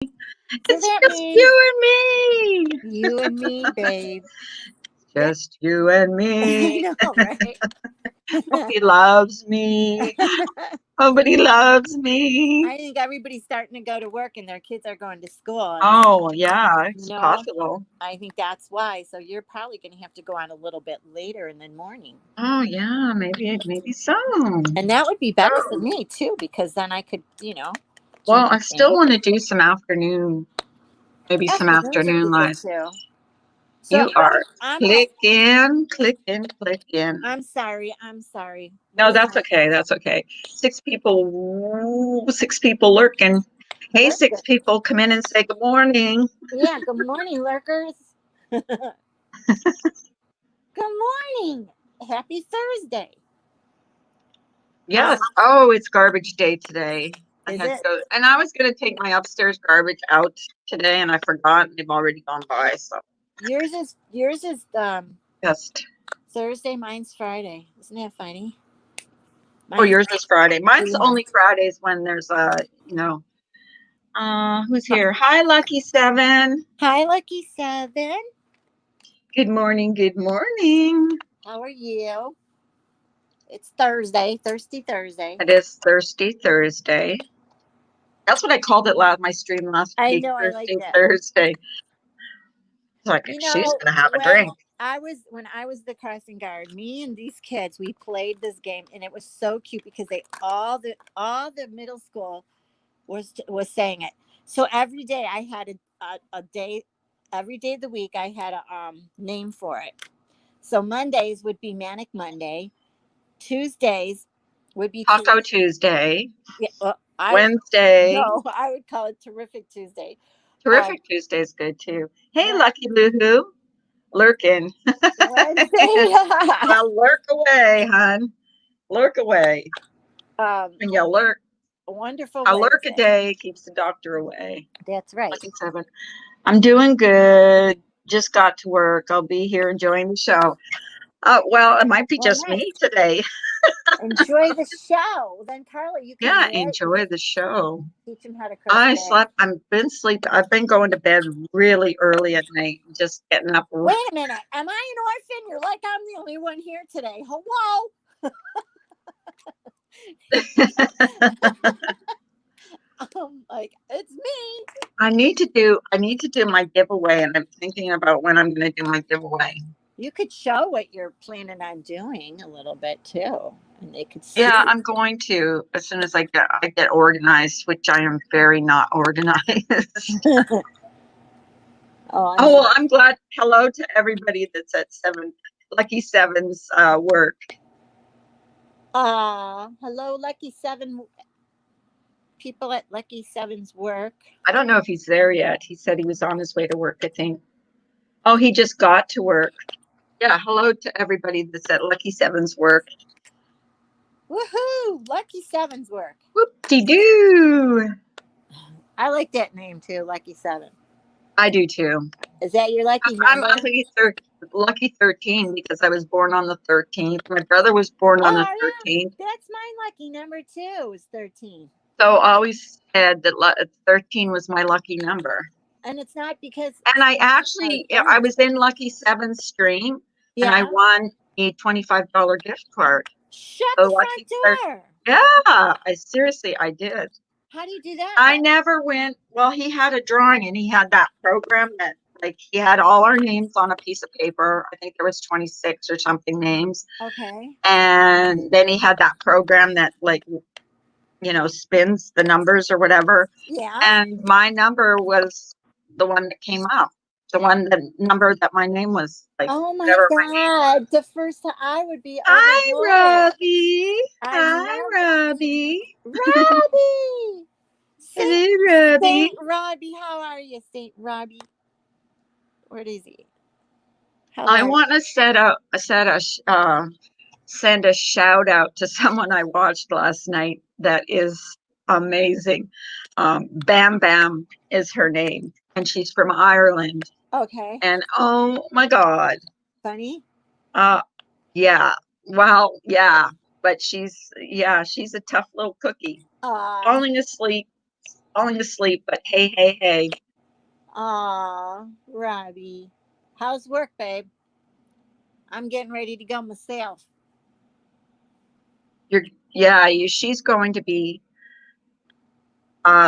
Is It's that just me? you and me. You and me, babe. That Just you and I me. know, right? Nobody loves me. Nobody loves me. I think everybody's starting to go to work and their kids are going to school, and Oh, yeah, you it's know, possible. I think that's why. So you're probably going to have to go on a little bit later in the morning, Oh, yeah, maybe so. and that would be better for Oh, me too, because then I could, do well, my I still thing. want to do some afternoon, maybe some Afternoons would be afternoon good live. too. So You are I'm click in, click in, click in. I'm sorry. I'm sorry. No, What's that's okay. That's okay. Six people lurking. Hey, six lurker? people, come in and say good morning. Yeah. Good morning, lurkers. Good morning. Happy Thursday. Yes. Um, Oh, it's garbage day today. I is had to it? go, and I was going to take my upstairs garbage out today, and I forgot. They've already gone by. So Yours is just, Thursday. Mine's Friday. Isn't that funny? oh, Mine's yours is Friday. Mine's yeah. only Fridays when there's who's here? Hi, Lucky Seven. Hi, Lucky Seven. Good morning. Good morning. How are you? It's Thursday. Thirsty Thursday. It is Thirsty Thursday. That's what I called it my stream last I week, know. I like Thirsty that. Thursday. It's like You she's know, gonna have a when drink. I was the crossing guard, me and these kids, we played this game, and it was so cute because they all the middle school was saying it. So every day I had a day, every day of the week I had a name for it. So Mondays would be Manic Monday. Tuesdays would be Taco terrific. Tuesday, Yeah, well, I would Wednesday. no, I would call it Terrific Tuesday. Terrific Tuesday is good too. Hey, Right, Lucky Loo, lurking. Wednesday. Well, lurk away, hon. Lurk away. um, When you lurk, Wonderful a lurk a Wednesday. day keeps the doctor away. That's right. Lucky Seven. I'm doing good. Just got to work. I'll be here enjoying the show. Well, it might be Well, just nice. me today. Enjoy the show. Then, Carla, you can Yeah, knit. You enjoy the show. teach them how to I crochet. slept. I've been sleeping. I've been going to bed really early at night, just getting up. Wait a minute. Am I an orphan? You're like I'm the only one here today. Hello. I'm like, it's me. I need to do my giveaway, and I'm thinking about when I'm going to do my giveaway. You could show what you're planning on doing a little bit too, and they could see. Yeah, I'm going to as soon as I get organized, which I am very not organized. Oh, I'm Oh well, sorry. I'm glad. Hello to everybody that's at Lucky Seven's work. Hello, Lucky Seven people at Lucky Seven's work. I don't know if he's there yet. He said he was on his way to work, I think. Oh, he just got to work. Yeah, hello to everybody that's at Lucky Seven's work. Woohoo! Lucky Seven's work. Whoop-de-doo. I like that name too, Lucky Seven. I do too. Is that your lucky I'm number? lucky 13 because I was born on the 13th. My brother was born on the Oh yeah, 13th. that's my lucky number too. Is 13, So I always said that 13 was my lucky number. and it's not because And I was I born. was in Lucky Seven stream and I Yeah. won a $25 gift card. Shut So the front lucky 13. door. Yeah, I did. How do you do that? I never went. Well, he had a drawing and he had that program that like he had all our names on a piece of paper. I think there was 26 or something names. Okay. And then he had that program that like, spins the numbers or whatever. Yeah. And my number was the one that came up. The number that my name was like Oh my whatever my name was. God! The first time I would be Hi, overjoyed. Robbie. I Hi, love it, Robbie. Robbie. Saint Hello, Robbie. Saint Robbie, how are you, Saint Robbie? Where is he? How I are you? want to send a shout out to someone I watched last night that is amazing. Bam Bam is her name, and she's from Ireland. Okay. And oh my God, Funny. uh, yeah, well, yeah, but she's a tough little cookie. Uh Falling asleep falling asleep, but hey. Aw, Robbie. How's work, babe? I'm getting ready to go myself. She's going to be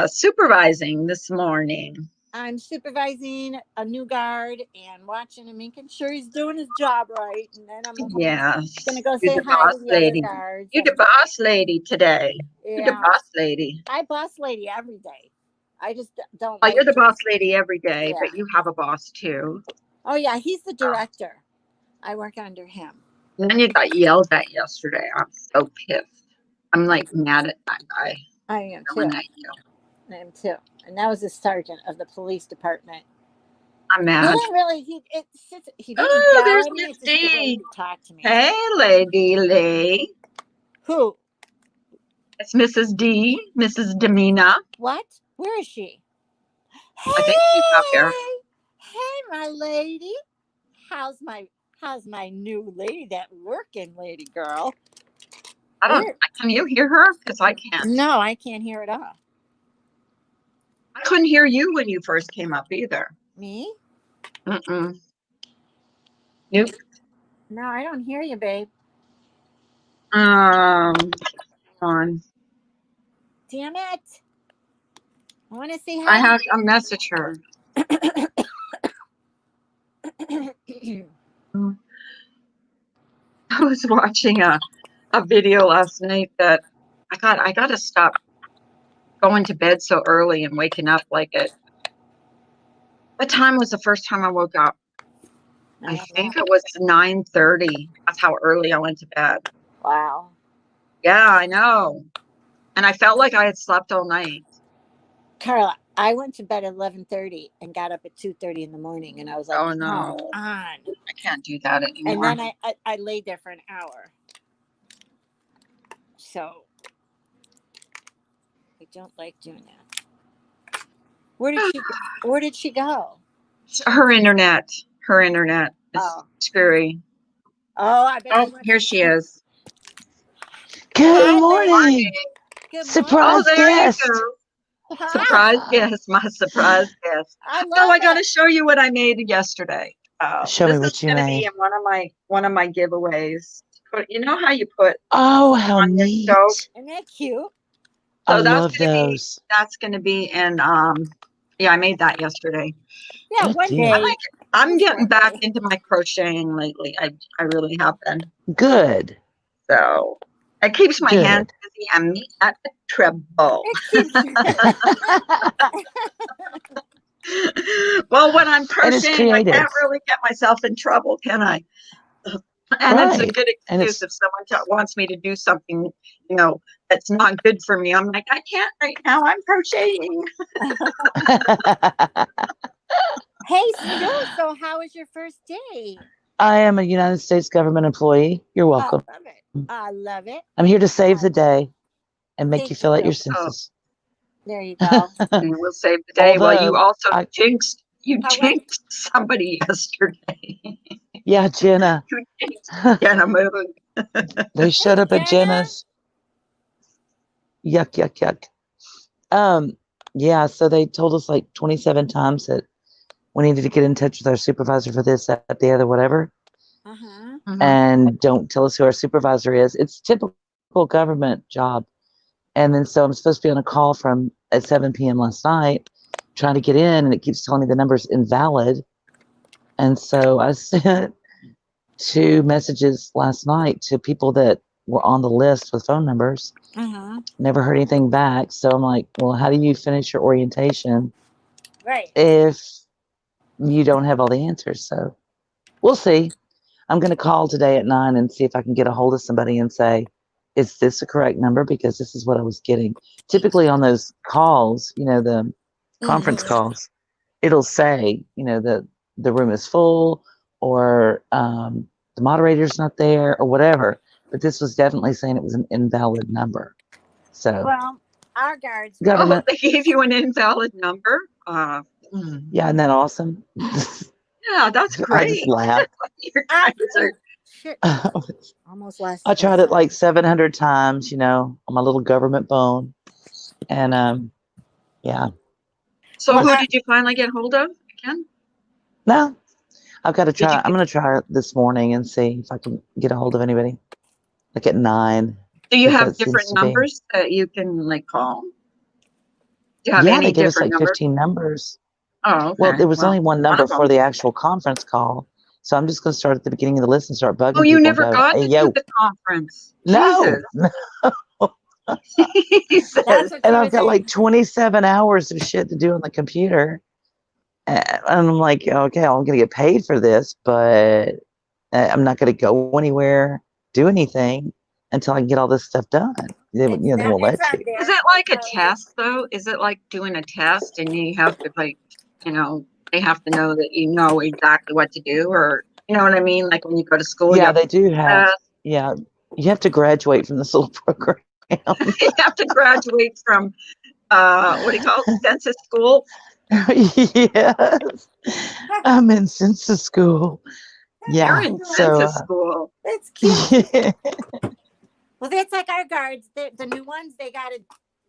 supervising this morning. I'm supervising a new guard and watching him, making sure he's doing his job right. And then I'm Yes, gonna go you're say the hi boss to the other lady. guards. You're the boss lady today. You're the Yeah, boss lady. I boss lady every day. I just don't Well, like you're the to. boss lady every day, Yeah. but you have a boss too. Oh yeah, he's the Oh. director. I work under him. And then you got yelled at yesterday. I'm so pissed. I'm like mad at that guy. I am Yelling too. at you. I am too. And that was the sergeant of the police department. I'm He mad. didn't really. He didn't Oh, yell there's at me. Miss It's just the way D. he talked to me. Hey, Lady Lee. Who? It's Mrs. D, Mrs. Demina. What? Where is she? I think she's up here. Hey, my lady. How's my new lady, that working lady girl? Can you hear her? Because I can't. No, I can't hear it all. I couldn't hear you when you first came up either. Me? Mm-mm. Nope. No, I don't hear you, babe. Hang on. Damn it. I want to say I hi. have to message her. I was watching a video last night that I got to stop going to bed so early and waking up like it. What time was the first time I woke up? I think it was 9:30. That's how early I went to bed. Wow. Yeah, I know. And I felt like I had slept all night. Carla, I went to bed at 11:30 and got up at 2:30 in the morning, and I was like, Oh, no. come on. I can't do that anymore. And then I laid there for an hour. So I don't like doing that. Where did she go? Her internet is Oh. screwy. Oh, I bet. Oh, here she is. Good morning. Good Surprise Oh, there guest. you go. Hi. Surprise guest, my surprise guest. I So love I got to it. show you what I made yesterday. Show me This what is you going to made. be in one of my giveaways. You know how you put Oh, how on your neat. stove? Isn't that cute? I So that's love gonna those. That's going to be in yeah, I made that yesterday. Yeah, Good one deal. day. I'm This getting one back day. into my crocheting lately. I really have been. Good. So it keeps my hands Good. busy and me at the treble. It keeps Well, when I'm And it's crocheting, I creative. can't really get myself in trouble, can I? And it's a Right. good And excuse if someone wants me to do something, that's not good for me. I'm like, I can't right now. I'm crocheting. Hey, Stu, so how was your first day? I am a United States government employee. You're I welcome. love it. I love it. I'm here to save the day and make Thank you fill out you. your census. There you go. And we'll save the day. Well, you Although, also I- jinxed What? somebody yesterday. yeah, Jenna. You jinxed Jenna Moon. They showed up at Jenna? Jenna's. Yuck. Yeah, so they told us like 27 times that we needed to get in touch with our supervisor for this, that, the other, whatever. Uh-huh. And don't tell us who our supervisor is. It's typical government job. And then so I'm supposed to be on a call from at 7 p.m. last night trying to get in, and it keeps telling me the number's invalid. And so I sent 2 messages last night to people that were on the list with phone numbers. Uh-huh. Never heard anything back. So I'm like, well, how do you finish your orientation Right. if you don't have all the answers? So we'll see. I'm going to call today at 9 and see if I can get a hold of somebody and say, is this the correct number? Because this is what I was getting. Typically on those calls, the conference calls, it'll say, the room is full or the moderator's not there or whatever. But this was definitely saying it was an invalid number. So Well, our guards. government. Oh, they gave you an invalid number? Yeah, isn't that awesome? Yeah, that's I great. just laughed. Your guys are Shit. I Almost last. tried it like 700 times, on my little government phone. And Yeah. So Well, who did you finally get hold of again? No, I've got to Did you try. I'm going to try it this morning and see if I can get a hold of anybody. Like at 9, Do you because have that seems different to be. numbers that you can like call? Do you have Yeah, they any give us different like numbers? 15 numbers. Oh, Well, okay. there was Well, only one one number of for them. the actual conference call. So I'm just going to start at the beginning of the list and start Oh, bugging you people and never go, got hey, to do yo, the conference. no. Jesus. Jesus. that's what And she I've was got saying. like 27 hours of shit to do on the computer. And I'm like, okay, I'm going to get paid for this, but I'm not going to go anywhere, do anything until I can get all this stuff done. They won't It's let on you. there. Is it like a Tell you. test though? Is it like doing a test and you have to like, you know, they have to know that you know exactly what to do, or you know what I mean? Like when you go to school, you Yeah, have to they do have, test. yeah, you have to graduate from this little program. You have to graduate from what do you call it? Census school. Yes, I'm in census school. You're Yeah, in so, census school. That's cute. yeah. Well, that's like our guards. The new ones, they got to,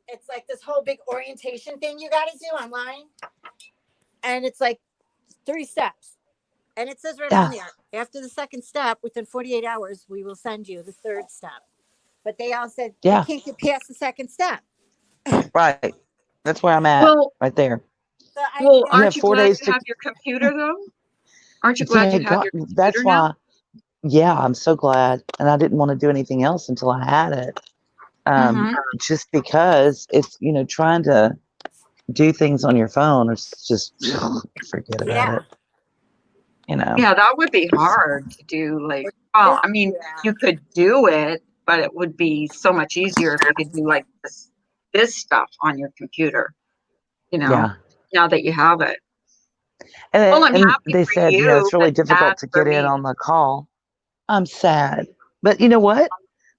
it's like this whole big orientation thing you got to do online. And it's like 3 steps. And it says right on there, after the second step, within 48 hours, we will send you the third step. But they all said you Yeah, can't get past the second step. right. That's where I'm at, Well, right there. So well, You I have aren't you 4 glad days you to, have your computer though? Aren't you glad you thank have God. your computer That's now? why, yeah, I'm so glad. And I didn't want to do anything else until I had it. Mm-hmm. Just because it's, trying to do things on your phone is just forget about yeah. it. You know. Yeah, that would be hard to do. Like, well, I mean, Yeah. you could do it, but it would be so much easier if you could do like this stuff on your computer, you know, Yeah. now that you have it. Well, And, I'm and happy they for said, you, it's really but sad difficult to for get in me. on the call. I'm sad. But you know what?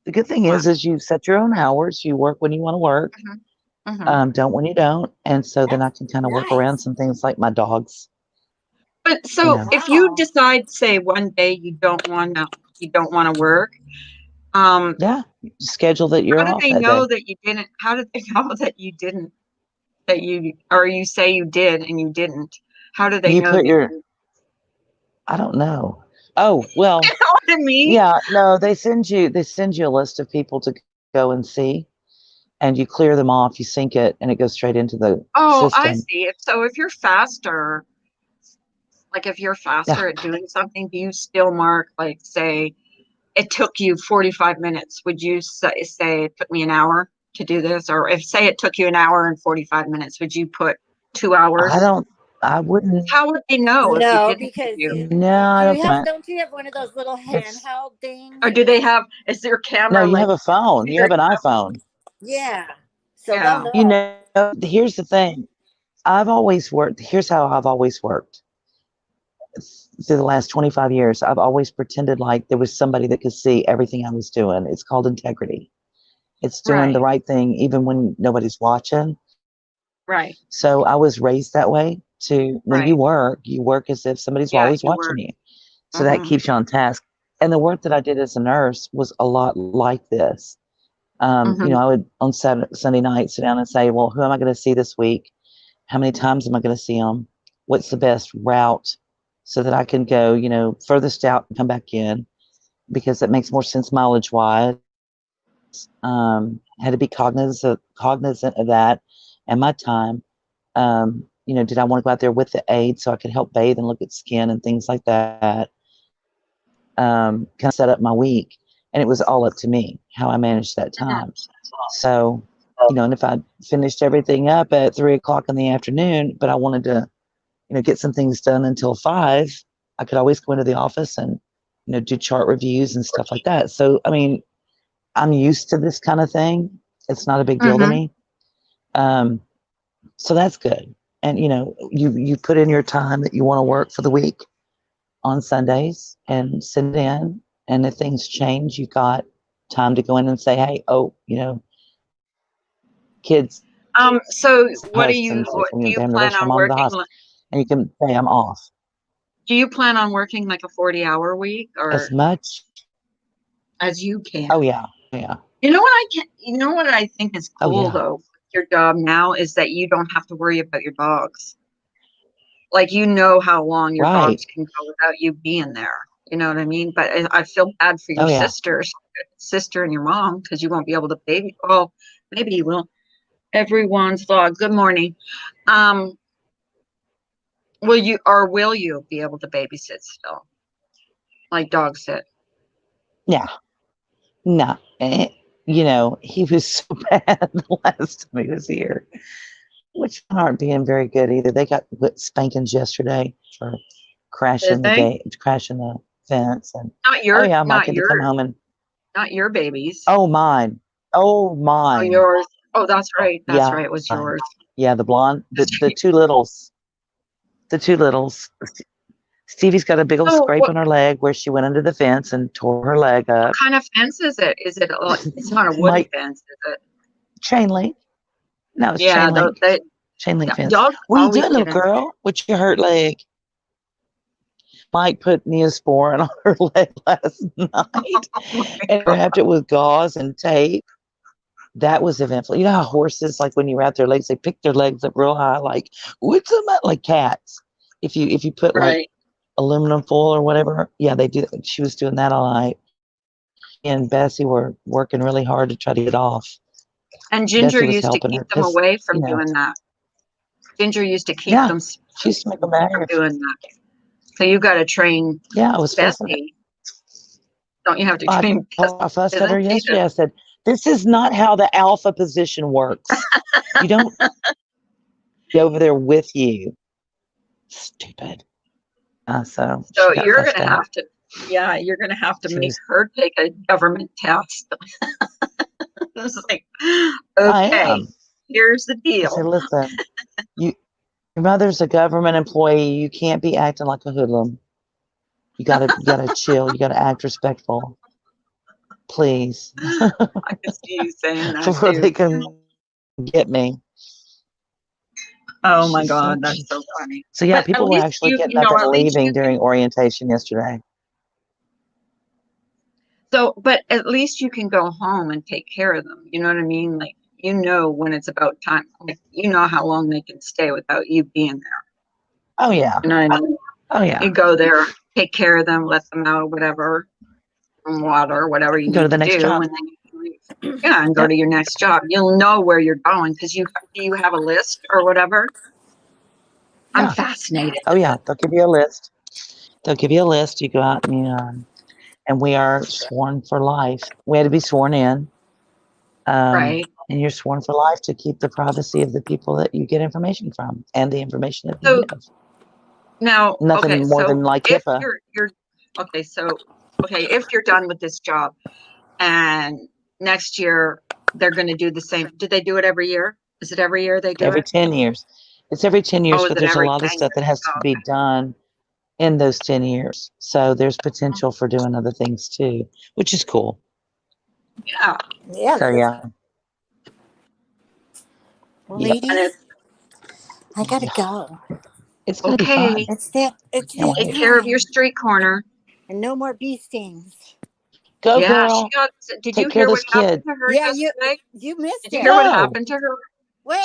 The good thing What? is you set your own hours. You work when you want to work, Hmm. Hmm. don't when you don't. And so then I That's can kind of work around nice. some things like my dogs, But you so know. if you Wow. decide, say, one day you don't want to work, Yeah. Schedule that how you're do off they that know day. that you didn't? How do they know that you didn't? That you or you say you did and you didn't? How do they You know put you your, didn't? I don't know. Oh, well, You know what I mean? yeah, no, they send you a list of people to go and see, and you clear them off, you sync it, and it goes straight into the Oh, I system. see. So if you're faster, like if you're Yeah. faster at doing something, do you still mark like say it took you 45 minutes? Would you say it took me an hour to do this? Or if say it took you an hour and 45 minutes, would you put 2 hours? I wouldn't. How would they know if you No, didn't because do? No, I don't think don't you have one of those little it's. handheld things? Or do they have, is their No, camera you like, have a phone. is You there, have an iPhone. Yeah. So they'll yeah. know. Here's the thing. I've always worked. Here's how I've always worked. Through the last 25 years, I've always pretended like there was somebody that could see everything I was doing. It's called integrity. It's doing the Right, right thing even when nobody's watching. right, So I was raised that way to when right. you work as if somebody's Yeah, always you watching were. you. So that Hmm. keeps you on task. And the work that I did as a nurse was a lot like this. Hmm. I would on Sunday night sit down and say, well, who am I going to see this week? How many times am I going to see them? What's the best route so that I can go, furthest out and come back in because that makes more sense mileage wise. Had to be cognizant of that and my time. Did I want to go out there with the aide so I could help bathe and look at skin and things like that? Kind of set up my week, and it was all up to me how I managed that time. So, and if I finished everything up at 3 o'clock in the afternoon, but I wanted to, get some things done until 5, I could always go into the office and, do chart reviews and stuff like that. So, I mean, I'm used to this kind of thing. It's not a big deal to Hmm. me. Um, so that's good. And you put in your time that you want to work for the week on Sundays and send it in. And if things change, you've got time to go in and say, hey, oh, kids So what do hospital you, and stuff, what do they you have to plan rush on your mom to the working? hospital. And you can say I'm off Do you plan on working like a 40-hour week as or much. as you Oh can? yeah. Yeah. You know what I think is Oh cool yeah. though, your job now is that you don't have to worry about your dogs. Like, you know how long your Right. dogs can go without you being there. You know what I mean? But I feel bad for your Oh, yeah. sister and your mom, because you won't be able to baby. Well, maybe you will. Everyone's dog. Good morning. Will you be able to babysit still? Like dog sit? Yeah. No. You know, he was so bad the last time he was here, which aren't being very good either. They got spankings yesterday for Did they? crashing the fence. And Not oh your, yeah, Mike not had to your, come home and not your babies. oh mine. Oh Oh, mine. yours. Oh, that's right. That's Yeah. right. It was yours. Yeah, the blonde, the That's right. two littles. The two littles. Stevie's got a big old So scrape what on her leg where she went under the fence and tore her leg up. kind of fence is it? Is it it's not a wooden Mike, fence, is it? chain link. No, it's Yeah, chain link. they Chain link fence. dogs What are you always doing, little get in. girl? With your hurt leg? Mike put Neosporin on her leg last night Oh my and God. wrapped it with gauze and tape. That was eventful. You know how horses, like when you wrap their legs, they pick their legs up real high, like what's the matter? Like cats. If you put like Right. aluminum foil or whatever, yeah, they do. She was doing that all night, and Bessie were working really hard to try to get off. And Ginger Bessie was used to helping keep her them because away you from know, doing that. Ginger used to keep yeah, them she used to make them mad. from doing that. So you got to train Yeah, I was fussing. Bessie. Don't you have to I, train I fussed at her Bessie? yesterday. I said, "This is not how the alpha position works. You don't be over there with you, stupid." So So she got you're fussed gonna at. have to, yeah, you're gonna have to She make was, her take a government test. It's like, I okay, am. here's the I said, deal. "Listen, you, your mother's a government employee. You can't be acting like a hoodlum. You gotta chill. You gotta act respectful, please, I can see you saying that before too. they can get me." Oh my She's so God, that's mean. so funny. So yeah, But at people were least actually getting up at and least leaving you can. during orientation yesterday. So, but at least you can go home and take care of them. You know what I mean? Like, you know when it's about time. Like, you know how long they can stay without you being there. Oh yeah. You know what I mean? Oh yeah. You go there, take care of them, let them out, whatever, and water, whatever you Go to need the to next do, job. and then you can leave. Yeah, and go Yep. to your next job. You'll know where you're going because you have a list or whatever. I'm Yeah. fascinated Oh with yeah. it. They'll give you a list. They'll give you a list. You go out and and we are sworn for life. We had to be sworn in. Right. And you're sworn for life to keep the privacy of the people that you get information from and the information that you So give. now, okay, Nothing more so than like if HIPAA. you're okay, so okay, if you're done with this job and next year they're going to do the same. Do they do it every year? Is it every year they do Every it? 10 years. It's every 10 years, Oh, is but it there's a every lot of 10 stuff that years? has to Oh, be done in those 10 years. So there's potential for doing other things too, which is cool. yeah. Yeah. So yeah. Well, Yep. And ladies, it's I gotta Yeah. go. It's going to be okay. fun. It's that. It's Can't that wait. Take care of time, your street corner. and no more bee stings. Go Yeah, girl. did you Take care hear of what those happened kids. to her Yeah, yesterday? you missed Did you hear it. what No. happened to her?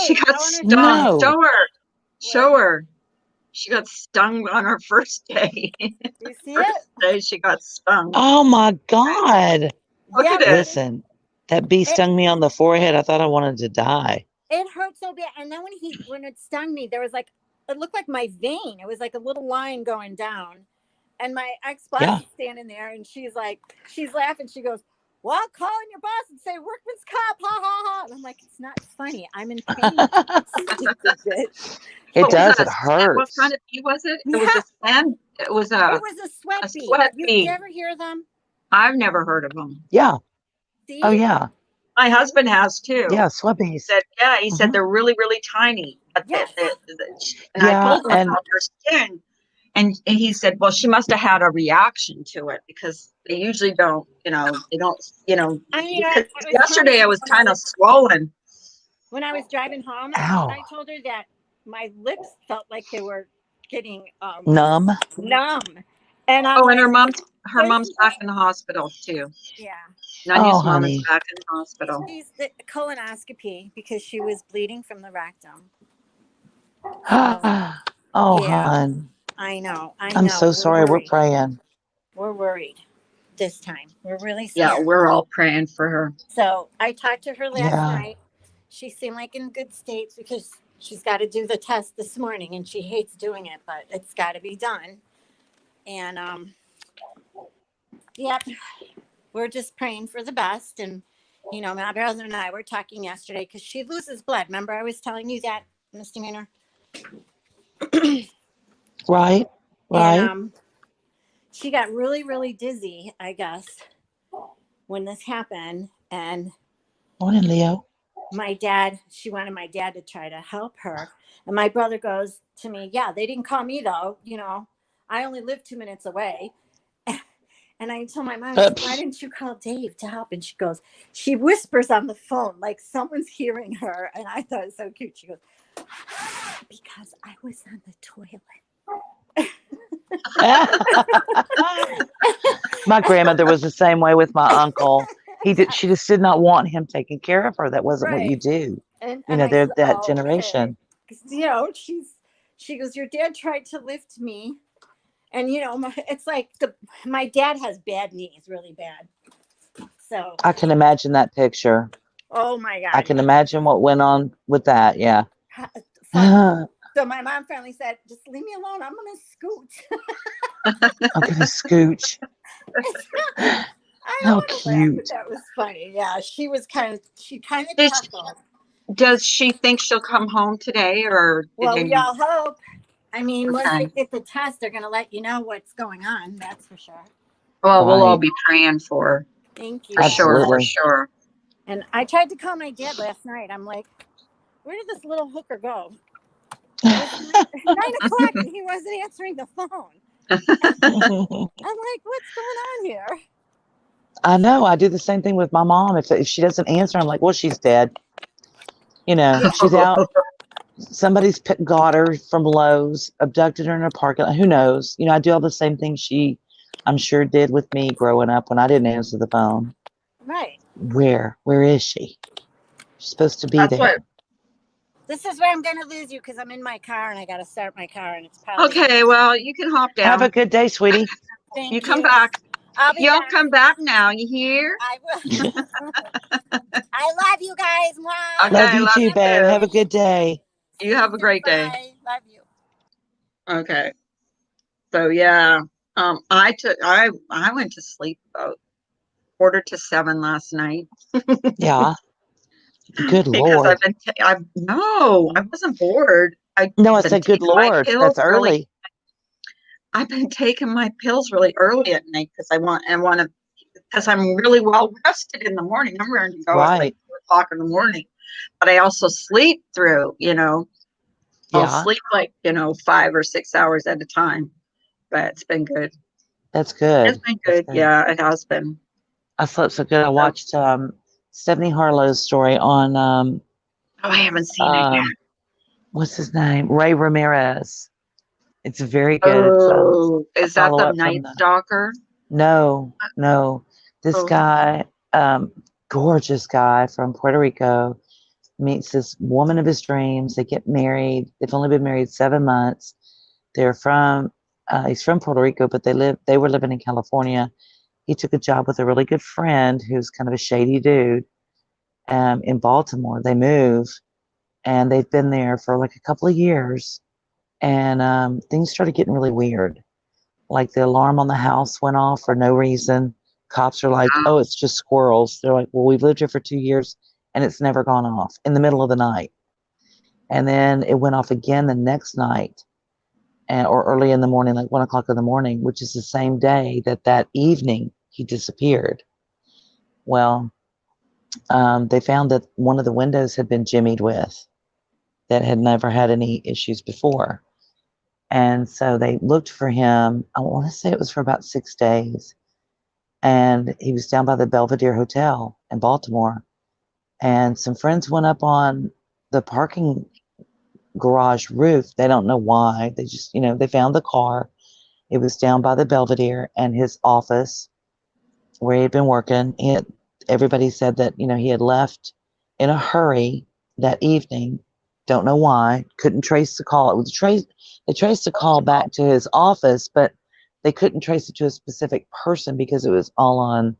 She Wait, got I want to stung. know. No. Show her. Show Wait, her. She got stung on her first day. do you see First it? day she got stung. Oh my God. Look Yeah, at it. Listen, that bee it, stung me on the forehead. I thought I wanted to die. it hurt so bad. And then when it stung me, there was like it looked like my vein. It was like a little line going down. And my ex-boss Yeah. is standing there, and she's laughing. She goes, "Well, I'll call in your boss and say workman's comp, ha ha ha." And I'm like, "It's not funny. I'm in pain." Stupid bitch. It What was does. that? It What kind hurts. of bee was it? It Yeah, was a sand. It was it a was a sweat bee. sweat You bee. ever hear them? I've never heard of them. Yeah. See? Oh yeah. My husband has too. Yeah. Sweat He bees. said, yeah, he said Mhm. they're really, really tiny. But Yes. and I Yeah. told him And about her skin. And he said, well, she must have had a reaction to it because they usually don't, they don't, I mean, because I was yesterday I was telling kind her of swollen. when I was driving home, ow. I told her that my lips felt like they were getting Numb. numb. And I'm Oh, and like, her mom's "There's back in the hospital too. yeah. Nania's Oh, mom is honey. back in the hospital. She's the colonoscopy because she was bleeding from the rectum. So, Oh, yeah, hon. I know. I'm so We're sorry. We're worried. praying. We're worried this time. We're really Yeah, scared. we're all praying for her. So I talked to her last Yeah. night. She seemed like in good states because she's got to do the test this morning and she hates doing it, but it's got to be done. And yep, we're just praying for the best. And my brother and I were talking yesterday because she loses blood. Remember, I was telling you that, misdemeanor. Right. Right. And she got really, really dizzy, I guess, when this happened. And Morning, Leo. she wanted my dad to try to help her. And my brother goes to me, yeah, they didn't call me though. I only live 2 minutes away. And I told my mom, why didn't you call Dave to help? And she whispers on the phone like someone's hearing her. And I thought it was so cute. She goes, because I was on the toilet. My grandmother was the same way with my uncle. She just did not want him taking care of her. That wasn't what you do. And They're I said, that okay. generation. She goes, your dad tried to lift me. And, it's like my dad has bad knees, really bad. So I can imagine that picture. Oh my God. I can imagine what went on with that. Yeah. So my mom finally said, just leave me alone. I'm going to scoot. I'm going to scooch. I How don't wanna laugh, cute. but that was funny. Yeah, she kind of chuckled. Does she think she'll come home today, or Well, we all hope. I mean, once Okay. they get the test, they're going to let you know what's going on. That's for sure. Well, we'll all Right. be praying for her. Thank you. For sure, for Absolutely. sure. And I tried to call my dad last night. I'm like, where did this little hooker go? It was 9:00 and he wasn't answering the phone. I'm like, what's going on here? I know. I do the same thing with my mom. If she doesn't answer, I'm like, well, she's dead. She's out. Somebody's got her from Lowe's, abducted her in a parking lot. Who knows? I do all the same things I'm sure did with me growing up when I didn't answer the phone. Right. Where is she? She's supposed to be That's there. what. This is where I'm going to lose you because I'm in my car and I got to start my car and it's probably. Okay, well, you can hop down. Have a good day, sweetie. Thank you come back. Y'all back. come back now. You hear? I will. I love you guys. Mwah. Okay, Love you love too, you babe. too. Have a good day. You have a great day. Bye. Love you. Okay. So yeah, I went to sleep about 6:45 last night. Yeah. Good Because Lord. no, I wasn't bored. No, I said good Lord. That's early. I've been taking my pills really early at night because because I'm really well rested in the morning. I'm ready to go at like 4:00 in the morning, but I also sleep through, I'll sleep like, 5 or 6 hours at a time, but it's been good. That's good. It's been good. Yeah, it has been. I slept so good. I watched Stephanie Harlow's story on I haven't seen it yet. What's his name? Ray Ramirez. It's very good. Oh, is that the Night Stalker? No. This guy, gorgeous guy from Puerto Rico, meets this woman of his dreams. They get married. They've only been married 7 months. He's from Puerto Rico, but they were living in California. He took a job with a really good friend who's kind of a shady dude in Baltimore. They move, and they've been there for like a couple of years, and things started getting really weird. Like the alarm on the house went off for no reason. Cops are like, oh, it's just squirrels. They're like, well, we've lived here for 2 years, and it's never gone off in the middle of the night. And then it went off again the next night, or early in the morning, like 1:00 in the morning, which is the same day that evening he disappeared. Well, they found that one of the windows had been jimmied with, that had never had any issues before. And so they looked for him. I want to say it was for about 6 days. And he was down by the Belvedere Hotel in Baltimore. And some friends went up on the parking garage roof. They don't know why. They just, they found the car. It was down by the Belvedere, and his office where he had been working. Everybody said that, he had left in a hurry that evening. Don't know why. Couldn't trace the call. It was they traced the call back to his office, but they couldn't trace it to a specific person because it was all on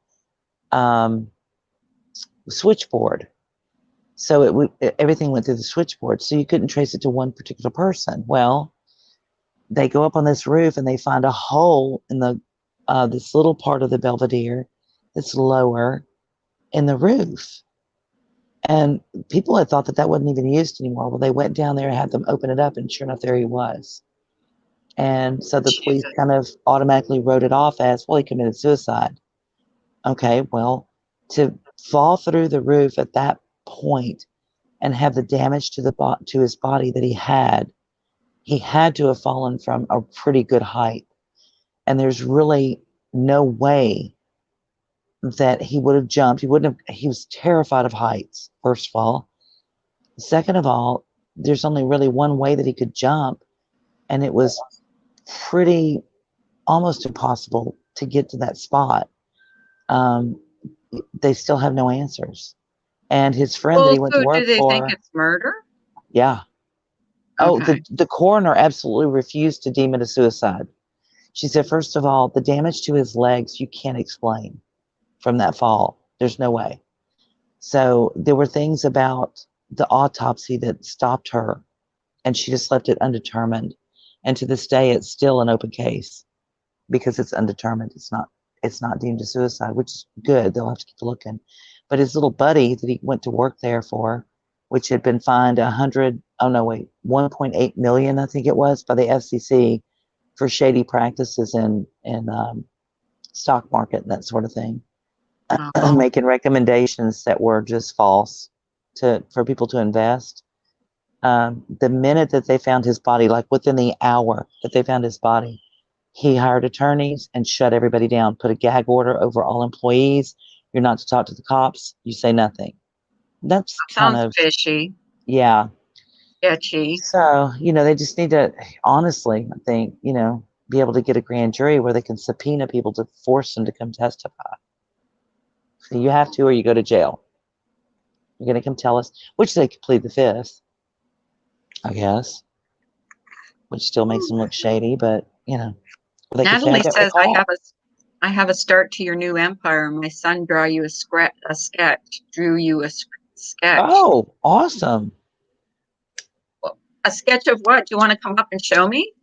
switchboard. So everything went through the switchboard. So you couldn't trace it to one particular person. Well, they go up on this roof and they find a hole in the this little part of the Belvedere that's lower in the roof. And people had thought that that wasn't even used anymore. Well, they went down there and had them open it up, and sure enough, there he was. And so the police Jesus. kind of automatically wrote it off as, well, he committed suicide. Okay, well, to fall through the roof at that point and have the damage to his body that he had to have fallen from a pretty good height. And there's really no way that he would have jumped. He was terrified of heights, first of all. Second of all, there's only really one way that he could jump, and it was pretty almost impossible to get to that spot. They still have no answers. And his friend that he went to So work do they for, think it's murder? yeah. Oh, Okay. the coroner absolutely refused to deem it a suicide. She said, first of all, the damage to his legs you can't explain from that fall. There's no way. So there were things about the autopsy that stopped her, and she just left it undetermined. And to this day, it's still an open case because it's undetermined. It's not deemed a suicide, which is good. They'll have to keep looking. But his little buddy that he went to work there for, which had been fined 1.8 million, I think it was, by the FCC for shady practices in stock market and that sort of thing. Making recommendations that were just false for people to invest. The minute that they found his body, like within the hour that they found his body, he hired attorneys and shut everybody down, put a gag order over all employees. You're not to talk to the cops. You say nothing. That's kind Sounds of fishy, yeah. So, sketchy. they just need to, honestly, I think, be able to get a grand jury where they can subpoena people to force them to come testify. So you have to, or you go to jail. You're going to come tell us, which they could plead the fifth, I guess, which still makes them look shady, but, they could say, Natalie I don't says, recall. I have a start to your new empire. My son drew you a sketch. Oh, awesome. A sketch of what? Do you want to come up and show me?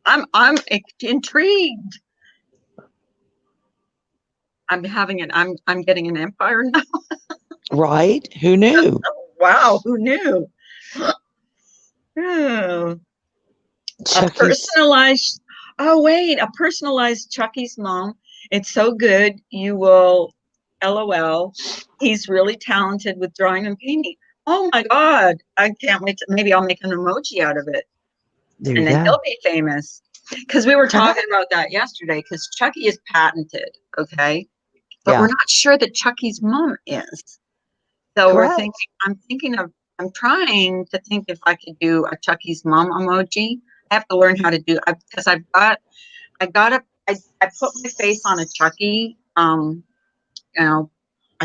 I'm intrigued. I'm getting an empire now. Right? Who knew? Oh, wow, who knew? Oh, a personalized Chucky's mom. It's so good. You will LOL. He's really talented with drawing and painting. Oh my God. I can't wait maybe I'll make an emoji out of it. There And you then go. he'll be famous. Because we were talking about that yesterday, because Chucky is patented, okay? But we're not sure that Chucky's mom is. So Correct. I'm trying to think if I could do a Chucky's mom emoji. I have to learn how to do it because I put my face on a Chucky, a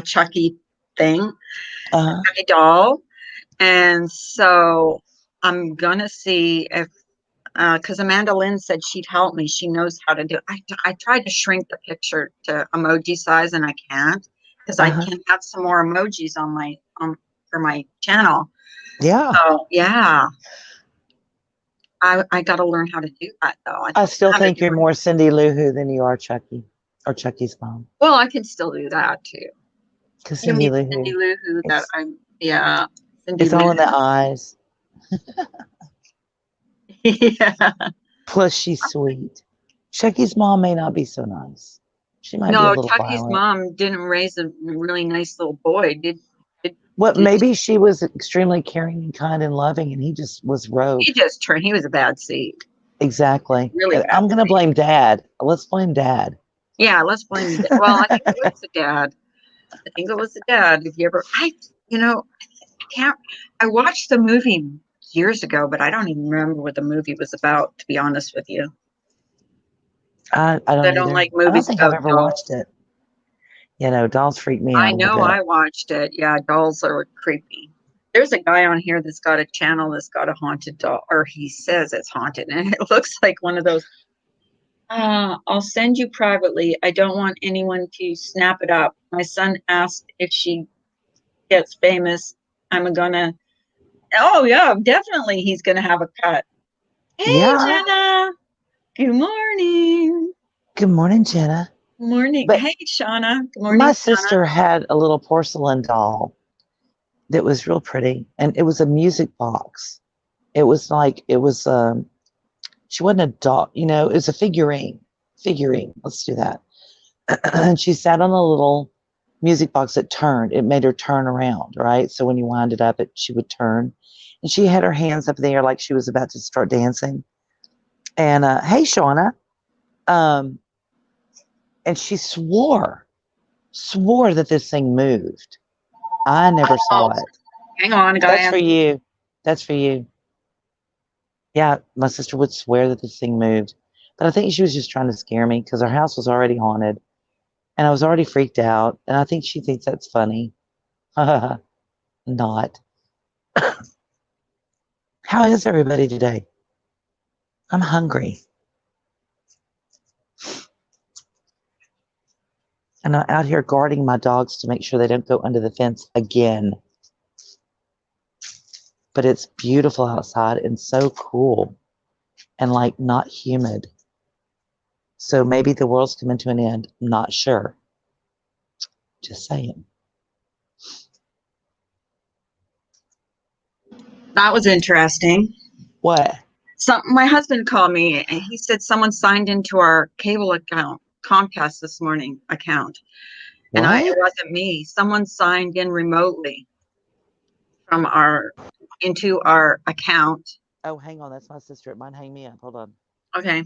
Chucky thing, Chucky doll. And so I'm going to see if, because Amanda Lynn said she'd help me. She knows how to do it. I tried to shrink the picture to emoji size and I can't because I can have some more emojis on for my channel. Yeah. So yeah. I got to learn how to do that though. I still think you're more Cindy Lou Who than you are Chucky or Chucky's mom. Well, I can still do that too. Because Cindy Lou Who that yeah. Cindy it's all in the eyes. Yeah. Plus, she's sweet. Chucky's mom may not be so nice. She might be a little Chucky's violent. mom didn't raise a really nice little boy. Maybe she was extremely caring and kind and loving, and he just was rogue. He was a bad seed. Exactly. Really bad. I'm going to blame Dad. Let's blame Dad. Yeah, let's blame Dad. Well, I think it was the dad. If you ever, I watched the movie years ago, but I don't even remember what the movie was about, to be honest with you. I don't like movies. I don't think I've ever watched it. You know, dolls freak me I out a little know bit. I watched it. Yeah, dolls are creepy. There's a guy on here that's got a channel that's got a haunted doll, or he says it's haunted, and it looks like one of those. I'll send you privately. I don't want anyone to snap it up. My son asked if she gets famous, I'm gonna. Oh yeah, definitely. He's gonna have a cut. Hey, Yeah. Jenna. Good morning. Good morning, Jenna. Morning. But Hey, Shauna. Good my morning, Shauna. sister had a little porcelain doll that was real pretty, and it was a music box. It was like it was she wasn't a doll, you know, it was a figurine. Figurine. Let's do that. And she sat on a little music box that turned. It made her turn around, right? So when you wind it up, she would turn. And she had her hands up in the air like she was about to start dancing. And hey, Shauna. Um, and she swore that this thing moved. I never saw Oh, it. hang on, That's Gaia. for you. That's for you. Yeah, my sister would swear that this thing moved. But I think she was just trying to scare me because our house was already haunted and I was already freaked out. And I think she thinks that's funny. Not. How is everybody today? I'm hungry. And I'm out here guarding my dogs to make sure they don't go under the fence again. But it's beautiful outside and so cool and like not humid. So maybe the world's coming to an end. I'm not sure. Just saying. That was interesting. What? My husband called me and he said someone signed into our cable account, Comcast this morning account. And it What? wasn't me. Someone signed in remotely from into our account. Oh, hang on. That's my sister. It might hang me up. Hold on. Okay.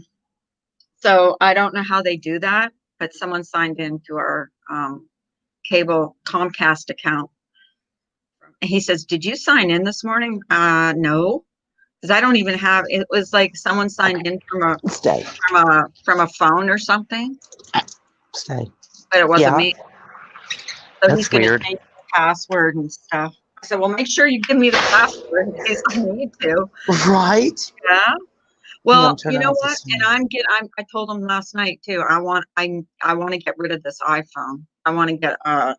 So I don't know how they do that, but someone signed into our cable Comcast account. And he says, "Did you sign in this morning?" No, because I don't even have. It was like someone signed in Stay. from a phone or something, Stay. but it wasn't Yeah, me. So he's that's going to weird. change the password and stuff. I said, "Well, make sure you give me the password in case I need to." Right? Yeah. Hang on, I'm Well, you turning know off what? this And one. I told him last night too. I want to get rid of this iPhone. I want to get a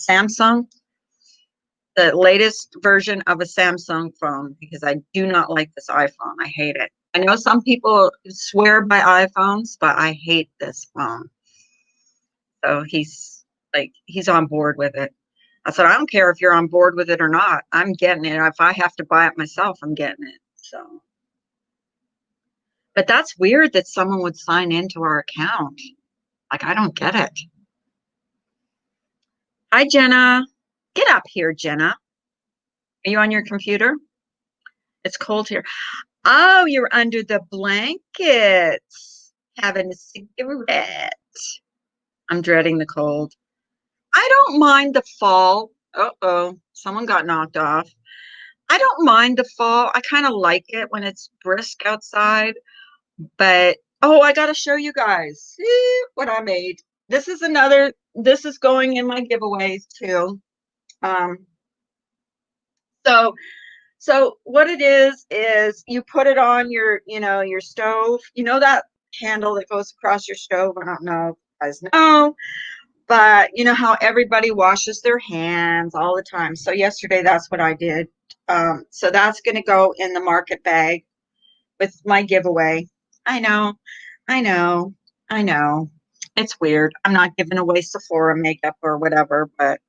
Samsung, the latest version of a Samsung phone because I do not like this iPhone. I hate it. I know some people swear by iPhones, but I hate this phone. So he's on board with it. I said, I don't care if you're on board with it or not. I'm getting it. If I have to buy it myself, I'm getting it. So, but that's weird that someone would sign into our account. Like, I don't get it. Hi, Jenna. Get up here, Jenna. Are you on your computer? It's cold here. Oh, you're under the blankets having a cigarette. I'm dreading the cold. I don't mind the fall. Uh-oh, someone got knocked off. I don't mind the fall. I kind of like it when it's brisk outside, but oh, I got to show you guys. See what I made. This is going in my giveaways too. Um, so what it is you put it on your stove. You know that handle that goes across your stove? I don't know if you guys know, but you know how everybody washes their hands all the time. So yesterday, that's what I did. So that's going to go in the market bag with my giveaway. I know, I know, I know. It's weird. I'm not giving away Sephora makeup or whatever, but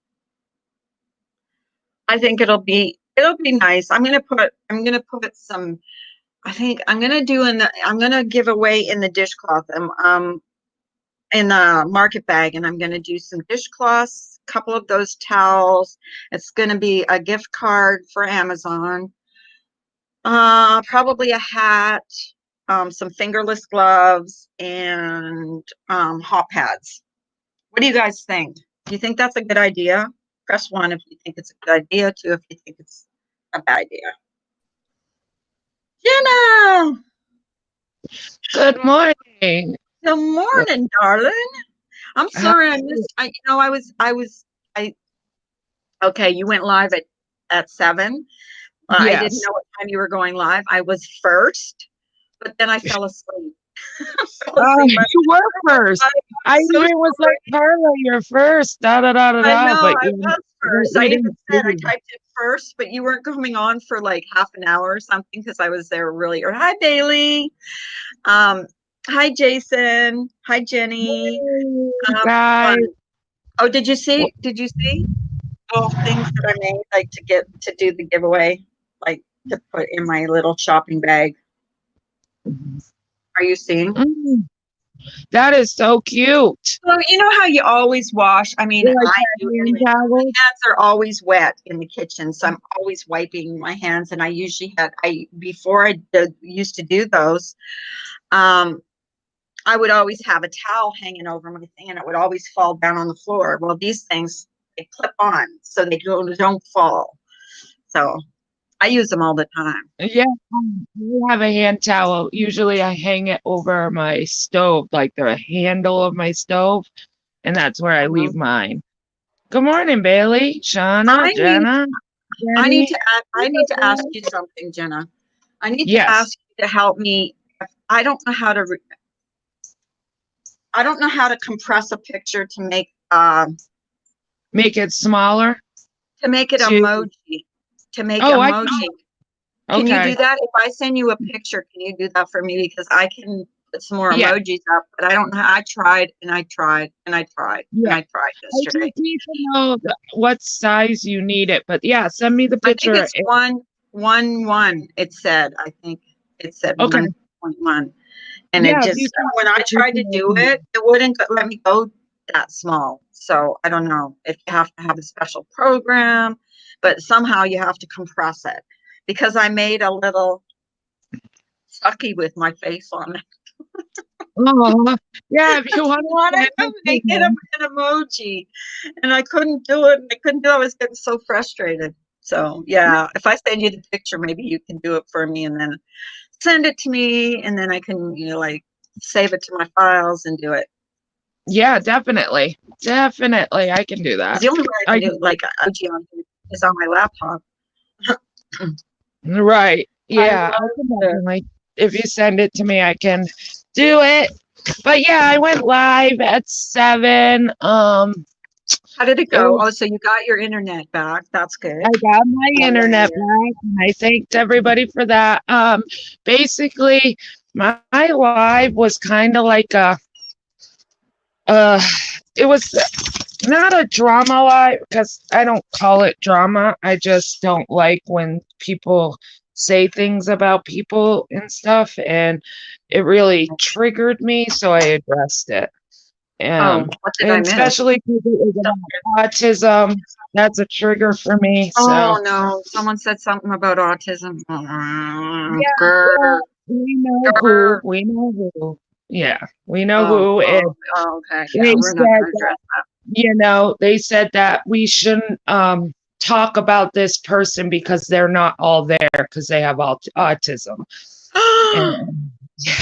I think it'll be nice. I'm gonna put some. I think I'm gonna give away in the dishcloth. In the market bag, and I'm going to do some dishcloths, a couple of those towels. It's going to be a gift card for Amazon, probably a hat, some fingerless gloves, and hot pads. What do you guys think? Do you think that's a good idea? Press 1 if you think it's a good idea, 2 if you think it's a bad idea. Jenna! Good morning. Good morning, darling. I'm sorry I missed. I okay, you went live at 7. I didn't Yes. know what time you were going live. I was first, but then I fell asleep. I fell Oh, asleep. you were first. I I'm so even was sorry. like, Carla, you're first. Da da da da I da. know But I was first. I you even didn't said I see. typed it first, but you weren't coming on for like half an hour or something because I was there really early. Hi, Bailey. Um, hi, Jason. Hi, Jenny. Hey, guys. Fun. Oh, did you see? Did you see little things that I made, like to get to do the giveaway, like to put in my little shopping bag? Are you seeing? Mm, that is so cute. Well, you know how you always wash. I mean, You like I that do hand anyway. My towel? hands are always wet in the kitchen, so I'm always wiping my hands. And I before I used to do those, um, I would always have a towel hanging over my thing, and it would always fall down on the floor. Well, these things they clip on, so they don't fall. So I use them all the time. Yeah, I have a hand towel. Usually I hang it over my stove, like the handle of my stove, and that's where I Uh-huh. leave mine. Good morning, Bailey, Shauna, I need Jenna, I need to Jenny. ask you something, Jenna. I need to Yes, ask you to help me. I don't know how to I don't know how to compress a picture make it smaller to make it to, emoji. To make oh, I emoji. Can you do okay. that? If I send you a picture, can you do that for me? Because I can put some more Yeah, emojis up, but I don't know. I tried and I tried and I tried and yeah. I tried I yesterday. just need to know what size you need it, but yeah, send me the I think picture. it's 111. It said. I think it said Okay, 1.1. And it yeah, if you just, send when me I the tried to do picture. it wouldn't let me go that small. So I don't know if you have to have a special program, but somehow you have to compress it because I made a little sucky with my face on it. Oh, yeah, if you I want to wanted send to it to make it me. an emoji and I couldn't do it. I couldn't do it. I was getting so frustrated. So yeah, if I send you the picture, maybe you can do it for me and then send it to me and then I can, like save it to my files and do it. Yeah, definitely. Definitely. I can do Because that. the only way I I can do it, like emoji on here is on my laptop. right. I Yeah, I love can it. definitely. If you send it to me, I can do it. But yeah, I went live at 7. How did it It go? was Oh, so you got your internet back. That's I good. got my internet Yeah. back and I thanked everybody for that. Basically my live was kind of like uh it was not a drama live because I don't call it drama. I just don't like when people say things about people and stuff, and it really triggered me, so I addressed it. Oh, what did I And miss? especially because it was about autism, that's a trigger for me. So Oh no, someone said something about autism. yeah, Grr, well, we know who. grr. We know who. Yeah, we know Oh, who. And okay. Yeah, they we're not said going to address that. they said that we shouldn't talk about this person because they're not all there because they have autism. And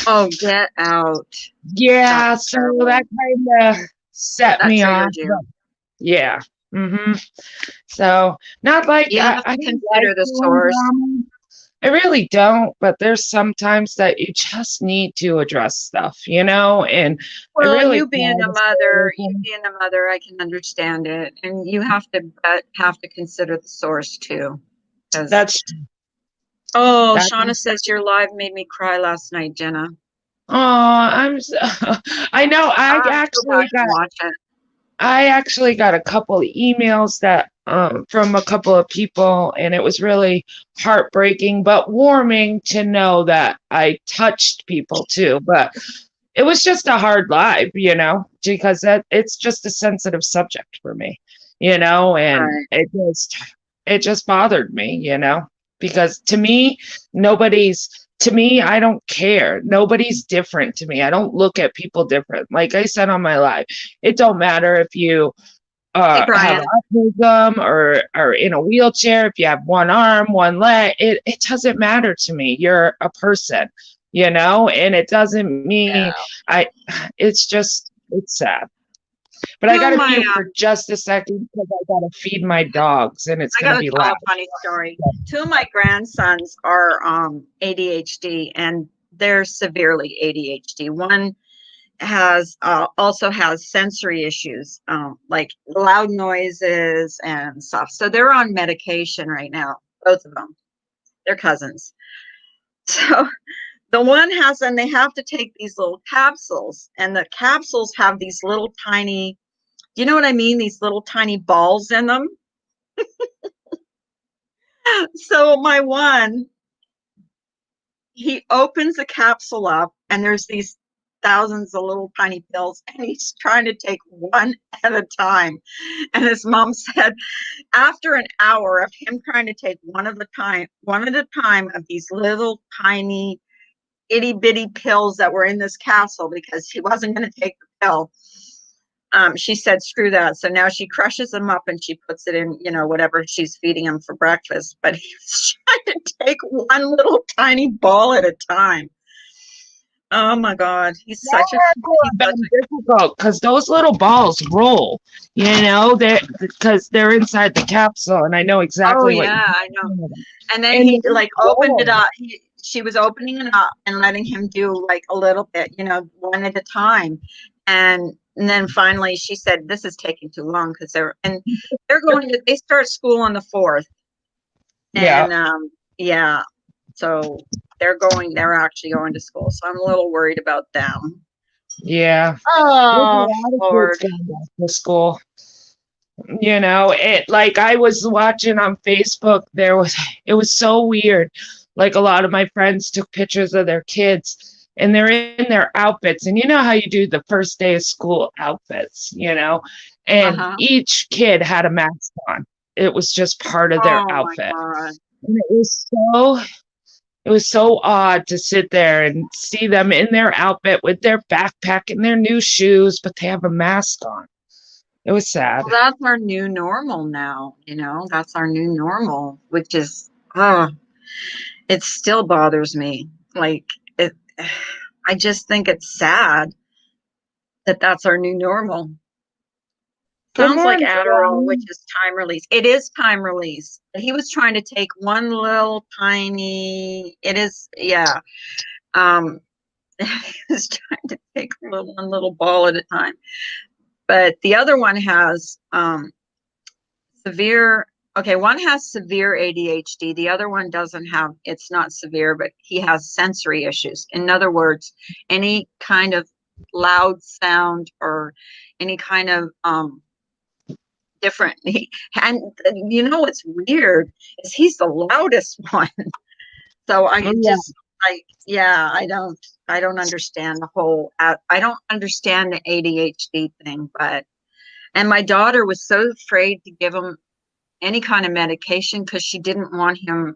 Oh, get out. yeah, That's so terrible. that kind of set That me off. triggered you. But yeah. So not like You have I to don't like consider the doing source. drama. I really don't, but there's sometimes that you just need to address stuff, and I Well, really you try being a to stay away mother, from. I can understand it, and you have to consider the source too. Because That's oh, that. Shauna says your live made me cry last night, Jenna. Oh, I know. I'll have to go back and watch it. I actually got a couple of emails that from a couple of people, and it was really heartbreaking, but warming to know that I touched people too. But it was just a hard live, because it's just a sensitive subject for me, and Right. it just bothered me, because to me, I don't care. Nobody's different to me. I don't look at people different. Like I said on my live, it don't matter if you Hey, have Brian. autism or are in a wheelchair, if you have one arm, one leg, it doesn't matter to me. You're a person, and it doesn't mean Yeah. I, it's sad. But I Two of gotta my, mute for just a second because I gotta feed my dogs and it's I gonna gotta be tell loud. a funny story. Two of my grandsons are ADHD, and they're severely ADHD. One has also has sensory issues, like loud noises and stuff. So they're on medication right now, both of them. They're cousins. So the one has, and they have to take these little capsules, and the capsules have these little tiny, you know what I mean? These little tiny balls in them. So my one, he opens the capsule up, and there's these thousands of little tiny pills, and he's trying to take one at a time. And his mom said, after an hour of him trying to take one at a time of these little tiny itty bitty pills that were in this capsule, because he wasn't going to take the pill. She said, screw that. So now she crushes them up and she puts it in, whatever she's feeding him for breakfast. But he was trying to take one little tiny ball at a time. Oh my God. He's such a Difficult because those little balls roll, they're because they're inside the capsule, and I know oh exactly what yeah, I know. you're And then and he like opened it roll. up. She was opening it up and letting him do like a little bit, one at a time. And then finally she said, this is taking too long, because they start school on the 4th. Yeah. And yeah, so they're actually going to school. So I'm a little worried about them. Yeah. Oh, Lord. Kids going back to school. It like I was watching on Facebook, it was so weird. Like a lot of my friends took pictures of their kids and they're in their outfits. And you know how you do the first day of school outfits, and Uh-huh. each kid had a mask on. It was just part of their Oh my outfit. God. And it was so odd to sit there and see them in their outfit with their backpack and their new shoes, but they have a mask on. It was sad. Well, that's our new normal now, that's our new normal, which is, it still bothers me. Like, I just think it's sad that that's our new normal. Good Sounds like morning, Adderall, which is time release. It is time release. He was trying to take one little tiny, it is, yeah. He was trying to take one little ball at a time. But the other one has severe, okay, one has severe ADHD. The other one doesn't have, it's not severe, but he has sensory issues. In other words, any kind of loud sound or any kind of different. And what's weird is he's the loudest one. So I just I don't understand the whole, I don't understand the ADHD thing. And my daughter was so afraid to give him any kind of medication because she didn't want him,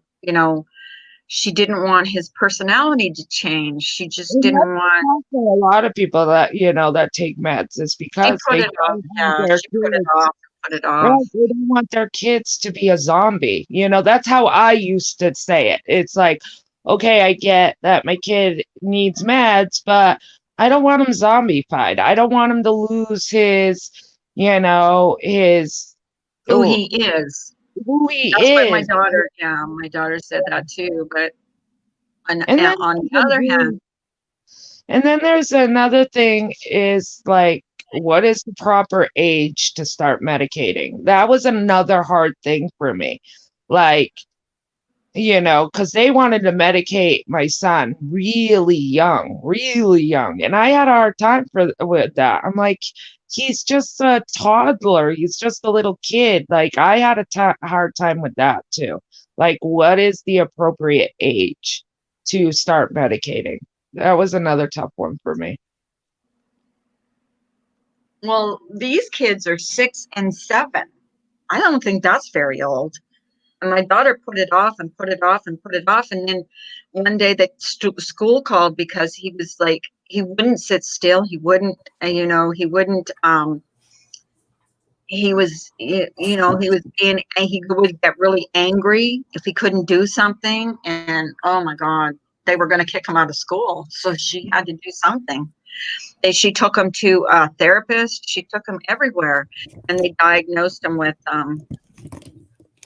she didn't want his personality to change. She just didn't want. a lot of people that that take meds is because She put they it off. don't Yeah, want their she put it kids. off. Put it off. Right, they don't want their kids to be a zombie. That's how I used to say it. It's like, okay, I get that my kid needs meds, but I don't want him zombified. I don't want him to lose his, his Who he is. who he That's what my is. daughter said that too. But on And then the other hand, and then there's another thing is like, what is the proper age to start medicating? That was another hard thing for me. Like, because they wanted to medicate my son really young, really young. And I had a hard time with that. I'm like, he's just a toddler. He's just a little kid. Like, I had a hard time with that too. Like, what is the appropriate age to start medicating? That was another tough one for me. well, these kids are 6 and 7. I don't think that's very old. And my daughter put it off and put it off and put it off. And then one day the school called because he was like, he wouldn't sit still. He wouldn't, he wouldn't, he was, he was being, he would get really angry if he couldn't do something. And oh my God, they were going to kick him out of school. So she had to do something. She took him to a therapist. She took him everywhere, and they diagnosed him with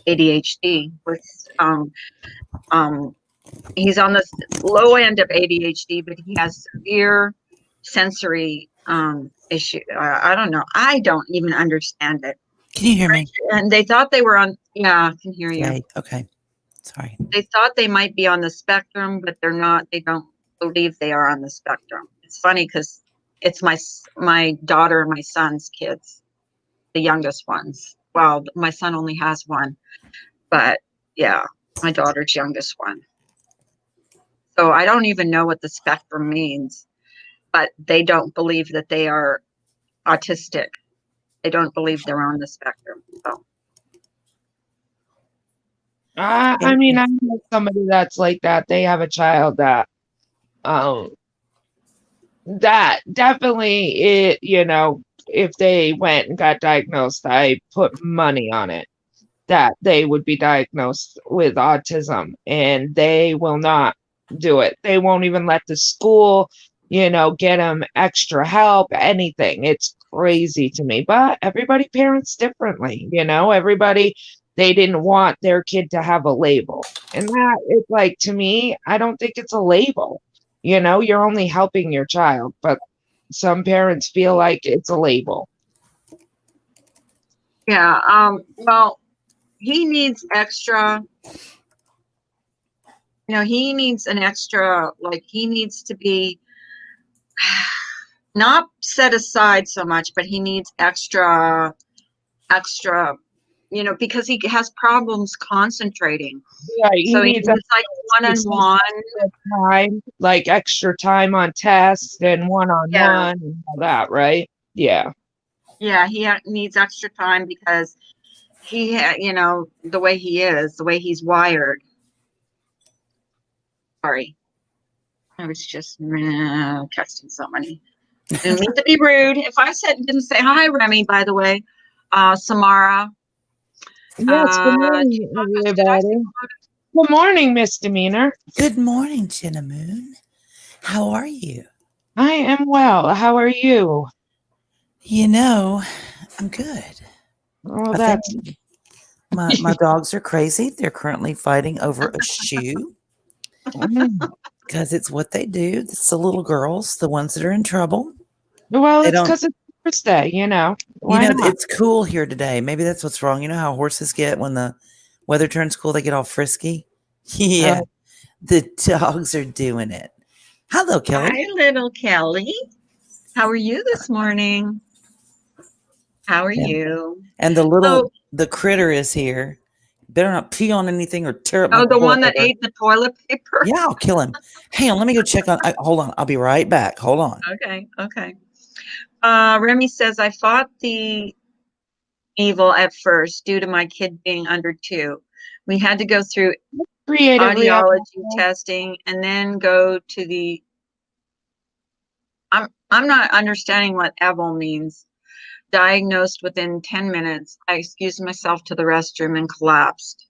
ADHD. He's on the low end of ADHD, but he has severe sensory issue. I don't know. I don't even understand it. Can you hear me? And they thought they were on. Yeah, I can hear you. Okay. Okay. Sorry. They thought they might be on the spectrum, but they're not. They don't believe they are on the spectrum. It's funny because it's my daughter and my son's kids, the youngest ones. Well, my son only has one, but yeah, my daughter's youngest one. So I don't even know what the spectrum means, but they don't believe that they are autistic. They don't believe they're on the spectrum. So. I mean, I know somebody that's like that. They have a child that definitely if they went and got diagnosed, I put money on it that they would be diagnosed with autism, and they will not do it. They won't even let the school, get them extra help, anything. It's crazy to me, but everybody parents differently, everybody, they didn't want their kid to have a label. And that it's like, to me, I don't think it's a label. You're only helping your child, but some parents feel like it's a label. Yeah. Well, he needs extra, he needs an extra, like he needs to be not set aside so much, but he needs extra, because he has problems concentrating. Yeah, he So he needs needs like one-on-one. time, like extra time on tests and one-on-one and all that, right? Yeah. Yeah, he needs extra time because he, the way he is, the way he's wired. Sorry. I was just texting somebody. Didn't mean to be rude. If I didn't say hi, Remy, by the way, Samara. Yes, good morning, everybody. Good morning, Misdemeanor. Good morning, Jenna Moon. How are you? I am well. How are you? I'm good. Well, I that's think my dogs are crazy. They're currently fighting over a shoe because it's what they do. It's the little girls, the ones that are in trouble. well, They it's don't- because it's Thursday, Why not? It's cool here today. Maybe that's what's wrong. You know how horses get when the weather turns cool, they get all frisky? Yeah. The dogs are doing it. Hello, Kelly. Hi, little Kelly. How are you this morning? How are you? And the critter is here. Better not pee on anything or tear up my Oh, the one that paper. ate the toilet paper? Yeah, I'll kill him. Hang on, let me go check on. Hold on, I'll be right back. Hold on. Okay. Remy says, I fought the evil at first due to my kid being under 2. We had to go through Creatively, audiology testing and then go to the. I'm not understanding what EVIL means. Diagnosed within 10 minutes. I excused myself to the restroom and collapsed.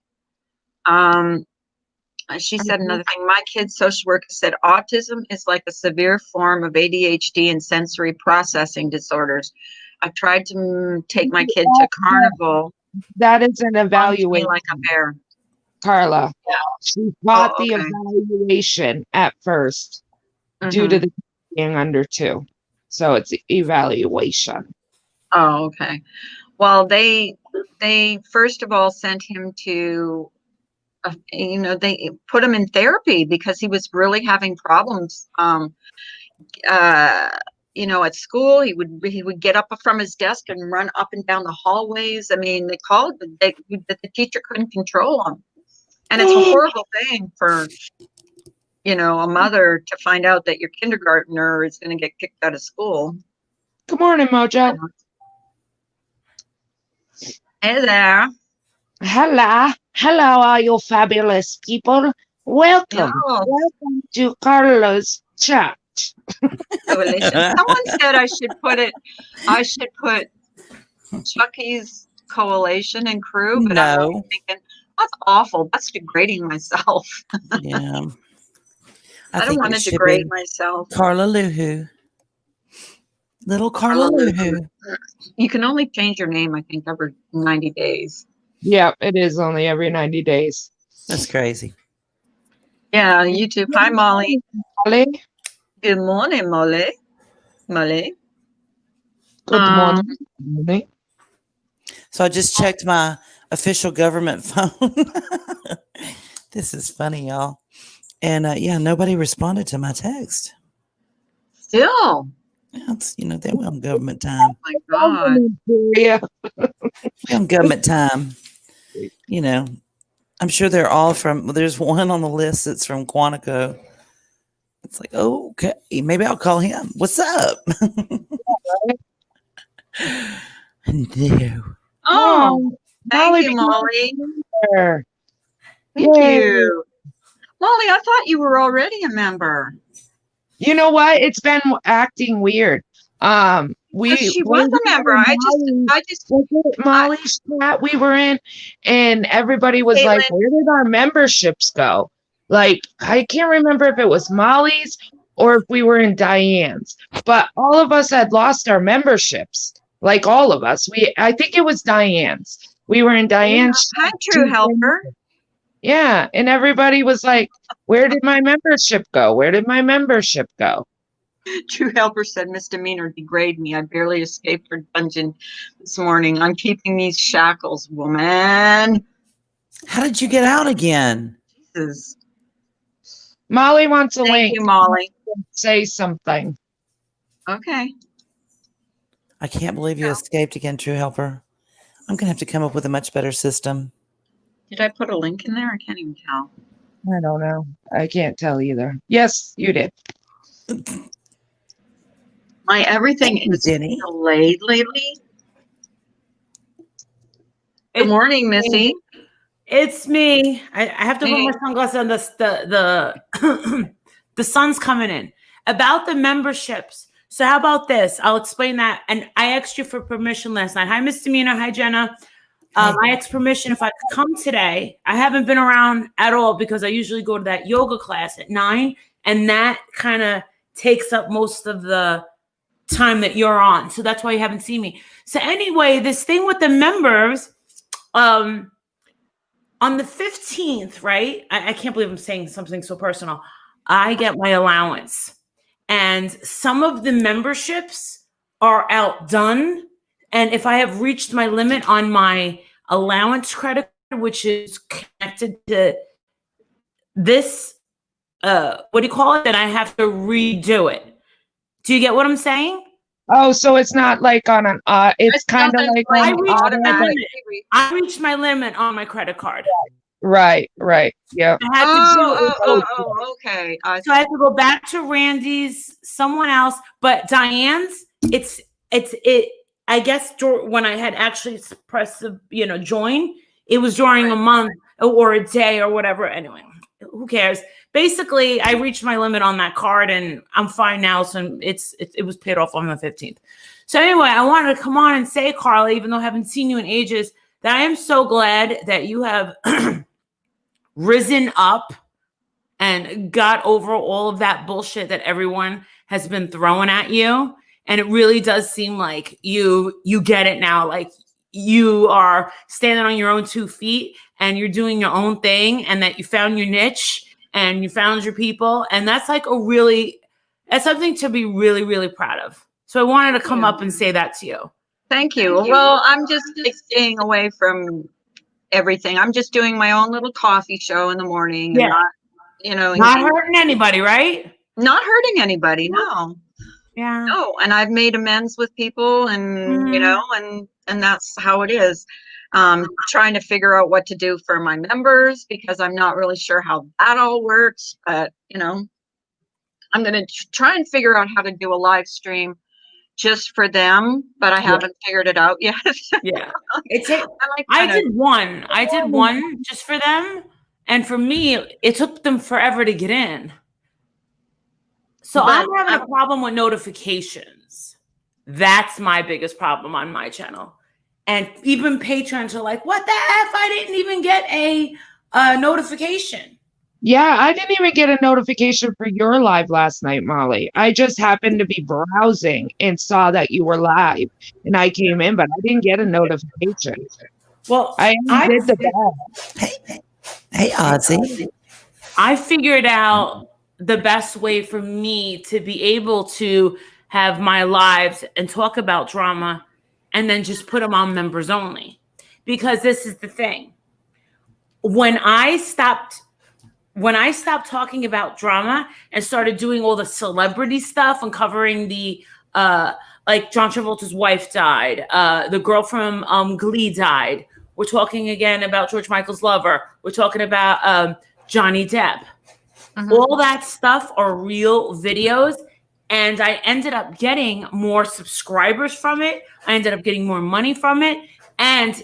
She said another thing. My kid's social worker said autism is like a severe form of ADHD and sensory processing disorders. I tried to take my kid to carnival. that is an Runs me evaluation, like a bear. Carla. Yeah. She fought Oh, the okay. evaluation at first due to the being under 2. So it's evaluation. Oh, okay. Well, they first of all sent him to, they put him in therapy because he was really having problems. At school, he would get up from his desk and run up and down the hallways. I mean, they called that the teacher couldn't control him, and it's a horrible thing for a mother to find out that your kindergartner is going to get kicked out of school. Good morning, Mojo. Hey there. Hello, all you fabulous people. Welcome to Carla's chat. Coalition. Someone said I should put Chucky's Coalition and Crew, but I'm thinking that's awful. That's degrading myself. Yeah. I don't want to degrade myself. Carla Luhu. Little Carla Lulu. You can only change your name, I think, every 90 days. Yeah, it is only every 90 days. That's crazy. Yeah, YouTube. Hi, Molly. Molly, Good morning, Molly. Molly. good morning. Molly. So I just checked my official government phone. This is funny, y'all. And yeah, nobody responded to my text. Still. Yeah, it's, they were on government time. Oh, my God. Yeah. We're on government time. I'm sure they're all from, there's one on the list that's from Quantico. It's like, okay, maybe I'll call him. What's up? No. Oh, thank Molly you, Molly. Peter. Thank Yay. you. Molly, I thought you were already a member. You know what? It's been acting weird. She was a member. I just Molly's chat we were in, and everybody was like, Caitlin. "Where did our memberships go?" Like, I can't remember if it was Molly's or if we were in Diane's, but all of us had lost our memberships. Like all of us. I think it was Diane's. We were in Diane's. Hi, True Helper. Yeah, and everybody was like, "Where did my membership go? Where did my membership go?" True Helper said, misdemeanor, degrade me. I barely escaped her dungeon this morning. I'm keeping these shackles, woman. How did you get out again? Jesus. Molly wants a link. Thank you, Molly. Say something. Okay. I can't believe you escaped again, True Helper. I'm going to have to come up with a much better system. Did I put a link in there? I can't even tell. I don't know. I can't tell either. Yes, you did. My everything Thank you, is Jenny. delayed lately. Good morning, Missy. It's me. I have to put Hey. my sunglasses on. The sun's coming in. About the memberships. So how about this? I'll explain that. And I asked you for permission last night. Hi, Misdemeanor. Hi, Jenna. I asked permission if I could come today. I haven't been around at all because I usually go to that yoga class at 9, and that kind of takes up most of the time that you're on. So that's why you haven't seen me. So anyway, this thing with the members, on the 15th, right? I can't believe I'm saying something so personal. I get my allowance, and some of the memberships are outdone. And if I have reached my limit on my allowance credit, which is connected to this, what do you call it? Then I have to redo it. Do you get what I'm saying? Oh, so it's not like on an it's kind of like I on reached, automatic. I reached my limit on my credit card. Right. Yeah. I had to do it. Okay. So I had to go back to Randy's, someone else, but Diane's. I guess when I had actually pressed the join, it was during a month or a day or whatever. Anyway, who cares? Basically, I reached my limit on that card, and I'm fine now. So it was paid off on the 15th. So anyway, I wanted to come on and say, Carla, even though I haven't seen you in ages, that I am so glad that you have risen up and got over all of that bullshit that everyone has been throwing at you. And it really does seem like you get it now. Like you are standing on your own 2 feet and you're doing your own thing, and that you found your niche and you found your people. And that's like that's something to be really, really proud of. So I wanted to come up and say that to you. Thank you. Well, I'm just staying away from everything. I'm just doing my own little coffee show in the morning. Yeah. And not, Not hurting anybody, right? Not hurting anybody. No. Yeah. No. And I've made amends with people, and and that's how it is. Trying to figure out what to do for my members, because I'm not really sure how that all works, but I'm going to try and figure out how to do a live stream just for them, but I haven't figured it out yet. Yeah. I did one just for them. And for me, it took them forever to get in. So I'm having a problem with notifications. That's my biggest problem on my channel. And even patrons are like, what the F? I didn't even get a notification. Yeah, I didn't even get a notification for your live last night, Molly. I just happened to be browsing and saw that you were live, and I came in, but I didn't get a notification. Well, I did the bell. Hey, Ozzy. I figured out the best way for me to be able to have my lives and talk about drama and then just put them on members only. Because this is the thing. When I stopped talking about drama and started doing all the celebrity stuff and covering the like John Travolta's wife died, the girl from Glee died. We're talking again about George Michael's lover. We're talking about Johnny Depp. All that stuff are real videos. And I ended up getting more subscribers from it. I ended up getting more money from it and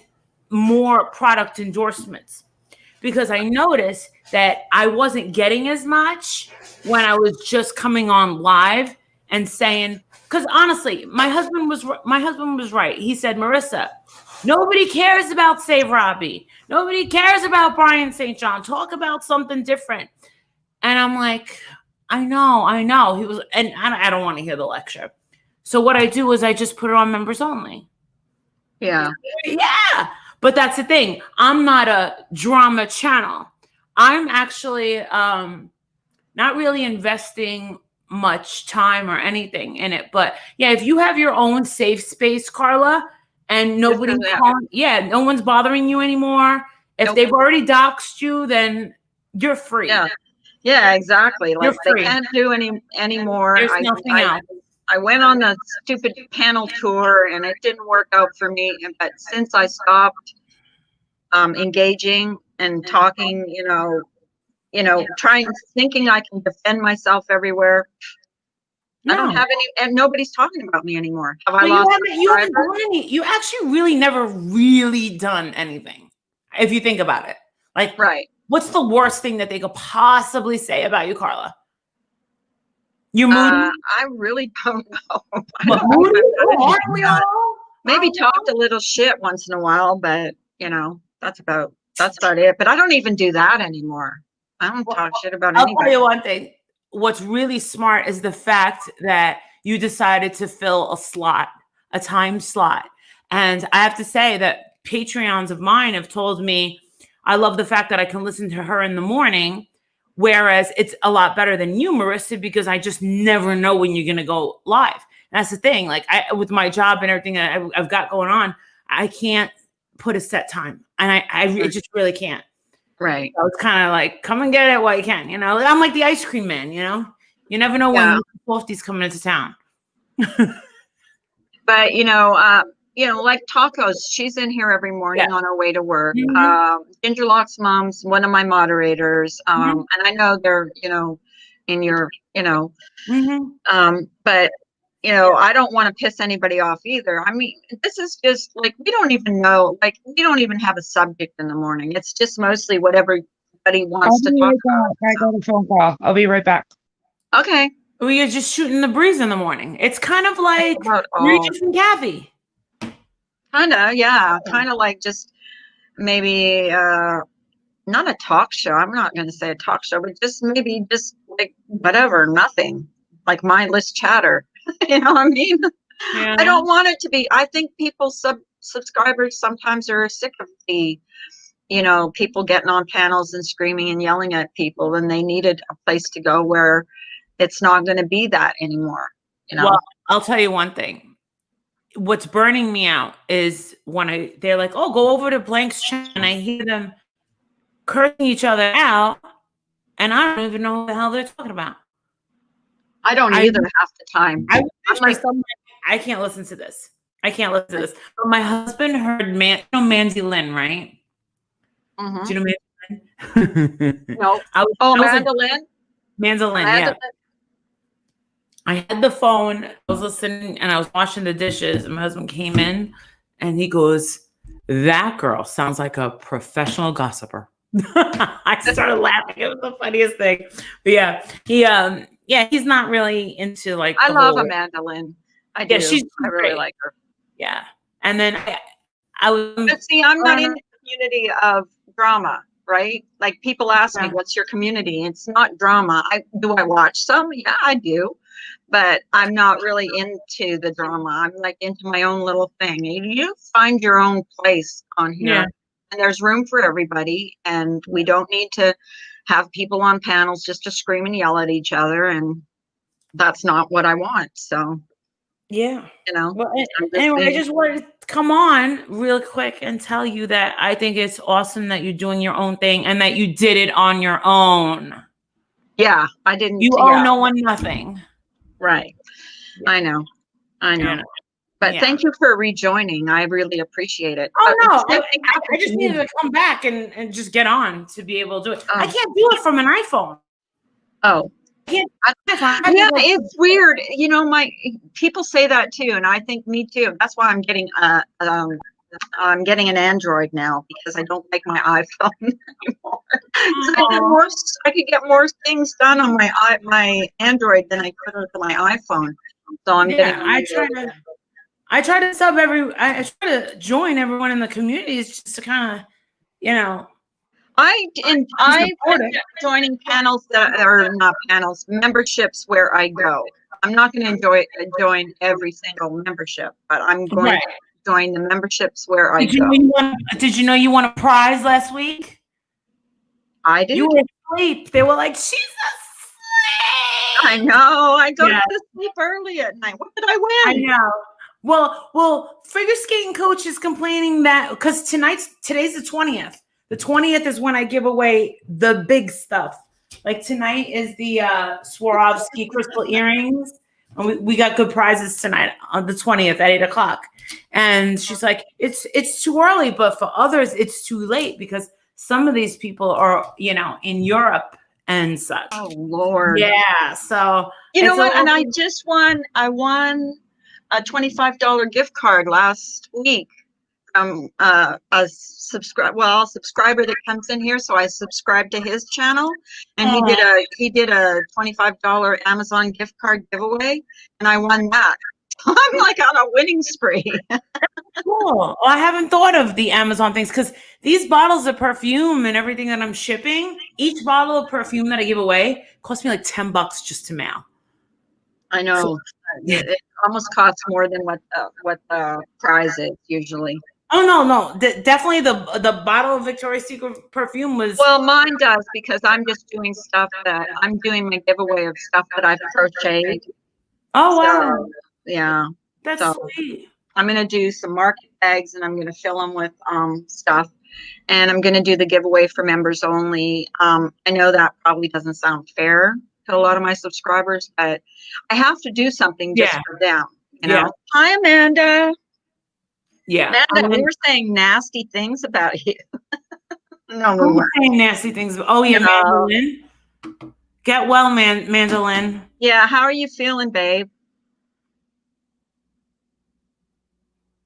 more product endorsements. Because I noticed that I wasn't getting as much when I was just coming on live and saying, because honestly, my husband was right. He said, Marissa, nobody cares about Save Robbie. Nobody cares about Brian St. John. Talk about something different. And I'm like, I know. He was, and I don't want to hear the lecture. So what I do is I just put it on members only. Yeah. Yeah. But that's the thing. I'm not a drama channel. I'm actually not really investing much time or anything in it. But yeah, if you have your own safe space, Carla, and no one's bothering you anymore. If they've already doxed you, then you're free. Yeah, exactly. Like they free. can't do anymore. There's nothing else. I went on the stupid panel tour and it didn't work out for me. But since I stopped engaging and talking, thinking I can defend myself everywhere. No. I don't have any, and nobody's talking about me anymore. Have I lost you actually really never really done anything, if you think about it. Like, right. What's the worst thing that they could possibly say about you, Carla? You're moody? I really don't know. Aren't we all? Maybe talked a little shit once in a while, but that's about it. But I don't even do that anymore. I don't talk shit about anybody. I'll tell you one thing. What's really smart is the fact that you decided to fill a time slot. And I have to say that Patreons of mine have told me, I love the fact that I can listen to her in the morning, whereas it's a lot better than you, Marissa, because I just never know when you're going to go live. And that's the thing. Like with my job and everything that I've got going on, I can't put a set time. And I just really can't. Right. So it's kind of like, come and get it while you can. I'm like the ice cream man, You never know when Softy's coming into town. But, like Tacos, she's in here every morning on her way to work. Mm-hmm. Ginger Lock's mom's one of my moderators. And I know they're, in your, but, I don't want to piss anybody off either. I mean, this is just like, we don't even know, like, we don't even have a subject in the morning. It's just mostly what everybody wants to talk about. I got a phone call. I'll be right back. Okay. We are just shooting the breeze in the morning. It's kind of like Regis and Kathy. Kind of, yeah. Kind of like just maybe not a talk show. I'm not going to say a talk show, but just maybe just like whatever, nothing. Like mindless chatter. You know what I mean? Yeah. I don't want it to be. I think people, subscribers sometimes are sick of the, people getting on panels and screaming and yelling at people, and they needed a place to go where it's not going to be that anymore. Well, I'll tell you one thing. What's burning me out is when they're like, oh, go over to Blank's channel, and I hear them cursing each other out, and I don't even know what the hell they're talking about. I don't either half the time. I can't listen to this. But my husband heard Mandy Lynn, right? Mm-hmm. Do you know Mandy Lynn? No. Amanda Lynn? Mandy Lynn, yeah. I had the phone, I was listening, and I was washing the dishes, and my husband came in, and he goes, that girl sounds like a professional gossiper. I started laughing. It was the funniest thing. But he's not really into like. I love Amanda Lynn. I do. I really like her. Yeah, and then I was. But see, I'm not in the community of drama. right? Like people ask me, Yeah. what's your community? It's not drama. Do I watch some? Yeah, I do. But I'm not really into the drama. I'm like into my own little thing. You find your own place on here. Yeah. And there's room for everybody. And we don't need to have people on panels just to scream and yell at each other. And that's not what I want. So, Yeah. you know, Well, I'm just anyway, I being- just wanted to come on real quick and tell you that I think it's awesome that you're doing your own thing and that you did it on your own. yeah, I didn't. You yeah, owe no one nothing. right. I know. You know. But Yeah. thank you for rejoining. I really appreciate it. Oh But no, the same thing I happened just to me. needed to come back and just get on to be able to do it. I Oh. can't do it from an iPhone. Oh, iPhone. yeah, it's weird. You know, my people say that too, and I think me too. That's why I'm getting an Android now because I don't like my iPhone anymore. So I could get more things done on my Android than I could with my iPhone. So I'm getting. I try to sub I try to join everyone in the communities just to kind of, you know. I joining panels that are not panels, memberships where I go. I'm not going to join every single membership, but I'm going to join the memberships where I go. Did you know you won a prize last week? I did. You were asleep. They were like, she's asleep. I know. I go to sleep early at night. What did I win? I know. Well, figure skating coach is complaining that because today's the 20th. The 20th is when I give away the big stuff. Like tonight is the Swarovski crystal earrings. And we got good prizes tonight on the 20th at 8:00. And she's like, it's too early, but for others, it's too late because some of these people are, you know, in Europe and such. Oh Lord. Yeah. So you know what? And I won a $25 gift card last week from a subscriber that comes in here. So I subscribed to his channel, and he did a $25 Amazon gift card giveaway, and I won that. I'm like on a winning spree. Cool. Well, I haven't thought of the Amazon things because these bottles of perfume and everything that I'm shipping, each bottle of perfume that I give away costs me like $10 just to mail. I know. So, it almost costs more than what the prize is usually. Oh no, definitely the bottle of Victoria's Secret perfume was. Well, mine does because I'm just doing stuff that I'm doing my giveaway of stuff that I've crocheted. Oh wow, so, yeah, that's sweet. I'm gonna do some market bags and I'm gonna fill them with stuff, and I'm gonna do the giveaway for members only. I know that probably doesn't sound fair to a lot of my subscribers, but I have to do something just for them. You know. Hi, Amanda. Yeah, Amanda, we were saying nasty things about you. No, we we're weren't saying nasty things. Oh yeah, Mandolin. Get well, Mandolin. Yeah, how are you feeling, babe?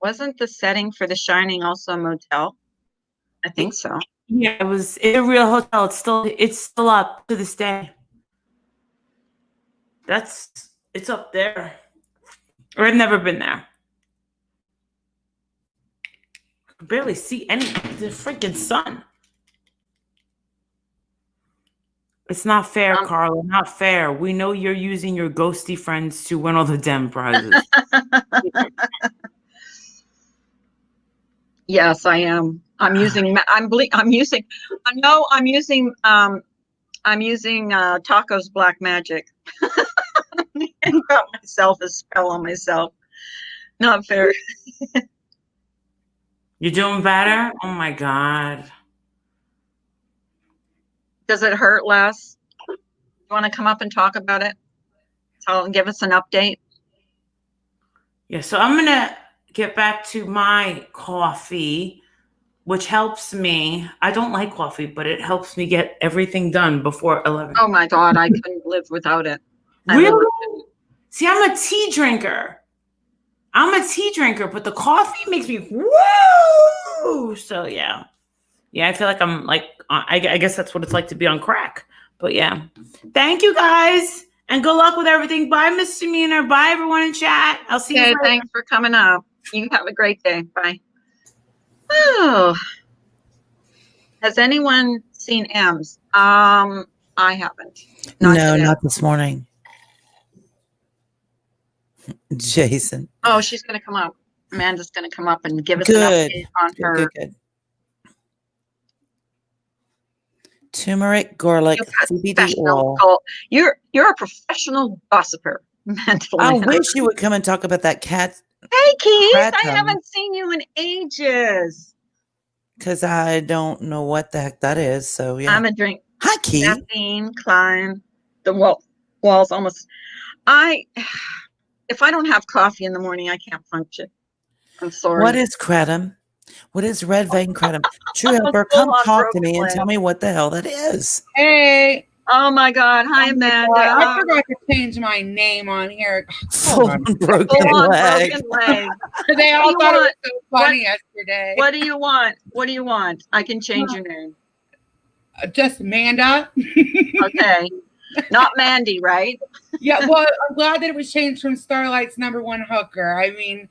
Wasn't the setting for The Shining also a motel? I think so. Yeah, it's a real hotel. It's still up to this day. It's up there. Or I've never been there. I can barely see the freaking sun. It's not fair, Carla. Not fair. We know you're using your ghosty friends to win all the damn prizes. Yes, I am. I'm using Taco's black magic. And got myself a spell on myself. Not fair. You're doing better? Oh my God. Does it hurt less? You want to come up and talk about it? Give us an update. Yeah, so I'm gonna get back to my coffee, which helps me. I don't like coffee, but it helps me get everything done before 11. Oh my God, I couldn't live without it. Really? See, I'm a tea drinker. But the coffee makes me woo. So yeah, I feel like I'm like I guess that's what it's like to be on crack. But yeah, thank you guys, and good luck with everything. Bye, Mr. Meaner. Bye, everyone in chat. I'll see you later. Thanks for coming up. You have a great day. Bye. Oh. Has anyone seen M's? I haven't. Not No, today. not this morning. Jason. Oh, she's going to come up. Amanda's going to come up and give us an Good. update on Good, her. good, good. Turmeric, garlic, CBD Professional oil. You're a professional gossiper, Amanda I Lynn. wish you would come and talk about that cat Hey, Keith, I Kratom. haven't seen you in ages. because I don't know what the heck that is. So yeah. I'm a drink. Hi, Keith. Caffeine, climb the walls almost. If I don't have coffee in the morning, I can't function. I'm sorry. What is kratom? What is red vein kratom? True Helper, come Full-on talk to broken me and leg. tell me what the hell that is. Hey, Oh my God! Hi, oh my Amanda. God, I forgot to change my name on here. Full on. on broken Full-on leg. broken leg. They all What do you thought it was want? so funny yesterday. What do you want? What do you want? I can change your name. Just Amanda. Okay. Not Mandy, right? Yeah, well, I'm glad that it was changed from Starlight's #1 hooker. I mean,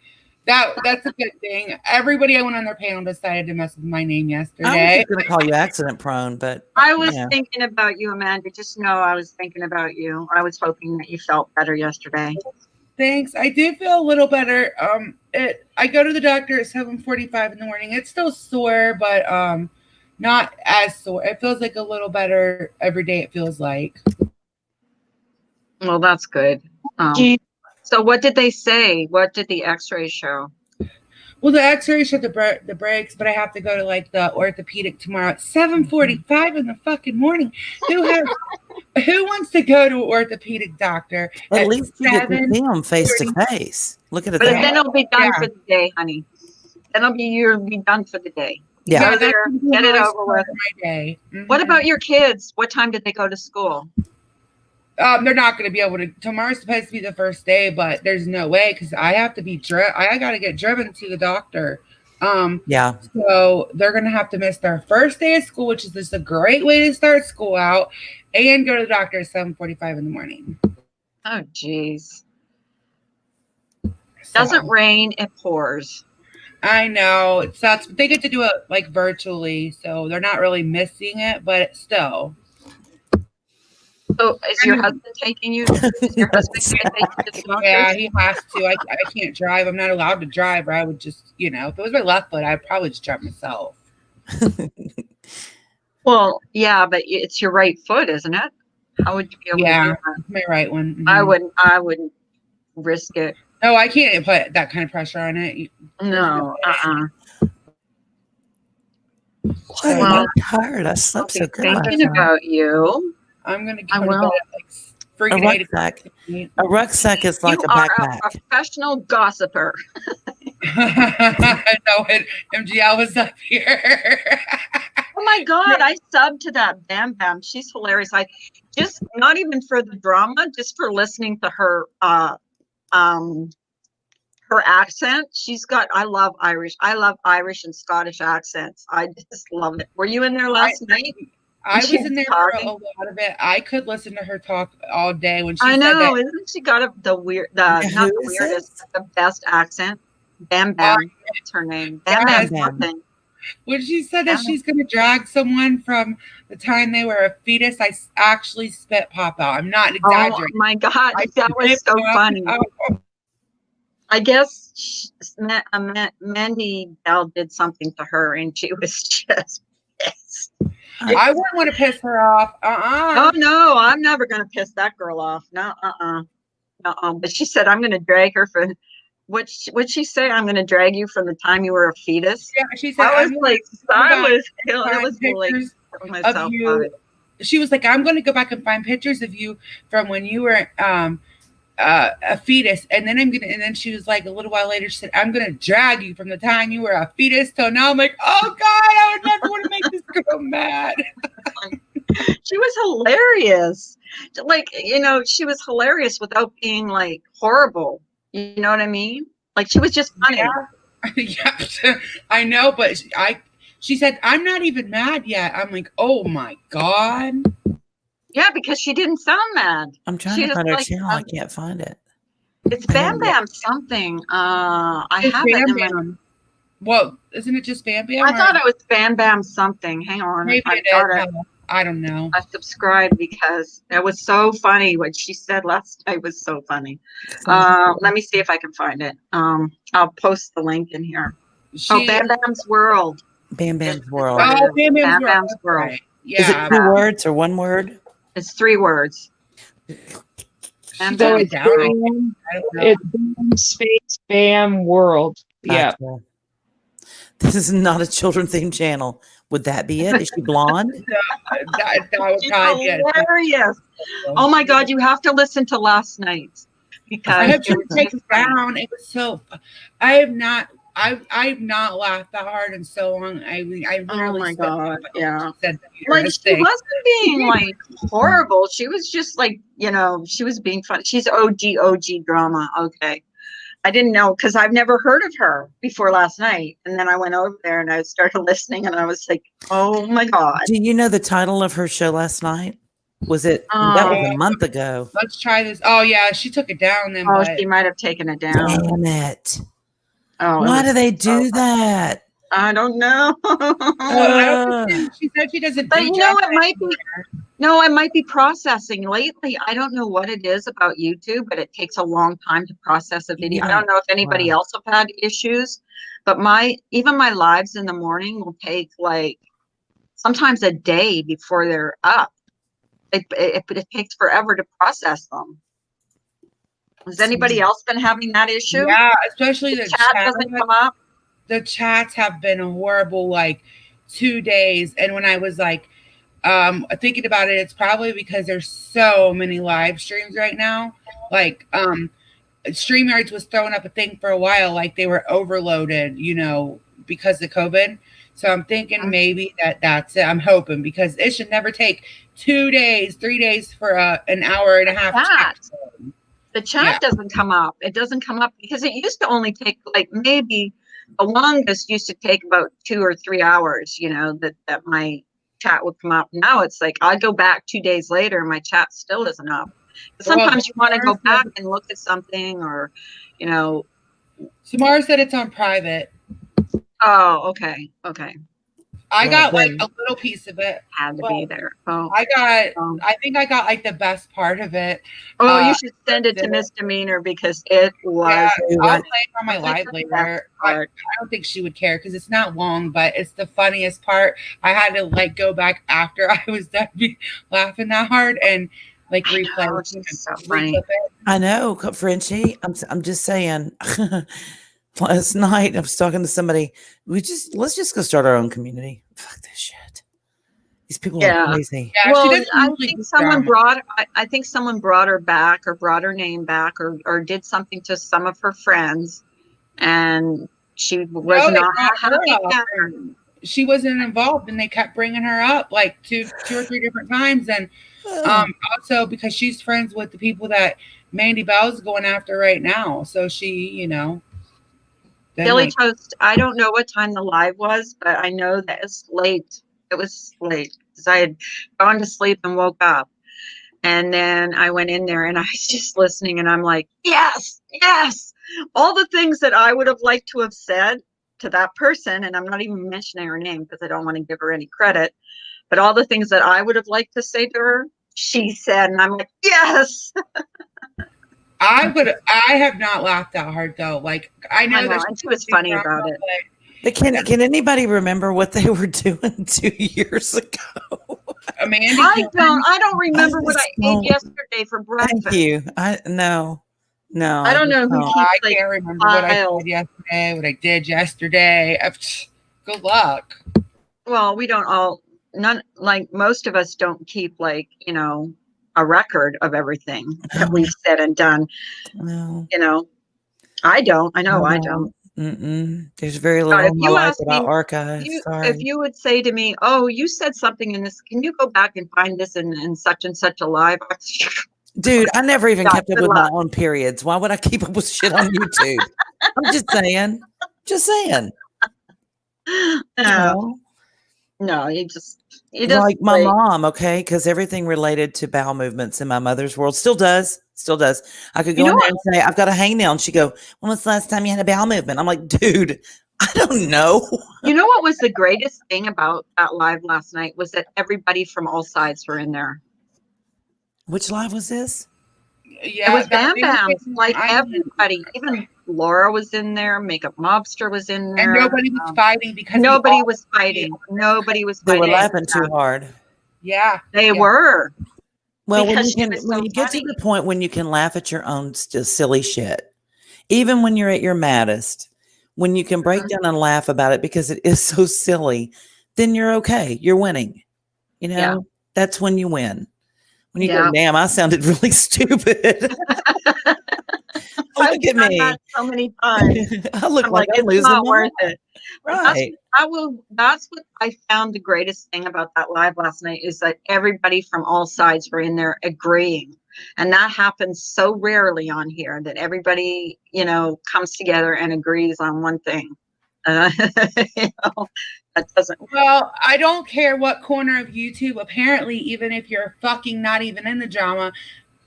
that's a good thing. Everybody I went on their panel decided to mess with my name I was yesterday. just going to call you accident prone, but I was yeah. thinking about you, Amanda. Just know I was thinking about you. I was hoping that you felt better yesterday. Thanks. I do feel a little better. I go to the doctor at 7:45 in the morning. It's still sore, but not as sore. It feels like a little better every day. It feels like. Well, that's good. So what did they say? What did the x-ray show? Well, the X-ray showed the breaks, but I have to go to like the orthopedic tomorrow at 7:45 in the fucking morning. Who wants to go to an orthopedic doctor At least you get to 7:40? see them face to face. Look at it. But that then it'll be done Yeah. for the day, honey. Then you'll be done for the day. Yeah. Go that's there, gonna be get it my over start with. of my day. What Mhm. about your kids? What time did they go to school? They're not going to be able to. Tomorrow's supposed to be the first day, but there's no way because I have to be I got to get driven to the doctor. Yeah. So they're going to have to miss their first day of school, which is just a great way to start school out, and go to the doctor at 7:45 in the morning. Oh, geez. So, Doesn't rain, it pours. I know it sucks, but they get to do it like virtually, so they're not really missing it, but it's still. So is your husband taking you? Is your husband going to take you to the doctor? Yeah, he has to. I can't drive. I'm not allowed to drive, or I would just, if it was my left foot, I'd probably just drive myself. Well, yeah, but it's your right foot, isn't it? How would you be able to Yeah, do that? it's my right one. Mhm. I wouldn't risk it. No, I can't put that kind of pressure on it. No, Why am Well, I tired? I I'll slept be so good last thinking night. about you. I'm gonna I go to bed will. at like A freaking 8 rucksack. o'clock. A rucksack is like You a are backpack. a professional gossiper. I know it. MGL was up here. Oh my God, I subbed to that Bam Bam. She's hilarious. I just not even for the drama, just for listening to her her accent. I love Irish and Scottish accents. I just love it. Were you in there last night? I was She's in there for a talking. lot of it. I could listen to her talk all day when she I said know. that. Isn't she got not Who the is weirdest, but the best accent? Bam Bam. That's her name. Bam Bam Yes. something. When she said that Yeah. she's going to drag someone from the time they were a fetus, I actually spit pop out. I'm not Oh exaggerating. my God, I that was spit so pop funny. out. I guess Mandy Bell did something to her, and she was just pissed. I wouldn't want to piss her off. Oh no, I'm never gonna piss that girl off. No, But she said, "I'm gonna drag her for." What'd she say? I'm gonna drag you from the time you were a fetus. Yeah, she said, I was like, it find was like pictures killing myself of you. about it. She was like, I'm going to go back and find pictures of you from when you were a fetus, and then she was like, a little while later, she said, I'm gonna drag you from the time you were a fetus till now. I'm like, oh God, I would never want to make this girl mad. She was hilarious. Like, she was hilarious without being like horrible. You know what I mean? Like, she was just funny. Yeah, I know, but she said, I'm not even mad yet. I'm like, oh my God. Yeah, because she didn't sound mad. I'm trying She to just find her like, channel. I can't find it. It's Bam Bam something. I It's have it Bam in my. Bam. Well, isn't it just Bam Bam? I or- thought it was Bam Bam something. Hang on. maybe I it got is. it. I don't know. I subscribed because it was so funny. What she said last night was so funny. Let me see if I can find it. I'll post the link in here. Oh, Bam Bam's World. Bam Bam's World. Oh, Oh, Bam Bam's Bam World. Bam's That's World. right. Is it Yeah. 2 words or 1 word? It's 3 words. She Bam took Bam. it down. I don't know. It's Bam Space Bam World. Yeah. Gotcha. This is not a children themed channel. Would that be it? Is she blonde? That was She's probably it. hilarious. Oh my God, you have to listen to last night's I because hope she takes it down. It was so. I have not. I've not laughed that hard in so long. I oh literally my said- God, yeah. said the Like weirdest she thing. wasn't being like horrible. She was just like, she was being fun. She's OG drama. Okay. I didn't know because I've never heard of her before last night. And then I went over there and I started listening and I was like, oh my God. Do you know the title of her show last night? Was it that was a month ago? Let's try this. Oh yeah, she took it down then. Oh, but she might have taken it down. Damn it. Oh, Why do they do that? I don't know. well, I don't think she said she doesn't. But do it Japanese might be. anymore. No, it might be processing lately. I don't know what it is about YouTube, but it takes a long time to process a video. I Yeah. don't know if anybody Wow. else have had issues, but even my lives in the morning will take like sometimes a day before they're up. It takes forever to process them. Has anybody else been having that issue? Yeah, especially The the chat chat. doesn't come up. The chats have been a horrible like 2 days, and when I was like thinking about it, it's probably because there's so many live streams right now. Like StreamYards was throwing up a thing for a while, like they were overloaded, because of COVID. So I'm thinking maybe that's it. I'm hoping because it should never take 2 days, 3 days for an hour and a half. Chat. chat. The chat doesn't come up. It doesn't come up because it used to only take like maybe the longest used to take about 2 or 3 hours, that my chat would come up. Now it's like I go back 2 days later and my chat still isn't up. Sometimes you want to go back and look at something or, Samara said it's on private. oh, okay. Okay. I Well, got like then- a little piece of it. Had to Well, be there. Oh, I think I got like the best part of it. you should send it to Misdemeanor because it was. Yeah, Do I'll it. play it on my I like live the later. best I part. don't think she would care because it's not long, but it's the funniest part. I had to like go back after I was done laughing that hard and like I replay know, it. it's so funny. Reflip it. I know, Frenchie. I'm just saying. Last night I was talking to somebody. Let's just go start our own community. Fuck this shit. These people Yeah. are crazy. Yeah, she Well, doesn't I usually think do someone drama. I think someone brought her back or brought her name back or did something to some of her friends, and she was they not brought her happy. up. about it. She wasn't involved, and they kept bringing her up like two or three different times. And also because she's friends with the people that Mandy Bell's going after right now, so she, then, Billy like, Toast. I don't know what time the live was, but I know that it's late. It was late because I had gone to sleep and woke up, and then I went in there and I was just listening, and I'm like, yes, yes, all the things that I would have liked to have said to that person, and I'm not even mentioning her name because I don't want to give her any credit, but all the things that I would have liked to say to her, she said, and I'm like, yes. I have not laughed that hard though. Like I know, I know, that and she was funny about it. But can anybody remember what they were doing 2 years ago? Amanda, I don't remember what I don't- ate yesterday for breakfast. Thank you. No. I don't know who don't. I keeps like, can't remember what I Kyle. said yesterday, what I did yesterday. Good luck. well, we don't all most of us don't keep a record of everything that we've said and done. No. I don't. I know I don't. Mm-mm. There's very little if in my you life ask about me- archives. Sorry. If you would say to me, "Oh, you said something in this. Can you go back and find this in such and such a live?" Dude, I never even God, kept up good with luck. my own periods. Why would I keep up with shit on YouTube? I'm just saying. Just saying. You know? No, you just Like my mom, okay, because everything related to bowel movements in my mother's world still does. I could go You in know there and say, I've got a hangnail. And she'd go, when was the last time you had a bowel movement? I'm like, dude, I don't know. You know what was the greatest thing about that live last night was that everybody from all sides were in there. Which live was this? Yeah, It was that Bam thing Bam, was- like I mean, everybody, even Laura was in there, Makeup Mobster was in and there. nobody was fighting because we Nobody all- was fighting. Nobody was They were fighting. laughing too hard. Yeah, They yeah. were. Well, when Because you she can, was when so you get to funny. the point when you can laugh at your own silly shit, even when you're at your maddest, when you can break Mhm. down and laugh about it because it is so silly, then you're okay. You're winning. You know, Yeah. that's when you win. When you Yeah. go, damn, I sounded really stupid. I've Look at done me. that so many times. I look I'm like like, I'm it's losing not my worth mind. it. Right. That's what I found the greatest thing about that live last night is that everybody from all sides were in there agreeing. And that happens so rarely on here that everybody, comes together and agrees on one thing. That doesn't. Well, I don't care what corner of YouTube. Apparently, even if you're fucking not even in the drama,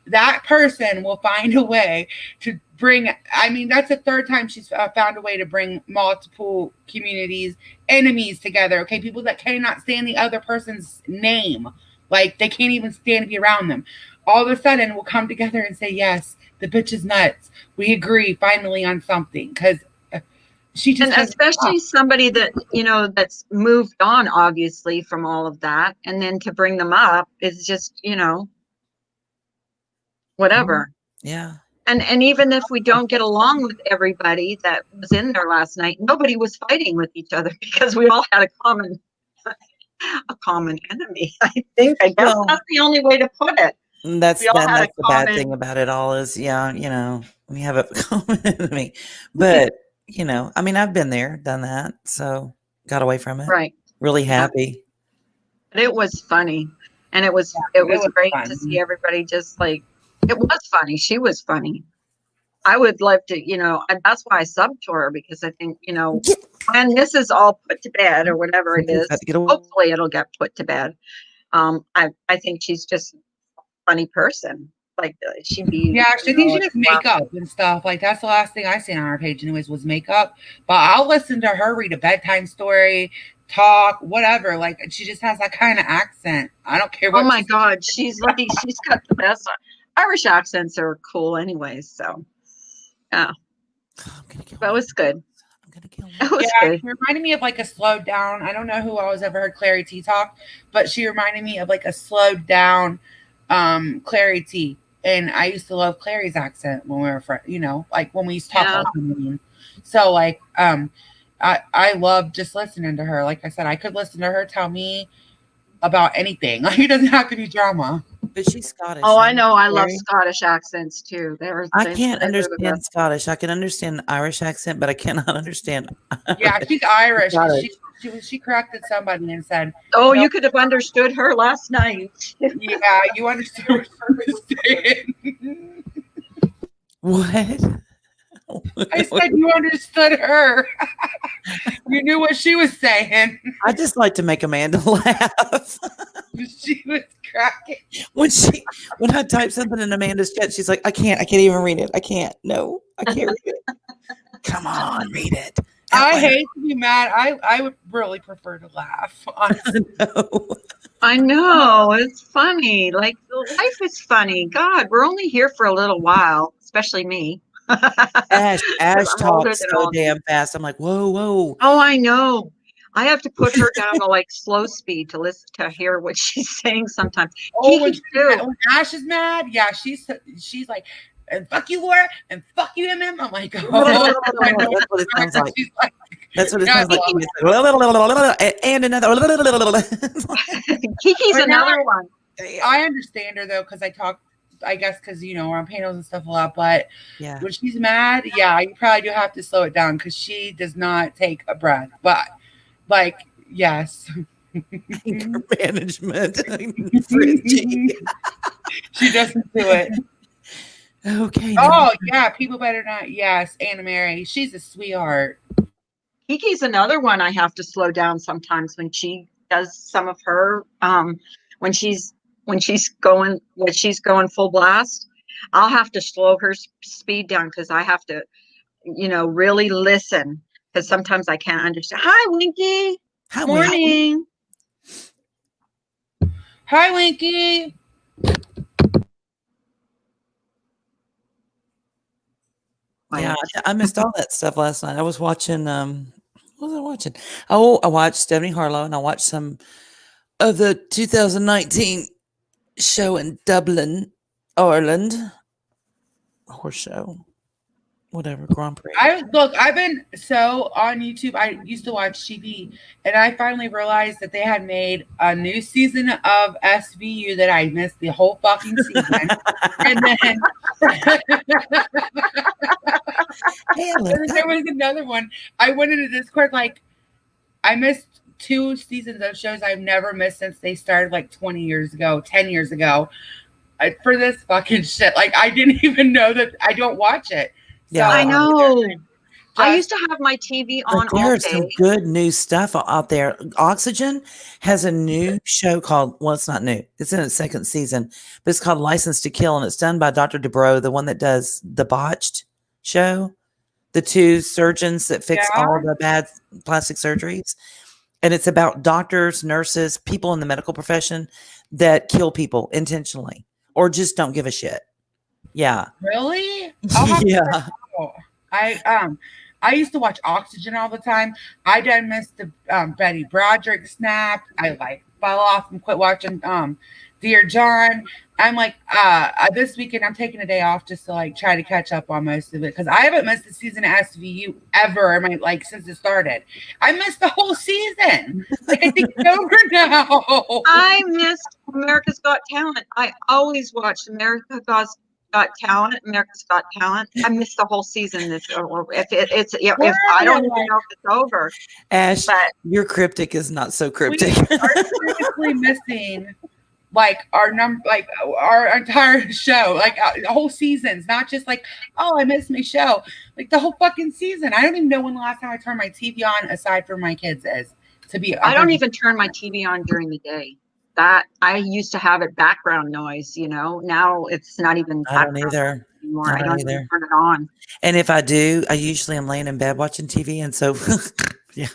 that person will find a way to bring. I mean, that's the third time she's found a way to bring multiple communities, enemies together. Okay, people that cannot stand the other person's name, like they can't even stand to be around them. All of a sudden, will come together and say, "Yes, the bitch is nuts. We agree finally on something." Because she just And especially somebody that, that's moved on, obviously, from all of that. And then to bring them up is just, whatever. Yeah. And even if we don't get along with everybody that was in there last night, nobody was fighting with each other because we all had a common enemy. I guess Well- that's the only way to put it. And that's We all had that's a the bad common- thing about it all is, we have a common enemy. But, I mean, I've been there, done that. So got away from it. Right. Really happy. But it was funny. And it was was great fun. to see everybody just like, it was funny. She was funny. I would love to, and that's why I subbed to her because I think, when this is all put to bed or whatever it is, Got to get away. hopefully it'll get put to bed. I think she's just a funny person. Like she'd be. Yeah, I think she does makeup and stuff. Like that's the last thing I seen on her page, anyways, was makeup. But I'll listen to her read a bedtime story, talk, whatever. Like she just has that kind of accent. I don't care what. Oh my God, she's got the best. Irish accents are cool, anyways. So, yeah, I'm gonna kill that him. was good. I'm gonna kill him. It was Yeah, good. she reminded me of like a slowed down. I don't know who else ever heard Clary T talk, but she reminded me of like a slowed down Clary T. And I used to love Clary's accent when we were friends, like when we used to talk Yeah. all the time. So like I love just listening to her. Like I said, I could listen to her tell me about anything. Like it doesn't have to be drama. But she's Scottish. Oh, I ain't know. she, I love Carrie? Scottish accents too. I They're can't the understand best. Scottish. I can understand Irish accent, but I cannot understand. Yeah, she's Irish. Got She corrected somebody and said, Oh, No. you could have understood her last night. "Yeah, you understood what she was saying." What? I said you understood her. You knew what she was saying. I just like to make Amanda laugh. She was cracking. when I type something in Amanda's chat, she's like, I can't even read it. I can't. No, I can't read it. Come on, read it. I hate to be mad. I would really prefer to laugh. Honestly. No. I know. It's funny. Like life is funny. God, we're only here for a little while, especially me. Ash I'm older talks than so all damn fast. I'm like, whoa. Oh, I know. I have to put her down to like slow speed to listen to hear what she's saying sometimes. Oh, when, Kiki too. when Ash is mad, yeah, she's like, and fuck you, Laura, and fuck you, MM. I'm like, oh, I know. That's what it sounds like. She's like, That's what it Yeah, sounds like. It's like, and another. Kiki's But now another one. I understand her though, because I guess because we're on panels and stuff a lot. But Yeah. when she's mad, yeah, you probably do have to slow it down because she does not take a breath. But like, yes, Anger management. Fringy. she doesn't do it. Okay. Oh yeah, people better not. Yes, Anna Mary, she's a sweetheart. Kiki's another one I have to slow down sometimes when she does some of her when she's going full blast. I'll have to slow her speed down because I have to really listen because sometimes I can't understand. Hi, Winky. Hi, Winky. Morning. Hi, Winky. Yeah, I missed all that stuff last night. I was watching what was I watching? Oh, I watched Stephanie Harlow and I watched some of the 2019 show in Dublin, Ireland. Horse show. Whatever, Grand Prix. I've been so on YouTube. I used to watch TV, and I finally realized that they had made a new season of SVU that I missed the whole fucking season. And then Hey, I and love then that. there was another one. I went into Discord like I missed 2 seasons of shows I've never missed since they started like 20 years ago, 10 years ago. For this fucking shit, like I didn't even know that I don't watch it. Yeah, I know. I Just- used to have my TV But on all there's some day. good new stuff out there. Oxygen has a new show called, well, it's not new. It's in its 2nd season, but it's called License to Kill, and it's done by Dr. Dubrow, the one that does the Botched show, the 2 surgeons that fix all the bad plastic surgeries. And it's about doctors, nurses, people in the medical profession that kill people intentionally or just don't give a shit. Yeah. Really? I'll have to Yeah. check it out. I used to watch Oxygen all the time. I done missed the Betty Broderick snap. I like fell off and quit watching Dear John. I'm like this weekend I'm taking a day off just to like try to catch up on most of it because I haven't missed a season of SVU ever. Since it started. I missed the whole season. Like I think it's over now. I missed America's Got Talent. I always watched America's Got Talent. America's Got Talent. I missed the whole season. If I don't even know if it's over. Ash, But your cryptic is not so We cryptic. are seriously missing like our entire show, like whole seasons, not just like, oh, I missed my show, like the whole fucking season. I don't even know when the last time I turned my TV on aside from my kids is. To be, I don't even turn my TV on during the day. That I used to have it background noise, Now it's not even I don't background either. anymore. I I don't don't either. even turn it on. And if I do, I usually am laying in bed watching TV. And so, yeah,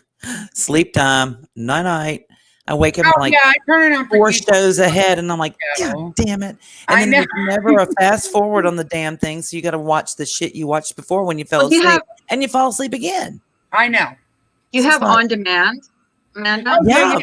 sleep time, night. I wake up and like I turn it on for 4 you. shows ahead, and I'm like, Yeah. God damn it. I And then know. there's never a fast forward on the damn thing. So you got to watch the shit you watched before when you fell Well, you asleep, have- and you fall asleep again. I know. You It's have fun. on demand, Amanda? Oh, Yeah.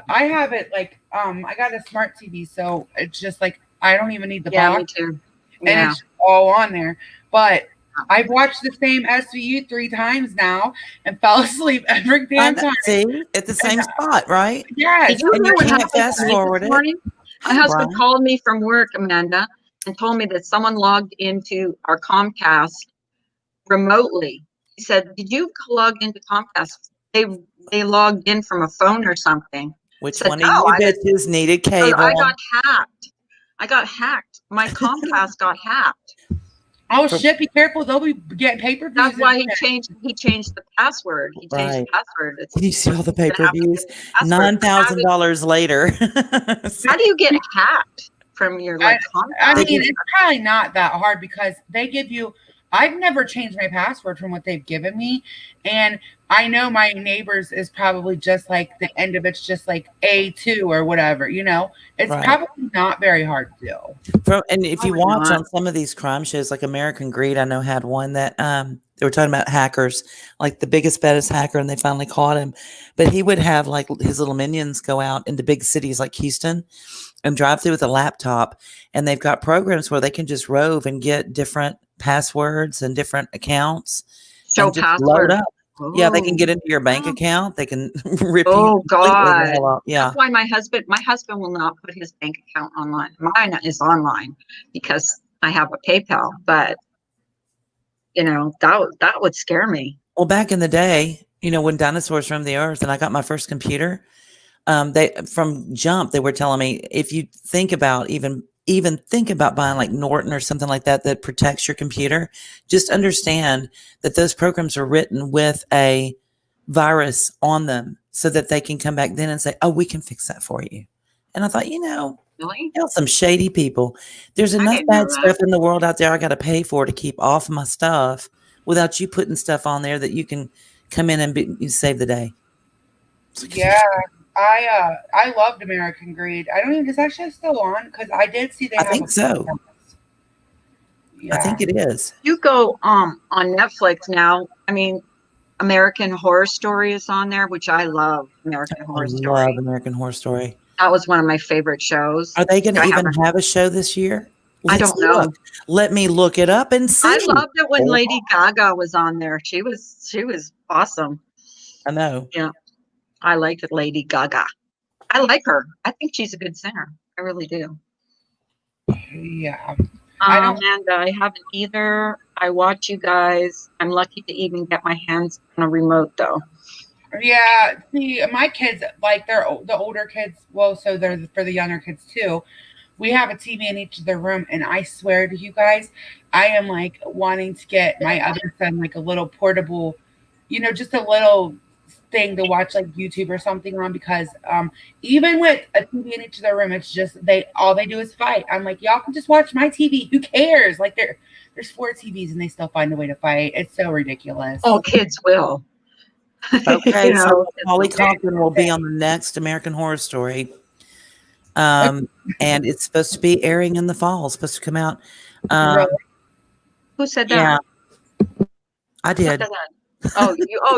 I have it like I got a smart TV, so it's just like I don't even need the Yeah, me box, too. and Yeah. it's all on there. But I've watched the same SVU 3 times now and fell asleep every damn time. See, at the same spot, right? Yes. Did you And hear you what can't happened fast to me forward this it. morning? My husband Right. called me from work, Amanda, and told me that someone logged into our Comcast remotely. He said, "Did you log into Comcast? They logged in from a phone or something." Which Said, one of "No, you I didn't." bitches needed So cable? I got hacked. My Comcast got hacked. Oh For- shit! Be careful. They'll be getting pay-per-views. That's why and shit. he changed the password. He changed Right. the password. It's You see all the gonna have to pay-per-views? get the password. $9,000 later. How do you get hacked from your I Comcast? mean, it's probably not that hard because they give you. I've never changed my password from what they've given me, and I know my neighbors is probably just like the end of it's just like A2 or whatever. It's Right. probably not very hard to do. And if you Probably watch not. on some of these crime shows, like American Greed, I know had one that they were talking about hackers, like the biggest, baddest hacker, and they finally caught him. But he would have like his little minions go out into big cities like Houston and drive through with a laptop, and they've got programs where they can just rove and get different passwords and different accounts. Show and just load password. up. Yeah, they can Oh. get into your bank account. They can rip you Oh, completely God. all out. Yeah. That's why my husband will not put his bank account online. Mine is online because I have a PayPal, but that would scare me. Well, back in the day, when dinosaurs roamed the earth and I got my first computer, they from Jump, they were telling me if you think about even think about buying like Norton or something like that protects your computer, just understand that those programs are written with a virus on them so that they can come back then and say, oh, we can fix that for you. And I thought, Really? y'all some shady people. There's enough didn't know bad that. stuff in the world out there I got to pay for to keep off my stuff without you putting stuff on there that you can come in and you save the day. Yeah, I loved American Greed. I don't even. It's actually still on because I did see they I have. think so. Yeah. I think it is. You go on Netflix now. I mean, American Horror Story is on there, which I love. American I Horror love Story. American Horror Story. That was one of my favorite shows. Are they going to I even haven't- have a show this year? I Let's don't know. look. Let me look it up and see. I loved it when Oh, Lady Gaga was on there. She was awesome. I know. I liked Lady Gaga. I like her. I think she's a good singer. I really do. Yeah. I don't- And I haven't either. I watch you guys. I'm lucky to even get my hands on a remote though. Yeah, see, my kids, like they're the older kids, well, so they're for the younger kids too. We have a TV in each of their room, and I swear to you guys, I am like wanting to get my other son like a little portable, just a little thing to watch like YouTube or something on because even with a TV in each of their room, it's just all they do is fight. I'm like, y'all can just watch my TV. Who cares? Like there's 4 TVs and they still find a way to fight. It's so ridiculous. Oh, kids will. Okay, You know, so it's Holly okay. Cochran will be on the next American Horror Story. And it's supposed to be airing in the fall. It's supposed to come out. Really? Who said Yeah, that? I Who did. said that?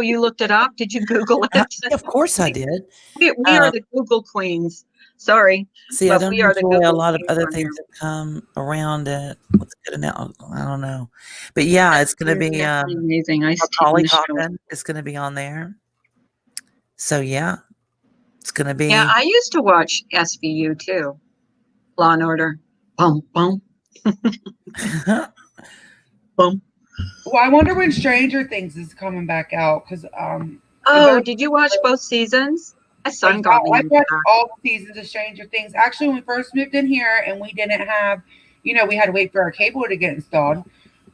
You looked it up? Did you Google it? Of course I did. We are the Google queens. Sorry. See, I But don't we are the enjoy a Google lot of queens other on things here. that come around it. What's good now? I don't know. But yeah, it's going to be That's amazing. I see Holly the show. Cochran is going to be on there. So yeah, it's going to be. Yeah, I used to watch SVU too. Law and Order. Boom, boom, boom. Well, I wonder when Stranger Things is coming back out because Oh, did you watch both seasons? My son got me I into watched that. all seasons of Stranger Things. Actually, when we first moved in here and we didn't have, we had to wait for our cable to get installed.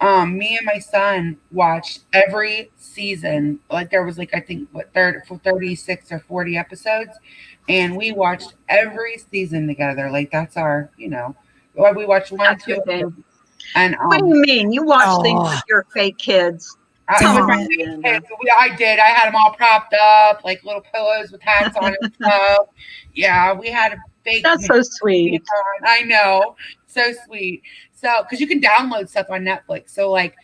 Me and my son watched every season. Like there was I think 36 or 40 episodes, and we watched every season together. Like that's our, we watched 1, That's 2, the thing. and What do you mean? You watch things Oh. with your fake kids. I, with my Tom. fake kids, I did. I had them all propped up, like little pillows with hats on and stuff. Yeah, we had a fake. That's so sweet. I know, so sweet. So, because you can download stuff on Netflix. So, like,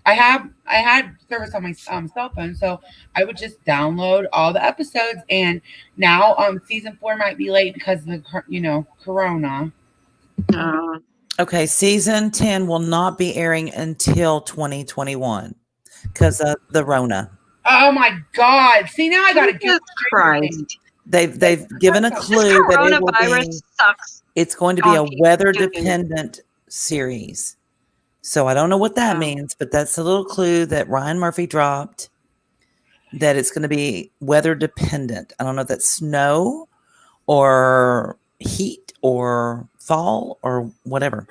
I had service on my cell phone, so I would just download all the episodes. And now, season 4 might be late because of the, Corona. Okay, season 10 will not be airing until 2021 because of the Rona. Oh my God! See, now I gotta get Jesus Christ. They've given a This clue that it will coronavirus be, sucks. it's going to be a Donkey. weather dependent series. So I don't know what that Oh. means, but that's a little clue that Ryan Murphy dropped that it's going to be weather dependent. I don't know if that's snow or heat or fall or whatever.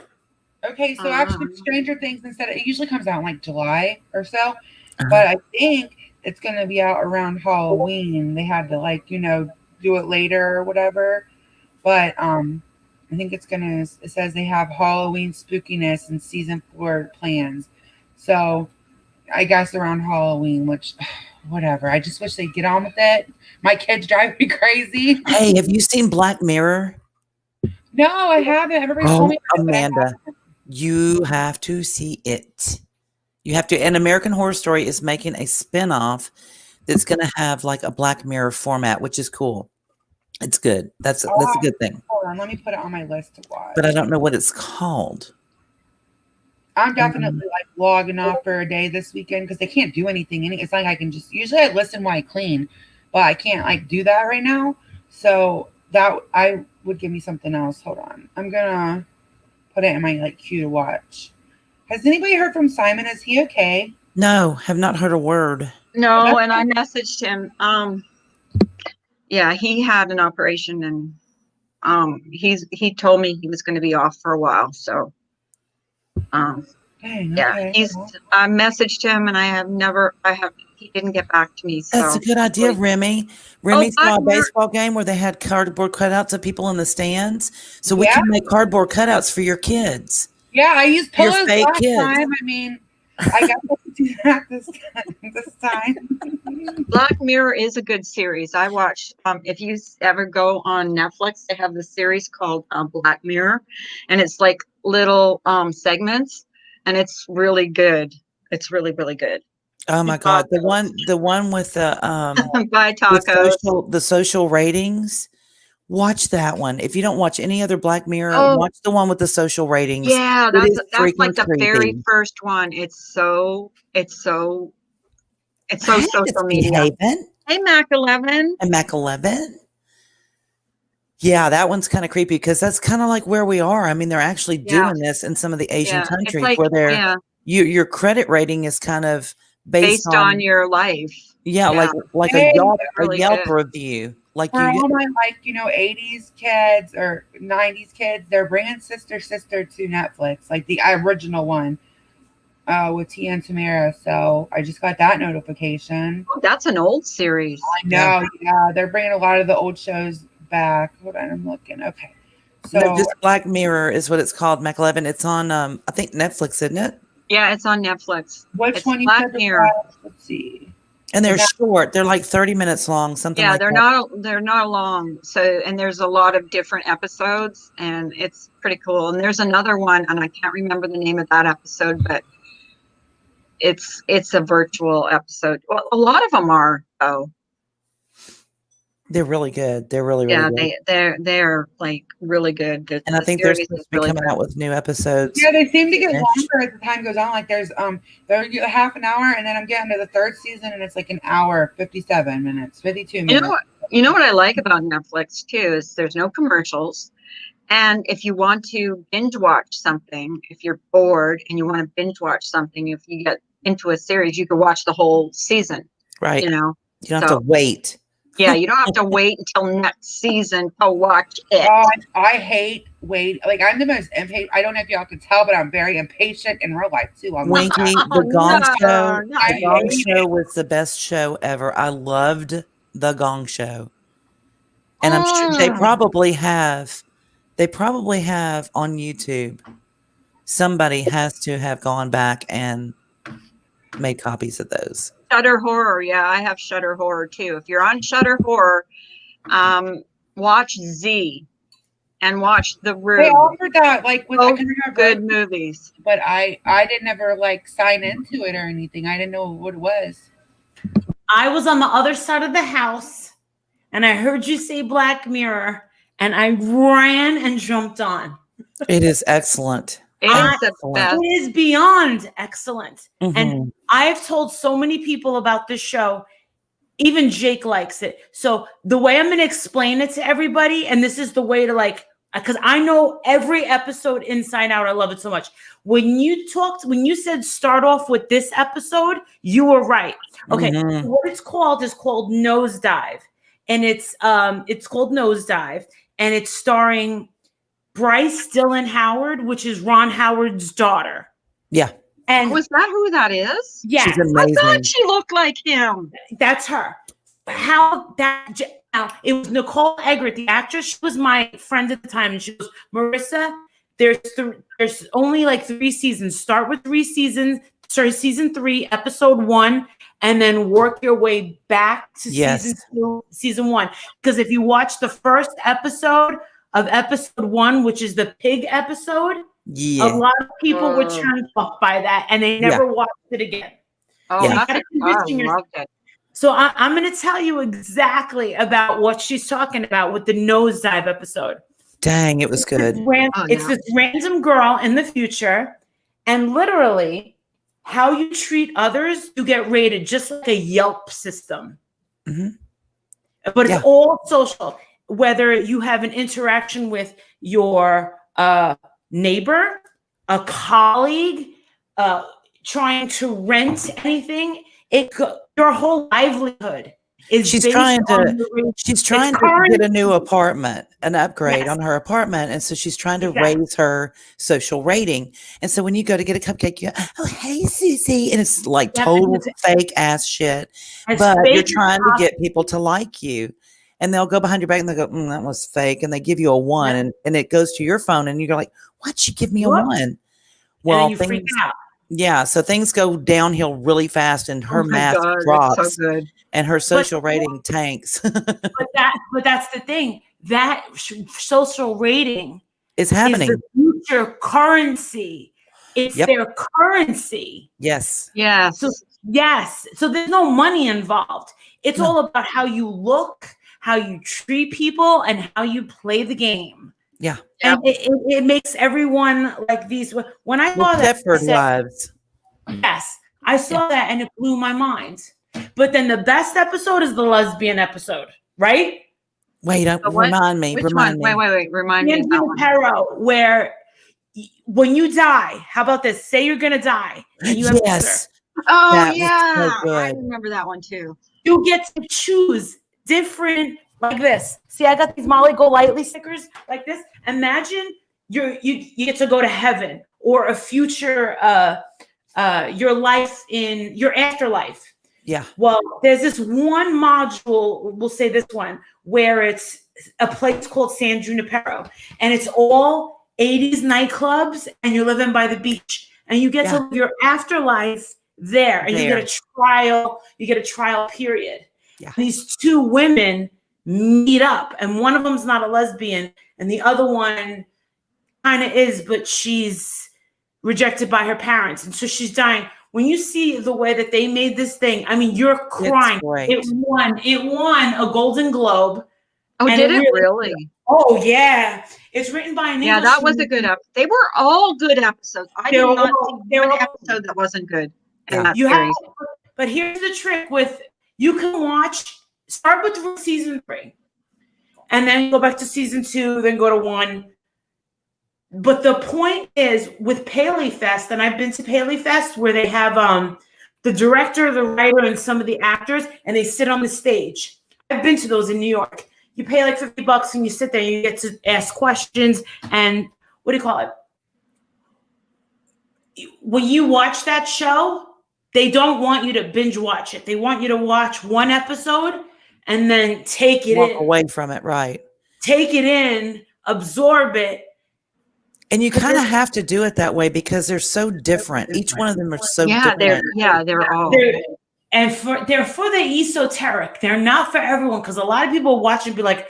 Okay, so actually, Stranger Things it usually comes out in like July or so, Uh-huh. but I think it's gonna be out around Halloween. They had to do it later or whatever, but I think it says they have Halloween spookiness in season 4 plans, so I guess around Halloween, which whatever. I just wish they'd get on with it. My kids drive me crazy. Hey, have you seen Black Mirror? No, I haven't. Everybody told me about it, but I Amanda, haven't. you have to see it. You have to. And American Horror Story is making a spinoff that's going to have like a Black Mirror format, which is cool. It's good. That's a good thing. Hold on, let me put it on my list to watch. But I don't know what it's called. I'm definitely logging off for a day this weekend because they can't do anything. It's like I can just usually I listen while I clean, but I can't do that right now. So that I would give me something else. Hold on, I'm gonna put it in my queue to watch. Has anybody heard from Simon? Is he okay? No, have not heard a word. No, and I messaged him. Yeah, he had an operation and he told me he was going to be off for a while. So Dang, yeah, okay. I messaged him and he didn't get back to me. So That's a good idea, Remy. Remy saw a Black Mirror- baseball game where they had cardboard cutouts of people in the stands. So we Yeah. can make cardboard cutouts for your kids. Yeah, I used Your pillows fake last kids. time. I mean, I got to do that this time. Black Mirror is a good series. I watch. If you ever go on Netflix, they have this series called Black Mirror, and it's like little segments, and it's really good. It's really really good. Oh my God. The one with the Buy tacos. the social ratings. Watch that one. If you don't watch any other Black Mirror, Oh. watch the one with the social ratings. Yeah, It is that's like freaking the very creepy. first one. It's so Hi, social it's media. Haven Hey, Mac 11. and Mac 11. Yeah, that one's kind of creepy because that's kind of like where we are. I mean, they're actually Yeah. doing this in some of the Asian Yeah, it's countries like where they're yeah, your credit rating is kind of based on your life. yeah, yeah. like Hey, a Yelp, really a Yelp good. review. Like For you all my 80s kids or 90s kids, they're bringing Sister to Netflix, like the original one with Tia and Tamara. So I just got that notification. Oh, that's an old series. I know, yeah, they're bringing a lot of the old shows back. Hold on, I'm looking. Okay, so no, this Black Mirror is what it's called, Mac 11. It's on I think Netflix, isn't it? Yeah, it's on Netflix. which it's one you Black said was Mirror. that? Let's see. And they're Yeah. short. They're like 30 minutes long, something Yeah, like they're that. not long. So and there's a lot of different episodes, and it's pretty cool. And there's another one, and I can't remember the name of that episode, but it's a virtual episode. Well, a lot of them are though. They're really good. They're really, really Yeah, good. they're like really good. And I The think they're series supposed is to be really coming good. out with new episodes. Yeah, they seem to get Ish. longer as the time goes on. Like there's they're half an hour, and then I'm getting to the third season, and it's like an hour, 57 minutes, 52 minutes. You know what I like about Netflix too is there's no commercials. And if you want to binge watch something, if you're bored and you want to binge watch something, if you get into a series, you can watch the whole season. Right. You know? You don't have to wait. Yeah, you don't have to wait until next season to watch it. Oh, I hate wait. Like I'm the most impatient. I don't know if y'all can tell, but I'm very impatient in real life too. I'm Winky, Oh, the Gong no, Show. no. The Gong hate Show was the best show ever. I loved the Gong Show. And I'm sure they probably have on YouTube. Somebody has to have gone back and made copies of those. Shutter Horror. Yeah, I have Shutter Horror too. If you're on Shutter Horror, watch Z and watch The They Room. offered that like with I Both can remember, good movies. but I didn't ever like sign into it or anything. I didn't know what it was. I was on the other side of the house and I heard you say Black Mirror and I ran and jumped on. It is excellent. It is the Excellent. best. It is beyond excellent. Mhm. And I've told so many people about this show. Even Jake likes it. So the way I'm going to explain it to everybody, and this is the way to like, because I know every episode inside out. I love it so much. When you said start off with this episode, you were right. Okay, Mhm. what it's called is called Nosedive, and it's called Nosedive, and it's starring Bryce Dillon Howard, which is Ron Howard's daughter. Yeah. And Was that who that is? yeah, She's I amazing. thought she looked like him. that's her. How that now it was Nicole Eggert, the actress. She was my friend at the time, and she goes, Marissa, there's only like 3 seasons. Start with 3 seasons. Sorry, season 3, episode 1, and then work your way back to Yes. season 2, season 1. Because if you watch the first episode of episode 1, which is the pig episode, a Yeah. lot of people were turned off by that, and they never watched it again. Oh, Yeah. that's I loved it. So I'm going to tell you exactly about what she's talking about with the Nosedive episode. Dang, it was good. It's this random girl in the future, and literally how you treat others, you get rated just like a Yelp system. Mhm. But it's Yeah. all social. Whether you have an interaction with your neighbor, a colleague, trying to rent anything, your whole livelihood is She's based trying on to- the She's trying to current- get a new apartment, an upgrade Yes. on her apartment. And so she's trying to Exactly. raise her social rating. And so when you go to get a cupcake, you go, oh, hey, Susie. And it's like Yep, total it's- fake ass shit. as But you're fake as trying to get people to like you. And they'll go behind your back and they'll go, that was fake. And they give you a 1 Yeah. and it goes to your phone and you're like, what'd you give me a What? 1? and Well, then you things, freak out. Yeah, so things go downhill really fast, and her Oh my math God, it's drops, so good. and her social rating tanks. But that's the thing. That social rating It's is happening. the future currency. It's Yep. their currency. Yes. Yes. So yes. So there's no money involved. It's No. all about how you look, how you treat people, and how you play the game. Yeah. And it makes everyone like these. When I saw Well, that, I Stepford said, Wives. yes, I saw that and it blew my mind. But then the best episode is the lesbian episode, right? Wait, The what? remind me. Which Remind one? me. Wait. Remind me. of Andy that one. Pero, where when you die, how about this? Say you're gonna die, and you have Yes. Oh That was so yeah, I good. remember that one too. you get to choose different like this. See, I got these Molly Go Lightly stickers like this. Imagine you get to go to heaven or a future your life in your afterlife. Yeah. Well, there's this one module, we'll say this one, where it's a place called San Junipero, and it's all 80s nightclubs, and you're living by the beach, and you get to live your afterlife there, and you get a trial period. Yeah. And these two women meet up, and one of them's not a lesbian, and the other one kind of is, but she's rejected by her parents, and so she's dying. When you see the way that they made this thing, I mean, you're crying. great. It won a Golden Globe. Oh, And did it it really? Oh yeah, it's written by an Yeah, English that was a good episode. They were all good episodes. I They did were not all- see they one were all- episode that wasn't good in Yeah. that You have, series. but here's the trick: you can start with season 3, and then go back to season 2, then go to 1. But the point is with Paley Fest, and I've been to Paley Fest where they have the director, the writer, and some of the actors, and they sit on the stage. I've been to those in New York. You pay like $50 and you sit there and you get to ask questions and what do you call it? When you watch that show, they don't want you to binge watch it. They want you to watch one episode and then take it Walk in. away from it, right? Take it in, absorb it. And you kind of have to do it that way because they're so different. Each one of them are so Yeah, different. they're all. They're for the esoteric. They're not for everyone because a lot of people watch and be like,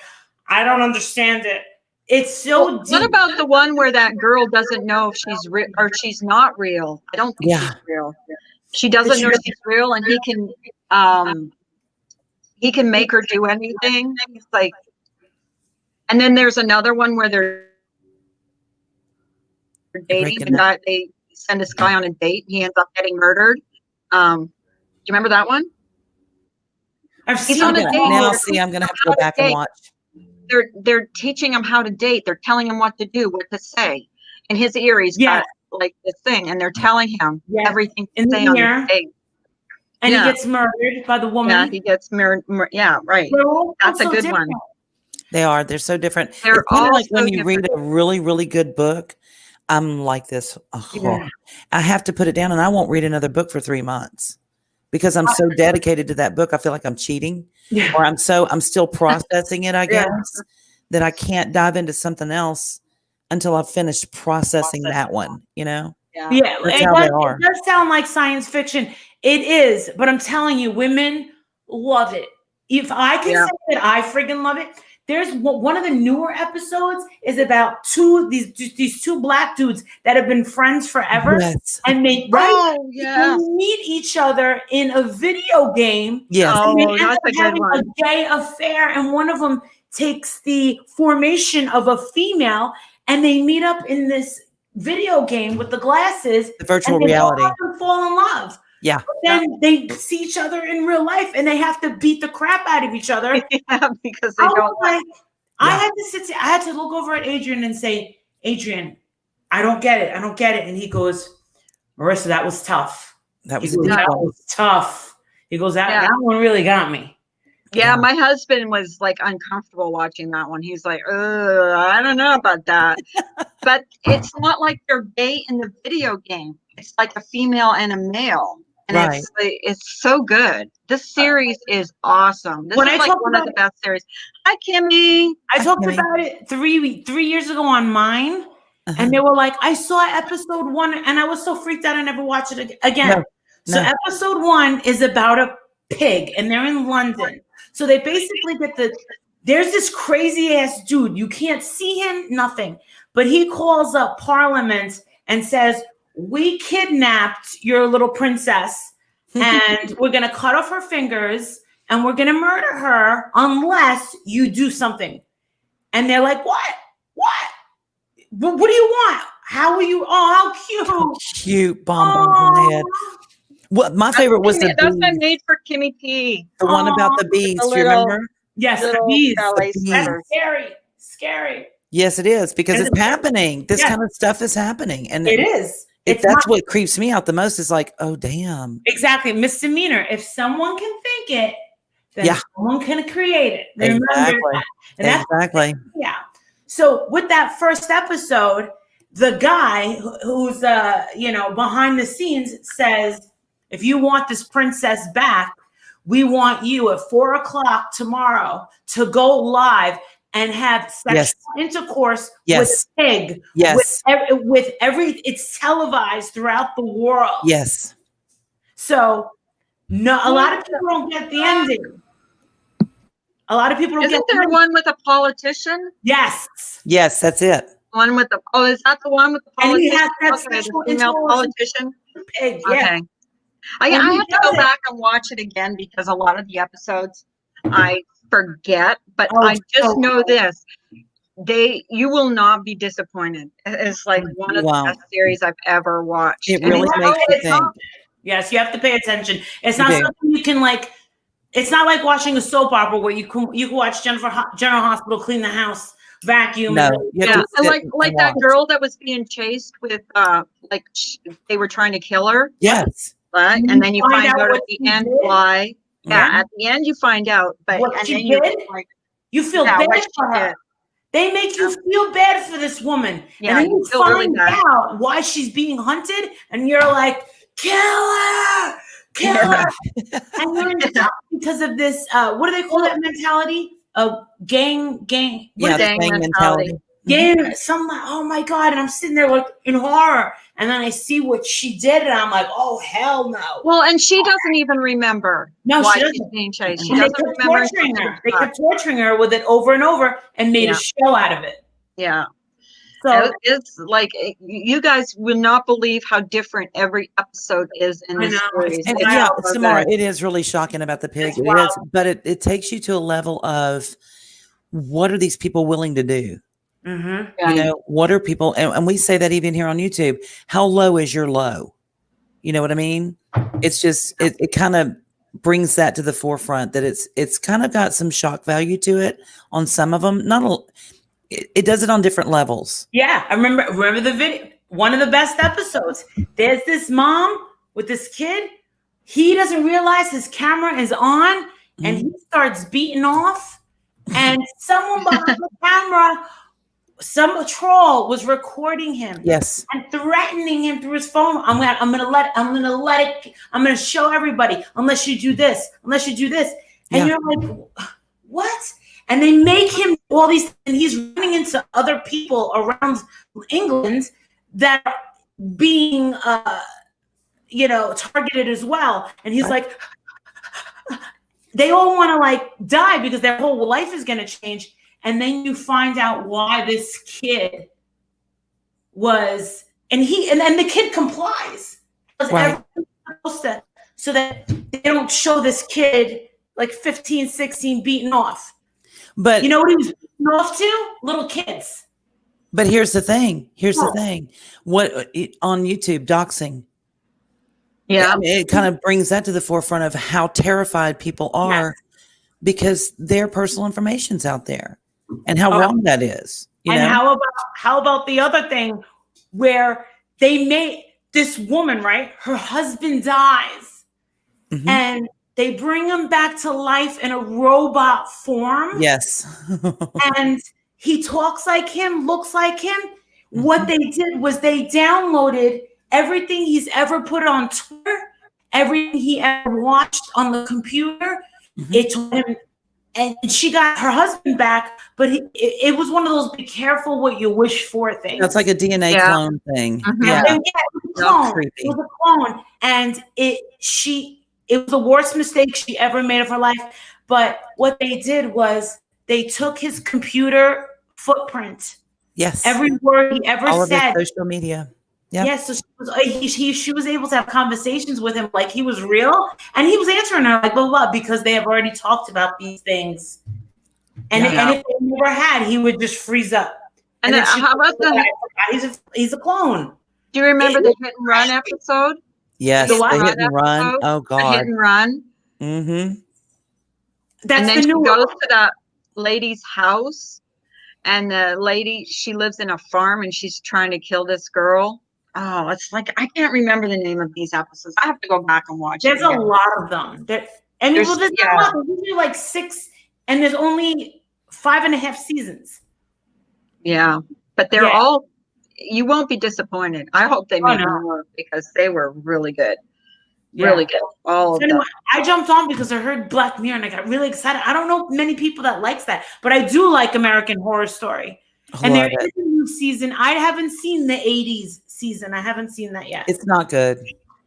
I don't understand it. It's so deep. What about the one where that girl doesn't know if she's real or she's not real? I don't think she's real. She doesn't know she's real, and he can make her do anything. It's like, and then there's another one where they're dating. They send this guy on a date. He ends up getting murdered. Do you remember that one? I've He's seen on a that. date. Now, see, I'm going to have to go back and watch. They're teaching him how to date. They're telling him what to do, what to say. In his ear, he's got like this thing, and they're telling him everything to in say the on ear. the date. And he gets murdered by the woman. Yeah, he gets murdered. Yeah, right. That's a good one. They are. They're so different. They're it's kind of all like when so you read a really, really good book. I'm like this. I have to put it down, and I won't read another book for 3 months because I'm so dedicated to that book. I feel like I'm cheating, or I'm still processing it. I guess that I can't dive into something else until I've finished processing that one. You know? Yeah, That's how they are. It does sound like science fiction. It is, but I'm telling you, women love it. If I can say that I friggin' love it, there's one of the newer episodes is about these two black dudes that have been friends forever, and they meet each other in a video game. Yes, and they end that's up a good having one. a gay affair, and one of them takes the formation of a female, and they meet up in this video game with the glasses, the virtual and they reality. fall in love. Yeah. But then they see each other in real life, and they have to beat the crap out of each other. Because they don't. I had to look over at Adrian and say, Adrian, I don't get it. I don't get it. And he goes, Marissa, that was tough. That was that was tough. He goes, that one really got me. Yeah, my husband was like uncomfortable watching that one. He's like, I don't know about that. But it's not like they're gay in the video game. It's like a female and a male. And it's so good. This series is awesome. This is like one of the best series. Hi, Kimmy. I talked about it three years ago on mine. and they were like, I saw episode 1 and I was so freaked out I never watched it again. No, So no. episode 1 is about a pig and they're in London. So they basically there's this crazy ass dude. You can't see him, nothing. But he calls up Parliament and says, we kidnapped your little princess and we're going to cut off her fingers and we're going to murder her unless you do something. And they're like, what? What do you want? How are you? Oh, how cute. Cute bonbons in the head. Well, my favorite was the That's bees. been made for Kimmy P. The one about the bees. the Do you little- remember? Yes, the Little bees. ballet bees. That's slippers. scary. Yes, it is because And it's happening. This Yeah. kind of stuff is happening, and It is. It's that's not- what creeps me out the most. Is like, oh damn, Exactly. Misdemeanor. If someone can think it, then Yeah. someone can create it. Remember Exactly. that. And that's exactly. yeah. So with that first episode, the guy who's behind the scenes says, if you want this princess back, we want you at 4:00 tomorrow to go live and have sexual Yes. intercourse Yes. with a pig. Yes. With every it's televised throughout the world. Yes. So no, a lot of people don't get the ending. A lot of people don't Isn't get the there ending. one with a politician? Yes. Yes. That's it. One with the is that the one with the And he politician? has that Okay, the sexual female intercourse. politician. Pig. Yeah. Okay. I And he have to does go it. back and watch it again because a lot of the episodes I forget, but Oh, I just so know this. You will not be disappointed. It's like one of Wow. the best series I've ever watched. It And really it's makes you it's think. not- Yes, you have to pay attention. It's You not do. something you can like. It's not like watching a soap opera where you can watch General Hospital clean the house, vacuum. No. and- You have Yeah, to and sit like and that watch. girl that was being chased with they were trying to kill her, Yes. right? You And then you find find out out what at the she end did. why. Yeah, Yeah. at the end you find out, but What and she then you're did? like, You feel yeah, what bad she for her. did. They make you feel bad for this woman. Yeah, and then you you feel really find bad. out why she's being hunted, and you're like, kill her! Kill her! And you're in shock because of this, what do they call that mentality? Gang. What Yeah. is The gang gang mentality. mentality. Gang, some like, oh my God. And I'm sitting there like in horror. And then I see what she did, and I'm like, oh hell no. Well, and she doesn't even remember No, why she she's doesn't. being chased. She And they doesn't kept remember. torturing until her. she They was kept torturing her with it over and over and made Yeah. a show out of it. Yeah. So It's like you guys will not believe how different every episode is in I this know, series. it's And It's yeah, so Samara, good. it is really shocking about the pig. It's It wild. is, but it takes you to a level of what are these people willing to do? mhm. Yeah. You know, what are people, and we say that even here on YouTube, how low is your low? You know what I mean? It's just, it kind of brings that to the forefront that it's kind of got some shock value to it on some of them. It does it on different levels. Yeah, I remember the video. One of the best episodes. There's this mom with this kid. He doesn't realize his camera is on, and he starts beating off. And someone behind the camera, some troll was recording him Yes. and threatening him through his phone. I'm gonna show everybody unless you do this, unless you do this. And Yeah. you're like, what? And they make him do all these, and he's running into other people around England that are being, targeted as well. And he's like, they all want to like die because their whole life is going to change. And then you find out why this kid was, and the kid complies. Does Right. everything supposed to, so that they don't show this kid like 15, 16 beaten off. But You know what he was beaten off to? Little kids. But here's the thing. Oh. On YouTube, doxing. Yeah. I mean, it kind of brings that to the forefront of how terrified people are because their personal information's out there and how wrong that is. You And know? how about the other thing where they made this woman, right? Her husband dies Mhm. and they bring him back to life in a robot form. Yes. And he talks like him, looks like him. Mm-hmm. What they did was they downloaded everything he's ever put on Twitter, everything he ever watched on the computer. Mhm. It told him and she got her husband back, but it was one of those be careful what you wish for things. That's like a DNA Yeah. clone thing. Mhm. Yeah. And yeah, it was a clone. creepy. It was a clone, and it was the worst mistake she ever made of her life. But what they did was they took his computer footprint, Yes. every word he ever All of said. his social media. Yep. Yes, so she was able to have conversations with him like he was real, and he was answering her like blah blah because they have already talked about these things. And, Yeah. and if they never had, he would just freeze up. And then then she how would about be like, the? he's a clone. Do you remember the hit and run episode? Yes. The The what? hit and run. episode? Oh The hit God. and run. Mm-hmm. That's And then the she new goes one. to that lady's house, and the lady, she lives in a farm, and she's trying to kill this girl. Oh, it's like I can't remember the name of these episodes. I have to go back and watch There's it. a again. lot of them. There's not a lot. There's usually like 6, and there's only 5.5 seasons. Yeah, but they're Yeah. all. You won't be disappointed. I hope they Oh, make no. more because they were really good. Yeah. Really good. All So of anyway, them. I jumped on because I heard Black Mirror and I got really excited. I don't know many people that likes that, but I do like American Horror Story. And there Love is it. a new season. I haven't seen the 80s season. I haven't seen that yet. It's not good.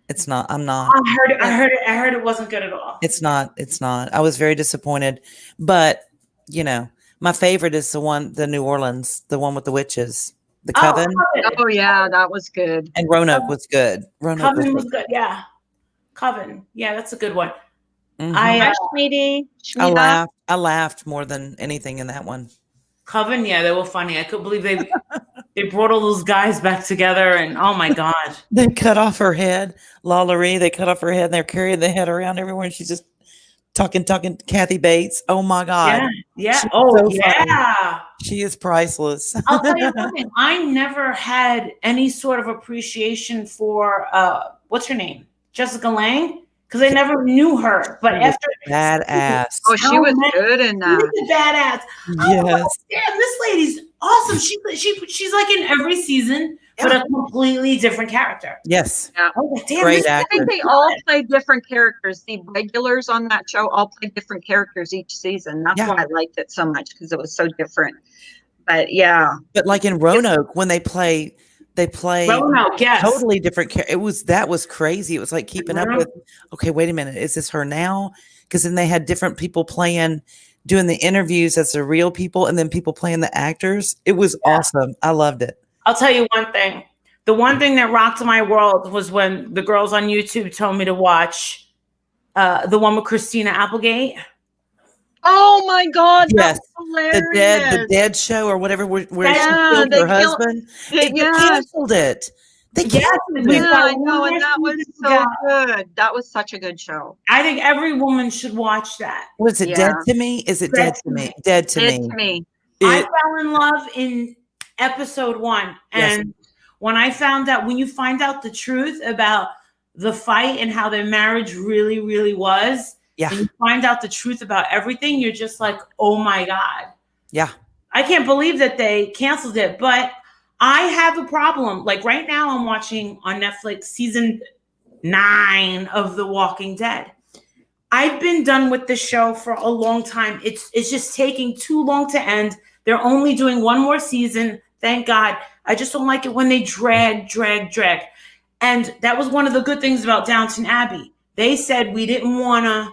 It's not. I'm not. I heard it wasn't good at all. It's not. It's not. I was very disappointed. But, you know, my favorite is the New Orleans, the one with the witches, the Coven. Coven. Oh yeah, that was good. And Roanoke was good. Roanoke Coven was was good. Yeah. Coven. Yeah, that's a good one. Mhm. Hi, Schmeedy. I Schmeeda. laughed. I laughed more than anything in that one. Coven, yeah, they were funny. I couldn't believe they brought all those guys back together, and oh my god. They cut off her head, Lalaurie. They cut off her head, and they're carrying the head around everywhere. And she's just talking. Kathy Bates. Oh my God, Yeah. She's Oh so funny. yeah. She is priceless. I'll tell you something. I never had any sort of appreciation for what's her name, Jessica Lange, because I never knew her. But after Badass. Oh, she was good in that. she's a badass. Oh, Yes. damn, this lady's awesome. She's like in every season, but a completely different character. Yes. Oh, damn, Great this I actor. think they all play different characters. The regulars on that show all play different characters each season. That's Yeah. why I liked it so much because it was so different. But yeah, But like in Roanoke, when they play Roanoke, yes. totally different. That was crazy. It was like keeping up with. Okay, wait a minute. Is this her now? Because then they had different people doing the interviews as the real people, and then people playing the actors. It was awesome. I loved it. I'll tell you one thing. The one thing that rocked my world was when the girls on YouTube told me to watch the one with Christina Applegate. oh my God, Yes. that was The dead show or whatever, where Yeah, she killed they her killed- husband. They Yes. canceled it. They Yes, canceled we've it. Yeah, got I know, one and that was season so to go. good. That was such a good show. I think every woman should watch that. Was it Yeah. Dead to Me? Is it Dead to Me? Dead to It's Me. me. I It- fell in love in episode 1. Yes. And when you find out the truth about the fight and how their marriage really, really was, Yeah. and you find out the truth about everything, you're just like, oh my God. Yeah. I can't believe that they canceled it, but I have a problem. Like right now, I'm watching on Netflix season 9 of The Walking Dead. I've been done with the show for a long time. It's just taking too long to end. They're only doing one more season. Thank God. I just don't like it when they drag. And that was one of the good things about Downton Abbey. They said we didn't want to,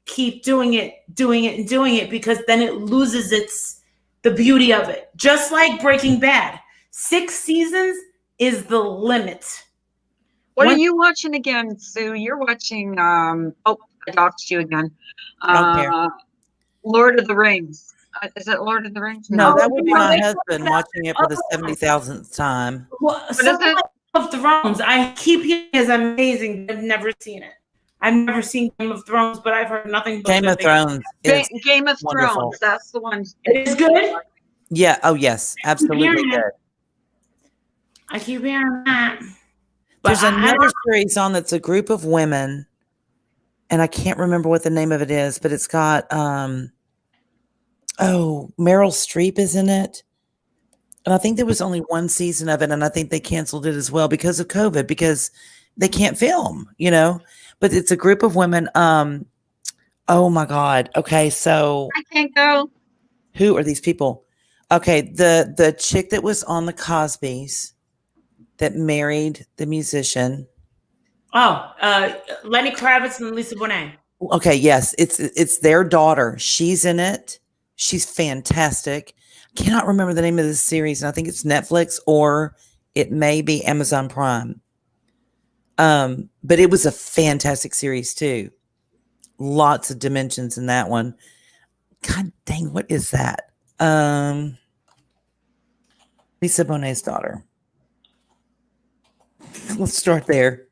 keep doing it because then it loses the beauty of it. Just like Breaking Bad. 6 seasons is the limit. What When- are you watching again, Sue? You're watching. I doxed you again. I don't care. Lord of the Rings. Is it Lord of the Rings? No, Oh, that would be no, my they- husband watching it for the 70,000th time. Well, is something it? like Game of Thrones. I keep hearing is amazing. I've never seen it. I've never seen Game of Thrones, but I've heard nothing but Game good of things. Thrones is Game of wonderful. Thrones. That's the one. It is good. yeah. Oh yes, absolutely hearing it. good. I keep hearing that. But There's I another don't- series on that's a group of women, and I can't remember what the name of it is, but it's got Meryl Streep is in it. And I think there was only one season of it, and I think they canceled it as well because of COVID, because they can't film, But it's a group of women. Oh my God. Okay, so I can't go. who are these people? Okay, the chick that was on the Cosbys that married the musician. Oh, Lenny Kravitz and Lisa Bonet. Okay, yes, it's their daughter. She's in it. She's fantastic. Cannot remember the name of the series, and I think it's Netflix or it may be Amazon Prime. But it was a fantastic series too. Lots of dimensions in that one. God dang, what is that? Lisa Bonet's daughter. Let's start there.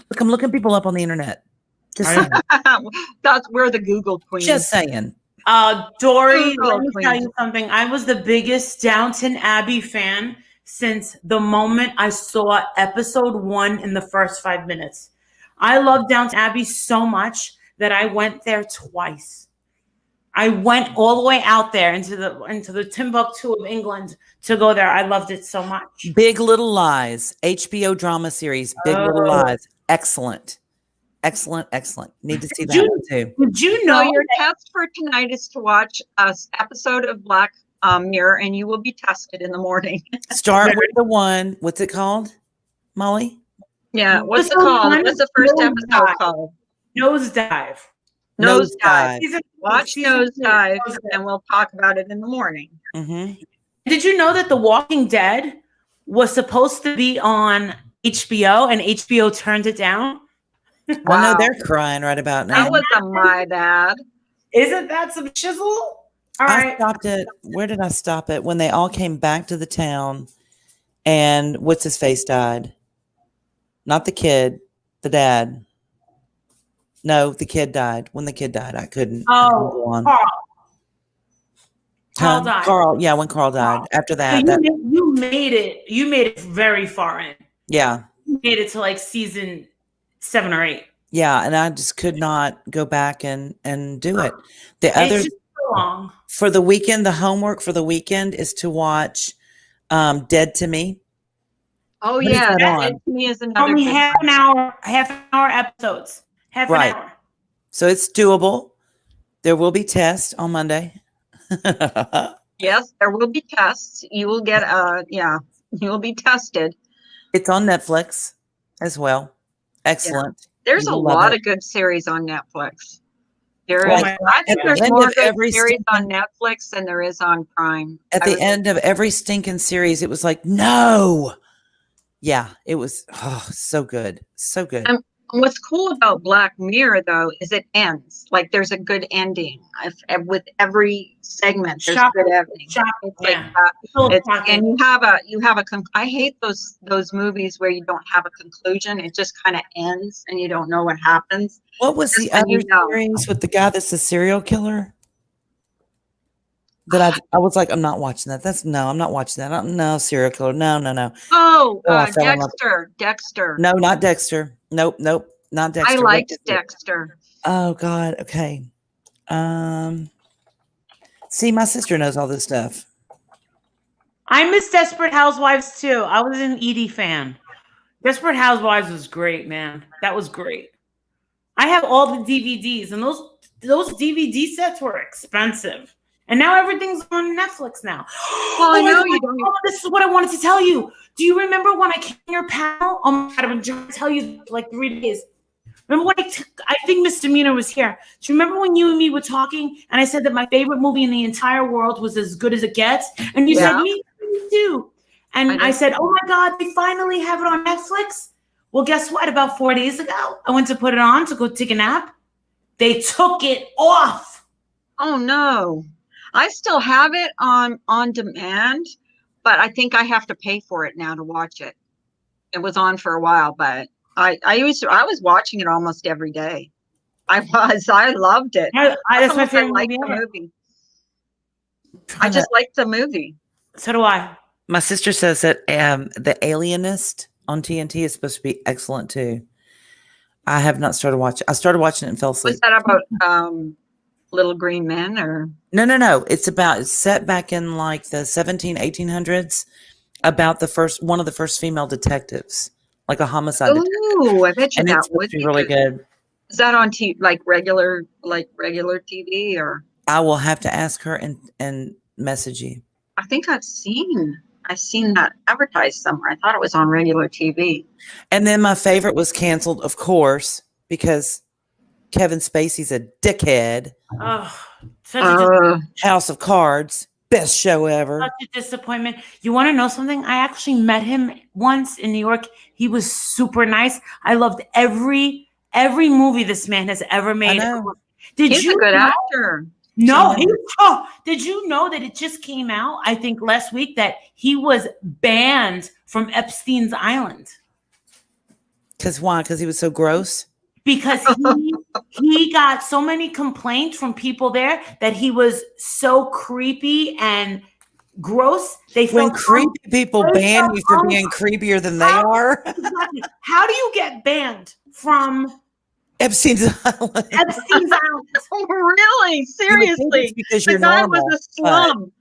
Look, I'm looking people up on the internet. Just saying. We're the Google queen. Just saying. Dory, Oh, let me tell queen. you something. I was the biggest Downton Abbey fan since the moment I saw episode 1 in the first 5 minutes. I love Downton Abbey so much that I went there twice. I went all the way out there into the Timbuktu of England to go there. I loved it so much. Big Little Lies, HBO drama series. Big Little Oh. Lies. Excellent. Excellent. Excellent. Need to see that You- one too. Did you So know your test for tonight is to watch an episode of Black Mirror, and you will be tested in the morning. Start with the one. What's it called, Molly? Yeah, what's it Episode called? one, What's the first Nosedive. episode called? Nosedive? Nosedive. Watch Season 2, Nosedive, and we'll talk about it in the morning. Mm-hmm. Did you know that The Walking Dead was supposed to be on HBO and HBO turned it down? I know Wow. they're crying right about now. That was my bad. Isn't that some shizzle? All I right. stopped it. Where did I stop it? When they all came back to the town and what's his face died? Not the kid, the dad. No, the kid died. When the kid died, I couldn't go on. Carl. Huh? Carl died. Carl, yeah, when Carl died. After So that, you made it. You made it very far in. yeah. You made it to like season 7 or 8. Yeah, and I just could not go back and do it. The other It's just so long. for the weekend, the homework for the weekend is to watch Dead to Me. Oh What is yeah, that that on? to me is another Only good half one. an hour episodes. Half Right. an hour. So it's doable. There will be tests on Monday. Yes, there will be tests. You will get you will be tested. It's on Netflix as well. Excellent. There's You a will love lot it. of good series on Netflix. There Well, is. I think at there's the end more of good every series on season- Netflix than there is on Prime. At the end of every stinking series, it was like, no. Yeah, it was so good. So good. What's cool about Black Mirror, though, is it ends. Like there's a good ending with every segment. There's Shock- a good ending. shock, It's like yeah. that. So It's, shocking. and you have a I hate those movies where you don't have a conclusion. It just kind of ends and you don't know what happens. What was the when other you know. series with the guy that's a serial killer? That I was like, I'm not watching that. I'm not watching that. No, serial killer. No. Oh, Oh, I fell in love. Dexter. No, not Dexter. Nope, not Dexter. I What liked is it? Dexter. Oh God. Okay. See, my sister knows all this stuff. I miss Desperate Housewives too. I was an Edie fan. Desperate Housewives was great, man. That was great. I have all the DVDs, and those DVD sets were expensive. And now everything's on Netflix now. Well, I my know God, you don't. this is what I wanted to tell you. Do you remember when I came to your panel? Oh my God, I've been trying to tell you for like 3 days. Remember when I think Misdemeanor was here. Do you remember when you and me were talking and I said that my favorite movie in the entire world was As Good as It Gets? And you Yeah. said, me too. And I I did. said, oh my God, they finally have it on Netflix. Well, guess what? About 4 days ago, I went to put it on to go take a nap. They took it off. Oh no. I still have it on demand, but I think I have to pay for it now to watch it. It was on for a while, but I was watching it almost every day. I loved it. That's my Almost favorite liked movie the ever. movie. I just liked the movie. So do I. My sister says that The Alienist on TNT is supposed to be excellent too. I have not started watching. I started watching it and fell asleep. Was that about Little Green Men or? No. It's set back in like the 1800s about one of the first female detectives, like a homicide detective. Ooh, I bet you And that it's supposed would to be be really good. good. Is that on regular TV, or? I will have to ask her and message you. I think I've seen that advertised somewhere. I thought it was on regular TV. And then my favorite was canceled, of course, because Kevin Spacey's a dickhead. Oh, such House of Cards, best show ever. a disappointment. You want to know something? I actually met him once in New York. He was super nice. I loved every movie this man has ever made. He's a good actor. No, did you know that it just came out, I think last week, that he was banned from Epstein's Island? Because why? Because he was so gross? Because he got so many complaints from people there that he was so creepy and gross. When creepy people ban you for being creepier than they are. Exactly. How do you get banned from Epstein's Island? Epstein's Island. Really? Seriously? Because The you're guy normal, was a slum.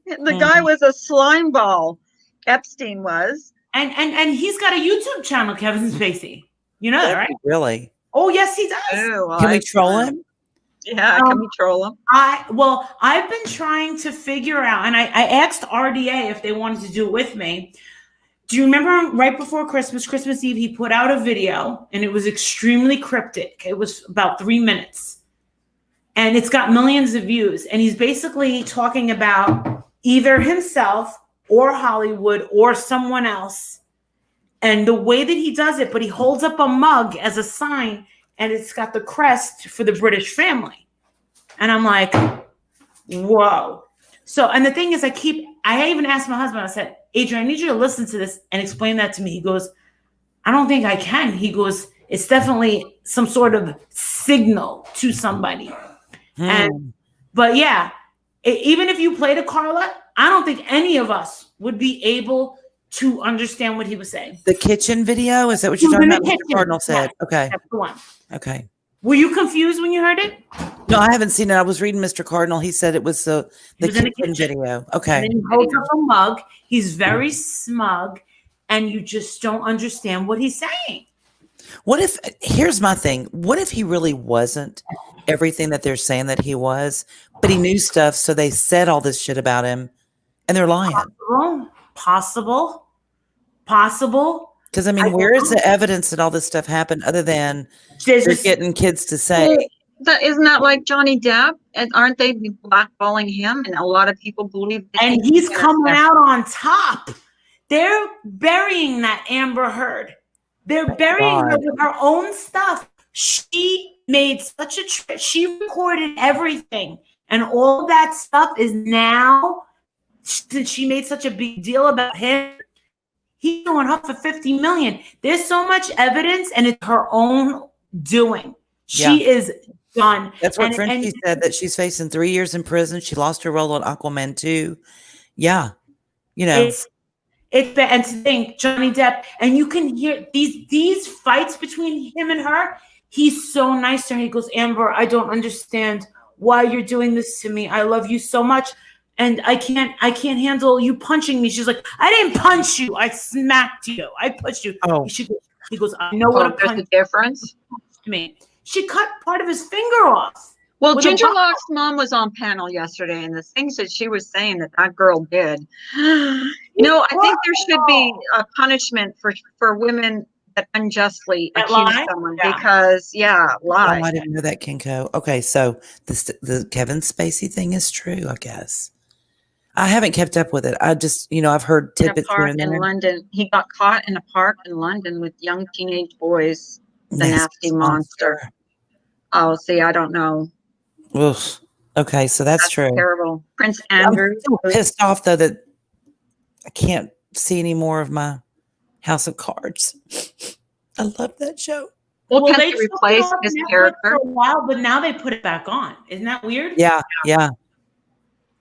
The guy was a slime ball. Epstein was. And he's got a YouTube channel, Kevin Spacey. You know that, right? Really? Oh, yes, he does. Oh, Can we troll him? Yeah, can we troll him? I've been trying to figure out, and I asked RDA if they wanted to do it with me. Do you remember right before Christmas Eve, he put out a video, and it was extremely cryptic. It was about 3 minutes, and it's got millions of views. And he's basically talking about either himself or Hollywood or someone else. And the way that he does it, but he holds up a mug as a sign, and it's got the crest for the British family. And I'm like, whoa. So, and the thing is, I even asked my husband, I said, Adrian, I need you to listen to this and explain that to me. He goes, I don't think I can. He goes, it's definitely some sort of signal to somebody. But yeah, even if you played a Carla, I don't think any of us would be able to understand what he was saying. The kitchen video? Is that what you're talking about? Mr. Cardinal said. Yeah, Okay. that's the one. Okay. Were you confused when you heard it? No, I haven't seen it. I was reading Mr. Cardinal. He said it was the kitchen video. Okay. And then he holds up a mug. He's very smug, and you just don't understand what he's saying. Here's my thing. What if he really wasn't everything that they're saying that he was, but he knew stuff, so they said all this shit about him, and they're lying? Possible. Because, I mean, where is the evidence that all this stuff happened other than they're getting kids to say? Isn't that like Johnny Depp? And aren't they blackballing him? And a lot of people believe that. And he's coming out on top. They're burying that Amber Heard. They're burying her with her own stuff. She made such a trip. She recorded everything. And all that stuff is now, since she made such a big deal about him, he's going up for $50 million. There's so much evidence, and it's her own doing. She is done. That's what Frenchie said, that she's facing 3 years in prison. She lost her role on Aquaman 2. Yeah. You know. It's bad. And to think, Johnny Depp, and you can hear these fights between him and her. He's so nice to her. He goes, Amber, I don't understand why you're doing this to me. I love you so much. And I can't handle you punching me. She's like, I didn't punch you. I smacked you. I pushed you. Oh. He goes, I know what a punch. There's a difference. Me. She cut part of his finger off. Well, Ginger Locke's mom was on panel yesterday, and the things that she was saying that girl did. I think there should be a punishment for women that unjustly accuse someone because, lie. Oh, I didn't know that, Kinko. Okay, so the Kevin Spacey thing is true, I guess. I haven't kept up with it. I just, I've heard tidbits here and there. In London, he got caught in a park in London with young teenage boys. The nasty monster. Oh, see, I don't know. Oof. Okay, so that's true. Terrible. Prince Andrew. I'm so pissed off though that I can't see any more of my House of Cards. I love that show. Well, can they replace his character for a while? But now they put it back on. Isn't that weird? Yeah.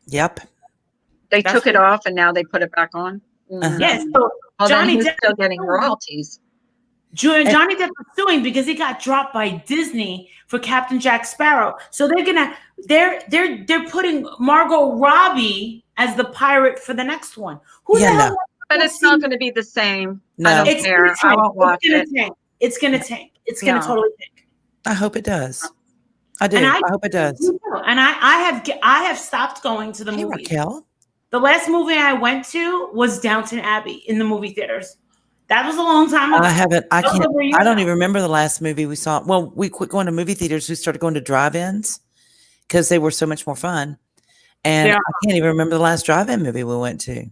Yep. They took it off and now they put it back on. Yes. So Johnny Depp still getting royalties. Johnny Depp is suing because he got dropped by Disney for Captain Jack Sparrow. So they're putting Margot Robbie as the pirate for the next one. But it's not going to be the same. No, I don't care. I won't watch it. It's going to tank. It's going to totally tank. I hope it does. I do. And I hope it does. And I have stopped going to the Hey, movies. Raquel. The last movie I went to was Downton Abbey in the movie theaters. That was a long time ago. I haven't. I That was can't. over a year I don't ago. even remember the last movie we saw. Well, we quit going to movie theaters. We started going to drive-ins because they were so much more fun. And Yeah. I can't even remember the last drive-in movie we went to.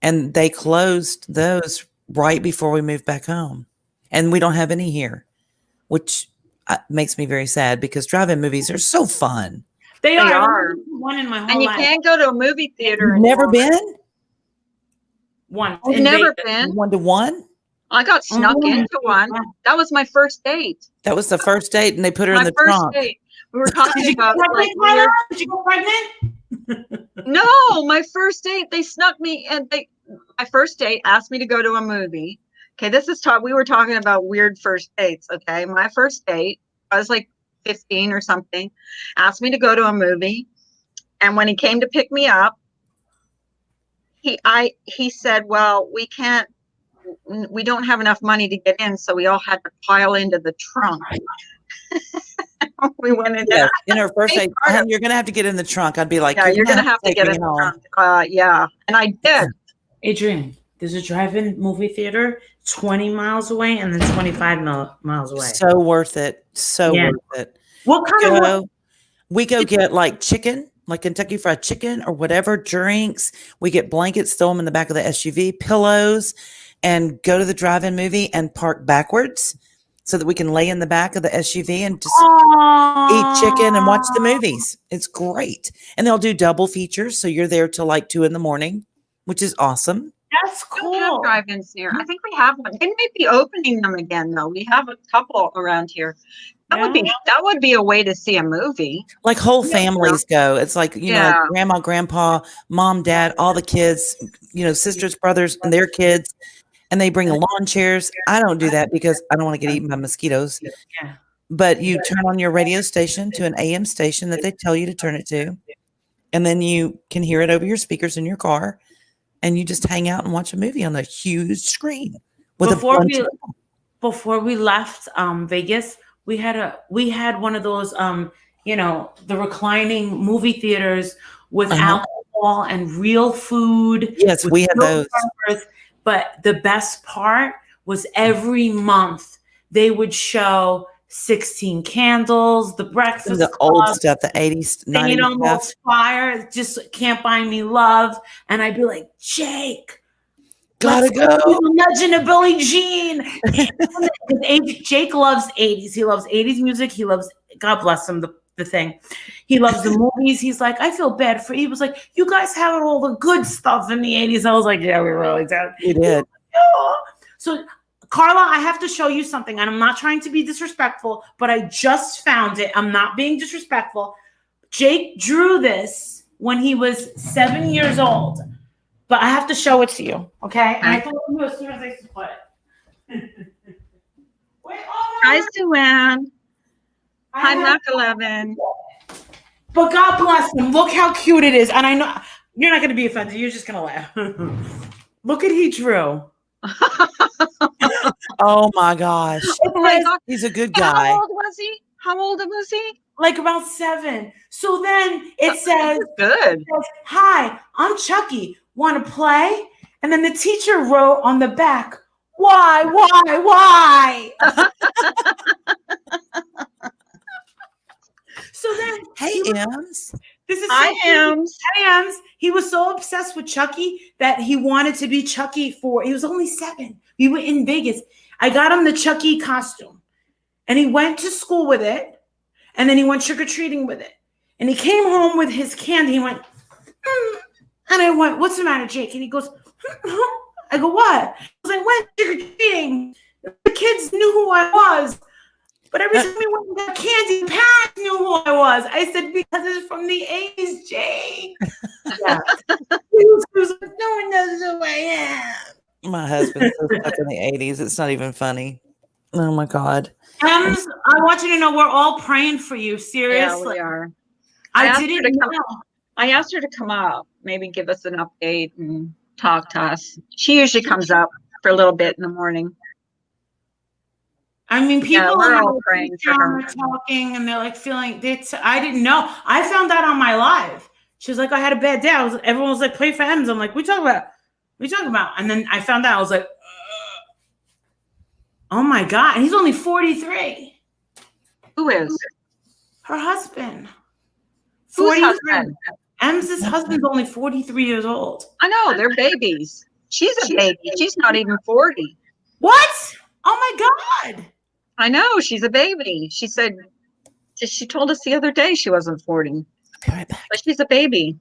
And they closed those right before we moved back home. And we don't have any here, which makes me very sad because drive-in movies are so fun. They are. are. One in my whole And you life. can't go to a movie theater. You've never anymore. been? One. I've in never Vegas. been. 1-to-1? I got snuck Oh, into one. That was my first date. That was the first date, and they put her in My the first trunk. date. We were talking Did you about go like pregnant, Carla? weird. Did you go pregnant? No, my first date. They snuck me, and my first date asked me to go to a movie. Okay, this is we were talking about weird first dates. Okay, my first date. I was like 15 or something. Asked me to go to a movie, and when he came to pick me up, he said, "Well, we don't have enough money to get in, so we all had to pile into the trunk." We went in. Yes, in her first date, part of- you're going to have to get in the trunk. I'd be like, Yeah, you're gonna have to take get me in the home. trunk. Yeah, and I did. Adrian, there's a drive-in movie theater 20 miles away and then 25 miles away. So worth it. So Yeah. worth it. What kind of We go get like chicken, like Kentucky Fried Chicken or whatever, drinks. We get blankets, throw them in the back of the SUV, pillows, and go to the drive-in movie and park backwards so that we can lay in the back of the SUV and just eat chicken and watch the movies. It's great. And they'll do double features. So you're there till like 2 a.m, which is awesome. That's We don't have cool. drive-ins near. I think we have one. They may be opening them again though. We have a couple around here. That would be a way to see a movie. Like whole families go. It's like, like Yeah. grandma, grandpa, mom, dad, all the kids, sisters, brothers, and their kids. And they bring lawn chairs. I don't do that because I don't want to get eaten by mosquitoes. Yeah. But you turn on your radio station to an AM station that they tell you to turn it to. And then you can hear it over your speakers in your car. And you just hang out and watch a movie on a huge screen. With Before we left Vegas, we had one of those the reclining movie theaters with alcohol and real food. Yes, we had those. Servers. But the best part was every month they would show 16 Candles, The Breakfast The Club, old stuff, the 80s, Singing 90s stuff. Almost Fire, just Can't Buy Me Love. And I'd be like, Jake, Gotta let's go. see The Legend of Billie Jean. Jake loves 80s. He loves 80s music. He loves, God bless him, the thing. He loves the movies. He's like, I feel bad for, he was like, you guys had all the good stuff in the 80s. I was like, yeah, we really did. We did. Yeah. So, Carla, I have to show you something, and I'm not trying to be disrespectful, but I just found it. I'm not being disrespectful. Jake drew this when he was 7 years old, but I have to show it to you, okay? And I told you as soon as I split it. Wait, oh no, Hi, Sue-Ann. I Hi, have- Mac 11. But God bless him. Look how cute it is. And I know you're not going to be offended. You're just going to laugh. Look at he drew. Oh my gosh. Oh my God. He's a good guy. How old was he? How old was he? Like about 7. So then it says, Good. hi, I'm Chucky. Want to play? And then the teacher wrote on the back, why? So then, Hey, Ems. this is I am. He was so obsessed with Chucky that he wanted to be Chucky he was only 7. We were in Vegas. I got him the Chucky costume and he went to school with it. And then he went trick-or-treating with it. And he came home with his candy. He went, and I went, what's the matter, Jake? And he goes, I go, what? I went trick-or-treating. The kids knew who I was. But every time we went and got candy, parents knew who I was. I said, because it's from the 80s, Jake. Yeah. He was like, no one knows who I am. My husband's so stuck in the 80s. It's not even funny. Oh my God. Ems, I want you to know we're all praying for you. Yeah, Seriously. we are. I asked her didn't to come know. I asked her to come up, maybe give us an update and talk to us. She usually comes up for a little bit in the morning. I mean, people we're on all our praying for Patreon her. are talking and they're like feeling I didn't know. I found out on my live. She was like, I had a bad day. Everyone was like, pray for Ems. I'm like, we talking about? And then I found out, I was like, oh my God. And he's only 43. Who is? Her husband. Whose 43. husband? Em's husband's only 43 years old. I know, they're babies. She's a baby. She's not even 40. What? Oh my God. I know, she's a baby. She said, she told us the other day she wasn't 40. I'll be right back. But she's a baby.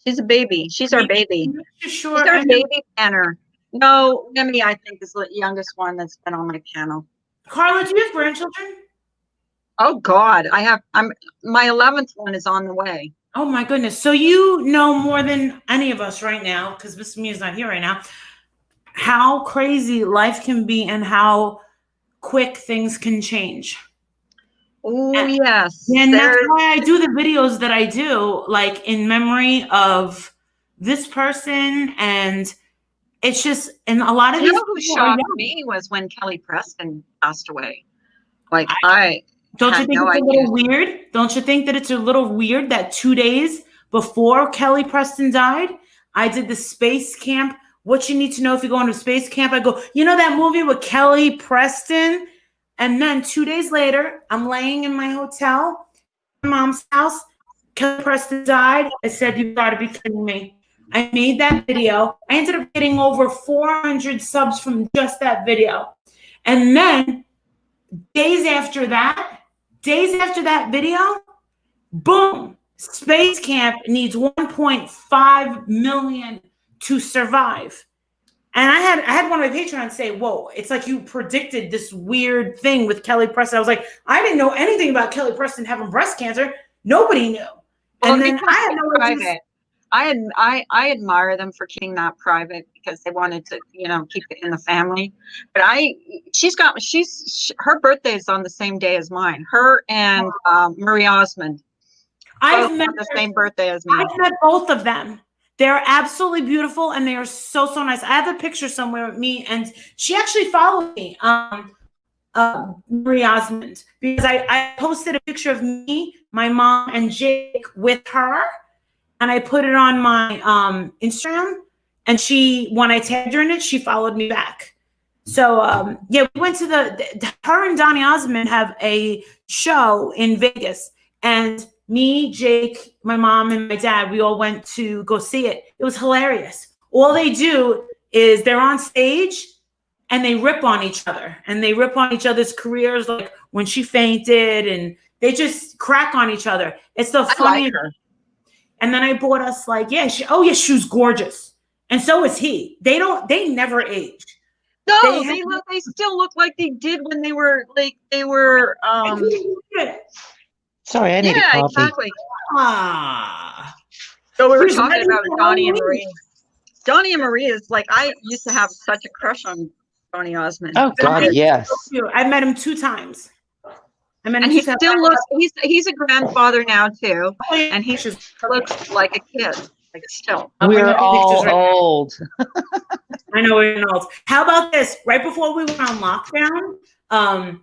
She's a baby. She's our baby. Sure. She's our baby planner. No, Emmy, I think, is the youngest one that's been on my panel. Carla, do you have grandchildren? Oh God, my 11th one is on the way. Oh my goodness. So you know more than any of us right now, because Miss Mia's not here right now, how crazy life can be and how quick things can change. Oh yes. And that's why I do the videos that I do, like in memory of this person. And it's just, and a lot of You these know who people are shocked young. me was when Kelly Preston passed away. Like Don't you had think no it's a idea. little weird? Don't you think that it's a little weird that 2 days before Kelly Preston died, I did the space camp? What you need to know if you go into space camp? I go, you know that movie with Kelly Preston? And then 2 days later, I'm laying in my hotel, my mom's house. Kelly Preston died. I said, you gotta be kidding me. I made that video. I ended up getting over 400 subs from just that video. And then days after that video, boom, Space Camp needs 1.5 million to survive. And I had one of my Patreons say, whoa, it's like you predicted this weird thing with Kelly Preston. I was like, I didn't know anything about Kelly Preston having breast cancer. Nobody knew. Well, And then I had no private. I admire them for keeping that private because they wanted to, keep it in the family. But her birthday is on the same day as mine. Her and Marie Osmond. I've both met have the same birthday as me. I've met both of them. They're absolutely beautiful and they are so nice. I have a picture somewhere with me, and she actually followed me, Marie Osmond, because I posted a picture of me, my mom, and Jake with her, and I put it on my Instagram. And when I tagged her in it, she followed me back. So we went to her and Donny Osmond have a show in Vegas, and me, Jake, my mom, and my dad, we all went to go see it. It was hilarious. All they do is they're on stage and they rip on each other, and they rip on each other's careers, like when she fainted, and they just crack on each other. It's the funniest. Like her. And then I bought us she was gorgeous. And so is he. They never age. No, they still look like they did when they were Sorry, I need a coffee. Exactly. Ah. So we were Who's talking ready about for Donnie and Halloween? Marie. Donnie and Marie is like, I used to have such a crush on Donny Osmond. Oh God, yes. I met him 2 times. And he still looks, he's a grandfather now too. And he just looks like a kid. Like still. We're all old. I know we're old. How about this? Right before we went on lockdown,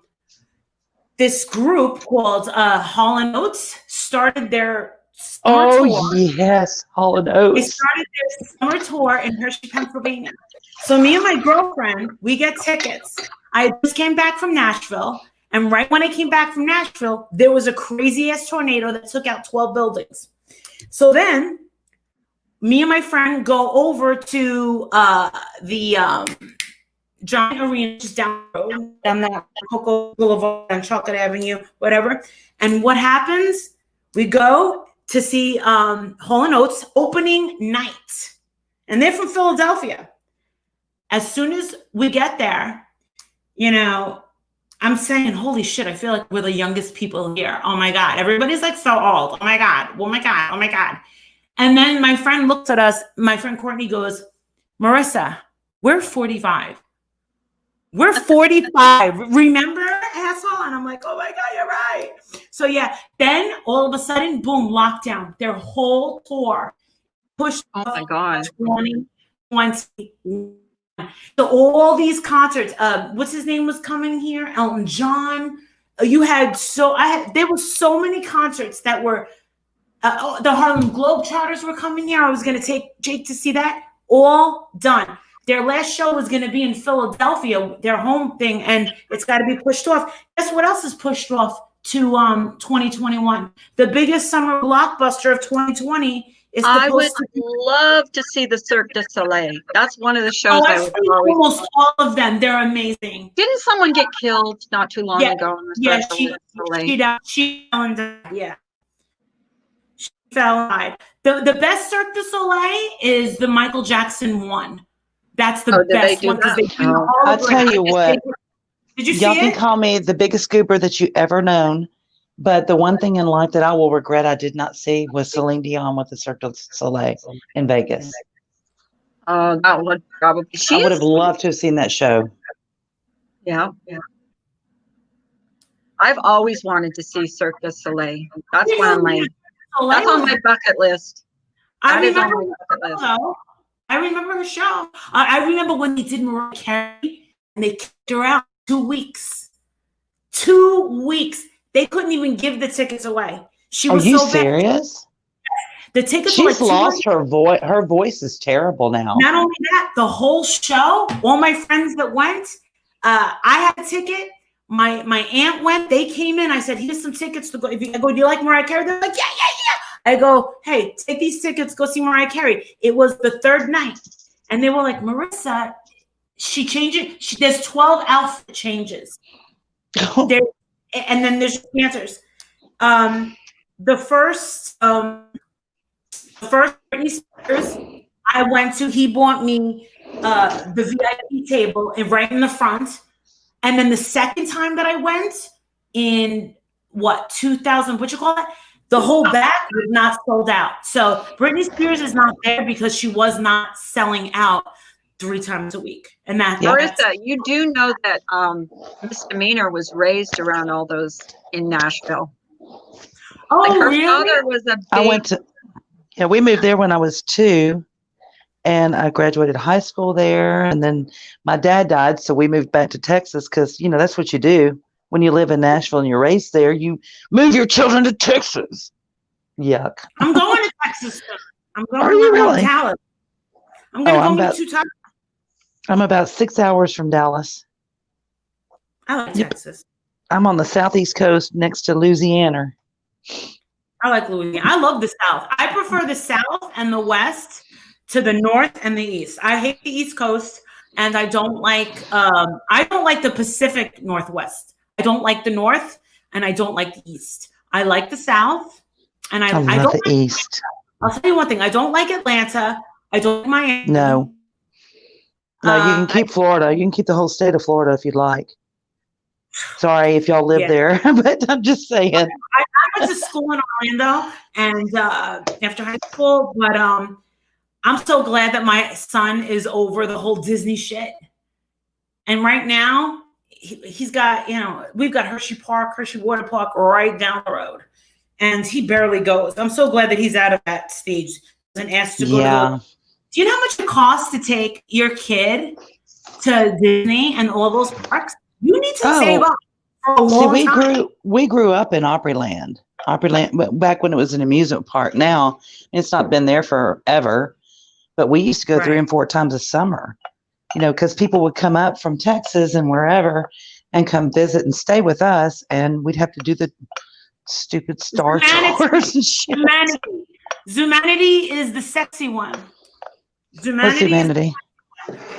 this group called Hall & Oates started their summer tour. Yes, Hall & They Oates. started their summer tour in Hershey, Pennsylvania. So me and my girlfriend, we get tickets. I just came back from Nashville. And right when I came back from Nashville, there was a crazy ass tornado that took out 12 buildings. So then me and my friend go over to the Giant Arena, just down the road, down that Cocoa Boulevard on Chocolate Avenue, whatever. And what happens? We go to see Hall & Oates opening night. And they're from Philadelphia. As soon as we get there, I'm saying, holy shit, I feel like we're the youngest people here. Oh my God. Everybody's like so old. Oh my God. Oh my God. Oh my God. And then my friend looks at us. My friend Courtney goes, Marissa, we're 45. We're 45. Remember, asshole? And I'm like, oh my God, you're right. So yeah, then all of a sudden, boom, lockdown. Their whole tour pushed. Oh my God. 2020. So all these concerts, what's his name was coming here? Elton John. There were so many concerts that were, the Harlem Globetrotters were coming here. I was going to take Jake to see that. All done. Their last show was going to be in Philadelphia, their home thing, and it's got to be pushed off. Guess what else is pushed off to 2021? The biggest summer blockbuster of 2020 is I would supposed to be. love to see the Cirque du Soleil. That's one of the shows Oh, I I've would seen always. almost all of them. They're amazing. Didn't someone get killed not too long Yeah, ago in the Yeah, Cirque she du Soleil? fell and died. Yeah, she fell and died. The best Cirque du Soleil is the Michael Jackson one. That's the Oh, did they best do one because that? they do Oh. all I'll of tell it. you what. Did you Y'all see can it? call me the biggest goober that you ever known, but the one thing in life that I will regret I did not see was Celine Dion with the Cirque du Soleil in Vegas. Oh, that would probably. I would have loved to have seen that show. Yeah. I've always wanted to see Cirque du Soleil. That's one of my. That's on my bucket list. I That is on remember my her bucket list. show. I remember her show. I remember when they did Mariah Carey and they kicked her out 2 weeks. 2 weeks. They couldn't even give the tickets away. She Are was you so bad. serious? The tickets were like She's lost her voice. Her voice is terrible now. Not only that, the whole show, all my friends that went, I had a ticket. My aunt went. They came in. I said, "Here's some tickets to go." I go, "Do you like Mariah Carey?" They're like, "Yeah, yeah, yeah." I go, "Hey, take these tickets. Go see Mariah Carey." It was the third night, and they were like, "Marissa, she changed it. There's 12 outfit changes." There, and then there's answers. The first Britney Spears I went to, he bought me the VIP table and right in the front. And then the second time that I went in 2000, the whole back was not sold out. So Britney Spears is not there because she was not selling out 3 times a week. And that's Marissa, you do know that Misdemeanor was raised around all those in Nashville. Oh, Like her really? father was a big. I went to, yeah, we moved there when I was 2, and I graduated high school there. And then my dad died, so we moved back to Texas because, you know, that's what you do when you live in Nashville and you're raised there. You move your children to Texas. Yuck. I'm going to Texas. I'm going Are to you live in really? Dallas. I'm going to I'm go about- to 2 times. I'm about 6 hours from Dallas. I like Yep. Texas. I'm on the southeast coast next to Louisiana. I like Louisiana. I love the South. I prefer the South and the West to the North and the East. I hate the East Coast, and I don't like the Pacific Northwest. I don't like the North, and I don't like the East. I like the South, and I love don't the like, East. I'll tell you one thing. I don't like Atlanta. I don't like Miami. No. No, you can Uh, keep Florida. You can keep the whole state of Florida if you'd like. Sorry if y'all live Yeah. there, but I'm just saying. I went to school in Orlando and after high school, but I'm so glad that my son is over the whole Disney shit. And right now, he's got, we've got Hershey Water Park right down the road, and he barely goes. I'm so glad that he's out of that stage and asked to go Yeah. to. Do you know how much it costs to take your kid to Disney and all those parks? You need to save up for a long See, time. we grew up in Opryland, but back when it was an amusement park. Now it's not been there forever, but we used to go 3 and 4 times a summer, because people would come up from Texas and wherever and come visit and stay with us, and we'd have to do the stupid Star Tours and shit. Zumanity is the sexy one. What's humanity?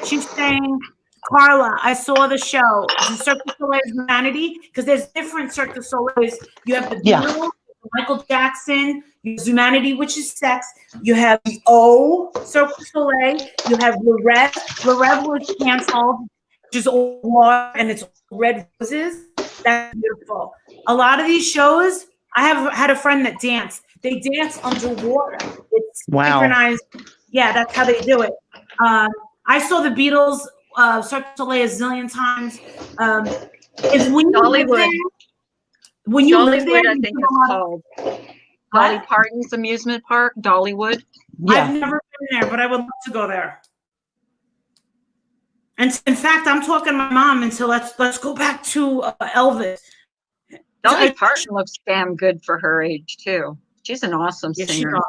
She's saying, Carla, I saw the show. The Cirque du Soleil is Zumanity, because there's different Cirque du Soleils. You have the Beatles, Michael Jackson, you have Zumanity, which is sex. You have the O Cirque du Soleil. You have Le Rêve. Le Rêve was canceled, which is all water and it's red roses. That's beautiful. A lot of these shows, I have had a friend that danced. They dance underwater. It's synchronized. Yeah, that's how they do it. I saw the Beatles Cirque du Soleil a zillion times. Is when you live there, when you live there, I think it's called Dolly Parton's amusement park, Dollywood. I've never been there, but I would love to go there. And in fact, I'm talking to my mom, and so let's go back to Elvis. Dolly Parton looks damn good for her age too. She's an awesome Yeah, singer.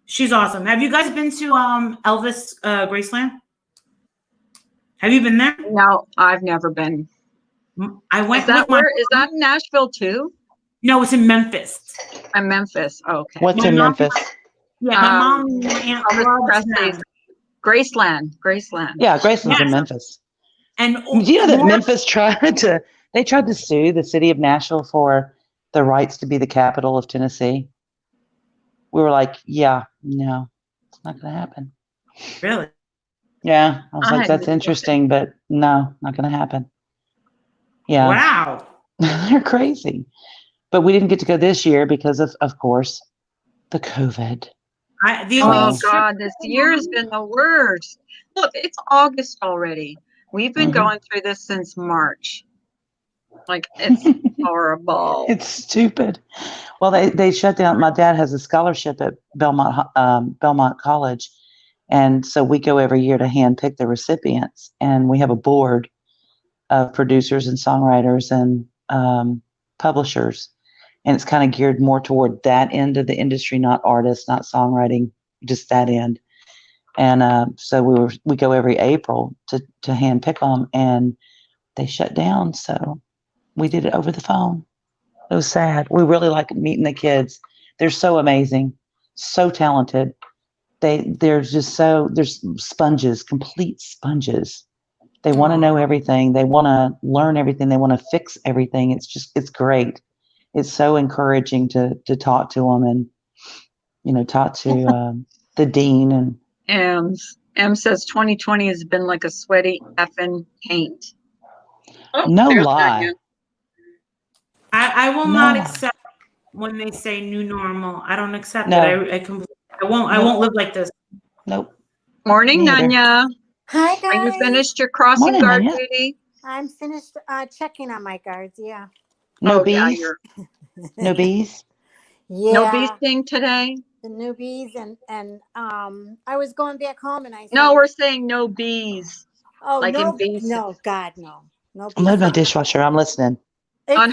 she's awesome. Have you guys been to Elvis Graceland? Have you been there? No, I've never been. I went. Is that with my where? Is that in Nashville too? No, it's in Memphis. I'm Memphis. Oh, okay. What's My in mom- Memphis? Yeah, my mom and my aunt Elvis loves Presley's them. Graceland. Yeah, Graceland's in Yes. Memphis. And Do you know that more- Memphis tried to sue the city of Nashville for the rights to be the capital of Tennessee? We were like, yeah, no, it's not going to happen. Really? Yeah, I was I like, had that's no interesting, but no, not going to happen. Yeah, Wow. they're crazy. But we didn't get to go this year because of course, the COVID. The Oh only God, this year has been the worst. Look, it's August already. We've been Mhm. going through this since March. Like it's horrible. It's stupid. Well, they shut down. My dad has a scholarship at Belmont College, and so we go every year to handpick the recipients, and we have a board of producers and songwriters and publishers, and it's kind of geared more toward that end of the industry, not artists, not songwriting, just that end. And so we go every April to handpick them, and they shut down. So we did it over the phone. It was sad. We really like meeting the kids. They're so amazing, so talented. They're sponges, complete sponges. They want to know everything. They want to learn everything. They want to fix everything. It's great. It's so encouraging to talk to them and, talk to the dean. And M says 2020 has been like a sweaty effing paint. Oh, no there's lie. Tanya. I will not No. accept when they say new normal. I don't accept No. it. I won't live like this. Nope. Morning, Me either. Nanya. Hi Are you guys. finished your crossing Morning, guard Nanya. duty? I'm finished checking on my guards. Yeah. No Oh, yeah, bees. you're No bees. Yeah. no bee sting today. The newbies and I was going back home and I said, No, we're saying no bees. oh like in no, bees. no, God, no. No I'm loading my bees. dishwasher. I'm listening. On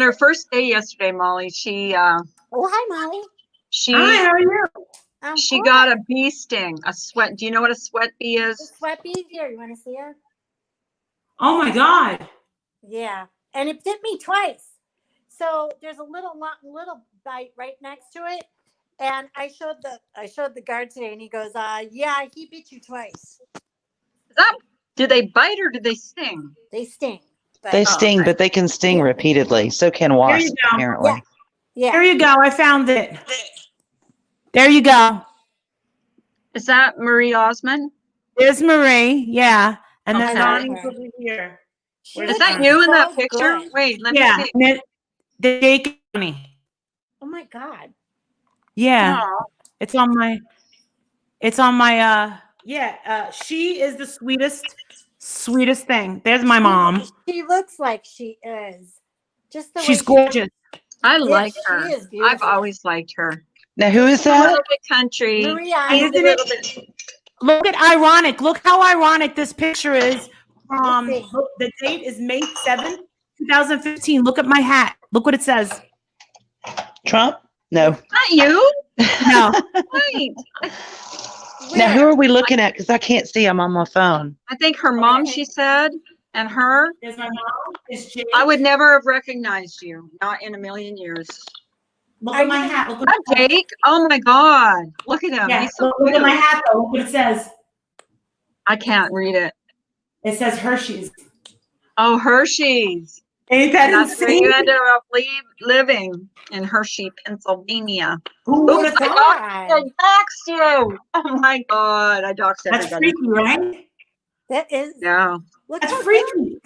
her first day yesterday, Molly, she Oh, hi, Molly. Hi, how are you? I'm she good. got a bee sting, a sweat. Do you know what a sweat bee The is? sweat bees here. You want to see her? Oh my God. Yeah, and it bit me twice. So there's a little bite right next to it, and I showed the guard today, and he goes, yeah, he bit you twice. Did they bite or did they sting? They sting. But, They sting, okay. but they can sting repeatedly. So can wasps, go. apparently. yeah. There you go. I found it. There you go. Is that Marie Osmond? There's Marie. Yeah. And then Okay. Donnie's over here. She Is looks that you in that so picture? good. Wait, let Yeah. me see. The Jake Donnie. Oh my God. Yeah. Aw. It's on my she is the sweetest thing. There's my mom. She looks like she is. Just the She's way gorgeous. I Yeah, like she her. is I've beautiful. always liked her. Now, who is She's a that? little bit country. Maria, She's a Isn't little it- bit. Look at ironic. Look how ironic this picture is. Let's see. Look, the date is May 7th, 2015. Look at my hat. Look what it says. Trump? No. Not you. No. Wait. Now, who are we looking at? Because I can't see. I'm on my phone. I think her mom, she said, and her. There's my mom. Is Jake. I would never have recognized you. Not in a million years. Look at my hat. Look, Not Jake. Oh my God. Look at him. yeah, He's so look at my cute. hat though. Look what it says. I can't read it. It says Hershey's. Oh, Hershey's. Ain't that And that's where you insane? ended up living in Hershey, Pennsylvania. Who would Oops, have I thought? I doxed you. Oh my God. I doxed That's everybody. freaky, right? That is. Yeah. Look That's how freaky.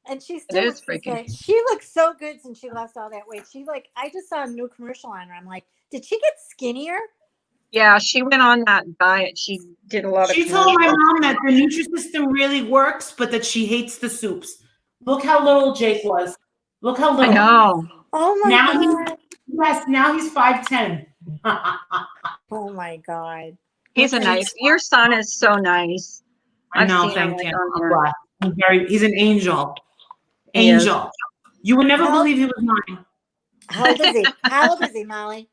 And she still is looks this freaking- way. She looks so good since she lost all that weight. I just saw a new commercial on her. I'm like, did she get skinnier? Yeah, she went on that diet. She did a lot of She told my commercials. mom that the Nutrisystem really works, but that she hates the soups. Look how little Jake was. Look how I little. know. Oh my Now God. Yes, now he's 5'10". Oh my God. He's a nice. Your son is so nice. I've No, seen him thank like you. on I'm here. blessed. He's an angel. He is. Angel. You would never How- believe he was mine. How old is he? How old is he, Molly?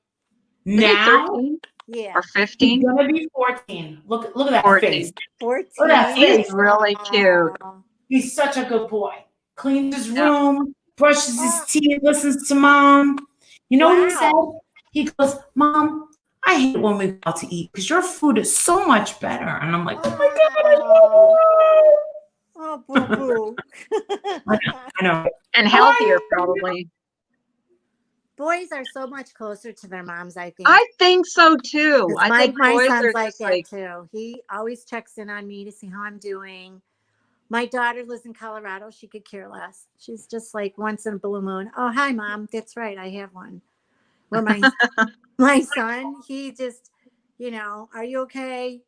Is he Now 13 Yeah. or he's 15? gonna be 14. Look at that 14. face. 14. Look at that He's face. really cute. Aw. He's such a good boy. Cleans his Yeah. room, brushes his Ah. teeth, listens to mom. You know what he said? Wow. He goes, Mom, I hate when we go out to eat because your food is so much better. And I'm like, oh my God, Oh, boo boo. I know. And healthier, probably. Boys are so much closer to their moms, I think. I think so too. 'Cause I my think boys son's are like just that like, too. He always checks in on me to see how I'm doing. My daughter lives in Colorado. She could care less. She's just like once in a blue moon. Oh, hi, Mom. That's right. I have one. Well, my son, he just, are you okay?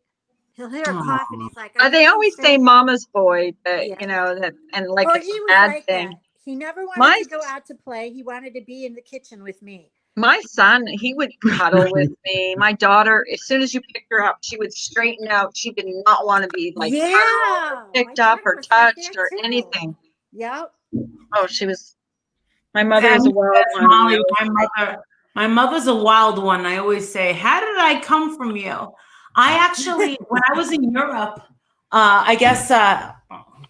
He'll hear a cough and he's like, they you always say okay?" "mama's boy," that Yeah. that, and like Oh, it's he a was bad like thing. that. He never wanted My to go out to play. He wanted to be in the kitchen with me. my son, he would cuddle with me. My daughter, as soon as you picked her up, she would straighten out. She did not want to be like cuddled, picked my up or daughter was like touched that or too. anything. Yep. Oh, she was. My mother is a wild That's one. Molly, my mother's a wild one. I always say, how did I come from you? I actually, when I was in Europe, I guess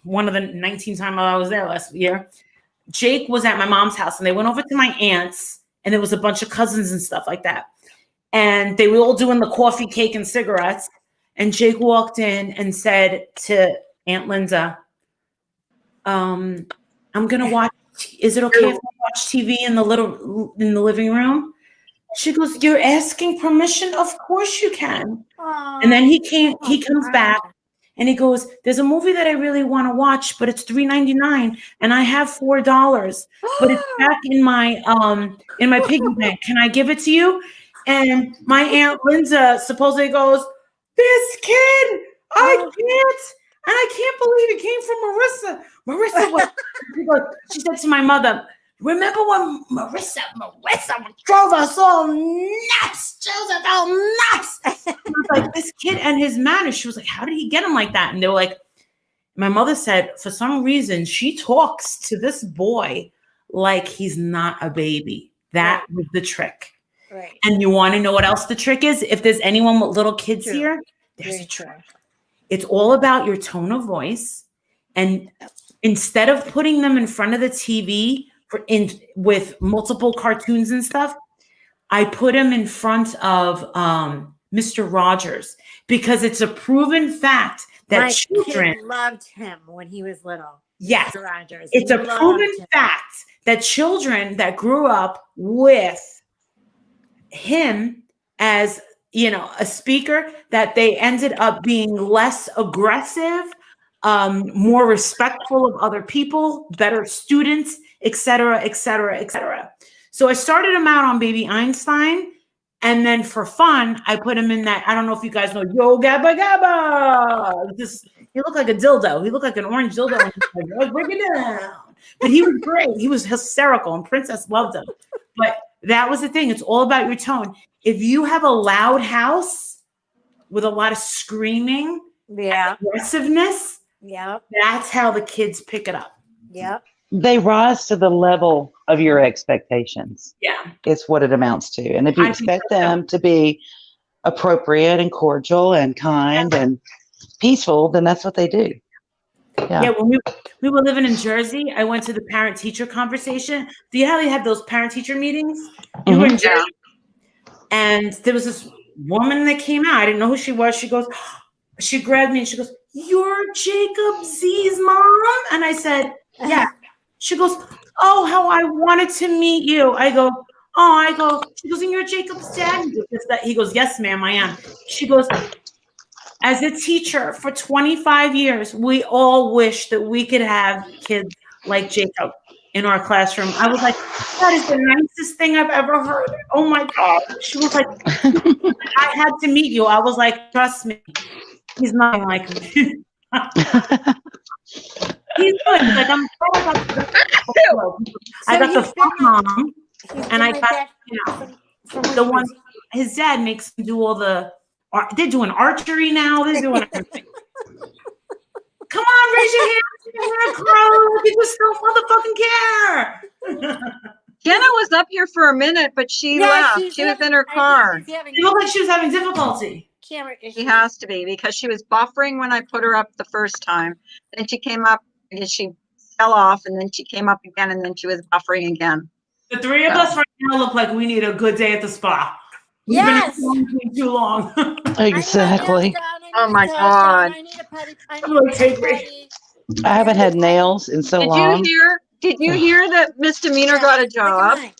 one of the 19 times I was there last year, Jake was at my mom's house and they went over to my aunt's and there was a bunch of cousins and stuff like that. And they were all doing the coffee, cake, and cigarettes. And Jake walked in and said to Aunt Linda, I'm going to watch. Is it okay if I watch TV in the living room? She goes, you're asking permission? Of course you can. And then he comes back and he goes, there's a movie that I really want to watch, but it's $3.99 and I have $4, but it's back in my piggy bank. Can I give it to you? And my Aunt Linda supposedly goes, this kid, I can't. And I can't believe it came from Marissa. Marissa, she said to my mother, remember when Marissa drove us all nuts? I was like, this kid and his manners. She was like, how did he get him like that? And they were like, my mother said, for some reason, she talks to this boy like he's not a baby. That was the trick. Right. And you want to know what else the trick is? If there's anyone with little kids True. here, there's Very a trick. true. It's all about your tone of voice. And instead of putting them in front of the TV with multiple cartoons and stuff, I put him in front of Mr. Rogers because it's a proven fact that My children kid loved him when he was little. Yes. Mr. Rogers. It's He a loved proven him. fact that children that grew up with him as, a speaker, that they ended up being less aggressive, more respectful of other people, better students, et cetera, et cetera, et cetera. So I started him out on Baby Einstein. And then for fun, I put him in that. I don't know if you guys know Yo Gabba Gabba. He looked like a dildo. He looked like an orange dildo. Let's break it down. But he was great. He was hysterical, and Princess loved him. But that was the thing. It's all about your tone. If you have a loud house with a lot of screaming, aggressiveness, that's how the kids pick it up. Yep. They rise to the level of your expectations. Yeah. It's what it amounts to. And if you expect them to be appropriate and cordial and kind and peaceful, then that's what they do. Yeah, when we were living in Jersey, I went to the parent-teacher conversation. Do you know how they had those parent-teacher meetings? We were in Jersey, and there was this woman that came out. I didn't know who she was. She grabbed me and she goes, "You're Jacob Z's mom?" And I said, "Yeah." She goes, "Oh, how I wanted to meet you." I go, she goes, "And you're Jacob's dad?" He goes, "Yes, ma'am, I am." She goes, "As a teacher for 25 years, we all wish that we could have kids like Jacob in our classroom." I was like, "That is the nicest thing I've ever heard." Oh my God. She was like, "I had to meet you." I was like, "Trust me, he's nothing like me." He's good. He's like, I got the fun mom, and I got the one. His dad makes him do all the. They're doing archery now. They're doing everything. your hair, grow. You just don't motherfucking care. Jenna was up here for a minute, but she Yeah, left. she's She was having- in her I think car. she's having It looked like she was having difficulty. camera issues. She has to be because she was buffering when I put her up the first time. Then she came up and she fell off, and then she came up again, and then she was buffering again. The three of Yeah. us right now look like we need a good day at the spa. We've been Yes. in too long. Exactly. Oh my God. I need a putty. I I'm need gonna a take putty. I haven't had nails in so Did long. Did you hear that Misdemeanor got a Look at job? mine.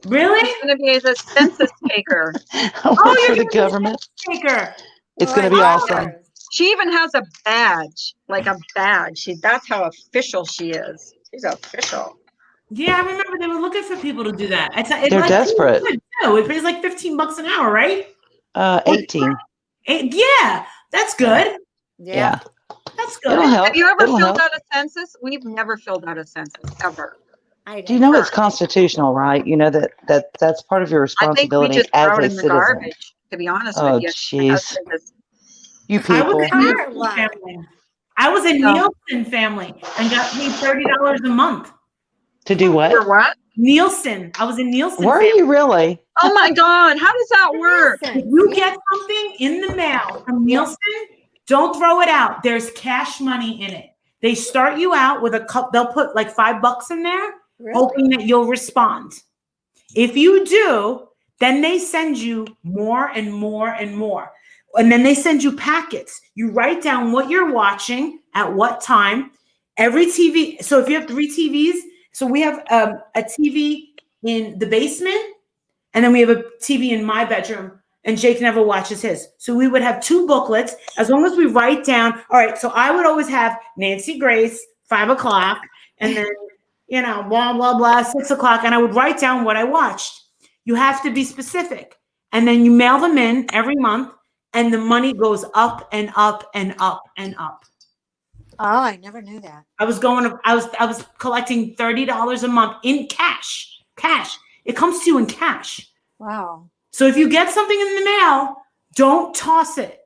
Really? He's going to be the census taker. I work you're for the gonna be government. Taker. It's Oh, going to I be love awesome. her. She even has a badge, like a badge. That's how official she is. She's official. Yeah, I remember they were looking for people to do that. They're desperate. It pays like $15 an hour, right? 18. Yeah, that's good. Yeah. That's It'll good. help. Have you ever It'll filled help. out a census? We've never filled out a census, ever. I Do you know it's constitutional, right? You know that's part of your I think we responsibility just as throw a it in the citizen. garbage, to be honest Oh, with you. My jeez. husband is- You I was people. a Nielsen family. I was a No. Nielsen family and got paid $30 a month. To do what? For what? Nielsen. I was a Nielsen Were family. you really? Oh my God, how does that work? If you get something in the mail from Nielsen, don't throw it out. There's cash money in it. They start you out with a cup. They'll put like $5 in there, hoping that you'll respond. If you do, then they send you more and more and more. And then they send you packets. You write down what you're watching at what time. Every TV. So if you have 3 TVs, so we have a TV in the basement, and then we have a TV in my bedroom, and Jake never watches his. So we would have 2 booklets. As long as we write down, all right, so I would always have Nancy Grace, 5 o'clock, and then, blah, blah, blah, 6 o'clock, and I would write down what I watched. You have to be specific. And then you mail them in every month, and the money goes up and up and up and up. Oh, I never knew that. I was collecting $30 a month in cash. Cash. It comes to you in cash. Wow. So if you get something in the mail, don't toss it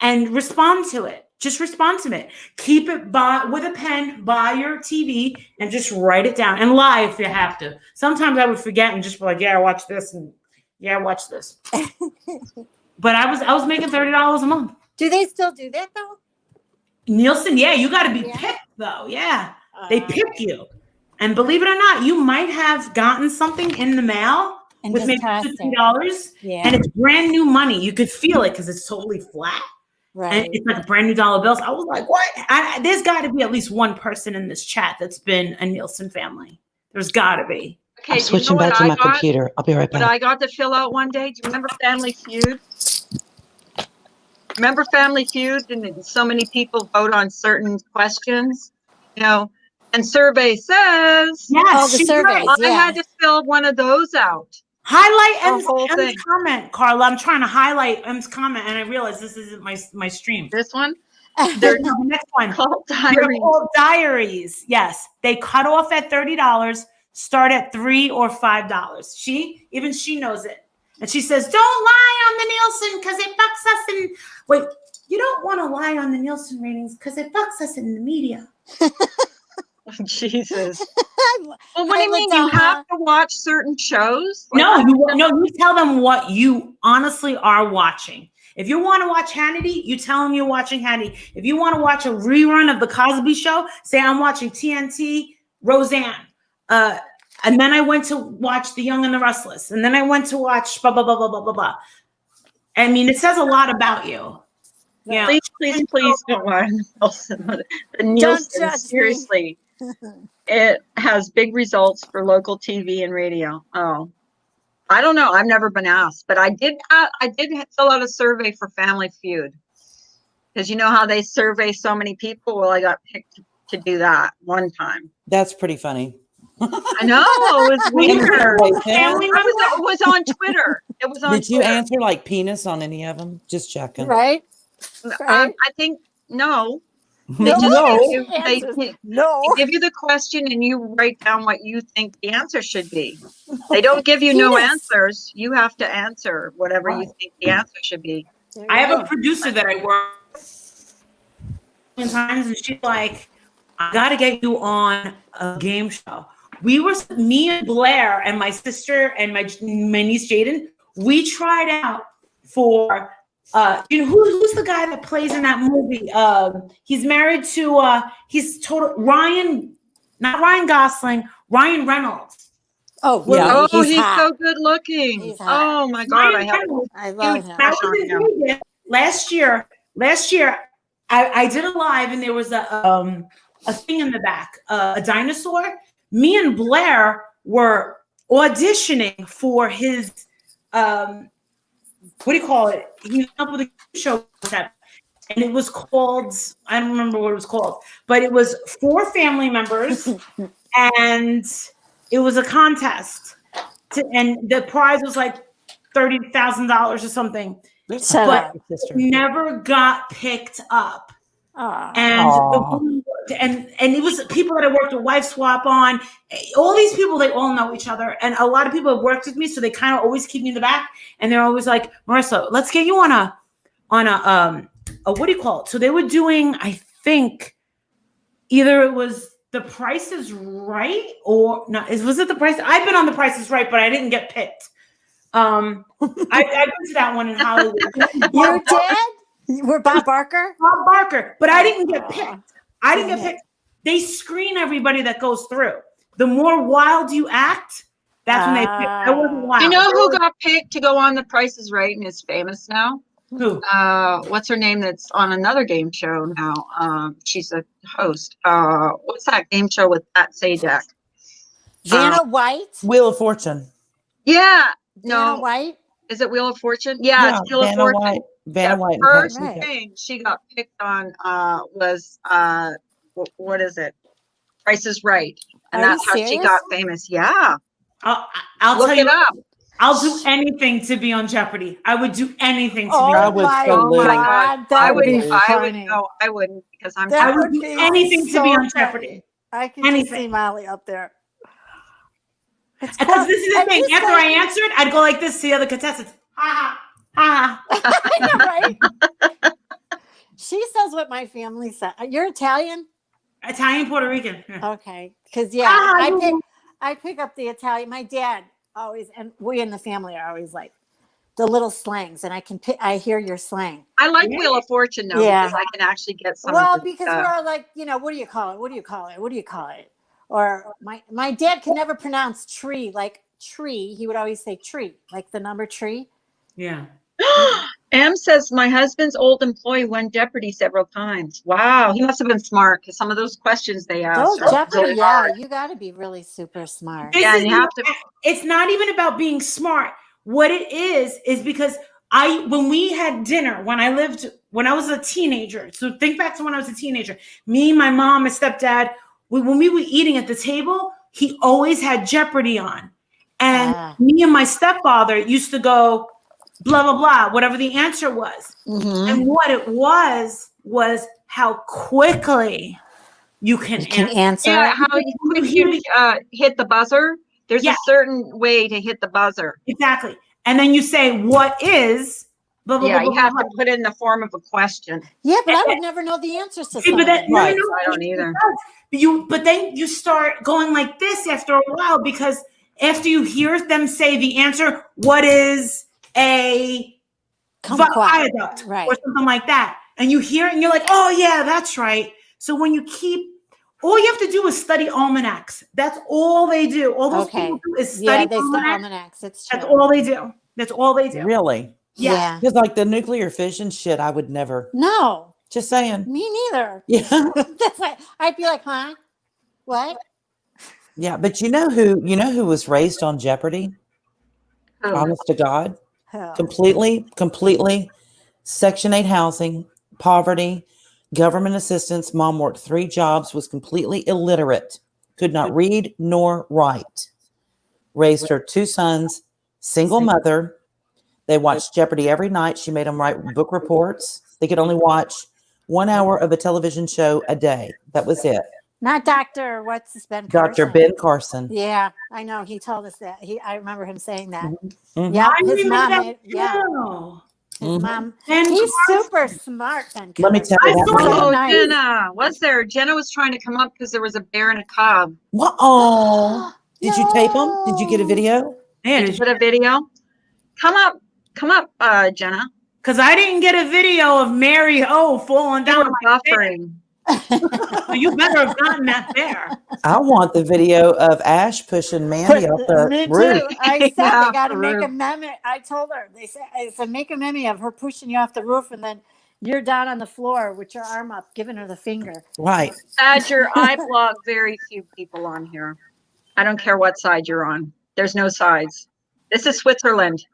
and respond to it. Just respond to it. Keep it with a pen by your TV and just write it down and lie if you have to. Sometimes I would forget and just be like, yeah, I watched this and yeah, I watched this. But I was making $30 a month. Do they still do that though? Nielsen, yeah, you got to be Yeah. picked though. Yeah. They pick you. And believe it or not, you might have gotten something in the mail And with just maybe toss it. $50 Yeah. and it's brand new money. You could feel it because it's totally flat. Right. And it's like a brand new dollar bills. I was like, what? There's got to be at least one person in this chat that's been a Nielsen family. There's got to be. Okay, I'm you know switching what back to I my got? computer. I'll be right What back. I got to fill out one day? Do you remember Family Feud? Remember Family Feud? And so many people vote on certain questions, and survey says Yes. Oh, the she's surveys. right. I Yeah. had to fill one of those out. Highlight The whole M's thing. comment, Carla. I'm trying to highlight M's comment, and I realize this isn't my stream. This one There's the next one. called They're Diary. called diaries. Yes, they cut off at $30. Start at $3 or $5. Even she knows it, and she says, "Don't lie on the Nielsen because it fucks us." And wait, you don't want to lie on the Nielsen ratings because it fucks us in the media. Jesus. Well, what do you mean? You Madonna. have to watch certain shows? No, you tell them what you honestly are watching. If you want to watch Hannity, you tell them you're watching Hannity. If you want to watch a rerun of The Cosby Show, say I'm watching TNT, Roseanne. And then I went to watch The Young and the Restless. And then I went to watch blah, blah, blah, blah, blah, blah, blah. I mean, it says a lot about you. Yeah. Please don't lie on the Nielsen. judge me. Seriously. It has big results for local TV and radio. Oh, I don't know. I've never been asked, but I did fill out a survey for Family Feud because you know how they survey so many people. Well, I got picked to do that one time. That's pretty funny. I know it was weird. Family member? It was on Twitter. It was on. Did you Twitter. answer like penis on any of them? Just checking. Right. I think no. They No, just no. give you, they No. give you the question and you write down what you think the answer should be. They don't give you no Yes. answers. You have to answer whatever you Right. think the answer should be. There I you have a go. producer that I work with. times, and she's like, I gotta get you on a game show. We were, me and Blair and my sister and my niece Jaden, we tried out for who's the guy that plays in that movie? He's married to he's total Ryan, not Ryan Gosling, Ryan Reynolds. Oh, Yeah. Oh, he's hot. so good looking. He's hot. Oh my God, Ryan Reynolds. I love him. I was in Vegas last year. I did a live and there was a thing in the back, a dinosaur. Me and Blair were auditioning for his what do you call it? He was up with a show and it was called, I don't remember what it was called, but it was 4 family members and it was a contest and the prize was like $30,000 or something. Shut But up. never got picked up. Aw. And it was people that I worked with Wife Swap on. All these people, they all know each other, and a lot of people have worked with me, so they kind of always keep me in the back. And they're always like, Marissa, let's get you on a what do you call it? So they were doing, I think, either it was The Price is Right or not. Was it The Price? I've been on The Price is Right, but I didn't get picked. I've been to that one in Hollywood. You did? We're Bob Barker? Bob Barker, but I didn't get picked. I didn't get picked. They screen everybody that goes through. The more wild you act, that's when they pick. I wasn't wild. You know who got picked to go on The Price is Right and is famous now? Who? What's her name that's on another game show now? She's a host. What's that game show with Pat Sajak? Vanna White? Wheel of Fortune. Yeah. Vanna No. White? Is it Wheel of Fortune? Yeah, it's Wheel of Vanna Fortune. White. Vanna The White. first Right. thing she got picked on was what is it? Price is Right, and Are you that's how she serious? got famous. Yeah, I'll look tell it you, up. I'll do anything to be on Jeopardy. I would do anything to Oh be I on would my so lose. God, that I would be wouldn't. I would. funny. No, I wouldn't because I'm. That I would would do be anything to so be on funny. Jeopardy. I can just Anything. see Molly up there. It's Because cool. this is the And thing. you After say- I answered, I'd go like this to the other contestants. Ha ha ha. I know, right? She says what my family said. You're Italian? Italian, Puerto Rican. Yeah. Okay. Because, yeah, I pick up the Italian. My dad always, and we in the family are always like the little slangs, and I hear your slang. I like Yeah. Wheel of Fortune though Yeah. because I can actually get some. Well, of the, because we're all like, what do you call it? What do you call it? What do you call it? Or my dad can never pronounce tree like tree. He would always say tree, like the number tree. Yeah. Em says my husband's old employee won Jeopardy several times. Wow, he must have been smart because some of those questions they asked. Those are Jeopardy, really yeah, hard. you got to be really super smart. This Yeah, is and you have to. It's not even about being smart. What it is because when we had dinner, when I was a teenager, so think back to when I was a teenager, me, my mom, my stepdad, when we were eating at the table, he always had Jeopardy on. And Ah. me and my stepfather used to go, blah, blah, blah, whatever the answer was. Mhm. And what it was how quickly you can You can answer. answer. Yeah, it. how you hit the buzzer. There's Yeah. a certain way to hit the buzzer. Exactly. And then you say, what is, blah, blah, Yeah, blah, you blah, have blah. to put it in the form of a question. Yeah, but I would never know the answers to See, some but of that, them. no, Right. no, I don't either. But then you start going like this after a while because after you hear them say the answer, what is a Kumquat. viaduct Right. or something like that, and you hear it and you're like, oh yeah, that's right. So when you all you have to do is study almanacs. That's all they do. All those Okay. people do is Yeah, study they study almanacs. almanacs. It's true. That's all they do. That's all they do. Really? Yeah. Because like the nuclear fission shit, I would never. No, Just saying. me neither. Yeah. That's like, I'd be like, huh? What? Yeah. But you know who was raised on Jeopardy? Oh, Honest to God. Oh. Completely Section 8 housing, poverty, government assistance. Mom worked 3 jobs, was completely illiterate, could not read nor write. Raised her 2 sons, single mother. They watched Jeopardy every night. She made them write book reports. They could only watch 1 hour of a television show a day. That was it. Not Dr. What's his Ben Dr. Carson? Ben Carson. Yeah, I know. He told us that. I remember him saying that. Mhm. Yeah, I his remember mom. that Yeah, too. His Mhm. mom. And He's super smart. Then Let me Carson. tell you I that. saw- video. Oh, nice. Jenna, was there? Jenna was trying to come up because there was a bear and a cub. What? Oh, did you tape them? Did you get a No. video? man, Did you put a video? Come up, Jenna. because I didn't get a video of Mary O falling You down. were Like that. buffering. So you better have gotten that there. I want the video of Ash pushing Mandy off the Me roof. too. I said Yeah, they got to the make a roof. meme. I told her. I said make a meme of her pushing you off the roof, and then you're down on the floor with your arm up, giving her the finger. Right. Badger, I blog very few people on here. I don't care what side you're on. There's no sides. This is Switzerland.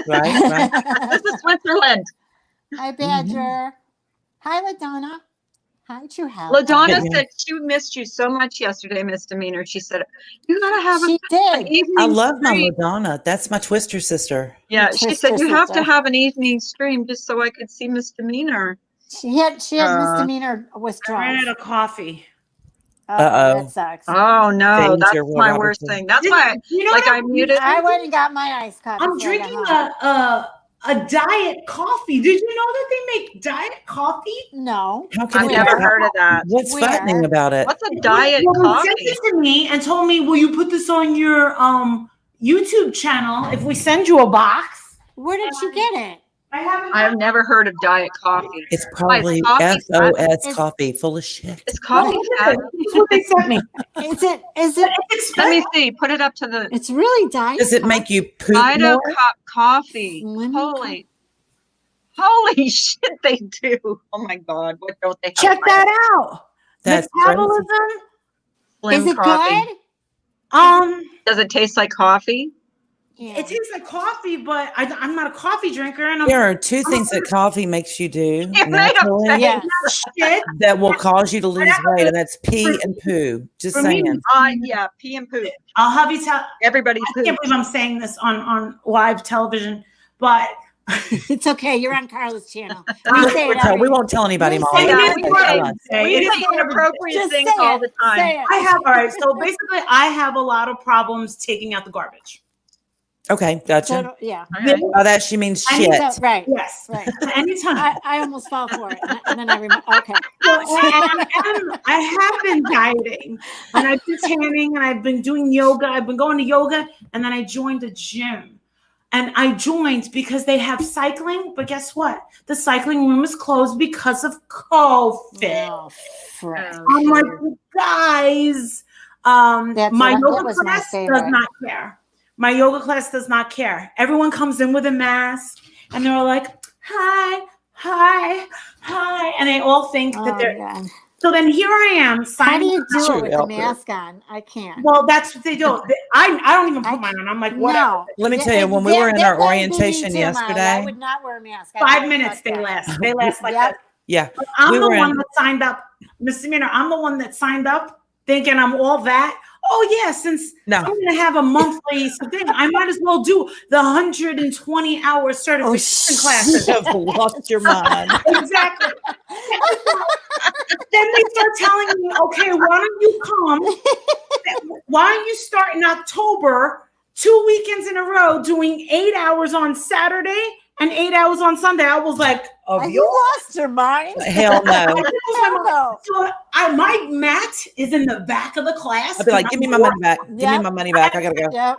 Right. This is Switzerland. Hi, Badger. Hi, LaDonna. Hi, True Health. LaDonna Yeah. said she missed you so much yesterday, Misdemeanor. She said, you gotta have She an did. evening I love my stream. LaDonna. That's my Twister sister. Yeah, she said, Twister you have to sister. have an evening stream just so I could see Misdemeanor. She had misdemeanor I withdrawals. ran out of coffee. Uh-oh. That sucks. Oh, no, Danger, that's Will my worst Robertson. thing. That's why, You know like, what I muted. I went and got my iced coffee. I'm before I got drinking home. a diet coffee. Did you know that they make diet coffee? No. How can I've it be never fat- heard of that. What's Where? fattening about it? What's a diet Well, he sent coffee? it to me and told me, "Will you put this on your YouTube channel if we send you a box?" Where did you get it? I haven't. I've never heard of diet coffee. It's Why, is probably coffee fat? FOS coffee, full of shit. Is coffee fat? That's what they sent me. Is it? It's Let expensive. me see. Put it up to the It's really diet. Does it make you poop Dido more? coffee. Slim Holy shit, they do. Oh my God. What don't they have? Check that out. That's crazy. Metabolism. Slim Is it coffee. good? Does it taste like coffee? Yeah. It tastes like coffee, but I'm not a coffee drinker, and I'm There are two things that coffee makes you do You're right, naturally okay. Yeah. shit. that will cause you to lose weight, and that's pee and poo. Just For me, saying. Yeah, pee and poop. I'll have you tell. Everybody I can't poops. believe I'm saying this on live television, but It's okay. You're on Carla's channel. We We say it every- won't tell anybody, We Molly. say Yeah, it we every say- day. Say We it say is- inappropriate Just things say all it. the time. Say it. I have all right. So basically, I have a lot of problems taking out the garbage. Okay, gotcha. So, yeah. Okay. Oh, that she means I need shit. So, right. Yes. Right. Anytime. I almost fell for it, and then I remember. Okay. So, I have been dieting, and I've been tanning, and I've been doing yoga. I've been going to yoga, and then I joined a gym. And I joined because they have cycling, but guess what? The cycling room is closed because of COVID. Oh, frick. I'm like, you guys, That my was yoga my class does favorite. not care. My yoga class does not care. Everyone comes in with a mask, and they're all like, hi, hi, hi. And they all think that Oh, they're. God. So then here I am How do signing. you do True, it with the Alfred. mask on? I can't. Well, that's what they do. I don't even put mine on. I'm like, whatever. No. Let me Th- tell you, when we that- were in that our would be me orientation too, Molly. I yesterday, would not wear a mask. I 5 would minutes fuck they that. last. They last like Yep. that. yeah, But I'm We the were one in- that signed up, Misdemeanor. I'm the one that signed up thinking I'm all that. Oh yeah, since no, I'm gonna have a monthly thing, I might as well do the 120-hour certification you classes. have lost your mind. Exactly. Then they start telling me, okay, why don't you come? Why don't you start in October, 2 weekends in a row, doing 8 hours on Saturday and 8 hours on Sunday? I was like, of Have your you lost your mind? Hell no. Hell no. So my mat is in the back of the class. I'd be like, give me my money back. Give me Yep. my money back. I gotta go. Yep.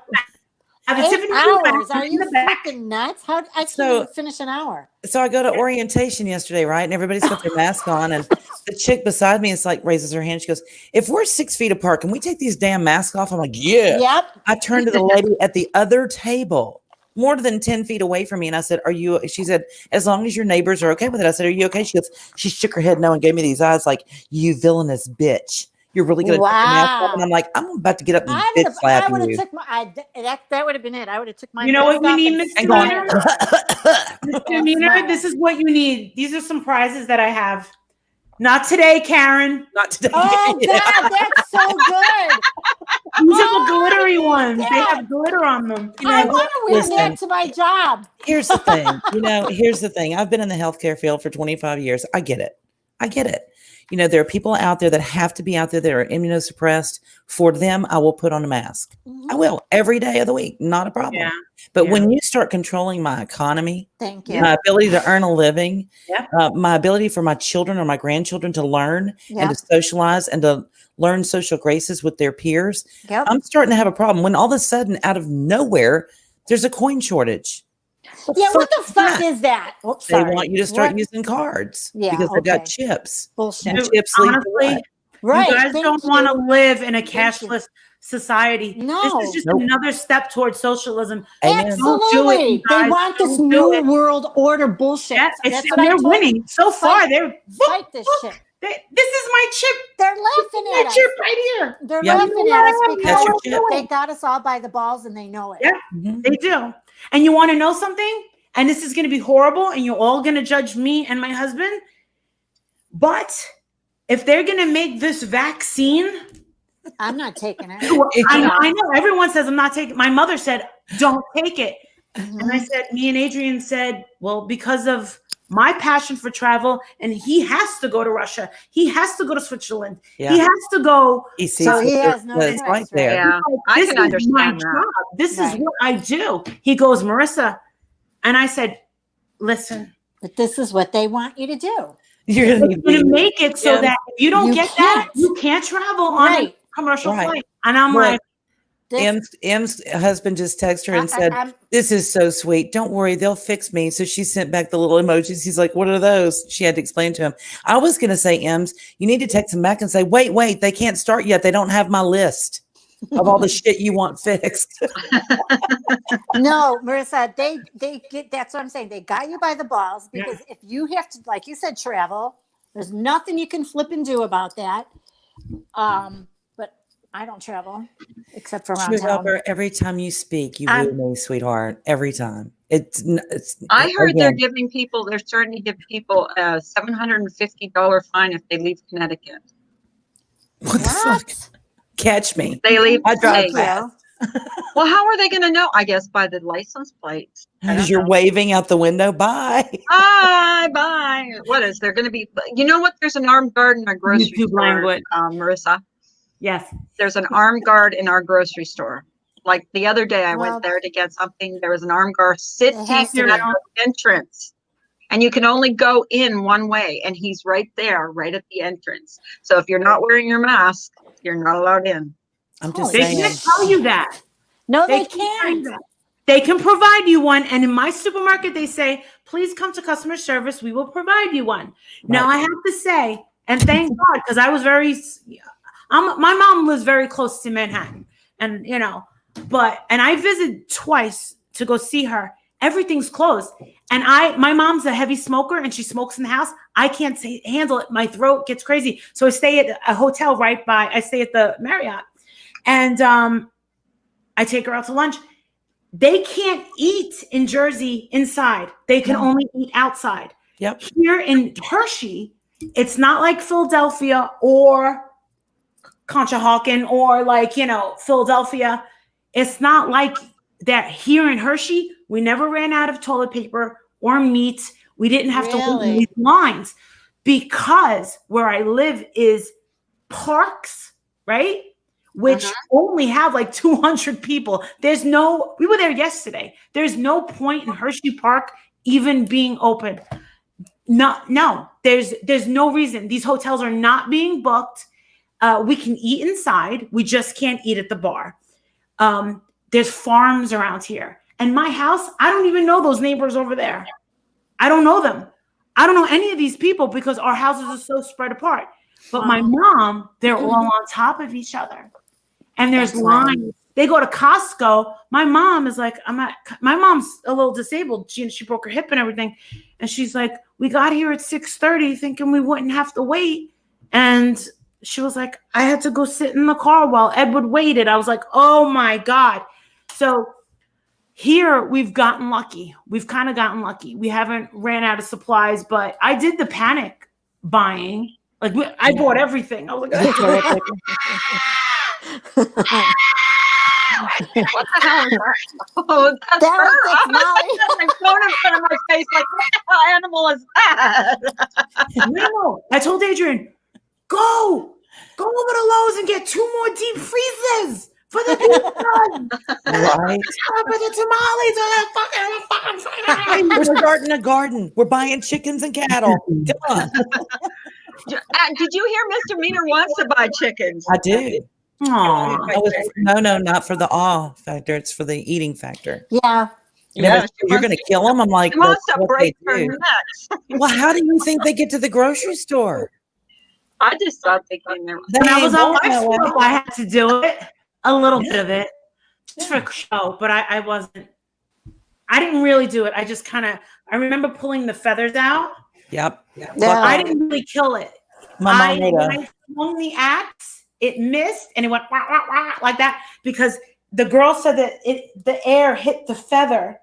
I have a 8 Tiffany hours. bag Are in you the back. freaking nuts? How I can't So- even finish an hour. So I go to orientation yesterday, right? And everybody's got their mask on, and the chick beside me is like raises her hand. She goes, "If we're 6 feet apart, can we take these damn masks off?" I'm like, "Yeah." Yep. I turned to the lady at the other table, more than 10 feet away from me, and I said, "Are you?" She said, "As long as your neighbors are okay with it." I said, "Are you okay?" She goes, she shook her head no and gave me these eyes like, "You villainous bitch. You're really gonna take the mask off?" Wow. And I'm like, "I'm about to get up and I bitch would slap have you." took my that would have been it. I would have took my You know what mask you off need, and Mr. And going, smiled. Misdemeanor, this is what you need. These are some prizes that I have. Not today, Karen. not today. Oh God, that's so good. These are Oh, the glittery ones. They God. have glitter on them. You I know, want to wear listen. that to my job. Here's the thing. Here's the thing. I've been in the healthcare field for 25 years. I get it. I get it. You know, there are people out there that have to be out there that are immunosuppressed. For them, I will put on a mask. I will every day of the week, not a problem. Yeah. But Yeah. when you start controlling my economy, Thank you. my ability to earn a living, Yeah. my ability for my children or my grandchildren to learn Yeah. and to socialize and to learn social graces with their peers, Yep. I'm starting to have a problem when all of a sudden, out of nowhere, there's a coin shortage. Yeah, what the fuck that? is that? Oops, They sorry. want you to start What? using cards Yeah, because they've got okay. chips. Bullshit. And Dude, chips lead the honestly, way. Right. you guys thank don't you. want to live in a Thank you. cashless society. No. This is just Nope. another step towards socialism. Amen. Absolutely. guys. They want this Don't do new it. world order bullshit. Yeah, That's it's, what I they're told winning so far. Fight- They're Fight this shit. this is my chip. They're laughing My at us. chip right here. They're Yeah. laughing at us That's because your chip. they got us all by the balls and they know it. Yeah. Mhm. They do. And you want to know something? And this is going to be horrible, and you're all going to judge me and my husband. But if they're going to make this vaccine, I'm not taking it. I know everyone says I'm not taking. My mother said, "Don't take it," Mhm. and I said, me and Adrian said, "Well, because of my passion for travel, and he has to go to Russia, he has to go to Switzerland, Yeah. he has to go." He sees So what he they're- has no what it's choice, like right? there. Yeah, I This can is understand my that. job. This is Right. what I do. He goes, Marissa, and I said, "Listen, But this is what they want you to do. You're gonna we're need going to to make it so Yeah. that if you don't You get that, can't. you can't travel on Right. a commercial Right. flight." And I'm Right. like, This, M's husband just texted her and said, I'm- "This is so sweet. Don't worry, they'll fix me." So she sent back the little emojis. He's like, "What are those?" She had to explain to him. I was going to say, M's, you need to text him back and say, wait, they can't start yet. They don't have my list of all the shit you want fixed. no, Marissa, they get, that's what I'm saying. They got you by the balls because if you have to, like you said, travel, there's nothing you can flip and do about that. But I don't travel except for around town. Sugar, every time you speak, you I'm- woo me, sweetheart. Every time. It's I heard they're again, starting to give people a $750 fine if they leave Connecticut. what the fuck? What? Catch me. They leave I the drive state. fast. Well, how are they going to know? I guess by the license plates. I don't Because you're know. waving out the window. Bye. Bye. What is there going to be? You know what? There's an armed guard in our grocery YouTube store, language. Marissa. yes. There's an armed guard in our grocery store. Like the other day, I Well, went there to get something. There was an armed guard sitting has to at be. the entrance. And you can only go in one way. And he's right there, right at the entrance. So if you're not wearing your mask, you're not allowed in. I'm just They saying. can't tell you that. No, they can't tell you can't. that. They can provide you one. And in my supermarket, they say, please come to customer service. We will provide you one. Now, Right. I have to say, and thank God, because I was my mom lives very close to Manhattan. And, and I visited twice to go see her. Everything's closed. And my mom's a heavy smoker and she smokes in the house. I can't handle it. My throat gets crazy. So I stay at a hotel I stay at the Marriott. And I take her out to lunch. They can't eat in Jersey inside. They can only eat outside. Yep. Here in Hershey, it's not like Philadelphia or Conshohocken or Philadelphia. It's not like that. Here in Hershey, we never ran out of toilet paper or meat. We didn't have to wait in Really? these lines because where I live is parks, right? Which only have like 200 people. We were there yesterday. There's no point in Hershey Park even being open. No, there's no reason. These hotels are not being booked. We can eat inside. We just can't eat at the bar. There's farms around here. And my house, I don't even know those neighbors over there. I don't know them. I don't know any of these people because our houses are so spread apart. But my mom, they're all on top of each other. And there's That's right. lines. They go to Costco. My mom is like, my mom's a little disabled. She broke her hip and everything. And she's like, we got here at 6:30 thinking we wouldn't have to wait. And she was like, I had to go sit in the car while Edward waited. I was like, oh my God. So here we've gotten lucky. We've kind of gotten lucky. We haven't ran out of supplies, but I did the panic buying. Like I bought everything. I was like, What the hell is that? Oh, that's That was her. it's Molly. My phone in front of my face, like, what the hell animal is that? No, I told Adrian, go over to Lowe's and get 2 more deep freezes for the pizza. Right? For the tamales. We're starting a garden. We're buying chickens and cattle. Come on. Did you hear Mr. Meaner wants to buy chickens? I do. Aw. No, not for the awe factor. It's for the eating factor. Yeah. Yeah, you're going to kill them. I'm like, She wants that's to what break they her do. necks. Well, how do you think they get to the grocery store? I just thought they came there. They When I was ain't on going that way. live, I had to do it, a little bit of it, just for show. But I wasn't. I didn't really do it. I just kind of. I remember pulling the feathers out. Yep. Yeah. I didn't really kill it. My mom made When a. I swung the axe, it missed and it went wah, wah, wah, like that because the girl said that the air hit the feather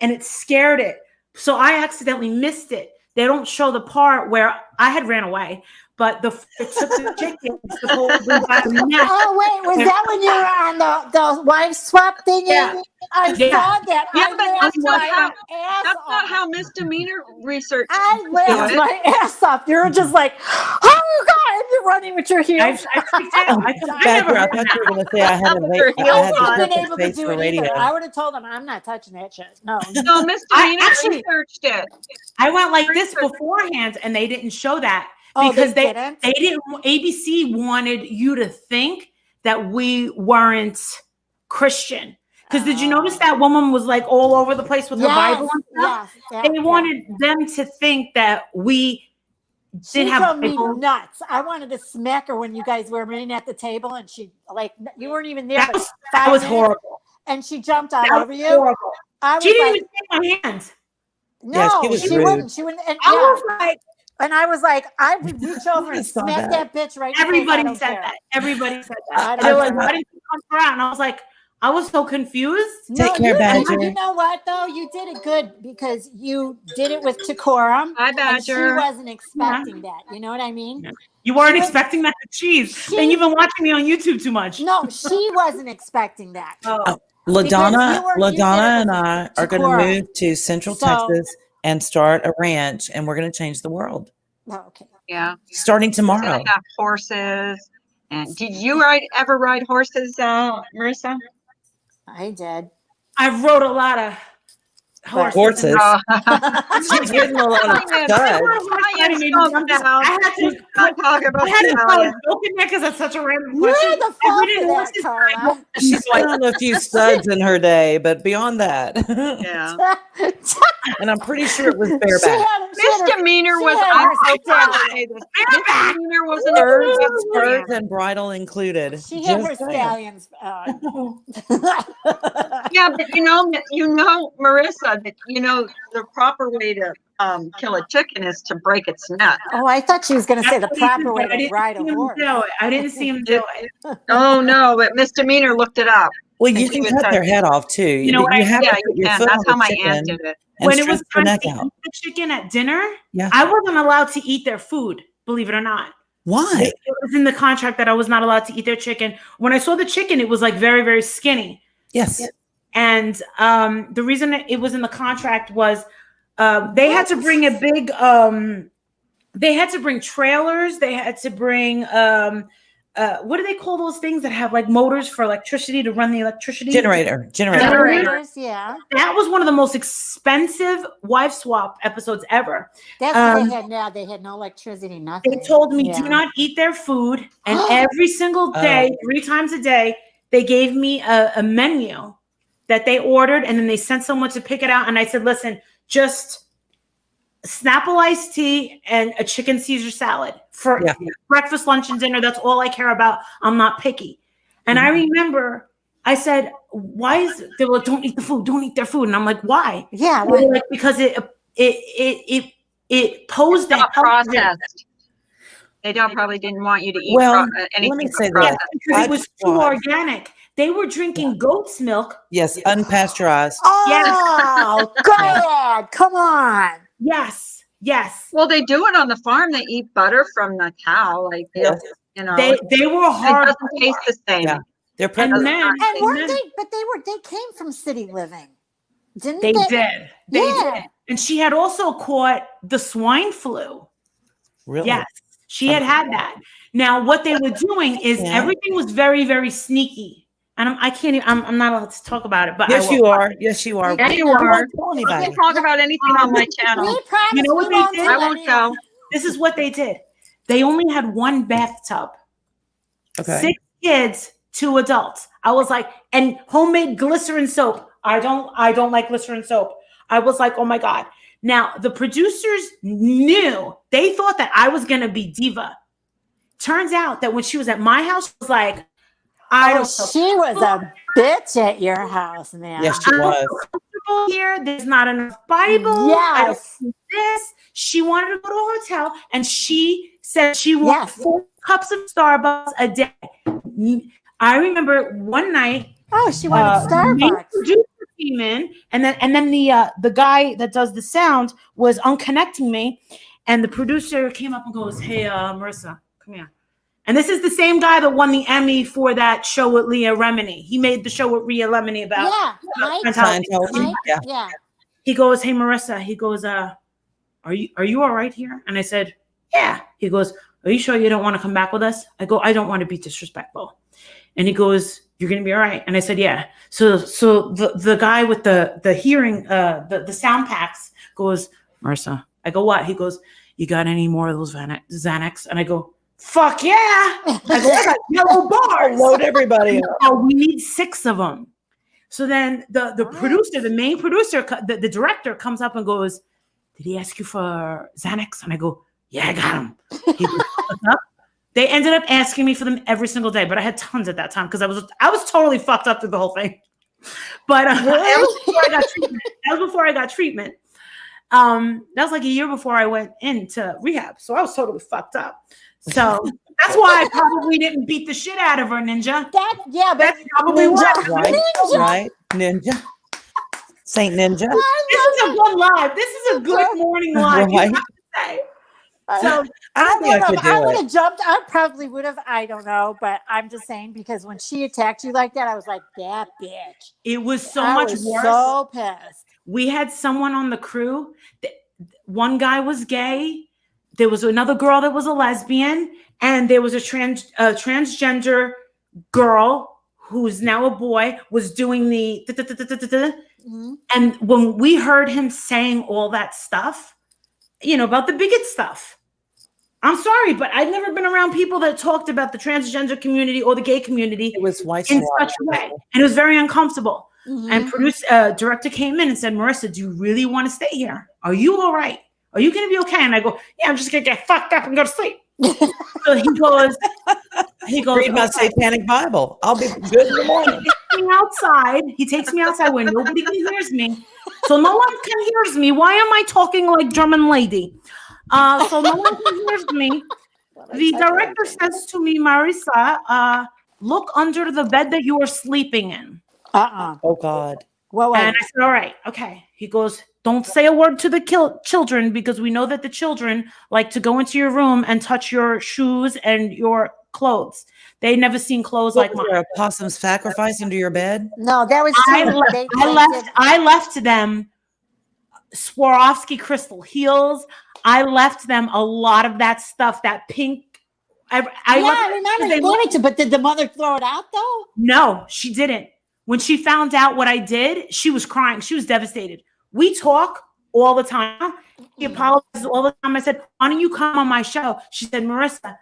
and it scared it. So I accidentally missed it. They don't show the part where I had ran away, but it took the chicken supposedly by the neck. Oh wait, was that when you were on the wife swap thing? Yeah. I Yeah. saw that. Yeah, I but laughed that's not my how- ass That's not off. how misdemeanor research. I do laughed it. my ass off. You were just like, "Oh you guys, you're running with your I heels." freaked out. I Badger, never I heard thought that. you were going to say I had a With her I I heels had wouldn't the have been perfect able to face do for it radio. either. I would have told them I'm not touching that shit. No. No, Mr. I Meaner actually- researched it. I went like this beforehand, and they didn't show that Oh, because they they didn't? didn't. ABC wanted you to think that we weren't Christian. Because did you notice that woman was like all over the place with her Bible and stuff? yes, They wanted them to think that we She didn't have drove me Bible. nuts. I wanted to smack her when you guys were meeting at the table, and she like you weren't even there. That but was 5 that was minutes, horrible. and she jumped all That over was you. horrible. I was She didn't like, even take my hand. no, Yeah, she was she rude. wouldn't. She wouldn't. And, I yeah. was like, And I was like, I would reach over and saw smack that. that bitch right in the face. I everybody don't said care. that. Everybody said I that. don't They were like, care. why didn't you come around? And I was like, I was so confused. Take care, you, Badger. you know what though? You did it good because you did it with decorum. Hi, And she Badger. wasn't expecting that. You know what I mean? You weren't She was- expecting mac and cheese. She- And you've been watching me on YouTube too much. No, she wasn't expecting that. Oh. LaDonna, you were- you did it and with I are going to decorum. move to Central So- Texas and start a ranch, and we're going to change the world Oh, okay. Yeah. starting She's tomorrow. gonna have horses. And did you ever ride horses, Marissa? I did. I wrote a lot of Horses. Oh. She's getting a lot of I studs. I had to talk about I had to throw a stallions. joke in there because that's such a random You're question. the If fault we for didn't that, watch this, Carla. She's found a few studs in her day, but beyond that, Yeah. and I'm pretty sure it was She bareback. had her- Misdemeanor she was had her I'm so proud to stallion. say this. Misdemeanor was an Spurs, approved spurs and bridle included. She had her Just saying. stallions. Yeah, but you know, Marissa, that the proper way to kill a chicken is to break its neck. Oh, I thought she was going to say the That's what he proper did, way but I to didn't ride see a him horse. do it. I didn't see him do it. Oh no, but Misdemeanor looked it up. Well, And you she can was cut like- their head off too. You know what? you have Yeah, to put you your can. foot That's on how the my chicken aunt did it. and When it was stretch the time neck to out. eat the chicken at dinner, Yeah. I wasn't allowed to eat their food, believe it or not. Why? It was in the contract that I was not allowed to eat their chicken. When I saw the chicken, it was like very, very skinny. Yes. And the reason that it was in the contract was they had to bring a big they had to bring trailers, they had to bring what do they call those things that have like motors for electricity to run the electricity? Generator. Generators, yeah. That was one of the most expensive wife swap episodes ever. That's what they had now. They had no electricity, nothing. They told me Yeah. do not eat their food, and every single day, 3 times a day, they gave me a menu that they ordered, and then they sent someone to pick it out. And I said, "Listen, just Snapple iced tea and a chicken Caesar salad for Yeah. breakfast, lunch, and dinner. That's all I care about. I'm not picky." And I remember I said, "Why is they were like, don't eat the food, don't eat their food?" And I'm like, "Why?" Yeah. They were Well, like, because it posed that Not processed. They probably didn't want you to eat Well, anything let me say processed. this. because it was too What? organic. They were drinking goat's milk. Yes, unpasteurized. oh, God. Come on. Yes, yes. Well, they do it on the farm. They eat butter from the cow. Like, Yes. you know, They were it hard. doesn't taste the same. Yeah. They're And preppers. then, And weren't then they? But they came from city living, didn't they they? did. They Yeah. did. And she had also caught the swine flu. Really? Yes, she had that. Now, what they were doing is Yeah. everything was very, very sneaky. And I can't even, I'm not allowed to talk about it, but Yes, I will. you are. Yes, you are. Yeah, We you won't are. tell I anybody. can't talk about anything on my channel. We promise You know what we they won't did? tell I won't tell. anyone. This is what they did. They only had one bathtub. Okay. 6 kids, 2 adults. I was like, and homemade glycerin soap. I don't like glycerin soap. I was like, oh my God. Now the producers knew, they thought that I was gonna be diva. Turns out that when she was at my house, she was like, I Oh, don't feel she was a bitch at your house, man. Yes, she was. comfortable here. There's not enough Bible. I don't Yes. do this. She wanted to go to a hotel, and she said she wanted Yes. 4 cups of Starbucks a day. I remember one night, Oh, she wanted the main Starbucks. producer came in, and then the guy that does the sound was unconnecting me, and the producer came up and goes, "Hey, Marissa, come here." And this is the same guy that won the Emmy for that show with Leah Remini. He made the show with Leah Remini about Yeah, Mike. Scientology. Mike. Yeah. Yeah. He goes, "Hey, Marissa." He goes, "Are you all right here?" And I said, "Yeah." He goes, "Are you sure you don't want to come back with us?" I go, "I don't want to be disrespectful." And he goes, "You're gonna be all right." And I said, "Yeah." So the guy with the hearing the sound packs goes, "Marissa." I go, "What?" He goes, "You got any more of those Xanax?" And I go, "Fuck yeah!" I go, "I got yellow bars." Load everybody up. Oh, we need 6 of them. So then the What? producer, the main producer, the director comes up and goes, "Did he ask you for Xanax?" And I go, "Yeah, I got him." He goes, "What's up?" They ended up asking me for them every single day, but I had tons at that time because I was totally fucked up through the whole thing. But that was before I got treatment. That was before I got treatment. That was like a year before I went into rehab, so I was totally fucked up. So that's why I probably didn't beat the shit out of her, Ninja. But That's probably Ninja. why. Right, Ninja. right. Ninja. Saint Ninja. This is a good live. This is a good morning live. You Right. have to say. Uh, So I don't think I could I do would it. have jumped. I probably would have. I don't know, but I'm just saying because when she attacked you like that, I was like, that bitch. it was so I much was worse. So pissed. We had someone on the crew. One guy was gay. There was another girl that was a lesbian, and there was a transgender girl who's now a boy was doing the. Mhm. And when we heard him saying all that stuff, about the bigot stuff, I'm sorry, but I've never been around people that talked about the transgender community or the gay community It was white in such a way, and it was very uncomfortable. Mhm. And director came in and said, "Marissa, do you really want to stay here? Are you all right? Are you going to be okay?" And I go, "Yeah, I'm just going to get fucked up and go to sleep." So he goes, Read my "Okay." satanic Bible. I'll be good in the morning. He takes me outside where nobody can hear me. So no one can hear me. Why am I talking like German lady? So no one can hear me. The director says to me, "Marissa, look under the bed that you are sleeping in." Oh God. Well, And I said, "All right, okay." He goes, "Don't say a word to the children because we know that the children like to go into your room and touch your shoes and your clothes. They never seen clothes like Was mine." there a possum sacrifice under your bed? no, that was I true. left. I left them Swarovski crystal heels. I left them a lot of that stuff. That pink. I remember they wanted to, but did the mother throw it out though? No, she didn't. When she found out what I did, she was crying. She was devastated. We talk all the time. She apologizes all the time. I said, "Why don't you come on my show?" She said, "Marissa,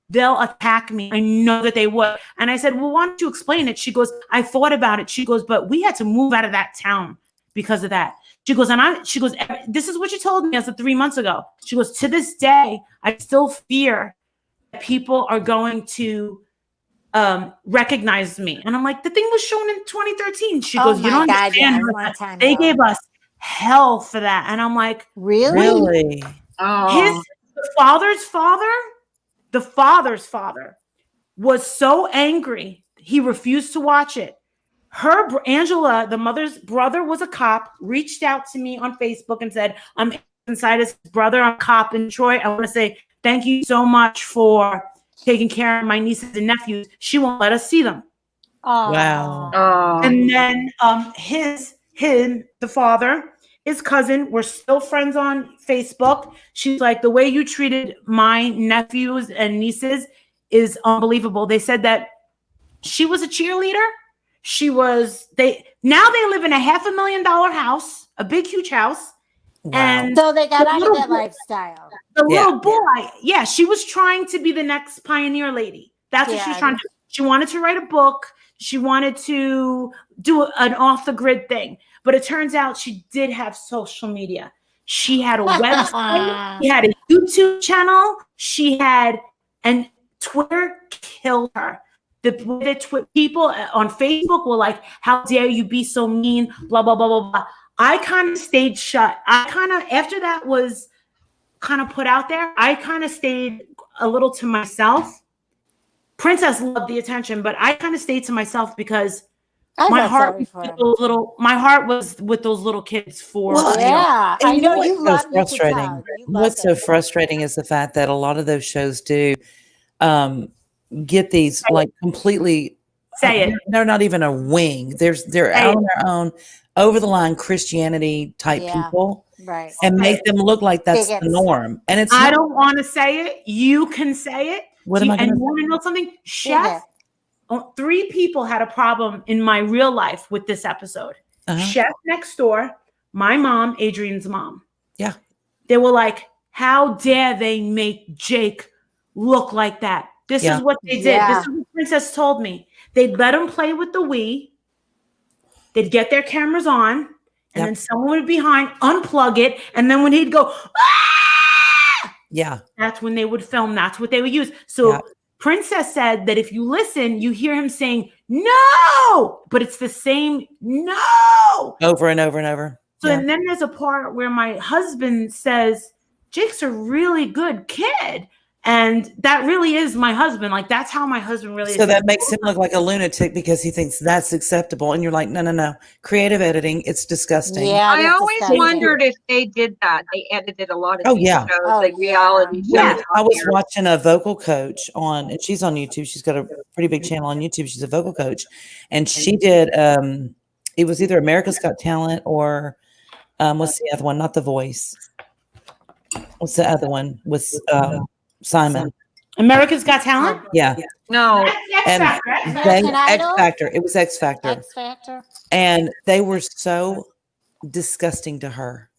they'll attack me. I know that they would." And I said, "Well, why don't you explain it?" She goes, "I thought about it." She goes, "But we had to move out of that town because of that." She goes, "This is what she told me as of 3 months ago." She goes, "To this day, I still fear that people are going to recognize me." And I'm like, "The thing was shown in 2013. She goes, "You don't understand. Yeah, They gave us hell for that." And I'm like, Really? Oh, the father's father was so angry he refused to watch it. Angela, the mother's brother, was a cop, reached out to me on Facebook and said, "I'm inside his brother, I'm a cop in Detroit. I want to say thank you so much for taking care of my nieces and nephews." She won't let us see them. Wow. Oh, And then the father, his cousin, we're still friends on Facebook. She's like, the way you treated my nephews and nieces is unbelievable. They said that she was a cheerleader. They live in a $500,000 house, a big, huge house. Wow. And So they got The out of little that boy- lifestyle. the Yeah. little boy, yeah, she was trying to be the next pioneer lady. That's what she was Yeah. trying to do. She wanted to write a book. She wanted to do an off the grid thing. But it turns out she did have social media. She had a website. She had a YouTube channel. And Twitter killed her. People on Facebook were like, how dare you be so mean, blah, blah, blah, blah, blah. I kind of stayed shut. After that was kind of put out there, I kind of stayed a little to myself. Princess loved the attention, but I kind of stayed to myself because I my felt heart sorry was for with him. my heart was with those little kids for Well, Yeah, And I you know know what's you so love. You could frustrating? tell. You loved What's so it. frustrating is the fact that a lot of those shows do get these like completely. Say it. They're not even a wing. They're Say out it. on their own, over the line Christianity type Yeah. people, Right. and make them look like that's the Bigots. norm. And it's I not. don't want to say it. You can say it. What am I And going you want to know something? Bigot. Chef, 3 people had a problem in my real life with this episode. to? Chef next door, my mom, Adrian's mom. Yeah. They were like, how dare they make Jake look like that? This Yeah. is what they did. Yeah. This is what Princess told me. They'd let him play with the Wii. They'd get their cameras on, and Yep. then someone would be behind, unplug it, and then when he'd go, ah! Yeah. That's when they would film. That's what they would use. So Yeah. Princess said that if you listen, you hear him saying, no, but it's the same no. Over and over and over. So Yeah. and then there's a part where my husband says, Jake's a really good kid. And that really is my husband. Like, that's how my husband really is. So that makes him look like a lunatic because he thinks that's acceptable. And you're like, no, no, no. Creative editing, it's disgusting. Yeah. I it's always disgusting. wondered if they did that. They edited a lot of Oh, these yeah. shows, Oh, like yeah. reality shows. Yeah. I on was there. watching a vocal coach and she's on YouTube. She's got a pretty big channel on YouTube. She's a vocal coach. And she did, it was either America's Got Talent or what's the other one? Not The Voice. What's the other one? With Simon. America's Got Talent. Yeah. No, X And Factor, right? they, American X Idol? Factor. It was X Factor. X Factor. And they were so disgusting to her.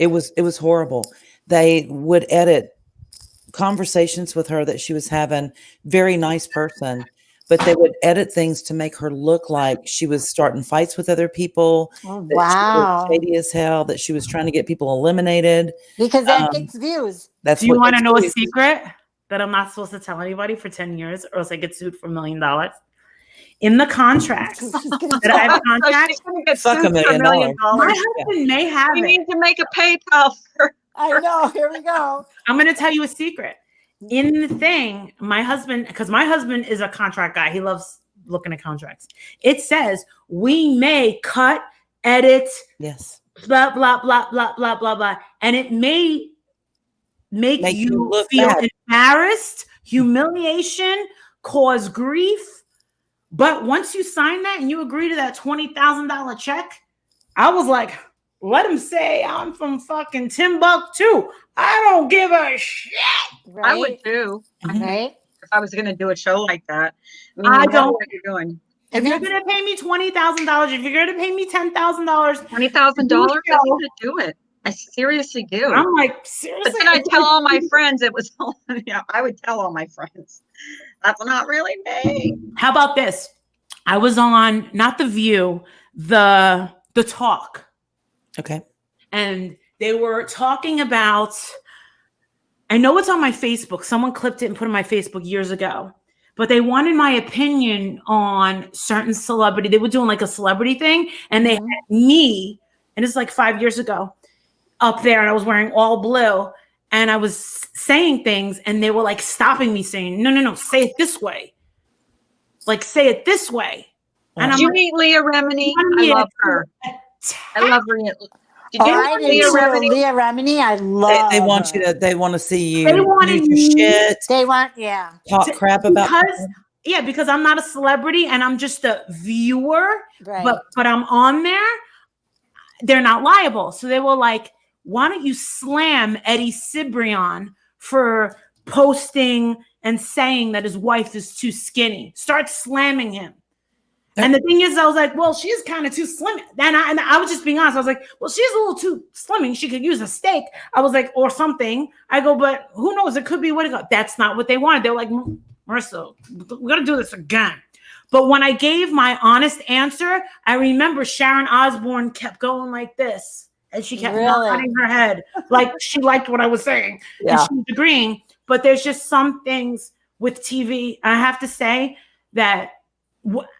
It was horrible. They would edit conversations with her that she was having, very nice person, but they would edit things to make her look like she was starting fights with other people, Oh, that wow. she was shady as hell, that she was trying to get people eliminated. Because that Um, gets views. That's Do you what want to gets know a views. secret that I'm not supposed to tell anybody for 10 years or else I get sued for $1 million? In the contracts that I have contracts, she's gonna get Fuck sued for $1 million. my husband may have We it. need to make a PayPal for. I know. Here we go. I'm going to tell you a secret. In the thing, my husband, because my husband is a contract guy, he loves looking at contracts. It says we may cut, edit, Yes. blah, blah, blah, blah, blah, blah, blah. And it may make Make you you look feel bad. embarrassed, humiliation, cause grief. But once you sign that and you agree to that $20,000 check, I was like, let him say I'm from fucking Timbuktu. I don't give a shit. Right. I would too. Right. If I was going to do a show like that. I you know don't- what you're doing. If you're gonna pay me $20,000, if you're gonna pay me $10,000, $20,000. Do a I'm show. going to do it. I seriously do. I'm like, seriously. But then I tell all my friends it was all, I would tell all my friends. That's not really me. How about this? I was on not The View, the Talk, Okay. and they were talking about. I know it's on my Facebook. Someone clipped it and put it on my Facebook years ago. But they wanted my opinion on certain celebrity. They were doing like a celebrity thing, and they had me, and it's like 5 years ago, up there, and I was wearing all blue, and I was saying things, and they were like stopping me, saying, "No, say it this way. Like say it this way." And Did I'm you like, meet Leah Remini? I Yeah. love her. I love Leah. Did Oh, you I meet did Leah too. Remini? Leah Remini, I love. They want her. you to, they want to see you They wanted lose your me- shit, They want, yeah. talk crap about because people. yeah, because I'm not a celebrity and I'm just a viewer, Right. but I'm on there. They're not liable. So they were like, why don't you slam Eddie Cibrian for posting and saying that his wife is too skinny? Start slamming him. And the thing is, I was like, well, she's kind of too slim. And I was just being honest. I was like, well, she's a little too slimming. She could use a steak. I was like, or something. I go, but who knows? It could be what it got. That's not what they wanted. They were like, Marissa, we're going to do this again. But when I gave my honest answer, I remember Sharon Osbourne kept going like this. And she kept nodding her head like she liked what I was saying. Yeah. And she was agreeing. But there's just some things with TV. I have to say that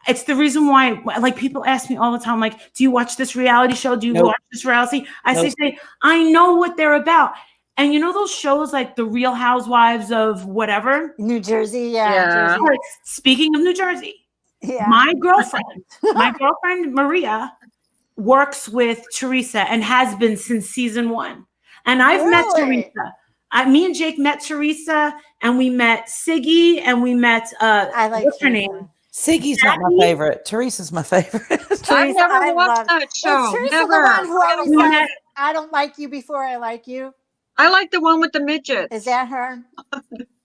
it's the reason why, like, people ask me all the time, like, do you watch this reality show? Do you watch this reality? I say, I know what they're about. And you know those shows like The Real Housewives of whatever? New Jersey, Yeah. Jersey. Speaking of New Jersey, Yeah. my girlfriend Maria works with Teresa and has been since season 1. And I've met Teresa. Me and Jake met Teresa, and we met Siggy, and we met I like what's her Teresa. name? Siggy's not my favorite. Teresa's my favorite. I've never I watched love- that Is show. Teresa Never. the one who always Yeah. says, I don't like you before I like you? I like the one with the midgets. Is that her?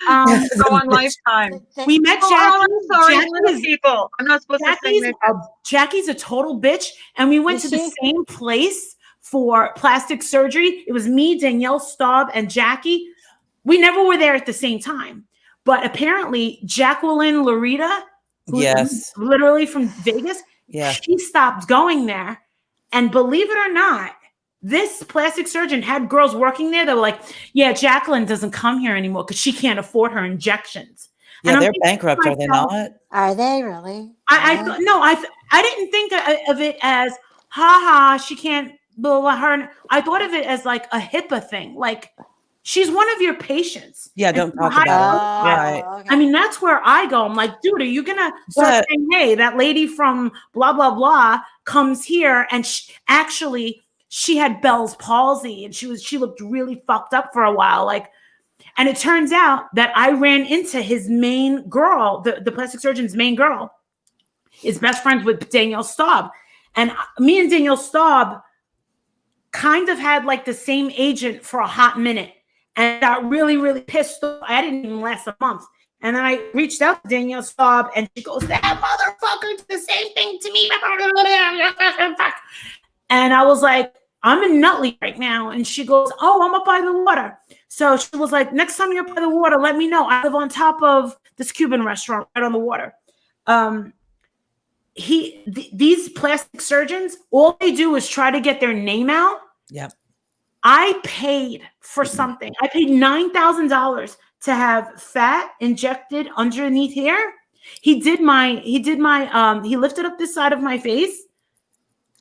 Go on Lifetime. We met Oh, Jackie. I'm sorry, Jackie little is- people. I'm not supposed to say midgets. Jackie's a total bitch, and we went Is to she? the same place for plastic surgery. It was me, Danielle Staub, and Jackie. We never were there at the same time, but apparently Jacqueline Larita, who's Yes. literally from Vegas, Yeah. she stopped going there. And believe it or not, this plastic surgeon had girls working there that were like, yeah, Jacqueline doesn't come here anymore because she can't afford her injections. Yeah, And I'm they're thinking to bankrupt, are they myself, not? Are they really? I didn't think of it as, haha, she can't blah, blah, her. I thought of it as like a HIPAA thing. Like, she's one of your patients. Yeah, And don't so talk how- about it. Right. Okay. I mean, that's where I go. I'm like, dude, are you gonna start But- saying, hey, that lady from blah blah blah comes here, and she had Bell's palsy, and she looked really fucked up for a while, like. And it turns out that I ran into his main girl, the plastic surgeon's main girl, is best friends with Danielle Staub, and me and Danielle Staub kind of had like the same agent for a hot minute. And got really, really pissed off. I didn't even last a month. And then I reached out to Danielle Staub, and she goes, that motherfucker did the same thing to me. And I was like, I'm in Nutley right now. And she goes, oh, I'm up by the water. So she was like, next time you're by the water, let me know. I live on top of this Cuban restaurant right on the water. These plastic surgeons, all they do is try to get their name out. Yep. I paid for something. I paid $9,000 to have fat injected underneath here. He lifted up this side of my face.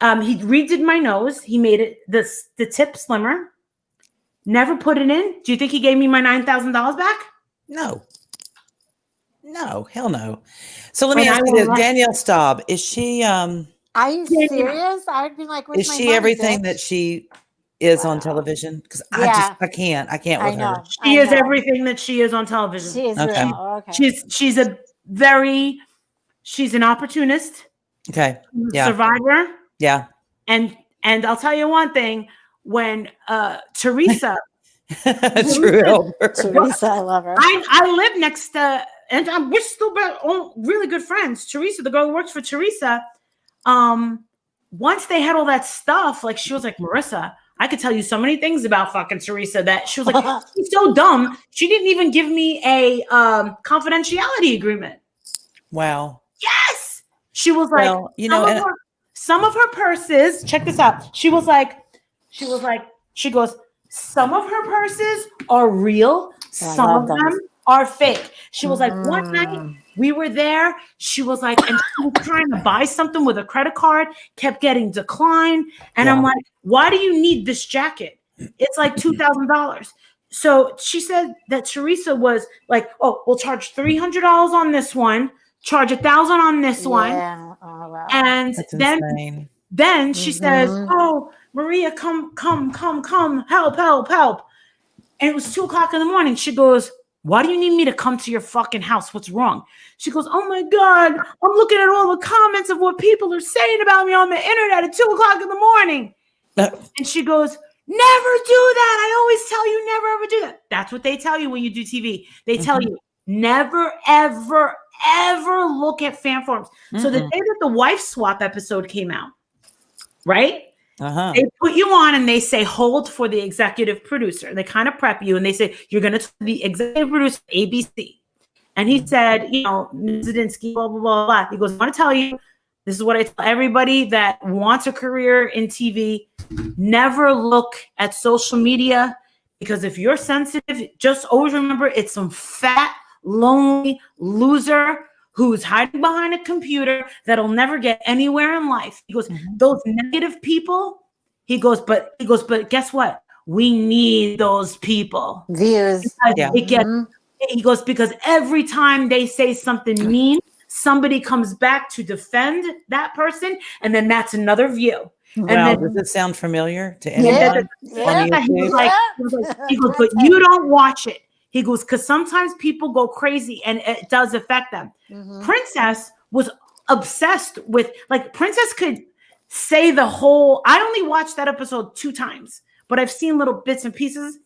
He redid my nose. He made it the tip slimmer. Never put it in. Do you think he gave me my $9,000 back? No. No, hell no. So let me And ask I you will this. not- Danielle Staub, is she Are you Yeah. serious? I'd be like, where's is my she money, everything bitch? that she is on television? Because Yeah. I can't I with her. know. She I is know. everything that she is on television. She is Okay. real. Okay. She's an opportunist, Okay. Yeah. survivor, Yeah. and I'll tell you one thing: when Teresa, True elder. Teresa, I love her. I live next to, and we're still really good friends. Teresa, the girl who works for Teresa, once they had all that stuff, like she was like, Marissa, I could tell you so many things about fucking Teresa that she was like, she's so dumb. She didn't even give me a confidentiality agreement. Wow. Yes. She was like, Well, you know, and some of her purses, check this out. She goes, some of her purses are real, I some love of those. them are fake. She was like, one night we were there. She was like, and she was trying to buy something with a credit card, kept getting declined. And I'm Yeah. like, why do you need this jacket? It's like $2,000. So she said that Teresa was like, oh, we'll charge $300 on this one, charge $1,000 on this one. Yeah. Oh, wow. And that's then insane. she says, oh, Maria, come, help. And it was 2:00 in the morning. She goes, Why do you need me to come to your fucking house? What's wrong? She goes, oh my God, I'm looking at all the comments of what people are saying about me on the internet at 2:00 in the morning. And she goes, never do that. I always tell you never ever do that. That's what they tell you when you do TV. They tell you never, ever, ever look at fan forums. So the day that the wife swap episode came out, right? They put you on and they say, hold for the executive producer. They kind of prep you and they say, you're going to the executive producer, ABC. And he said, you know, Zadinsky, blah, blah, blah, blah. He goes, I want to tell you, this is what I tell everybody that wants a career in TV. Never look at social media, because if you're sensitive, just always remember it's some fat, lonely loser who's hiding behind a computer that'll never get anywhere in life. He goes, those negative people, he goes, but guess what? We need those people. Views. He goes, because every time they say something mean, somebody comes back to defend that person, and then that's another view. And then, does it sound familiar to anyone? He goes, but you don't watch it. He goes, because sometimes people go crazy and it does affect them. Princess was obsessed with, like, Princess could say the whole, I only watched that episode 2 times, but I've seen little bits and pieces.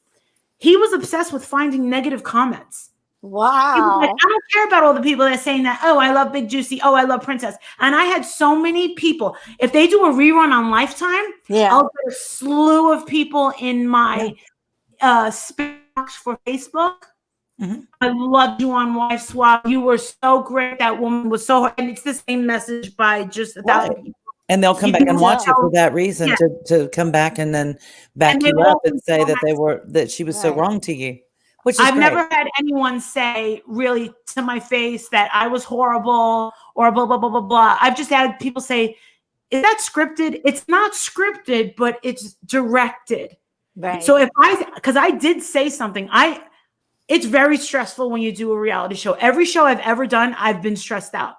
He was obsessed with finding negative comments. Wow. He was like, I don't care about all the people that are saying that, oh, I love Big Juicy, oh, I love Princess. And I had so many people. If they do a rerun on Lifetime, I'll get a slew of people in my spam box for Facebook. I loved you on Wife Swap. You were so great. That woman was so, and it's the same message by just 1,000 people. And they'll come back and watch it for that reason, to come back and then back you up and say that she was so wrong to you. Which is I've never had anyone say really to my face that I was horrible or blah, blah, blah, blah, blah. I've just had people say, is that scripted? It's not scripted, but it's directed. Right. So because I did say something, it's very stressful when you do a reality show. Every show I've ever done, I've been stressed out.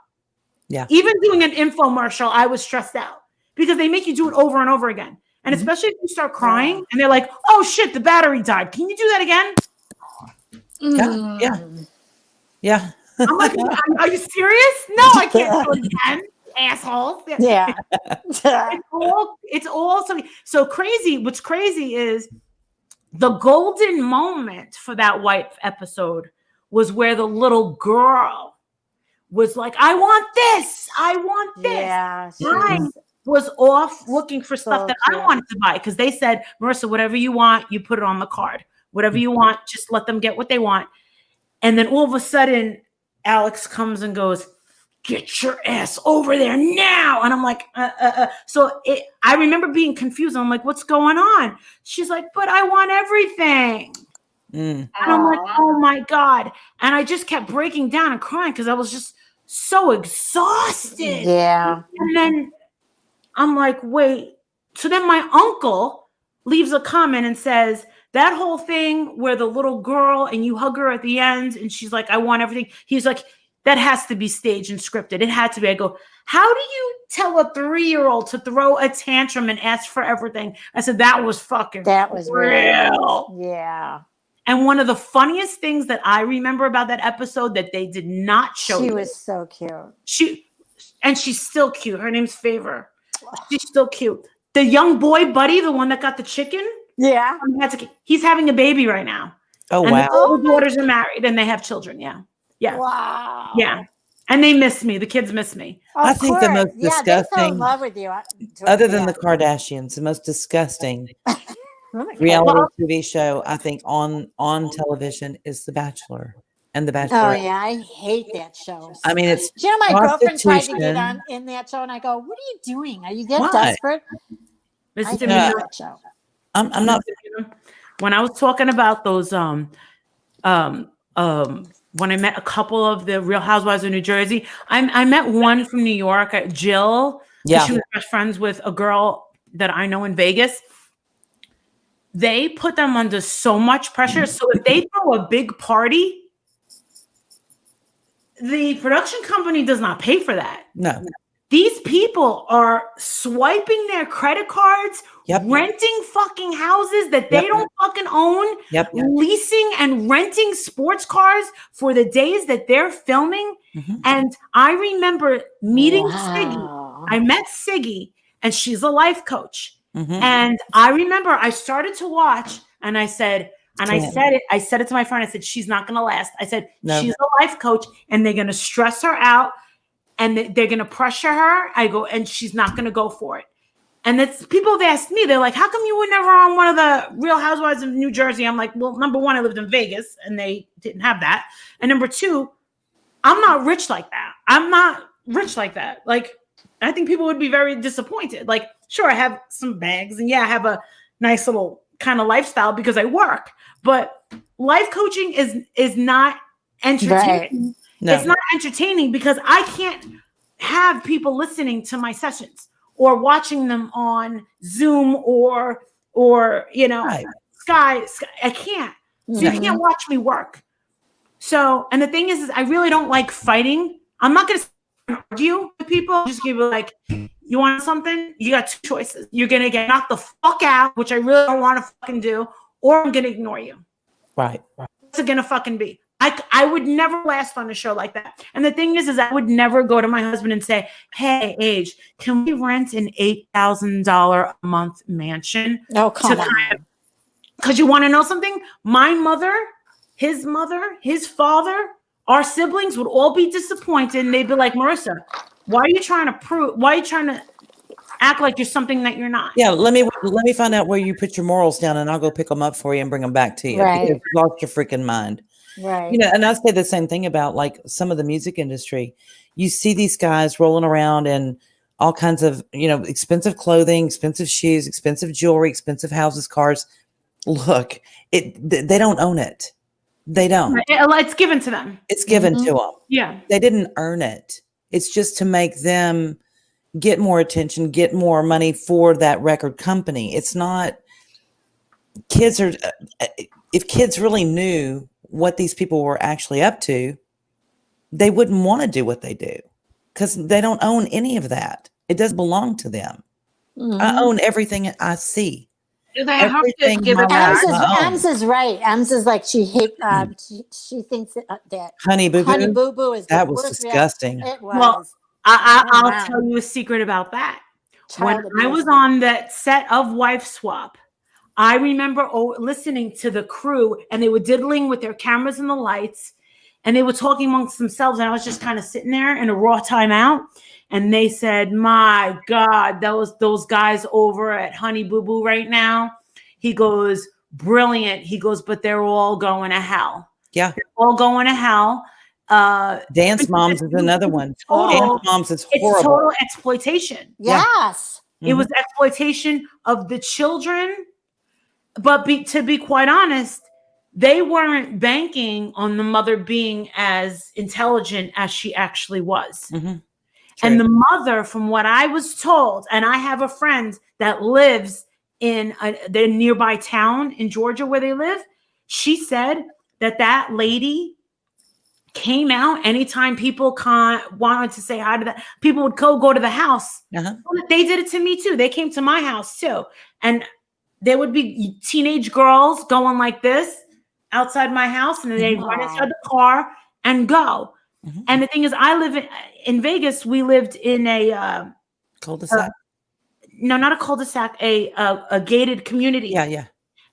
Yeah. Even doing an infomercial, I was stressed out because they make you do it over and over again. And especially if you start crying and they're like, oh shit, the battery died. Can you do that again? Yeah. I'm like, are you serious? No, I can't do it again, asshole. Yeah. it's all something. So crazy. What's crazy is the golden moment for that White episode was where the little girl was like, I want this. I want this. Yeah. I was off looking for stuff that I wanted to buy because they said, Marissa, whatever you want, you put it on the card. Whatever you want, just let them get what they want. And then all of a sudden, Alex comes and goes, get your ass over there now. And I'm like, So I remember being confused. I'm like, what's going on? She's like, but I want everything. And I'm like, oh my God. And I just kept breaking down and crying because I was just so exhausted. Yeah. And then I'm like, wait. So then my uncle leaves a comment and says, that whole thing where the little girl and you hug her at the end and she's like, I want everything. He's like, that has to be staged and scripted. It had to be. I go, how do you tell a 3-year-old to throw a tantrum and ask for everything? I said, that was fucking real. Yeah. And one of the funniest things that I remember about that episode that they did not show. She was so cute. She's still cute. Her name's Favor. She's still cute. The young boy, Buddy, the one that got the chicken. Yeah. He's having a baby right now. Oh, and wow. All the daughters are married and they have children. Yeah. Yeah. Wow. Yeah. And they miss me. The kids miss me. I think the most they fell in disgusting, love with you. other than the Kardashians, the most disgusting reality TV show I think on television is The Bachelor and The Bachelor. Oh yeah, I hate that show. I mean, it's Do you know my girlfriend tried to prostitution. get on in that show, and I go, "What are you doing? Are you that Why? desperate?" I Listen hate to me. that show. I'm not. When I was talking about those, when I met a couple of the Real Housewives of New Jersey, I met one from New York, Jill. Yeah. She was best friends with a girl that I know in Vegas. They put them under so much pressure. So if they throw a big party, the production company does not pay for that. No. These people are swiping their credit cards, Yep. renting fucking houses that they Yep. don't fucking own, Yep. leasing and renting sports cars for the days that they're filming. Mhm. And I remember meeting Siggy. Wow. I met Siggy, and she's a life coach. Mhm. And I remember I started to watch, and I said, I said it to my friend. I said, she's not going to last. I said, No. she's a life coach, and they're going to stress her out, and they're going to pressure her. I go, and she's not going to go for it. And that's people have asked me, they're like, how come you were never on one of the Real Housewives of New Jersey? I'm like, well, number one, I lived in Vegas, and they didn't have that. And number two, I'm not rich like that. I'm not rich like that. Like, I think people would be very disappointed. Like, sure, I have some bags, and yeah, I have a nice little kind of lifestyle because I work. But life coaching is not entertaining. No. It's not entertaining because I can't have people listening to my sessions or watching them on Zoom or Right. Sky. I can't. So you can't watch me work. So, and the thing is I really don't like fighting. I'm not going to argue with people. Just give you like, you want something? You got two choices. You're going to get knocked the fuck out, which I really don't want to fucking do, or I'm going to ignore you. Right. What's it going to fucking be? I would never last on a show like that. And the thing is I would never go to my husband and say, hey, Age, can we rent an $8,000 a month mansion? Oh, come on. Because you want to know something? My mother, his father, our siblings would all be disappointed. And they'd be like, Marissa, why are you trying to act like you're something that you're not? Yeah, let me find out where you put your morals down, and I'll go pick them up for you and bring them back to you. Right. Because you lost your freaking mind. Right. You know, and I say the same thing about like some of the music industry. You see these guys rolling around in all kinds of, expensive clothing, expensive shoes, expensive jewelry, expensive houses, cars. Look, they don't own it. They don't. It's given to them. It's given to them. Yeah. They didn't earn it. It's just to make them get more attention, get more money for that record company. It's not if kids really knew what these people were actually up to, they wouldn't want to do what they do because they don't own any of that. It doesn't belong to them. I own everything I see. Do they have to Everything give my it back? life- Ems is right. Ems is like she thinks that Honey Boo Honey Boo, Boo Boo is that the was worst disgusting. It was. Well, I'll wow. tell you a secret about that. Child When I was abuse. on that set of Wife Swap, I remember listening to the crew, and they were diddling with their cameras and the lights, and they were talking amongst themselves, and I was just kind of sitting there in a raw timeout, and they said, my God, those guys over at Honey Boo Boo right now, he goes, brilliant. He goes, but they're all going to hell. Yeah. They're all going to hell. Dance Moms is another one. Total- Dance Moms is It's horrible. total exploitation. Yes. It was exploitation of the children. But to be quite honest, they weren't banking on the mother being as intelligent as she actually was. Mhm. And True. the mother, from what I was told, and I have a friend that lives in the nearby town in Georgia where they live, she said that lady came out anytime people wanted to say hi to that. People would go to the house. Uh-huh. They did it to me too. They came to my house too. And there would be teenage girls going like this outside my house, and then they'd run inside the car and go. Mhm. And the thing is, I live in Vegas. We lived in a Cul-de-sac. no, not a cul-de-sac, a gated community. Yeah.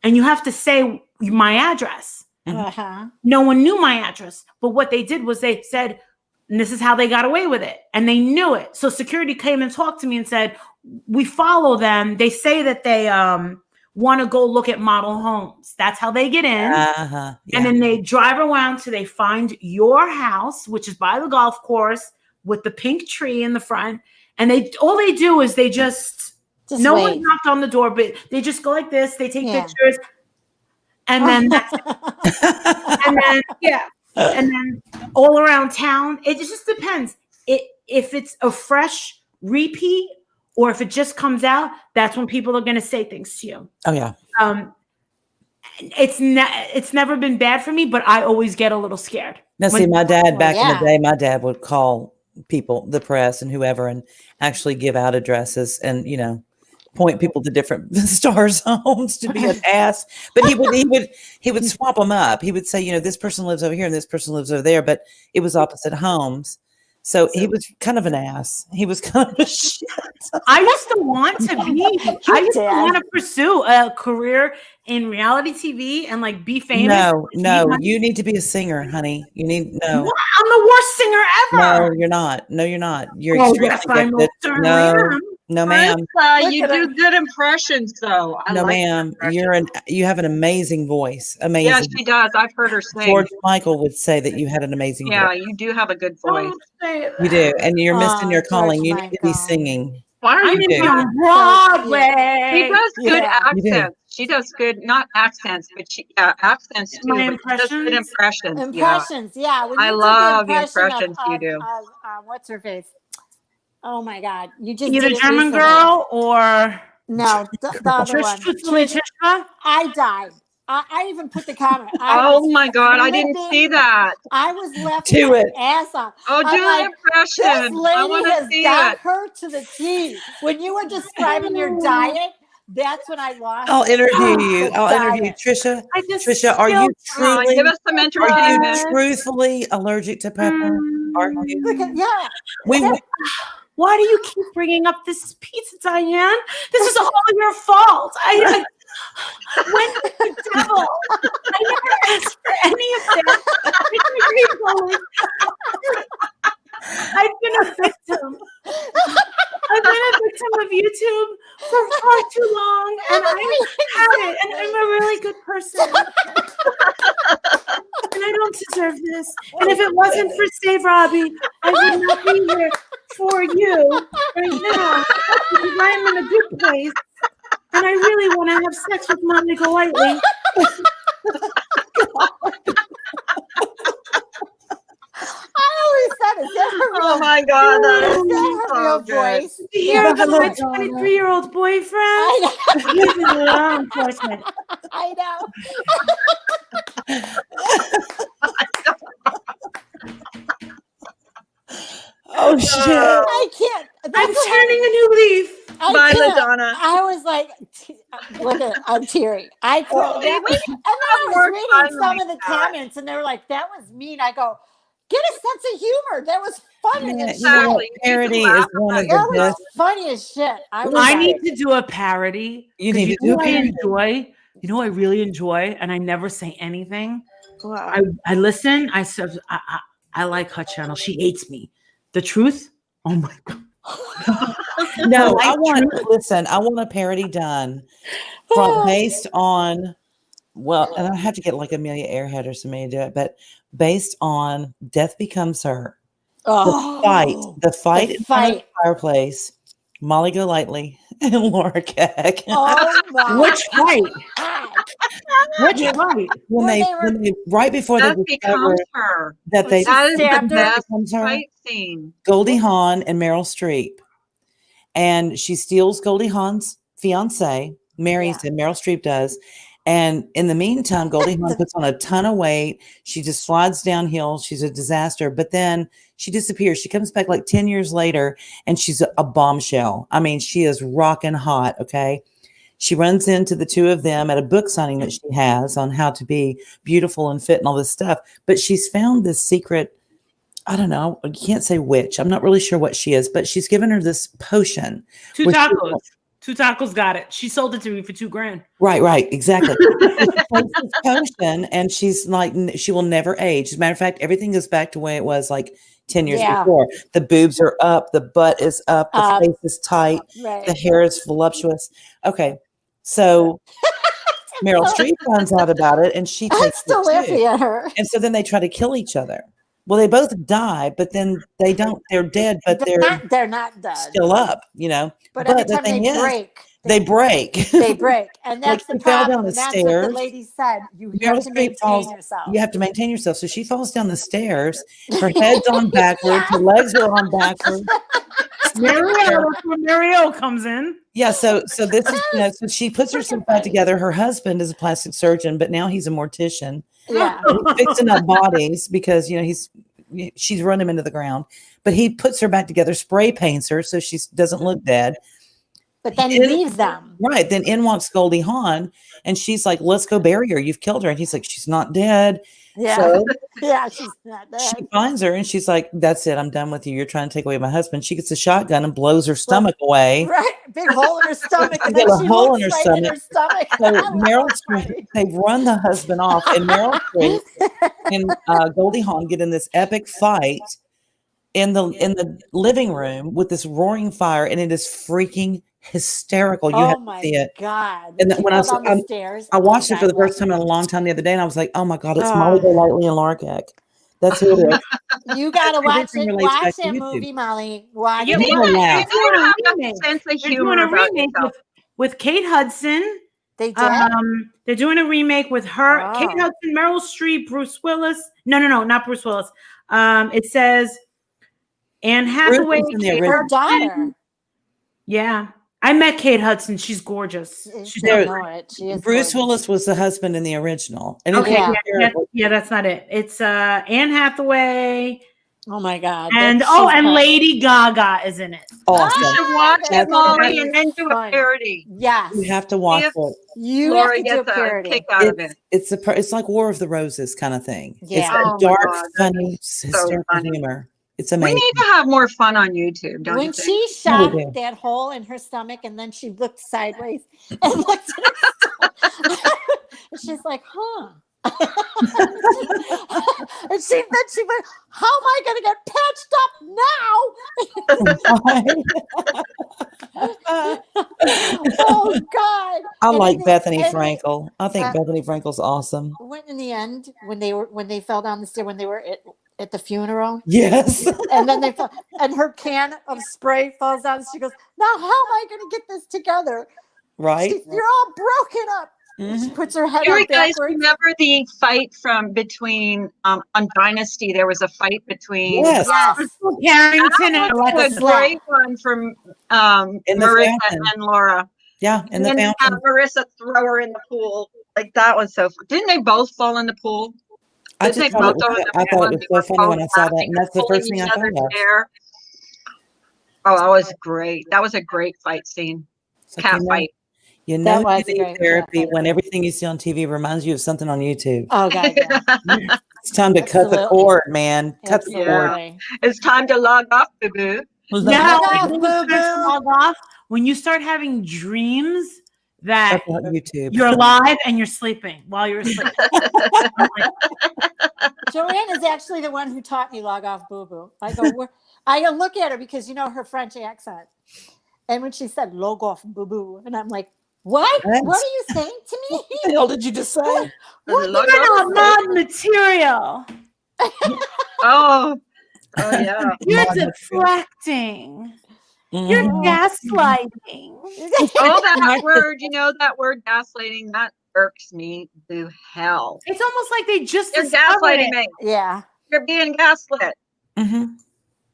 And you have to say my address. Uh-huh. No one knew my address, but what they did was they said, and this is how they got away with it, and they knew it. So security came and talked to me and said, we follow them. They say that they want to go look at model homes. That's how they get in. Uh-huh. Yeah. And then they drive around till they find your house, which is by the golf course with the pink tree in the front. And all they do is they just no wait. one knocked on the door, but they just go like this. They take Yeah. pictures, and then that's and then and then all around town. It just depends. If it's a fresh repeat or if it just comes out, that's when people are going to say things to you. Oh yeah. It's never been bad for me, but I always get a little scared. Now, see, my dad back in yeah. the day, my dad would call people, the press and whoever, and actually give out addresses and, point people to different stars' homes to be an ass. But he would swap them up. He would say, this person lives over here and this person lives over there, but it was opposite homes. So he was kind of an ass. He was kind of a shit. I used to want to pursue a career in reality TV and like be famous. No, you need to be a singer, honey. You need I'm the worst singer ever. No, you're not. No, you're not. You're yes, I extremely gifted. No, ma'am. You do good impressions, though. No, ma'am. You have an amazing voice. Amazing. Yeah, she does. I've heard her sing. George Michael would say that you had an amazing voice. Yeah, you do have a good voice. You do, and you're missing your calling. George You need to be singing. Why are I'm you in doing Broadway. She does good Yeah. accents. She does good, not accents, but accents too. My but she does good impressions. Impressions, yeah. When I you did love the impression impressions you do. What's her face? Oh my God, you just Either did it German recently. girl or No, the other one. Trisha. I died. I even put the comment. Oh my God, I didn't see that. I was laughing Do my it. ass off. Oh, do I'm an like, impression. This I lady want to has see got it. her to the T. When you were describing your diet, that's when I lost. I'll interview you. the I'll interview diet. Trisha. I just Trisha, are you Come on, truly? give us some Are entertainment. you truthfully allergic to pepper? Are you? Look at, yeah. We Why do you keep bringing up this pizza, Diane? This is all your fault. When the devil? I never asked for any of that. I've been a victim. I've been a victim of YouTube for far too long, and I had it, and I'm a really good person. And I don't deserve this. And if it wasn't for Save Robbie, I would not be here for you right now. Because I'm in a good place. And I really want to have sex with Monica Whiteley. I always said, is that her real, Oh my God, that is is that her real so good. voice? You hear about my Oh, no. 23-year-old boyfriend? I He's in law enforcement. know. I know. Oh shit! I can't. I'm That's turning a new leaf. I Bye, can't. Madonna. I was like, look at I'm teary. I couldn't. Well, and then I was more reading fun some like of the that. comments, and they were like, "That was mean." I go, "Get a sense of humor. That was funny. Yeah, as you know shit. what? Exactly. You Parody can is laugh one of about That the was best. funny as shit." I was I like, need to do a parody. You 'cause need to do know a what I parody. enjoy. You know what I really enjoy, and I never say anything. wow. I listen. I like her channel. She hates me. The truth. Oh my God. No, I I want a parody done based on, and I have to get like Amelia Earhart or somebody to do it, but based on Death Becomes Her. Oh, The fight in front of the fight. fireplace, Molly Golightly and Laura Keck. Oh my Which fight? God. Which fight? when When they right before That they becomes discovered her. that they That is the stabbed her. best becomes her, fight scene. Goldie Hawn and Meryl Streep. And she steals Goldie Hawn's fiance, marries him, Meryl Streep does. And in the meantime, Goldie Hawn puts on a ton of weight. She just slides downhill. She's a disaster. But then she disappears. She comes back like 10 years later and she's a bombshell. I mean, she is rocking hot. Okay. She runs into the two of them at a book signing that she has on how to be beautiful and fit and all this stuff. But she's found this secret, I don't know, you can't say witch. I'm not really sure what she is, but she's given her this potion. Two which- tacos. Two tacos got it. She sold it to me for $2,000. Right, exactly. She takes this potion and she's like, she will never age. As a matter of fact, everything goes back to the way it was like 10 years Yeah. before. The boobs are up, the butt is up, the Up. face is tight, Right. the hair is voluptuous. Okay, so Meryl Streep finds out about it and she I'm takes still it too. laughing at her. And so then they try to kill each other. Well, they both die, but then they don't. They're dead, but they're They're not dead. still up. You know, But but every the time thing they is, break, they break. they break. And that's Like the she fell down problem. the And that's what the stairs. lady said. You Meryl have to Streep maintain falls- yourself. You have to maintain yourself. So she falls down the stairs. Her head's on backwards. Her legs are on backwards. Marielle, that's where Marielle comes in. Yeah. So this is, so she puts herself back together. Her husband is a plastic surgeon, but now he's a mortician. Yeah. He's fixing up bodies because, he's she's run him into the ground, but he puts her back together, spray paints her so she doesn't look dead. But then he Then- leaves them. Right. Then in walks Goldie Hawn, and she's like, let's go bury her. You've killed her. And he's like, she's not dead. Yeah. So Yeah, she's not she dead. finds her and she's like, that's it. I'm done with you. You're trying to take away my husband. She gets a shotgun and blows her stomach away. Right. Big hole in her stomach. And Got then a she hole looks in her right in stomach. her stomach. So That was Meryl so Streep, funny. they've run the husband off, and Meryl Streep and Goldie Hawn get in this epic fight in the living room with this roaring fire, and it is freaking hysterical. You Oh have to my see it. God. And Did then she when I fall saw- down the stairs? I Oh, watched it for the God, first time in a long time the other day, and I was like, "Oh my God, it's Oh. Molly Golightly and Laura Keck." That's who it is. You gotta watch Everything it. relates Watch back to that YouTube. movie, Molly. Watch You it. will laugh. They're doing a Have remake. a sense of They're humor doing a about remake yourself. with Kate Hudson. They did. They're doing a remake with her, Kate Oh. Hudson, Meryl Streep, Bruce Willis. No, not Bruce Willis. It says Anne Hathaway. was in the Kate original. Her daughter. Hudson. Yeah, I met Kate Hudson. She's gorgeous. She She's don't there. know it. She is Bruce gorgeous. Willis was the husband in the original, and Okay, Yeah. yeah, that's not it. It's Anne Hathaway Oh my God. and She's and hot. Lady Gaga is in it. awesome. You should watch That's it, Molly, funny. and then do a Funny. parody. Yes. You have to watch If- it. You Laura have to do a gets a parody. kick out of it. It's like War of the Roses kind of thing. It's Yeah. a Oh my dark, God, funny, hysterical funny. humor. It's We amazing. need to have more fun on YouTube, don't When you think? she Yeah, we shot do. that hole in her stomach and then she looked sideways and looked at her stomach. And she's like, huh. And then she went, how am I going to get patched up now? Oh God. I And like in the- Bethany and Frankel. I think uh, Bethany Frankel's awesome. When in the end, when they fell down the stair, when they were at the funeral, Yes. and then they fell, and her can of spray falls down, and she goes, now how am I going to get this together? Right? You're all broken up. Mhm. She puts her head Do you up guys backwards. remember the fight between on Dynasty? There was a fight between Yes. Yes. Carrington and that was Alexa a Slack. great one from In the Marissa fountain. and Laura. Yeah, in And the then have fountain. Marissa throw her in the pool. Like that was so fun. Didn't they both fall in the pool? I Didn't just they thought it both go in was, the I pool thought and it they was so were funny when I both saw that, laughing and that's the pulling first thing I each other's thought of. hair? Oh, that was great. That was a great fight scene. It's like, Cat fight. You That know, was you a need great therapy fight. when everything you see on TV reminds you of something on YouTube. Oh God, yeah. It's time to cut the Absolutely. cord, man. Cut the cord. Absolutely. It's time to log off, boo boo. Was Now, Log I off, think it's time to boo-boo. log off when you start having dreams that That's on YouTube. you're alive and you're sleeping while you're asleep. I'm like, Joanne is actually the one who taught me log off boo boo. I go look at her because you know her French accent. And when she said log off boo boo, and I'm like, what? What? What are you saying to me? What the hell did you just say? Log You're off. not material. Oh, yeah. You're Not material. deflecting. You're Mhm. gaslighting. Oh, that word, that word gaslighting, that irks me to hell. It's almost like they just You're discovered gaslighting it. me. Yeah. You're being gaslit. Mhm.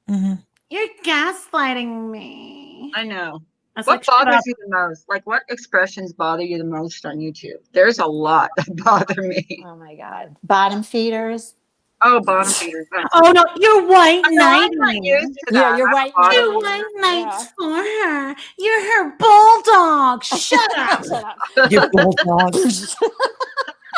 Mhm. You're gaslighting me. I know. I was What like, shut bothers up. you the most? Like, what expressions bother you the most on YouTube? There's a lot that bother me. Oh my God. Bottom feeders. Oh, bottom feeders. Oh no, you're white No, I'm not knighting. used to Yeah, that. you're That's white bothering You're me. white knights for her. You're her bulldog. Shut up. Shut up. Your bulldog.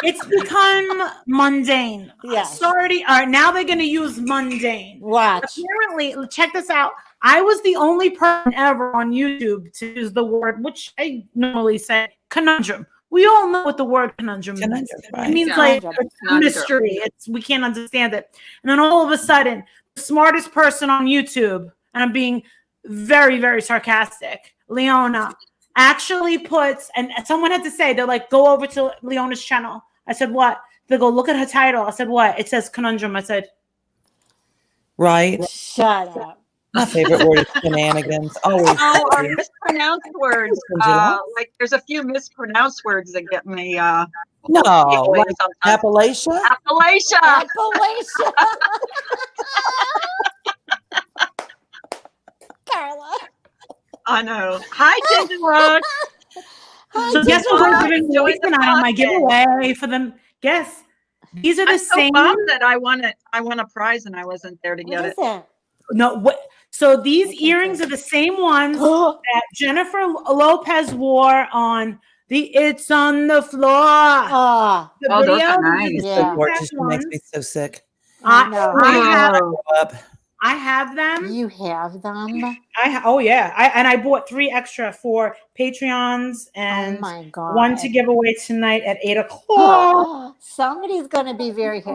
It's become mundane. Yes. Sorry. All right, now they're going to use mundane. Watch. Apparently, check this out. I was the only person ever on YouTube to use the word, which I normally say, conundrum. We all know what the word conundrum means. Conundrum, right. It means Yeah. like Conundrum. it's a mystery. We can't understand it. And then all of a sudden, the smartest person on YouTube, and I'm being very, very sarcastic, Leona, actually puts, and someone had to say, they're like, go over to Leona's channel. I said, what? They go, look at her title. I said, what? It says conundrum. I said, Right. Shut up. My favorite word is shenanigans. Always. Oh, mispronounced words. Like there's a few mispronounced words that get me No, giggling like sometimes. Appalachia. Appalachia. Appalachia. Carla. I know. Hi, Ginger Rock. so guess what we're giving away Join the tonight on my podcast. giveaway for them? Guess. These are the I'm so same. bummed that I won a prize and I wasn't there to What get is it. it? No, what? So these Okay, earrings good. are the same ones Oh, that Jennifer Lopez wore on the "It's on the Floor" oh, the Oh, those video. are These are nice. the It's Yeah. so same gorgeous. exact She makes me ones. so sick. I know. Oh, I have them. You have them? Oh yeah. I bought 3 extra for Patreons Oh and my one to God. give away tonight at 8:00. Oh, somebody's going to be very happy.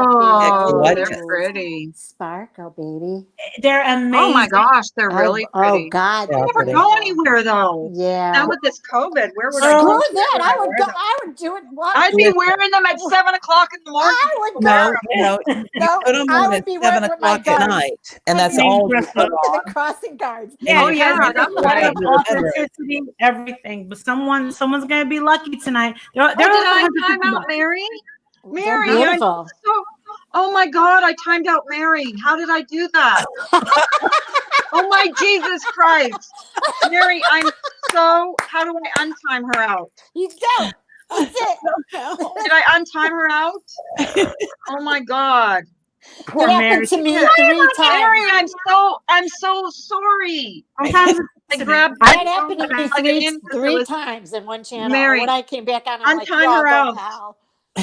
oh, What? they're Ooh. pretty. Sparkle, baby. They're amazing. Oh my gosh, they're really Oh pretty. God. Yeah, I never pretty. go anywhere though. Yeah. Now with this COVID, where would I Screw go? Screw that. I would Where go. the- I would do it. What? I'd be Listen. wearing them at 7:00 in the morning. I would No, go. you No, put them I on would at be wearing 7 with my o'clock at guards. night, and that's Same all you dress put up. To on. the crossing guards. Yeah, Oh, it yeah, has that's like right. authenticity, everything. But someone's gonna be lucky tonight. They're Oh, did also I 150 time out bucks. Mary? They're Mary, beautiful. Oh my God, I timed out Mary. How did I do that? Oh my Jesus Christ. Mary, how do I untime her out? You don't. That's it. Did I untime her out? Oh my God. Poor It Mary. happened to me Mary, 3 times. I'm so sorry. Sometimes I grabbed That happened to me plug it in 'cause it three was- times in one channel. Mary, When I came back on, I'm like, untime y'all her go out. hell.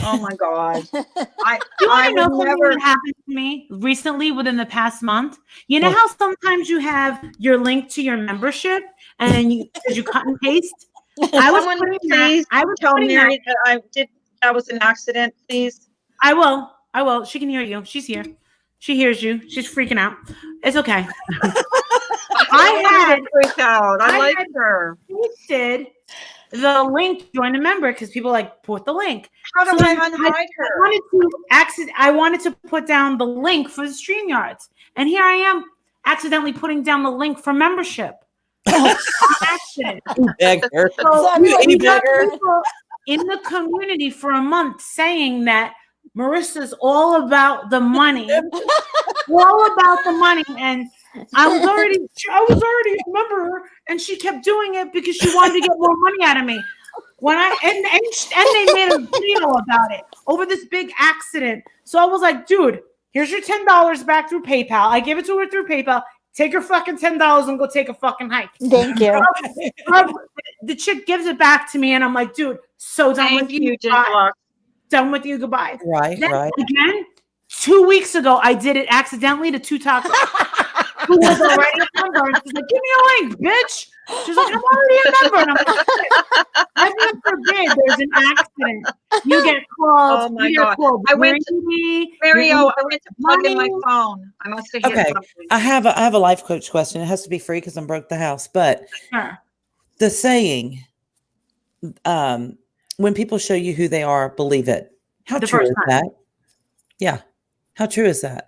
Oh my God. You I want to know would something never. that happened to me recently within the past month? You know how sometimes you have your link to your membership and then you cut and paste? I was Someone putting please that. I was tell putting Mary that was an accident, please. I will. She can hear you. She's here. She hears you. She's freaking out. It's okay. I had freaked out. I I like had- her. Posted the link to join a member because people like put the link. How do So I then unhide her? I wanted to put down the link for the StreamYards. And here I am accidentally putting down the link for membership. Accident. Beggar. So That's what we you got did. people in the community for a month saying that Marissa's all about the money. All about the money. And I was already a member, and she kept doing it because she wanted to get more money out of me. When and they made a video about it over this big accident. So I was like, dude, here's your $10 back through PayPal. I gave it to her through PayPal. Take your fucking $10 and go take a fucking hike. Thank you. The chick gives it back to me, and I'm like, dude, so done Thank with you, you. Goodbye. Ginger. Done with you. Goodbye. Right, Then right. again, 2 weeks ago, I did it accidentally to two tacos. Who was already a member? And she's like, give me a link, bitch. She's like, I'm already a member. And I'm like, heaven forbid there's an accident. You get called. Oh my you get God. called I went greedy, Mary, you're I went to plug in my money. phone. I must have hit Okay. something. I have a life coach question. It has to be free because I'm broke the house. But Sure. the saying, when people show you who they are, believe it. How The true first is time. that? Yeah. How true is that?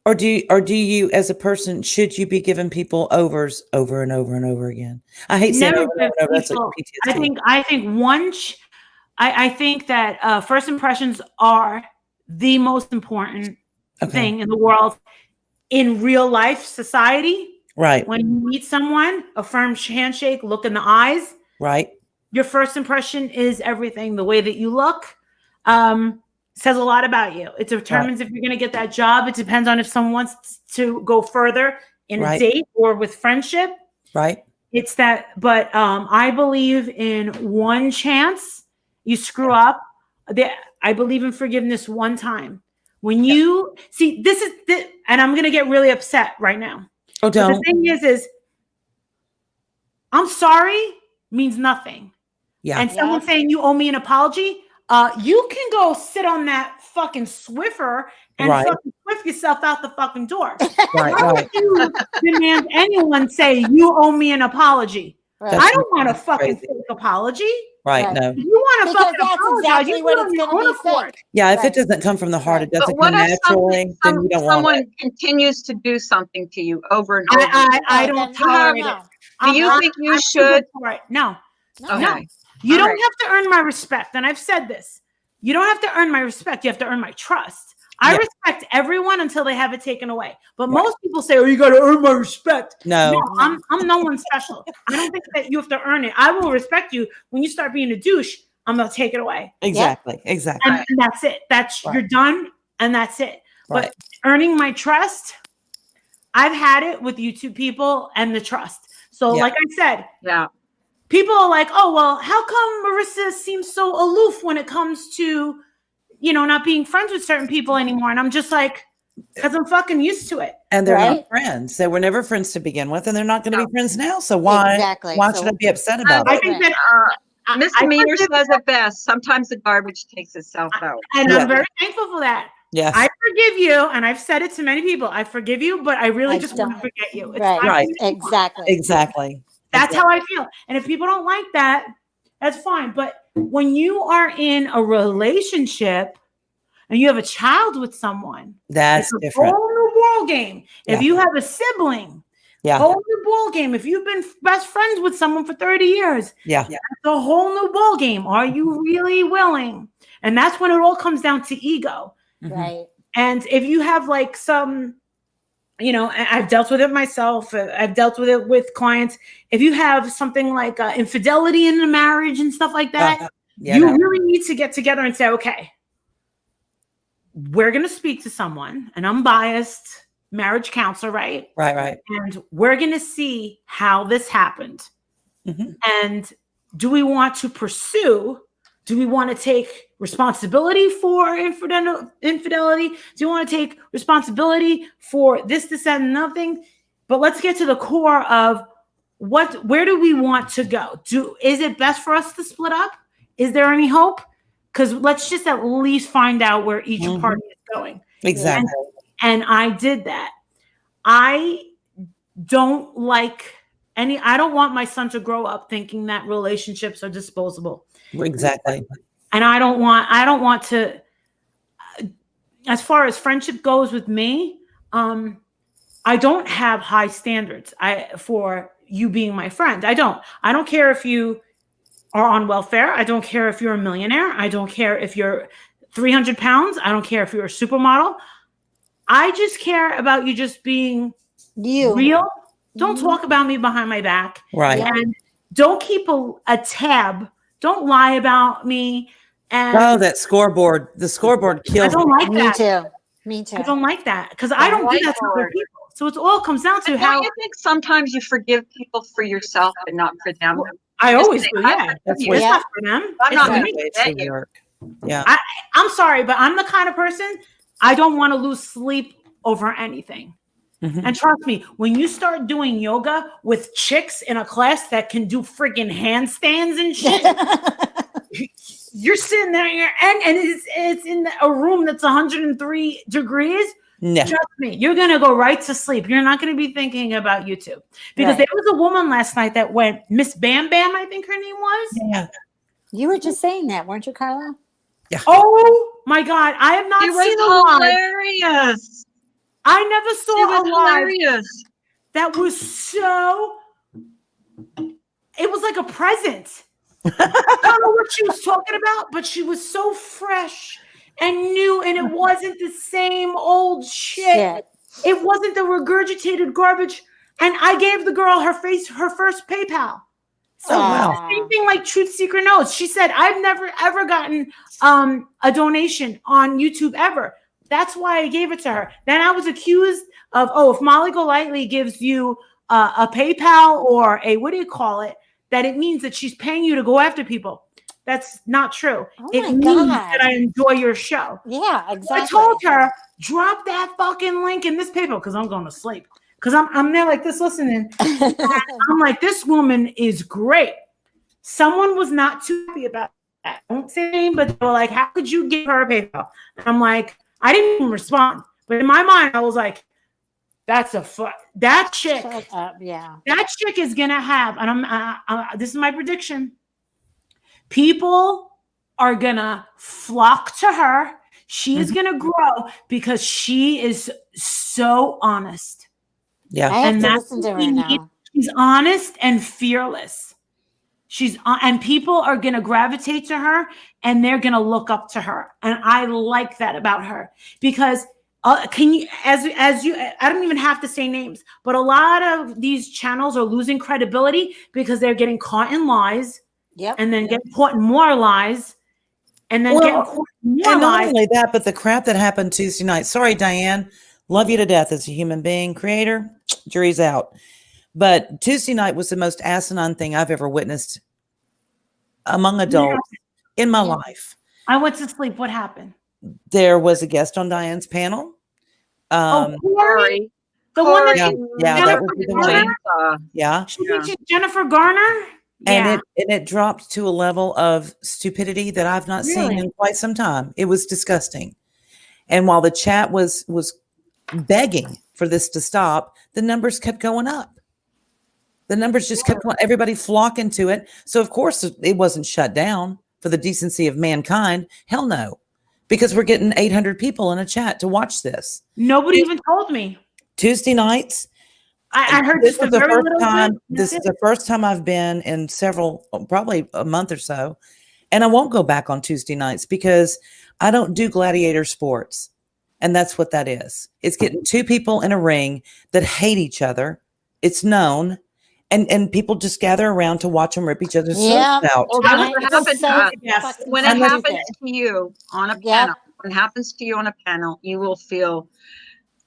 Or do you as a person, should you be giving people overs over and over and over again? I hate saying Never over and give over. That's like people- PTSD. I think that first impressions are the most important Okay. thing in the world in real life society. Right. When you meet someone, a firm handshake, look in the eyes. Right. Your first impression is everything. The way that you look says a lot about you. It determines if you're going to get that job. It depends on if someone wants to go further in a Right. date or with friendship. Right. It's that, but I believe in one chance. You screw up. I believe in forgiveness one time. When you see, and I'm going to get really upset right now. Oh, But the don't. thing is I'm sorry means nothing. Yeah. And someone saying you owe me an apology, you can go sit on that fucking Swiffer and Right. fucking swift yourself out the fucking door. Right. Why Right. would you demand anyone say you owe me an apology? Right. I don't want a That's fucking crazy. fake apology. Right. Right. No. If you want to Because fucking that's apologize, exactly you do what it on it's your gonna own be said. accord. Yeah. If Right. it doesn't come from the heart, Right. it doesn't But what come if naturally, then you don't want someone it. continues to do something to you over and over? I Oh, don't then tolerate no. it. Do you think you should? Right? No. No. Okay. No. You All don't right. have to earn my respect. And I've said this. You don't have to earn my respect. You have to earn my trust. I Yeah. respect everyone until they have it taken away. But Right. most people say, oh, you got to earn my respect. No. No, I'm no one special. I don't think that you have to earn it. I will respect you when you start being a douche. I'm gonna take it away. Exactly. Exactly. And that's it. That's Right. you're done, and that's it. Right. But earning my trust, I've had it with YouTube people and the trust. So, Yeah. like I said, Yeah. people are like, "Oh, well, how come Marissa seems so aloof when it comes to, not being friends with certain people anymore?" And I'm just like, because I'm fucking used to it. And they're Right. not friends. They were never friends to begin with, and they're not going to be friends now. So why? Exactly. Why So- should I be upset about I it? think that Miss I Meaner forgive- says it best. Sometimes the garbage takes itself out. and Yeah. I'm very thankful for that. Yes. I forgive you, and I've said it to many people. I forgive you, but I really I just want to don't- forget you. It's Right. fine. Right. Exactly. Exactly. That's how I feel. And if people don't like that, that's fine. But when you are in a relationship and you have a child with someone, That's it's a different. whole new ball game. If Yeah. you have a sibling, Yeah. whole new ball game. If you've been best friends with someone for 30 years, Yeah. it's a whole new ball game. Are you really willing? And that's when it all comes down to ego. Mhm. Right. And if you have like some, I've dealt with it myself. I've dealt with it with clients. If you have something like infidelity in the marriage and stuff like that, Yeah. you no. really need to get together and say, okay, we're going to speak to someone, an unbiased marriage counselor, right? Right. Right. And we're going to see how this happened. Mhm. And do we want to pursue? Do we want to take responsibility for infidelity? Do you want to take responsibility for this, that, and nothing? But let's get to the core of where do we want to go? Is it best for us to split up? Is there any hope? Because let's just at least find out where each Mhm. party is going. Exactly. And I did that. I don't like I don't want my son to grow up thinking that relationships are disposable. Exactly. And I don't want to, as far as friendship goes with me, I don't have high standards for you being my friend. I don't care if you are on welfare. I don't care if you're a millionaire. I don't care if you're 300 pounds. I don't care if you're a supermodel. I just care about you just being You. real. Don't Mhm. talk about me behind my back. Right. Yeah. And don't keep a tab. Don't lie about me. And Oh, that scoreboard. The scoreboard I kills don't me. like Me that. too. Me too. I don't like that because I don't do that to other Whiteboard. people. So it all comes down to But how don't you think sometimes you forgive people for yourself and not for them? I Just always say, do. I Yeah, forgive That's it's what- not for them. I'm It's not for gonna me. Way forget to you. work. Yeah. I'm sorry, but I'm the kind of person I don't want to lose sleep over anything. Mhm. And trust me, when you start doing yoga with chicks in a class that can do freaking handstands and shit, you're sitting there and it's in a room that's 103 degrees. No. Trust me, you're gonna go right to sleep. You're not gonna be thinking about YouTube because Right. there was a woman last night that went, Miss Bam Bam, I think her name was. Yeah. You were just saying that, weren't you, Carla? Oh my God, I have not It seen a live. was hilarious. I never It saw was a live hilarious. that was so. It was like a present. I don't know what she was talking about, but she was so fresh and new, and it wasn't the same old shit. Shit. It wasn't the regurgitated garbage. And I gave the girl her first PayPal. So Oh, wow. Aw. same thing like Truth Seeker knows. She said, I've never ever gotten a donation on YouTube ever. That's why I gave it to her. Then I was accused of, if Molly Golightly gives you a PayPal or a, what do you call it, that it means that she's paying you to go after people. That's not true. Oh It my means God. that I enjoy your show. Yeah, exactly. I told her, drop that fucking link in this paper because I'm going to sleep. Because I'm there like this listening. I'm like, this woman is great. Someone was not too happy about that. I won't say name, but they were like, how could you give her a PayPal? And I'm like, I didn't even respond. But in my mind, I was like, that chick, Shut up, yeah. that chick is gonna have, and this is my prediction. People are gonna flock to her. She is gonna grow because she is so honest. Yeah. I have And to that's listen to what we her need. now. She's honest and fearless. And people are going to gravitate to her and they're going to look up to her. And I like that about her because I don't even have to say names, but a lot of these channels are losing credibility because they're getting caught in lies Yep. and then get caught in more lies, and then Well, getting caught in more And not lies. only that, but the crap that happened Tuesday night. Sorry, Diane. Love you to death as a human being, creator. Jury's out. But Tuesday night was the most asinine thing I've ever witnessed among adults in my Yeah. life. I went to sleep. What happened? There was a guest on Diane's panel. Oh, Corey, Corey. the one that Yeah, she, yeah, that Jennifer would be the Garner? one. Yeah. She Yeah. teaches Jennifer Garner. Yeah. And it dropped to a level of stupidity that I've not seen Really? in quite some time. It was disgusting. And while the chat was begging for this to stop, the numbers kept going up. The numbers just kept going, everybody flocking to it. So of course it wasn't shut down for the decency of mankind. Hell no. Because we're getting 800 people in a chat to watch this. Nobody even told me. Tuesday nights. I heard This just a was the very first little time. bit. This is the first time I've been in several, probably a month or so, and I won't go back on Tuesday nights because I don't do gladiator sports, and that's what that is. It's getting two people in a ring that hate each other. It's known, and people just gather around to watch them rip each other's Yeah. throats out. Well, And that's what it's happened so to us. Yes. fucking When it stupid. happens to you on a Yep. panel, when it happens to you on a panel, you will feel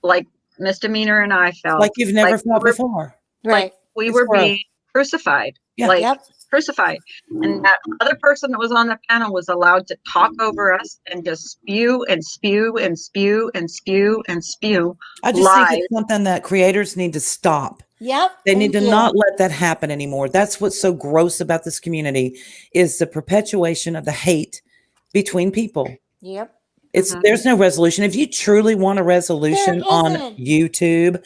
like Misdemeanor and I felt Like you've never like felt we're- before. Right. we It's were gross. being crucified. Yeah. Like Yep. crucified. And that other person that was on the panel was allowed to talk over us and just spew and spew and spew and spew and spew. I just think Lies. it's something that creators need to stop. Yep. They need to thank you. not let that happen anymore. That's what's so gross about this community is the perpetuation of the hate between people. Yep. Mhm. There's no resolution. If you truly want a resolution on isn't. YouTube,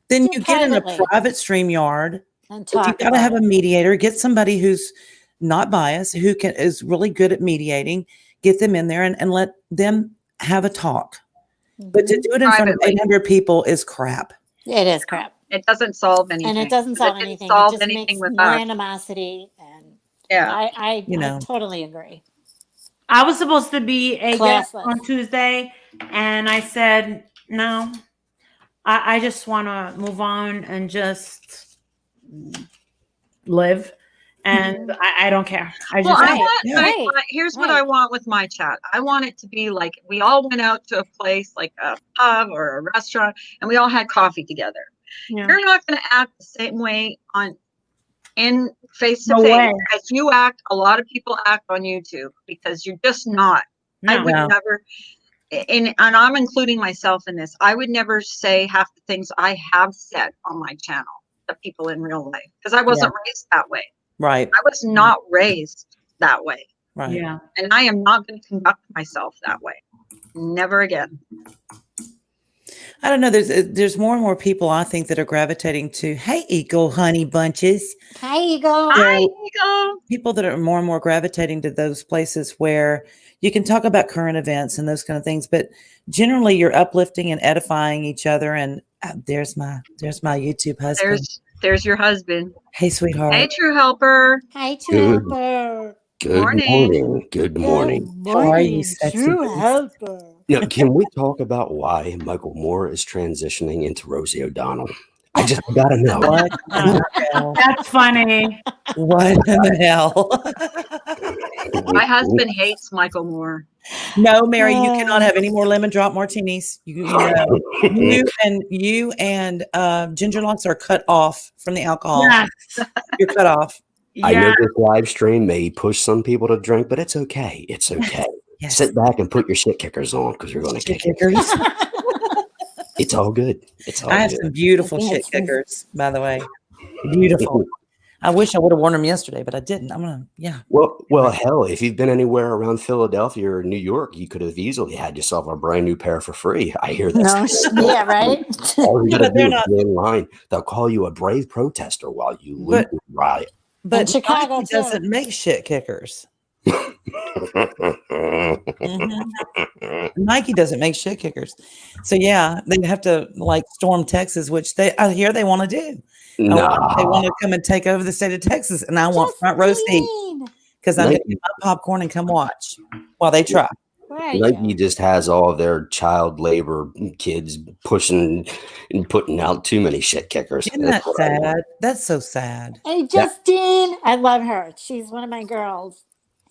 then Do you get in a privately. private StreamYard. And You talk got to have about a it. mediator. Get somebody who's not biased, who is really good at mediating. Get them in there and let them have a talk. But to Mhm. do it in front of Privately. 800 people is crap. It is crap. It doesn't solve anything. And it doesn't solve didn't anything. solve It just anything makes with more us. animosity. And Yeah. I You know. totally agree. I was supposed to be a guest Classless. on Tuesday, and I said no. I just want to move on and just live, and I don't care. I just Well, I Right, want, yeah. right, here's what right. I want with my chat. I want it to be like we all went out to a place like a pub or a restaurant and we all had coffee together. Yeah. You're not going to act the same way in face to No face way. as you act. A lot of people act on YouTube because you're just not. I No. would No. never, and I'm including myself in this. I would never say half the things I have said on my channel to people in real life because I wasn't raised that way. Right. I was not raised that way. Right. Yeah. And I am not going to conduct myself that way. Never again. I don't know. There's more and more people I think that are gravitating to, hey, Eagle Honey Bunches. Hi, Eagle. Hi, So Eagle. people that are more and more gravitating to those places where you can talk about current events and those kind of things, but generally you're uplifting and edifying each other. And there's my YouTube husband. There's your husband. Hey, sweetheart. Hey, True Helper. Hi, Good. Trooper. Good Morning. morning. Good morning. How are you, sexy True beast? helper. Now, can we talk about why Michael Moore is transitioning into Rosie O'Donnell? I just gotta know. What in the hell? That's funny. What in the hell? My husband hates Michael Moore. No, Mary, you cannot have any more lemon drop martinis. You and Ginger Locks are cut off from the alcohol. Yes. You're cut off. I know Yeah. this live stream may push some people to drink, but it's okay. It's okay. Yes. Sit back and put your shit kickers on because you're going to Shit kick it. kickers. It's all good. It's all I have good. some beautiful Yes. shit kickers, by the way. Beautiful. I wish I would have worn them yesterday, but I didn't. Well, hell, if you've been anywhere around Philadelphia or New York, you could have easily had yourself a brand new pair for free. I hear this. No, yeah, right? All you Yeah, gotta but they're do is not- be in line. They'll call you a brave protester while you loot and riot. But Chicago, Nike too. doesn't make shit kickers. Mhm. Nike doesn't make shit kickers. So yeah, they'd have to like storm Texas, which I hear they want to do. They want to come and take over the state of Texas, and I want front row seat Justine. because I'm going Nike- to get my popcorn and come watch while they try. Right. are Nike you? just has all of their child labor kids pushing and putting out too many shit kickers. Isn't that That's what I want. sad? That's so sad. Hey, Justine. I love her. She's one of my girls.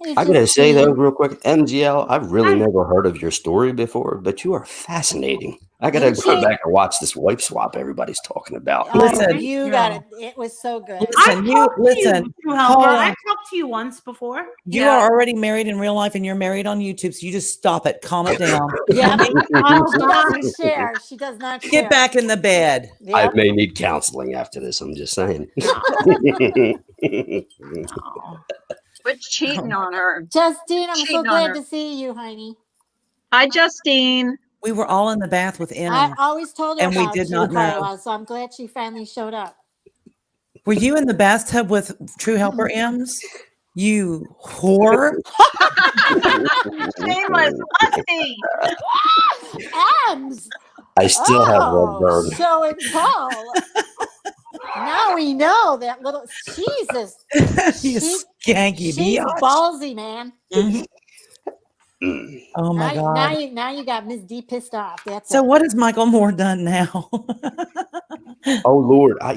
Hey, I gotta say though, Justine. real quick, MGL, I've really never heard of your story before, but you are fascinating. I gotta Didn't go she? back and watch this wife swap everybody's talking about. Oh, Listen. you got it. It was so good. Listen, you listen. True hold Helper. on. I talked to you once before. You are already married in real life, and you're married on YouTube. So you just stop it. Calm it down. Yeah, Oh, she God. doesn't share. She does not share. Get back in the bed. I Yep. may need counseling after this. I'm just saying. Quit cheating on her. Justine, I'm so Cheating on glad her. to see you, honey. Hi, Justine. We were all in the bath with I Enum. always told her And we about did you, not know. Carla, so I'm glad she finally showed up. Were you in the bathtub with True Helper M's? You whore. Shameless pussy. Ems! I still have red Oh, burn. show and tell. Now we know that little Jesus. You She- skanky She's biatch. ballsy, man. Mhm. Mm. Oh my now, God. now you got Miss D pissed off. That's So it. what has Michael Moore done now? Oh Lord, I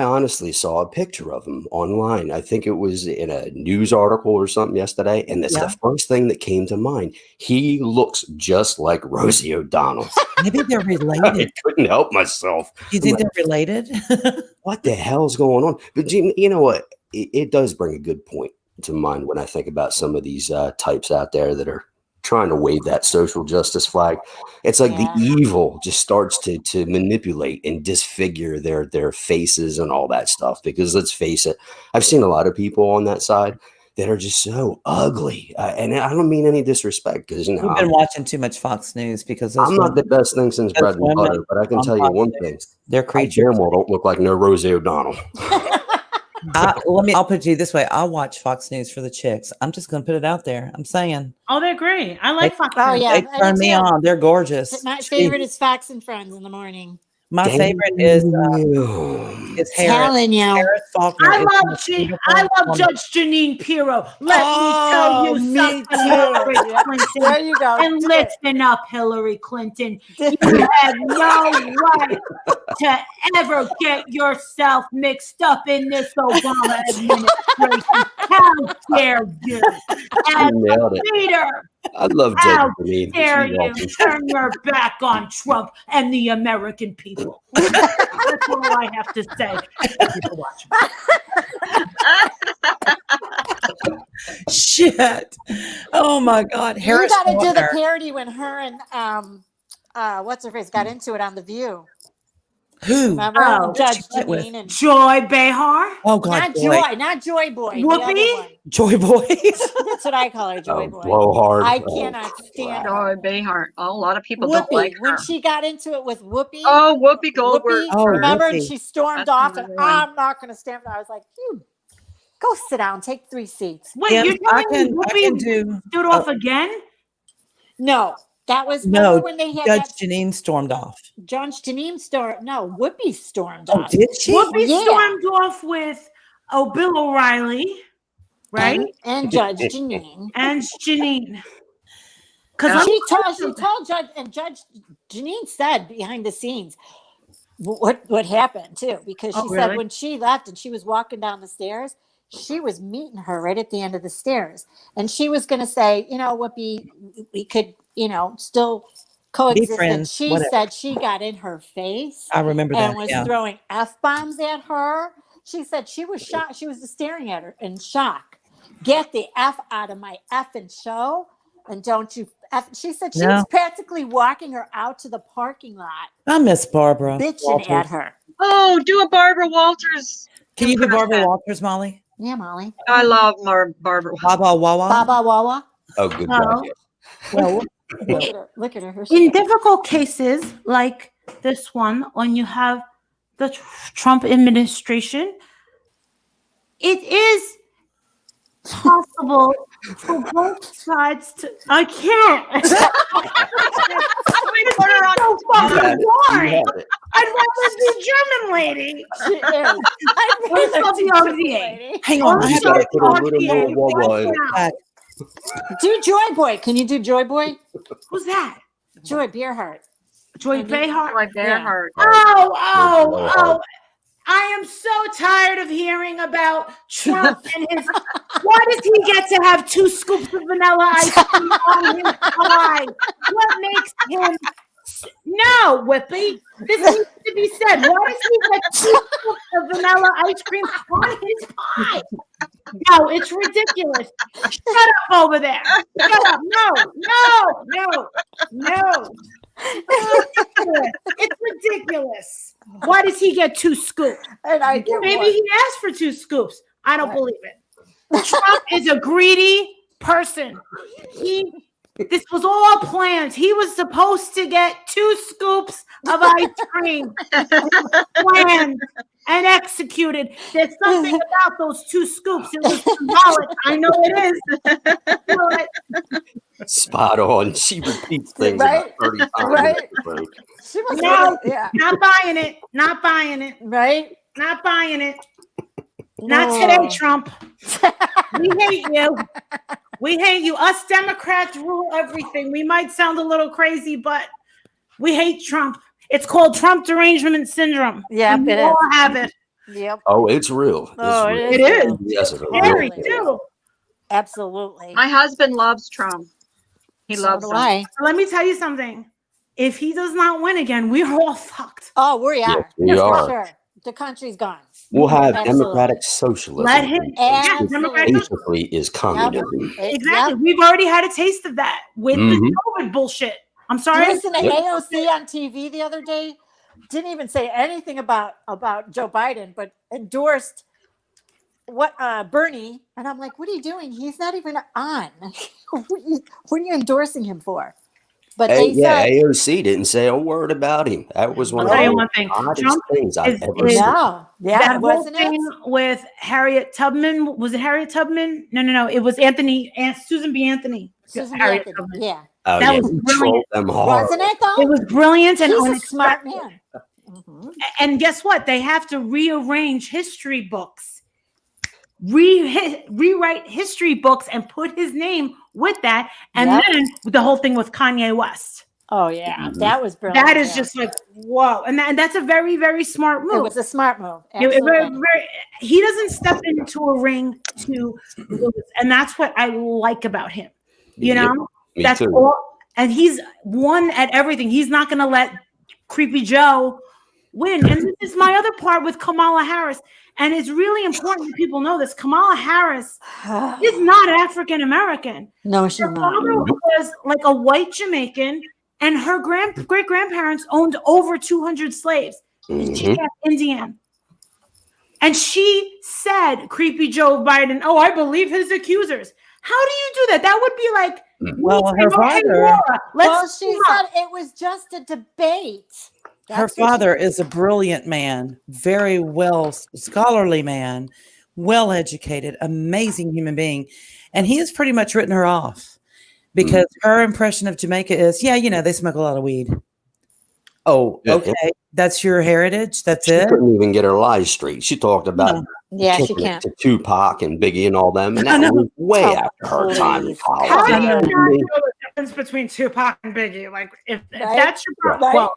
honestly saw a picture of him online. I think it was in a news article or something yesterday, and that's Yeah. the first thing that came to mind. He looks just like Rosie O'Donnell. Maybe they're I related. couldn't help myself. Do you I'm think like, they're related? what the hell's going on? But Jim, you know what? It does bring a good point to mind when I think about some of these types out there that are trying to wave that social justice flag. It's like Yeah. the evil just starts to manipulate and disfigure their faces and all that stuff. Because let's face it, I've seen a lot of people on that side that are just so ugly, and I don't mean any disrespect because We've been watching too much Fox News because those I'm not the women- best thing since those bread and women butter, but I can on tell you Fox one News, thing: they're I creatures. damn well don't look like no Rosie O'Donnell. I'll put it to you this way. I'll watch Fox News for the chicks. I'm just going to put it out there. I'm saying Oh, they're great. I like Fox Oh, News. yeah. they turn me too. on. They're gorgeous. My favorite Jeez. is Fox and Friends in the morning. My favorite is Damn. Harris. Telling you. Harris Faulkner. I is the love most beautiful I love woman. Judge Janine Pirro. Let Oh, me tell you me something, too. Hillary Yeah. Clinton. There you go. And Do it. listen up, Hillary Clinton. Do You it. had no right to ever get yourself mixed up in this Obama administration. How dare you? As You nailed it. leader, I love how Judge Janine. dare She's you awesome. turn your back on Trump and the American people? That's all I have to say. Thank you for watching. Shit. Oh my God. Harris You got to do the Faulkner. parody when her and what's her face got into it on The View. Who? Remember? Oh, Judge she went with? Janine and Joy Behar. Oh God. not Joy. not Joy Boy. the Whoopi? other one. Joy Boy. That's what I call her, Joy Oh, Boy. blowhard. I Oh, cannot stand Oh, her. Behar. Oh, a lot of people don't Whoopi, like her. when she got into it with Whoopi. Oh, Whoopi Goldberg. Oh, remember? And Whoopi. she stormed That's off, and another one. I'm not going to stand for that. I was like, you go sit down, take 3 seats. Wait, Em, you're I telling me can Whoopi do. stood off again? No, that was No, remember when they had Judge that Janine stormed off. Judge Janine storm. No, Whoopi stormed Oh, off. did she? Whoopi Yeah. stormed off with Bill O'Reilly, right? And Judge Janine. And Janine. Because She told Judge, and Judge Janine said behind the scenes what happened too, because she Oh, said really? when she left and she was walking down the stairs, she was meeting her right at the end of the stairs, and she was going to say, Whoopi, we could, still coexist. And friends, she whatever. said she got in her face I remember that. and was Yeah. throwing F-bombs at her. She said she was shocked. She was just staring at her in shock. Get the F out of my effing show. And don't you F. She said she No. was practically walking her out to the parking lot, I miss Barbara. bitching Walters. at her. Oh, do a Barbara Walters. Can you do Barbara impression. Walters, Molly? Yeah, Molly. I love Barbara. Baba Wawa. Baba Wawa. Oh, good No. God. Yes. Well, Look at her. Look at her. Here she in is. difficult cases like this one, when you have the Trump administration, it is possible for both sides to. I can't. It's so You fucking had it. You boring. had it. I'd rather be German lady. She is. I'd Where's rather the do OVA? this lady. hang on. I You have gotta to put a little more Wawa in. back. Do Joy Boy. Can you do Joy Boy? Who's that? Joy Beerheart. Joy And Behar. Like Bearheart. Oh. I am so tired of hearing about Trump and his. Why does he get to have 2 scoops of vanilla ice cream on his pie? What makes him? No, Whippy. This needs to be said. Why does he get 2 scoops of vanilla ice cream on his pie? No, it's ridiculous. Shut up over there. Shut up. No. It's ridiculous. Why does he get 2 scoops? And I get Maybe one. he asked for 2 scoops. I don't believe it. Trump is a greedy person. This was all planned. He was supposed to get 2 scoops of ice cream. Planned and executed. There's something about those 2 scoops. It was symbolic. I know it is. Spot on. She repeats things Right? about 30 times. Right. Bro. She was No. yeah. Not buying it. Not buying it. Right? Not buying it. Not No. today, Trump. We hate you. We hate you. Us Democrats rule everything. We might sound a little crazy, but we hate Trump. It's called Trump derangement syndrome. Yeah, And it we all is. have it. Yep. Oh, it's real. It's Oh, real. It is. Yes, it's a real Harry, thing. too. Absolutely. My husband loves Trump. He So loves do him. I. Let me tell you something. If he does not win again, we're all fucked. Oh, we are. we For are. sure. The country's gone. We'll have Absolutely. democratic socialism. Let him. Yeah, Absolutely. Democratic. Basically, is communism. Exactly. We've already had a taste of that with the Mhm. COVID bullshit. I'm Did sorry. you listen to AOC on TV the other day? Didn't even say anything about Joe Biden, but endorsed what Bernie. And I'm like, what are you doing? He's not even on. What are you endorsing him for? But they Yeah, said AOC didn't say a word about him. That was one I'll of tell you the one thing. oddest Trump things I've is- ever is- seen. no. Yeah, That whole wasn't thing it? with Harriet Tubman. Was it Harriet Tubman? No. It was Susan B. Anthony. Susan B. Harriet Anthony. Tubman. Yeah. Oh, That yeah, was he brilliant. trolled them hard. Wasn't it though? It was brilliant and He's a unexpected. smart man. Mhm. And guess what? They have to rearrange history books, rewrite history books, and put his name with that. And Yep. then the whole thing with Kanye West. Oh yeah, Mhm. that was brilliant. That is yeah. just like whoa, and that's a very, very smart move. It was a smart move. It- Absolutely. he doesn't step into a ring to lose, and that's what I like about him. You Yeah, know, me that's too. all. And he's won at everything. He's not going to let Creepy Joe win. And this is my other part with Kamala Harris. And it's really important that people know this. Kamala Harris is not African American. No, she's Her not. father was like a white Jamaican, and her great grandparents owned over 200 slaves. She's Mhm. half Indian. And she said, Creepy Joe Biden, oh, I believe his accusers. How do you do that? That would be like, Well, me her saying, "Oh, hey, father- Laura, let's Well, she team said up." it was just a debate. Her That's what she father said. is a brilliant man, very well scholarly man, well educated, amazing human being. And he has pretty much written her off because her impression of Jamaica is, yeah, they smoke a lot of weed. Oh, Yeah. okay. That's your heritage. That's She it. couldn't even get her lies straight. She talked about Yeah, she kicking it can't. to Tupac and Biggie and all them, and I that know. was way Oh, after her time in please. college. How do I you know. not know the difference between Tupac and Biggie? Like, if Right? that's your problem, Right? well,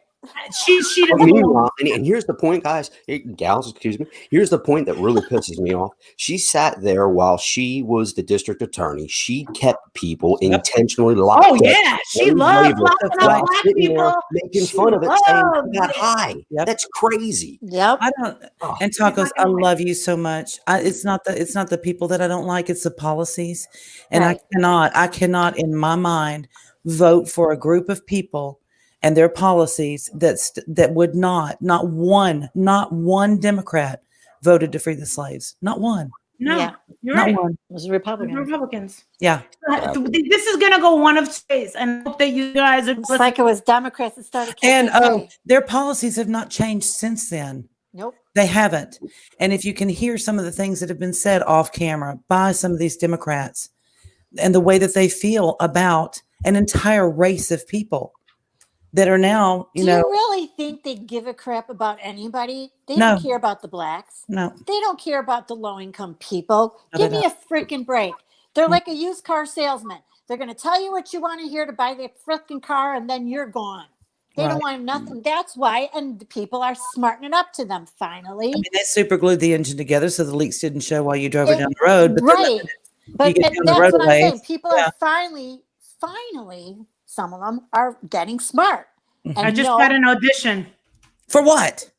she But didn't. meanwhile, and here's the point, guys, gals, excuse me. Here's the point that really pisses me off. She sat there while she was the district attorney. She kept people intentionally locked Oh up. yeah, she Very loves bravely, locking up while black sitting there people. making She fun of it, saying loves she got it. high. Yep. That's crazy. Yep. I don't. Oh, And tacos, I love you so much. It's not the people that I don't like. It's the policies, and Right. I cannot in my mind vote for a group of people and their policies that would not one Democrat voted to free the slaves. Not one. No, Yeah. you're Not right. one. It was The Republican. Republicans. Yeah. This is gonna go one of two ways, and I hope that you guys are It's like it was Democrats that started And KKK. their policies have not changed since then. Nope. They haven't. And if you can hear some of the things that have been said off camera by some of these Democrats and the way that they feel about an entire race of people that are now, Do you really think they give a crap about anybody? They No. don't care about the blacks. no. They don't care about the low income people. No, Give they me a freaking break. They're like a used car salesman. They're going to tell you what you want to hear to buy the freaking car, and then you're gone. They don't want nothing. That's why, and people are smartening up to them finally. I mean, they super glued the engine together so the leaks didn't show while you drove it down the road. But Right. But get and down the that's what I'm roadway, saying. People yeah. are finally, some of them are getting smart. And I just got an audition. For what?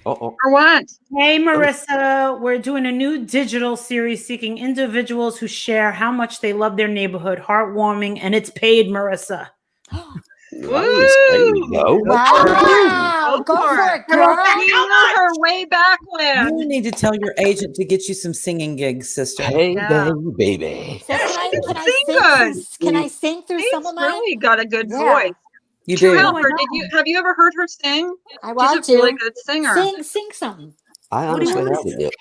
Uh-oh. For what? Hey, Marissa, we're doing a new digital series seeking individuals who share how much they love their neighborhood. Heartwarming, and it's paid, Marissa. Nice. There you go. Wow. Go for it, girl. You know her way back when. You need to tell your agent to get you some singing gigs, sister. Hey, Yeah. baby. So can I Sing sing good. through, can I sing through She's some of mine? really got a good Yeah. voice. You True do. Helper, have you ever heard her sing? I want She's a really to. good singer. Sing something. I What do you honestly want haven't yet.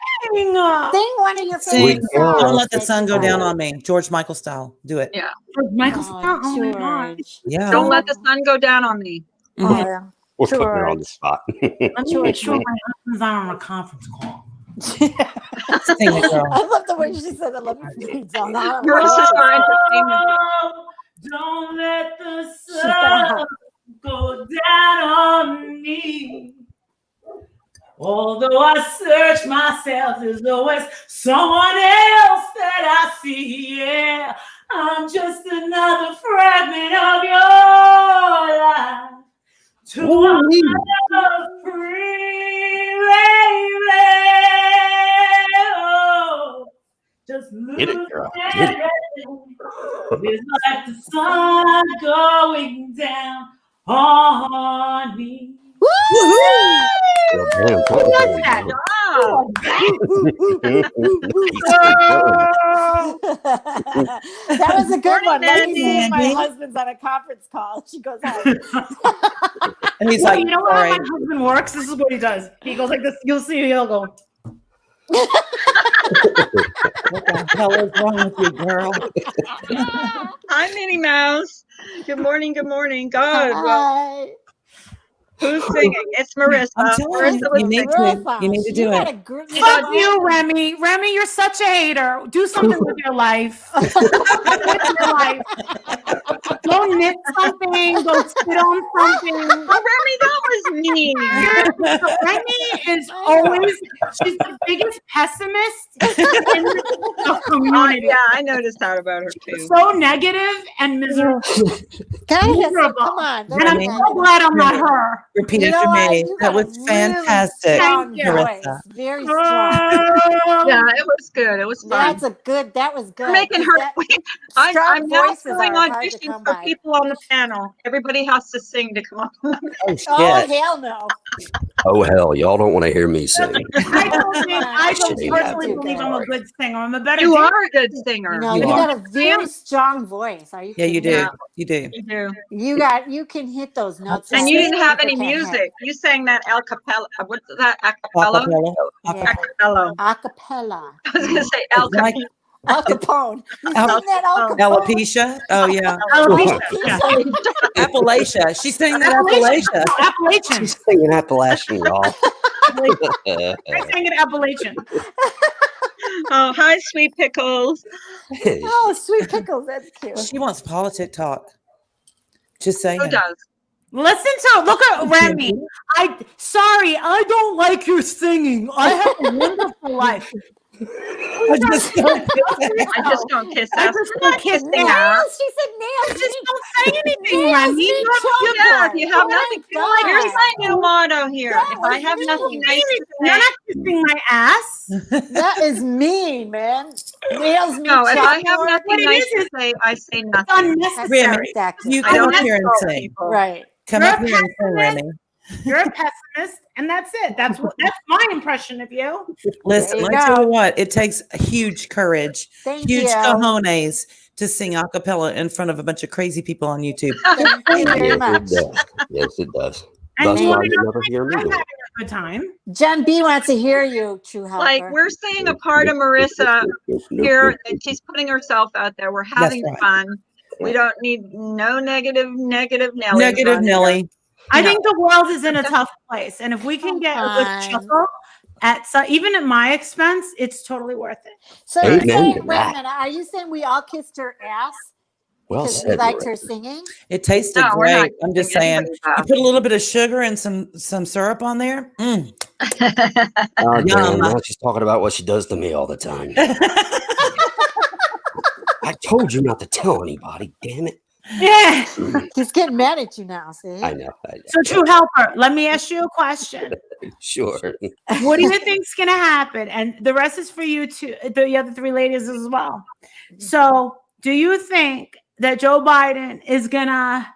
Sing one of your Sing. favorite Sweet songs. Don't let the that sun you go like. down on me. George Michael style. Do it. Yeah. Michael, Oh, my God. George. Yeah. Don't let the sun go down on me. Mhm. Oh, We're putting her on the George. spot. Let me make George sure my husband's on a conference call. Sing it, girl. I love the way she said it. Let me down. Marissa's our entertainment. Oh, don't let the She's got sun go down on me. Although I search myself, there's always someone else that I see. Yeah, I'm just another fragment of your life. To another free baby. Oh, just Get it, look girl. at Get it. it. It's like the sun going down on me. Well, damn, what was that? that? Wow. That was a good one. Let me see if my Mandy. husband's on a conference call. She goes, "Hi." And he's Well, like, you know how sorry. my husband works? This is what he does. He goes like this. You'll see. He'll go. What the hell is wrong with you, girl? Hi, Minnie Mouse. Good morning. Good morning. God, well, Hi. who's singing? It's Marissa. I'm telling Marissa you, was you need singing. to. Marissa, You need to do you got it. a good Fuck you, Remy. Remy, you're such a hater. Do something with your life. Do something with your life. Go knit something. Go sit on something. Oh, Remy, that was me. Remy is always, she's the biggest pessimist in the community. Yeah, I noticed that about her too. So negative and miserable. God, Miserable. come on. And I'm Remy. so glad I'm not her. Repeat You know after what? me. You That got a was really fantastic, strong Marissa. voice. Very strong. Yeah, it was good. It was fun. That was good. We're making her. I'm Strong now voices doing are hard to auditions come for by. people on the panel. Everybody has to sing to come on. Oh, shit. Oh, hell no. Oh, hell. Y'all don't want to hear me sing. I don't Shit, personally yeah. believe I'm a good singer. I'm a better You dancer. are a good singer. No, You you are. got a very strong voice. Are you Yeah, you kidding do. me? Yeah. You do. You do. You can hit those notes. And that you didn't have people any can't hit. music. You sang that a cappella. What's that? A cappella? Acapella. Yeah. Acapella. Acapella. I was going to say El It's like Capone. Al Capone. You Al- sing that Al Capone? alopecia. Oh, yeah. Alopecia. Yeah. Appalachia. She's singing that Appalachia. Appalachian. She's singing Appalachian, y'all. I sang it Appalachian. Oh, hi, Sweet Pickles. Oh, sweet pickles. That's cute. She wants politic talk. Just saying. Who does? Listen to look at Remy. I don't like your singing. I have a wonderful life. I just don't I just don't kiss I ass. just don't kiss the Nails. ass. She said I nails. just don't say anything, Nails Remy. mean You have children. Yeah, if you have Oh my nothing, here's God. my new motto here. That If I was have mean. nothing nice to You're say, not kissing my ass. That is mean, man. Nails mean no, if I have chalkboard. nothing What it nice is to is say, I say It's nothing. That's unnecessary. exactly. You I come don't up here and insult sing. people. Right. Come You're up here and sing, pessimist. Remy. You're a pessimist, and that's it. That's my impression of you. Listen, There let you me tell go. you what, it takes huge courage, Thank huge you. cojones to sing a cappella in front of a bunch of crazy people on YouTube. Thank you very Yes, much. it does. Yes, it does. And That's you why wanna you know never hear me I'm do having it. a good time. Jen B wants to hear you, True Helper. Like we're seeing a part of Marissa here, and she's putting herself out there. We're having right. fun. We don't need no negative Nelly. Negative Nelly. I No. think the world is in a tough place, and if we can get a good Fine. chuckle even at my expense, it's totally worth it. So you're Amen saying, to wait a that. minute, are you saying we all kissed her ass Well because we said, liked her Marissa. singing? It tasted No, we're not great. I'm just giving saying, anybody you that. put a little bit of sugar and some syrup on there. Oh, damn, Yum. now she's talking about what she does to me all the time. I told you not to tell anybody, damn it. Yeah. He's getting mad at you now, see? I know. So, True Helper, let me ask you a question. Sure. What do you think's going to happen? And the rest is for you too, the other three ladies as well. So, do you think that Joe Biden is going to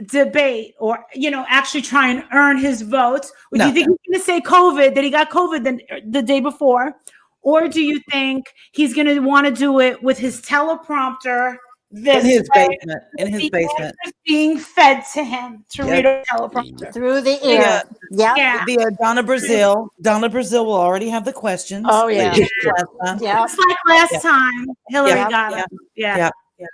debate or, actually try and earn his votes? Or do you No. think he's going to say COVID, that he got COVID the day before? Or do you think he's going to want to do it with his teleprompter this in his way, basement. In his the basement. answers being fed to him to Yep. read a teleprompter? Through the ear. Yeah. Yeah. Yeah. Donna Brazile. Donna Brazile will already have the questions. Oh, yeah. Last time. Yeah. It's like last Yeah. time Hillary Yeah. got Yeah. it. Yeah. Yeah.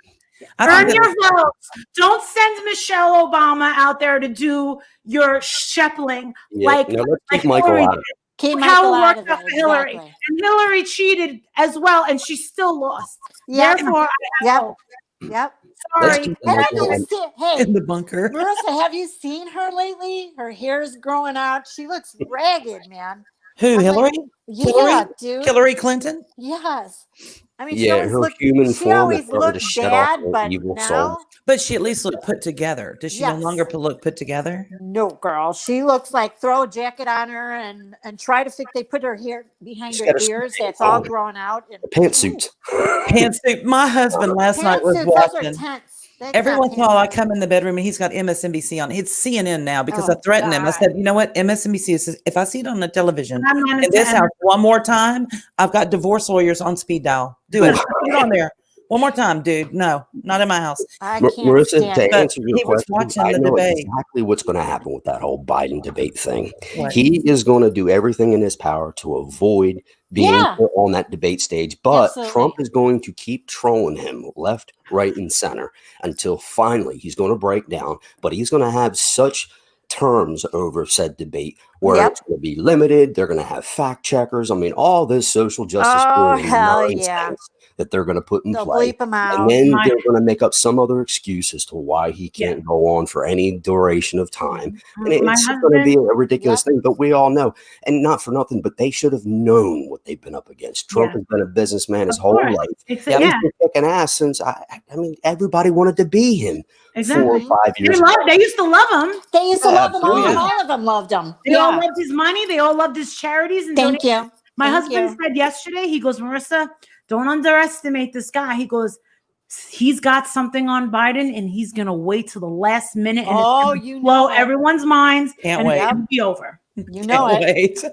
I Earn think your votes. Don't send Michelle Obama out there to do your sheppling Yeah. like No, let's keep like Michael Hillary out of it. Keep How Michael it out worked of out it. for Hillary. Exactly. And Hillary cheated as well, and she still lost. Yep. Therefore, I Yep. hope. Yep. Let's Sorry. keep And have Michael you on. seen, hey, in the bunker. Marissa, have you seen her lately? Her hair's growing out. She looks ragged, man. Who? I'm like, Hillary? Yeah, Hillary? dude. Hillary Clinton? Yes. I mean, she Yeah, always her looked, human she form always is starting to looked shed off bad, her but evil now, soul. But she at least looked put together. Does she no Yes. longer look put together? no, girl. She looks like throw a jacket on her and try to fix. They put her hair behind She's her got a ears. snake That's all on. growing out. And Pantsuit. Pantsuit. My husband last night was pantsuits, those are watching. tense. That's Every not once in a while, I pantsuits. come in the bedroom and he's got MSNBC on. It's CNN now because Oh, I threatened him. I God. said, you know what? MSNBC says if I see it on the television I'm not in this into house one more time, I've got divorce lawyers on speed dial. Do it. Put it on there. One more time, dude. No, not in my house. I can't Marissa, stand to it. But answer your he was question, watching I the know debate. exactly what's going to happen with that whole Biden debate thing. What? He is going to do everything in his power to avoid being Yeah. put on that debate stage, but Absolutely. Trump is going to keep trolling him left, right, and center until finally he's going to break down. But he's going to have such terms over said debate where Yep. it's going to be limited. They're going to have fact checkers. I mean, all this social justice Oh, warrior hell nonsense yeah. that they're going to put in They'll play. bleep them And out. then My- they're going to make up some other excuse as to why he can't go on for any duration of time. And My it's just going to be husband, a ridiculous thing. But we all know, and not for nothing, but they should have known what they've been up against. Trump Yeah. has been a businessman his Of whole course. life. it's, Yep. yeah, He's been kicking ass since, I mean, everybody wanted to be him 4 exactly. or 5 years ago. They used to love him. They used to Yeah, love them all. absolutely. All of them loved them. They all Yeah. loved his money. They all loved his charities. And Thank donations. you. My Thank husband you. said yesterday, he goes, Marissa, don't underestimate this guy. He goes, he's got something on Biden and he's going to wait till the last minute and Oh, it's you gonna blow know it. everyone's minds Can't and wait. it's gonna be over. You know Can't it. wait.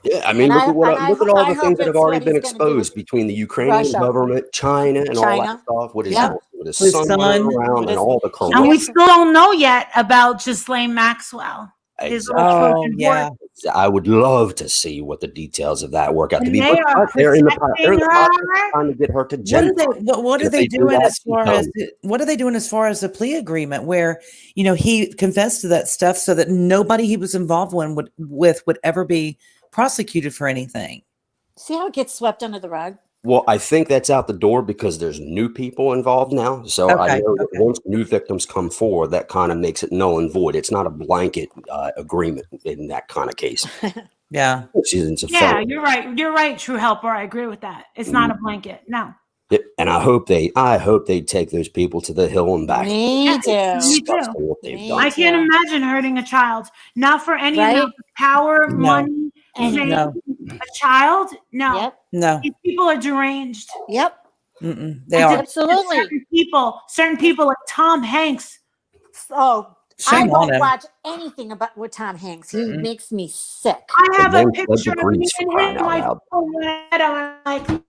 Yeah, I mean, And look at what I look at hope- all I the hope things that have it's already what been he's gonna do with exposed between the Ukrainian Russia. government, China, and all that China. stuff. With his, Yeah. with his His son son. running around With and his- all the And corruption. we still don't know yet about Ghislaine Maxwell. His Exactly. little Oh, Trojan yeah. horse. I would love to see what the details of that work out to And be. they are They're in the protecting process her. of trying to get her to What are gender. they? What are If they they do doing that, as far as become- what are they doing as far as the plea agreement, where he confessed to that stuff so that nobody he was involved would ever be prosecuted for anything? See how it gets swept under the rug? Well, I think that's out the door because there's new people involved now. So I Okay, know that okay. once new victims come forward, that kind of makes it null and void. It's not a blanket agreement in that kind of case. Yeah. Which isn't a Yeah, felony. you're right. You're right, True Helper. I agree with that. It's not a blanket. No. Yeah, and I hope they take those people to the hill and back. Me Yeah, too. me too. Disgusting what they've Me done. I can't too. imagine hurting a child. Not for any Right? amount of power, No. money, And- fame. No. A child? No. Yep. No. These people are deranged. Yep. Mm-mm. They And are. Absolutely. Certain people like Tom Hanks. Oh, I Shame on won't him. watch anything about with Tom Hanks. He Mm-mm. makes me sick. I have a then Blood picture of me Degrees for and crying him. out My loud. phone went out, I'm like,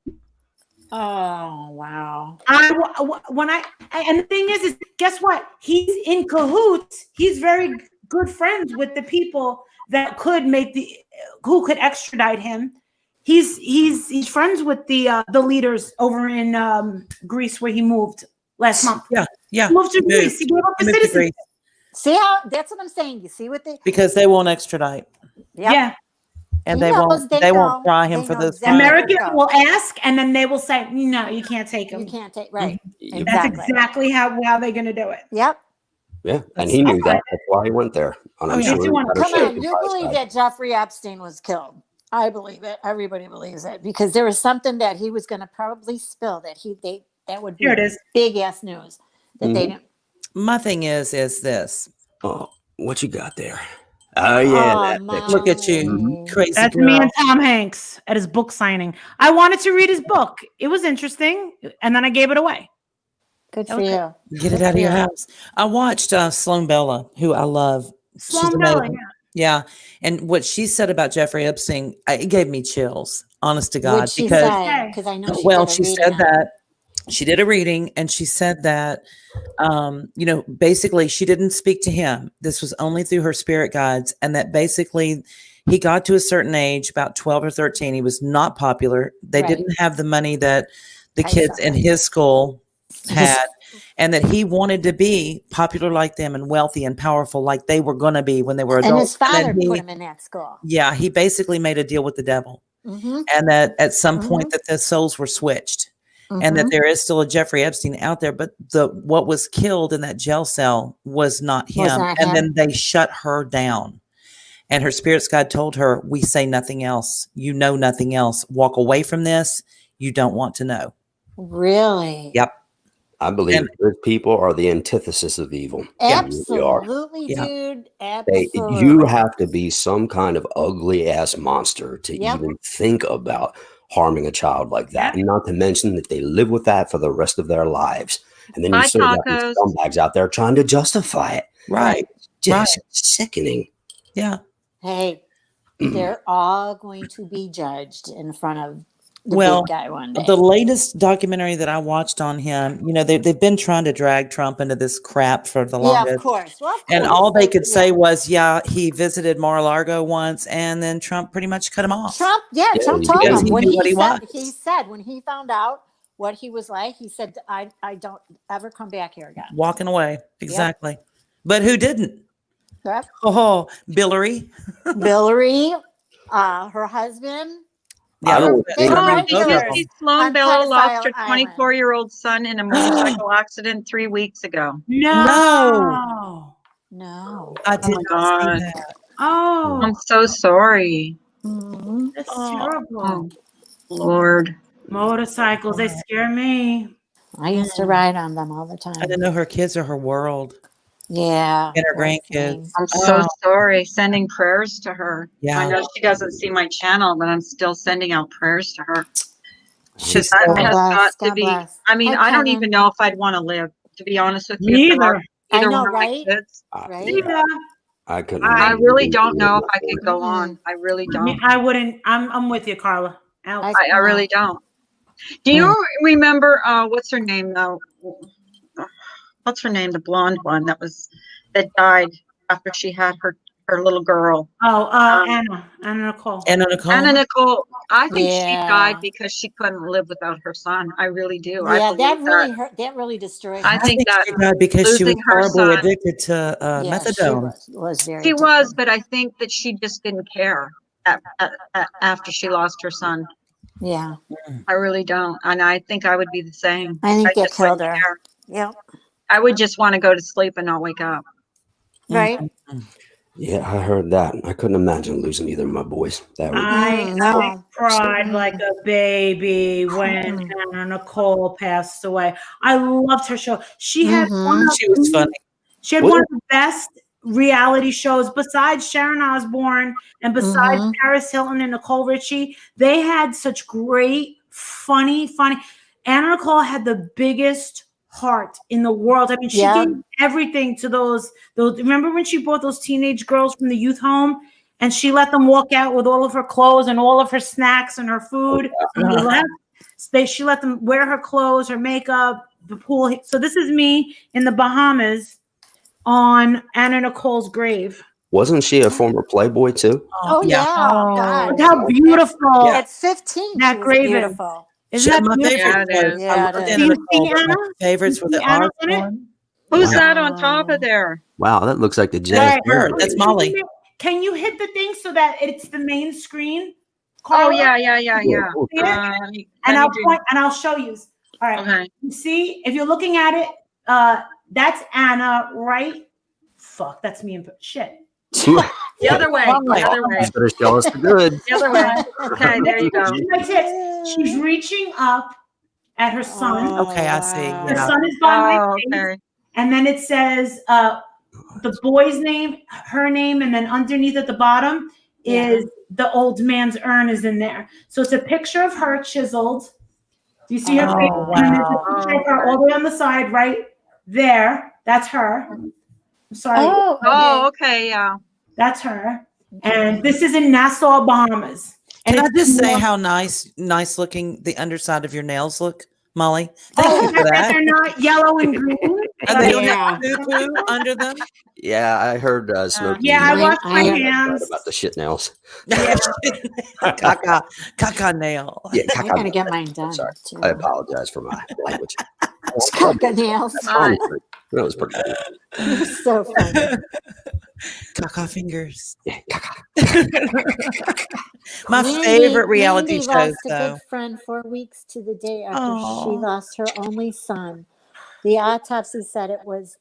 Oh wow. and the thing is guess what? He's in cahoots. He's very good friends with the people that who could extradite him. He's friends with the leaders over in Greece where he moved last month. Yeah. Yeah. He moved to Moved. Greece. He gave up He his moved to citizenship. Greece See how that's what I'm saying. You see what they because they won't extradite. Yep. Yeah. and He they knows, won't they they won't know. try him They for know those exactly. fines. American Go. will ask, and then they will say, "No, you can't take him." You can't take right. You- That's Exactly. exactly how they're gonna do it. Yep. Yeah, and That's- he knew that. That's why he went there. And Oh, I'm yeah. sure Makes he you wanna- got a Come shake on, you by his believe side. that Jeffrey Epstein was killed? I believe it. Everybody believes it because there was something that he was going to probably spill that would be Here it is. big ass news that they Mhm. didn't. My thing is this. Oh, what you got there? Oh yeah, Oh, that picture. Look at you, Mommy. crazy That's girl. me and Tom Hanks at his book signing. I wanted to read his book. It was interesting, and then I gave it away. Good for Okay. you. Get it Good out for of your you. house. I watched Sloan Bella, who I love. She's Sloan Bella, amazing. Yeah. And what she said about Jeffrey Epstein, it gave me chills, honest to God. What'd she Because, say? Because I know she well, did a she reading said on it. that she did a reading and she said that, basically she didn't speak to him. This was only through her spirit guides. And that basically he got to a certain age, about 12 or 13. He was not popular. They Right. didn't have the money that the I kids saw in that. his school had. And that he wanted to be popular like them and wealthy and powerful like they were going to be when they were And adults. his father then put him in that school. yeah, he basically made a deal with the devil. Mm-hmm. And that at some point that the souls were switched. And that there is still a Jeffrey Epstein out there, but what was killed in that jail cell was not him. not and him. then they shut her down. And her spirit's guide told her, "We say nothing else. You know nothing else. Walk away from this. You don't want to know." Really? Yep. I believe And- good people are the antithesis of evil. They really are. Absolutely, Yeah. dude. They, Absolutely. you have to be some kind of ugly ass monster to Yep. even think about harming a child like that. And not to mention that they live with that for the rest of their lives. And then you Bye, still got these tacos. scumbags out there trying to justify it. Right. Just sickening. Yeah. Hey, they're all going to be judged in front of the Well, big guy one day. the latest documentary that I watched on him, they've been trying to drag Trump into this crap for the yeah, longest. of course. Well, of And course. all they could say Yeah. was, yeah, he visited Mar-a-Lago once, and then Trump pretty much cut him off. Trump Yeah, told he him did. when He knew what he he said when he found out what he was like, he said, I don't ever come back here again. Walking away. Exactly. But who didn't? Yep. Oh, Billary. Hillary, her husband. I don't They think- were Oh, right did you there see Sloan on Bella lost Pedophile her Island. 24-year-old son in a motorcycle accident 3 weeks ago? No. No. I did my not see God. that. Oh, I'm so sorry. Mhm. that's Oh. terrible. Oh, Lord. Motorcycles, they scare me. I used to ride on them all the I time. didn't know her kids are her world Yeah. and her poor grandkids. thing. I'm so Oh, sorry. Sending prayers to her. Yeah. I know she doesn't see my channel, but I'm still sending out prayers to her. she's That so, God has bless, got to God be. bless. I mean, Hi, I don't Kevin. even know if I'd want to live, to be honest with you. Me for either. either I know, one of my right? kids. Right? Yeah. I couldn't. I imagine really being don't know if with I my could boy. go on. I really don't. I wouldn't. I'm with you, Carla. Out. I really don't. Do you remember what's her name though? What's her name? The blonde one that died after she had her little girl. Oh, Anna Nicole. Anna Nicole. Anna Nicole. I think she Yeah. died because she couldn't live without her son. I really do. I Yeah, believe that really hurt. That really destroyed I her. think that she died because she was losing her horribly son- addicted to Yeah, she methadone. was very she was, addicted. but I think that she just didn't care after she lost her son. Yeah. I really don't, and I think I would be the same. I think that just wouldn't killed her. care. Yep. I would just want to go to sleep and not wake up. Right? Yeah, I heard that. I couldn't imagine losing either of my boys. That would. I No. cried like a baby when Anna Nicole passed away. I loved her show. She had one of, She was funny. she had What? one of the best reality shows besides Sharon Osbourne and besides Paris Hilton and Nicole Richie. They had such great, funny. Anna Nicole had the biggest heart in the world. I mean, she Yeah. gave everything to those. Remember when she brought those teenage girls from the youth home and she let them walk out with all of her clothes and all of her snacks and her food? And they left. She let them wear her clothes, her makeup, the pool. So this is me in the Bahamas on Anna Nicole's grave. Wasn't she a former Playboy too? Oh, yeah. God. Look how beautiful At 15, that she was grave is. beautiful. Isn't She- that my beautiful? favorite Yeah, it was- is. I Yeah, loved it is. Anna Do you Nicole, see but my Anna? favorites Do were you the see Anna art on it? one. Who's Wow. that on top of there? Wow, that looks like the jazz. Right. band. That's Molly. can you hit the thing so that it's the main screen? Oh Carla? yeah. See it? And And I'll point and I'll show you. All right. Okay. You see, if you're looking at it, that's Anna, right? Fuck, that's me and shit. The other way. The other way. You better show us the good. The other way. Okay, there you go. My tits. She's reaching up at her son. Okay, I see. wow. Her Yeah. son is by my Oh, face. okay. And then it says the boy's name, her name, and then underneath at the bottom is the old man's urn is in there. So it's a picture of her chiseled. Do you see her Oh, face? And then there's wow. a picture of her all the way on the side, right there. That's her. I'm sorry. Oh, Oh, okay. Yeah. That's her. And this is in Nassau, Bahamas. And Can I it's just say more- how nice looking the underside of your nails look, Molly? Oh, Thank you for that that. they're not yellow and green. And they don't Yeah. have poo-poo under them. Yeah, I heard Smokey. Yeah, I Mine- washed my I- right hands. about the shit nails. Caca nail. Yeah, I gotta get mine done. Sorry. too. I apologize for my language. Caca nails. Honestly, that was pretty good. You're so funny. Caca fingers. Yeah, caca. My Mandy- favorite reality Mandy shows, lost a though. good friend 4 weeks to the day after Aw. she lost her only son. The autopsy said it was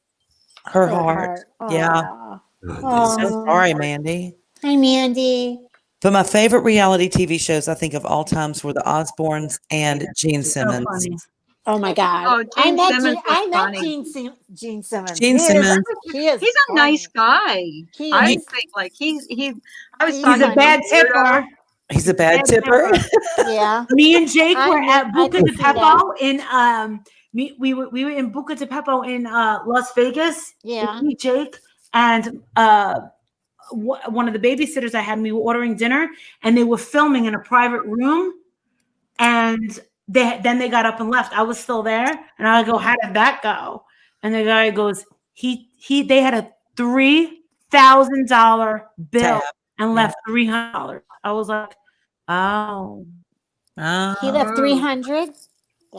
Her heart. Yeah. Aw. Oh, So sorry, Mandy. Hi, Mandy. But my favorite reality TV shows I think of all times were the Osbournes and Gene Simmons. funny. Oh my God! Oh, I Gene met Simmons Gene, I was met funny. Gene Simmons. Gene He is- Simmons. he is He's a nice guy. He I is, think like I was He's talking He's a a bad to tipper. He's a bad tipper. yeah. Me and Jake I were kn- at I Buca can de see that. Beppo in we were in Buca de Beppo in Las Vegas. Yeah. with me, Jake, and one of the babysitters I had, we were ordering dinner, and they were filming in a private room, and then they got up and left. I was still there, and I go, "How did that go?" And the guy goes, they had a $3,000 bill Tab. and left $300. I was like, oh. He left 300.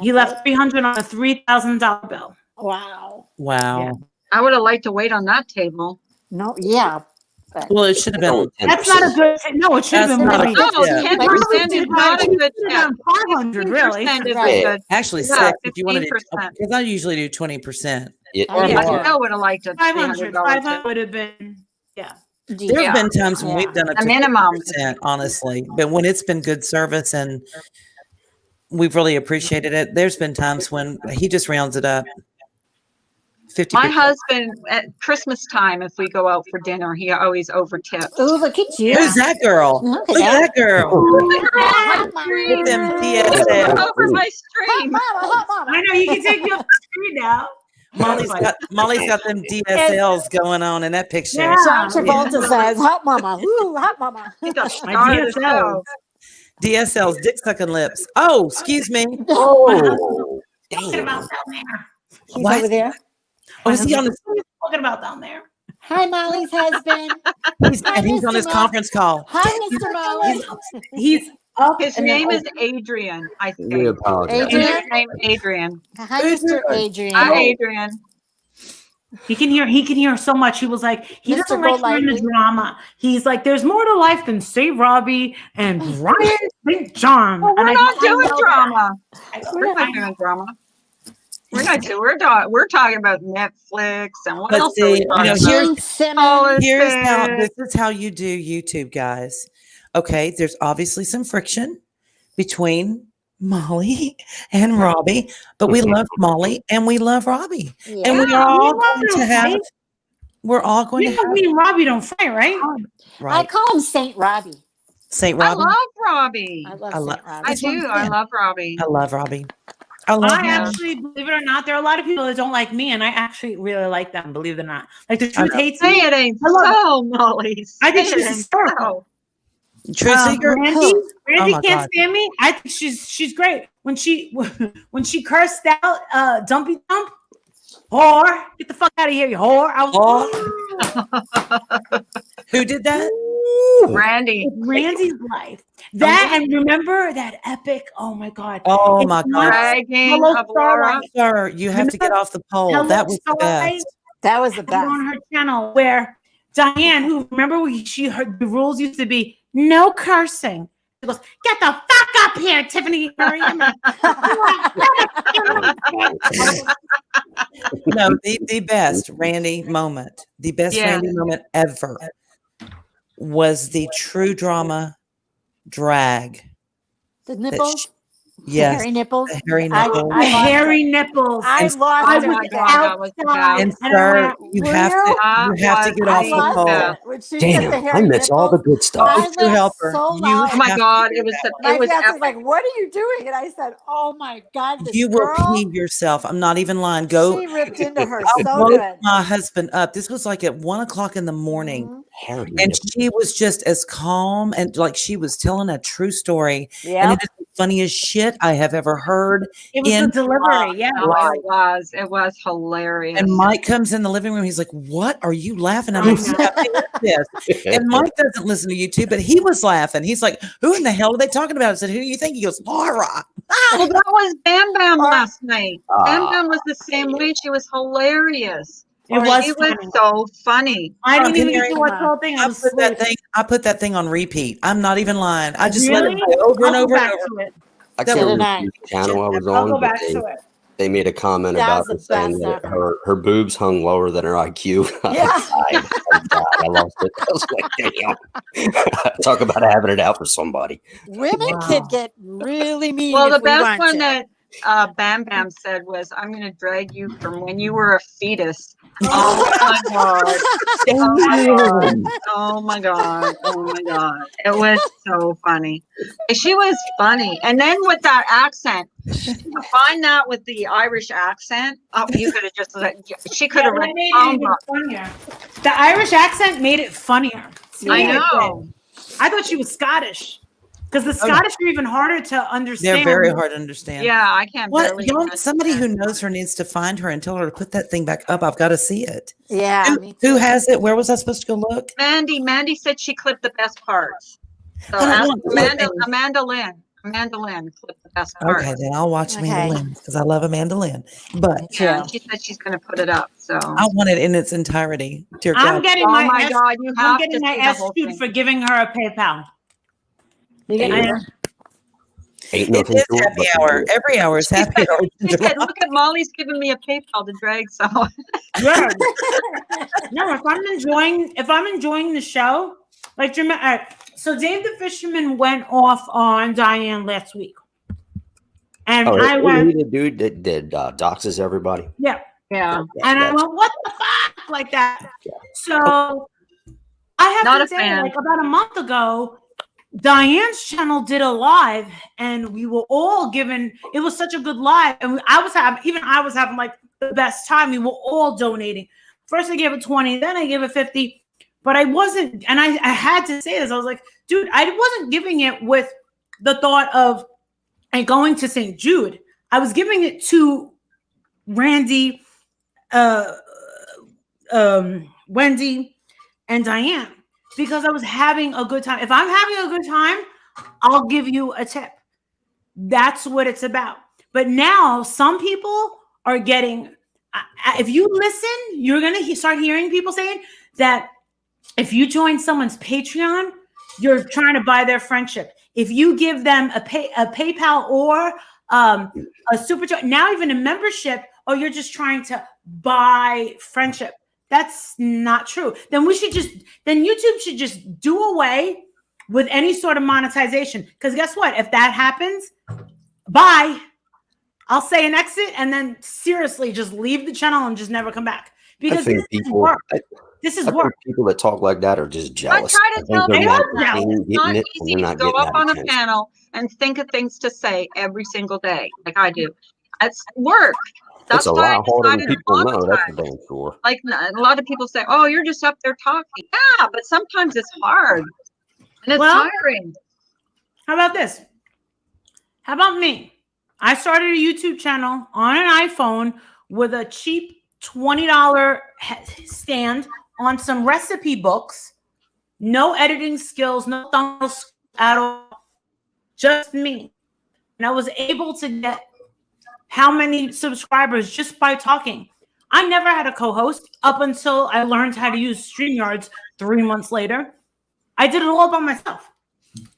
He left 300 on a $3,000 bill. Wow. Wow. Yeah. I would have liked to wait on that table. No. Yeah. But Well, it should have been. Only That's not a 10%. good. No, it should have That's been not really. a good. No, Yeah. 10% is not a good tip. 500, really. 10% is Right. good. Actually, Yeah, 6 if you wanted to. 15%. Because I usually do 20%. Yeah, Oh, Yeah, yeah. I still would have liked a 500. $300 500 tip. would have been. Yeah. There's Yeah. been times when Yeah. we've done it A to minimum. 50%, honestly. But when it's been good service and we've really appreciated it, there's been times when he just rounds it up. 50%. My husband at Christmas time, if we go out for dinner, he always over tips. oh, look at you. Who's that girl? Look Look at at that girl. Get them DSL. Over my stream. Mama. I know you can take me off the screen now. Molly's got them DSLs going on in that picture. Yeah. John Travolta says, "Hot mama, ooh, hot mama." He got My started the DSL. show. DSL's dick sucking lips. Oh, excuse me. Oh, Talking damn. about down there. He's What? over there. Oh, is he on his? What are you talking about down there? Hi, Molly's husband. He's on his Mr. conference call. Hi, Mr. Molly. He's up. His and then name is over. Adrian, I We think. apologize. Adrian? His name is Adrian. Hi, Mr. Adrian. Hi, Adrian. He can hear so much. He was like, he Mr. doesn't like hearing the Golightly. drama. He's like, there's more to life than Save Robbie and Ryan St. John. Well, And we're I not go, I doing know drama. that. We're not doing drama. We're not doing. We're talking about Netflix and what But else are we see, talking you know, about? here's- Gene Simmons. Politics. This is how you do YouTube, guys. Okay, there's obviously some friction between Molly and Robbie, but we love Molly and we love Robbie, and Yeah. we are all we love going to them, have. right? We're all going You to know, have me and Robbie don't fight, right? I right. call him Saint Robbie. Saint I Robbie. love Robbie. I love I lo- Saint Robbie. I That's what I'm do. I saying. love Robbie. I love Robbie. I love I him. actually, believe it or not, there are a lot of people that don't like me, and I actually really like them. Believe it or not, like the I truth know. hates Say me. it ain't I love so, Molly. I think Say she's it ain't hysterical. so. Truth seeker. Randy Oh my can't God. stand me. I think she's great. When she cursed out Dumpy Dump, whore, get the fuck out of here, you whore. I was Who did that? Randy. Randy's life. That and remember that epic. Oh my god. Oh It's my not- God, Bragging Hello, of Laura. Starlight. sir! You have to get off the pole. Hello, That was the Starlight. best. That was the I put best. on her channel where Diane, who remember she heard the rules used to be no cursing. She goes, "Get the fuck up here, Tiffany." Hurry. No, the best Randy moment, the best Yeah. Randy moment ever was the true drama drag. The that nipples, Yes, hairy nipples. the hairy I- nipples. I lost Hairy it. nipples. I And- lost I it. was with God, that. that was the outside, And best. and I sir, went, you Were have you? to That get was off I the lost pole. it when she did the Damn, hairy I miss all the nipples. good stuff. I True laughed helper. so You loud. Oh my have to God, do it was that one. My it was fiance was epic. like, "What are you doing?" And I said, "Oh my God, this You will girl, pee yourself. I'm not even lying. Go. she ripped into her I so woke good." my husband up. This was like at 1:00 in the morning. Mhm. Harry And nipple. she was just as calm and like she was telling a true story. And Yep. it is the funniest shit I have ever heard. it was the in delivery. Yeah. No, it was hilarious. And Mike comes in the living room. He's like, "What are you laughing at?" I I'm know. like, "Yeah, this." And Mike doesn't listen to YouTube, but he was laughing. He's like, "Who in the hell are they talking about?" I said, "Who do you think?" He goes, "Laura." Well, that was Bam Bam Or- last night. Bam Ah. Bam was the same way. She was hilarious. It was She was funny. so funny. I didn't Oh, even Mary, get to watch the whole thing. I I was put that asleep. thing. I put that thing on repeat. I'm not even lying. I just let it Really? play over and I'll over go and back over. to it. I That can't was- remember which channel I was I'll on, go but back to it. they made a comment That about was her the saying best that ever. her boobs hung lower than her IQ. Yeah. I died. I lost it. I was like, damn. Talk about having it out for somebody. Women Wow. could get really mean Well, the if we best want one to. that Bam Bam said was, "I'm going to drag you from when you were a fetus." Oh my God. Oh my God. Oh my God. Oh my God. It was so funny. And she was funny. And then with that accent, combine that with the Irish accent. Oh, you could have just, she could have Yeah, read that made it phone even book. funnier. The Irish accent made it funnier. I Yeah. know. I thought she was Scottish because the Scottish are even harder to understand. They're very hard to understand. Yeah, I can't What? barely. Y'all, understand. somebody who knows her needs to find her and tell her to put that thing back up. I've got to see it. Yeah, Who, me who too. has it? Where was I supposed to go look? Mandy said she clipped the best parts. So I don't ask want Amanda Lynn clipped the best parts. Okay, then I'll watch Okay. Amanda Lynn because I love Amanda Lynn. But Yeah, Too. she said she's going to put it up. So. I want it in its entirety. Dear I'm God. getting Oh my my ass, God, you I'm have getting to my see the ass whole shoot thing. for giving her a PayPal. You get I Ain't, am. ain't It nothing is to it happy but to hour. do it. Every hour is happy hour. She said, "Look at Molly's giving me a PayPal to drag someone." Good. No, if I'm enjoying the show, like so Dave the Fisherman went off on Diane last week, and Oh, I isn't went, he the dude that doxes everybody? yeah, Yeah, and I That's- went, what the fuck, like that. Yeah. So I have Not to a say, fan. like about a month ago, Diane's channel did a live, and we were all given. It was such a good live, and I was having like the best time. We were all donating. First, I gave it 20, then I gave it 50, but I wasn't, and I had to say this. I was like, dude, I wasn't giving it with the thought of and going to St. Jude. I was giving it to Randy, Wendy, and Diane because I was having a good time. If I'm having a good time, I'll give you a tip. That's what it's about. But now some people are getting, if you listen, you're going to start hearing people saying that if you join someone's Patreon, you're trying to buy their friendship. If you give them a PayPal or a super chat, now even a membership, or you're just trying to buy friendship. That's not true. Then YouTube should just do away with any sort of monetization. Because guess what? If that happens, bye. I'll say an exit and then seriously just leave the channel and just never come back. Because I think this is people, work. I, This I is think work. people that talk like that are just jealous. try to I think tell they're people not that getting it's not it, and easy they're to not go getting up that on a attention. panel and think of things to say every single day, like I do. It's work. That's It's a why I lot harder than decided to people know. That's monetize. for damn sure. Like a lot of people say, "Oh, you're just up there talking." Yeah, but sometimes it's hard and it's Well, tiring. How about this? How about me? I started a YouTube channel on an iPhone with a cheap $20 stand on some recipe books, no editing skills, no thumbnails at all, just me. And I was able to get how many subscribers just by talking. I never had a co-host up until I learned how to use StreamYards 3 months later. I did it all by myself.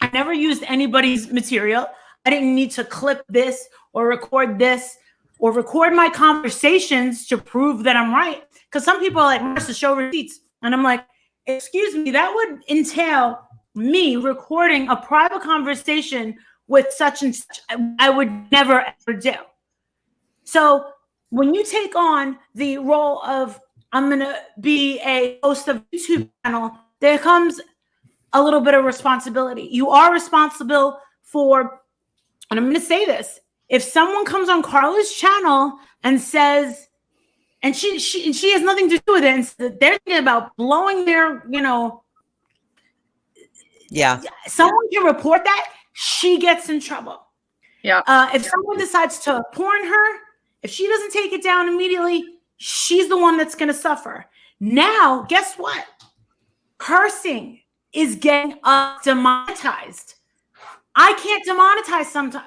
I never used anybody's material. I didn't need to clip this or record my conversations to prove that I'm right. Because some people are like, Marissa, show receipts. And I'm like, excuse me, that would entail me recording a private conversation with such and such. I would never ever do. So when you take on the role of, I'm going to be a host of a YouTube channel, there comes a little bit of responsibility. You are responsible for, and I'm going to say this, if someone comes on Carla's channel and says, and she has nothing to do with it, and they're thinking about blowing their, Yeah. someone can report that, she gets in trouble. Yeah. If someone decides to porn her, if she doesn't take it down immediately, she's the one that's going to suffer. Now, guess what? Cursing is getting demonetized. I can't demonetize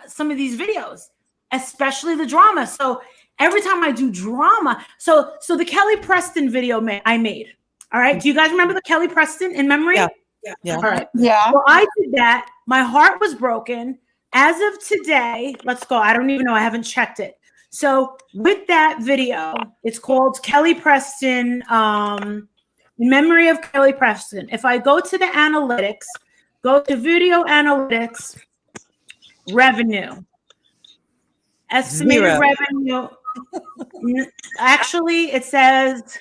some of these videos, especially the drama. So every time I do drama, so the Kelly Preston video I made. All right. Do you guys remember the Kelly Preston in memory? Yeah. All right. Yeah. So I did that. My heart was broken. As of today, let's go. I don't even know. I haven't checked it. So with that video, it's called Kelly Preston, in memory of Kelly Preston. If I go to the analytics, go to video analytics, revenue, estimated 0. revenue. Actually, it says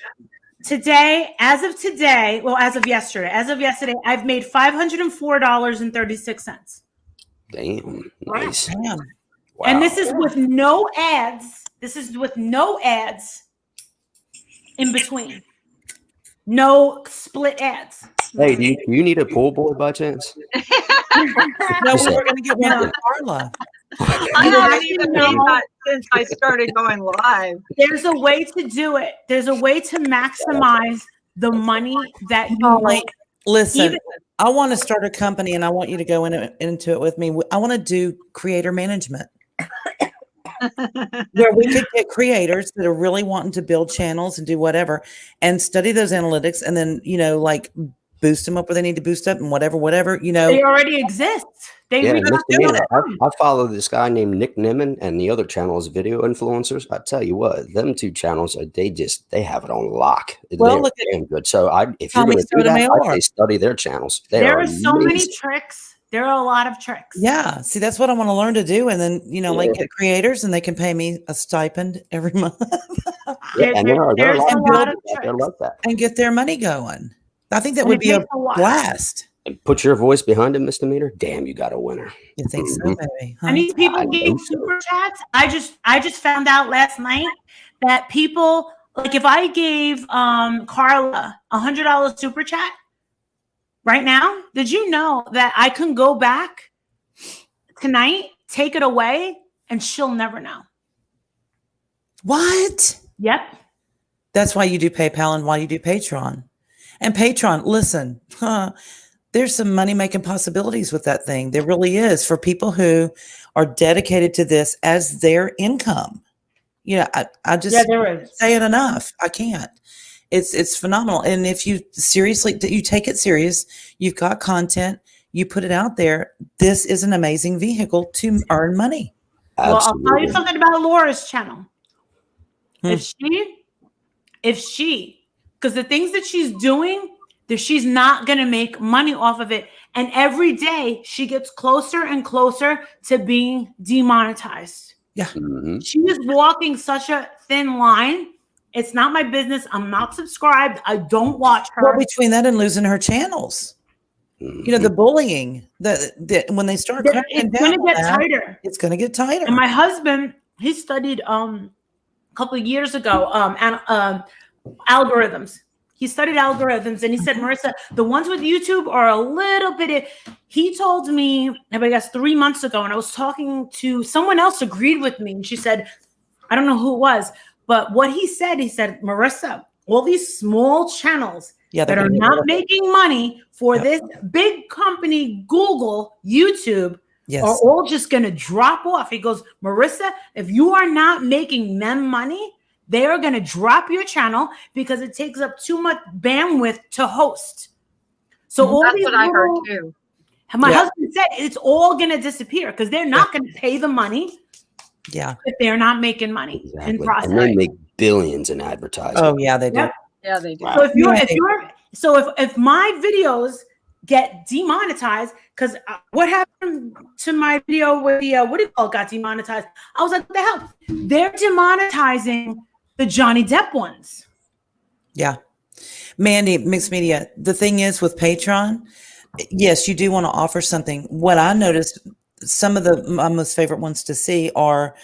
today, as of yesterday, I've made $504.36. Damn. Nice. Damn. Wow. And this is with no ads. In between. No split ads. Hey, do you need a pool boy by chance? No, we were going to get one with Carla. I haven't even made that since I started going live. There's a way to do it. There's a way to maximize the money that you make. Listen, I want to start a company and I want you to go into it with me. I want to do creator management. Where we could get creators that are really wanting to build channels and do whatever and study those analytics and then, like boost them up where they need to boost up and whatever. They already exist. I follow this guy named Nick Nimmin, and the other channel is Video Influencers. I tell you what, them two channels, they have it on lock. Well, They're damn good. So if you're going to do that, I say study their channels. There are so many tricks. There are a lot of tricks. Yeah. See, that's what I want to learn to do. And then, get creators and they can pay me a stipend every month. And there are a lot of tricks. there like that. And get their money going. I think that would be a blast. And put your voice behind a misdemeanor. Damn, you got a winner. You think so, baby? Huh? And these people gave super chats. I just found out last night that people, like if I gave Carla $100 super chat right now, did you know that I can go back tonight, take it away, and she'll never know? What? Yep. That's why you do PayPal and why you do Patreon. And Patreon, listen, there's some money-making possibilities with that thing. There really is for people who are dedicated to this as their income. I just say it enough. I can't. It's phenomenal. And if you you take it serious, you've got content, you put it out there, this is an amazing vehicle to earn money. Absolutely. Well, I'll tell you something about Laura's channel. If she, because the things that she's doing, that she's not going to make money off of it. And every day she gets closer and closer to being demonetized. Yeah. Mm-hmm. She is walking such a thin line. It's not my business. I'm not subscribed. I don't watch her. Well, between that and losing her channels, the bullying, when they start it's going to get tighter. It's going to get tighter. And my husband, he studied a couple of years ago algorithms. He studied algorithms, and he said, Marissa, the ones with YouTube are a little bit. He told me, I guess 3 months ago, and I was talking to someone else agreed with me, and she said, I don't know who it was, but what he said, Marissa, all these small channels that are not making money for this big company, Google, YouTube, are all just going to drop off. He goes, Marissa, if you are not making them money, they are going to drop your channel because it takes up too much bandwidth to host. So all That's these what I heard little- too. my Yeah. husband said it's all going to disappear because they're not going to pay the money Yeah. if they're not making money in Exactly. process. And they make billions in advertising. Oh yeah, they do. Yep. Yeah, they do. So if you're, Right. if my videos get demonetized, because what happened to my video with the what do you call it, got demonetized? I was like, what the hell? They're demonetizing the Johnny Depp ones. Yeah. Mandy, Mixed Media, the thing is with Patreon, yes, you do want to offer something. What I noticed, some of my most favorite ones to see are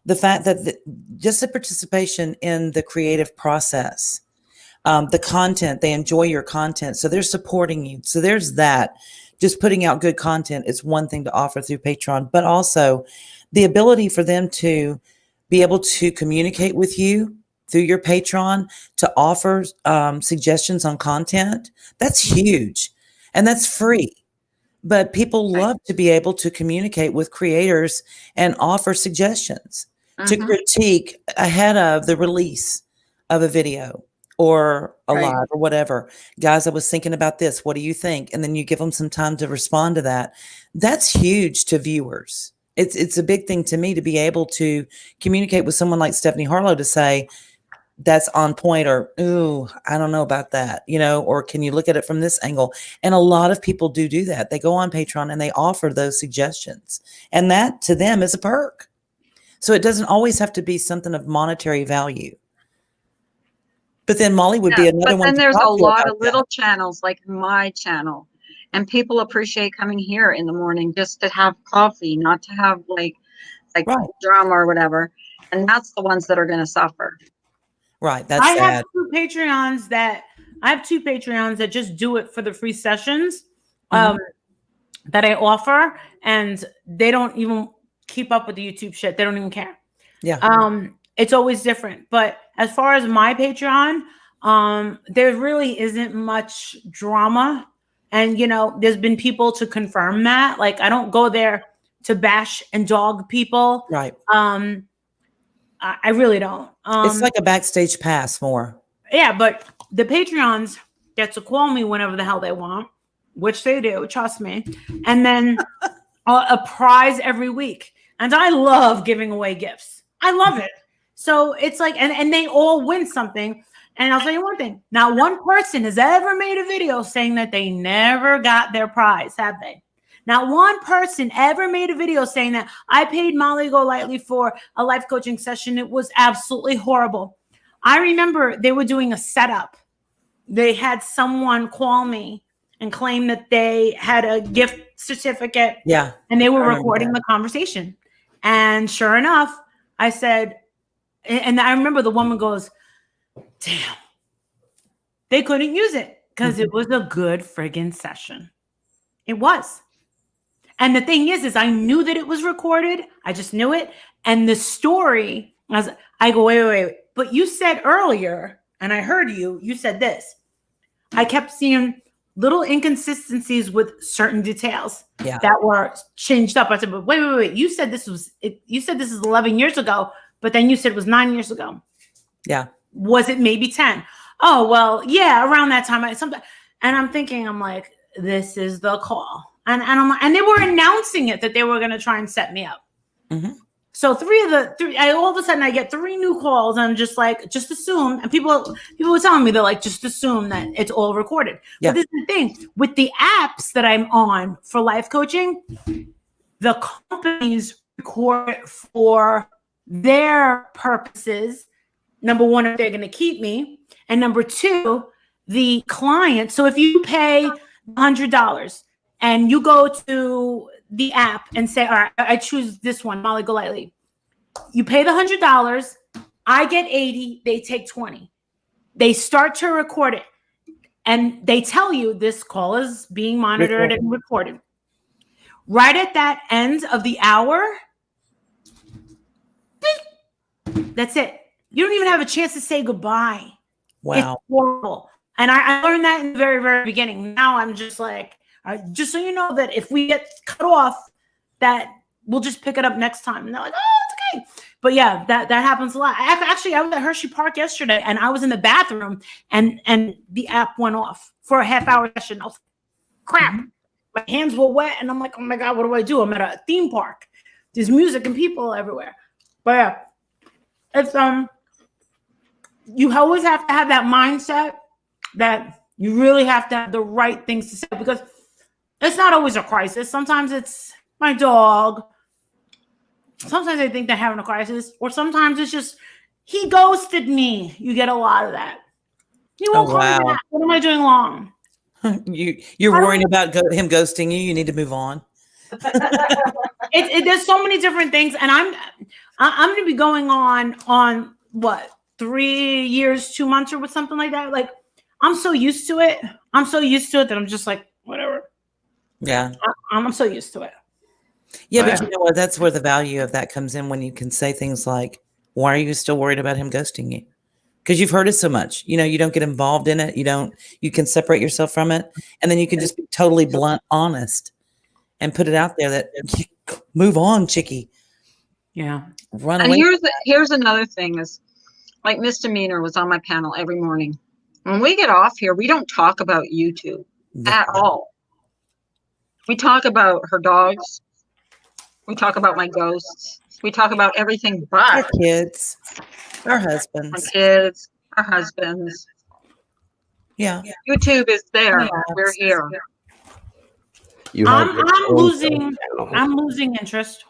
the fact that just the participation in the creative process, the content, they enjoy your content. So they're supporting you. So there's that. Just putting out good content is one thing to offer through Patreon, but also the ability for them to be able to communicate with you through your Patreon, to offer suggestions on content. That's huge. And that's free. But people love to be able to communicate with creators and offer suggestions to critique ahead of the release of a video or a Right. live or whatever. Guys, I was thinking about this. What do you think? And then you give them some time to respond to that. That's huge to viewers. It's a big thing to me to be able to communicate with someone like Stephanie Harlow to say, that's on point, or, ooh, I don't know about that, or can you look at it from this angle? And a lot of people do that. They go on Patreon and they offer those suggestions, and that to them is a perk. So it doesn't always have to be something of monetary value. But then Molly would be another But one. then to there's a talk to lot about of little that. channels like my channel, and people appreciate coming here in the morning just to have coffee, not to have like Right. drama or whatever. And that's the ones that are going to suffer. Right. That's I sad. have two Patreons that just do it for the free sessions that I offer, and they don't even keep up with the YouTube shit. They don't even care. Yeah. It's always different. But as far as my Patreon, there really isn't much drama. And, there's been people to confirm that. Like, I don't go there to bash and dog people. Right. I really don't. It's like a backstage pass more. Yeah, but the Patreons get to call me whenever the hell they want, which they do, trust me. And then a prize every week. And I love giving away gifts. I love it. So it's like, and they all win something. And I'll tell you one thing. Not one person has ever made a video saying that they never got their prize, have they? Not one person ever made a video saying that I paid Molly Golightly for a life coaching session. It was absolutely horrible. I remember they were doing a setup. They had someone call me and claim that they had a gift certificate. Yeah. And they were I remember recording that. the conversation. And sure enough, I said, and I remember the woman goes, damn, they couldn't use it because it was a good friggin' session. It was. And the thing is I knew that it was recorded. I just knew it. And the story, I go, wait. But you said earlier, and I heard you said this. I kept seeing little inconsistencies with certain details that were changed up. I said, but wait. You said this is 11 years ago, but then you said it was 9 years ago. Yeah. Was it maybe 10? Oh, well, yeah, around that time. And I'm thinking, I'm like, this is the call. And they were announcing it that they were going to try and set me up. Mm-hmm. So all of a sudden I get 3 new calls. And I'm just like, just assume. And people were telling me, they're like, just assume that it's all recorded. Yeah. But this is the thing with the apps that I'm on for life coaching, the companies record it for their purposes. Number one, if they're going to keep me. And number two, the client. So if you pay $100 and you go to the app and say, all right, I choose this one, Molly Golightly. You pay the $100. I get 80. They take 20. They start to record it. And they tell you this call is being monitored and recorded. Right at that end of the hour, that's it. You don't even have a chance to say goodbye. Wow. It's horrible. And I learned that in the very, very beginning. Now I'm just like, just so you know that if we get cut off, that we'll just pick it up next time. And they're like, oh, it's okay. But yeah, that happens a lot. Actually, I was at Hershey Park yesterday, and I was in the bathroom, and the app went off for a half-hour session. I was like, crap. My hands were wet, and I'm like, oh my God, what do? I'm at a theme park. There's music and people everywhere. But yeah, it's you always have to have that mindset that you really have to have the right things to say, because it's not always a crisis. Sometimes it's my dog. Sometimes I think they're having a crisis, or sometimes it's just he ghosted me. You get a lot of that. You won't call me back. What am I doing wrong? You're worrying about him ghosting you. You need to move on. There's so many different things, and I'm going to be going on what, 3 years, 2 months, or with something like that. Like, I'm so used to it. That I'm just like, whatever. Yeah, I'm so used to it. Yeah, but you know what? That's where the value of that comes in, when you can say things like, "Why are you still worried about him ghosting you?" Because you've heard it so much. You know, you don't get involved in it. You can separate yourself from it, and then you can just be totally blunt, honest, and put it out there that move on, chickie. Yeah, run And away. here's another thing is, like Misdemeanor was on my panel every morning. When we get off here, we don't talk about YouTube at all. We talk about her dogs. We talk about my ghosts. We talk about everything Our but kids, our our husbands. kids, our husbands. Yeah. YouTube is there. Yeah. We're here. You have your I'm own losing. channel. I'm losing interest.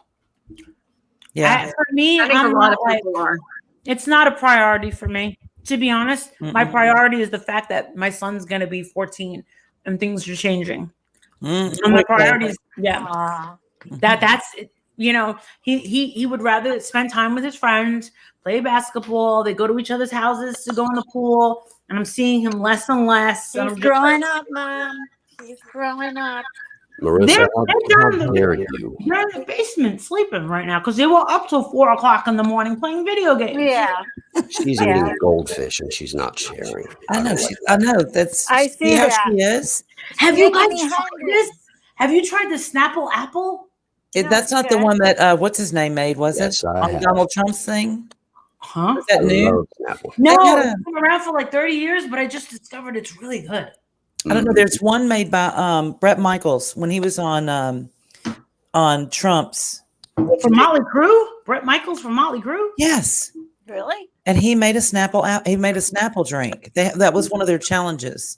Yeah. For me, I think I'm a lot not of like, people are. it's not a priority for me. To be honest, my Mm-mm. priority is the fact that my son's going to be 14 and things are changing. Mm, And my okay. priority is, yeah, Aw. that's you know, he would rather spend time with his friends, play basketball. They go to each other's houses to go in the pool, and I'm seeing him less and less. And He's I'm just growing like, up, Mom. He's growing up. Marissa, They're how down dare the, you? they're in the basement sleeping right now because they were up till 4 o'clock in the morning playing video games. Yeah. She's Yeah. eating goldfish and she's not sharing. I know. don't like I know. That's I see how that. she is. Have you Making guys me tried hungry. this? Have you tried the Snapple Apple? No, That's not the okay. one that what's his name made, was Yes, it? I On have. Donald Trump's thing. Huh? Was that I new? love Snapple. No, gotta- it's been around for like 30 years, but I just discovered it's really good. I don't know. There's one made by Brett Michaels when he was on Trump's. From Motley Crue? Brett Michaels from Motley Crue? Yes, Really? and he made a Snapple. He made a Snapple drink. That was one of their challenges.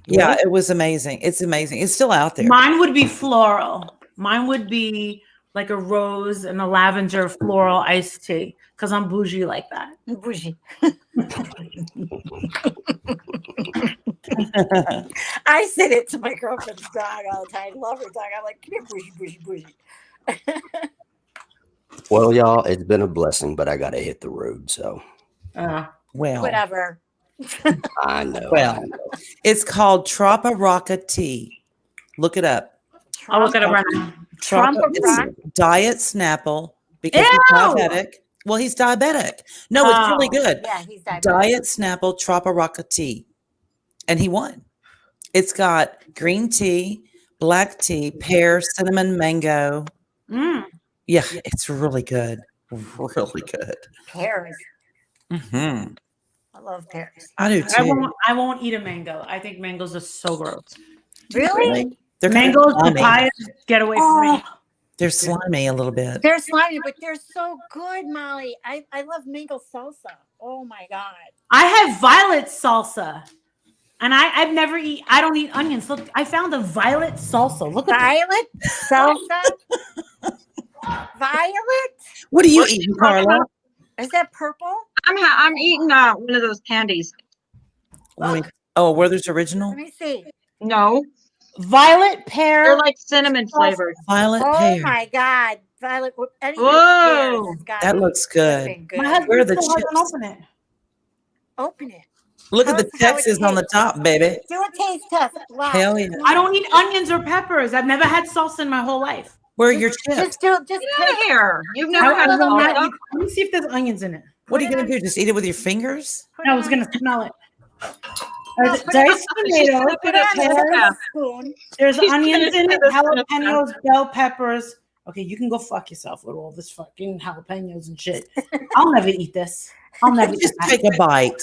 Yeah, it was amazing. It's amazing. It's still out there. Mine would be floral. Mine would be like a rose and a lavender floral iced tea because I'm bougie like that. Bougie. I said it to my girlfriend's dog all the time. I love her dog. I'm like, come here, bougie, bougie, bougie. Well, y'all, it's been a blessing, but I got to hit the road. So Well, Whatever. I know. Well. I know. it's called Trapa Rocca tea. Look it up. I'll look at it right now. Trump Trapa- it's Rock? diet Snapple because he's Ew! diabetic. Well, he's diabetic. No, it's really Oh. good. Yeah, he's diabetic. Diet Snapple Trapa Rocca tea. And he won. It's got green tea, black tea, pear, cinnamon, mango. Mm. Yeah, it's really good. Really good. Pears. Hmm. I love pears. I do too. I won't eat a mango. I think mangoes are so gross. Really? They're kind Mangoes, of slimy. papayas, get away from me. Oh, They're slimy a little bit. they're slimy, but they're so good, Molly. I love mango salsa. Oh my God. I have violet salsa. And I've never eat. I don't eat onions. Look, I found a violet salsa. Look at Violet salsa? Violet? What are you eating, Carla? Is that purple? I'm eating one of those candies. Oh, Werther's Original? Let me see. No, violet pear. they're like cinnamon flavored. Violet Oh pear. my God. Violet. Anything with Whoa. pears has got That to be looks good. flipping My good. husband Where are the still hasn't chips? opened it. Open it. Look at Tell the us how it Texas on the tastes. top, baby. Do a taste test. Wow. Hell yeah. I don't eat onions or peppers. I've never had salsa in my whole life. Where are your chips? Just do. Just Get out of taste. here. You've I never had will not salsa. eat- Let me see if there's onions in it. What are you going to do? Just eat it with your fingers? I was gonna smell it. There's put it diced She's tomatoes, gonna Put it on Pears. a pears, spoon. there's She's gonna onions in do it, this in a jalapenos, bell peppers, Okay, you can go fuck yourself with all this fucking jalapenos and shit. I'll never eat this. I'll never eat Just that. take a bite.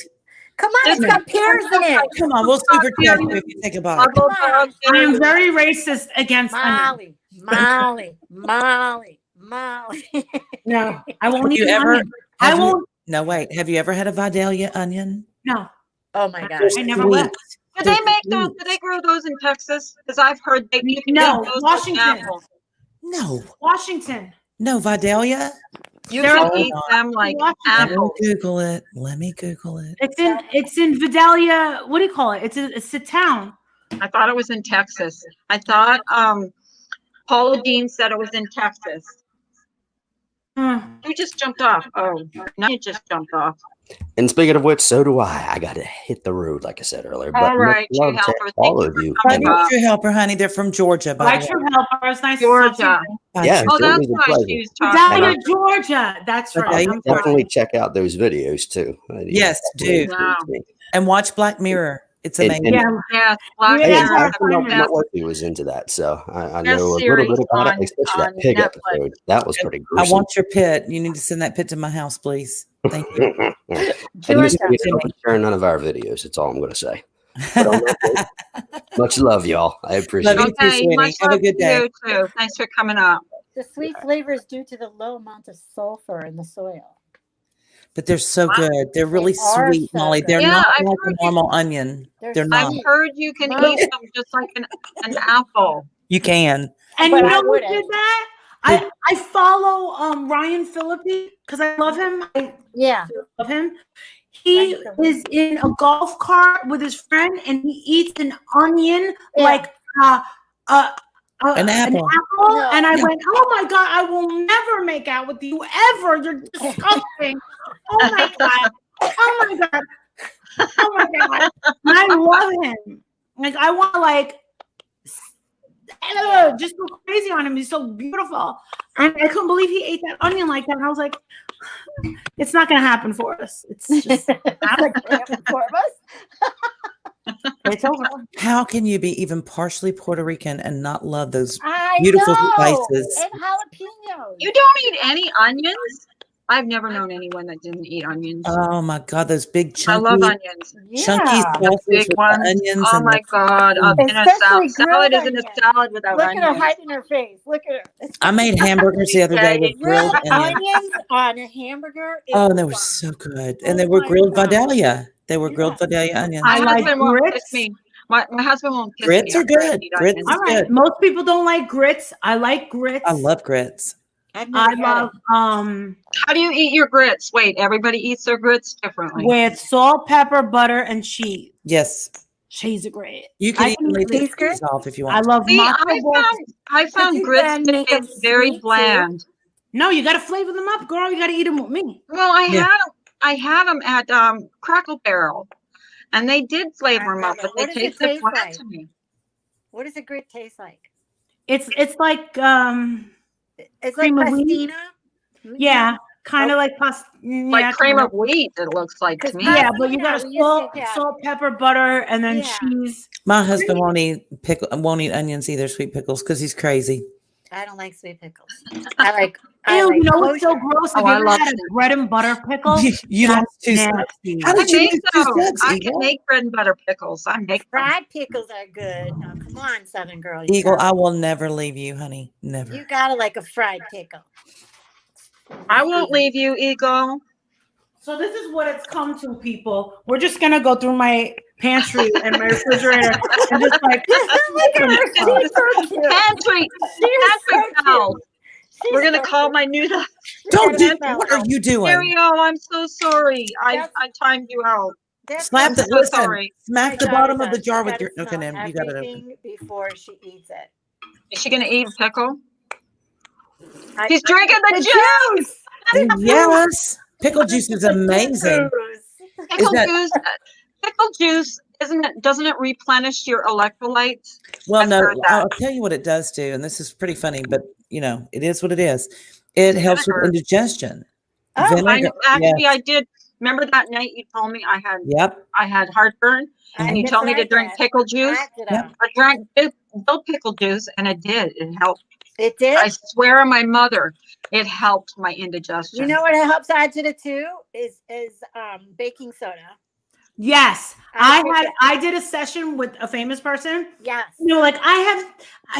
Come on, it's got pears in it. Come on, we'll super chat you if you take a bite. Bubbles Come are on. I am okay. very racist against onion. Molly. No, I won't Have eat you an ever? onion. I have you- won't. No, wait. Have you ever had a Vidalia onion? No, Oh my God. I never will. Do they make those? Do they grow those in Texas? Because I've heard they you can No, make those with Washington. apples. No, Washington. no Vidalia. You They're can all- eat them like Washington. Let me apples. Google it. Let me Google it. It's in Vidalia. What do you call it? It's a town. I thought it was in Texas. I thought Paula Dean said it was in Texas. Hmm. You just jumped off. Oh, now you just jumped off. And speaking of which, so do I. I got to hit the road, like I said earlier. All much right, love True to Helper, all thank of you you. for coming And, by. True Helper, honey. They're from Georgia, by Bye, the way. True Helper. It's nice Georgia. to Bye, Yeah, True. Oh, that's It was a why pleasure. she was see talking you. Vidalia, about. Georgia. That's right. Okay. I'm sorry. definitely check out those videos too. Yes, do. Wow. And watch Black Mirror. It's And- amazing. and- Yeah. Yeah, Black Yeah, Hey, Mirror. actually, my Best- wife was into that, so I Best know a little series bit about on- it, especially that on pig Netflix. episode. That was pretty I gruesome. want your pit. You need to send that pit to my house, please. Thank you. And Miss Georgia. Peter, don't be sharing none of our videos. That's all I'm going to say. But on that note, much love, y'all. I appreciate Love it. you too, Okay, sweetie. much Have a love good to day. you too. Thanks for coming up. The sweet flavor is due to the low amount of sulfur in the soil. But they're so good. They're really They are sweet, so Molly. They're good. Yeah, not I've like heard a normal onion. They're Not. I've heard you can Mom. eat them just like an apple. You can. And But you I know who wouldn't. did that? I follow Ryan Phillippe because I love him. I Yeah. love him. He Ryan Phillippe. is in a golf cart with his friend and he eats an onion Yeah. like An apple. No. And I Yeah. went, oh my God, I will never make out with you ever. You're disgusting. Oh my God. Oh my God. Oh my God. And I love him. Like, I want to just go crazy on him. He's so beautiful. And I couldn't believe he ate that onion like that. And I was like, it's not going to happen for us. It's just, it's over. How can you be even partially Puerto Rican and not love those? I Beautiful know. spices. And jalapenos. You don't eat any onions? I've never known anyone that didn't eat onions. Oh my God, those big I love chunky, onions. chunky Yeah. sauces Big with the ones. onions Oh and my God. In a Especially salad. Salad grilled isn't a onions. salad without Look at her onions. hiding her face. Look at her. I made hamburgers the other day with grilled Grilled onions. onions on a hamburger. is Oh, and they were bomb. so good. And Oh they were my grilled God. Vidalia. They were grilled Vidalia onions. I My like husband won't kiss grits. me. My husband won't kiss Grits me. are good. Grits Onions. is All right. good. Most people don't like grits. I like grits. I love grits. I've I never had love it. How do you eat your grits? Wait, everybody eats their grits differently. with salt, pepper, butter, and cheese. Yes. Cheese are great. You I can can even leave eat the these grits. cheese off if you I want. love See, matzo balls. I found you grits then to make 'em taste very sweet, too? bland. No, you got to flavor them up, girl. You got to eat them with me. Well, Yeah. I had them at Crackle Barrel, and they did flavor them up, but they What does it tasted taste bland like? to me. What does a grit taste like? It's like It's Cream like of wheat? pastina. yeah, kind of like pasta. Like cream of wheat, it looks like to 'Cause me. Yeah, but you got pastina, to we used to have- salt, pepper, butter, and then Yeah. cheese. My husband won't eat onions either, sweet pickles, because he's crazy. I don't like sweet pickles. I like. Ew, you know what's so kosher. gross? Have Oh, you I ever love had a sweet bread and butter pickle? You like That's two subs? nasty. How I did you make make two those. subs, I Eagle? can make bread and butter pickles. I make them. Fried pickles are good. Now, come on, Southern girl. You Eagle, gotta- I will never leave you, honey. Never. You gotta like a fried pickle. I won't leave you, Eagle. So this is what it's come to, people. We're just gonna go through my pantry and my refrigerator and just like Look at her. She's so cute. Pantry, pantry pals. We're gonna call my new. Don't do. That's What are you doing? Ariel, I'm so sorry. I That's- timed you out. Slap the I'm so listen. sorry. Smack the bottom of the jar with your. Okay, now now you got it open. everything before she eats it. Is she gonna eat a pickle? She's drinking the juice. Yes, pickle juice is amazing. Pickle that- juice. Pickle juice, isn't it? Doesn't it replenish your electrolytes? Well, I've no, heard that. I'll tell you what it does do, and this is pretty funny, but you know, it is what it is. It helps with Vinegar. indigestion. Oh, Vinegar, Actually, yes. I did. Remember that night you told me I Yep. had heartburn, and you told me to drink pickle juice. Yep. I drank dill pickle juice, and it did. It helped. It did. I swear on my mother, it helped my indigestion. You know what helps add to it too is baking soda. Yes, I think I did a session with a famous person. Yes. You know, like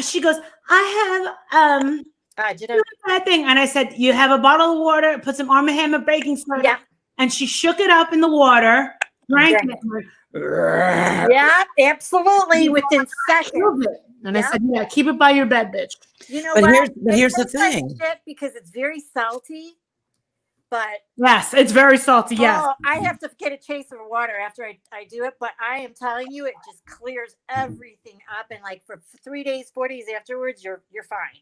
she goes, I have that thing, and I said, you have a bottle of water, put some Arm & Hammer baking soda. Yeah. And she shook it up in the water, drank it. Yeah, absolutely. Within seconds. And I said, yeah, keep it by your bed, bitch. You know But what? here's the It tastes like thing. shit because it's very salty, but Yes, it's very salty. Yes. oh, I have to get a chase of water after I do it. But I am telling you, it just clears everything up, and like for 3 days, 4 days afterwards, you're fine.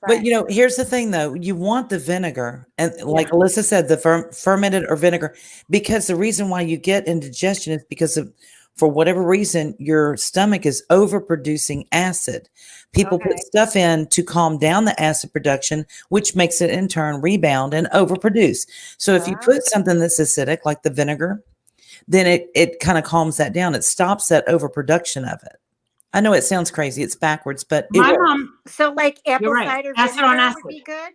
But you know, here's the thing though. You want the vinegar. And like Alyssa said, the fermented or vinegar, because the reason why you get indigestion is because of, for whatever reason, your stomach is overproducing acid. People put stuff in to calm down the acid production, which makes it in turn rebound and overproduce. So if you put something that's acidic, like the vinegar, then it kind of calms that down. It stops that overproduction of it. I know it sounds crazy. It's backwards, but it My works. mom. So like apple You're right. cider Acid vinegar on acid. would be good.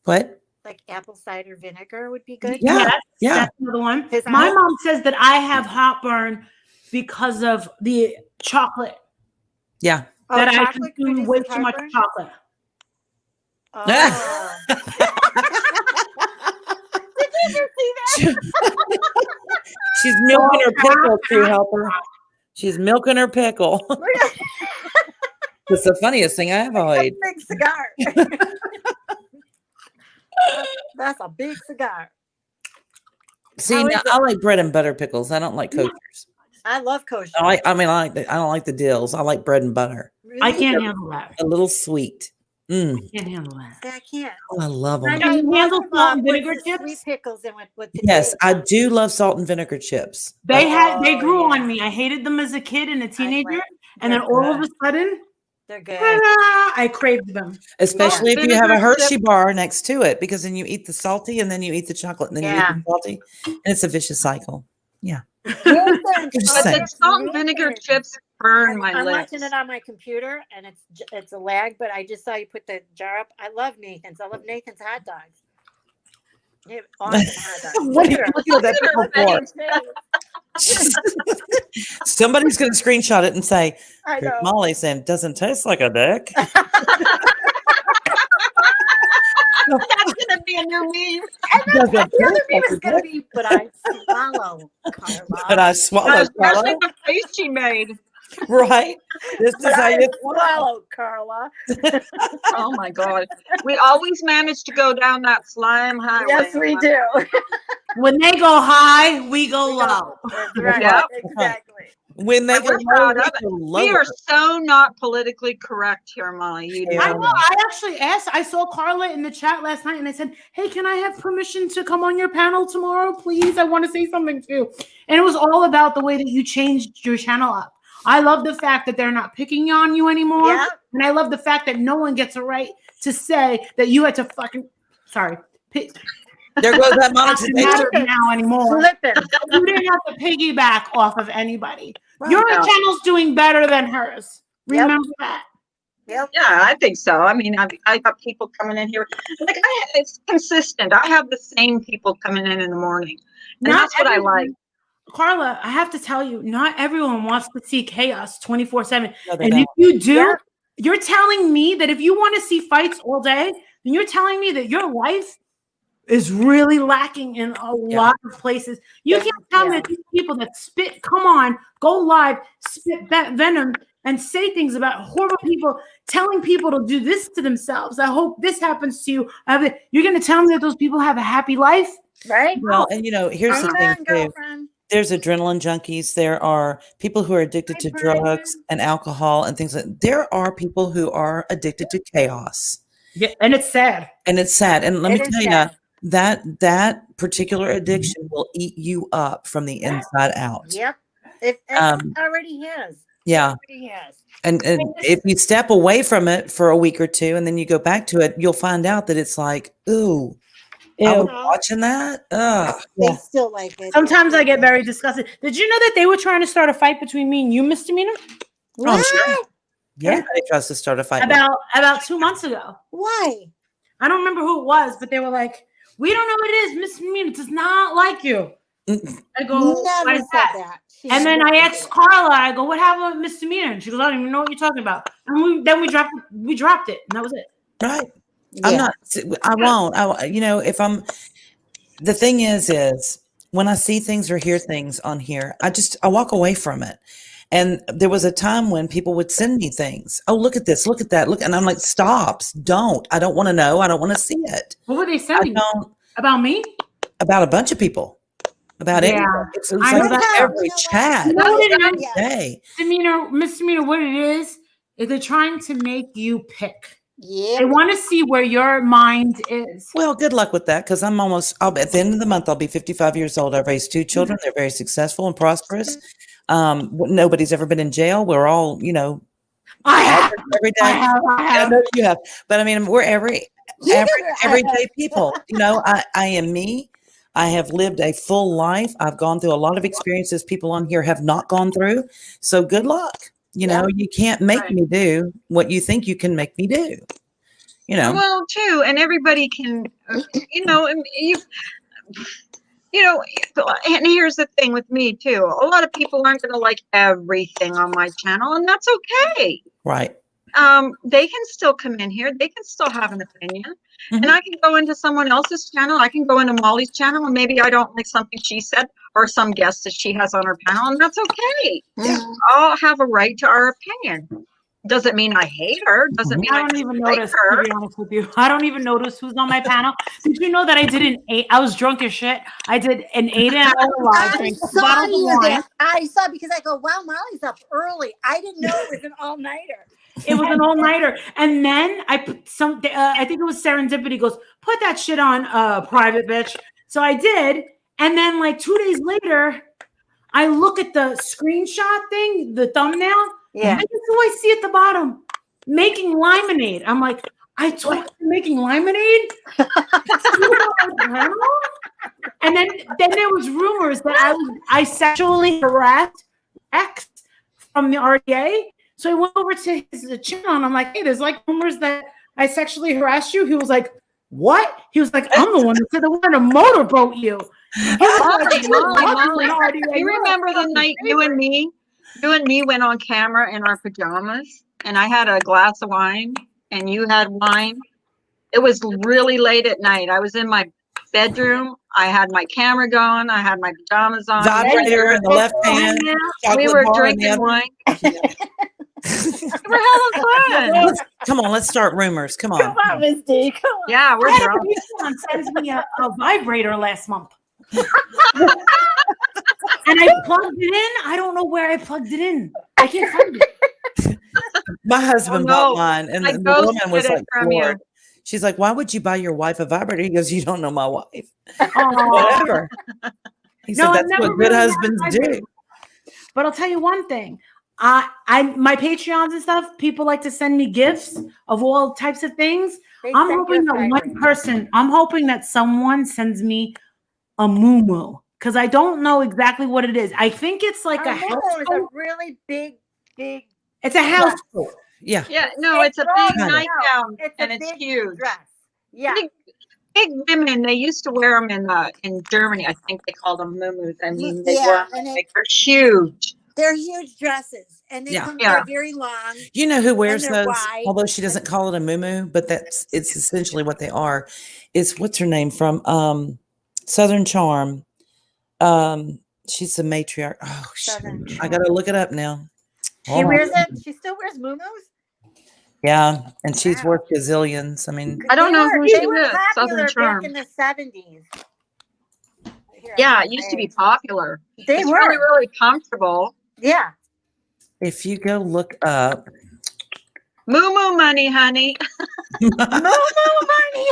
What? Like apple cider vinegar would be good. Yeah. Yeah. That's another one. 'Cause My I- mom says that I have heartburn because of the chocolate. Yeah. Oh, That I chocolate consume way produces too much heartburn? chocolate. Oh. Did you just see that? She's milking her pickle too, helper. She's milking her pickle. It's the funniest thing I've heard. Big cigar. That's a big cigar. See, How now, is it? I like bread and butter pickles. I don't like koshers. I love kosher. I don't like the dills. I like bread and butter. Really? I can't handle that. A little sweet. I can't handle that. I can't. Oh, I love And them. I you handle love, salt and with vinegar the chips? Sweet pickles and with the Yes, taste. I do love salt and vinegar chips. They Oh, grew yeah. on me. I hated them as a kid and a teenager, like- and then they're all of good. a sudden, They're good. I craved them. Especially if you have a vinegar Hershey chip. bar next to it, because then you eat the salty and then you eat the chocolate and then you eat the salty. And it's a vicious cycle. Yeah. Nathan, Just But saying. the salt and vinegar Nathan. chips burn my I'm lips. watching it on my computer, and it's a lag. But I just saw you put the jar up. I love Nathan's. I love Nathan's hot dogs. They have awesome hot dogs. What are you looking at that pickle for? Somebody's going to screenshot it and say, I know. Molly saying, doesn't taste like a dick. That's gonna be a new meme. Doesn't The other taste name like is a gonna dick. be, but I swallow, Carla. But I swallowed, Especially Carla. the face she made. Right? This is But how I you swallow, Carla. Oh my god. We always manage to go down that slime highway. Yes, we do. When they go high, we go low. That's right. Yep. Exactly. When they And we're go proud low, of they it. go We lower. are so not politically correct here, Molly. You Yeah. I know. know. I actually asked. I saw Carla in the chat last night, and I said, "Hey, can I have permission to come on your panel tomorrow, please? I want to say something too." And it was all about the way that you changed your channel up. I love the fact that they're not picking on you anymore, Yeah. and I love the fact that no one gets a right to say that you had to fucking. Sorry. There goes that Doesn't monetization. matter now anymore. Flipping. You didn't have to piggyback off of anybody. Right. Your No. channel's doing better than hers. Yep. Remember that. Yep. Yeah, I think so. I mean, I got people coming in here. Like, it's consistent. I have the same people coming in the morning, and Not that's what I everyone- like. Carla, I have to tell you, not everyone wants to see chaos 24/7. No, they And don't. if you do, Yeah. you're telling me that if you want to see fights all day, then you're telling me that your life is really lacking in a lot of places. You Yeah. can't tell me Yeah. that these people that spit, come on, go live, spit that venom and say things about horrible people, telling people to do this to themselves. I hope this happens to you. You're going to tell me that those people have a happy life? Right? Well, and you know, here's the Amen, thing too. girlfriend. There's adrenaline junkies. There are people who are addicted to Hi, drugs Brian. and alcohol and things like that. There are people who are addicted to chaos. Yeah, and it's sad. And it's sad. And let me It is tell you, sad. that particular addiction will eat you up from the inside out. Yep. It already has. Yeah. Already has. And if you step away from it for a week or two and then you go back to it, you'll find out that it's like, ooh, I was Ew. watching that. Ugh. They still like it. Sometimes They I get still very disgusted. Did you know that they were trying to start a fight between me and you, misdemeanor? Oh, I'm sure. What? Yeah, everybody tries to start a fight. about 2 months ago. Why? I don't remember who it was, but they were like, "We don't know what it is. Miss Mina does not like you." I go, Never "Why said is that?" that. She And then never I said asked that. Carla, I go, "What happened with misdemeanor?" And she goes, "I don't even know what you're talking about." And we dropped it, and that was it. Right. I'm Yeah. not, I won't. If I'm, the thing is when I see things or hear things on here, I walk away from it. And there was a time when people would send me things. Oh, look at this, look at that, look. And I'm like, stop, don't. I don't want to know. I don't want to see it. What were they I sending? don't, About me? about a bunch of people, about Yeah. anyone. It was I know like that. every You know what? chat, You know what it every is? day. Misdemeanor, what it is they're trying to make you pick. Yeah. They want to see where your mind is. Well, good luck with that, because at the end of the month, I'll be 55 years old. I've raised 2 children. They're very successful and prosperous. Nobody's ever been in jail. We're all, I have. every day. I have. I know you have, but I mean, we're everyday people. I am me. I have lived a full life. I've gone through a lot of experiences people on here have not gone through. So good luck. You can't make Right. me do what you think you can make me do. Well, too, and everybody can, and and here's the thing with me too. A lot of people aren't going to like everything on my channel, and that's okay. Right. They can still come in here. They can still have an opinion. Mhm. And I can go into someone else's channel. I can go into Molly's channel, and maybe I don't like something she said or some guest that she has on her panel, and that's okay. Yeah. All have a right to our opinion. Doesn't mean I hate her. Doesn't mean I I don't even dislike notice, her. to be honest with you. I don't even notice who's on my panel. Did you know that I did I was drunk as shit. I did an 8-hour live, I drank 2 saw bottles of you wine. that. I saw because I go, wow, Molly's up early. I didn't know it was an all-nighter. It was an all-nighter. And then I put I think it was serendipity, goes, put that shit on private, bitch. So I did. And then like 2 days later, I look at the screenshot thing, the thumbnail. Yeah. And guess who I see at the bottom? Making lemonade. I'm like, I told you making lemonade? And then there was rumors that I sexually harassed X from the RDA. So I went over to his channel and I'm like, hey, there's like rumors that I sexually harassed you. He was like, what? He was like, I'm the one that said I wanted to motorboat you. Molly, you remember the night you and me went on camera in our pajamas, and I had a glass of wine and you had wine? It was really late at night. I was in my bedroom. I had my camera going. I had my pajamas on. Vibrator in the left hand. We were drinking wine. We were having fun. Come on, let's start rumors. Come on. Come on, Miss D. Come on. Yeah, we're drunk. Someone sends me a vibrator last month. And I plugged it in. I don't know where I plugged it in. I can't find it. My husband Oh, no. bought mine, and I the woman was ghosted it like, from you. floored. She's like, why would you buy your wife a vibrator? He goes, you don't know my wife. Oh. Whatever. He No, said, I've that's never what good really had a husbands vibrator. do. But I'll tell you one thing. My Patreons and stuff, people like to send me gifts of all types of things. They I'm sent hoping you a that one vibrator. person, I'm hoping that someone sends me a moo because I don't know exactly what it is. I think it's like A a house muumuu is a coat. really big. It's a house coat. Yeah. Yeah, no, it's a It's big rolled nightgown, It's and a it's big huge. dress. Yeah. Big women, they used to wear them in Germany. I think they called them muumuus. I mean, they Yeah, were and like they're huge. they're huge dresses, and they Yeah. come. Yeah. They're very long. You know who wears they're those? wide. Although she doesn't call it a muumuu, but it's essentially what they are. It's what's her name from Southern Charm. She's the matriarch. Oh, Southern shoot. I gotta look it up now. She Hold on. wears it. She still wears muumuus. Yeah, and she's Wow. worth gazillions. I mean, I don't know who she They were is. popular Southern Charm. back in the 70s. Here, Yeah, I'm it used to be saying. popular. They It's were. really, really comfortable. Yeah. if you go look up, Moo money, honey. Muumuu money.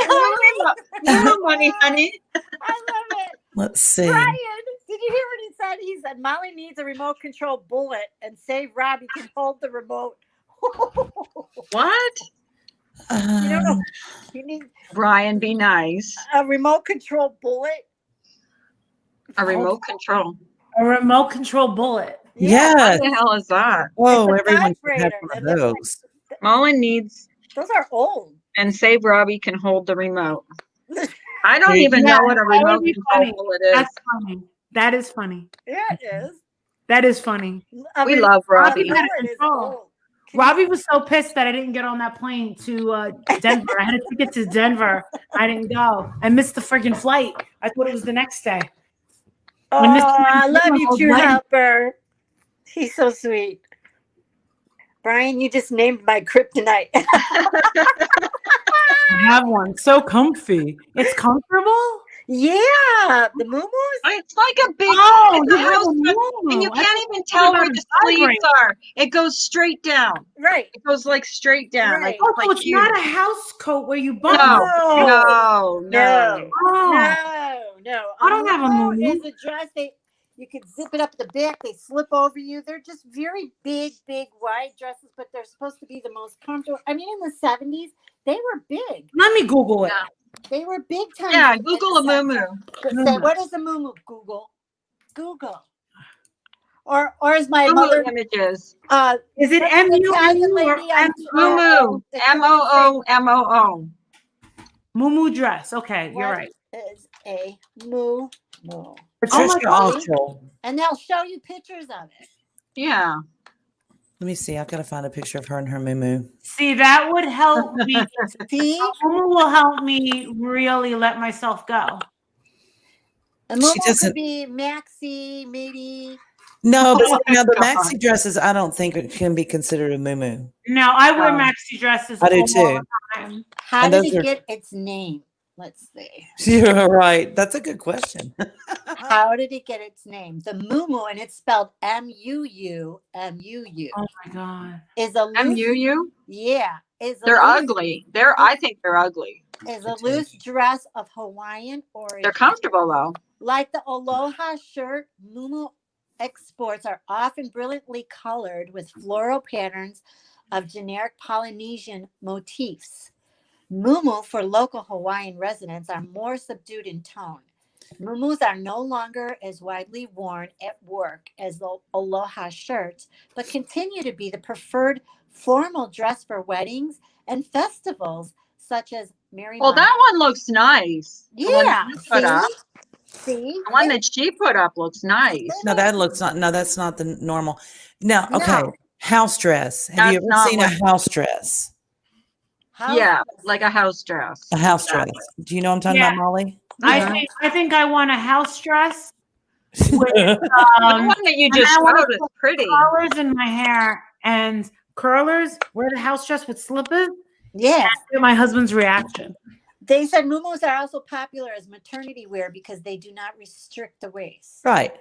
Moo money, honey. I love it. let's see. Brian, did you hear what he said? He said Molly needs a remote control bullet, and Save Robbie can hold the remote. What? You don't know. Um, You need Brian, be nice. a remote control bullet. A remote control. A remote control bullet. Yes. What the hell is that? Oh, It's a everyone should have vibrator one of that looks like- those. Mullen needs Those are old. and Save Robbie can hold the remote. I don't There you even go. know what a That would remote be control it is. That's funny. That is funny. Yeah, it is. That is funny. I We mean, love Robbie Robbie. had it is control. old. Robbie was so pissed that I didn't get on that plane to Denver. I had a ticket to Denver. I didn't go. I missed the freaking flight. I thought it was the next day. Oh, When Mr. I love you, Old True Lady- Helper. He's so sweet. Brian, you just named my kryptonite. I have one. So comfy. It's comfortable. Yeah, the moo It's like a big Oh, it's you a have house a coat, moo. and you I can't thought even tell about where a the sleeves vibrator. are. It goes straight down. Right. It goes like straight down. Right. Like, Oh, like so it's you. not a house coat where you button. No, No. no, no. No. Oh. No. I don't have a moo-moo moo-moo. is a dress. You could zip it up at the back. They slip over you. They're just very big, wide dresses, but they're supposed to be the most comfortable. I mean, in the 70s, they were big. Let me Google it. They were big time. Yeah, Google a moo. Say, what is a moo? Google. Or is my Moo mother? images. Is it the MU Italian or lady on Moo. the MOO. Moo dress? Okay, you're What right. is a moo? Patricia God. Altschul. And they'll show you pictures of it. Yeah. Let me see. I've got to find a picture of her and her moo. See, that would help me. See, Moo will help me really let myself go. a moo doesn't- could be maxi, maybe. No, but Oh my now the God. maxi dresses, I don't think it can be considered a moo. Now I wear Oh. maxi dresses. I do all too. the time. How And did those it are- get its name? Let's see. You're right. That's a good question. How did it get its name? The moo, and it's spelled MUU. Oh my god. Is a loose. MUU? Yeah, is a They're loose, ugly. I think they're ugly. Is a loose dress of Hawaiian origin. They're comfortable though. Like the Aloha shirt, muumuu exports are often brilliantly colored with floral patterns of generic Polynesian motifs. Muumuu for local Hawaiian residents are more subdued in tone. Muumuus are no longer as widely worn at work as the Aloha shirts, but continue to be the preferred formal dress for weddings and festivals such as Mary. Well, that one looks nice. The one Yeah, that you put up. see? The one that she put up looks nice. No, that looks not. No, that's not the normal. Now, okay, No. house dress. Have you That's ever not seen a house dress? How- Yeah, like a house dress. A house dress. Do you know what I'm talking about, Yeah. Molly? I think I want a house dress with The um, one that you and just I wanna showed is pretty. curlers in my hair and curlers. Wear the house dress with slippers. Yes. Get my husband's reaction. They said muumuus are also popular as maternity wear because they do not restrict the waist. Right.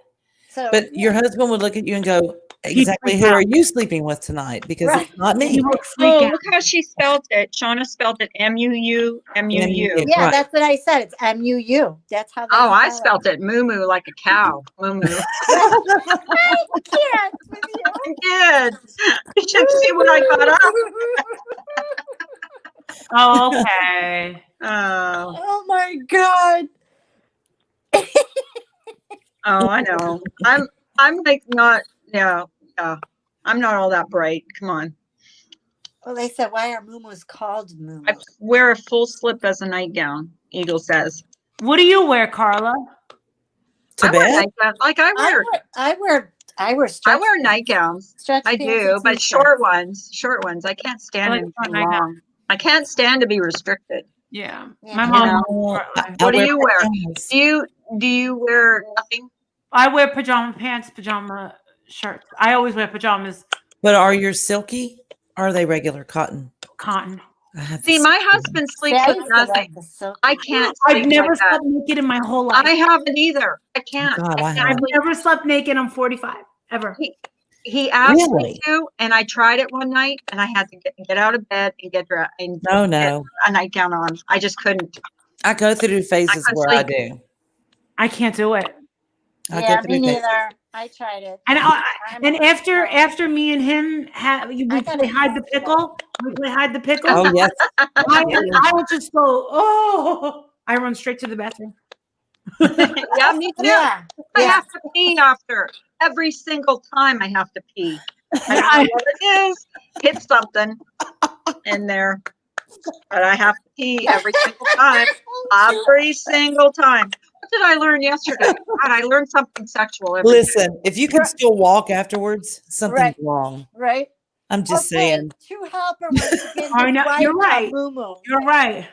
So, But your husband would look at you and go, exactly who freak are out. you sleeping with tonight? Because Right. it's not me. He would freak Oh, out. look how she spelled it. Shauna spelled it MUU. MUU. yeah, right. that's what I said. It's MUU. That's how. They Oh, I spell spelled it moo like a cow. Moo. it. I can't with you. I did. You should see what I got up. Oh, okay. Oh, Oh my god. oh, I know. I'm like not. Yeah. I'm not all that bright. Come on. Well, they said, why are muumuus called I muumuus? wear a full slip as a nightgown. Eagle says. What do you wear, Carla? To I wear bed? nightgowns. Like I wear I I wear nightgowns. stretch I pants do, and but t-shirts. short ones. I can't stand like anything short nightgown. long. I can't stand to be restricted. Yeah. Yeah. My You mom. know. wore I short- What do wear you wear? pajamas. Do you wear nothing? I wear pajama pants, pajama shirts. I always wear pajamas, But are yours silky? Or are they regular cotton? cotton. I have See, the my silky husband See, sleeps I with used to like nothing. the silky. I can't sleep I've never like that. slept naked in my whole life. I haven't either. I can't. God, I can't have. I've sleep. never slept naked. I'm 45 ever. He asked Really? me to, and I tried it one night, and I had to get out of bed and get dressed and No, no. a nightgown on. I just couldn't. I go through phases couldn't where I sleep. do. I can't do it. I Yeah, go me through phases. neither. I tried it. And I'm- and after me and him we gotta play hide the be pickle. We play hide the pickle. Oh, yes. I would just go. Oh, I run straight to the bathroom. Yeah, me too. Yeah. I Yeah. have to pee after. every single time I have to pee. I don't know what it is. Hit something in there. But I have to pee every single time. Every single time. What did I learn yesterday? God, I learned something sexual every day. Listen, if you can still walk afterwards, something's Right. wrong. Right? I'm just Okay, saying. True Helper wants to get I his know, wife you're right. a moo-moo. You're right.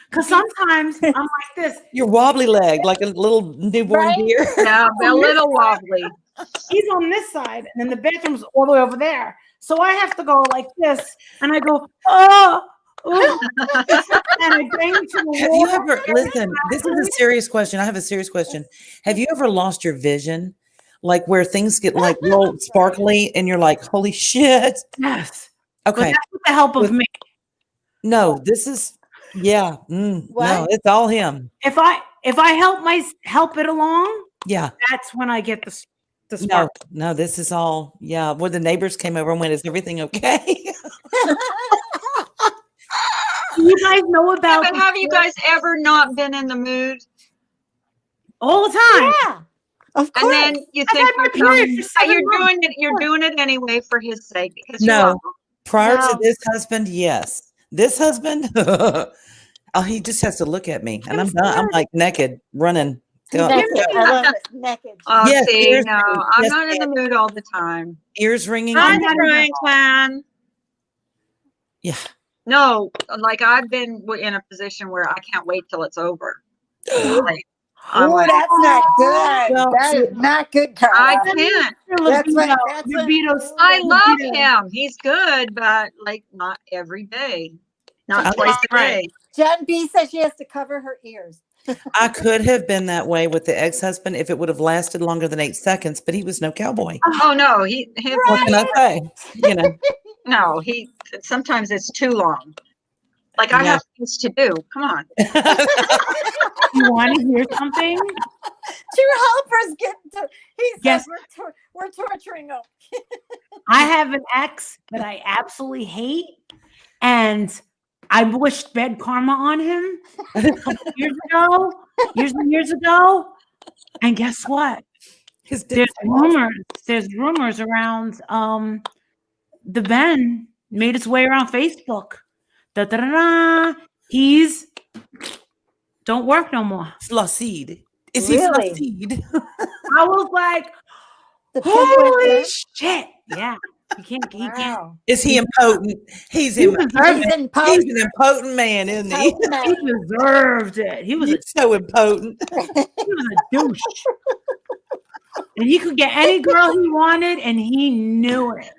Because sometimes I'm like this. You're wobbly legged like a little newborn Right? deer. Yeah, a little wobbly. He's on this side, and then the bathroom's all the way over there. So I have to go like this, and I go, oh, and I bang to the Have wall. you ever listen? This is a serious question. I have a serious question. Have you ever lost your vision, like where things get like real sparkly, and you're like, "Holy shit!" Yes. But Okay, that's with the help of With- me. no, this is no, What? it's all him. If I help it along, Yeah, that's when I get the no, spark. no, this is all. Yeah, where the neighbors came over and went, "Is everything okay?" Do you guys know Yeah, about but have you guys ever not been in the mood? all the time? Yeah. Of And course. then you I've think had my to yourself, period for 7 you're months. doing it. You're doing it anyway for his sake. Because you No. are. Prior to No. this husband, yes. This husband, oh, he just has to look at me, and I'm done. I'm like naked, running. Go- Naked. go. I love it. Naked. Oh, Yes, see, ears no, ringing. I'm Yes, not in the mood all the time. Ears ringing. Hi, and- Franklin. Yeah. No, like I've been in a position where I can't wait till it's over. Like, I'm Oh, like, that's not good. Well, That is not good, Carla. I can't. That's what- that's what- I love him. He's good, but like not every day, not twice a Right. day. Jen B says she has to cover her ears. I could have been that way with the ex-husband if it would have lasted longer than 8 seconds, but he was no cowboy. Oh no, What can I say? You know, no, sometimes it's too long. Like I Yeah. have things to do. Come on. You want to hear something? True Helper's getting to. He says Yes. we're torturing him. I have an ex that I absolutely hate, and I wished bad karma on him a couple years and years ago. And guess what? his There's dick- rumors around the Ben made its way around Facebook. He's don't work no more. Flacid. Is he Really? flacid? I was like, The pig went holy there. shit. Yeah. He can't. Wow. Is he impotent? He's He impotent. deserved He's it. in He's an impotent man, isn't he? Potent man. He deserved it. He was a He's so impotent. douche. And he could get any girl he wanted, and he knew it.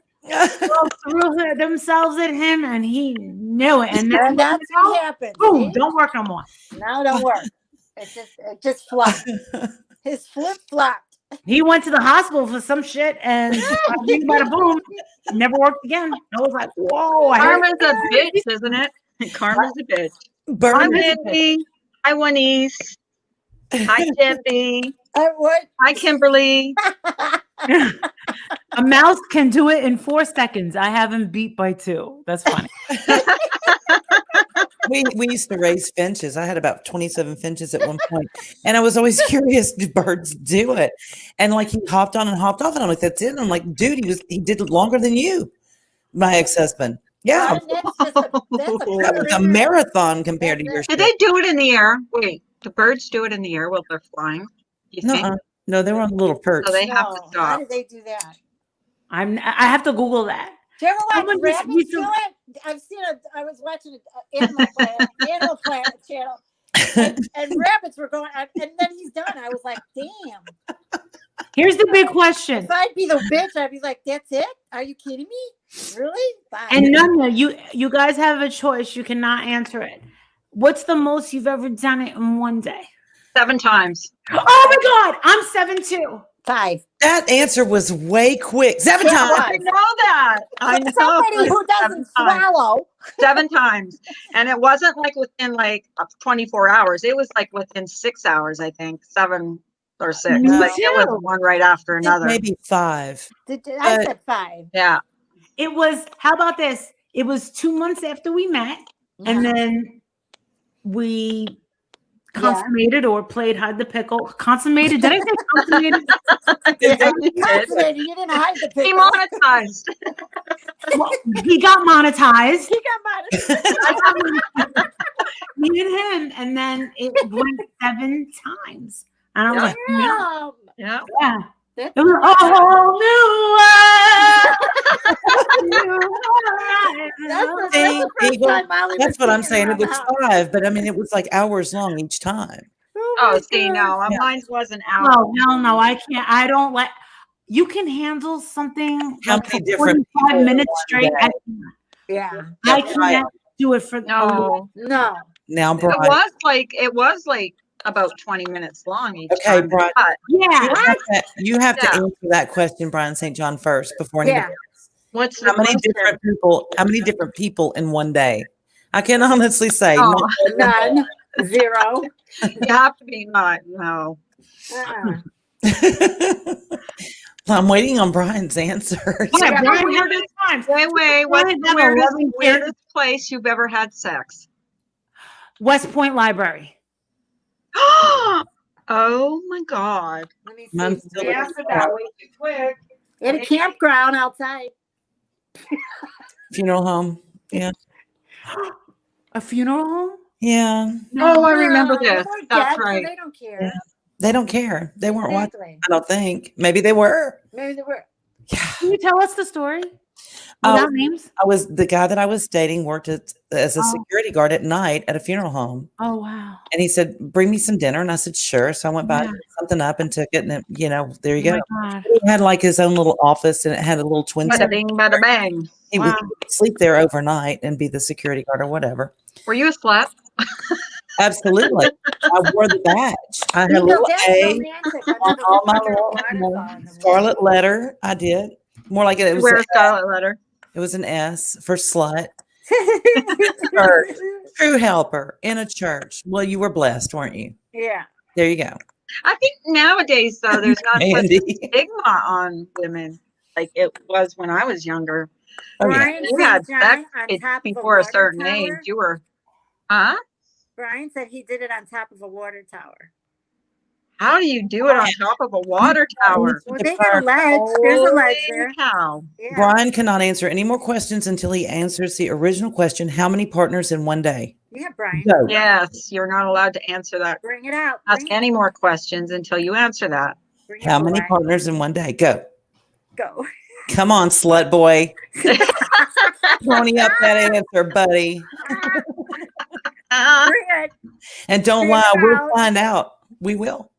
Girls threw themselves at him, and he knew it. And And that's what happened. boom, see? don't work no more. Now it don't work. It just flopped. His flip flopped. He went to the hospital for some shit, and bada boom, never worked again. I was like, whoa. I Karma's a bitch, isn't it? Karma's a bitch. Hi, Burn. Mindy. Hi, Wendy's. Hi, Debbie. What? Hi, Kimberly. A mouse can do it in 4 seconds. I have him beat by 2. That's funny. We used to raise finches. I had about 27 finches at one point, and I was always curious, do birds do it? And like he hopped on and hopped off, and I'm like, that's it. And I'm like, dude, he did it longer than you, my ex-husband. Yeah, That's just a that was a marathon compared to your Did shit. they do it in the air? Wait, do birds do it in the air while they're flying? Do you think? Nuh-uh. No, they were on a little perch. So they have to No, how stop. did they do that? I have to Google that. Do you ever watch Someone just rabbits used do to- it? I've seen it. I was watching Animal Planet channel, and rabbits were going, and then he's done. I was like, damn. Here's the big question. If I'd be the bitch, I'd be like, that's it? Are you kidding me? Really? Bye. And Nanya, you guys have a choice. You cannot answer it. What's the most you've ever done it in one day? 7 times. Oh my God, I'm 7'2". 5. That answer was way quick. 7 Yeah, times. I know that. I know. Somebody who doesn't 7 times. swallow. 7 times. And it wasn't like within like 24 hours. It was like within 6 hours, I think. 7 or 6. Me Like it was too. one right after I think another. maybe 5. I said 5. Yeah. It was, how about this? It was 2 months after we met. And then consummated or played hide the pickle. Consummated? Did I say consummated? Yeah, you did. Fascinating. You didn't hide the pickle. Demonetized. Well, he got monetized. He got mad. Me and him, and then it went 7 times. And I was like, Damn. Yeah. yeah. That's It was a whole new world. See, the first Eagle, time Molly That's was what I'm singing saying. It around the was house. 5, but I mean, it was like hours long each time. Oh, see, no, Yeah. mine wasn't out. No, I can't. I don't like. You can handle something How like many for different 45 people minutes one straight. day? Yeah. I Right. can't do it for No, No. Now, it Brian, was like about 20 minutes long each Okay, time. Brian. But Yeah. you have to Yeah. answer that question, Brian St. John, first before anybody Yeah. else. what's the How many question? different people? How many different people in one day? I can honestly say, Oh. not more than None. Zero. You have to be not. No. Uh-uh. Well, I'm waiting on Brian's answer. Yeah, Yeah, Brian, but how many times? Wait. What's Brian the have a loving kid. weirdest place you've ever had sex? West Point Library. Oh my God. Let me Mine's see. still Yeah. looking for way too quick. In a campground outside. funeral home. Yeah. A funeral home? Yeah. Oh, I remember Yeah, this. they're That's dead, so right. they don't care. Yeah. They don't care. They weren't watching. Exactly. I don't think. Maybe they were. Maybe they were. Yeah. Can you tell us the story? Oh, Without names? the guy that I was dating worked as a Oh. security guard at night at a funeral home. Oh, wow. And he said, "Bring me some dinner." And I said, "Sure." So I went by, Yeah. picked something up, and took it. And it, there you Oh go. my God. He had like his own little office, and it had a little twin Bada set. bing, bada bang. He would Wow. sleep there overnight and be the security guard or whatever. Were you a slut? Absolutely. I wore the badge. I had a Eagle, little that's A romantic. on all my little scarlet letter. I did. More like it was. Wear a an scarlet letter. It was an S for slut. Church. True helper in a church. Well, you were blessed, weren't you? Yeah. There you go. I think nowadays, though, there's not such Andy. a stigma on women like it was when I was younger. Oh, yeah. Brian You St. had John sex on it- top of before a water certain tower. age. You were, huh? Brian said he did it on top of a water tower. How do you do it on top of a water tower? Well, they got a ledge. There's a ledge Holy there. cow. Yeah. Brian cannot answer any more questions until he answers the original question: how many partners in one day? Yeah, Brian. Go. Yes, you're not allowed to answer that. Bring it out. Ask Bring it, any more questions until you answer that. bring it, How many boy. partners in one day? Go. Go. Come on, slut boy. Pony up that answer, buddy. Bring it. And don't Spit lie. it We'll out. find out. We will.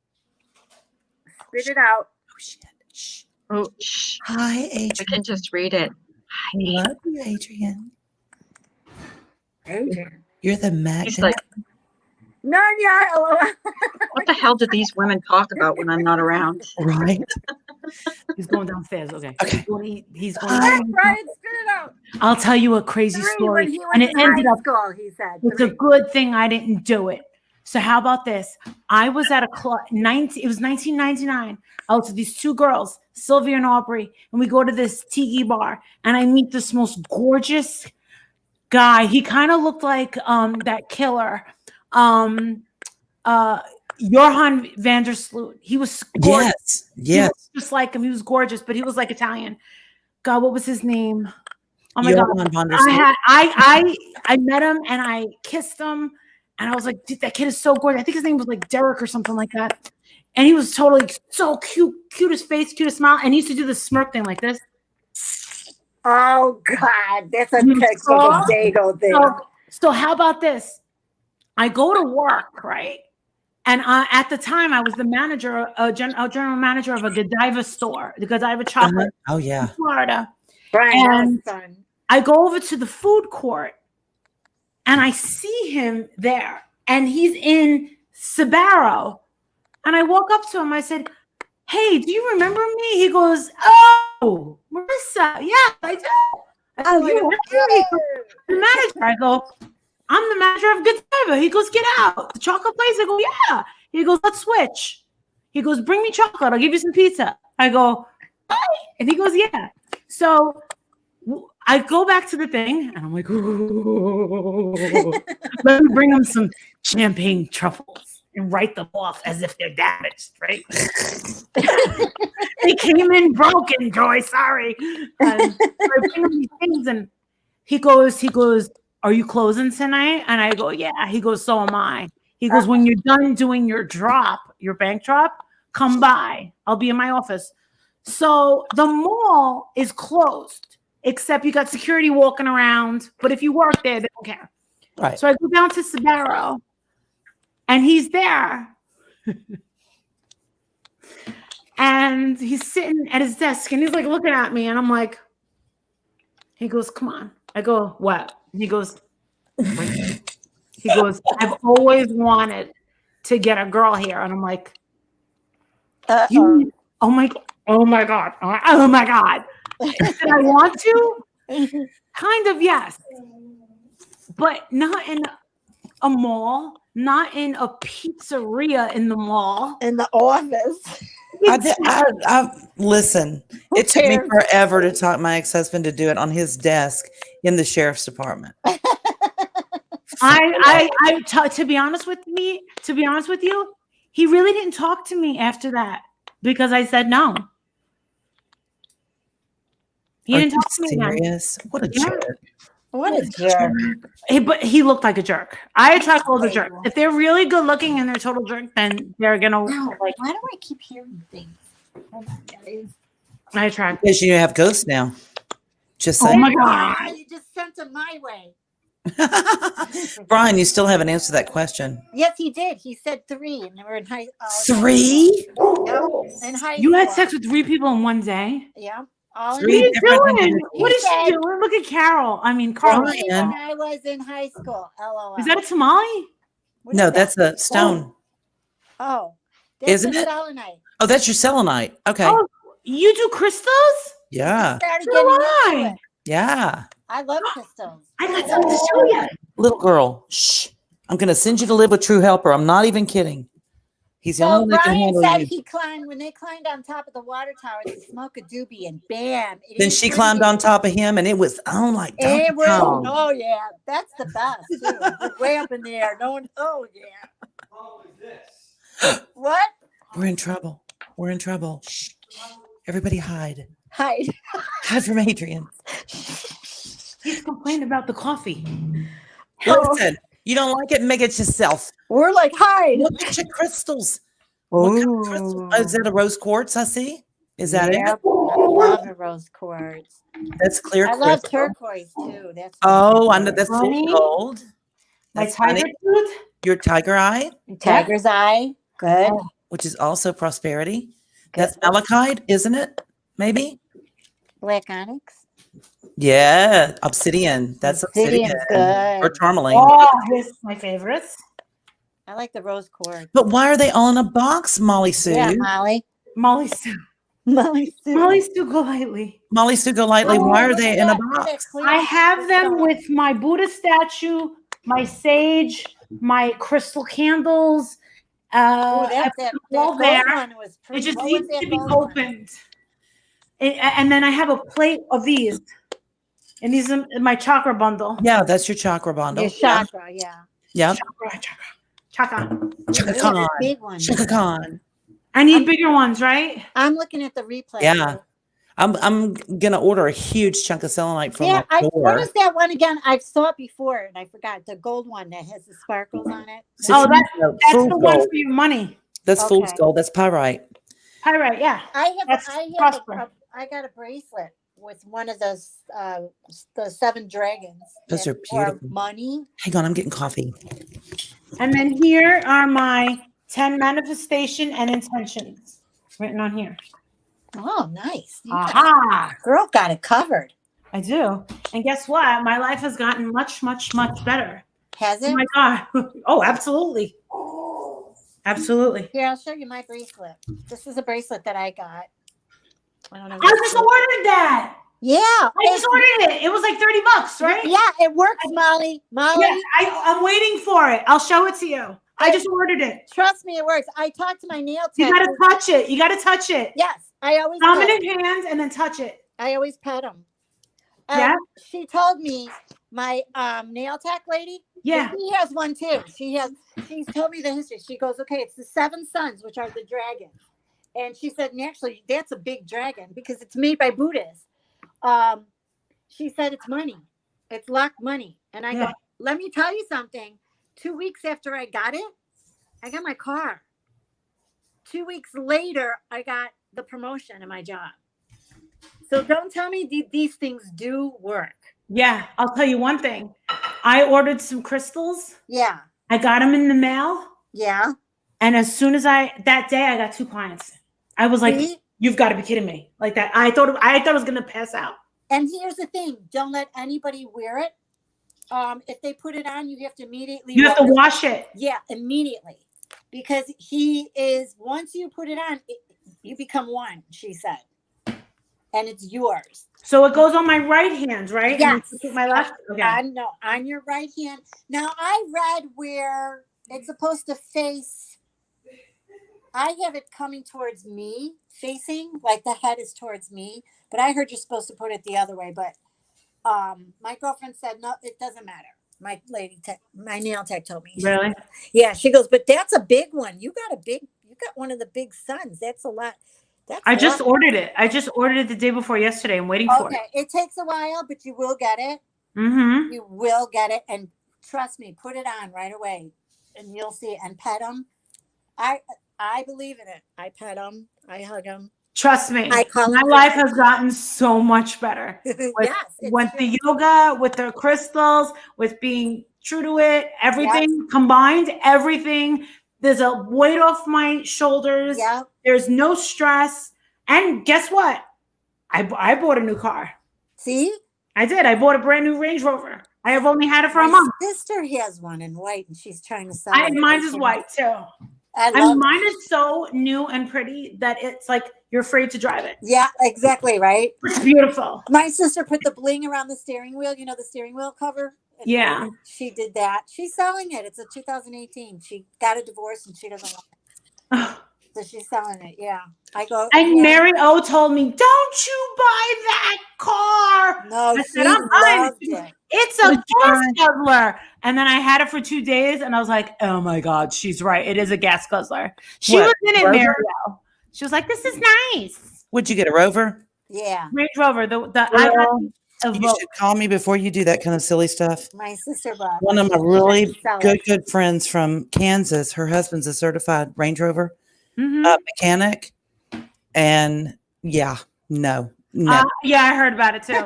Spit it out. Oh, shit. Shh. Oh, shh. Hi, I Adrian. can just read it. I love you, Adrian. Adrian. You're the magnet. He's like, None yet. LOL. what the hell do these women talk about when I'm not around? right? He's going downstairs. Okay. Okay. He's going. Hi. Brian, spit it out. I'll tell you a crazy 3 story. when he And went it to ended high up, school, he said. it's a 3. good thing I didn't do it. So how about this? I was at a club, it was 1999. I was with these 2 girls, Sylvia and Aubrey, and we go to this tiki bar, and I meet this most gorgeous guy. He kind of looked like that killer, Johan van der Sloot. He was gorgeous. Yes. He Yes. looked just like him. He was gorgeous, but he was like Italian. God, what was his name? Oh my God. Johan van der Sloot. I met him and I kissed him and I was like, dude, that kid is so gorgeous. I think his name was like Derek or something like that. And he was totally so cute, cutest face, cutest smile. And he used to do the smirk thing like this. Oh, God. That's a You typical saw? Dago thing. So how about this? I go to work, right? And at the time, I was the manager, a general manager of a Godiva store, the Godiva chocolate Oh, yeah. in Florida. Brian, that was And fun. I go over to the food court and I see him there and he's in Sbarro. And I walk up to him. I said, hey, do you remember me? He goes, oh, Marissa. Yeah, I do. I said, Oh, you work here? He goes, the manager. I go, I'm the manager of Godiva. He goes, get out. The chocolate place. I go, yeah. He goes, let's switch. He goes, bring me chocolate. I'll give you some pizza. I go, hi. And he goes, yeah. So I go back to the thing and I'm like, ooh, let me bring him some champagne truffles. and write them off as if they're damaged, right? They came in broken, Joy. Sorry. I bring him these things, and he goes, "Are you closing tonight?" And I go, "Yeah." He goes, "So am I." He goes, "When you're done doing your bank drop, come by. I'll be in my office." So the mall is closed, except you got security walking around. But if you work there, they don't care. Right. So I go down to Sbarro, and he's there. And he's sitting at his desk, and he's like looking at me, and I'm like, he goes, "Come on." I go, "What?" And he goes, "I've always wanted to get a girl here." And I'm like, Uh-oh. oh my God. Oh my God. Did I want to? Kind of, yes. But not in a mall, not in a pizzeria in the mall. In the office. I listen. It took me forever to talk my ex-husband to do it on his desk in the sheriff's department. To be honest with you, he really didn't talk to me after that because I said no. He didn't talk to me again. Serious? What a jerk. What a jerk. But he looked like a jerk. I attract older jerks. If they're really good looking and they're total jerk, then they're gonna like. Why do I keep hearing things? Hold on, guys. I attract. Because you have ghosts now. Just Oh saying. my God. You just sent them my way. Brian, you still haven't answered that question. Yes, he did. He said 3, and we're in high. 3? Yep, in high You had school. sex with 3 people in one day? Yeah. All Three in different doing? individuals. What is she doing? Look at Carol. I mean, Carl. when Brian. I was in high school. LOL. Is that a tamale? What No, is that's a stone. Oh, that's Isn't a it? selenite. Oh, that's your selenite. Okay. Oh, you do crystals? Yeah. Started So getting do into I. it. Yeah. I love crystals. I got something to show you. Little girl. Shh. I'm going to send you to live with True Helper. I'm not even kidding. He's the So only one that can Brian handle said you. he climbed when they climbed on top of the water tower to smoke a doobie, and bam! it Then is she pretty. climbed on top of him, and it was on like Donkey It was, Kong. oh yeah, that's the best too. You're way up in the air. No one. Oh yeah. What? We're in trouble. We're in trouble. Shh. Everybody hide. Hide. Hide from Adrian. He's complaining about the coffee. Listen, you don't like it, make it yourself. We're like hide. Look at your crystals. What kind of crystal? Oh, is that a rose quartz I see? Is that Yep. it? I love a rose quartz. That's clear I love crystal. turquoise too. That's Oh, I know that's Honey? full gold. My That's tiger honey. tooth? Your tiger eye, tiger's eye. Good. which is also prosperity. That's malachite, isn't it? Maybe? Black onyx. Yeah, obsidian. That's obsidian. Obsidian's good. Or tourmaline. Oh, here's my favorites. I like the rose quartz. But why are they all in a box, Molly Sue? Yeah, Molly. Molly Sue. Molly. Sue. Molly Sue Golightly. Molly Sue Golightly, why are they in a box? I have them with my Buddha statue, my sage, my crystal candles. Oh, I that put them all gold there. one was It pretty. just What was needs that to be gold one? opened. And then I have a plate of these. And these are my chakra bundle. Yeah, that's your chakra bundle. Your chakra, yeah. Yep. Chakra. Chaka Ooh, Khan. that big one. Chaka Khan. I need bigger ones, right? I'm looking at the replay. Yeah. I'm gonna order a huge chunk of selenite from Yeah, my what door. is that one again? I saw it before and I forgot. The gold one that has the sparkles on it. Oh, that's fool's the one gold. for your money. That's fool's Okay. gold. That's pyrite. Pyrite, yeah. That's prosper. I got a bracelet with one of those the 7 dragons. Those are that- for beautiful. money. Hang on, I'm getting coffee. And then here are my 10 manifestation and intentions written on here. Oh, nice. Aha! Girl got it covered. I do. And guess what? My life has gotten much, much, much better. Has it? Oh my God. Oh, absolutely. Absolutely. Here, I'll show you my bracelet. This is a bracelet that I got. I don't know. I just ordered that. Yeah. I just ordered it. It was like $30, right? Yeah, it works, Molly. Molly. Yeah, I'm waiting for it. I'll show it to you. I just ordered it. Trust me, it works. I talked to my nail You tech. gotta touch it. You gotta touch it. Yes, I always Dominant pet, hands and then touch it. I always pet them. And Yeah. she told me my nail tech lady. Yeah. She has one too. She's told me the history. She goes, okay, it's the 7 suns, which are the dragons. And she said, naturally, that's a big dragon because it's made by Buddhists. She said it's money. It's luck money. And I go, let me tell you something. 2 weeks after I got it, I got my car. 2 weeks later, I got the promotion in my job. So don't tell me these things do work. Yeah. I'll tell you one thing. I ordered some crystals. Yeah. I got them in the mail. Yeah. And as soon as that day, I got 2 clients. I was like, See? you've got to be kidding me. Like that. I thought I was going to pass out. And here's the thing. Don't let anybody wear it. If they put it on, you have to immediately. You have to wash it. Yeah, immediately. Because once you put it on, you become one, she said. And it's yours. So it goes on my right hand, right? Yes. And my left. Okay. No, on your right hand. Now, I read where it's supposed to face. I have it coming towards me, facing, like the head is towards me. But I heard you're supposed to put it the other way. But my girlfriend said, no, it doesn't matter. My nail tech told me. Really? Yeah, she goes, but that's a big one. You got one of the big suns. That's a lot. I just ordered it. I just ordered it the day before yesterday. I'm waiting for it. Okay, it takes a while, but you will get it. Mm-hmm. You will get it, and trust me, put it on right away, and you'll see. And pet them. I believe in it. I pet them. I hug them. Trust me. I call my them life has gotten so much better. With the yoga, with the crystals, with being true to it, everything combined, everything. There's a weight off my shoulders. Yeah. There's no stress. And guess what? I bought a new car. See? I did. I bought a brand new Range Rover. I have only had it for a month. My sister has one in white, and she's trying to sell it. Mine is white too. I mean, mine is so new and pretty that it's like you're afraid to drive it. Yeah, exactly, right? It's beautiful. My sister put the bling around the steering wheel, the steering wheel cover. Yeah. She did that. She's selling it. It's a 2018. She got a divorce and she doesn't want it. So she's selling it. Yeah. I go. And Mary O told me, don't you buy that car. No, I she said, I'm buying loved it. it. It's a gas guzzler. And then I had it for 2 days and I was like, oh my God, she's right. It is a gas guzzler. She was in it, Mary O. She was like, this is nice. Would you get a Rover? Yeah. Range Rover. You should call me before you do that kind of silly stuff. My sister bought one of my really good friends from Kansas. Her husband's a certified Range Rover mechanic, and yeah, no. Yeah, I heard about it too.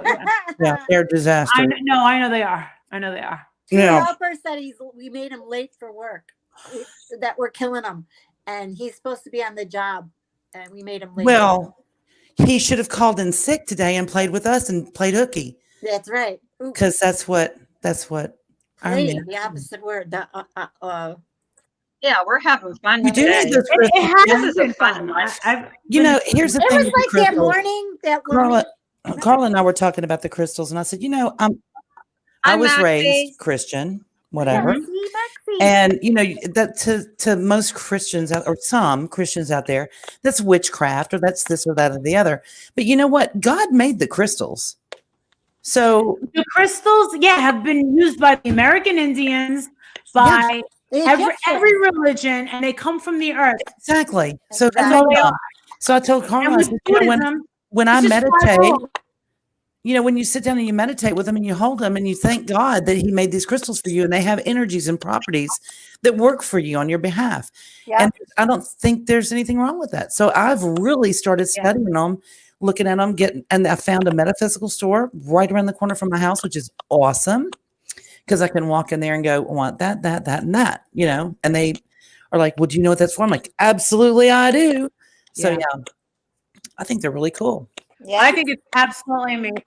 Yeah, they're disaster. I know they are. The helper said we made him late for work. That we're killing him, and he's supposed to be on the job, and we made him late. Well, he should have called in sick today and played with us and played hooky. That's right. Because that's what Played, the opposite word. Yeah, we're having fun. You do today. need those It has been fun. Here's the It thing. was with like the that crystals. morning. Carla and I were talking about the crystals, and I said, I was raised Christian, whatever. And that to most Christians or some Christians out there, that's witchcraft or that's this or that or the other. But you know what? God made the crystals. So the crystals, have been used by the American Indians, by every religion, and they come from the earth. Exactly. So I told Carla, I said, when I meditate, when you sit down and you meditate with them and you hold them and you thank God that he made these crystals for you and they have energies and properties that work for you on your behalf. Yeah. And I don't think there's anything wrong with that. So I've really started studying them, looking at them, and I found a metaphysical store right around the corner from my house, which is awesome because I can walk in there and go, I want that, and that, and they are like, well, do you know what that's for? I'm like, absolutely, I do. So I think they're really cool. Yeah, I think it's absolutely amazing.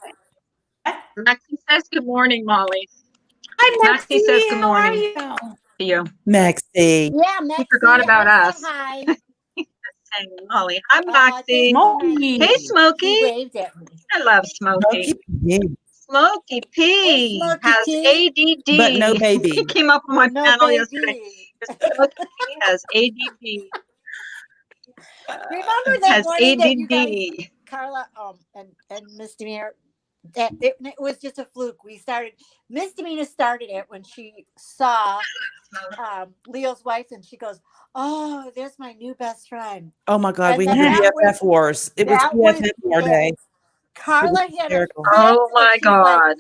Maxie says good morning, Molly. Hi, Maxie says good morning to you. Maxie. Yeah, Maxie. She forgot about us. Hi. Saying Molly. Hi, Maxie. Hey, Smokey. Waved at me. I love Smokey. Smokey P has ADD. But no baby. He came up on my panel yesterday. Smokey P has ADD. Remember that has morning ADD. that you guys, Carla and Mr. Mayor, that it was just a fluke. Miss Demina started it when she saw Leo's wife, and she goes, "Oh, there's my new best friend." Oh my God, And we then had that BFF was- wars. It was that was BFF war it. day. Carla had a hysterical. fit, Oh and my she's like, God.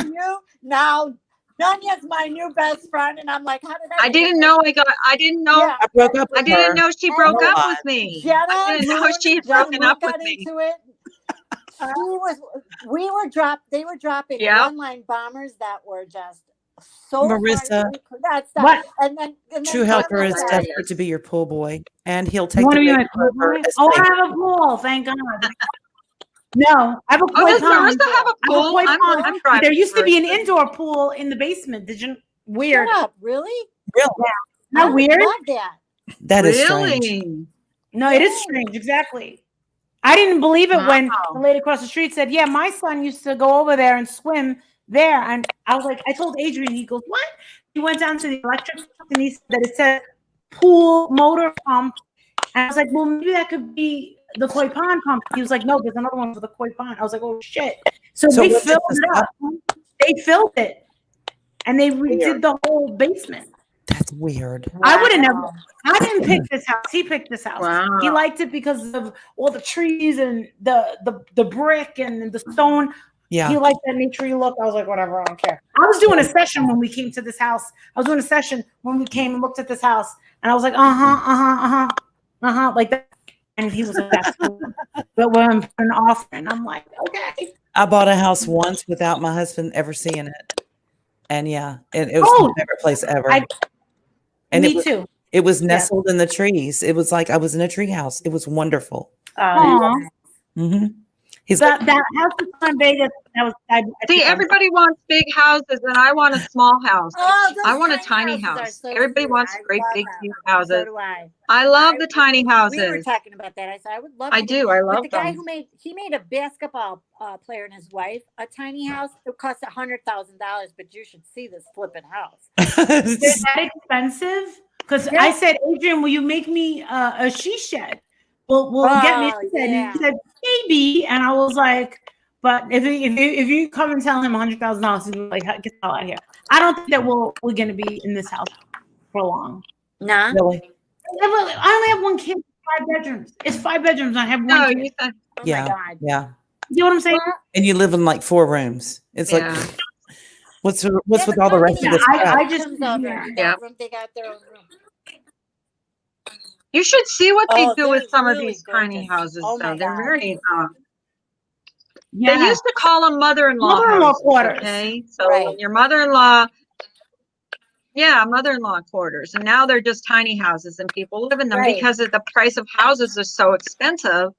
"You now, Nunya's my new best friend," and I'm like, "How did I didn't know I didn't know. Yeah. I broke up I with didn't her. know she And broke up Lord. with me. Jenna, I didn't know she had Jenna broken up with got me. into it. They were dropping Yeah. one-line bombers that were just so Marissa. funny. We could not stop. What? And then True Carla Helper is said- desperate to be your pool boy, and he'll You take want to the be my baby pool over boy? as Oh, I favorite. have a pool. Thank God. No, I have a Oh, koi does pond. Marissa have a I have a pool? koi I'm pond. private. There used to be an Marissa. indoor pool in the basement. Did you? Weird. Shut up, really? Really? How I weird? love that. That is strange. Really? No, it is strange. Exactly. I didn't believe it when Wow. the lady across the street said, "Yeah, my son used to go over there and swim there." And I was like, I told Adrian. He goes, "What?" He went down to the electric pump and he said that it said pool motor pump. And I was like, "Well, maybe that could be the koi pond pump." He was like, "No, there's another one for the koi pond." I was like, "Oh shit!" So So they what filled is it this up. They filled it, and they redid the whole basement. That's weird. I would have never. I didn't pick this house. He picked this house. Wow. He liked it because of all the trees and the brick and the stone. Yeah. He liked that naturey look. I was like, whatever, I don't care. I was doing a session when we came to this house. I was doing a session when we came and looked at this house, and I was like, like that. And he was like, "That's cool." But when I'm an offer, and I'm like, okay. I bought a house once without my husband ever seeing it, and yeah, it was Oh, my favorite place ever. And Me it was, too. it was nestled in the trees. It was like I was in a tree house. It was wonderful. Aw. hmm He's That like, that house was in Vegas. That was. I See, think I- everybody wants big houses, and I want a small house. Oh, I those want a tiny houses are house. so Everybody cute. wants I great love big them. cute So houses. do I. I love the tiny We were houses. talking about that. I said I would love. I to do. I But love the guy them. who made a basketball player and his wife a tiny house. It cost $100,000, but you should see this flipping house. Is that expensive? Because I Yeah. said, Adrian, will you make me a she shed? We'll get me a Oh, she shed. yeah. And he said, maybe. And I was like, but if you come and tell him $100,000, he's like, get the hell out of here. I don't think that we're going to be in this house for long. Nah. really? I only have one kid, 5 bedrooms. It's 5 bedrooms. I have one No, kid. you said Oh Yeah. my God. Yeah. You know what I'm saying? Well, And you live in like 4 rooms. It's Yeah. like, what's with yeah, all the but rest of yeah, this I crap? just- comes over yeah. in Yeah. that room. They got their own room. you should see what they Oh, do with they're some of really these tiny gorgeous. houses. Oh though my they're God. very. Yeah. They used to call them mother-in-law Mother-in-law houses, quarters. Okay, so Right. your mother-in-law. Yeah, mother-in-law quarters, and now they're just tiny houses, and people live in them Right. because of the price of houses is so expensive.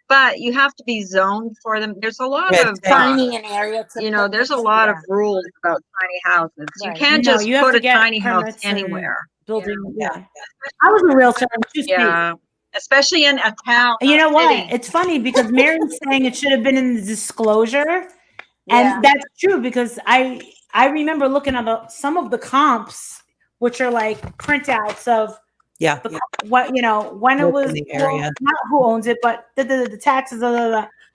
But you have to be zoned for them. There's a lot Red of tape. Finding an area to you know, put there's a the- lot of yeah. rules about tiny houses. You Right. can't No, just you have put to a get tiny house permits and- anywhere. Building. Yeah. I was a realtor. Yeah, especially in a town. And you know a what? city. It's funny because Mary's saying it should have been in the disclosure, and Yeah. that's true because I remember looking at some of the comps, which are like printouts of Yeah. what when it What's in was the area. not who owns it, but the taxes.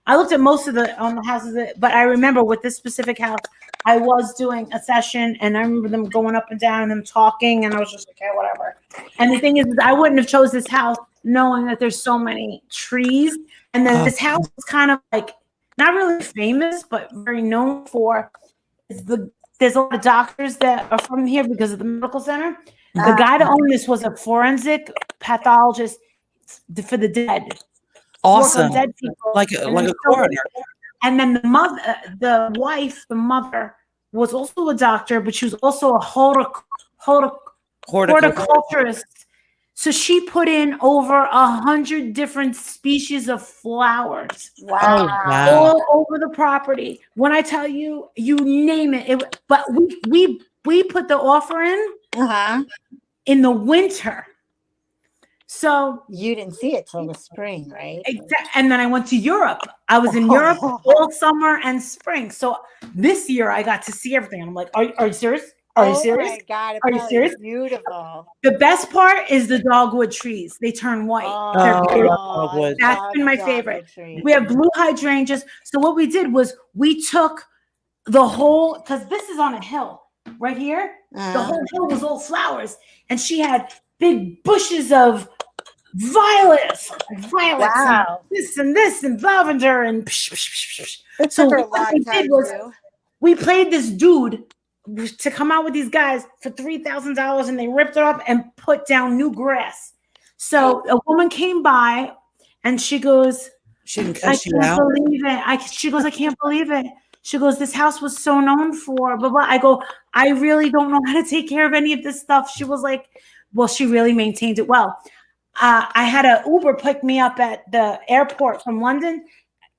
I looked at most of the houses, but I remember with this specific house, I was doing a session, and I remember them going up and down and them talking, and I was just like, okay, whatever. And the thing is I wouldn't have chose this house knowing that there's so many trees, and then this house is kind of like not really famous, but very known for there's a lot of doctors that are from here because of the medical center. The guy that owned this was a forensic pathologist for the dead. Work on Awesome. dead people. Like And a then coroner. And then the mother was also a doctor, but she was also a horticulturist. So she put in over 100 different species of flowers Oh, Wow. wow. all over the property. When I tell you, you name it. But we put the offer Uh-huh. in the winter. So You didn't see it till the spring, right? and then I went to Europe. I was in Europe all summer and spring. So this year I got to see everything. I'm like, are you serious? Are you Oh serious? my God, it Are you probably serious? is beautiful. The best part is the dogwood trees. They turn white. They're Oh, beautiful. dogwood. That's love been my dogwood favorite. trees. We have blue hydrangeas. So what we did was we took the whole, because this is on a hill right here. The whole hill was all flowers, and she had big bushes of violets, Wow. and this and lavender and It so took her a what long we time did was too. we paid this dude to come out with these guys for $3,000, and they ripped it up and put down new grass. So a woman came by, and she goes, She can I cuss you can't out. believe it. She goes, I can't believe it. She goes, this house was so known for, blah, blah. I go, I really don't know how to take care of any of this stuff. She was like, well, she really maintained it well. I had an Uber pick me up at the airport from London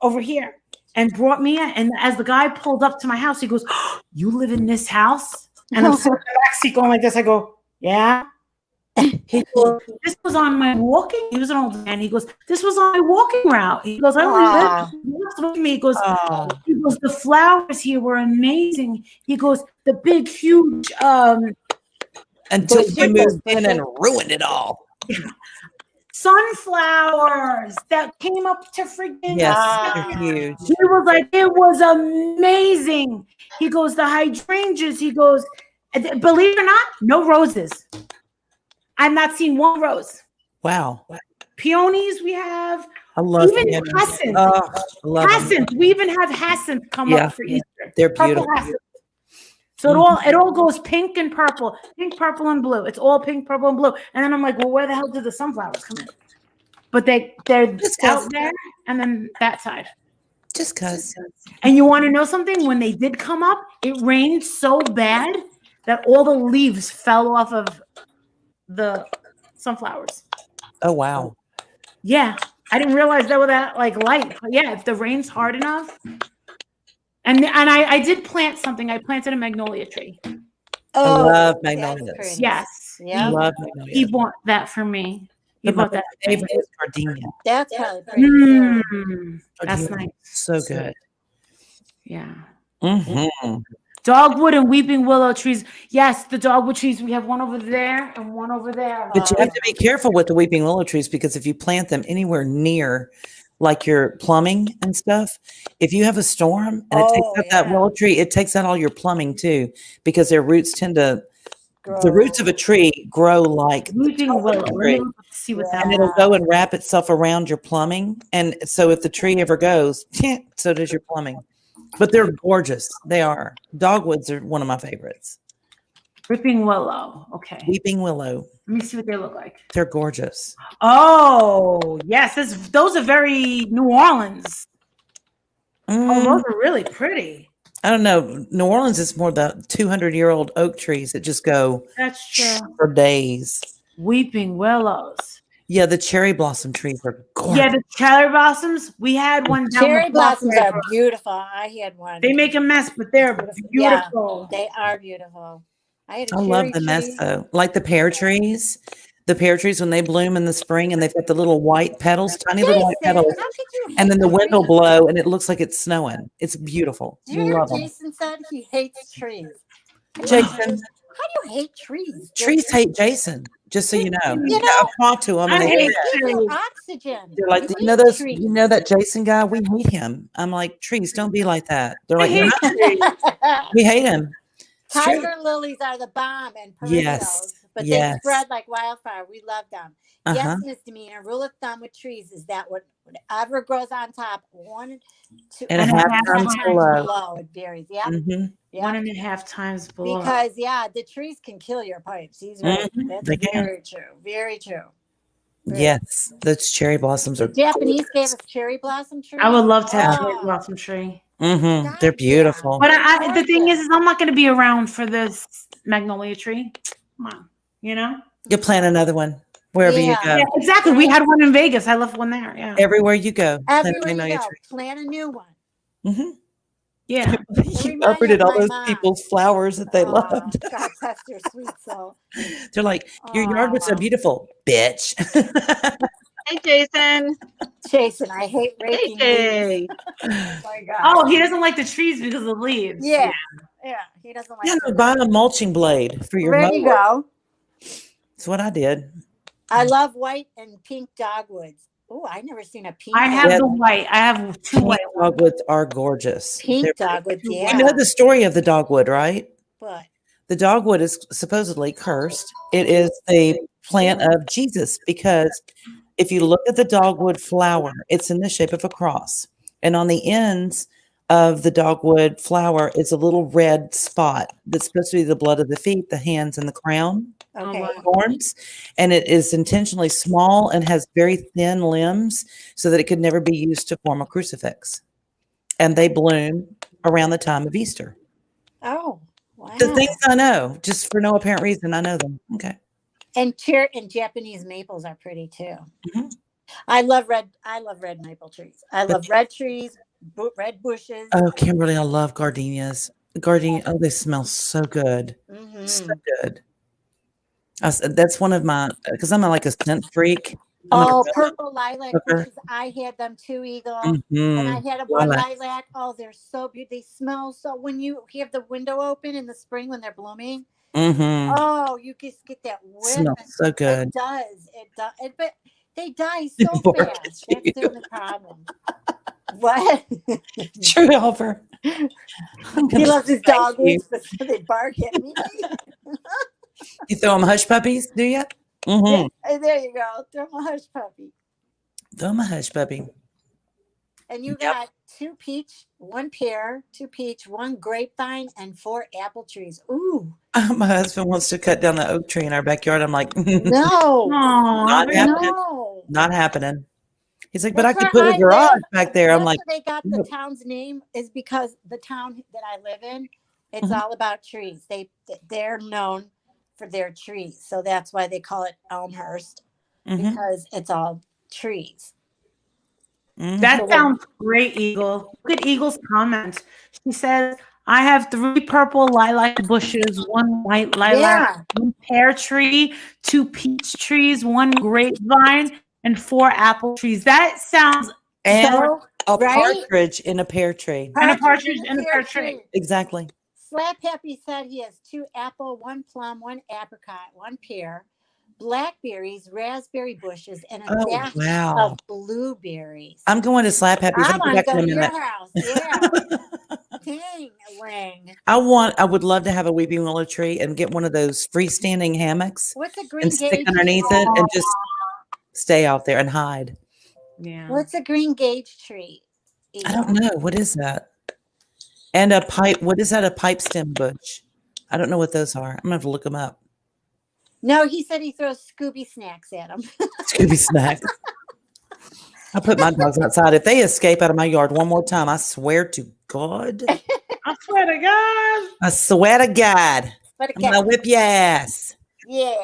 over here and brought me in. And as the guy pulled up to my house, he goes, oh, you live in this house? And I'm sitting in the backseat going like this. I go, yeah. He goes, this was on my walking. He was an old man. He goes, this was on my walking route. He goes, I only live. He walks with me. He goes, the flowers here were amazing. He goes, the big, huge Until Bushes, you moved in bushes. and ruined it all. sunflowers that came up to freaking. Yes, Ah. they're huge. He was like, it was amazing. He goes, the hydrangeas. He goes, believe it or not, no roses. I've not seen one rose. Wow. Peonies we have. I love Even peonies. hyacinth. Oh, I love them. Hyacinth. We even have hyacinth come Yeah, up for Easter. They're Purple beautiful. hyacinth. So it all goes pink and purple, and blue. It's all pink, purple, and blue. And then I'm like, well, where the hell did the sunflowers come in? But they're Just 'cause. out there, and then that side. Just because. And you want to know something? When they did come up, it rained so bad that all the leaves fell off of the sunflowers. Oh, wow. Yeah, I didn't realize they were that like light. But yeah, if the rain's hard enough. And I did plant something. I planted a magnolia tree. Oh, love that's magnolias. pretty. Yes. Yeah. Love He magnolias. bought that for me. He But my bought that. For me. favorite is gardenia. That's probably pretty too. That's Gardenia. nice. So good. Yeah. Mm-hmm. Dogwood and weeping willow trees. Yes, the dogwood trees. We have one over there and one over there. But you have to be careful with the weeping willow trees because if you plant them anywhere near like your plumbing and stuff, if you have a storm and it takes out that willow tree, it takes out all your plumbing too because their roots tend to, the roots of a tree grow like the Weeping top of willow. the Let tree. me see what that And is. it'll go and wrap itself around your plumbing. And so if the tree ever goes, so does your plumbing. But they're gorgeous. They are. Dogwoods are one of my favorites. Weeping willow. Okay. Weeping willow. Let me see what they look like. They're gorgeous. Oh, yes. Those are very New Orleans. Oh, Mm, those are really pretty. I don't know. New Orleans is more the 200-year-old oak trees that just go That's true. for days. Weeping willows. Yeah, the cherry blossom trees are gorgeous. Yeah, the cherry blossoms. We had one down Cherry the block blossoms right are from- beautiful. I had one. They make a mess, but they're beautiful. They are beautiful. I had a I love cherry the mess tree. though. Like the pear trees. The pear trees when they bloom in the spring and they've got the little white petals, tiny little white Jason, petals, how could you and then hate the wind will trees? blow and it looks like it's snowing. It's beautiful. Do you hear Love what them. Jason said? He hates trees. Jason, How do you hate trees? trees Jason? hate Jason. Just so you know, You know, I've talked to them and I they hate They give you trees. oxygen. they're like, You you know hate those, trees. you know that Jason guy. We hate him. I'm like, trees, don't be like that. They're like, hate "No, we hate him. It's true. Tiger lilies are the bomb and Yes, perennials, but yes. they spread like wildfire. We love them. Uh-huh. Yes, misdemeanor. Rule of thumb with trees is that whatever grows on top, 1 to And a half times times below. it varies. Yeah, Mhm. yeah. 1.5 times below. Because the trees can kill your pipes. He's right. Mhm, That's they can. very true. Very true. Yes, those cherry blossoms are. Japanese gave us cherry blossom trees. I would love to have a cherry Oh, blossom tree. Mhm, they're God, beautiful. But the thing is I'm not going to be around for this magnolia tree. Come on, you know? You'll plant another one wherever you Yeah. go. Yeah, exactly. We had one in Vegas. I left one there. Yeah. Everywhere you go, plant a everywhere you magnolia go, tree. plant a new one. Mhm. Yeah. You remind me uprooted of all my those mom. people's flowers that they Aw, loved. God bless your sweet soul. They're like, your yard was so Aw. beautiful, bitch. Hey, Jason. Jason, I hate raking leaves. Hey. Oh my God. Oh, he doesn't like the trees because of the leaves. Yeah. Yeah, he doesn't like. Yeah, no, to- buy a mulching blade for your There you mower. go. That's what I did. I love white and pink dogwoods. Oh, I never seen a pink. I have Yeah. the white. I have two Pink white ones. dogwoods are gorgeous. pink They're- dogwoods. You Yeah, You know the story of the dogwood, right? but The dogwood is supposedly cursed. It is the plant of Jesus because if you look at the dogwood flower, it's in the shape of a cross. And on the ends of the dogwood flower is a little red spot that's supposed to be the blood of the feet, the hands, and the crown okay. wow. thorns. And it is intentionally small and has very thin limbs so that it could never be used to form a crucifix. And they bloom around the time of Easter. Oh, wow. The things I know, just for no apparent reason, I know them. Okay. And Japanese maples are pretty too. Mhm. I love red maple trees. I love red trees, red bushes. Oh, Kimberly, I love gardenias. Gardenia, oh, they smell so good. Mhm. So good. That's one of my, because I'm like a scent freak. I'm Oh, like purple lilac Sugar. bushes. I had them too, Eagle. And I Mhm. had a one Lilac. lilac. Oh, they're so beautiful. They smell so when you have the window open in the spring when they're blooming. Mhm. Oh, you just get that whiff. Smells so good. It does. It does. But they die You so poor fast. That's you. the only problem. What? True, Oliver. I'm He gonna loves his thank you. dogs, but they bark at me. You throw them hush puppies, do you? Mm-hmm. Hey, there you go. Throw my hush puppy. Throw them a hush puppy. And you Yep. got 2 peach, 1 pear, 2 peach, 1 grapevine, and 4 apple trees. Ooh, My husband wants to cut down the oak tree in our backyard. I'm like, no, Not Aw, happening. no. not happening. He's like, but I That's could where put a I garage live. back there. I'm That's like, where they got the nope. town's name is because the town that I live in, it's Mhm. all about trees. They're known for their trees, so that's why they call it Elmhurst Mhm, because it's all trees. mhm. That sounds great, Eagle. Look at Eagle's comment. She says, I have 3 purple lilac bushes, 1 white lilac, Yeah, 1 pear tree, 2 peach trees, 1 grapevine, and 4 apple trees. That sounds And so a right? partridge in a pear tree. And a Partridge partridge in a pear tree. Exactly. Slap Happy said he has 2 apple, 1 plum, 1 apricot, 1 pear, blackberries, raspberry bushes, and a Oh, dash wow. of blueberries. I'm going to Slap Happy's. I I'll be want to back go in a to your minute. house. Yeah. Dang, Lang. I would love to have a weeping willow tree and get one of those freestanding hammocks What's a green and stick gauge? underneath it and just stay out there and hide. Yeah. What's a green gauge tree? I don't know. What is that? And a pipe. What is that? A pipe stem bush. I don't know what those are. I'm gonna have to look them up. No, he said he throws Scooby snacks at him. Scooby snacks. I put my dogs outside. If they escape out of my yard one more time, I swear to God. I swear to God. I swear to God. But I'm gonna again, whip your ass. yeah.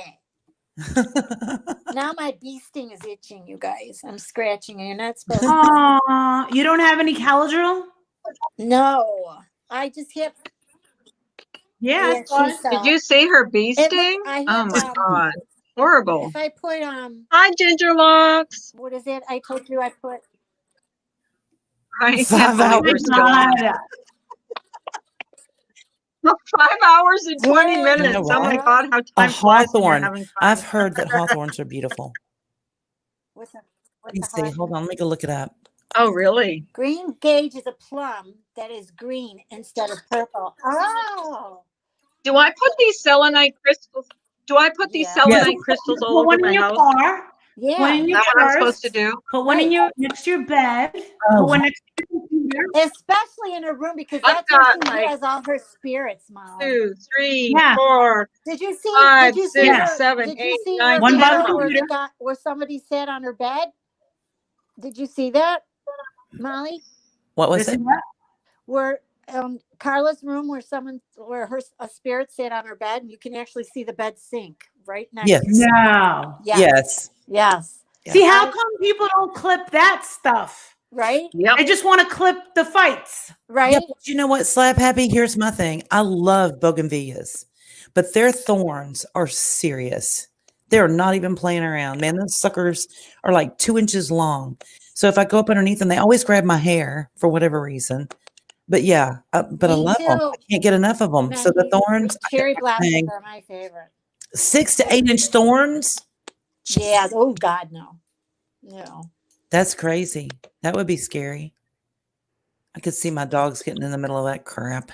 Now my bee sting is itching, you guys. I'm scratching and you're not supposed to. Aw, you don't have any Caladril? No. I just hit. Yeah. Yeah, she's, Did you see her bee it sting? was- I Oh had, my God. Horrible. If I put Hi, Ginger Locks. what is it? I told you I put I can't 5 believe hours. we're Oh still my on. God. 5 hours and 20 Yeah. minutes. You know Oh my what? God, how A time flies when you're hawthorn. having fun. I've heard that hawthorns are beautiful. what's a Let me see. Hold on. Let me go look it up. Oh, really? green gauge is a plum that is green instead of purple. Oh, Do I put these selenite crystals? Do I put these Yeah. selenite Yes. crystals all Put over one in my your house? car. yeah. One in Is your that what I'm supposed purse. to do? Put one in your next to your bed. Oh. Put one next to your computer. Especially in her room because I've that's where got, she like, has all her spirits, Mom. 2, 3, Yeah. 4. Did you see? 5, Did you see 6, her? 7, Did 8, you see 9, her One by the video where, computer. where somebody sat on her bed? Did you see that, Molly? What was This it? is what? Where Carla's room, where a spirit sat on her bed, and you can actually see the bed sink right next. Yes. to No. Yes. Yes. Yes. See, how I- come people don't clip that stuff? Right. Yep. They just want to clip the fights. Right. Yeah, but you know what, Slap Happy? Here's my thing. I love bougainvilleas, but their thorns are serious. They're not even playing around. Man, those suckers are like 2 inches long. So if I go up underneath them, they always grab my hair for whatever reason. But yeah, but I Me love them. too. I can't get enough of them. So the Maggie, thorns, cherry blossoms thing. are my favorite. 6 to 8 inch thorns. Yeah. Oh God, no. No. That's crazy. That would be scary. I could see my dogs getting in the middle of that crap.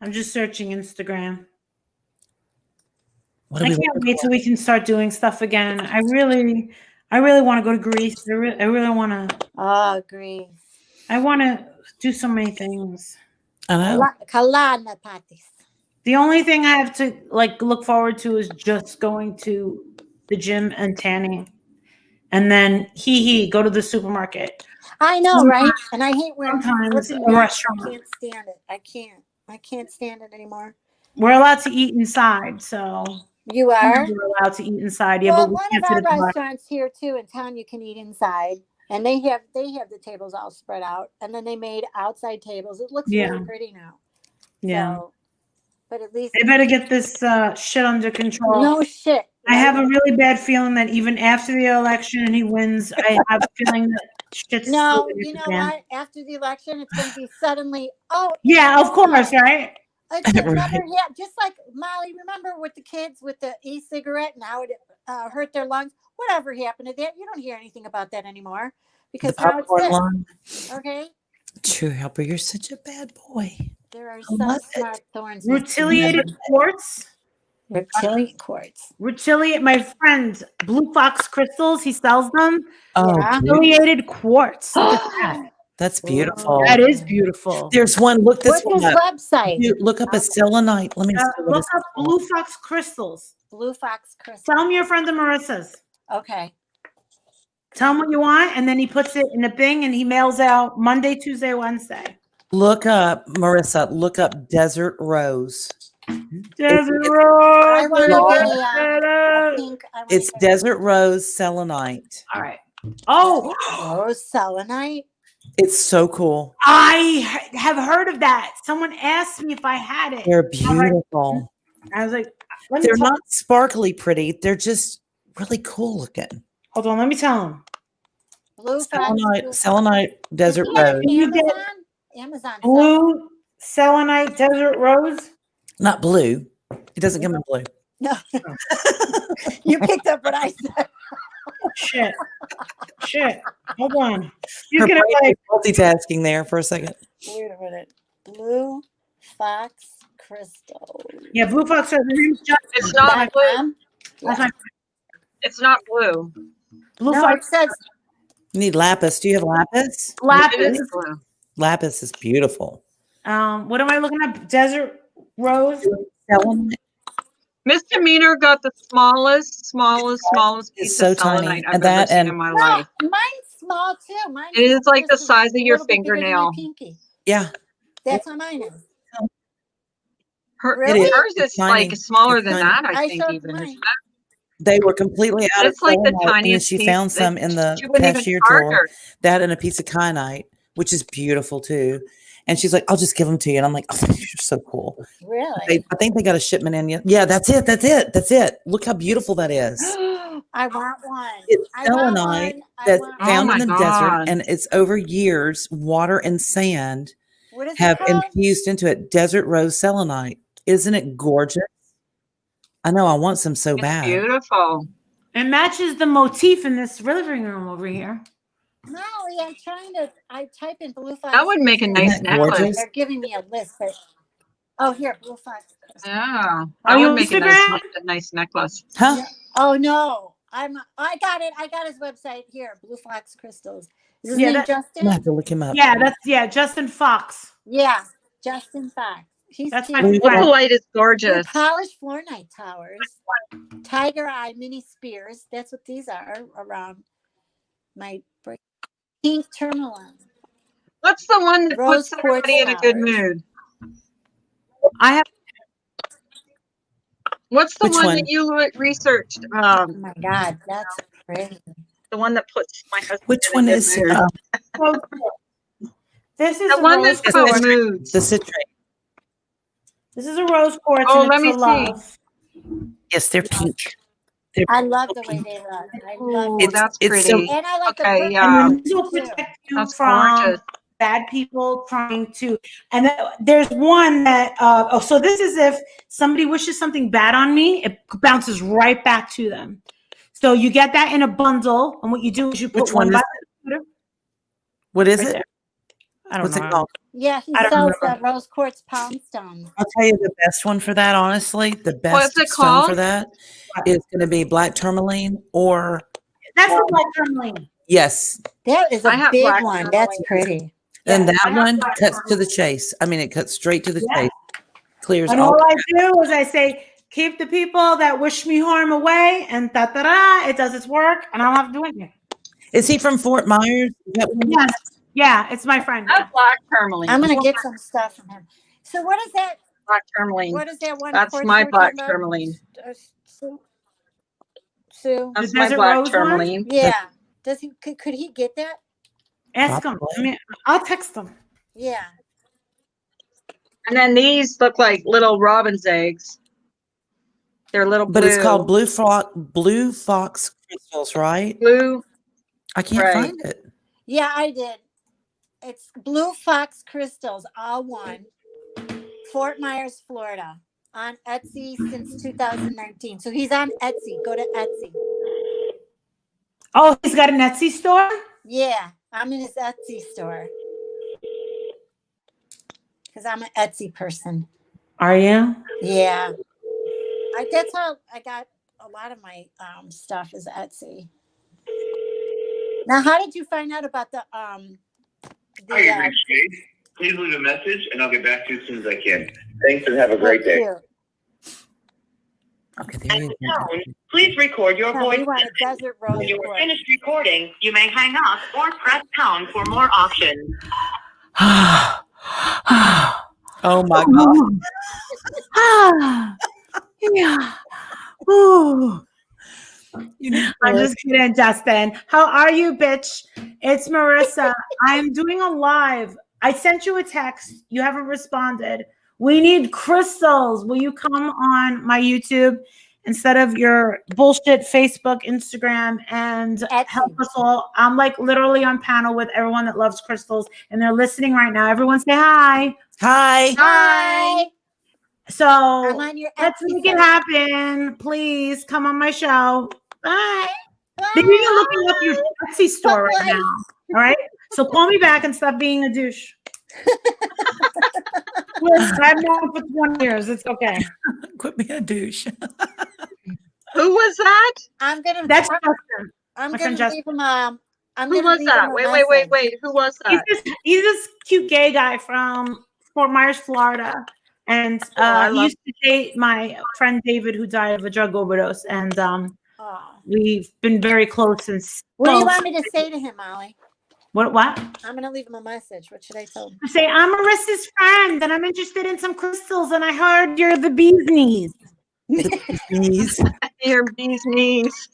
I'm just searching Instagram. What I are we can't looking wait for? till we can start doing stuff again. I really want to go to Greece. I really want to. Oh, Greece. I want to do so many things. I know. Kalana patis. The only thing I have to like look forward to is just going to the gym and tanning, and then go to the supermarket. I know, right? And I hate wearing Sometimes flipping a masks. restaurant. I can't stand it. I can't stand it anymore. We're allowed to eat inside, so You are? we're allowed to eat inside. Yeah, Well, but we one can't of sit our at the bar. restaurants here too in town, you can eat inside, and they have the tables all spread out, and then they made outside tables. It looks Yeah. really pretty now. Yeah, So, but at least they better get this shit under control. no shit. I have a really bad feeling that even after the election and he wins, I have a feeling that shit's No, still gonna you know happen. what? After the election, it's going to be suddenly. Oh, Yeah, of course, right? it's never Right. happened. Just like Molly, remember with the kids with the e-cigarette and how it hurt their lungs? Whatever happened to that? You don't hear anything about that anymore The because now it's popcorn this. line. Okay, True helper, you're such a bad boy. there are I some love it. smart thorns. Rutilated quartz. Reptilian quartz. My friend Blue Fox Crystals, he sells them. Oh, Yeah. dude, Rutilated quartz. Look at that. that's beautiful. That is beautiful. There's one. Look this What's his one up. website? Dude, look up a selenite. Let me see what Look it's up called. Blue Fox Crystals. Blue Fox Crystal. Tell him your friend of Marissa's. Okay. Tell him what you want, and then he puts it in a thing and he mails out Monday, Tuesday, Wednesday. Look up, Marissa. Look up Desert Rose. Desert I Rose. want to get Desert- a pink. It's Desert Rose selenite. All right. Oh, Rose selenite. It's so cool. I have heard of that. Someone asked me if I had it. They're beautiful. I was like, let me They're tell not sparkly pretty. They're just really cool looking. Hold on, let me tell him. Blue Fox. Selenite, selenite, Desert Is he on Rose. You get Amazon. Amazon. Blue selenite desert rose. Not blue. It doesn't come in blue. No. You picked up what I said. Shit. Hold on. You Her can brain like was multitasking there for a second. Wait a minute. Blue Fox Crystal. yeah, Blue Fox. It's not blue. .com? That's my It's not blue. Blue No, it Fox says You need lapis. Do you have lapis? It lapis. is blue. Lapis is beautiful. What am I looking at? Desert rose. Selenite Misdemeanor got the smallest piece so of tiny. selenite And I've that ever seen and- in my no, life. mine's small too. Mine's It is like the just a size of your little bit bigger than my fingernail. pinky. Yeah, That's how mine is. Hers Really? is It's like tiny. smaller It's than tiny. that, I I think showed even. mine. they were completely out It's of like the selenite, and then tiniest she piece found that some in the she wouldn't even cashier charge drawer. her. That and a piece of kyanite, which is beautiful too. And she's like, "I'll just give them to you." And I'm like, "Oh, you're so cool." Really? I think they got a shipment in. Yeah, that's it. That's it. That's it. Look how beautiful that is. I want one. It's I want selenite one. I that's want Oh found my in the God. desert, and it's over years. Water and sand What is have it called? infused into it. Desert rose selenite. Isn't it gorgeous? I know. I want some so It's bad. beautiful. It matches the motif in this living room over here. Molly, I type in Blue Fox. That would make a Crystal. nice Isn't that necklace. gorgeous? They're giving me a list. Oh, here, Blue Fox Crystal. Yeah. Are That you would make Instagram? a nice necklace. Huh? Oh no, I got it. I got his website here. Blue Fox Crystals. Is his Yeah, name that- I'm Justin? gonna have to look him up. Yeah, Justin Fox. Yeah, Justin Fox. He's That's cute. my The friend. light is They're gorgeous. polished Floornite towers. Tiger Eye mini spears. That's what these are around my break. Pink tourmaline. What's the one that Rose puts everybody in a quartz good flowers. mood? I have What's the Which one one? that you researched? Oh my God, that's pretty. The one that puts my husband Which in a one good is mood. this is The a one rose that's quartz. about moods. the citrate? This is a rose quartz. Oh, and let it's me a love. Yes, they're pink. They're I love the way pink. they look. I Ooh, love It's- that's it's pretty. so- And I like Okay, the yeah. And this will too. protect you That's from gorgeous. bad people trying to, and there's one that, so this is if somebody wishes something bad on me, it bounces right back to them. So you get that in a bundle, and what you do is you put Which one one is by the computer. What is Right it? there. I don't What's know. it called? Yeah, he I don't sells remember. the rose quartz pound stones. I'll tell you the best one for that, honestly. The best What's it stone for called? that is going to be black tourmaline or, That's the black tourmaline. yes. That is I a have big black one. That's tourmaline. pretty. And Yeah, that I have one black cuts to tourmaline. the chase. I mean, it cuts straight to the Yeah. chase. Clears And all. all I do is I say, keep the people that wish me harm away, and da-da-da, it does its work, and I don't have to do anything. Is he from Fort Myers? Is that what- Yes. Yeah, it's my friend. That's black tourmaline. I'm gonna get some stuff from him. So what is that? Black tourmaline. What is that one? That's quartz my you were black talking about? tourmaline. Sue? Sue? That's The my desert black rose one? tourmaline. Yeah. Does he? Could he get that? Ask him. Probably. I mean, I'll text him. Yeah. And then these look like little robin's eggs. They're little blue. But it's called blue fox crystals, right? blue. I can't Right. find it. Yeah, I did. It's Blue Fox Crystals, all one. Fort Myers, Florida. On Etsy since 2019. So he's on Etsy. Go to Etsy. Oh, he's got an Etsy store? Yeah, I'm in his Etsy store. Because I'm an Etsy person. Are you? Yeah. That's how I got a lot of my stuff is Etsy. Now, how did you find out about the Hi, you've reached Jade. Please leave a message and I'll get back to you as soon as I can. Thanks and have a great day. Okay, there you go. Please record your No, we want a desert rose When you are quartz. finished recording, you may hang up or press pound for more options. Oh my God. Yeah. Ooh. You need I'm just kidding, Justin. How are you, bitch? It's Marissa. I'm doing a live. I sent you a text. You haven't responded. We need crystals. Will you come on my YouTube instead of your bullshit Facebook, Instagram, and Etsy. help us all? I'm like literally on panel with everyone that loves crystals, and they're listening right now. Everyone say hi. Hi. Hi. I'm So on your let's Etsy make it site. happen. Please come on my show. Bye. Bye. They're even looking up your Etsy store right Bye. now. All right. So call me back and stop being a douche. Listen, I've known for 20 years. It's okay. Quit being a douche. Who was that? I'm gonna. That's Justin. I'm my gonna friend leave him. I'm Who gonna was leave that? him a Wait. message. Who was He's that? this cute gay guy from Fort Myers, Florida. And I he love- used to date my friend David, who died of a drug overdose. And Oh. we've been very close since. What do you well, want me to say to him, Molly? What? I'm gonna leave him a message. What should I tell him? Say, I'm Marissa's friend and I'm interested in some crystals and I heard you're the bee's knees. Please. Your bee's knees.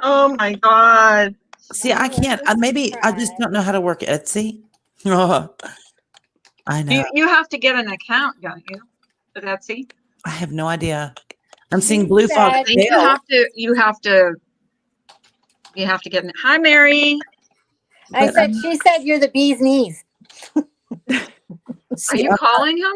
Oh my God. See, I can't. Maybe I just don't know how to work Etsy. I know. You have to get an account, don't you? With Etsy. I have no idea. I'm seeing She Blue Fox. said- You have to get an. Hi, Mary. I said. She said you're the bee's knees. Are you calling him?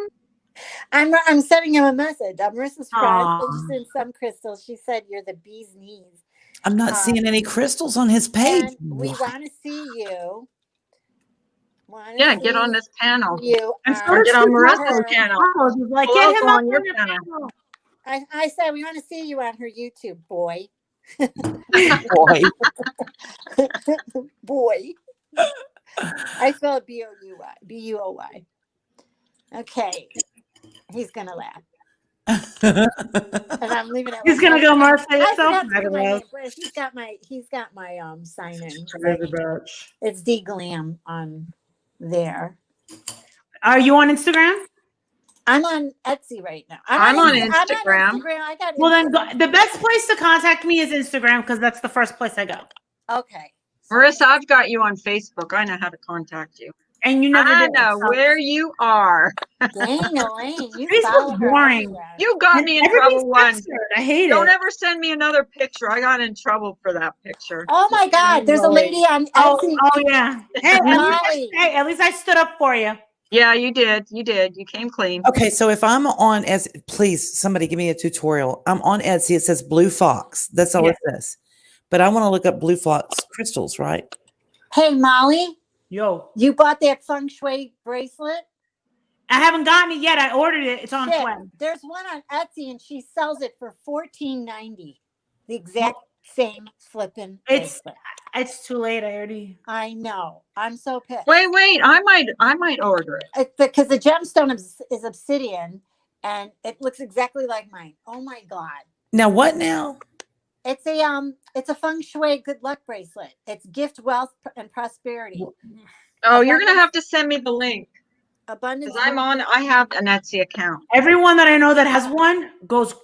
I'm sending him a message. I'm Marissa's friend. Aw. I just sent some crystals. She said you're the bee's knees. I'm not seeing any crystals on his page. And we want to see you. Yeah, get on this panel. You. And Or get on Marissa's her- channel. He's like, We'll get all him go up on your on your panel. panel. I said we want to see you on her YouTube, boy. Boy. Boy. I spell it B-O-U-Y. B-U-O-Y. Okay. He's gonna laugh. And I'm leaving it. He's gonna go Martha. I It's so forgot to put my name, fabulous. but he's got my sign in. It's D Glam on there. Are you on Instagram? I'm on Etsy right now. I'm on Instagram. Instagram. I got Well, then Instagram. the best place to contact me is Instagram because that's the first place I go. Okay. Marissa, I've got you on Facebook. I know how to contact you. And you never did. Anna, where you are. Dang, Elaine, you Facebook's follow her boring. everywhere. You got And me in everybody's trouble once. censored. I hate Don't it. ever send me another picture. I got in trouble for that picture. Oh my God, there's a lady on Oh, Etsy. oh yeah. Hey, Molly. at least I stood up for you. Yeah, you did. You did. You came clean. Okay, so if I'm on Etsy, please somebody give me a tutorial. I'm on Etsy. It says Blue Fox. That's all Yeah. it says. But I want to look up Blue Fox crystals, right? Hey, Molly, Yo, you bought that feng shui bracelet? I haven't gotten it yet. I ordered it. It's on Shit, its way. there's one on Etsy and she sells it for $14.90. The exact same flipping It's bracelet. it's too late. I already. I know. I'm so pissed. Wait. I might order it. It's because the gemstone is obsidian and it looks exactly like mine. Oh my God. Now what now? It's a feng shui good luck bracelet. It's gift, wealth, and prosperity. Oh, you're gonna have to send me the link Abundance. because I have an Etsy account. Everyone that I know that has one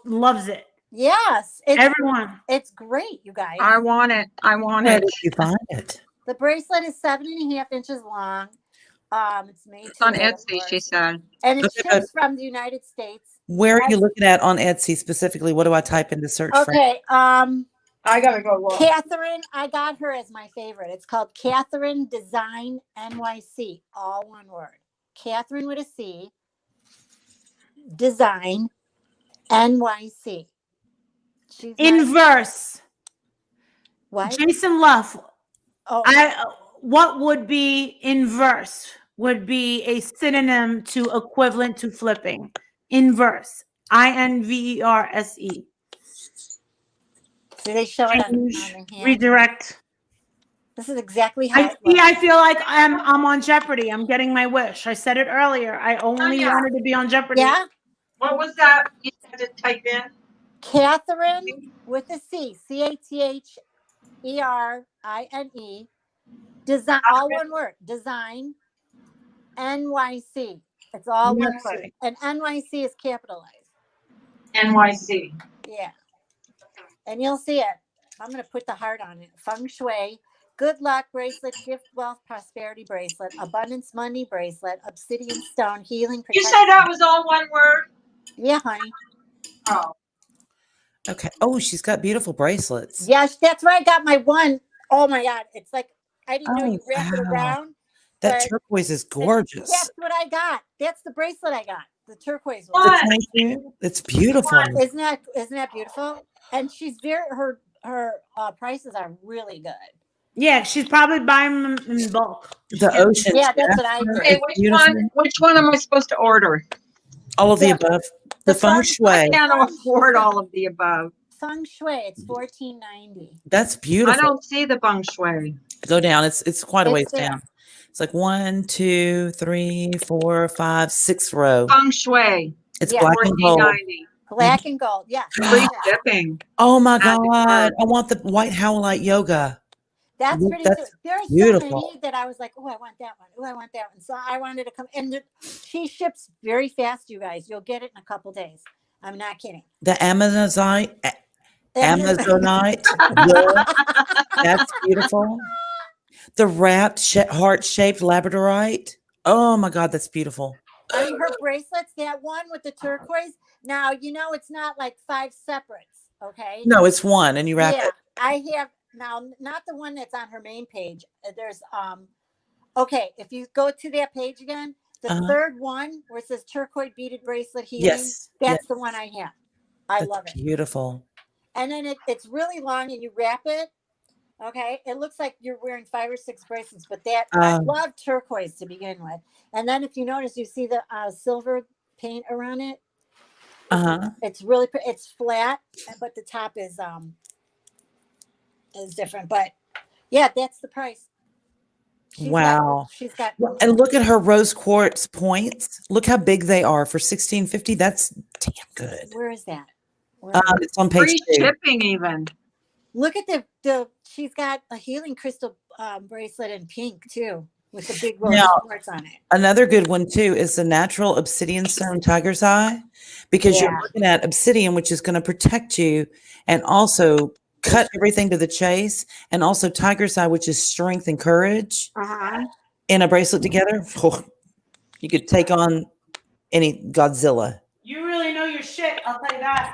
loves it. Yes, Everyone. it's great, you guys. I want it. I want Where it. did you find it? The bracelet is 7.5 inches long. It's made It's on to order, Etsy, of she course. said. And it Okay, but- ships from the United States. Where are you looking at on Etsy specifically? What do I type into search for? Okay, I gotta go look. Catherine, I got her as my favorite. It's called Catherine Design NYC, all one word. Catherine with a C, Design NYC. She's not- Inverse. what? Jason Luff. Oh, What would be inverse? Would be a synonym to equivalent to flipping. Inverse. INVERSE. so they show it on Change. the hand. Redirect. This is exactly how I it see. looks. I feel like I'm on Jeopardy. I'm getting my wish. I said it earlier. I only yeah. wanted to be on Jeopardy. Yeah, What was that you had to type in? Catherine with a C, CATHERINE, design, all one word, Design NYC. It's all one NYC. word, and NYC is capitalized. NYC. Yeah, and you'll see it. I'm gonna put the heart on it. Feng Shui, good luck bracelet, gift, wealth, prosperity bracelet, abundance money bracelet, obsidian stone, healing. You Protection. said that was all one word? Yeah, honey. Oh. Okay. Oh, she's got beautiful bracelets. Yes, that's where I got my one. Oh my God, it's like I didn't know Oh, you wrap it wow. around. That but turquoise is gorgeous. That's what I got. That's the bracelet I got. The turquoise The one. What? 22? It's beautiful. Isn't that beautiful? And she's her prices are really good. Yeah, she's probably buying them in bulk. The ocean. Yeah, that's what I jasper did. Okay, is which beautiful. one am I supposed to order? All of the Yeah. above. The feng I shui. can't afford all of the above. Feng Shui, it's $14.90. That's I beautiful. don't see the feng shui. Go down. It's quite a It's ways there. down. It's like 1, 2, 3, 4, 5, 6 row. Feng shui. It's Yeah. black and gold. $14.90. Black and gold. Yeah. Free shipping. Oh my Magic God. word. I want the white howlite yoga. That's Look, pretty that's good. There are so beautiful. many that I was like, oh, I want that one. Oh, I want that one. So I wanted to come. And she ships very fast, you guys. You'll get it in a couple days. I'm not kidding. The Amazonite. And then- Amazonite. wood, that's beautiful. The wrapped heart-shaped labradorite. Oh my God, that's beautiful. I mean, her bracelets, that one with the turquoise. Now, it's not like 5 separates. Okay. No, it's one, and you wrap Yeah, it. I have now, not the one that's on her main page. There's okay, if you go to that page again, the Uh-huh. third one where it says turquoise beaded bracelet healing, Yes, that's yes. the one I have. I That's love it. beautiful. And then it's really long and you wrap it. Okay. It looks like you're wearing 5 or 6 bracelets, but I love turquoise to begin with. And then if you notice, you see the silver paint around it. Uh-huh. It's really it's flat, but the top is different. But yeah, that's the price. Wow. She's got And look at her rose quartz points. Look how big they are for $16.50. That's damn good. where is that? Where is it? It's on page Free 2. shipping even. Look at the she's got a healing crystal bracelet in pink too, with the big rose Now- quartz on it. Another good one too is the natural obsidian stone tiger's eye, because Yeah. you're looking at obsidian, which is going to protect you and also cut everything to the chase, and also tiger's eye, which is strength and courage. Uh-huh. in a bracelet together, you could take on any Godzilla. You really know your shit. I'll tell you that.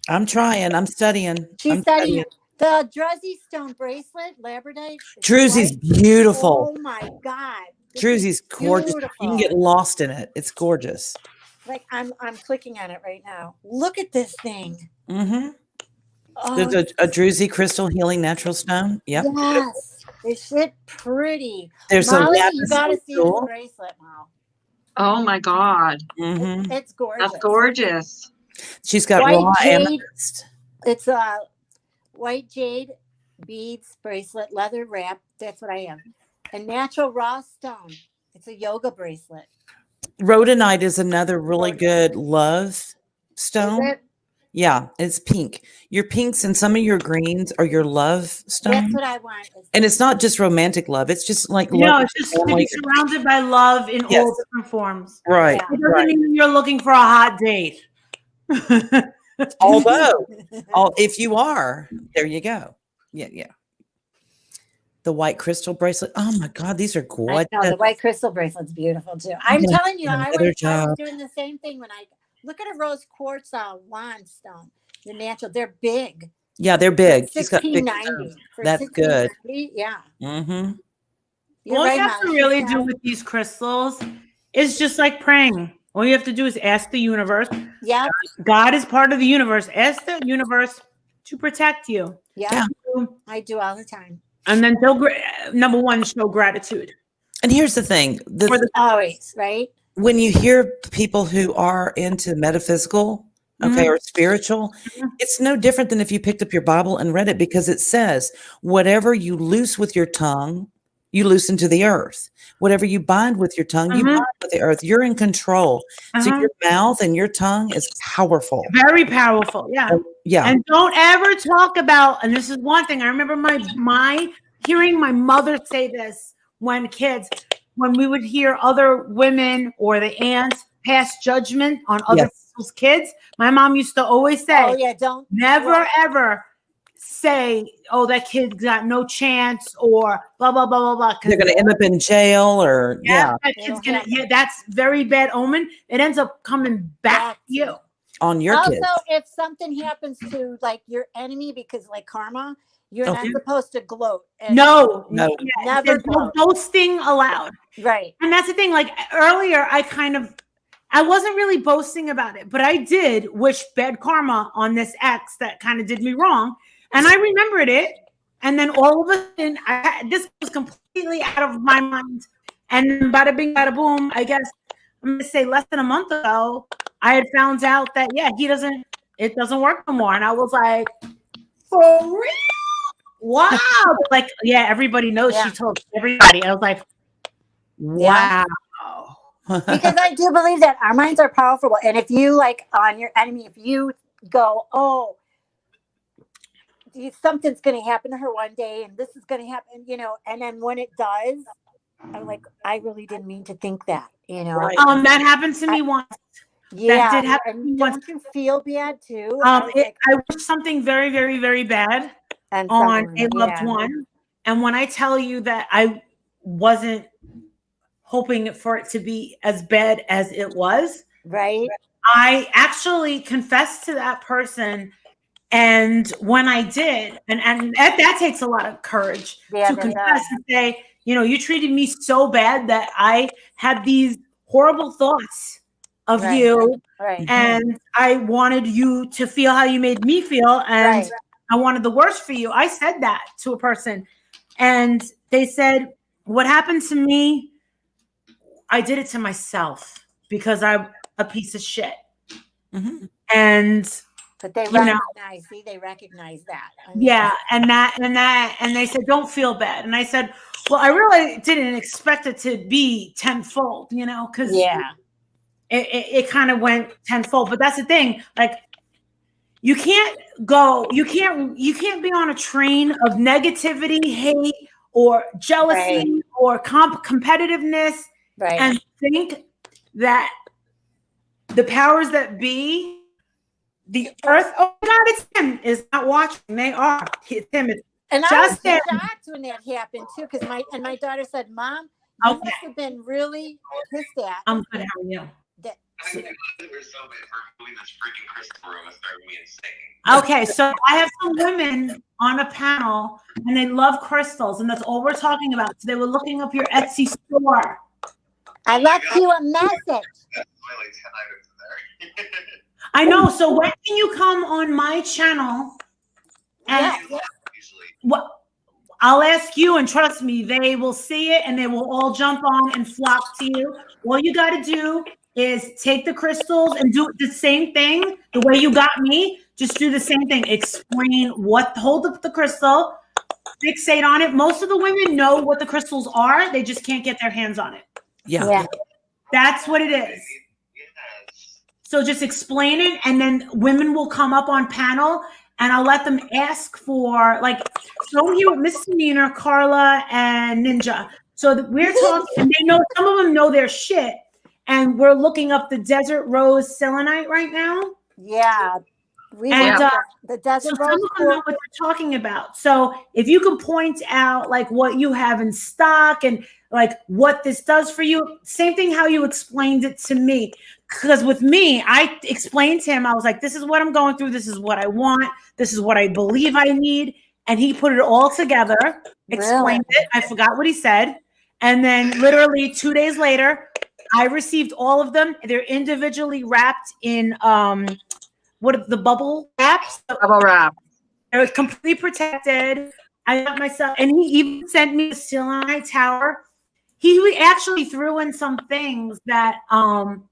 I'm trying. I'm studying. She's I'm studying the Druzy stone bracelet, labradorite. it's Druzy's white. beautiful. Oh my God. This Druzy's is gorgeous. You can beautiful. get lost in it. It's gorgeous. Like I'm clicking on it right now. Look at this thing. Mm-hmm. Oh, There's a Druzy crystal healing natural stone. Yep. yes. This shit pretty. There's Molly, a you lapis gotta see this lazuli. bracelet now. Oh my God. Mm-hmm. It's gorgeous. That's gorgeous. She's got White raw jade. amethyst. It's a white jade beads bracelet, leather wrap. That's what I am. A natural raw stone. It's a yoga bracelet. Rhodonite is another really good love Is stone. it? Yeah, it's pink. Your pinks and some of your greens are your love stone. That's what I want. And it's not just romantic love. It's just like No, love it's just with to be family. surrounded by love in Yes. all different forms. Right, Yeah. It doesn't right. mean you're looking for a hot date. Although, if you are, there you go. Yeah. The white crystal bracelet. Oh my God, these are I gorgeous. know the white crystal bracelet's beautiful too. I'm Yeah, telling you, I better was job. doing the same thing when I look at a rose quartz wand stone. The natural, they're big. Yeah, they're big. She's got big $16.90. stones. For That's good. $16.90, yeah. Mm-hmm. You're All right, you have to Molly. really She's do got- with these crystals is just like praying. All you have to do is ask the universe. Yeah, God is part of the universe. Ask the universe to protect you. yeah, I do all the time. And then number one, show gratitude. And here's the thing: Always, right? when you hear people who are into metaphysical, okay, or spiritual, it's no different than if you picked up your Bible and read it, because it says, whatever you loose with your tongue, you loosen to the earth. Whatever you bind with your tongue, you bind with the earth. You're in control. So your mouth and your tongue is powerful. Very powerful. Yeah. Yeah. And don't ever talk about, and this is one thing I remember my hearing my mother say this when we would hear other women or the aunts pass judgment on other people's kids. My mom used to always say, Oh yeah, don't never ever say, oh, that kid's got no chance, or blah blah blah blah blah. They're going to end up in jail, or that kid's gonna. Yeah, that's very bad omen. It ends up coming back to you. on your also, kids. if something happens to like your enemy, because like karma, you're not Okay. supposed to gloat. And No, No. yeah, Never there's no boasting allowed. Right. And that's the thing. Like earlier, I wasn't really boasting about it, but I did wish bad karma on this ex that kind of did me wrong. And I remembered it. And then all of a sudden, this was completely out of my mind. And then bada bing, bada boom, I guess I'm going to say less than a month ago, I had found out that, it doesn't work no more. And I was like, for real? Wow. Like, yeah, everybody knows. She told everybody. I was like, wow. Because I do believe that our minds are powerful. And if you like on your enemy, if you go, oh, something's going to happen to her one day and this is going to happen, and then when it does, I'm like, I really didn't mean to think that, That happened to me once. Yeah. That did happen And don't you feel bad too? I wish something very, very, very bad and on a loved one. And when I tell you that I wasn't hoping for it to be as bad as it was, right? I actually confessed to that person. And when I did, and that takes a lot of courage to confess and say, you treated me so bad that I had these horrible thoughts of you. Right. And I wanted you to feel how you made me feel. And I wanted the worst for you. I said that to a person. And they said, what happened to me, I did it to myself because I'm a piece of shit. Mm-hmm. And but they recognize, they recognize that. And they said, don't feel bad. And I said, well, I really didn't expect it to be tenfold, because it kind of went tenfold. But that's the thing, like you can't be on a train of negativity, hate, or jealousy or competitiveness and think that the powers that be, the earth, oh my God, it's him, is not watching. They are. It's him. And just I was shocked when that happened too, because my daughter said, Mom, you Okay. must have been really pissed at. I'm good. How are you? that- We're so bad for moving this freaking crystal room. It's driving me insane. Okay, so I have some women on a panel and they love crystals, and that's all we're talking about. So they were looking up your Etsy store. I left you a message. That's why like 10 items in there. I know. So when can you come on my channel? And Yeah. Usually. what I'll ask you, and trust me, they will see it and they will all jump on and flock to you. All you got to do is take the crystals and do the same thing the way you got me. Just do the same thing. Explain hold up the crystal, fixate on it. Most of the women know what the crystals are. They just can't get their hands on it. Yeah. That's what it is. Yes. So just explain it, and then women will come up on panel, and I'll let them ask for, like, so here with Misdemeanor, Carla, and Ninja. So we're talking, and they know, some of them know their shit, and we're looking up the Desert Rose selenite right now. Yeah. We And, went to the So Desert some Rose of them know what they're talking about. So if you can point out like what you have in stock and like what this does for you, same thing how you explained it to me. Because with me, I explained to him, I was like, this is what I'm going through. This is what I want. This is what I believe I need. And he put it all together, explained it. I forgot what he said. And then literally 2 days later, I received all of them. They're individually wrapped in what are the bubble wraps? Bubble wrap. They're completely protected. I got myself, and he even sent me a selenite tower. He actually threw in some things that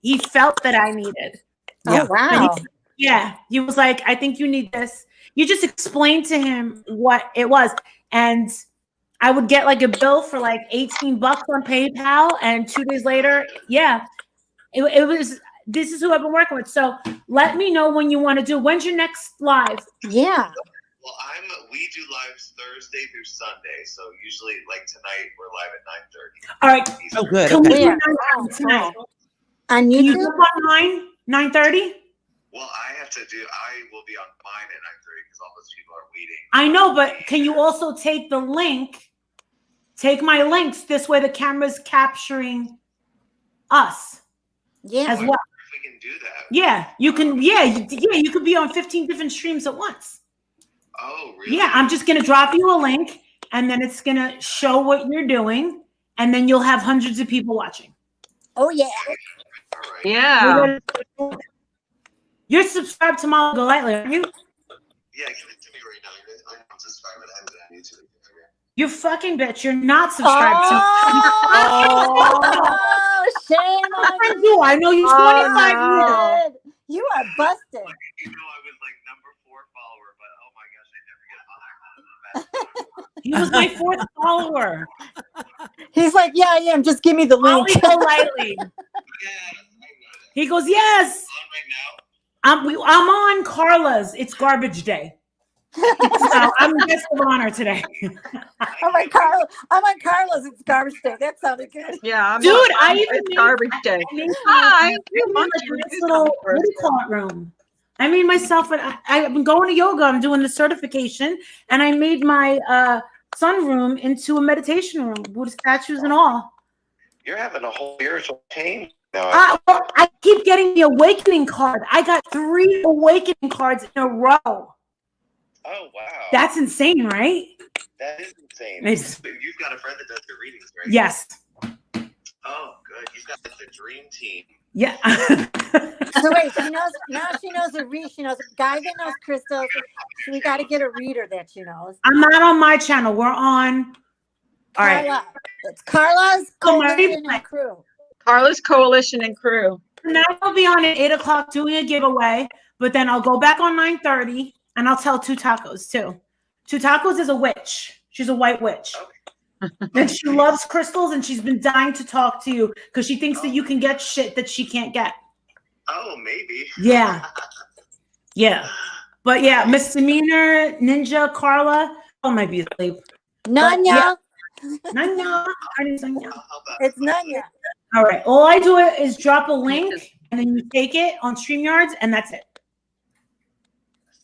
he felt that I needed. Yeah. Oh, wow. Yeah, he was like, I think you need this. You just explained to him what it was. And I would get like a bill for like $18 on PayPal. And 2 days later, yeah, it was, this is who I've been working with. So let me know when you want to do. When's your next live? Yeah. Well, we do lives Thursday through Sunday, so usually like tonight we're live at 9:30. All right. Oh, good. Can we Okay. do Where? 9:30 tonight? On Can you YouTube? jump on 9:30? Well, I will be on mine at 9:30 because all those people are waiting. I know, but can you also take the link? Take my links. This way the camera's capturing us Yeah. as well. If we can do that. Yeah, you can. Yeah, you could be on 15 different streams at once. Oh, really? Yeah, I'm just gonna drop you a link, and then it's gonna show what you're doing, and then you'll have hundreds of people watching. Oh, yeah. All right. Yeah. You're subscribed to Molly Golightly, aren't you? Yeah, give it to me right now. I'm subscribed, but I haven't been on YouTube. You fucking bitch. You're not subscribed Oh, shame on to you. I know you 25 years. you. You are busted. You know, I was like number 4 follower, but oh my gosh, I never get on. He was my 4th follower. He's like, yeah, I am. Just give me the link. Molly Golightly. Yeah, I know that. He goes, yes. On right now. I'm on Carla's. It's garbage day. So I'm guest of honor today. I'm on Carla's. It's garbage day. That sounded good. Yeah. Dude, I even it's made- garbage day. I made Hi. like this little, what do you call it, room? I made myself, I've been going to yoga. I'm doing the certification, and I made my sunroom into a meditation room, Buddha statues and all. You're having a whole spiritual change now. Well, I keep getting the awakening card. I got 3 awakening cards in a row. Oh, wow. That's insane, right? That is insane. It's- You've got a friend that does your readings, right? Yes. Oh, good. You've got the dream team. Yeah. So wait, she knows now. She knows she knows a guy that knows crystals. So we got to get a reader that she knows. I'm not on my channel. We're on. All right. Carla. It's Carla's Oh, my Coalition replay. and Crew. Carla's Coalition and Crew. Tonight I'll be on at 8 o'clock doing a giveaway, but then I'll go back on 9:30 and I'll tell Two Tacos too. Two Tacos is a witch. She's a white witch. And she loves crystals, and she's been dying to talk to you because she thinks that you can get shit that she can't get. Oh, maybe. Yeah. Yeah. But yeah, Misdemeanor, Ninja, Carla. Oh, might be asleep. Nanya. Yeah. Nanya. Her name's Nanya. How about It's Nanya. All right. All I do is drop a link, and then you take it on StreamYards, and that's it.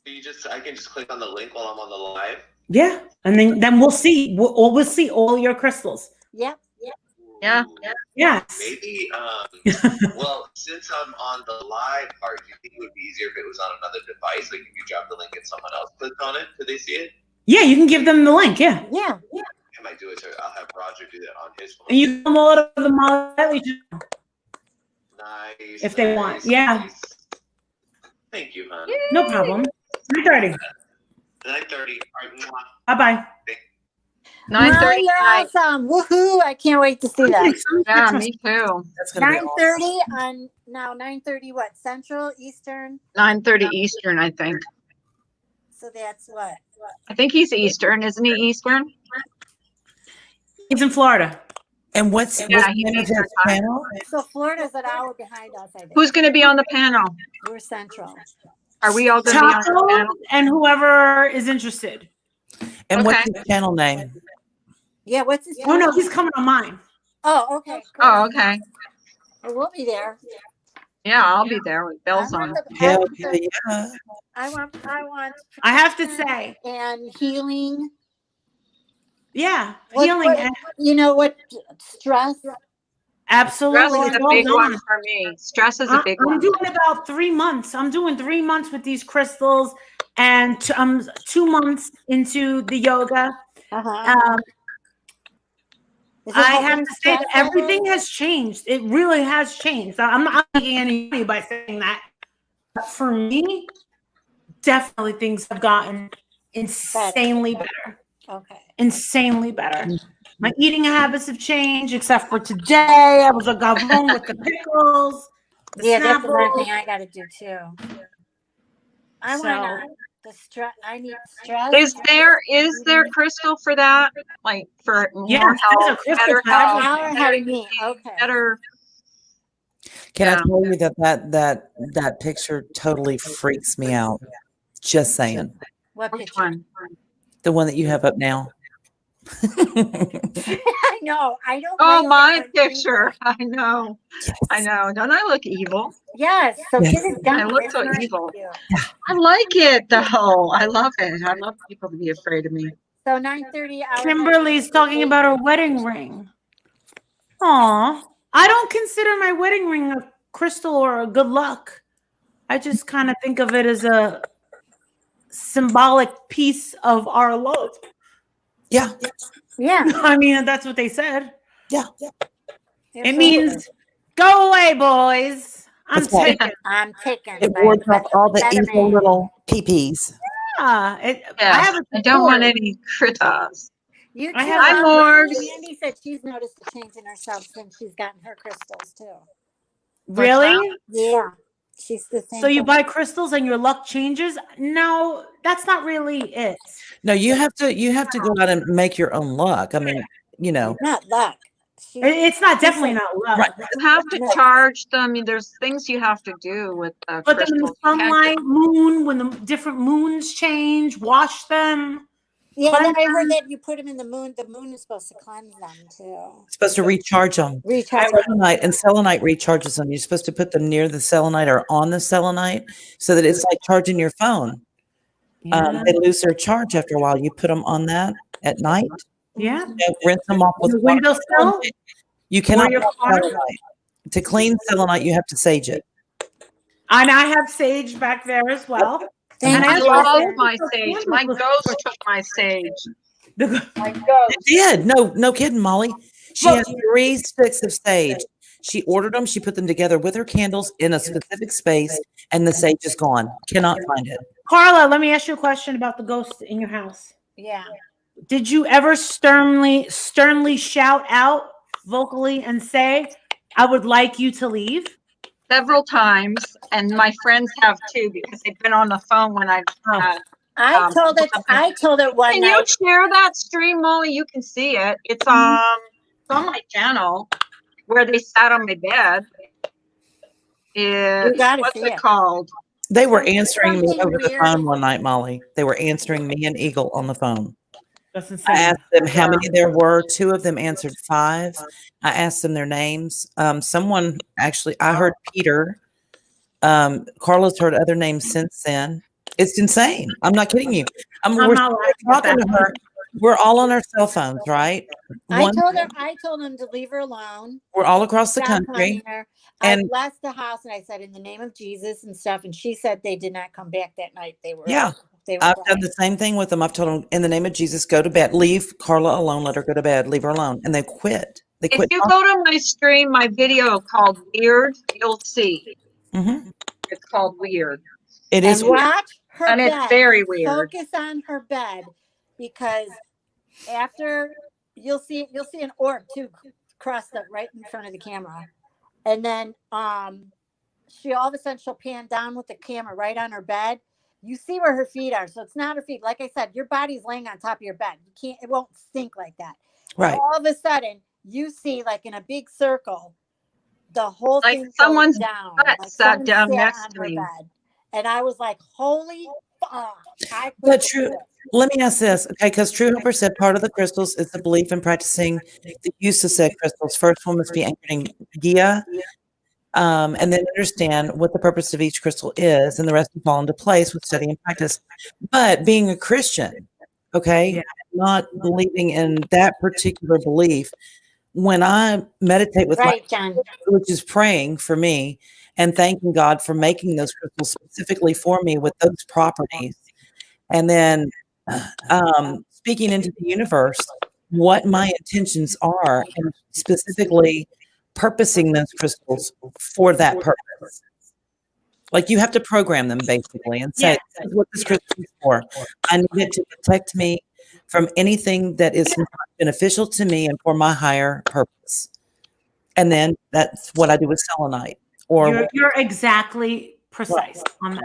I can just click on the link while I'm on the live? Yeah. And then we'll see. We'll see all your crystals. Yep. Yep. Yeah. Yes. Maybe, well, since I'm on the live part, do you think it would be easier if it was on another device? Like if you drop the link and someone else clicked on it, could they see it? Yeah, you can give them the link. Yeah. Yeah. I might do it. So I'll have Roger do that on his phone. And you can download it to the Molly channel Nice. if they want. Yeah. Nice. Thank you, hon. No problem. 3:30. 9:30. Bye bye. 9:30 You're tonight. awesome. Woohoo. I can't wait to see that. Yeah, me too. That's gonna be 9:30 awesome. on now 9:30 what? Central, Eastern? 9:30 Eastern, I think. So that's what? I think he's Eastern, isn't he? Eastern. He's in Florida. And what's Yeah, the he's name of Eastern his time. channel? So Florida's an hour behind us, I think. Who's going to be on the panel? We're Central. Are we all going to be on the Taco panel? and whoever is interested. And what's Okay. his channel name? Yeah, what's his Oh no, he's coming on mine. Oh, okay. Oh, okay. Well, we'll be there. Yeah, I'll be there with bells I on. want the- Hell yeah. I want I have to say, and healing. yeah, What- healing. what- and You know what? Stress. absolutely. Stress is a well big one done. for me. Stress is a big I'm one. doing about 3 months. I'm doing 3 months with these crystals, and I'm 2 months into the yoga. Uh-huh. Is it I helping have to say that stress everything levels? has changed. It really has changed. I'm not making any money by saying that. But for me, definitely things have gotten insanely better. Okay. Insanely better. My eating habits have changed, except for today. I was a gabon with the pickles. The Yeah, that's another Snapples. thing I got to do too. I So- want the stress. I need stress. Is there crystal for that? Like for more Yes, there's a health, crystal better for health, An hour ahead of me. better, Okay. better. Can I Yeah. tell you that picture totally freaks me out? Just saying. What Which picture? one? The one that you have up now. I know. I don't. Oh, like my it. picture. I know. I know. Don't I look evil? Yes. So Yes. get it done. I look It's so nice evil. to do. I like it though. I love it. I love people to be afraid of me. So 9:30 hours. Kimberly's talking about her wedding ring. Aw. I don't consider my wedding ring a crystal or a good luck. I just kind of think of it as a symbolic piece of our love. Yeah. Yeah. I mean, that's what they said. Yeah. It means go away, boys. I'm That's right. taking. I'm taken. It by wards off all the better evil man. little peepees. Yeah, I Yes. have a I don't want sword. any critters. You too. I have- Hi, Morgs. Mandy said she's noticed a change in herself since she's gotten her crystals too. Really? Yeah. She's the same. So you thing. buy crystals and your luck changes? No, that's not really it. No, you have to go out and make your own luck. I mean, you know. Not luck. She, It's not definitely not luck. Right. You have to charge them. There's things you have to do with the Put them in the crystals. You can't sunlight, moon, when the different moons change, wash them. yeah, then I cleanse heard them. that you put them in the moon. The moon is supposed to cleanse them too. Supposed to recharge them. Recharge. Selenite recharges them. You're supposed to put them near the selenite or on the selenite so that it's like charging your phone. Yeah. They lose their charge after a while. You put them on that at night. Yeah. You know, rinse them off with The water. windowsill? You cannot your wash car? selenite. To clean selenite, you have to sage it. And I have sage back there as well. Thank And I you. love my sage. My ghost took my sage. It did. No kidding, Molly. She Look. has 3 sticks of sage. She ordered them. She put them together with her candles in a specific space, and the sage is gone. Cannot find it. Carla, let me ask you a question about the ghost in your house. Yeah. Did you ever sternly shout out vocally and say, I would like you to leave? Several times, and my friends have too, because they've been on the phone when I've I told it. I told it one Can you night. share that stream, Molly? You can see it. It's on my channel where they sat on my bed. You gotta What's see it it. called? They were answering me Something over the weird. phone one night, Molly. They were answering me and Eagle on the phone. That's I insane. asked them how many there were. 2 of them answered 5. I asked them their names. Someone actually, I heard Peter. Carla's heard other names since then. It's insane. I'm not kidding you. I'm We're not laughing at talking to that. her. we're all on our cell phones, right? I told him to leave her alone. We're all across the Stop country. calling her. I and- blessed the house and I said, in the name of Jesus and stuff. And she said they did not come back that night. They were, Yeah. they were I've quiet. done the same thing with them. I've told them, in the name of Jesus, go to bed. Leave Carla alone. Let her go to bed. Leave her alone. And they quit. They If quit. you go to my stream, my video called Weird, you'll see. Mhm. It's called Weird. It And is. watch her And bed. it's very weird. Focus on her bed, because after you'll see an orb too crossed up right in front of the camera. And then she all of a sudden she'll pan down with the camera right on her bed. You see where her feet are. So it's not her feet. Like I said, your body's laying on top of your bed. It won't sink like that. Right. All of a sudden you see, like in a big circle, the whole Like thing goes someone's down. butt Like sat someone down sat next on to her me. bed. And I was like, holy fuck. But true. Let me ask this, okay? Because True Hopper said part of the crystals is the belief in practicing the use of said crystals. First one must be anchored in Gia, and then understand what the purpose of each crystal is, and the rest will fall into place with study and practice. But being a Christian, okay, not believing in that particular belief, when I meditate with Right, John. which is praying for me and thanking God for making those crystals specifically for me with those properties, and then speaking into the universe what my intentions are, and specifically purposing those crystals for that purpose. Like, you have to program them basically and say, this is what this crystal is for. I need it to protect me from anything that is not beneficial to me and for my higher purpose. And then that's what I do with selenite. Or You're exactly precise on that.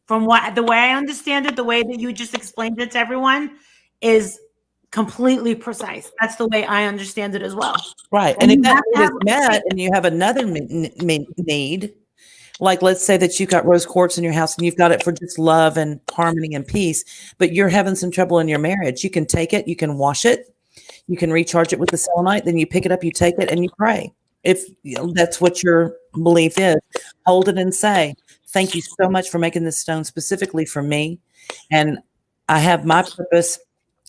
From the way I understand it, the way that you just explained it to everyone is completely precise. That's the way I understand it as well. right. And if that need is met and you have another need, like let's say that you've got rose quartz in your house and you've got it for just love and harmony and peace, but you're having some trouble in your marriage, you can take it, you can wash it, you can recharge it with the selenite, then you pick it up, you take it, and you pray. If that's what your belief is, hold it and say, thank you so much for making this stone specifically for me. And I have my purpose.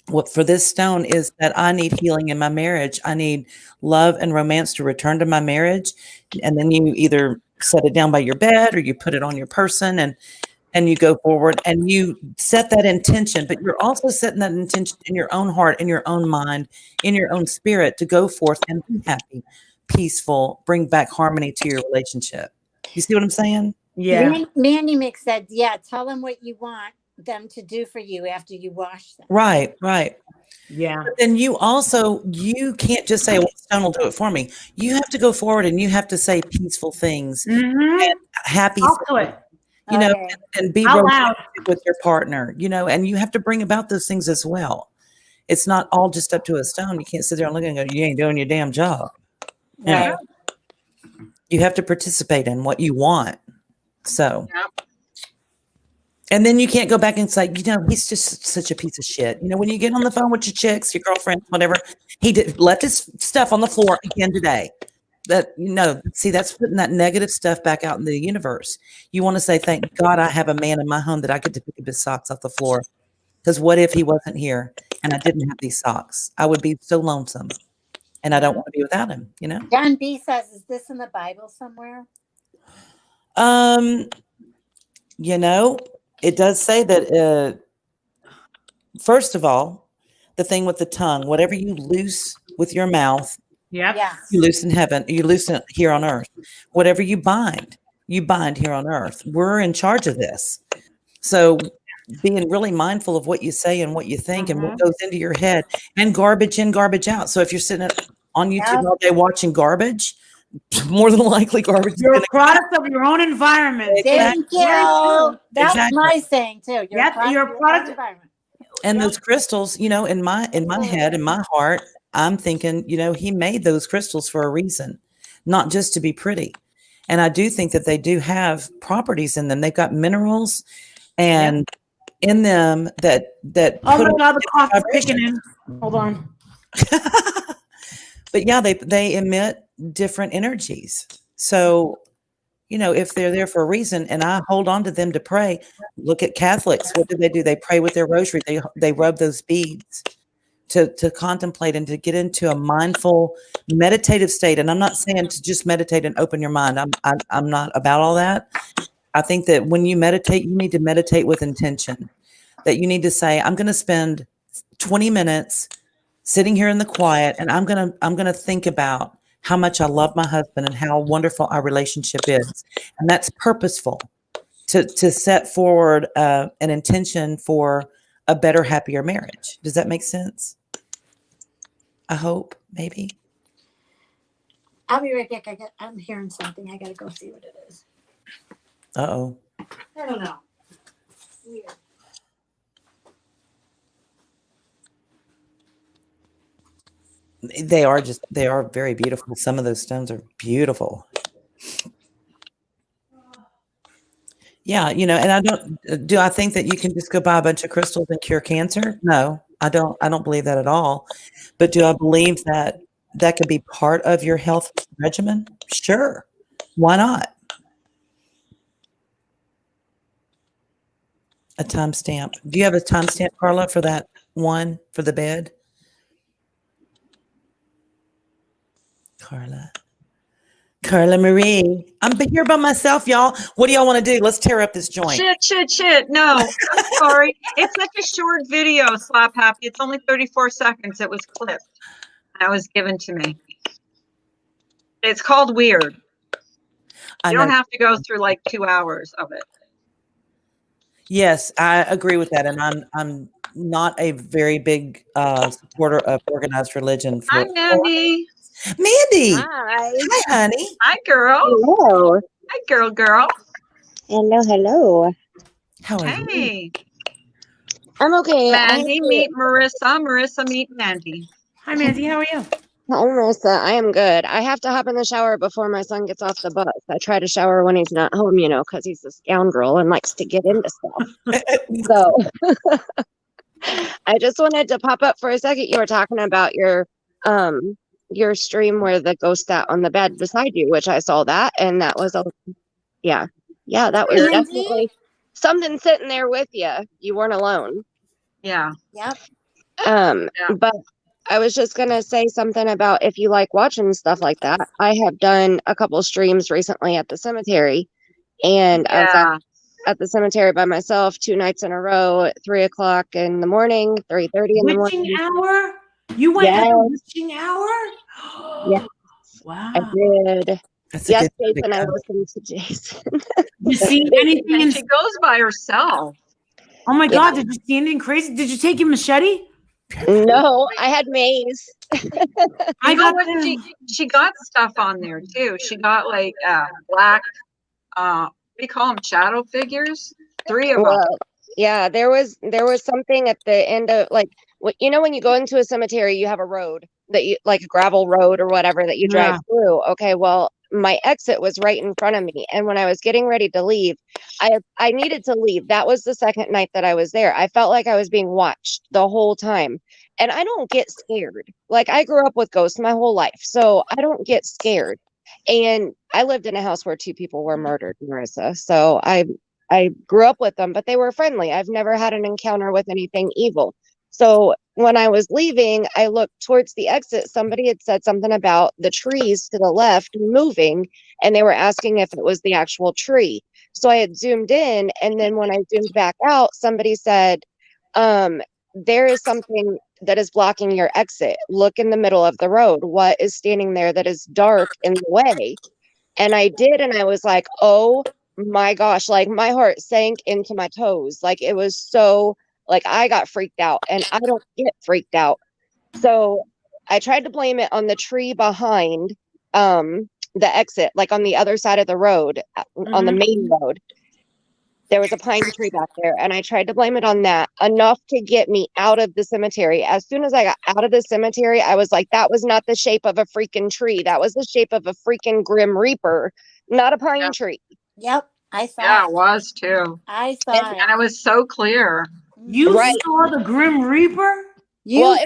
What for this stone is that I need healing in my marriage. I need love and romance to return to my marriage. And then you either set it down by your bed or you put it on your person and you go forward and you set that intention, but you're also setting that intention in your own heart, in your own mind, in your own spirit to go forth and be happy, peaceful, bring back harmony to your relationship. You see what I'm saying? Yeah. Mandy Mick said, yeah, tell them what you want them to do for you after you wash them. Right, right. Yeah. But then you can't just say, well, stone will do it for me. You have to go forward and you have to say peaceful things and happy things, you know, Okay. and be Out loud. romantic with your partner, you know, and you have to bring about those things as well. It's not all just up to a stone. You can't sit there and look and go, you ain't doing your damn job. You know, Right. you have to participate in what you want. So, and then you can't go back and say, you know, he's just such a piece of shit. You know, when you get on the phone with your chicks, your girlfriends, whatever, left his stuff on the floor again today. That, you know, see, that's putting that negative stuff back out in the universe. You want to say, thank God I have a man in my home that I get to pick up his socks off the floor. Because what if he wasn't here and I didn't have these socks? I would be so lonesome. And I don't want to be without him, you know? John B says, is this in the Bible somewhere? You know, it does say that, first of all, the thing with the tongue, whatever you loose with your mouth, Yep. Yes. you loose in heaven, you loosen it here on earth. Whatever you bind here on earth. We're in charge of this. So being really mindful of what you say and what you think and what goes into your head, and garbage in, garbage out. So if you're sitting on YouTube all day watching garbage, more than likely garbage is You're gonna a product of your own environment. Thank you. That's Exactly. my saying too. You're Yep, you're a product- environment. And those crystals, you know, in my head, in my heart, I'm thinking, you know, he made those crystals for a reason, not just to be pretty. And I do think that they do have properties in them. They've got minerals and in them that Oh put my up God, the different clock's ticking vibrations. in. Hold on. But yeah, they emit different energies. So, you know, if they're there for a reason and I hold on to them to pray, look at Catholics. What do? They pray with their rosary. They rub those beads to contemplate and to get into a mindful meditative state. And I'm not saying to just meditate and open your mind. I'm not about all that. I think that when you meditate, you need to meditate with intention. That you need to say, I'm going to spend 20 minutes sitting here in the quiet, and I'm going to think about how much I love my husband and how wonderful our relationship is. And that's purposeful to set forward an intention for a better, happier marriage. Does that make sense? I hope, maybe. I'll be right back. I'm hearing something. I gotta go see what it is. Uh-oh. I don't know. Weird. They are very beautiful. Some of those stones are beautiful. Yeah, and do I think that you can just go buy a bunch of crystals and cure cancer? No, I don't believe that at all. But do I believe that could be part of your health regimen? Sure. Why not? A timestamp. Do you have a timestamp, Carla, for that one for the bed? Carla Marie. I'm here by myself, y'all. What do y'all want to do? Let's tear up this joint. Shit. No, I'm sorry. It's such a short video, Slap Happy. It's only 34 seconds. It was clipped. That was given to me. It's called Weird. You don't have to go through like 2 hours of it. Yes, I agree with that. And I'm not a very big supporter of organized religion. Hi, Mandy. Mandy. Hi. Hi, honey. Hi, girl. Hello. Hi, girl. Hello. How are you? Hey. I'm okay. Mandy, meet Marissa. Marissa, meet Mandy. Hi, Mandy. How are you? Hi, Marissa. I am good. I have to hop in the shower before my son gets off the bus. I try to shower when he's not home, because he's a scoundrel and likes to get into stuff. So I just wanted to pop up for a second. You were talking about your stream where the ghost sat on the bed beside you, which I saw that, and that was that was definitely something sitting there with you. You weren't alone. Yeah. Yep. But I was just gonna say something about if you like watching stuff like that. I have done a couple streams recently at the cemetery, and I was at the cemetery by myself 2 nights in a row at 3:00 in the morning, 3:30 in the morning. Witching hour? You went to the witching hour? Yes. Wow. I did. That's Yes, Jason, I listened to Jason. You see anything? And she goes by herself. Oh my God! Did you see anything crazy? Did you take your machete? No, I had maze. I got she got stuff on there too. She got like black what do you call them, shadow figures? 3 of them. Yeah, there was something at the end of like when you go into a cemetery, you have a road that you like a gravel road or whatever that you drive through. Okay, well, my exit was right in front of me, and when I was getting ready to leave, I needed to leave. That was the second night that I was there. I felt like I was being watched the whole time, and I don't get scared. Like I grew up with ghosts my whole life, so I don't get scared. And I lived in a house where 2 people were murdered, Marissa. So I grew up with them, but they were friendly. I've never had an encounter with anything evil. So when I was leaving, I looked towards the exit. Somebody had said something about the trees to the left moving, and they were asking if it was the actual tree. So I had zoomed in, and then when I zoomed back out, somebody said, there is something that is blocking your exit. Look in the middle of the road. What is standing there that is dark in the way? And I did, and I was like, oh my gosh, like my heart sank into my toes. Like it was so, like I got freaked out, and I don't get freaked out. So I tried to blame it on the tree behind the exit, like on the other side of the road, on the main road. There was a pine tree back there, and I tried to blame it on that, enough to get me out of the cemetery. As soon as I got out of the cemetery, I was like, that was not the shape of a freaking tree. That was the shape of a freaking Grim Reaper, not a pine tree. Yep, I saw Yeah, it. it was too. I saw it. And it was so clear. You saw the Grim Reaper? You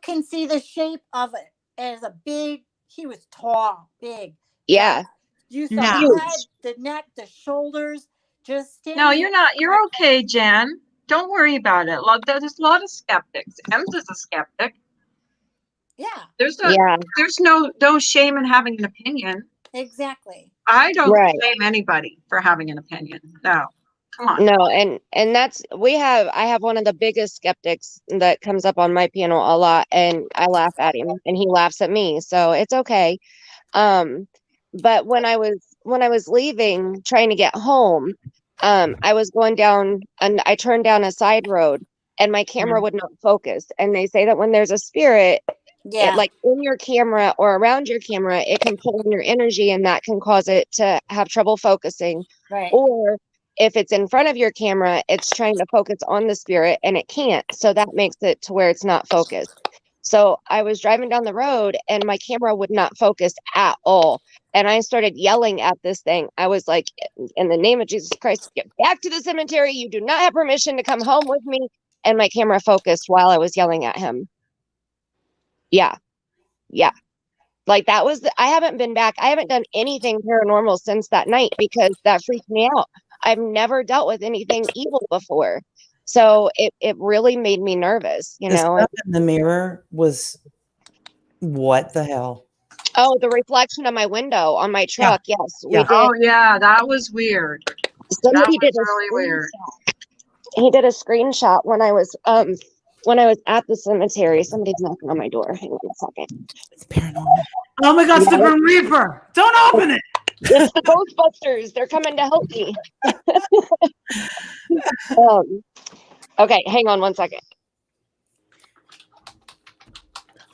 can see the shape of it as a big. He was tall, big. Yeah. You saw the head, the neck, the shoulders. Just no, you're not. You're okay, Jen. Don't worry about it. There's a lot of skeptics. Ems is a skeptic. Yeah, There's no shame in having an opinion. exactly. I don't Right. blame anybody for having an opinion. No, come on. No, and that's I have one of the biggest skeptics that comes up on my panel a lot, and I laugh at him and he laughs at me, so it's okay. But when I was leaving, trying to get home, I was going down and I turned down a side road and my camera would not focus. And they say that when there's a spirit, Yeah. like in your camera or around your camera, it can pull in your energy and that can cause it to have trouble focusing. Right. Or if it's in front of your camera, it's trying to focus on the spirit and it can't. So that makes it to where it's not focused. So I was driving down the road and my camera would not focus at all. And I started yelling at this thing. I was like, in the name of Jesus Christ, get back to the cemetery. You do not have permission to come home with me. And my camera focused while I was yelling at him. Yeah. Yeah. Like that was, I haven't been back. I haven't done anything paranormal since that night because that freaked me out. I've never dealt with anything evil before. So it really made me nervous, you The know. stuff in the mirror was what the hell? Oh, the reflection of my window on my truck. Yes, we Yeah. did. Oh yeah, that was weird. Somebody That did was a really weird. screenshot. He did a screenshot when I was at the cemetery. Somebody's knocking on my door. Hang on a second. It's paranormal. Oh my gosh, the Yeah. Grim Reaper. Don't open it. It's the Ghostbusters. They're coming to help me. Okay, hang on one second.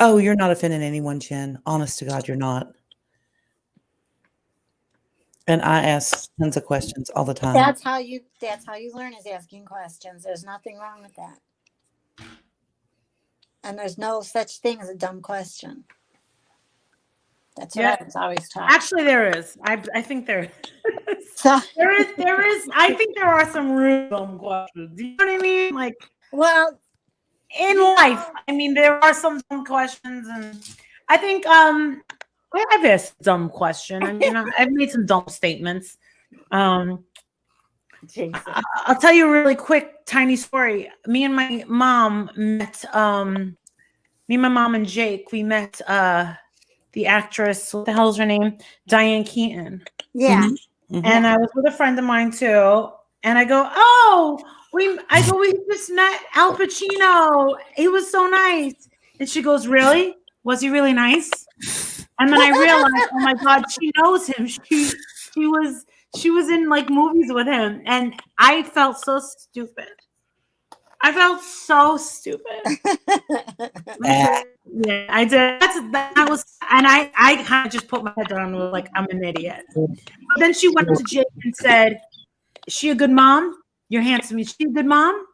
Oh, you're not offending anyone, Jen. Honest to God, you're not. And I ask tons of questions all the time. That's how you learn, is asking questions. There's nothing wrong with that. And there's no such thing as a dumb question. That's what I was always taught. Actually, there is. I think there is. So, There is. I think there are some real dumb questions. Do you know what I mean? Like, well, in life, I mean, there are some dumb questions, and I think I've asked a dumb question. I mean, I've made some dumb statements. Jesus. I'll tell you a really quick, tiny story. Me and my mom met. Me and my mom and Jake. We met the actress. What the hell is her name? Diane Keaton. Yeah. Mhm. And I was with a friend of mine too. And I go, oh, we just met Al Pacino. He was so nice. And she goes, really? Was he really nice? And then I realized, oh my God, she knows him. She was in like movies with him. And I felt so stupid. I felt so stupid. Yeah, I did. That was, and I kind of just put my head down and was like, I'm an idiot. But then she went to Jake and said, is she a good mom? You're handsome. Is she a good mom?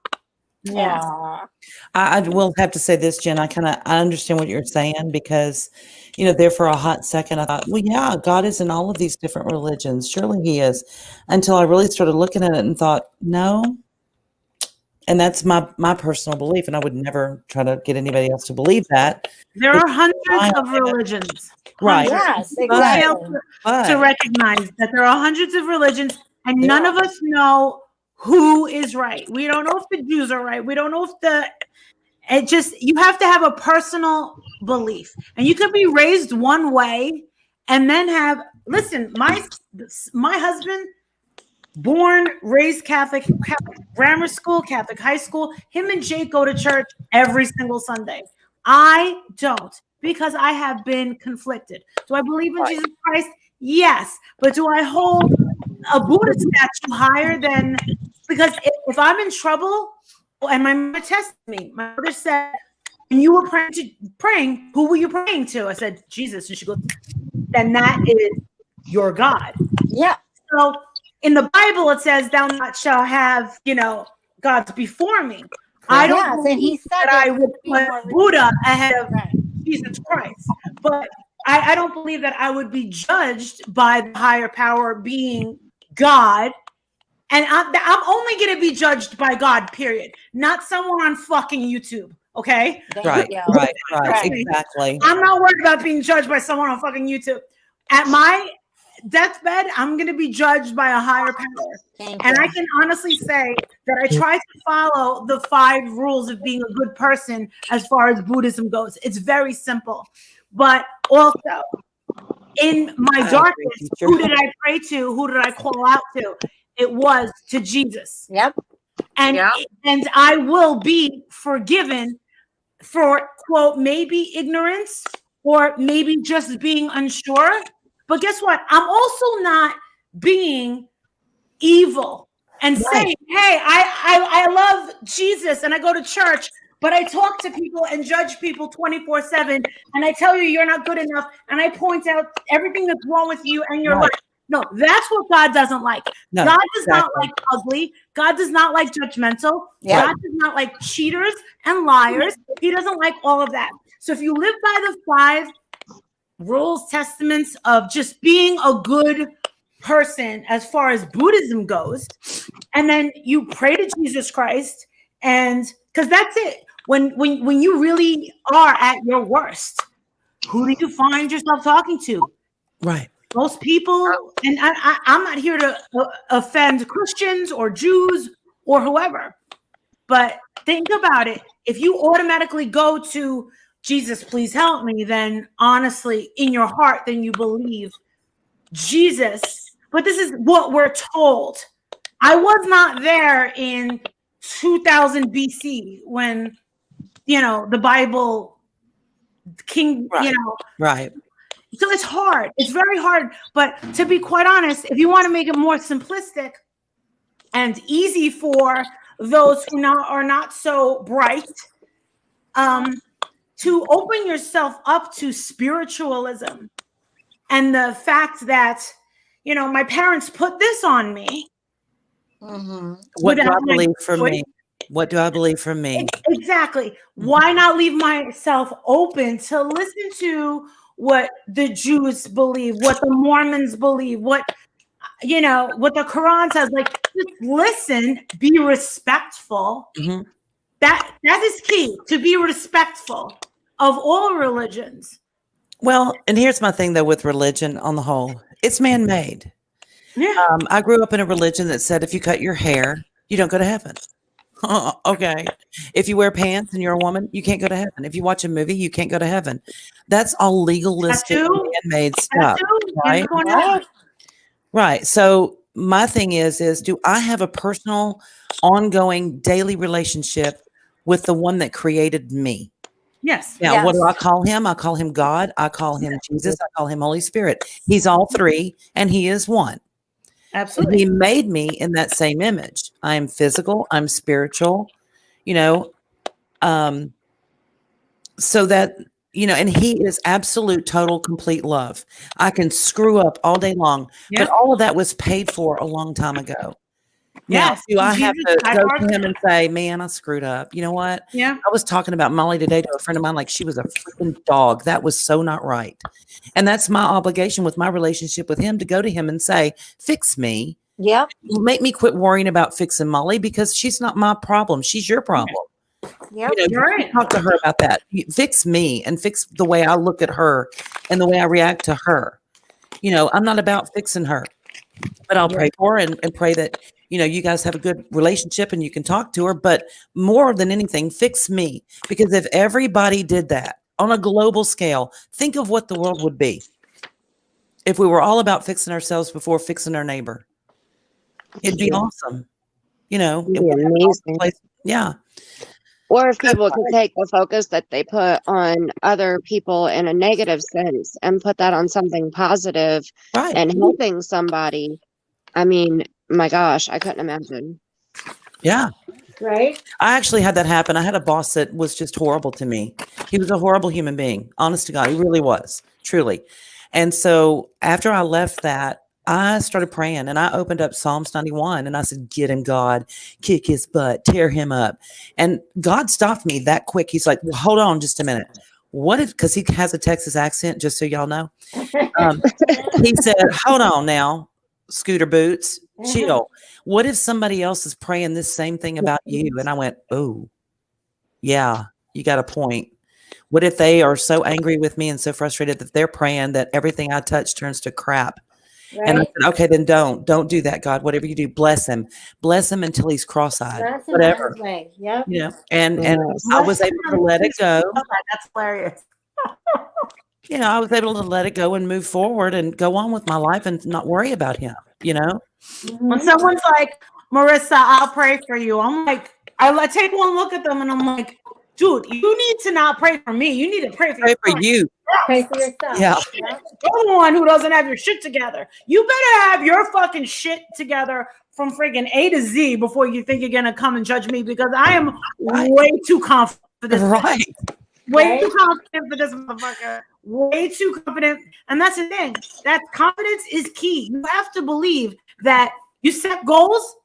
Yeah. I will have to say this, Jen. I understand what you're saying because, there for a hot second, I thought, well, yeah, God is in all of these different religions. Surely he is. Until I really started looking at it and thought, no. And that's my personal belief. And I would never try to get anybody else to believe that. There are hundreds of religions. Right. Yes, People fail exactly. to recognize that there are hundreds of religions and none of us know who is right. We don't know if the Jews are right. We don't know if you have to have a personal belief. And you could be raised one way and then listen, my husband, born, raised Catholic grammar school, Catholic high school. Him and Jake go to church every single Sunday. I don't, because I have been conflicted. Do I believe in Jesus Christ? Yes. But do I hold a Buddha statue higher than, because if I'm in trouble, and my mother tested me, my mother said, when you were praying, who were you praying to? I said, Jesus. And she goes, then that is your God. Yeah. So in the Bible, it says, thou not shall have, gods before me. I don't Yes, and he believe said that that I would put Buddha ahead of Jesus Christ. But I don't believe that I would be judged by the higher power being God. And I'm only going to be judged by God, period. Not someone on fucking YouTube, okay? Right. Exactly. I'm not worried about being judged by someone on fucking YouTube. At my deathbed, I'm going to be judged by a higher power. And I can honestly say that I try to follow the 5 rules of being a good person as far as Buddhism goes. It's very simple. But also, in my darkness, who did I pray to? Who did I call out to? It was to Jesus. Yep. And I will be forgiven for, quote, maybe ignorance or maybe just being unsure. But guess what? I'm also not being evil and saying, hey, I love Jesus and I go to church, but I talk to people and judge people 24/7, and I tell you you're not good enough, and I point out everything that's wrong with you and your life. No, that's what God doesn't like. No, God does not like ugly. God does not like judgmental. Yeah. God does not like cheaters and liars. He doesn't like all of that. So if you live by the 5 rules, testaments of just being a good person as far as Buddhism goes, and then you pray to Jesus Christ, and because that's it. When you really are at your worst, who do you find yourself talking to? Right. Most people, and I'm not here to offend Christians or Jews or whoever, but think about it. If you automatically go to Jesus, please help me, then honestly, in your heart, then you believe Jesus. But this is what we're told. I was not there in 2000 BC when, the Bible, Right. So it's hard. It's very hard. But to be quite honest, if you want to make it more simplistic and easy for those who are not so bright, to open yourself up to spiritualism and the fact that, my parents put this on me. What do I believe for me? What do I believe for me? Exactly. Why not leave myself open to listen to what the Jews believe, what the Mormons believe, what the Quran says? Like, just listen, be respectful. Mhm. That is key, to be respectful of all religions. Well, and here's my thing though with religion on the whole, it's man-made. Yeah. I grew up in a religion that said if you cut your hair, you don't go to heaven. Okay. If you wear pants and you're a woman, you can't go to heaven. If you watch a movie, you can't go to heaven. That's all legalistic, man-made stuff, right? Right. So my thing is do I have a personal, ongoing, daily relationship with the one that created me? Yes. Now, what do I call him? I call him God. I call him Jesus. I call him Holy Spirit. He's all 3, and he is one. Absolutely. He made me in that same image. I am physical. I'm spiritual, so that, and he is absolute, total, complete love. I can screw up all day long, but all of that was paid for a long time ago. Now, do I have to go to him and say, man, I screwed up? You know what? Yeah. I was talking about Molly today to a friend of mine, like she was a freaking dog. That was so not right. And that's my obligation with my relationship with him, to go to him and say, fix me. Yep. Make me quit worrying about fixing Molly, because she's not my problem. She's your problem. Yep. You're right. Talk to her about that. Fix me and fix the way I look at her and the way I react to her. I'm not about fixing her, but I'll pray for her and pray that, you guys have a good relationship and you can talk to her. But more than anything, fix me. Because if everybody did that on a global scale, think of what the world would be if we were all about fixing ourselves before fixing our neighbor. It'd be awesome. It'd be amazing. Yeah. Or if people could take the focus that they put on other people in a negative sense and put that on something positive and helping somebody. I mean, my gosh, I couldn't imagine. Yeah. Right. I actually had that happen. I had a boss that was just horrible to me. He was a horrible human being. Honest to God, he really was, truly. And so after I left that, I started praying and I opened up Psalms 91 and I said, get him, God, kick his butt, tear him up. And God stopped me that quick. He's like, well, hold on just a minute. What if, because he has a Texas accent, just so y'all know. He said, hold on now, Scooter Boots, chill. What if somebody else is praying this same thing about you? And I went, oh, yeah, you got a point. What if they are so angry with me and so frustrated that they're praying that everything I touch turns to crap? And I Right? said, okay, then don't do that, God. Whatever you do, bless him until he's cross-eyed, That's him on whatever, his way. Yep. you know. And Yes. I was able to let it go. That's hilarious. You know, I was able to let it go and move forward and go on with my life and not worry about him. You know. When someone's like, Marissa, I'll pray for you, I'm like, I take one look at them and I'm like, dude, you need to not pray for me. You need to pray for Pray for yourself. you. Pray for yourself. Yeah. Yep. You're the one who doesn't have your shit together. You better have your fucking shit together from freaking A to Z before you think you're gonna come and judge me, because I am way too confident. Right. Way too confident for this motherfucker. Way too confident. And that's the thing. That confidence is key. You have to believe that you set goals.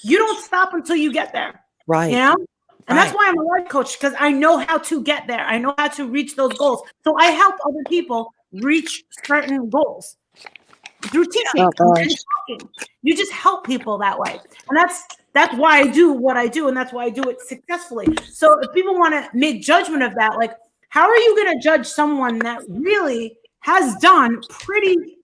You don't stop until you get there. Right. You know? And that's Right. why I'm a life coach, because I know how to get there. I know how to reach those goals. So I help other people reach certain goals through teaching and talking. You just help people that way. And that's why I do what I do, and that's why I do it successfully. So if people want to make judgment of that, like, how are you going to judge someone that really has done pretty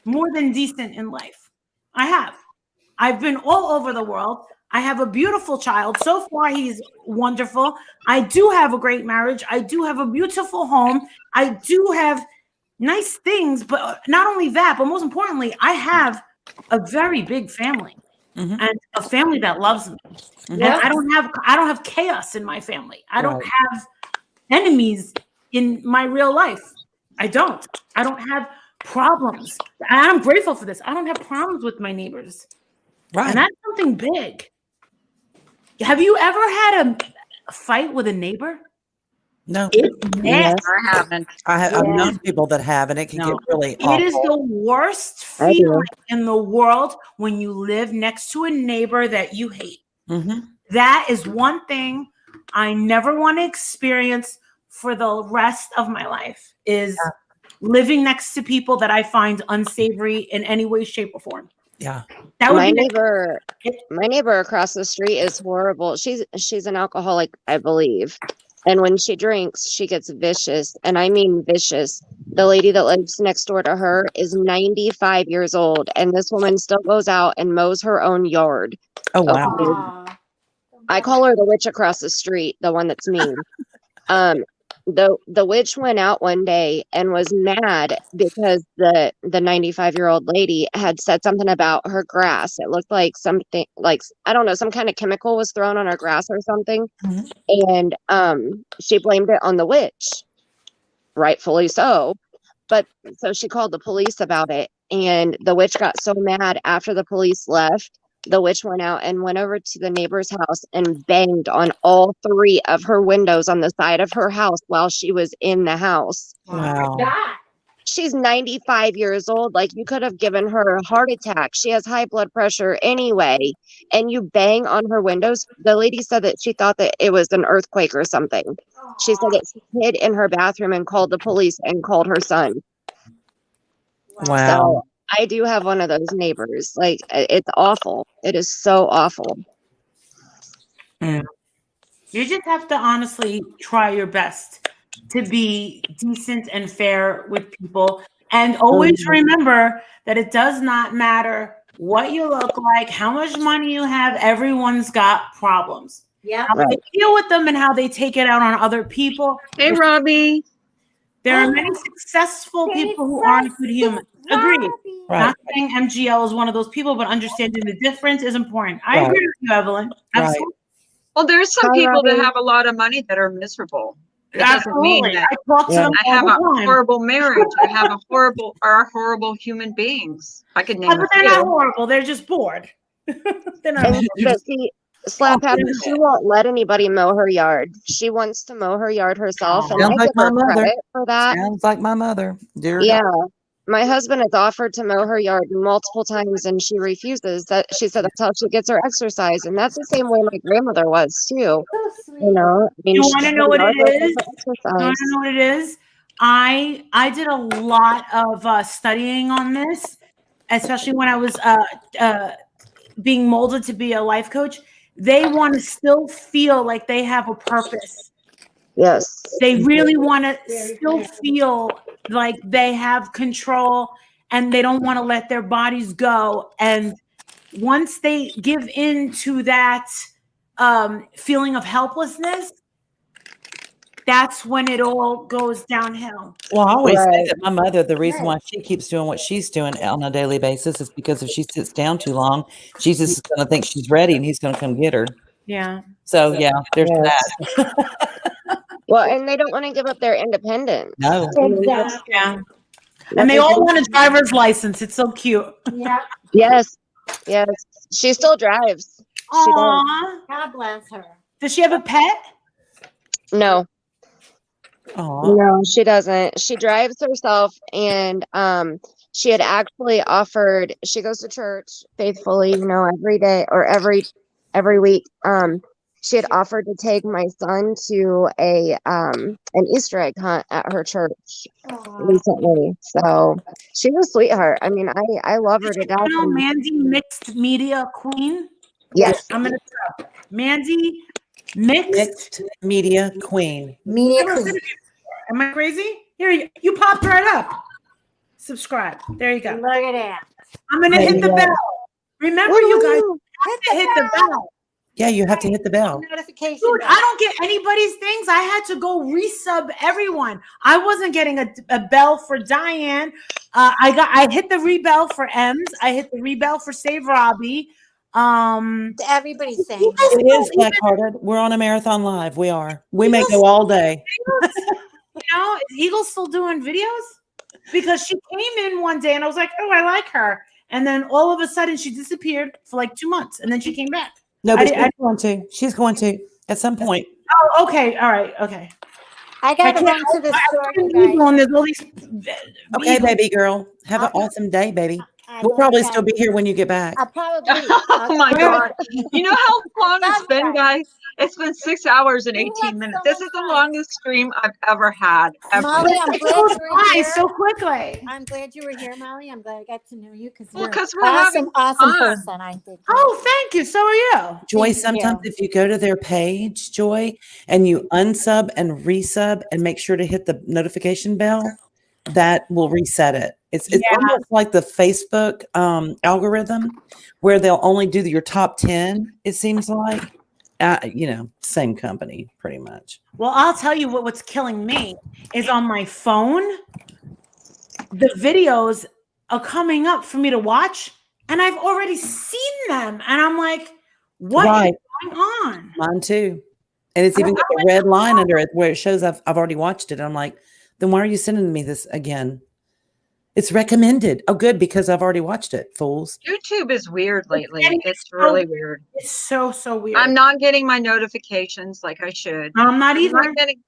more than decent in life? I've been all over the world. I have a beautiful child. So far, he's wonderful. I do have a great marriage. I do have a beautiful home. I do have nice things, but not only that, but most importantly, I have a very big family. Mhm. And a family that loves me. Mhm. And I don't have chaos in my family. I don't have enemies in my real life. I don't have problems. And I'm grateful for this. I don't have problems with my neighbors. Right. And that's something big. Have you ever had a fight with a neighbor? No. It's Yes. nasty. I haven't. I've Yeah. known people that have, and it can get really awful. It is the worst I do. feeling in the world when you live next to a neighbor that you hate. Mhm. That is one thing I never want to experience for the rest of my life, is living next to people that I find unsavory in any way, shape, or form. Yeah. That would My be neighbor across the street is horrible. She's an alcoholic, I believe. And when she drinks, she gets vicious. And I mean vicious. The lady that lives next door to her is 95 years old. And this woman still goes out and mows her own yard. Oh wow. Okay. Aw. I call her the witch across the street, the one that's mean. The witch went out one day and was mad because the 95-year-old lady had said something about her grass. It looked like something like, I don't know, some kind of chemical was thrown on her grass or something. Mhm. And she blamed it on the witch, rightfully so. But so she called the police about it, and the witch got so mad after the police left. The witch went out and went over to the neighbor's house and banged on all 3 of her windows on the side of her house while she was in the house. Wow. God. She's 95 years old. Like, you could have given her a heart attack. She has high blood pressure anyway. And you bang on her windows. The lady said that she thought that it was an earthquake or something. She said that she hid in her bathroom and called the police and called her son. Wow. So I do have one of those neighbors. Like, it's awful. It is so awful. You just have to honestly try your best to be decent and fair with people. And always remember that it does not matter what you look like, how much money you have. Everyone's got problems. Yeah. How they deal with them and how they take it out on other people. Hey, Robbie. There are many successful people who aren't good humans. Agreed. Right. Not saying MGL is one of those people, but understanding the difference is important. I Right. agree with you, Evelyn. Absolutely. Well, there's some Hi, people that Robbie. have a lot of money that are miserable. It doesn't mean Absolutely. that I talk to Yeah. them I have all a the time. horrible marriage. I have horrible human beings. I could name Yeah, a but they're not few. horrible. They're just bored. They're not. And but see, Slap Happy, she won't let anybody mow her yard. She wants to mow her yard herself, and I Sounds like give her my mother. credit for that. Sounds like my mother. Dear Yeah. God. My husband has offered to mow her yard multiple times and she refuses. That she said that's how she gets her exercise. And that's the same way my grandmother was too. So sweet. You know, I mean, You she want to did know what yard it work is? for You want exercise. to know what it is? I did a lot of studying on this, especially when I was being molded to be a life coach. They want to still feel like they have a purpose. Yes. They really want to Very still good. feel like they have control and they don't want to let their bodies go. And once they give in to that feeling of helplessness, that's when it all goes downhill. Well, I always say Right. that my mother, the reason why she keeps doing what she's doing on a daily basis is because if she sits down too long, she's just going to think she's ready and he's going to come get her. Yeah. So, yeah, there's Yes. that. Well, and they don't want to give up their independence. No. I mean, that's- Yeah. And they all want a driver's license. It's so cute. Yeah. Yes. Yes. She still drives. She does. Aww. God bless her. Does she have a pet? No. Aw. No, she doesn't. She drives herself, and she had actually offered. She goes to church faithfully, every day or every week. She had offered to take my son to an Easter egg hunt at her church recently. So she's a sweetheart. I mean, I love her to death. You know, and- Mandy Mixed Media Queen. Yes. I'm gonna stop. Mandy Mixed. Mixed media queen. Media Never queen. seen it before. Am I crazy? Here you popped right up. Subscribe. There you go. Look at that. I'm gonna hit the bell. Remember, you guys have to hit the bell. Yeah, you have to hit the bell. Notification. Dude, bell. I don't get anybody's things. I had to go resub everyone. I wasn't getting a bell for Diane. I hit the rebell for Ems. I hit the rebell for Save Robbie. Everybody's saying. It is Blackhearted. We're on a marathon live. We are. We may go all day. You know, is Eagle still doing videos? Because she came in one day and I was like, oh, I like her. And then all of a sudden she disappeared for like 2 months and then she came back. No, but I- she's going to. She's going to at some point. Oh, okay. All right. Okay. I gotta I run can't- to the I store, couldn't you leave guys. on. There's all these. Okay, baby girl. Have an awesome day, baby. I We'll love probably that. still be here when you get back. I'll probably. Oh my God. You know how long it's been, Love guys? It's been 6 hours and 18 had minutes. so This much is the fun. longest stream I've ever had. Ever. Molly, I'm It glad goes you were by here. so quickly. I'm glad you were here, Molly. I'm glad I got to know you because Well, you're 'cause an we're having awesome fun. person. I think. Oh, thank you. So are you. Joy, Thank sometimes you. if you go to their page, Joy, and you unsub and resub and make sure to hit the notification bell, that will reset it. It's Yeah. almost like the Facebook algorithm where they'll only do your top 10, it seems like. Same company pretty much. Well, I'll tell you what's killing me is on my phone, the videos are coming up for me to watch, and I've already seen them. And I'm like, what is Right. going on? Mine too. And it's even got a red line under it where it shows I've already watched it. I'm like, then why are you sending me this again? It's recommended. Oh, good, because I've already watched it, fools. YouTube is weird lately. And It's so- really weird. It's so weird. I'm not getting my notifications like I should. I'm not I'm either. not getting.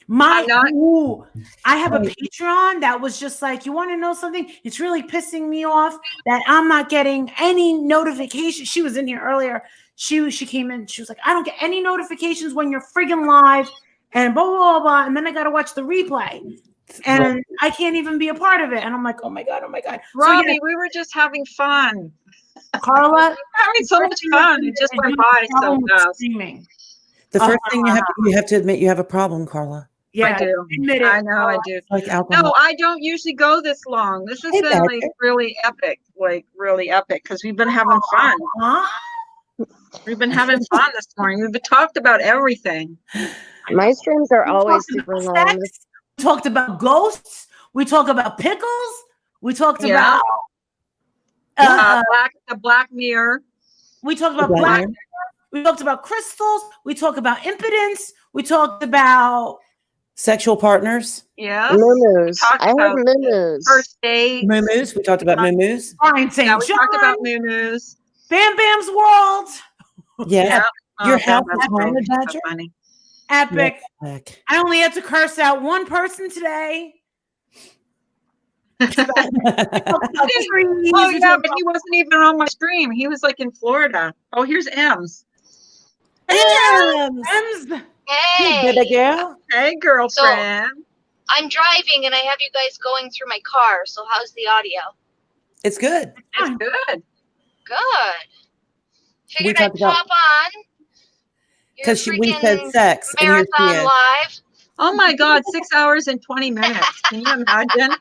My, I'm not- ooh, I have a Patreon that was just like, you want to know something? It's really pissing me off that I'm not getting any notification. She was in here earlier. She came in. She was like, I don't get any notifications when you're friggin' live and blah, blah, blah, blah. And then I got to watch the replay and I can't even be a part of it. And I'm like, oh my God, oh my God. Robbie, So yeah, we were just having fun. Carla, Having so much fun. It just went by so problem with fast. streaming. The first thing you have to admit you have a problem, Carla. Yeah, I do. admit it. I know I do. Like alcohol. No, I don't usually go this long. This has Hey, been Badger. like really epic because we've been having fun. Huh? We've been having fun this morning. We've talked about everything. My streams are We always talked super about long. sex. We talked about ghosts. We talked about pickles. We talked Yeah. about The Black Mirror. we talked about Black black. Mirror. We talked about crystals. We talked about impotence. We talked about Sexual partners, Yes. Moo-moos. talked I have about moo-moos. First date. moo-moos. We talked about moo-moos. Fine St. Yeah, we John, talked about moo-moos. Bam Bam's World, Yes. Your Oh, house that's is haunted, so Badger? funny. epic. Heck. I only had to curse out one person today. Trees, Oh we yeah, talked but he wasn't even on my stream. He was like in Florida. Oh, here's Ems. about Ems. Hey, Baby girl. Hey, girlfriend. I'm driving and I have you guys going through my car. So how's the audio? It's good. It's good. Good. Figured talked I'd about- pop on. Your Because we said freaking sex and here she Marathon is. live. Oh my God, 6 hours and 20 minutes. Can you imagine?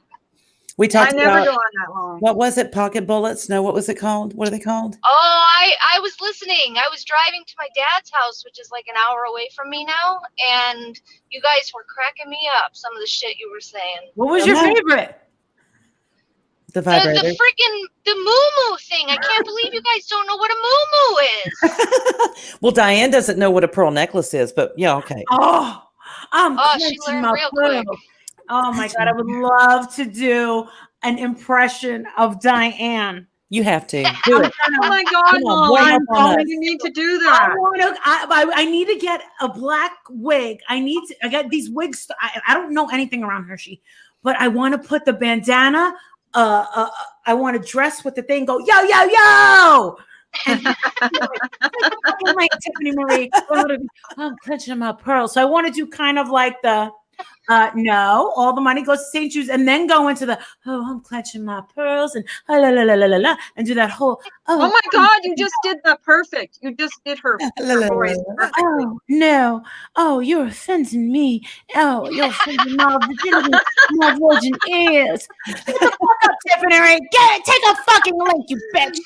We talked I never about go on that long. what was it? Pocket bullets? No, what was it called? What are they called? Oh, I was listening. I was driving to my dad's house, which is like an hour away from me now, and you guys were cracking me up. Some of the shit you were saying. What was your favorite? The The vibrator. freaking the moo thing. I can't believe you guys don't know what a moo is. Well, Diane doesn't know what a pearl necklace is, but yeah, okay. Oh, She clenching learned my real quick. pearls. Oh my God, I would love to do an impression of Diane. You have to do it. Oh my God, Come on, warm Mom. up on us. You need to do that. I need to get a black wig. I got these wigs. I don't know anything around Hershey, but I want to put the bandana. I want to dress with the thing. Go yo yo yo. And like Tiffany Marie. I'm clutching my pearls. So I want to do kind of like the. No, all the money goes to St. Jude's, and then go into the I'm clutching my pearls and la la la la la and do that whole Oh my God, you just did that perfect. You just did her voice perfectly. Oh no! Oh, you're offending me! Oh, you're offending my virginity, my virgin ears. Get the fuck up, Tiffany! Get it! Take a fucking link, you bitch!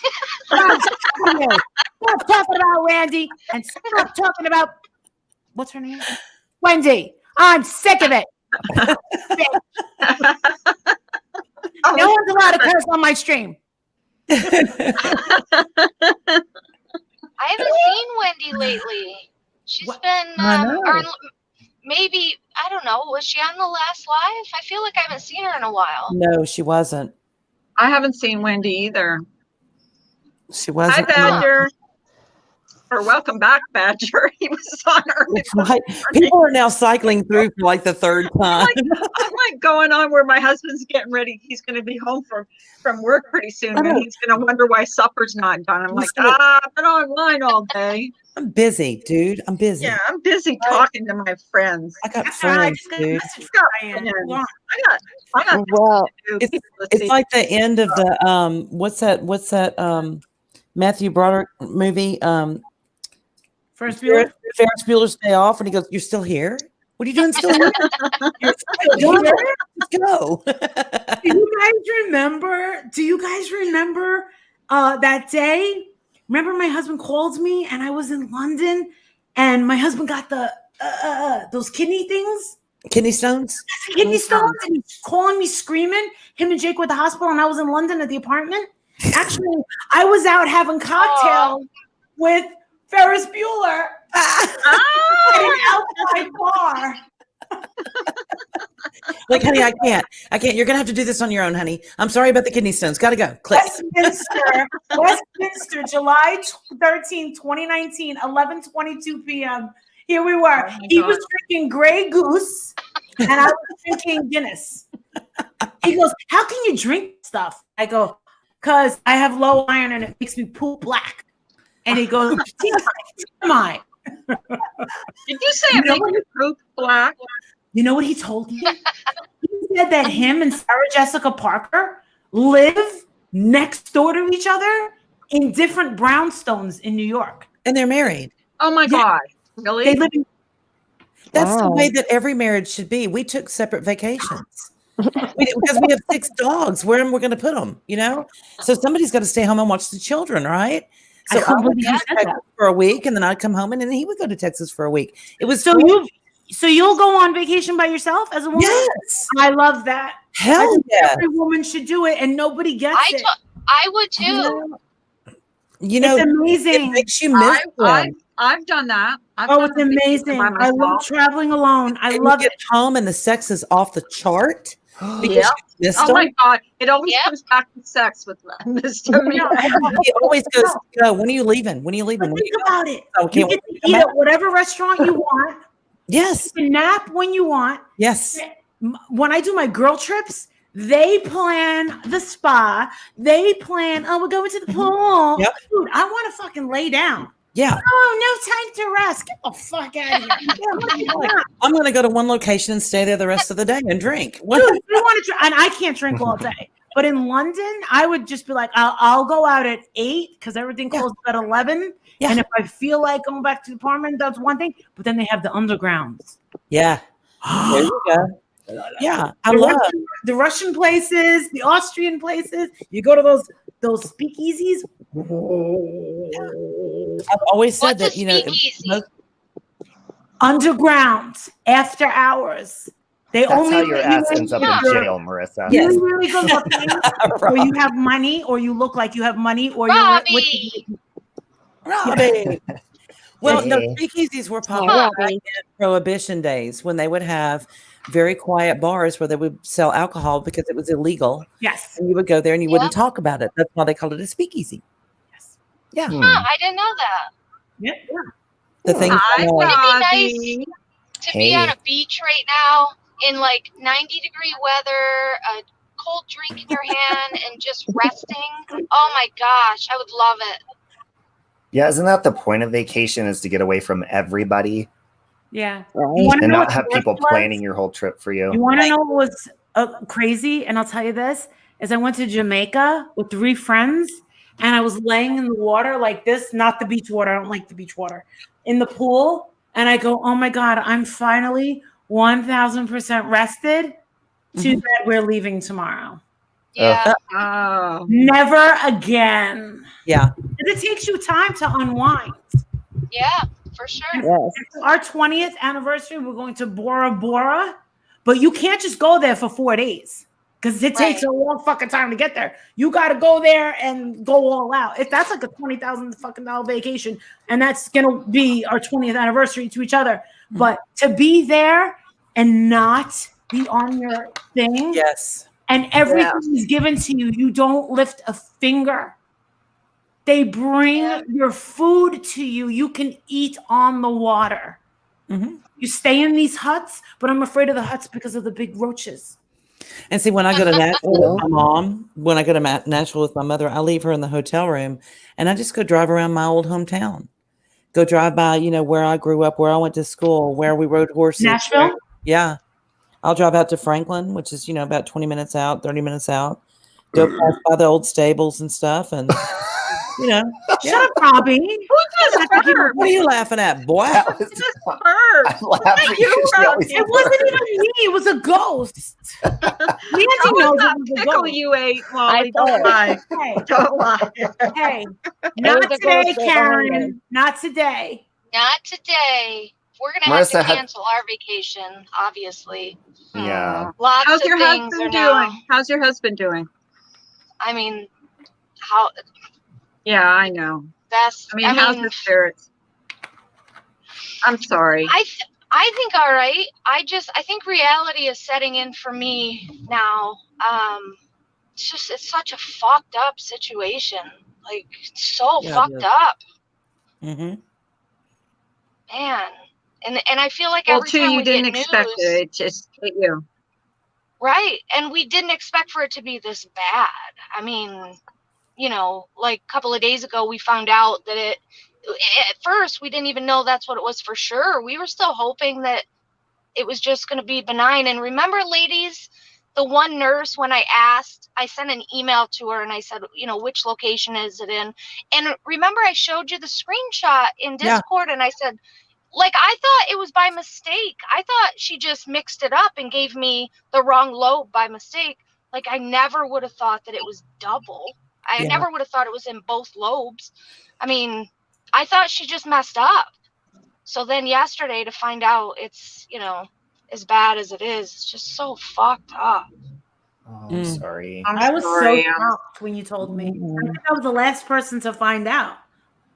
Stop talking about Randy and stop talking about what's her name? Wendy. I'm sick of it. No one's allowed to curse on my stream. I haven't seen Wendy lately. She's been, or maybe, I don't know, was she on the last live? I feel like I haven't seen her in a while. No, she wasn't. I haven't seen Wendy either. She Hi, wasn't. Badger. Or welcome back, Badger. He was on early. Right. People are now cycling through for like the third time. I'm like going on where my husband's getting ready. He's going to be home from work pretty soon, and he's going to wonder why supper's not done. I'm like, I've been online all day. I'm busy, dude. I'm busy. Yeah, I'm busy talking to my friends. I got friends, dude. Well, It's like the end of the what's that Matthew Broderick movie Ferris Bueller? Ferris Bueller's Day Off, and he goes, "You're still here? What are you doing still here? You're still here? Let's go." Do you guys remember that day? Remember my husband called me and I was in London and my husband got the those kidney things. Kidney stones? Kidney stones, and he's calling me screaming. Him and Jake were at the hospital and I was in London at the apartment. Actually, I was out having cocktails with Ferris Bueller at an outside bar. Like, honey, I can't. You're gonna have to do this on your own, honey. I'm sorry about the kidney stones. Gotta go. Click. Westminster, July 13, 2019, 11:22 p.m. Here we were. He was drinking Grey Goose, and I was drinking Guinness. He goes, "How can you drink stuff?" I go, "Because I have low iron and it makes me poop black." And he goes, "TMI." Did you say it makes you poop black? You know what he told me? He said that him and Sarah Jessica Parker live next door to each other in different brownstones in New York. And they're married. Oh my God. Really? They live in That's the way that every marriage should be. We took separate vacations. Because we have 6 dogs. Where am we going to put them? You know? So somebody's got to stay home and watch the children, right? So I would go to Texas for a week, and then I'd come home, and then he would go to Texas for a week. It was so you'll go on vacation by yourself as a woman? Yes. I love that. Hell yeah. Every woman should do it, and nobody gets it. I would too. You know, it's amazing. It makes you miss them. I've done that. It's amazing. I love traveling alone. I love it. Home and the sex is off the chart. Yeah. Oh my God. It always comes back to sex with Mr. He always goes, "Go. When are you leaving? When are you leaving?" Think about it. Okay. You get to eat at whatever restaurant you want. Yes. You can nap when you want. Yes. When I do my girl trips, they plan the spa. They plan, we're going to the pool. Yep. Dude, I want to fucking lay down. Yeah. Oh, no time to rest. Get the fuck out of here. I'm going to go to one location and stay there the rest of the day and drink. Dude, you want to and I can't drink all day. But in London, I would just be like, I'll go out at 8 because everything closes at 11. Yeah. And if I feel like going back to the apartment, that's one thing. But then they have the undergrounds. Yeah. There you go. Yeah, I the love. Russian places, the Austrian places. You go to those speakeasies. I've always said What's a that, you know, speakeasy? most, Underground, after hours. They That's only how your let you ass in ends up if in you're jail, Marissa. Yes. really good looking, or you have money, or you look like you have money, or you're with Robbie. Robbie. Well, the Hey. speakeasies were Hi, popular back Robbie. in Prohibition days when they would have very quiet bars where they would sell alcohol because it was illegal. Yes. And you would go there and you Yeah. wouldn't talk about it. That's why they called it a speakeasy. Yes. Yeah. Huh, I didn't know that. Yeah. The thing Hi, Wouldn't it be Robbie. nice to be on Hey. a beach right now in like 90-degree weather, a cold drink in your hand, and just resting? Oh my gosh, I would love it. Yeah, isn't that the point of vacation, is to get away from everybody Yeah. Right. You want to and know not what have the people worst was? planning your whole trip for You you? want to know what was crazy? And I'll tell you this: is I went to Jamaica with 3 friends, and I was laying in the water like this, not the beach water. I don't like the beach water. In the pool, and I go, "Oh my God, I'm finally 1,000% rested. Too bad we're leaving tomorrow. Yeah. Oh. Never again." Yeah. And it takes you time to unwind. Yeah, for sure. Yes. Our 20th anniversary, we're going to Bora Bora, but you can't just go there for 4 days because it takes Right. a long fucking time to get there. You got to go there and go all out. If that's like a $20,000 fucking dollar vacation, and that's gonna be our 20th anniversary to each other, but to be there and not be on your thing, Yes. and everything is given to you, you don't lift a finger. They bring your food to you. You can eat on the water. Mm-hmm. You stay in these huts, but I'm afraid of the huts because of the big roaches. And see, when I go to Nashville with my mom, when I go to Nashville with my mother, I leave her in the hotel room and I just go drive around my old hometown. Go drive by, you know, where I grew up, where I went to school, where we rode horses. Nashville? Yeah. I'll drive out to Franklin, which is, you know, about 20 minutes out, 30 minutes out. Go pass by the old stables and stuff. And, you know. Shut up, Robbie. What are you laughing at, boy? I'm laughing because she always It wasn't even me. It was a ghost. Nancy knows it was a Pickle ghost. you ate, Molly. I Don't did. lie. Hey, Don't lie. hey, was not a ghost today, right behind Karen. her. Not today. Not today. We're gonna have to Marissa had- cancel our vacation, obviously. Yeah. Lots How's of your things are husband now. doing? How's your husband doing? I mean, how Yeah, I know. that's. I mean, how's his spirits? I'm sorry. I think all right. I think reality is setting in for me now. It's such a fucked up situation. Like so Yeah, it fucked is. up, Mm-hmm. man. And I feel like Well, every too, time you we didn't get expect news, it. It just hit you. right? And we didn't expect for it to be this bad. I mean, you know, like a couple of days ago, we found out that at first, we didn't even know that's what it was for sure. We were still hoping that it was just going to be benign. And remember, ladies, the one nurse, when I asked, I sent an email to her and I said, you know, which location is it in? And remember, I showed you the screenshot in Yeah. Discord and I said, like, I thought it was by mistake. I thought she just mixed it up and gave me the wrong lobe by mistake. Like, I never would have thought that it was double. I Yeah. never would have thought it was in both lobes. I mean, I thought she just messed up. So then yesterday to find out it's, you know, as bad as it is, it's just so fucked up. Oh, I'm sorry. I was sorry. so shocked when you told me. I think I was the last person to find out.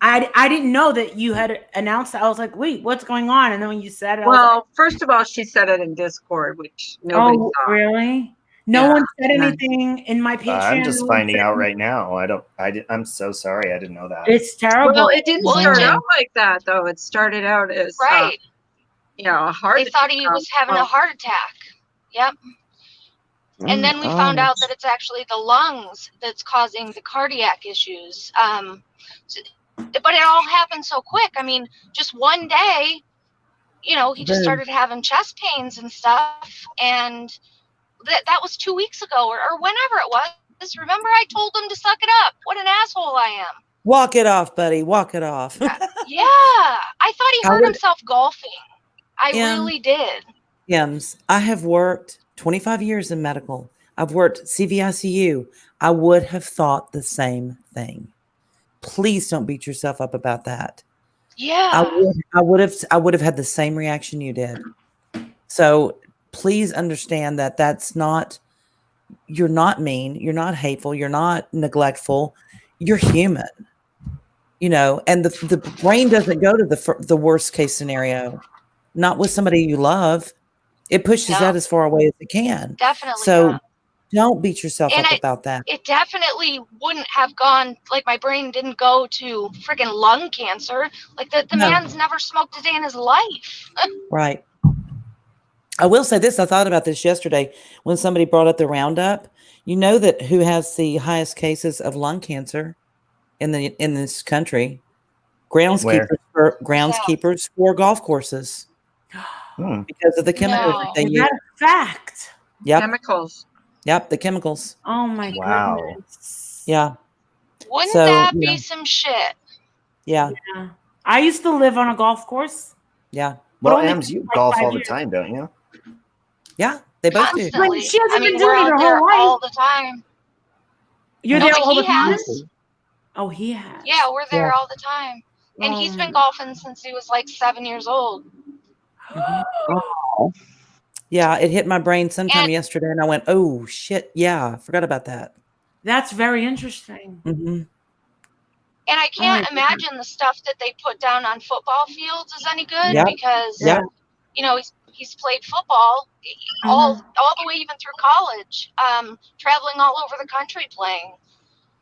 I didn't know that you had announced that. I was like, wait, what's going on? And then when you said it, I was Well, first of all, she said it in Discord, which like, nobody oh, saw. really? No Yeah, one said no. anything in my Patreon. I'm just No one finding said out right now. I'm so sorry. I didn't know that. It's terrible. Well, it didn't Well, it start did. out like that, though. It started out as, Right. you know, a heart They thought he was having a heart attack. Yep. And then we found out that it's actually the lungs that's causing the cardiac issues. But it all happened so quick. I mean, just one day, you know, he just Boom. started having chest pains and stuff. And that was 2 weeks ago or whenever it was. Remember, I told him to suck it up. What an asshole I am. Walk it off, buddy. Walk it off. Yeah. I thought he I hurt would- himself golfing. I Yeah. really did. Yims, I have worked 25 years in medical. I've worked CVICU. I would have thought the same thing. Please don't beat yourself up about that. Yeah. I would have had the same reaction you did. So please understand that that's not, you're not mean, you're not hateful, you're not neglectful, you're human. You know, and the brain doesn't go to the worst case scenario, not with somebody you love. It pushes that as far away as it can. Definitely. So don't beat yourself up about that. It definitely wouldn't have gone, like my brain didn't go to freaking lung cancer. Like the No. man's never smoked a day in his life. Right. I will say this. I thought about this yesterday when somebody brought up the Roundup. You know that who has the highest cases of lung cancer in this country? Groundskeepers for golf courses because of the chemicals that they use. That's a fact. Yep. Chemicals. Yep. The chemicals. Oh my goodness. Yeah. Wouldn't So, that you be know. some shit? Yeah. Yeah. I used to live on a golf course. Yeah. Well, only Ems, you for like golf 5 all the years. time, don't you? Yeah. They both do. Constantly. She hasn't been we're doing it her out there whole life. all the time. You're No, there but all he the time? has. Oh, he has. Yeah, we're there Yeah. all the time. And he's been golfing since he was like 7 years old. Yeah. It hit my brain sometime And- yesterday and I went, oh shit. Yeah. I forgot about that. That's very interesting. Mm-hmm. And I can't Oh, imagine the stuff that they put down on football fields is any good Yep. because, Yep. you know, he's played football all the way even through college, traveling all over the country playing.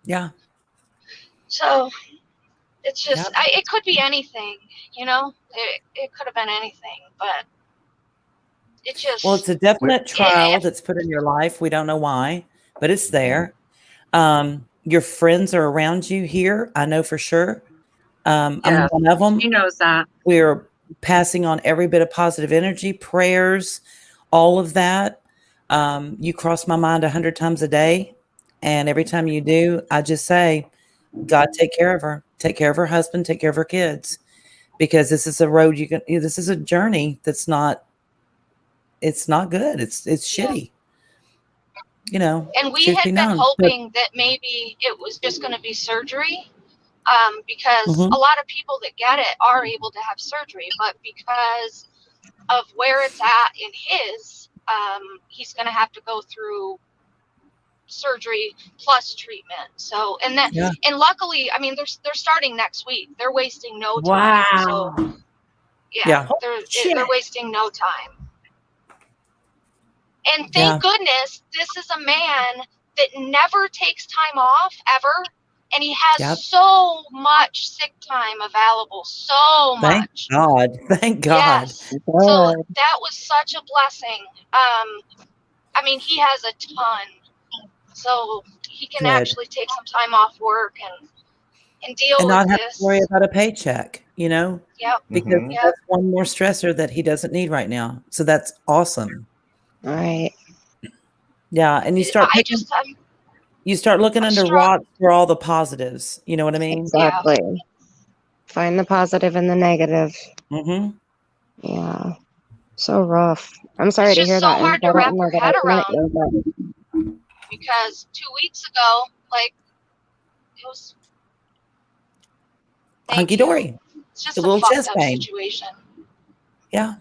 Yeah. So it's just, Yep. it could be anything, you know, it could have been anything, but it just, Well, it's a definite trial that's put in your life. We don't know why, but it's there. Your friends are around you here. I know for sure. I'm Yes. one of them. She knows that. We're passing on every bit of positive energy, prayers, all of that. You cross my mind 100 times a day. And every time you do, I just say, God, take care of her. Take care of her husband. Take care of her kids. Because this is a road this is a journey that's not, it's not good. It's shitty. You know, and we truth had be been known. hoping that maybe it was just going to be surgery, because Mhm. a lot of people that get it are able to have surgery, but because of where it's at in his, he's going to have to go through surgery plus treatment. So, and then, Yeah. and luckily, I mean, they're starting next week. They're wasting no time. Wow. So, Yeah. they're wasting no time. And Yeah. thank goodness this is a man that never takes time off ever. And he has Yep. so much sick time available. So Thank much. God. Thank God. Yes. So that was such a blessing. I mean, he has a ton. So he can Good. actually take some time off work and deal And with not have this. to worry about a paycheck, you know, Yep. because Mhm. Yep. that's one more stressor that he doesn't need right now. So that's awesome. Right. Yeah. And you start I just, you start looking I'm under strong. rocks for all the positives. You know what I mean? Exactly. Find the positive and the negative. Mm-hmm. Yeah. So rough. I'm sorry It's to just hear so that. hard to I wrap don't know your that head I've met around. you, but Because 2 weeks ago, like, it was. Thank Hunky you. dory. It's just A a little fucked chest up pain. situation. Yeah.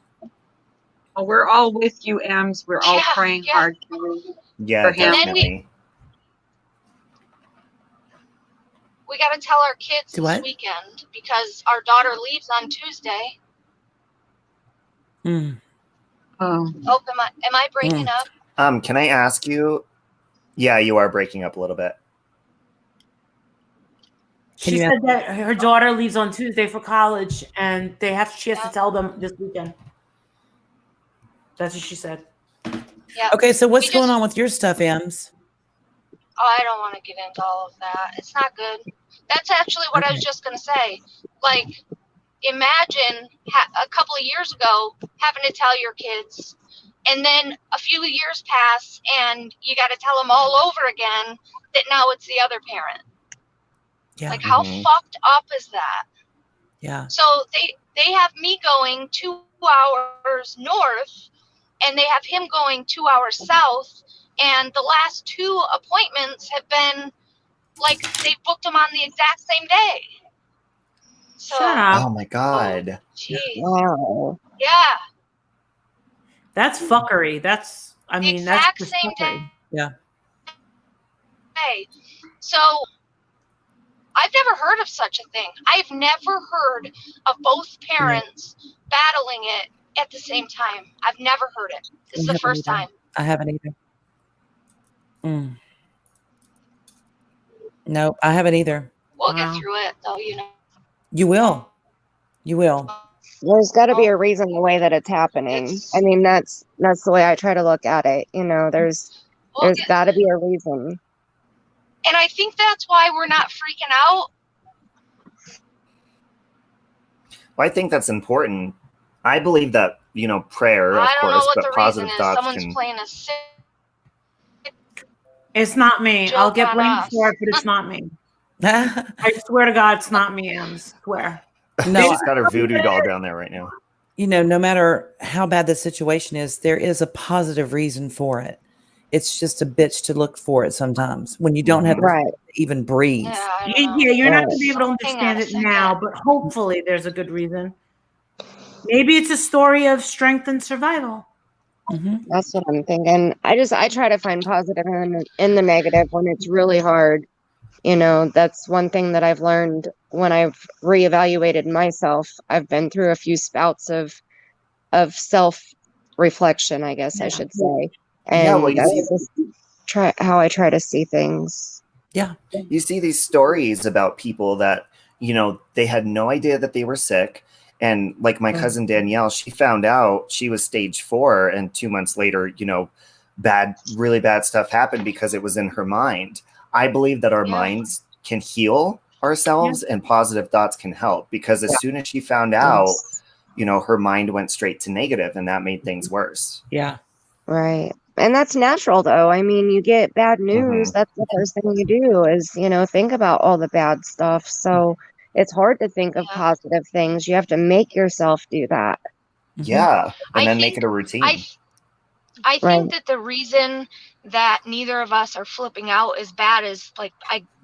Well, we're all with you, Ems. We're all Yeah, praying yeah. hard for you. Yeah, For him. And then definitely. we got to tell our kids Do this what? weekend because our daughter leaves on Tuesday. Mm. Oh, Oh, am I breaking up? Can I ask you? Yeah, you are breaking up a little bit. Can She you said that her daughter leaves on Tuesday for college, and she has to tell them this weekend. That's what she said. Yeah. Okay. So what's We going just- on with your stuff, Ems? Oh, I don't want to get into all of that. It's not good. That's actually what I was Okay. just going to say. Like, imagine a couple of years ago having to tell your kids, and then a few years pass, and you got to tell them all over again that now it's the other parent. Yeah. Like, how Mhm. fucked up is that? Yeah. So they have me going 2 hours north and they have him going 2 hours south. And the last 2 appointments have been like they booked him on the exact same day. So, Shut up. Oh my God. geez. Wow. Yeah. That's fuckery. That's, I mean, Exact that's just same fuckery. Yeah. day. So I've never heard of such a thing. I've never heard of both parents battling it at the same time. I've never heard it. This is the first time. I haven't either. Mm. No, I haven't either. We'll Wow. get through it, though, you know. You will. You will. There's got to be a reason the way that it's happening. I mean, that's the way I try to look at it. You know, there's got to be a reason. And I think that's why we're not freaking out. Well, I think that's important. I believe that, you know, prayer, of I don't know course, what but the reason positive is. thoughts Someone's can. playing a sick It's not me. joke I'll get on blamed us. for it, but it's not me. I swear to God, it's not me, Ems. Swear. No, She's got her voodoo doll down there right now. you know, no matter how bad the situation is, there is a positive reason for it. It's just a bitch to look for it sometimes when you don't have to Right. even breathe. Yeah, I don't Yeah, know. you're not Right. going to be able to Hang on understand a it second. now, but hopefully there's a good reason. Maybe it's a story of strength and survival. Mhm. That's what I'm thinking. I try to find positive in the negative when it's really hard. You know, that's one thing that I've learned when I've reevaluated myself. I've been through a few spouts of self reflection, I guess I should say. And Yeah, well, you that's see, just how I try to see things. Yeah. you see these stories about people that, you know, they had no idea that they were sick. And like my cousin Danielle, she found out she was stage 4, and 2 months later, you know, really bad stuff happened because it was in her mind. I believe that our minds can heal ourselves and positive thoughts can help, because as soon as she found out, you know, her mind went straight to negative, and that made things worse. Yeah. Right. And that's natural though. I mean, you get bad news, that's the first thing you do is, you know, think about all the bad stuff. So it's hard to think of positive things. You have to make yourself do that. Yeah. And I then think- make it a routine. I think Right. that the reason that neither of us are flipping out as bad as like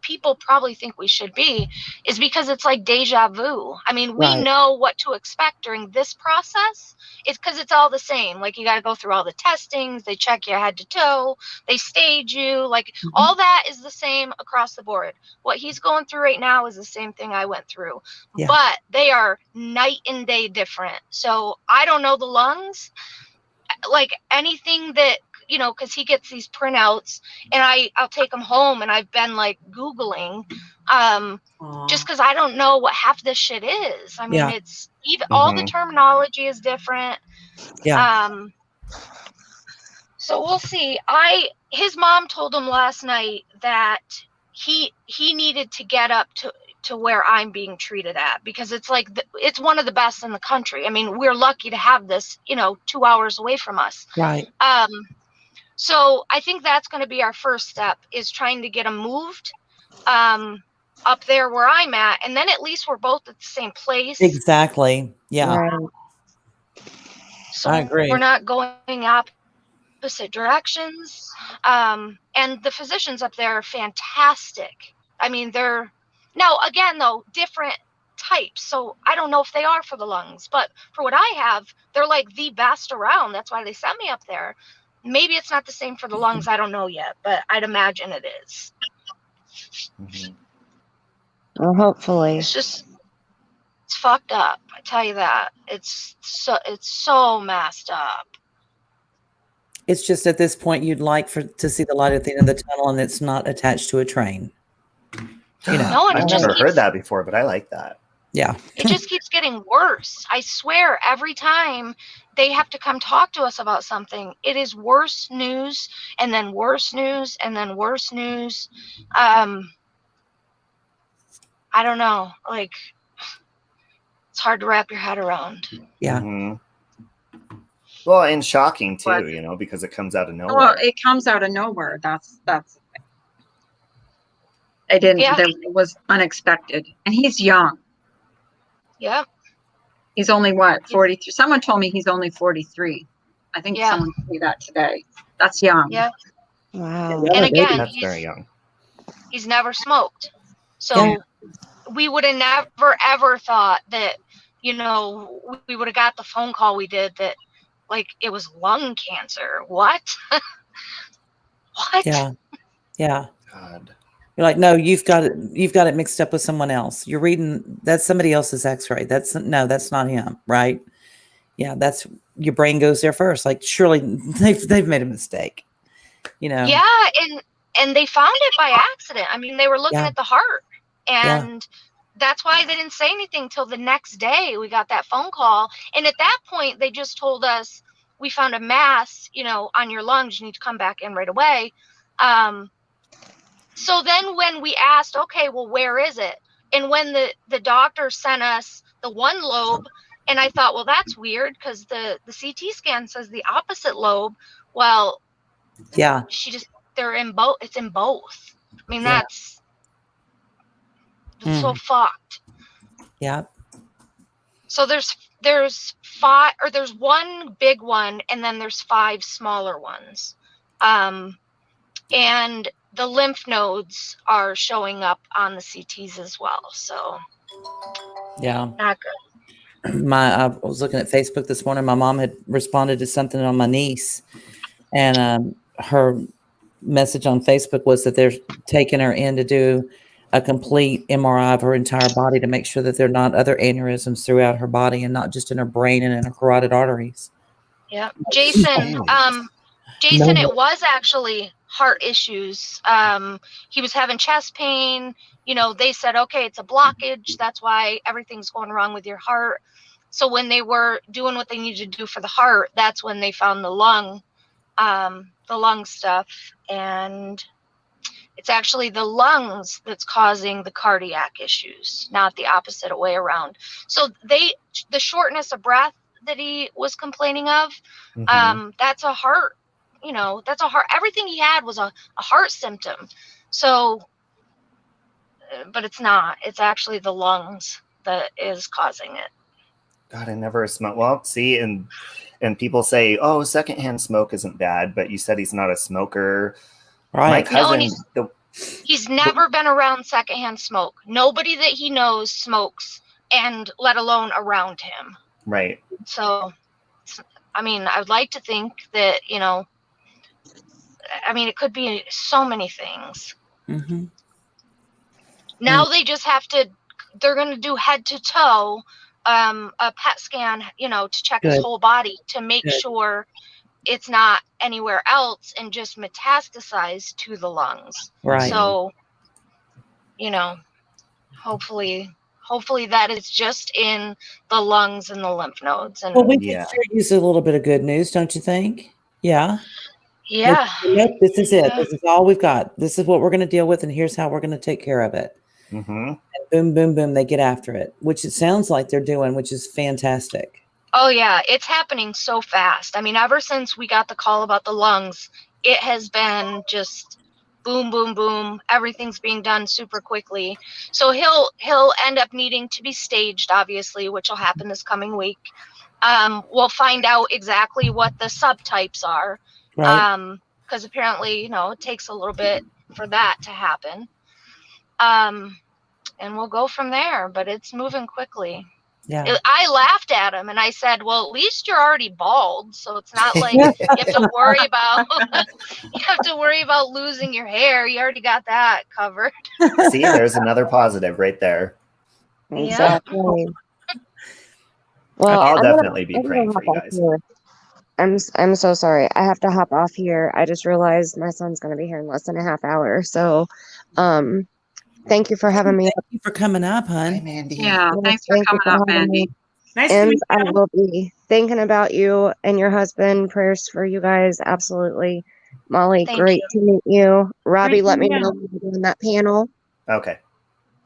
people probably think we should be is because it's like deja vu. I mean, we Right. know what to expect during this process. It's because it's all the same. Like you got to go through all the testings. They check you head to toe. They stage you. Like all that is the same across the board. What he's going through right now is the same thing I went through, Yeah. but they are night and day different. So I don't know the lungs. Like anything that, you know, because he gets these printouts and I'll take them home, and I've been like Googling just because I don't know what half this shit is. I mean, Yeah. it's even all the Mhm. terminology is different. Yeah. So we'll see. His mom told him last night that he needed to get up to where I'm being treated at, because it's like it's one of the best in the country. I mean, we're lucky to have this, you know, 2 hours away from us. Right. So I think that's going to be our first step, is trying to get him moved up there where I'm at, and then at least we're both at the same place. Exactly. Yeah. Right. So I agree. we're not going opposite directions. And the physicians up there are fantastic. I mean, they're now again though different types, so I don't know if they are for the lungs, but for what I have, they're like the best around. That's why they sent me up there. Maybe it's not the same for the lungs. I don't know yet, but I'd imagine it is. Mhm. Well, hopefully. It's fucked up. I tell you that. It's so messed up. It's just at this point you'd like to see the light at the end of the tunnel, and it's not attached to a train. You know. No, and I've it just never keeps, heard that before, but I like that. Yeah. it just keeps getting worse. I swear, every time they have to come talk to us about something, it is worse news, and then worse news, and then worse news. I don't know. Like, it's hard to wrap your head around. Yeah. Mhm. Well, and shocking too, But- you know, because it comes out of nowhere. Well, it comes out of nowhere. That's I didn't. Yeah. That was unexpected, and he's young. Yep. He's only what 43. Someone told me he's only 43. I think Yeah. someone told me that today. That's young. Yeah. Wow. And again, That's very young. he's never smoked. So we would have never ever thought that, you know, we would have got the phone call we did that like it was lung cancer. What? What? Yeah. Yeah. God. You're like, no, you've got it mixed up with someone else. You're reading, that's somebody else's x-ray. That's not him, right? Yeah, that's, your brain goes there first. Like, surely they've made a mistake, you know? Yeah, and they found it by accident. I mean, they were looking Yeah. at the heart, Yeah. and that's why they didn't say anything till the next day. We got that phone call, and at that point, they just told us, we found a mass, you know, on your lungs. You need to come back in right away. So then when we asked, okay, well, where is it? And when the doctor sent us the one lobe, and I thought, well, that's weird because the CT scan says the opposite lobe. Well, Yeah. they're in both. It's in both. I mean, Yeah. that's so fucked. Yeah. So there's 5, or there's one big one, and then there's 5 smaller ones. And the lymph nodes are showing up on the CTs as well. So Yeah. not good. I was looking at Facebook this morning. My mom had responded to something on my niece, and her message on Facebook was that they're taking her in to do a complete MRI of her entire body to make sure that there are not other aneurysms throughout her body and not just in her brain and in her carotid arteries. Yeah. Jason, Jason, No. it was actually heart issues. He was having chest pain. You know, they said, okay, it's a blockage. That's why everything's going wrong with your heart. So when they were doing what they needed to do for the heart, that's when they found the lung stuff. And it's actually the lungs that's causing the cardiac issues, not the opposite way around. So the shortness of breath that he was complaining of, that's a heart, you know, that's a heart. Everything he had was a heart symptom. So, but it's not. It's actually the lungs that is causing it. God, I never smoked. Well, see, and people say, oh, secondhand smoke isn't bad, but you said he's not a smoker. Right. My cousin, He's never been around secondhand smoke. Nobody that he knows smokes, and let alone around him. right. So, I mean, I would like to think that, you know, I mean, it could be so many things. Mm-hmm. Now they just have to, they're going to do head to toe, a PET scan, you know, to check his Good. whole body to make Good. sure it's not anywhere else and just metastasized to the lungs. Right. So, you know, hopefully that is just in the lungs and the lymph nodes. And Well, we could sure use a little bit of good news, don't you think? Yeah. yeah, Nope, this is it. This is all we've got. This is what we're going to deal with, and here's how we're going to take care of it. Mm-hmm. And boom, boom, boom, they get after it, which it sounds like they're doing, which is fantastic. oh yeah, it's happening so fast. I mean, ever since we got the call about the lungs, it has been just boom, boom, boom. Everything's being done super quickly. So he'll end up needing to be staged, obviously, which will happen this coming week. We'll find out exactly what the subtypes are. Right. Because apparently, you know, it takes a little bit for that to happen. And we'll go from there, but it's moving quickly. Yeah. I laughed at him and I said, well, at least you're already bald, so it's not like you have to worry about losing your hair. You already got that covered. See, there's another positive right there. Exactly. Well, I'll I'm gonna- definitely be I'm gonna praying for hop you off guys. here. I'm so sorry. I have to hop off here. I just realized my son's going to be here in less than a half hour. So, thank you for having me. Thank you for coming up, hon. Hi, Mandy. Yeah, Yes, thanks for thank you coming up, having me. Mandy. Nice to And meet I you. will be thinking about you and your husband. Prayers for you guys. Absolutely. Molly, Thank great to meet you. Robbie, Great to let me meet know when you're doing that panel. Okay.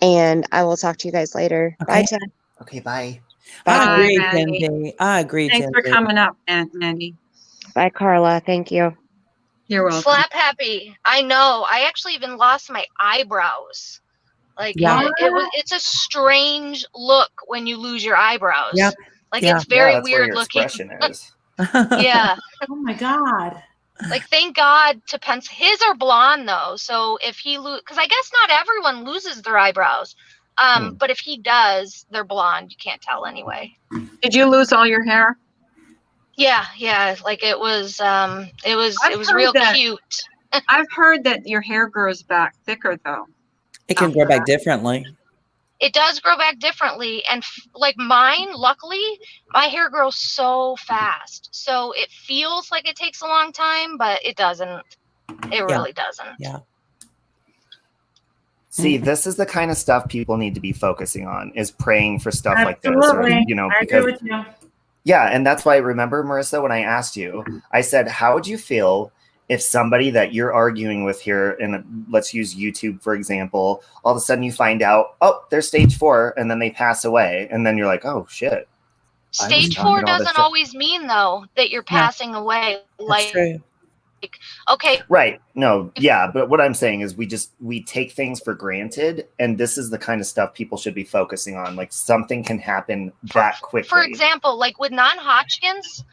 And I will talk to you guys later. Bye, Okay. Chad. Okay, bye. I Bye, agree, Mandy. Cindy. I agree, Thanks for Cindy. coming up, Mandy. Bye, Carla. Thank you. You're welcome. Slap happy. I know. I actually even lost my eyebrows. Like Yeah. it's a strange look when you lose your eyebrows. Yep. Like Yeah. it's very that's where weird your looking. expression is. Yeah. Oh my God. Like, thank God to pencil. His are blonde though, so if he because I guess not everyone loses their eyebrows. But if he does, they're blonde. You can't tell anyway. Did you lose all your hair? Yeah. Like it was I've heard real that. cute. I've heard that your hair grows back thicker though. It can grow back differently. It does grow back differently, and like mine, luckily, my hair grows so fast, so it feels like it takes a long time, but it doesn't. It really doesn't. Yeah. See, this is the kind of stuff people need to be focusing on, is praying for stuff like this. Absolutely. Or, you know, I because agree with you. yeah, and that's why, remember, Marissa, when I asked you, I said, how would you feel if somebody that you're arguing with here, and let's use YouTube, for example, all of a sudden you find out, oh, they're stage 4, and then they pass away, and then you're like, oh, shit. Stage 4 doesn't always mean, though, that you're passing away. Like, okay. Right. No, yeah. But what I'm saying is we take things for granted. And this is the kind of stuff people should be focusing on. Like, something can happen that quickly. For example, like with non-Hodgkin's.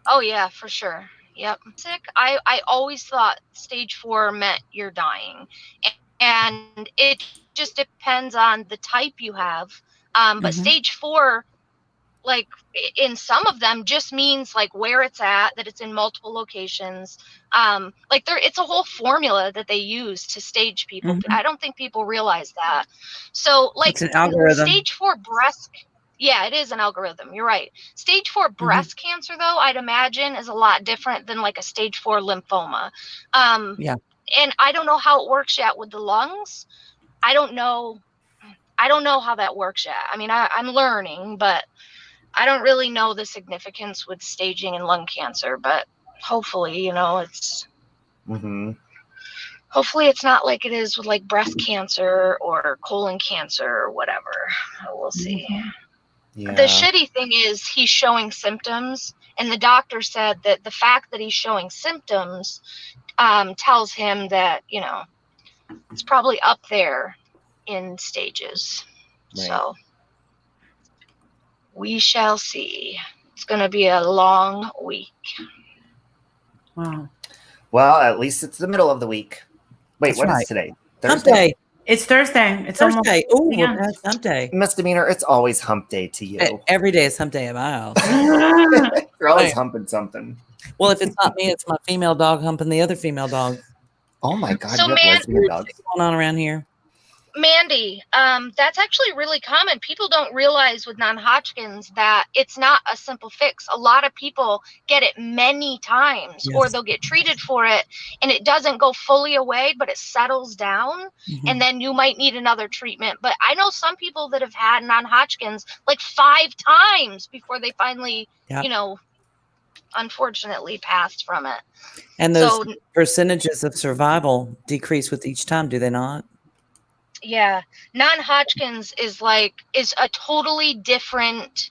Oh, yeah, for sure. Yep. Sick. I always thought stage 4 meant you're dying. And it just depends on the type you have. But stage 4, like in some of them, just means like where it's at, that it's in multiple locations. Like it's a whole formula that they use to stage people. I don't think people realize that. So like it's an algorithm. Stage 4 breast. Yeah, it is an algorithm. You're right. Stage 4 breast cancer, though, I'd imagine is a lot different than like a stage 4 lymphoma. Yeah. And I don't know how it works yet with the lungs. I don't know how that works yet. I mean, I'm learning, but I don't really know the significance with staging and lung cancer, but hopefully, you know, it's hopefully it's not like it is with like breast cancer or colon cancer or whatever. We'll see. Yeah. The shitty thing is he's showing symptoms, and the doctor said that the fact that he's showing symptoms tells him that, you know, it's probably up there in stages. Right. So we shall see. It's going to be a long week. Wow. Well, at least it's the middle of the week. Wait, That's what is right. today? Hump day. It's Thursday. It's Thursday. Oh, almost, yeah. we're past hump day. Misdemeanor, it's always hump day to you. Every day is hump day at my house. You're always Right. humping something. Well, if it's not me, it's my female dog humping the other female dog. Oh my God, So, you have man- lesbian dogs. What's going on around here? Mandy, that's actually really common. People don't realize with non-Hodgkin's that it's not a simple fix. A lot of people get it many times, or they'll get treated for it and it doesn't go fully away, but it settles down, and then you might need another treatment. But I know some people that have had non-Hodgkin's like 5 times before they finally, you know, unfortunately passed from it. And those So- percentages of survival decrease with each time, do they not? Yeah, non-Hodgkin's is a totally different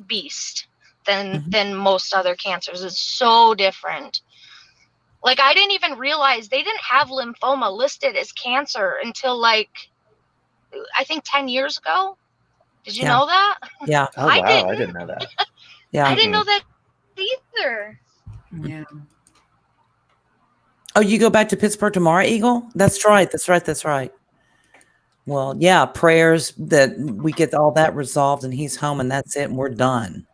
beast than most other cancers. It's so different. Like, I didn't even realize they didn't have lymphoma listed as cancer until like I think 10 years ago. Did you know that? Yeah. Oh, I wow. didn't. I didn't know that. Yeah. I didn't know that either. Yeah. Oh, you go back to Pittsburgh tomorrow, Eagle? That's right. That's right. That's right. Well, yeah, prayers that we get all that resolved and he's home and that's it and we're done.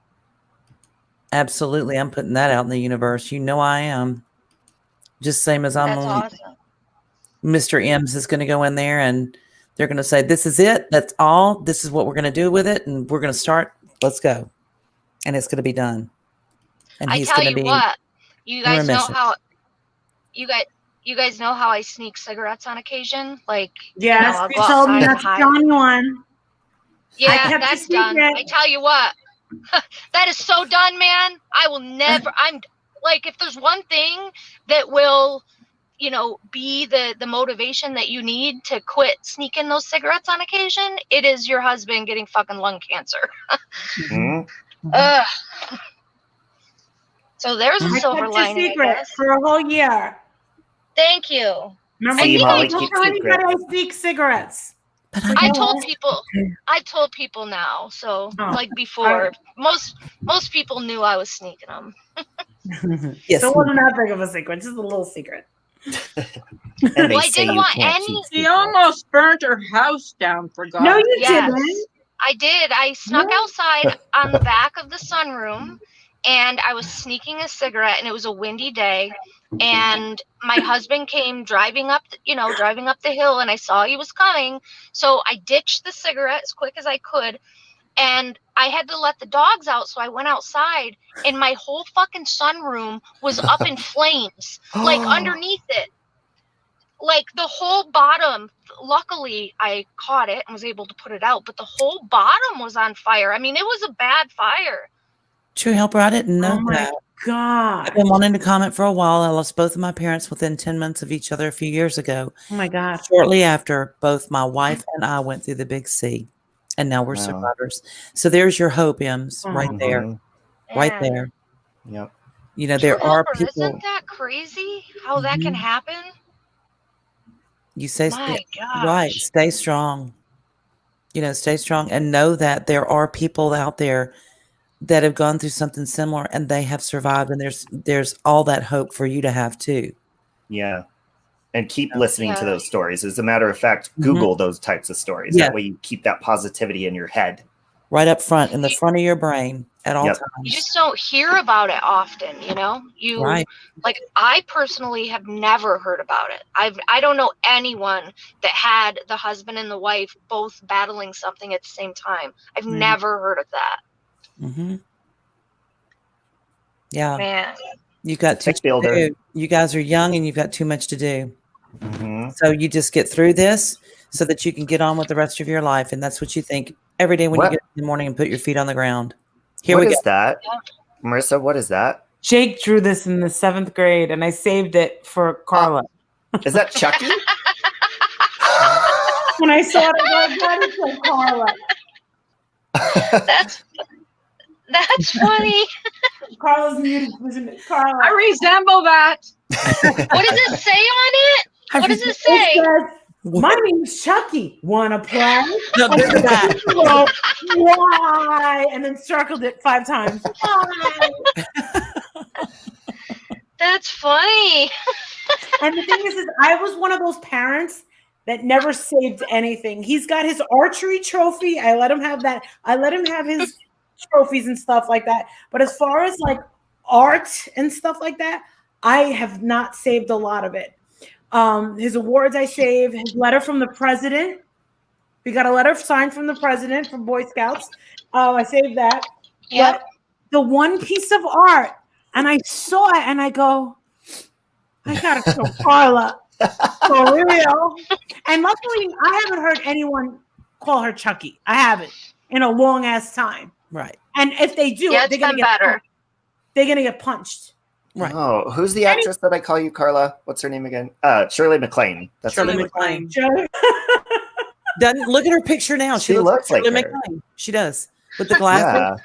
Absolutely. I'm putting that out in the universe. You know I am. Just same as I'm That's on. awesome. Mr. M's is going to go in there and they're going to say, this is it. That's all. This is what we're going to do with it. And we're going to start. Let's go. And it's going to be done. And I he's tell going you to be what, you guys know remission. how you guys know how I sneak cigarettes on occasion? Like, Yes, I'll you go told me outside not and to hide. tell anyone. Yeah, kept it that's done. secret. I tell you what, that is so done, man. I will never. I'm like, if there's one thing that will, you know, be the motivation that you need to quit sneaking those cigarettes on occasion, it is your husband getting fucking lung cancer. Mhm. Ugh. So there's a I silver kept a lining, I secret guess. for a whole year. Thank you. Remember, See, you Molly don't keeps tell anybody secrets. I sneak cigarettes. But I told people now. So like before, most people knew I was sneaking them. Yes. So it wasn't that big of a secret, just a little secret. And they Well, I say didn't you want can't any. keep She secrets. almost burnt her house down for God. No, you Yes, didn't. I did. I snuck outside on the back of the sunroom, and I was sneaking a cigarette, and it was a windy day. And my husband came driving up the hill, and I saw he was coming. So I ditched the cigarette as quick as I could, and I had to let the dogs out. So I went outside, and my whole fucking sunroom was up in flames, like underneath it. Like the whole bottom, luckily I caught it and was able to put it out, but the whole bottom was on fire. I mean, it was a bad fire. True Helper, I didn't know Oh my that. God. I've been wanting to comment for a while. I lost both of my parents within 10 months of each other a few years ago. Oh my God. Shortly after, both my wife and I went through the big C, and now we're Wow. survivors. So there's your hope, Ems, right there, Mhm. right Man. there. Yep. You know, True there are Helper, people. isn't that crazy how that can happen? You say, My right, gosh. stay strong. You know, stay strong and know that there are people out there that have gone through something similar and they have survived, and there's all that hope for you to have too. Yeah. And keep listening to those stories. As a matter of fact, Mhm. Google those types of stories. Yeah. That way you keep that positivity in your head. Right up front, in the front of your brain at all Yep. times. You just don't hear about it often, you know? Right. Like I personally have never heard about it. I don't know anyone that had the husband and the wife both battling something at the same time. I've Mhm. never heard of that. Mm-hmm. Yeah. Man. You got too Thick much to builder. do. You guys are young and you've got too much to do. Mm-hmm. So you just get through this so that you can get on with the rest of your life. And that's what you think every day when What? you get up in the morning and put your feet on the ground. Here What we is go. that? Marissa, what is that? Jake drew this in the 7th grade, and I saved it for Carla. Is that Chucky? When I saw it, I was like, "That is so Carla." That's funny. Carla's muted. Carla. I resemble that. What does it say on it? What does it It say? says, "My name's Chucky. Wanna play?" No, And there's that. then I wrote, "Why?" And then circled it 5 times. Why? That's funny. And the thing is I was one of those parents that never saved anything. He's got his archery trophy. I let him have that. I let him have his trophies and stuff like that. But as far as like art and stuff like that, I have not saved a lot of it. His awards I saved, his letter from the president. We got a letter signed from the president from Boy Scouts. I saved that. Yep. But the one piece of art, and I saw it and I go, I gotta show Carla for real. And luckily, I haven't heard anyone call her Chucky. I haven't in a long ass time. Right. And if they do, Yeah, it's they're gonna been get better. punched. They're gonna get punched. Right. Oh, who's the actress that I call you, Carla? What's her name again? Shirley MacLaine. That's her Shirley name. MacLaine. Joe- Doesn't look at her picture now. She looks like Shirley her. MacLaine. She does. With the glasses. Yeah.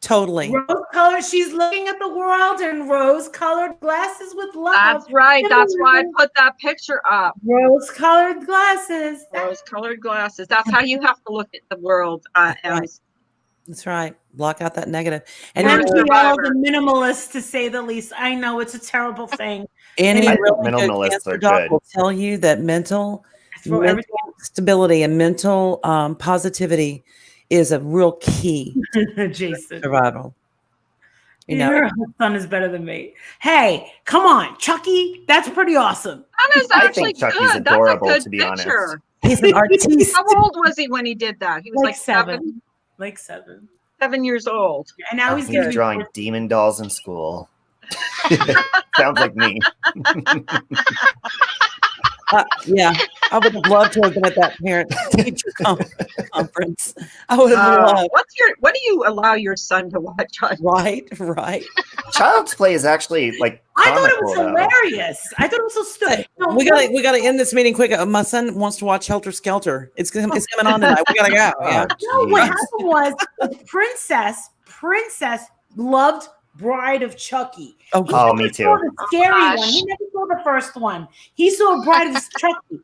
Totally. Rose colored. She's looking at the world in rose colored glasses with love. That's right. That's why I put that picture up. Rose colored glasses. Rose-colored glasses. That's how you have to look at the world, Ems. That's right. Block out that negative. And You're a MPL, survivor. the minimalist, to say the least. I know it's a terrible thing. any I think really good minimalists cancer are doc good. will tell you that mental Throw everything stability and mental positivity is a real key to Jason. survival. You know, Your son is better than me. Hey, come on, Chucky. That's pretty awesome. That is I actually think Chucky's good. adorable, That's a to good be honest. picture. he's an artiste. How old was he when he did that? He was Like like seven. Like 7. 7 years old. And now he's gonna He's be drawing demon dolls in school. Sounds like me. Yeah, I would have loved to have been at that parent-teacher conference. I would have loved. What do you allow your son to watch on? Right. Child's Play is actually like I thought it comical, was though. hilarious. I thought it was so stupid. No, We gotta end this meeting quick. My son wants to watch Helter Skelter. It's coming on tonight. We gotta go. Yeah. Oh, No, what geez. happened was the princess loved Bride of Chucky. Oh, He Oh, never me saw too. the scary gosh. one. He never saw the first one. He saw Bride of Chucky.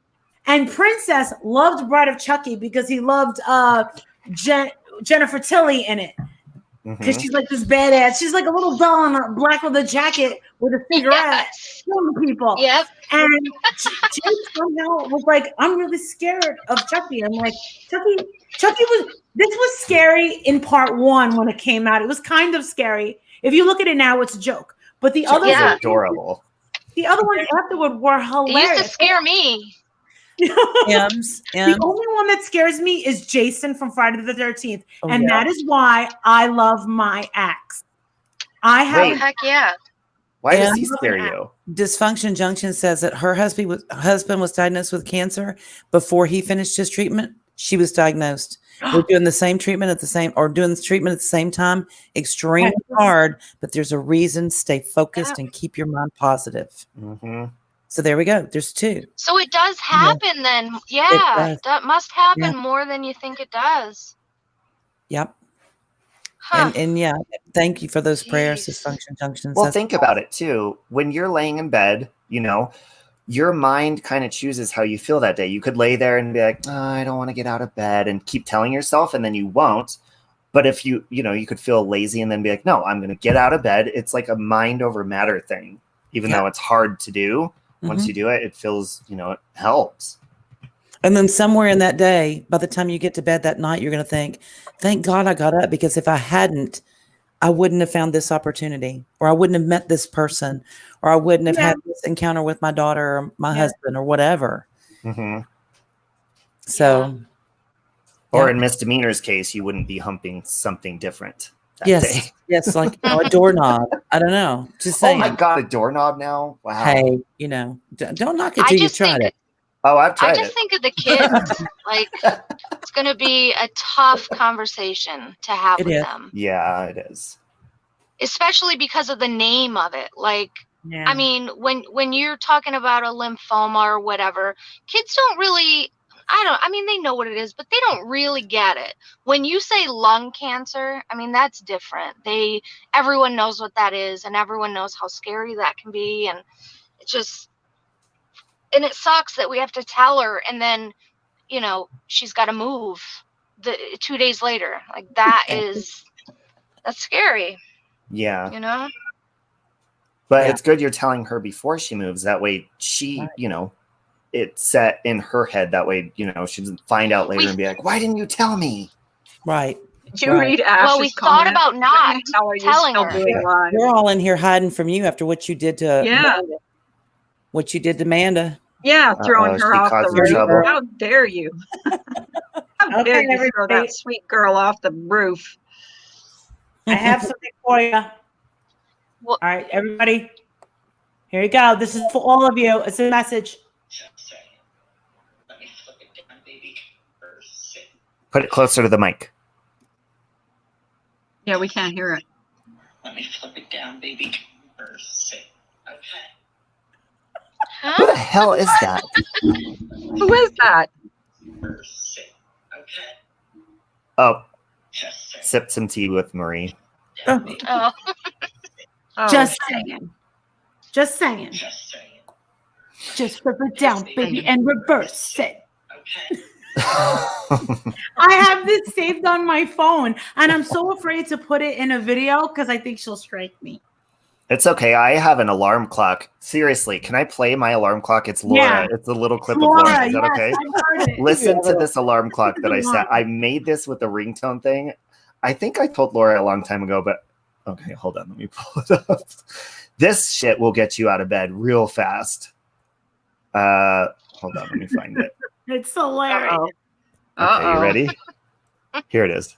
And Princess loved Bride of Chucky because he loved Jennifer Tilly in it. Because she's like this badass. She's like a little doll in a black leather jacket with a cigarette, killing people. Yep. And Jim somehow was like, I'm really scared of Chucky. I'm like, Chucky was scary in part 1 when it came out. It was kind of scary. If you look at it now, it's a joke. But the other ones, adorable. The other ones afterward were hilarious. It used to scare me. The only one that scares me is Jason from Friday the 13th. And that is why I love my ex. Heck yeah. Why does he scare you? Dysfunction Junction says that her husband was diagnosed with cancer before he finished his treatment. She was diagnosed. We're doing the same treatment doing the treatment at the same time. Extremely hard, but there's a reason. Stay focused and keep your mind positive. So there we go. There's 2. So it does happen then. Yeah, that must happen more than you think it does. Yep. Huh. And yeah, thank you for those prayers, Dysfunction Junction. Well, think about it too. When you're laying in bed, your mind kind of chooses how you feel that day. You could lay there and be like, I don't want to get out of bed, and keep telling yourself, and then you won't. But if you could feel lazy and then be like, no, I'm going to get out of bed. It's like a mind over matter thing, even though it's hard to do. Once you do it, it feels, it helps. And then somewhere in that day, by the time you get to bed that night, you're going to think, thank God I got up, because if I hadn't, I wouldn't have found this opportunity, or I wouldn't have met this person, or I wouldn't have had this encounter with my daughter or my husband or whatever. So. Or in Misdemeanor's case, you wouldn't be humping something different. Yes, like a doorknob. I don't know. Just saying. Oh my God, a doorknob now? Wow. Hey, don't knock it till you tried it. Oh, I've tried it. I just think of the kids. Like, it's going to be a tough conversation to have with them. Yeah, it is. Especially because of the name of it. Like, I mean, when you're talking about a lymphoma or whatever, kids don't really. They know what it is, but they don't really get it. When you say lung cancer, that's different. Everyone knows what that is, and everyone knows how scary that can be. And it sucks that we have to tell her, and then, she's got to move 2 days later. Like, that's scary. Yeah. But it's good you're telling her before she moves. That way she, it's set in her head. That way, she doesn't find out later and be like, why didn't you tell me? Right. Did you read Ash's Well, we thought about not telling her. We're all in here hiding from you after what you did to Amanda. What you did to Amanda. Yeah, throwing her off the roof. Trouble. How dare you? How dare you throw that sweet girl off the roof? I have something for you. All right, everybody. Here you go. This is for all of you. It's a message. Put it closer to the mic. Yeah, we can't hear it. Let me flip it down, baby. Sit. Okay. Who the hell is that? Who is that? Sit. Okay. Oh, sip some tea with Marie. Oh. Just saying. Just saying. Just flip it down, baby, and reverse it. Okay. I have this saved on my phone, and I'm so afraid to put it in a video because I think she'll strike me. It's okay. I have an alarm clock. Seriously, can I play my alarm clock? It's Laura. Yeah. It's a little clip Laura, of Laura. Is that yes, okay? I've heard it. Listen to this alarm clock that I set. I made this with the ringtone thing. I think I told Laura a long time ago, but okay, hold on. Let me pull it up. This shit will get you out of bed real fast. Hold on. Let me find it. It's hilarious. Okay, you ready? Here it is.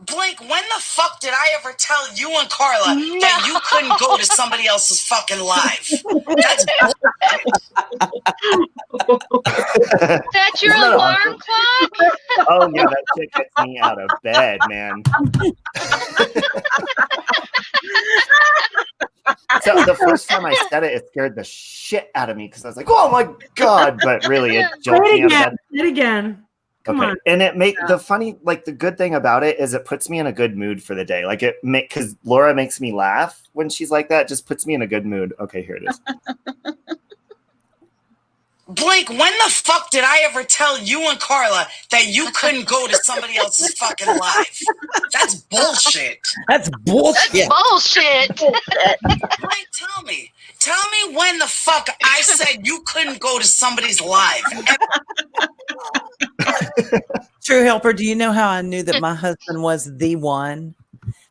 Blink, when the fuck did I ever tell you and Carla that you couldn't go to somebody else's fucking live? That's your alarm clock? Oh, yeah, that shit gets me out of bed, man. So the first time I said it, it scared the shit out of me because I was like, oh my God. But really, it jolted me out of bed. Say it again. Come on. And it the good thing about it is it puts me in a good mood for the day. Like because Laura makes me laugh when she's like that, just puts me in a good mood. Okay, here it is. Blink, Blink, when the fuck did I ever tell you and Carla that you couldn't go to somebody else's fucking live? That's bullshit. That's bullshit. Bullshit. Blink, tell me. Tell me when the fuck I said you couldn't go to somebody's live. True Helper, do you know how I knew that my husband was the one?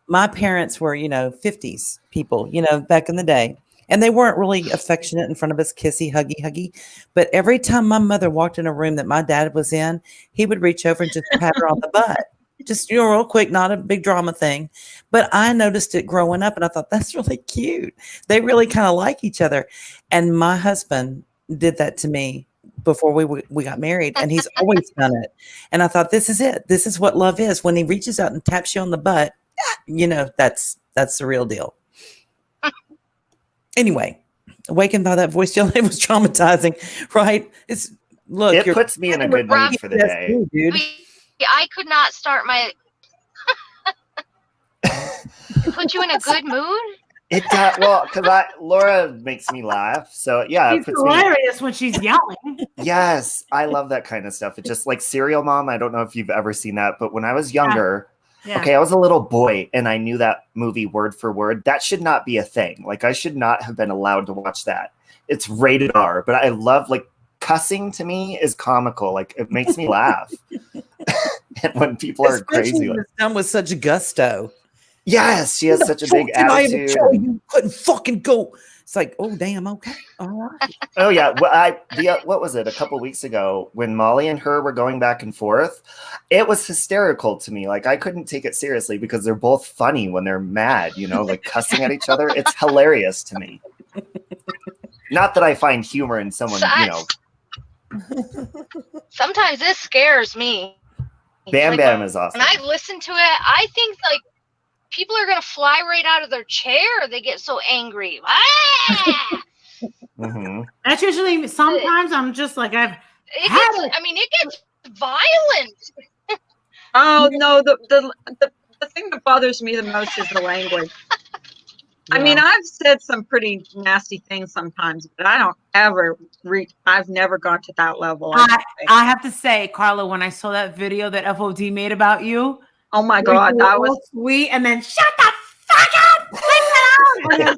My parents were, 50s people, back in the day. And they weren't really affectionate in front of us, kissy, huggy. But every time my mother walked in a room that my dad was in, he would reach over and just pat her on the butt. Just, real quick, not a big drama thing. But I noticed it growing up and I thought, that's really cute. They really kind of like each other. And my husband did that to me before we got married. And he's always done it. And I thought, this is it. This is what love is. When he reaches out and taps you on the butt, that's the real deal. Anyway, awakened by that voice, it was traumatizing, right? It puts me in a good mood for the day. Dude. I could not start my. Put you in a good mood? It does. Well, because Laura makes me laugh. So yeah, She's hilarious when she's yelling. Yes, I love that kind of stuff. It's just like Serial Mom. I don't know if you've ever seen that, but when I was younger. Yeah. Okay, I was a little boy and I knew that movie word for word. That should not be a thing. Like I should not have been allowed to watch that. It's rated R, but I love cussing to me is comical. Like it makes me laugh. And when people are crazy, when it's done with such gusto. Yes, she has such a big attitude. You couldn't fucking go. It's like, oh damn, okay, all right. Oh yeah, what was it? A couple weeks ago when Molly and her were going back and forth, it was hysterical to me. Like I couldn't take it seriously because they're both funny when they're mad. Like cussing at each other. It's hilarious to me. Not that I find humor in someone. Sometimes this scares me. Bam Bam is awesome. When I listen to it, I think people are gonna fly right out of their chair. They get so angry. Ah! Mm-hmm. That's usually sometimes I'm just like it gets violent. Oh no, the thing that bothers me the most is the language. Yeah. I mean, I've said some pretty nasty things sometimes, but I don't ever I've never gone to that level. I have to say, Carla, when I saw that video that FOD made about you, oh my God, that was sweet. And then shut the fuck up! Then,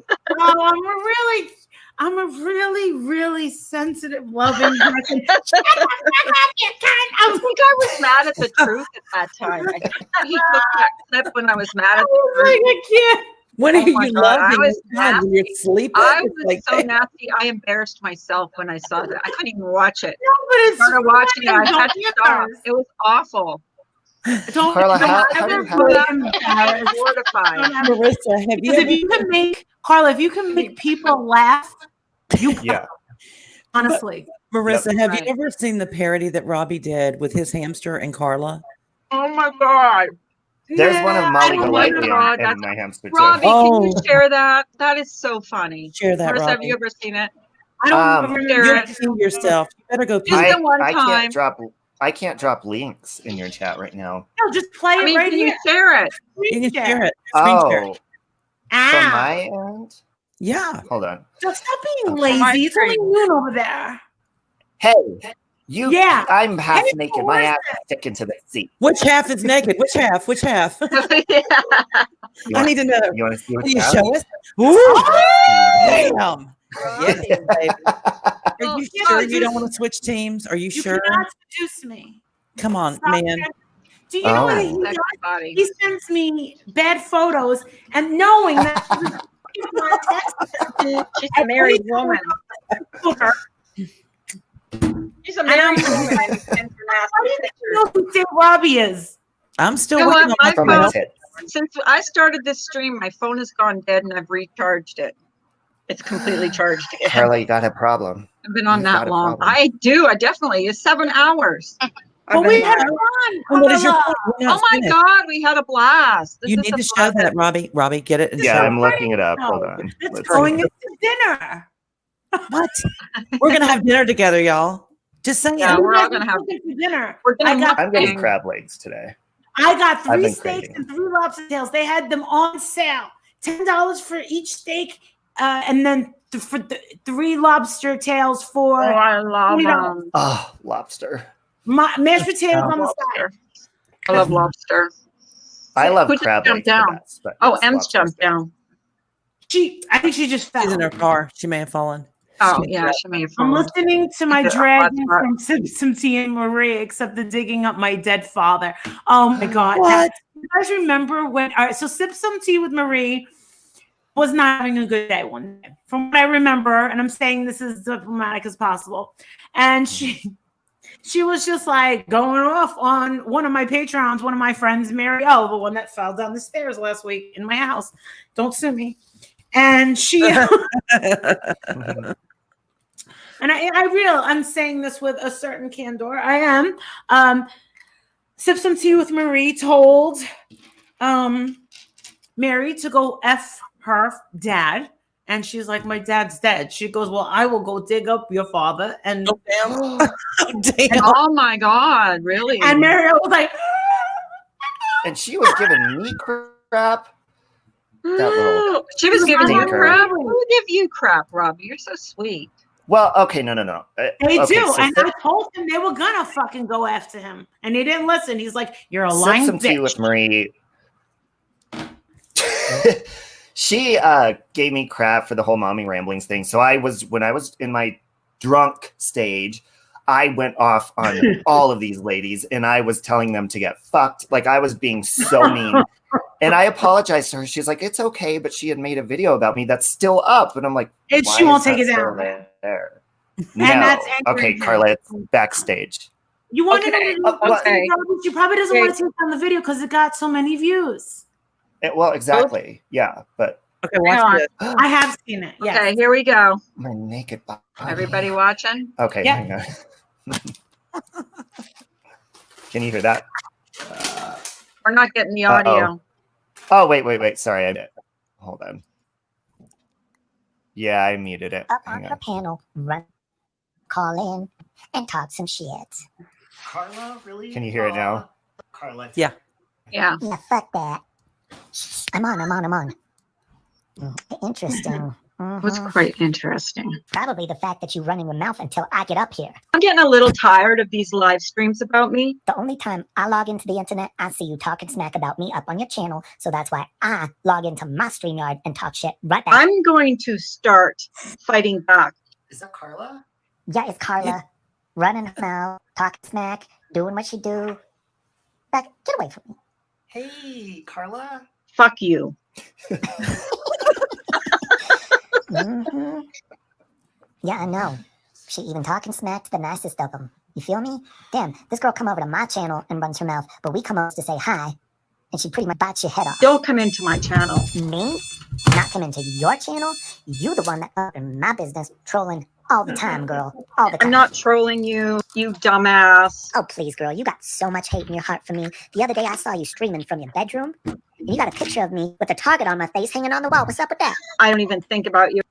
I'm a really sensitive, loving person. Shut the fuck up, you cunt! I think I was mad at the truth at that time. I think he took that clip when I was mad at the truth. I can't. When are you loving? I was when you're sleeping? I was so nasty. I embarrassed myself when I saw that. I couldn't even watch it. No, but it's started watching it. I had to stop. It was awful. Carla, how mortified. Marissa, if you can make people laugh, honestly. Marissa, have you ever seen the parody that Robbie did with his hamster and Carla? Oh my God. There's one of Molly Golightly and my hamster too. Robbie, can you share that? That is so funny. Share that, Marissa, Robbie. have you ever seen it? I don't remember it yourself. You better go pee. I can't drop links in your chat right now. No, just play it right here. Share it. You can share it. Oh, from my end? Yeah. Hold on. Just stop being lazy. It's only noon over there. Hey, I'm half naked. My ass is sticking to the seat. Which half is naked? Which half? I need to know. You want to see what Can you show us? Ooh, damn. Yes, baby. Are you sure you don't want to switch teams? Are you sure? You cannot seduce me. Come on, man. Do you know what he does? He sends me bad photos, and knowing that she's a married woman. She's a married woman. How do you know who Dave Robbie is? I'm still waiting on my phone. Since I started this stream, my phone has gone dead, and I've recharged it. It's completely charged again. Carla, you got a problem. I've been on that long. I do. I definitely. It's 7 hours. But we had fun. What is your oh my God, we had a blast. You need to show that, Robbie. Robbie, get it. And yeah, show I'm looking it up. Hold on. It's going into dinner. What? We're gonna have dinner together, y'all. Just saying. Yeah, we're all gonna have dinner. I'm getting crab legs today. I got 3 steaks and 3 lobster tails. They had them on sale. $10 for each steak, and then for 3 lobster tails for I love $20. them. Oh, lobster. Mashed potatoes on the side. I love lobster. I love Who just crab jumped legs the down? best, but Oh, yes, Em's lobster's jumped good. down. I think she just fell. She's in her car. She may have fallen. Oh, yeah, she may have I'm fallen. listening to my It's a hot dragon spot. from Simpson T and Marie, except the digging up my dead father. Oh my God. What? You guys remember when, all right, so Simpson Tea with Marie was not having a good day one day. From what I remember, and I'm saying this as diplomatic as possible. And she was just like going off on one of my patrons, one of my friends, Mary O, the one that fell down the stairs last week in my house. Don't sue me. And she and I'm saying this with a certain candor. I am. Sip Some Tea with Marie told Mary to go F her dad. And she's like, my dad's dead. She goes, well, I will go dig up your father. And damn. Oh my God, really? And Mary was like, And she was giving me crap. That little she was giving you stinker. crap. Who give you crap, Robbie? You're so sweet. Well, okay, no. they Okay, do. so And I told them they were gonna fucking go after him. And they didn't listen. He's like, you're a lying Sip Some Tea bitch. with Marie. She gave me crap for the whole mommy ramblings thing. So when I was in my drunk stage, I went off on all of these ladies and I was telling them to get fucked. Like I was being so mean. And I apologized to her. She's like, it's okay, but she had made a video about me that's still up. And I'm like, And why she won't is take that it still down. there? And No. that's Okay, angry. Carla, it's backstage. You want to know what- she probably doesn't Okay. want to take down the video because it got so many views. Well, exactly. Yeah, but Okay, Hang on. watch this. I have seen it. Yes. Okay, here we go. my naked body. Everybody watching? Okay, Yeah. hang on. Can you hear that? We're not getting the audio. Oh, wait. Sorry, I did. Hold on. Yeah, I muted it. Up on Hang the on. panel, run, call in, and talk some shit. Carla, really? Can you hear it now? Carla. Yeah. Yeah. Yeah, fuck that. I'm on. Interesting. Was Mhm. quite interesting. Probably the fact that you run in your mouth until I get up here. I'm getting a little tired of these live streams about me. The only time I log into the internet, I see you talking smack about me up on your channel. So that's why I log into my StreamYard and talk shit right back. I'm going to start fighting back. Is that Carla? Yeah, it's Carla. Running her mouth, talking smack, doing what she do. Back, get away from me. Hey, Carla. Fuck you. hmm Yeah, I know. She even talking smack to the nicest of them. You feel me? Damn, this girl come over to my channel and runs her mouth, but we come over to say hi, and she pretty much bites your head off. Don't come into my channel. Me? Not come into your channel? You the one that up in my business trolling all the time, girl. All the time. I'm not trolling you, you dumbass. Oh, please, girl. You got so much hate in your heart for me. The other day I saw you streaming from your bedroom, and you got a picture of me with a target on my face hanging on the wall. What's up with that? I don't even think about you.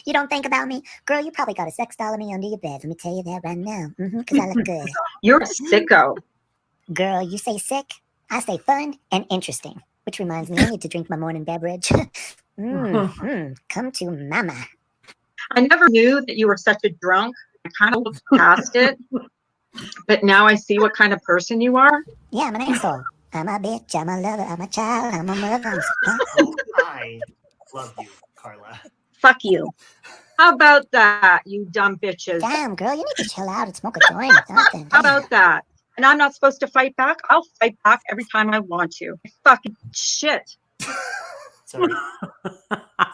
You don't think about me? Girl, you probably got a sex doll of me under your bed. Let me tell you that right now. Because I look good. You're a sicko. Girl, you say sick, I say fun and interesting. Which reminds me, I need to drink my morning beverage. Come to mama. I never knew that you were such a drunk. I kind of looked past it. But now I see what kind of person you are. Yeah, I'm an asshole. I'm a bitch, I'm a lover, I'm a child, I'm a mother. I love you, Carla. Fuck you. How about that, you dumb bitches? Damn, girl, you need to chill out and smoke a joint or something. How about that? And I'm not supposed to fight back? I'll fight back every time I want to. Fucking shit. Sorry.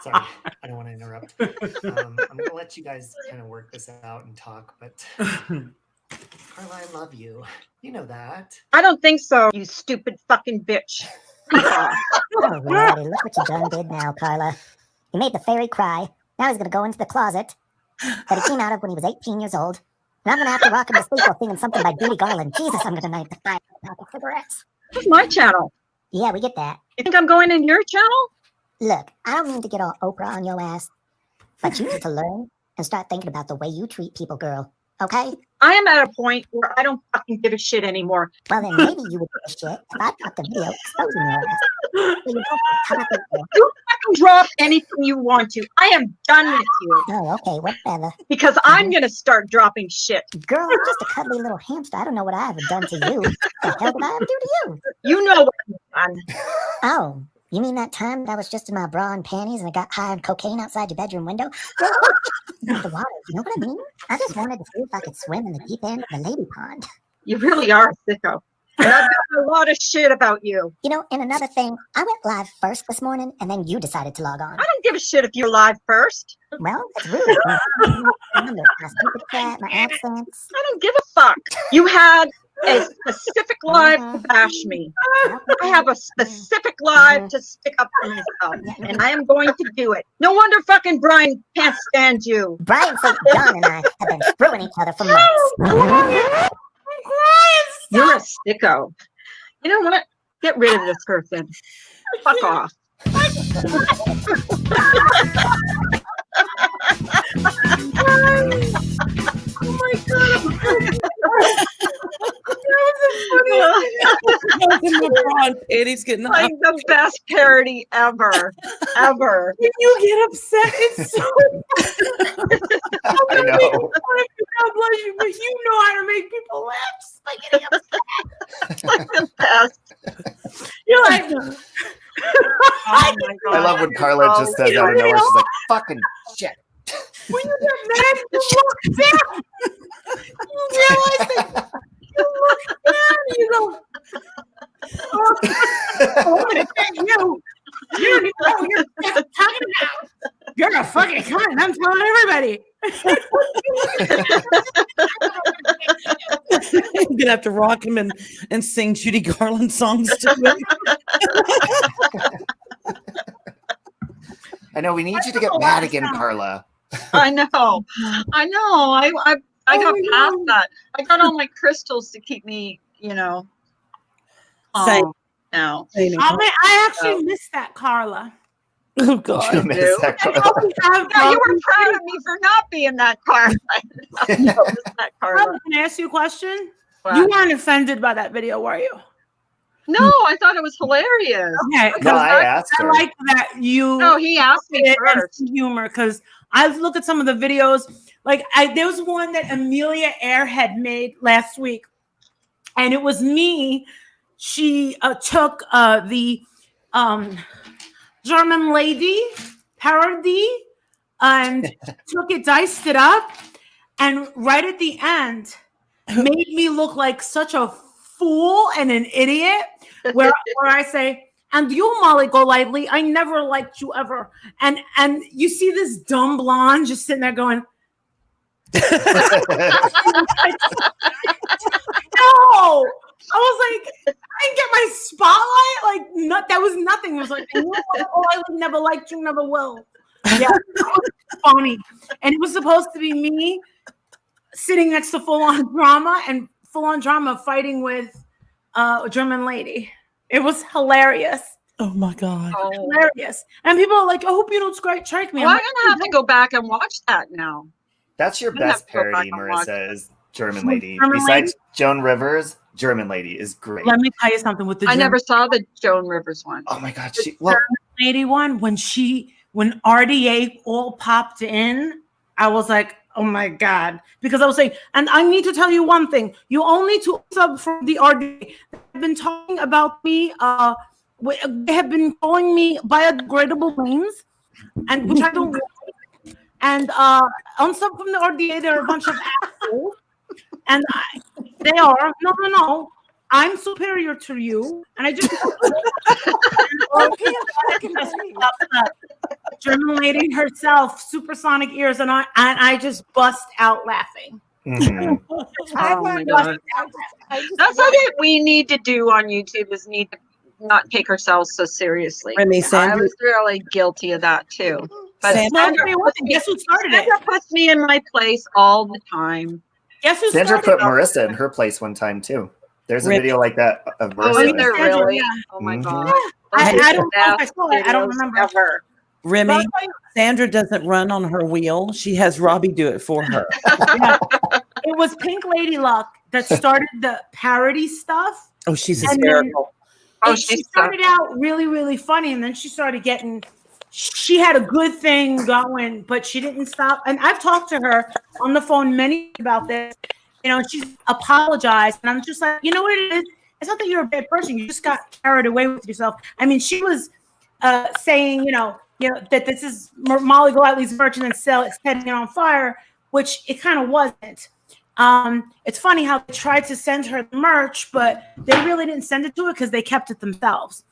Sorry. I don't want to interrupt. I'm going to let you guys kind of work this out and talk, but Carla, I love you. You know that. I don't think so, you stupid fucking bitch. Oh, Lordy, look what you done did now, Carla. You made the fairy cry. Now he's going to go into the closet that he came out of when he was 18 years old. And I'm going to have to rock him to sleep while singing something by Judy Garland. Jesus, I'm going to night the fire pack of cigarettes. This is my channel. Yeah, we get that. You think I'm going in your channel? Look, I don't mean to get all Oprah on your ass, but you need to learn and start thinking about the way you treat people, girl. okay? I am at a point where I don't fucking give a shit anymore. Well, then maybe you would give a shit if I dropped a video exposing your ass. Well, you go for it. How about this deal? You fucking drop anything you want to. I am done with you. Oh, okay, whatever. Because I'm gonna start dropping shit. Girl, I'm just a cuddly little hamster. I don't know what I ever done to you. What the hell did I ever do to you? You know what you've done. Oh, you mean that time that I was just in my bra and panties and I got high on cocaine outside your bedroom window? Girl, the water, you know what I mean? I just wanted to see if I could swim in the deep end of the lady pond. You really are a sicko. And I've got a lot of shit about you. You know, and another thing, I went live first this morning and then you decided to log on. I don't give a shit if you're live first. Well, that's rude. My stupid cat, my accents. I don't give a fuck. You had a specific live to bash me. I have a specific live to stick up for myself, and I am going to do it. No wonder fucking Brian can't stand you. Brian St. John and I have been screwing each other for months. You're a sicko. You know what? Get rid of this person. Fuck off. Oh my god! Eddie's getting like the best parody ever. Ever. When you get upset, it's so I know. God bless you, but you know how to make people laugh just by getting upset. Like the best. You're like, oh my god. I love when Carla just says out of nowhere, she's like, fucking shit. When you get mad, you look down. You realize that you look down and you go, oh, I'm gonna thank you. You don't even know what you're talking about. You're a fucking cunt. I'm telling everybody. You're gonna have to rock him and sing Judy Garland songs to him. I know, we need you to get mad again, Carla. I know. I got past that. I got all my crystals to keep me, Same. now. I actually missed that, Carla. Oh God. You miss that, Carla. Yeah, you were proud of me for not being that Carla. Can I ask you a question? What? You weren't offended by that video, were you? No, I thought it was hilarious. Okay, No, I asked I her. like that you. No, he asked me it and first. some humor, because I've looked at some of the videos. Like there was one that Amelia Air had made last week, and it was me. She took the German lady parody and took it, diced it up, and right at the end made me look like such a fool and an idiot. Where I say, and you, Molly Golightly, I never liked you ever. And you see this dumb blonde just sitting there going, no. I was like, I didn't get my spotlight. Like, that was nothing. It was like, oh, I never liked you, never will. Yeah, that was funny. And it was supposed to be me sitting next to Full On Drama and Full On Drama fighting with a German lady. It was hilarious. Oh my God. Hilarious. And people are like, I hope you don't strike me. Well, I'm I'm gonna have to go back and watch that now. That's your I'm gonna have best to go back parody, and watch Marissa, is German Lady. German Besides Joan Rivers, German Lady is great. Let me tell you something with the I German never saw the Joan Rivers one. Oh my God. lady one. When RDA all popped in, I was like, oh my God. Because I was saying, and I need to tell you one thing. You all need to sub for the RDA. They've been talking about me. They have been calling me biodegradable names, and which I don't like. And unsub from the RDA, they're a bunch of assholes. And they are. No. I'm superior to you. And I just German lady herself, supersonic ears, and I just bust out laughing. Mhm. Oh my God. That's what we need to do on YouTube, is need to not take ourselves so seriously. Remy, I Sandra- was really guilty of that too. But Sandra- Guess who started it? Sandra puts me in my place all the time. Guess who Sandra started put Marissa in her place one time too. There's a Rip. video like that of Oh, Marissa. is there Sandra, really? yeah. Oh my Mhm. God. I Those are don't the know if I best saw it. I don't videos remember. ever. Remy, Sandra doesn't run on her wheel. She has Robbie do it for her. Yeah. It it was Pink Lady Luck that started the parody stuff. Oh, she's And then hysterical. she started out really, really funny, and then she started getting. She had a good thing going, but she didn't stop. And I've talked to her on the phone many about this. You know, she's apologized, and I'm just like, you know what it is? It's not that you're a bad person. You just got carried away with yourself. I mean, she was saying, you know, that this is Molly Golightly's merch and then it's setting it on fire, which it kind of wasn't. It's funny how they tried to send her the merch, but they really didn't send it to her because they kept it themselves.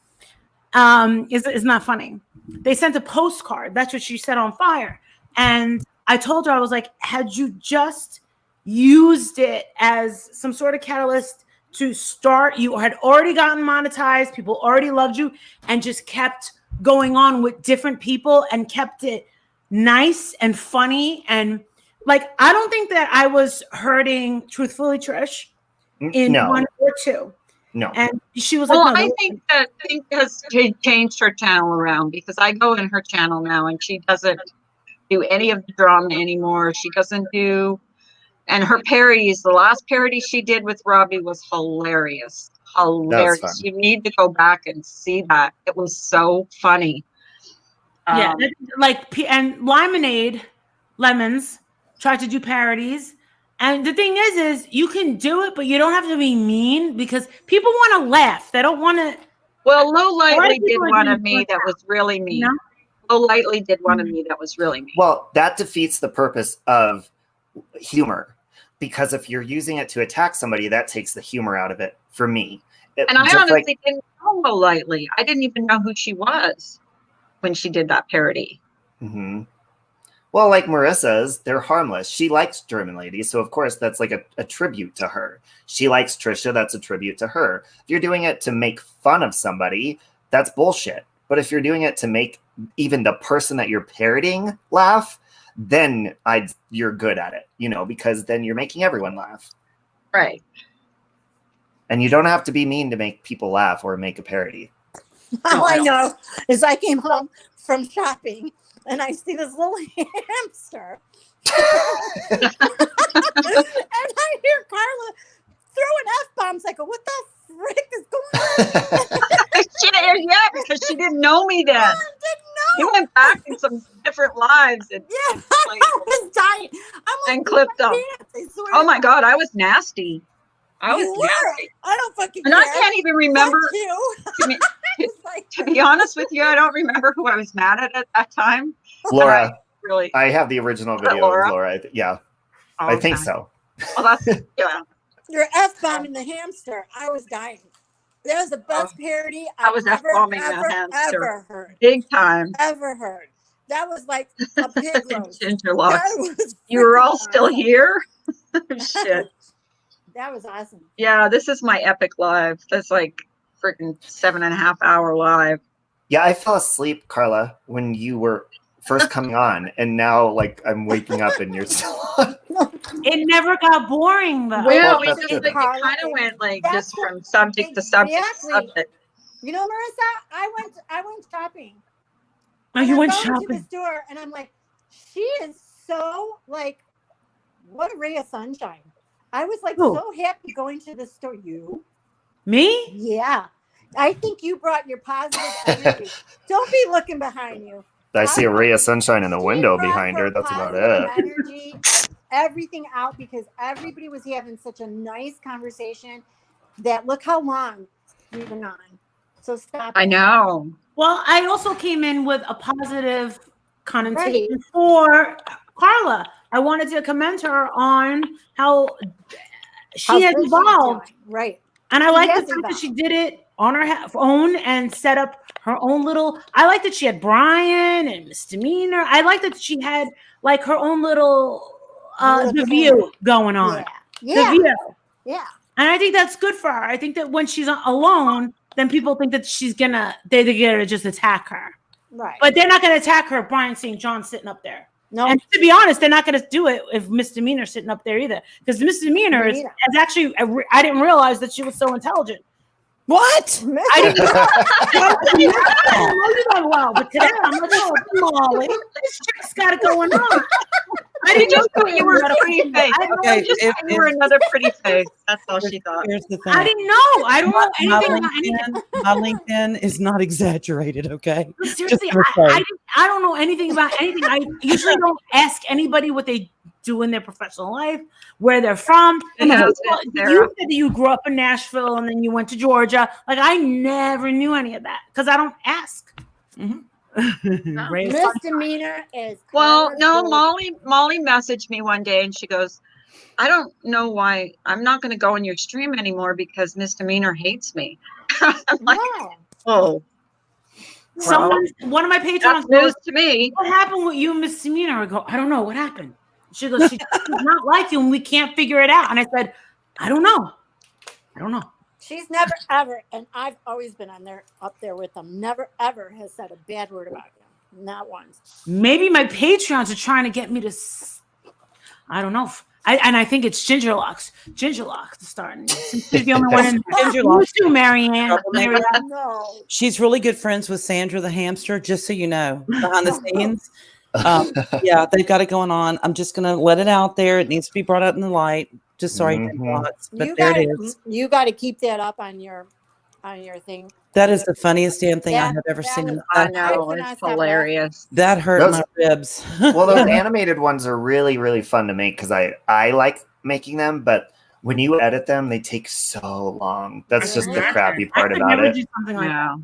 It's not funny. They sent a postcard. That's what she set on fire. And I told her, I was like, had you just used it as some sort of catalyst to start, you had already gotten monetized, people already loved you, and just kept going on with different people and kept it nice and funny. And like, I don't think that I was hurting Truthfully Trish in No. 1 or 2. No. And she was Well, like, no, I think that Pink has changed her channel around because I go in her channel now and she doesn't do any of the drama anymore. She doesn't do, and her parodies, the last parody she did with Robbie was hilarious. Hilarious. fun. You need to go back and see that. It was so funny. yeah, and Lemonade, Lemons tried to do parodies. And the thing is you can do it, but you don't have to be mean because people want to laugh. They don't want to. Well, Low lot of Lightly did people are one doing of me that was really mean. You know? Low Lightly did one of me that was really mean. Well, that defeats the purpose of humor, because if you're using it to attack somebody, that takes the humor out of it for me. And I honestly didn't know Low Lightly. I didn't even know who she was when she did that parody. Mm-hmm. Well, like Marissa's, they're harmless. She likes German Lady, so of course that's like a tribute to her. She likes Trisha, that's a tribute to her. If you're doing it to make fun of somebody, that's bullshit. But if you're doing it to make even the person that you're parodying laugh, then you're good at it, because then you're making everyone laugh. Right. And you don't have to be mean to make people laugh or make a parody. All I know is I came home from shopping and I see this little hamster. And I hear Carla throwing F-bombs. I go, what the frick is going on? Yeah, because she didn't know me then. I didn't know. You went back in some different lives. And, yeah, I was dying. I'm like, and clipped them. Oh my God, I was nasty. I was nasty. I don't fucking and care. I can't even remember. Fuck you. To be honest with you, I don't remember who I was mad at that time. Laura, really? I have the original video Laura? of Laura. Yeah, Oh, I think okay. so. Well, that's, yeah. You're F-bombing the hamster. I was dying. That was the best parody I was F-bombing that hamster. ever heard. Big time. Ever heard. That was like a pig roast. Ginger locks. That was You were all freaking still awesome. here? Shit. That was awesome. Yeah, this is my epic live. That's like freaking 7.5 hour live. Yeah, I fell asleep, Carla, when you were first coming on, and now like I'm waking up and you're still on. It never got boring though. Well, we that's just good. like, it kind of went like just from subject to subject to Exactly. subject. You know, Marissa, I went shopping. Oh, And you I went go into the shopping. store and I'm like, she is so like, what a ray of sunshine. I was like Who? so happy going to the store. You? Me? Yeah. I think you brought your positive energy. Don't be looking behind you. I see a ray of sunshine in the window Brought behind her. That's about positive it. Energy, everything out because everybody was having such a nice conversation that look how long we've been on. So stop. I it. know. Well, I also came in with a positive connotation for Carla. I wanted to commend her on how she How has good she's evolved. doing. Right. And I She like the has fact that evolved. she did it on her own and set up her own little. I like that she had Brian and Misdemeanor. I like that she had like her own little The View going on. Yeah. The View. Yeah. And I think that's good for her. I think that when she's alone, then people think that they're gonna just attack her. Right. But they're not gonna attack her if Brian St. John's sitting up there. No. And to be honest, they're not going to do it if Misdemeanor's sitting up there either. Because Misdemeanor is actually, I didn't realize that she was so intelligent. What? I didn't know you that well, but today I'm like, oh, Molly, this chick's got it going on. I She didn't just know thought you were a pretty face. Okay, Just thought you were another pretty face. That's all she thought. Here's the thing. I didn't know. I don't know My anything about anything. LinkedIn, my LinkedIn is not exaggerated. Okay. But Just seriously, gonna say. I don't know anything about anything. I usually don't ask anybody what they do in their professional life, where they're from. And how's Well, it, you Sarah? said that you grew up in Nashville and then you went to Georgia. Like I never knew any of that because I don't ask. Raise- Misdemeanor is Well, Carla's no, gold. Molly messaged me one day and she goes, I don't know why I'm not going to go in your stream anymore because Misdemeanor hates me. I'm like, No. oh, Someone, one of my patrons that's goes, news to me. "What happened with you and Misdemeanor?" I go, "I don't know what happened." She goes, "She's not like you, and we can't figure it out." And I said, "I don't know. I don't know." She's never ever, and I've always been on there up there with them. Never ever has said a bad word about them. Not once. Maybe my Patreons are trying to get me to. I don't know. I think it's Gingerlocks. Gingerlocks starting. She's the only one in Gingerlocks. You too, Marianne. Troublemaker. No. She's really good friends with Sandra the hamster, just so you know, behind the scenes. Yeah, they've got it going on. I'm just gonna let it out there. It needs to be brought out in the light. Just sorry, but You there got it is. You got to keep that up on your thing. That is the funniest damn thing I have ever that seen. was- I That, know, it's hilarious. that hurt Those- my ribs. Well, those animated ones are really, really fun to make because I like making them, but when you edit them, they take so long. That's just the crappy part about it. Yeah.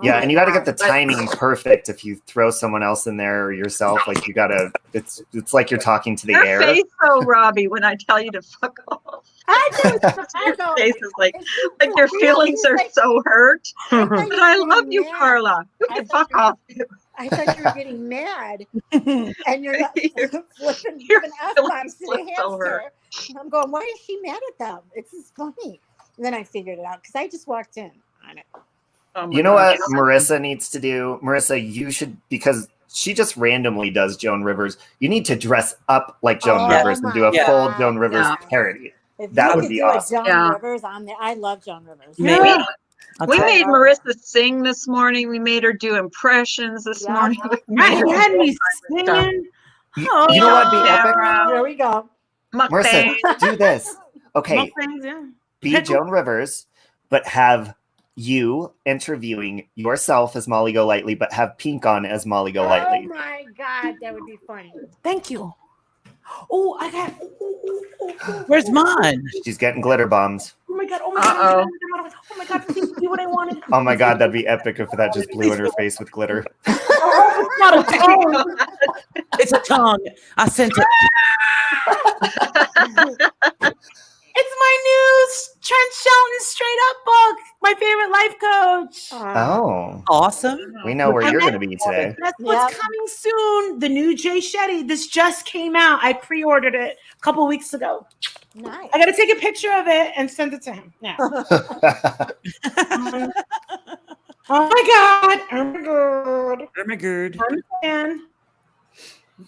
Yeah, and you got to get the timing perfect. If you throw someone else in there or yourself, like you gotta, it's like you're talking to the Your air. face, though, Robbie, when I tell you to fuck off. Your face is like your feelings are so hurt. But I love you, Carla. You can fuck off. I thought you were getting mad, and you're not flipping F-bombs to the feelings so hamster. hurt. And I'm going, why is she mad at them? It's just funny. And then I figured it out because I just walked in on it. Oh my You know gosh. what Marissa needs to do? Marissa, you should, because she just randomly does Joan Rivers. You need to dress up like Joan Oh Rivers and do a my full God. Joan Rivers Yeah. parody. If That you would could be do awesome. a Joan Yeah. Rivers on there, I love Joan Rivers. Maybe. We Okay. made Marissa sing this morning. We made her do impressions this Yeah. morning. We Right, made you her had do me all kinds of stuff. singing. You know what'd be epic? Here we go. Marissa, Mukbang. do this. Okay, Mukbangs, yeah. be Joan Rivers, but have you interviewing yourself as Molly Golightly, but have Pink on as Molly Oh Golightly. my God, that would be funny. Thank you. Oh, I got. Where's mine? She's getting glitter bombs. Oh my God. Oh my God. Uh-oh. Oh my God. Please do what I wanted. Oh my god, that'd be epic if that just blew in her face with glitter. Oh, it's not a tongue. It's a tongue. I sent it. It's my new Trent Shelton Straight Up book. My favorite life coach. Oh, Awesome. we know where And you're that- going to be today. That's what's coming soon. The new Jay Shetty. This just came out. I pre-ordered it a couple weeks ago. Nice. I got to take a picture of it and send it to him. Yeah. Oh my God. Oh my God. Oh my God. I'm a fan.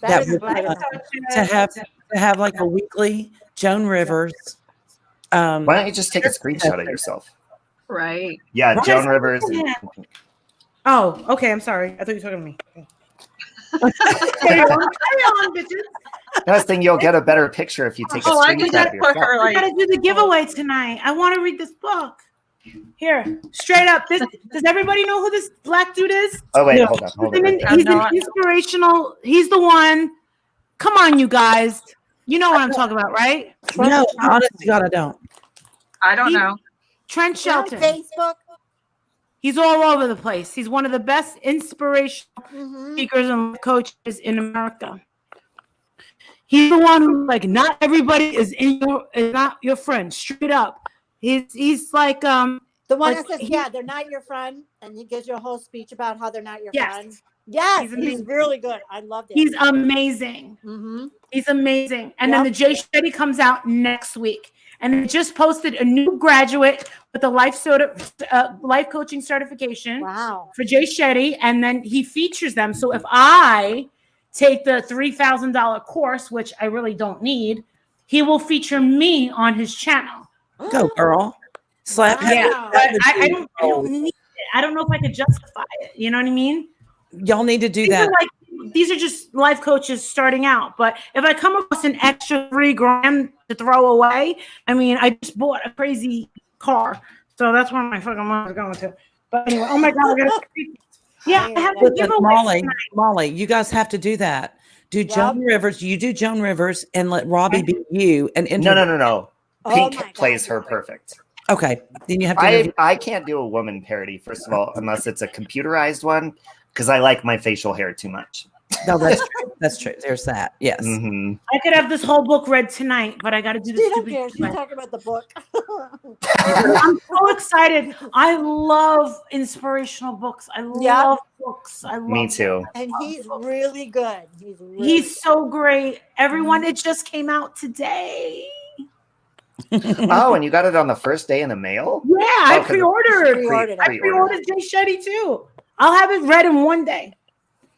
That is would right. to have like a weekly Joan Rivers. Why don't you just take a screenshot of yourself? Right. Yeah, Why Joan is- Rivers. Yeah. Oh, okay. I'm sorry. I thought you were talking to me. Carry on, bitches. Nice thing, you'll get a better picture if you take a Oh, I can screenshot just of put yourself. her I like. gotta do the giveaway tonight. I want to read this book. Here, straight up. This does everybody know who this black dude is? Oh wait, No. hold on, hold He's on. an, Right there. I'm he's not. an inspirational. He's the one. Come on, you guys. You know what I'm talking about, right? No, honest to God, I don't. I don't He- know. Trent You're on Shelton. Facebook. He's all over the place. He's one of the best inspirational Mhm. speakers and coaches in America. He's the one who, like, not everybody is not your friend. Straight up, he's like The one like, that says, he- "Yeah, they're not your friend," and he gives you a whole speech about how they're not your Yes. friend. Yes, He's he's, amazing. really good. I loved it. he's amazing. Mm-hmm. He's amazing. And then the Yep. Jay Shetty comes out next week. And they just posted a new graduate with a life coaching certification Wow. for Jay Shetty. And then he features them. So if I take the $3,000 course, which I really don't need, he will feature me on his channel. Go, girl. Slap Wow. it. Yeah, but I don't need it. I don't know if I could justify it. You know what I mean? Y'all need to do These that. are like these are just life coaches starting out. But if I come across an extra $3,000 to throw away, I mean, I just bought a crazy car, so that's where my fucking money's going to. But anyway, oh my God, I gotta. Yeah, I have to give away. Molly, you guys have to do that. Do Joan Rivers. You do Joan Rivers and let Robbie be you. And No. Pink plays her perfect. Okay, then you have to. I can't do a woman parody, first of all, unless it's a computerized one, because I like my facial hair too much. No, that's true. That's true. There's that. Yes. Mm-hmm. I could have this whole book read tonight, but I got to do this. She don't care. She's talking about the book. I'm so excited. I love inspirational books. I love books. I love Me too. And he's really good. He's so great. Everyone, it just came out today. Oh, and you got it on the first day in the mail? Yeah, I 'cause pre-ordered. pre-ordered. I pre-ordered Jay Shetty too. I'll have it read in one day.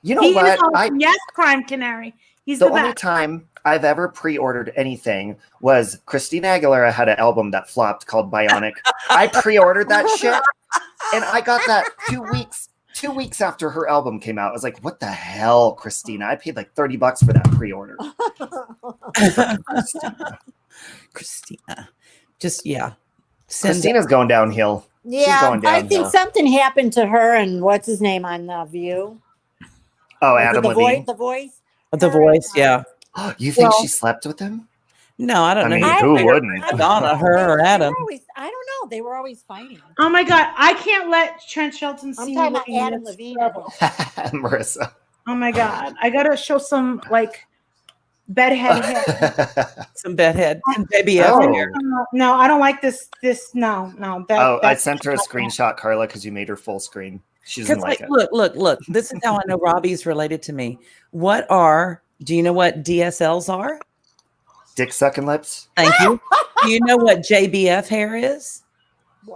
You know He is what? awesome. Yes, Crime Canary. He's The the only best. time I've ever pre-ordered anything was Christina Aguilera had an album that flopped called Bionic. I pre-ordered that shit, and I got that 2 weeks. 2 weeks after her album came out. I was like, "What the hell, Christina? I paid like $30 for that pre-order." Christina, just Christina's going downhill. She's Yeah, going I downhill. think something happened to her and what's his name on The View. Oh, Was it Adam the Levine. The Voice. The Voice. Yeah. You think Well- she slept with him? No, I don't I know. mean, who wouldn't? Donna, her, or Adam. I don't know. They were always fighting. Oh my God, I can't let Trent Shelton I'm see talking me about in Adam this Levine. trouble. Marissa. Oh my God, I gotta show some like bedhead hair. Some bedhead. Some baby Oh. hair. No, I don't like this. No. That, Oh, I that's- sent her a screenshot, Carla, because you made her full screen. She doesn't like it. Look. This is how I know Robbie's related to me. Do you know what DSLs are? Dick sucking lips. Thank you. Do you know what JBF hair is?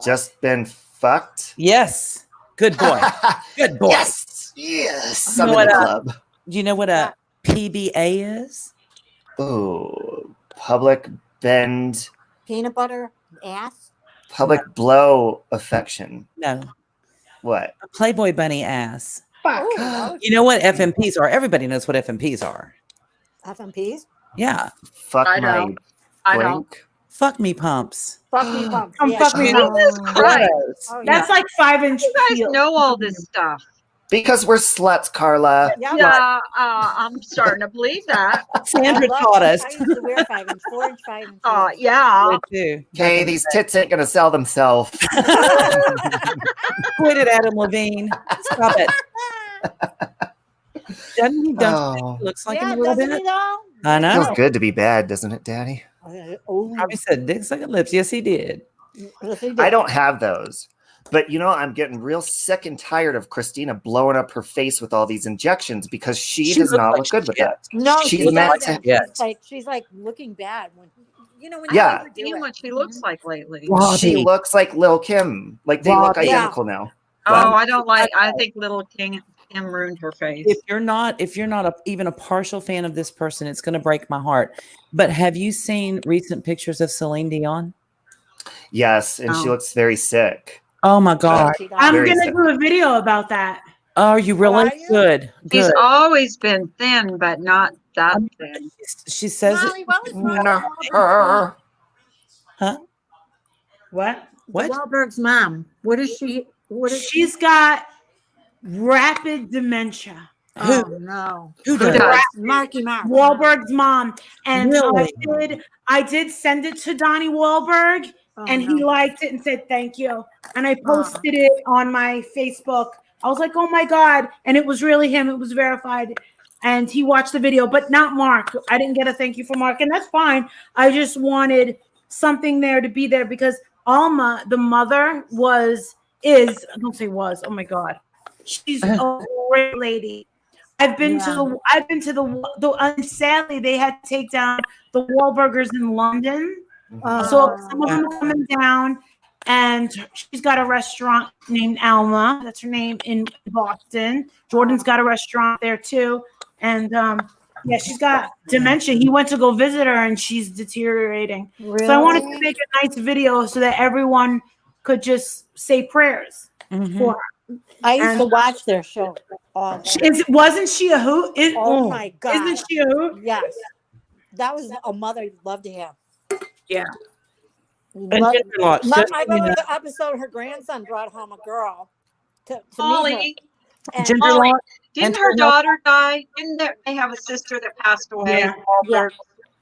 Just been fucked. Yes. Good boy. Good boy. Yes. You know I'm in what, the club. do you know what a PBA is? Ooh, public bend, Peanut butter ass. public blow affection. No. What? A Playboy bunny ass. Fuck. You know what FMPs are? Everybody knows what FMPs are. FMPs. Yeah. Fuck I my don't. I don't. brink. Fuck me pumps. Fuck me pump. Come Yeah. fuck me. Jesus Christ. Oh, That's like 5-inch. You guys heel. know all this stuff. Because we're sluts, Carla. Yeah, I'm starting to believe that. Sandra I love- taught us. I used to wear 5-inch, 4-inch, 5-inch. Yeah. Me too. Okay, these tits ain't gonna sell themselves. Quit it, Adam Levine. Stop it. Doesn't he? Oh. Looks like Yeah, him a little doesn't bit. he though? I know. Feels good to be bad, doesn't it, Daddy? Oh, Robbie said dick sucking lips. Yes, he did. yes, he did. I don't have those. But you know, I'm getting real sick and tired of Christina blowing up her face with all these injections because she does looks not like look good with shit. that. No, She's she meant doesn't. to- Yeah. She's like looking bad when when Yeah. you overdo Seen it. what she looks like lately. Robbie. She looks like Lil Kim. Like they look Robbie. identical now. Oh, I don't like. I think Little Kim ruined her face. If you're not even a partial fan of this person, it's going to break my heart. But have you seen recent pictures of Celine Dion? Yes, and she Oh. looks very sick. Oh my God. I'm Very gonna sick. do a video about that. Oh, you really are you? good? She's Good. always been thin, but not that thin. She says Molly, it. what was wrong No. with Huh? What? What? Wahlberg's mom? What is she? What is she? She's got rapid dementia. Oh no. Who Who does? does? Marky Mark. Wahlberg's mom, and Really? I did send it to Donnie Wahlberg, Oh, and he no. liked it and said thank you. And I posted it on my Facebook. I was like, oh my God. And it was really him. It was verified. And he watched the video, but not Mark. I didn't get a thank you from Mark, and that's fine. I just wanted something there to be there because Alma, the mother, I don't say was. Oh my God. She's a great lady. I've been to the and sadly they had to take down the Wahlburgers in London. So some of them are coming down, and she's got a restaurant named Alma. That's her name in Boston. Jordan's got a restaurant there too, and yeah, she's got dementia. He went to go visit her, and she's deteriorating. Really? So I wanted to make a nice video so that everyone could just say prayers for her. I used to And- watch their show all the time. Wasn't she a hoot? Oh my God. Isn't she a hoot? Yes. That was a mother you'd love to have. Yeah. And Love- gender locks, My, just I so you remember know. the episode her grandson brought home a girl to meet her. Molly, And- Gender Molly, lock. didn't and her gender lock- daughter die? Didn't they have a sister that passed away? Yeah. Wahlberg?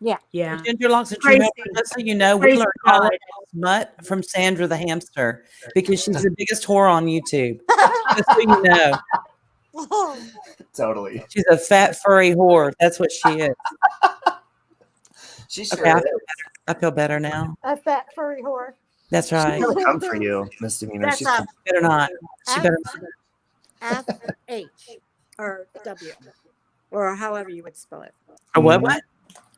Yeah. Yeah. Gender locks and Tracy. just so you know, we Tracy learned all died. about smut from Sandra the hamster because she's the biggest whore on YouTube. Just so you know, Totally. she's a fat furry whore. That's what she is. She sure Okay, is. I feel better now. A fat furry whore. That's right. She'll come for you, misdemeanor. That's She's a Better not. She better. FH or W or however you would spell it. Or what? What?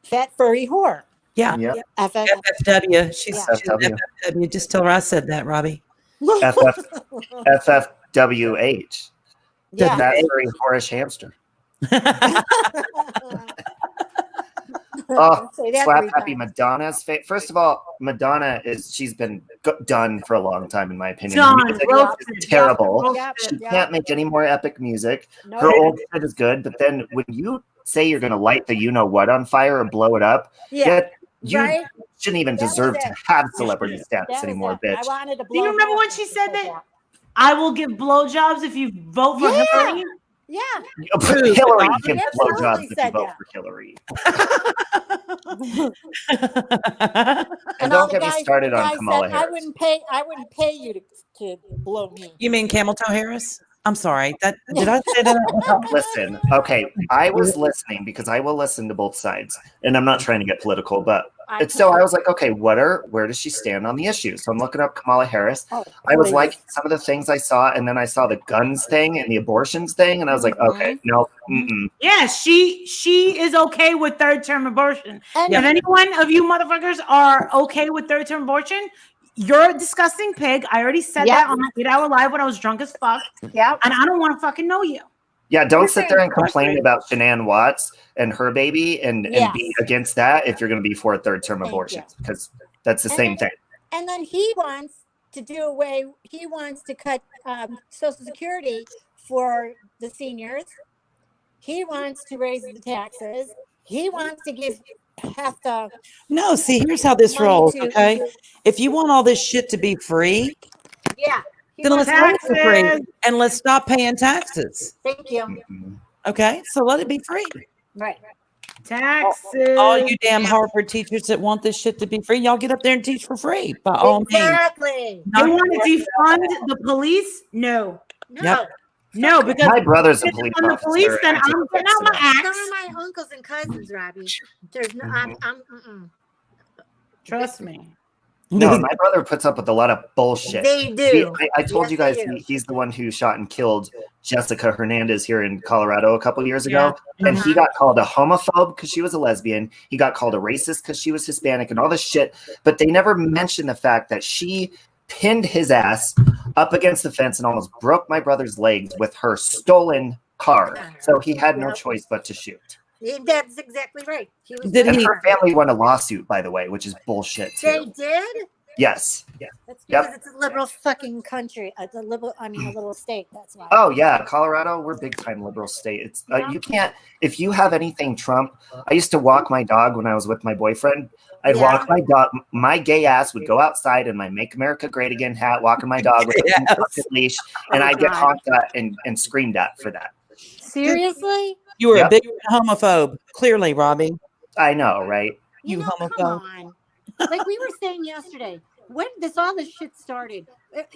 Fat furry whore. Yeah. Yep. FX. FFW. She's Yeah. FFW. Just tell her I said that, Robbie. FFWH. Yeah. That's very whorish hamster. Oh, Say that slap 3 happy times. Madonna's face. First of all, Madonna she's been done for a long time, in my opinion. Done. Her music Roasted. is terrible. Yep, She yep. can't make any more epic music. No. Her old shit is good, but then when you say you're going to light the you know what on fire or blow it up, Yeah. you Right? shouldn't even That was deserve it. to have celebrity status That was anymore, it. I bitch. wanted to Do you blow remember her when up she and said said that? I will give blowjobs if you vote for Yeah. Hillary. Yeah. Hillary can blow Absolutely jobs if you said vote that. for Hillary. And don't all the get me guys- started the on guy Kamala said, I Harris. wouldn't pay you to blow me. You mean Camel Toe Harris? I'm sorry. Did I say that? Listen, okay, I was listening because I will listen to both sides, and I'm not trying to get political, but it's so I was like, okay, where does she stand on the issue? So I'm looking up Kamala Harris. Oh, I was please. like some of the things I saw, and then I saw the guns thing and the abortions thing, and I was like, okay, no, Yeah, she is okay with third term abortion. And- If any one of you motherfuckers are okay with third term abortion, you're a disgusting pig. I already said Yep. that on my 8-hour live when I was drunk as fuck. Yeah. And I don't want to fucking know you. yeah, don't sit there and complain about Shanann Watts and her baby and Yes. be against that if you're going to be for a third term Thank abortion you. because that's the And same then- thing. And then he wants to he wants to cut Social Security for the seniors. He wants to raise the taxes. He wants to give half the No, see, here's how this money rolls, to- okay? If you want all this shit to be free, Yeah. He then let's wants make it free Taxes. and let's stop paying taxes. Thank you. Mm-hmm. Okay? So let it be free. Right. Taxes. All you damn Harvard teachers that want this shit to be free, y'all get up there and teach for free by all means. Exactly. They want to defund the police? No. No. Yep. No, because My brother's a if police it's on the officer. police, then and I I'm take getting out my offense to that. Some axe. of my uncles and cousins, Robbie. There's no, mm-mm. Trust me. No, my brother puts up with a lot of bullshit. They do. I told Yes, you guys they do. he's the one who shot and killed Jessica Hernandez here in Colorado a couple years ago. Yeah. And he got called a homophobe because she was a lesbian. He got called a racist because she was Hispanic and all this shit. But they never mentioned the fact that she pinned his ass up against the fence and almost broke my brother's legs with her stolen car. So he had no Yep. choice but to shoot. That's exactly right. He was Did And he- her family won a lawsuit, by the way, which is bullshit They too. did? Yes. That's because Yep. it's a liberal fucking country. It's a liberal, a little state. That's why. Oh yeah, Colorado, we're big time liberal state. It's you can't if you have anything Trump. I used to walk my dog when I was with my boyfriend. I'd Yeah. walk my dog. My gay ass would go outside in my "Make America Great Again" hat, walking my dog with a Yes. fucking leash, and Oh, I'd get God. honked at and screamed at for that. Seriously? You were Yep. a big homophobe, clearly, Robbie. I know, right? You know, come homophobe. on. Like we were saying yesterday, when all this shit started,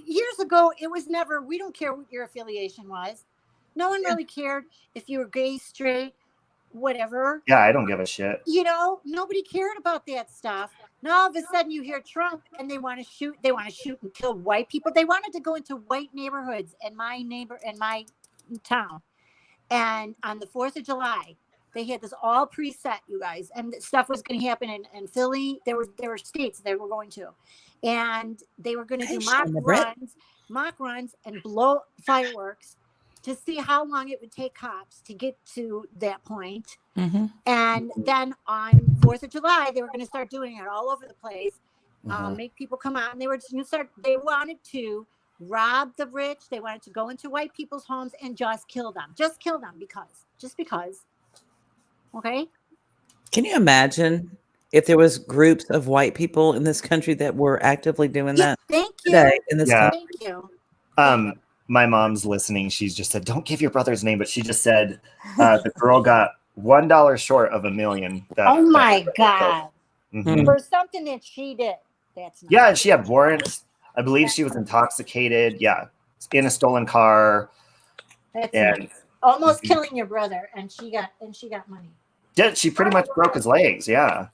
years ago, it was never, we don't care what your affiliation was. No one really cared if you were gay, straight, whatever. Yeah, I don't give a shit. You know, nobody cared about that stuff. Now all of a sudden you hear Trump and they want to shoot and kill white people. They wanted to go into white neighborhoods in my town. And on the 4th of July, they had this all preset, you guys, and stuff was going to happen in Philly. There were states they were going to, and they were going to do mock runs and blow fireworks to see how long it would take cops to get to that point. Mm-hmm. And then on 4th of July, they were going to start doing it all over the place, make people come out, and they were just going to start. They wanted to rob the rich. They wanted to go into white people's homes and just kill them. Just kill them because. Okay. Can you imagine if there was groups of white people in this country that were actively doing that Thank you. today in this Yeah. country? Thank you. My mom's listening. She's just said, "Don't give your brother's name," but she just said the girl got $1 short of $1 million. Oh my God. Mhm. For something that she did. That's not Yeah, and she had warrants. I believe she was intoxicated. Yeah, in a stolen car. That's And nice. Almost Mhm. killing your brother, and she got money. yeah, she pretty much broke his legs. Yeah.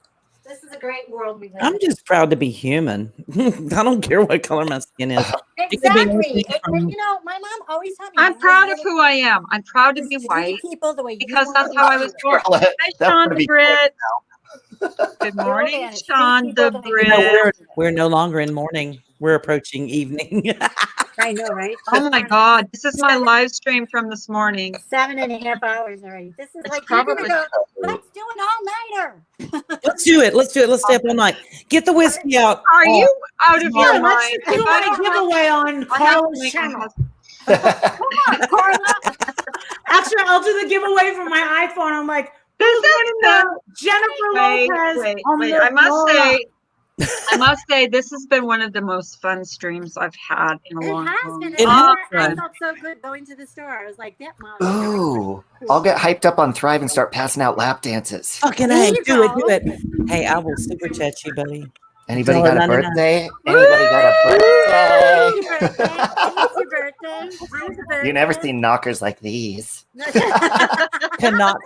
This is a great world we live I'm in. just proud to be human. I don't care what color my skin is. It could be Exactly. anything from- You know, my mom always taught me. I'm proud of who I am. I'm proud to be white people the way because you that's want how I to was be. born. That Hi, Sean would the be Brit. Good morning, advantage. Sean Treat the people the way you You know, Brit. we're no longer in morning. We're approaching evening. I know, right? Oh my God, this is my live stream from this morning. 7.5 hours already. This is It's like you're gonna probably go. Let's do an all-nighter. Let's do it. Let's stay up all night. Get the whiskey out. Are you out of Yeah, your let's mind? do If I a don't have- giveaway on I have to Carla's make my channel. husband- Come on, Carla. Actually, I'll do the giveaway from my iPhone. I'm like, This who's is winning the Jennifer Lopez? Wait. on the I must Laura? say, this has been one of the most fun streams I've had in a It long has time. been. It has I been. felt so good going to the store. I was like, that mom. Ooh, I'll get hyped up on Thrive and start passing out lap dances. Fucking There hey, you do go. it. Hey, I will super chat you, buddy. Anybody got a $1.99. birthday? Anybody got a birthday? It's your birthday. It's your birthday. It's your birthday. You never seen knockers like these. Canuck.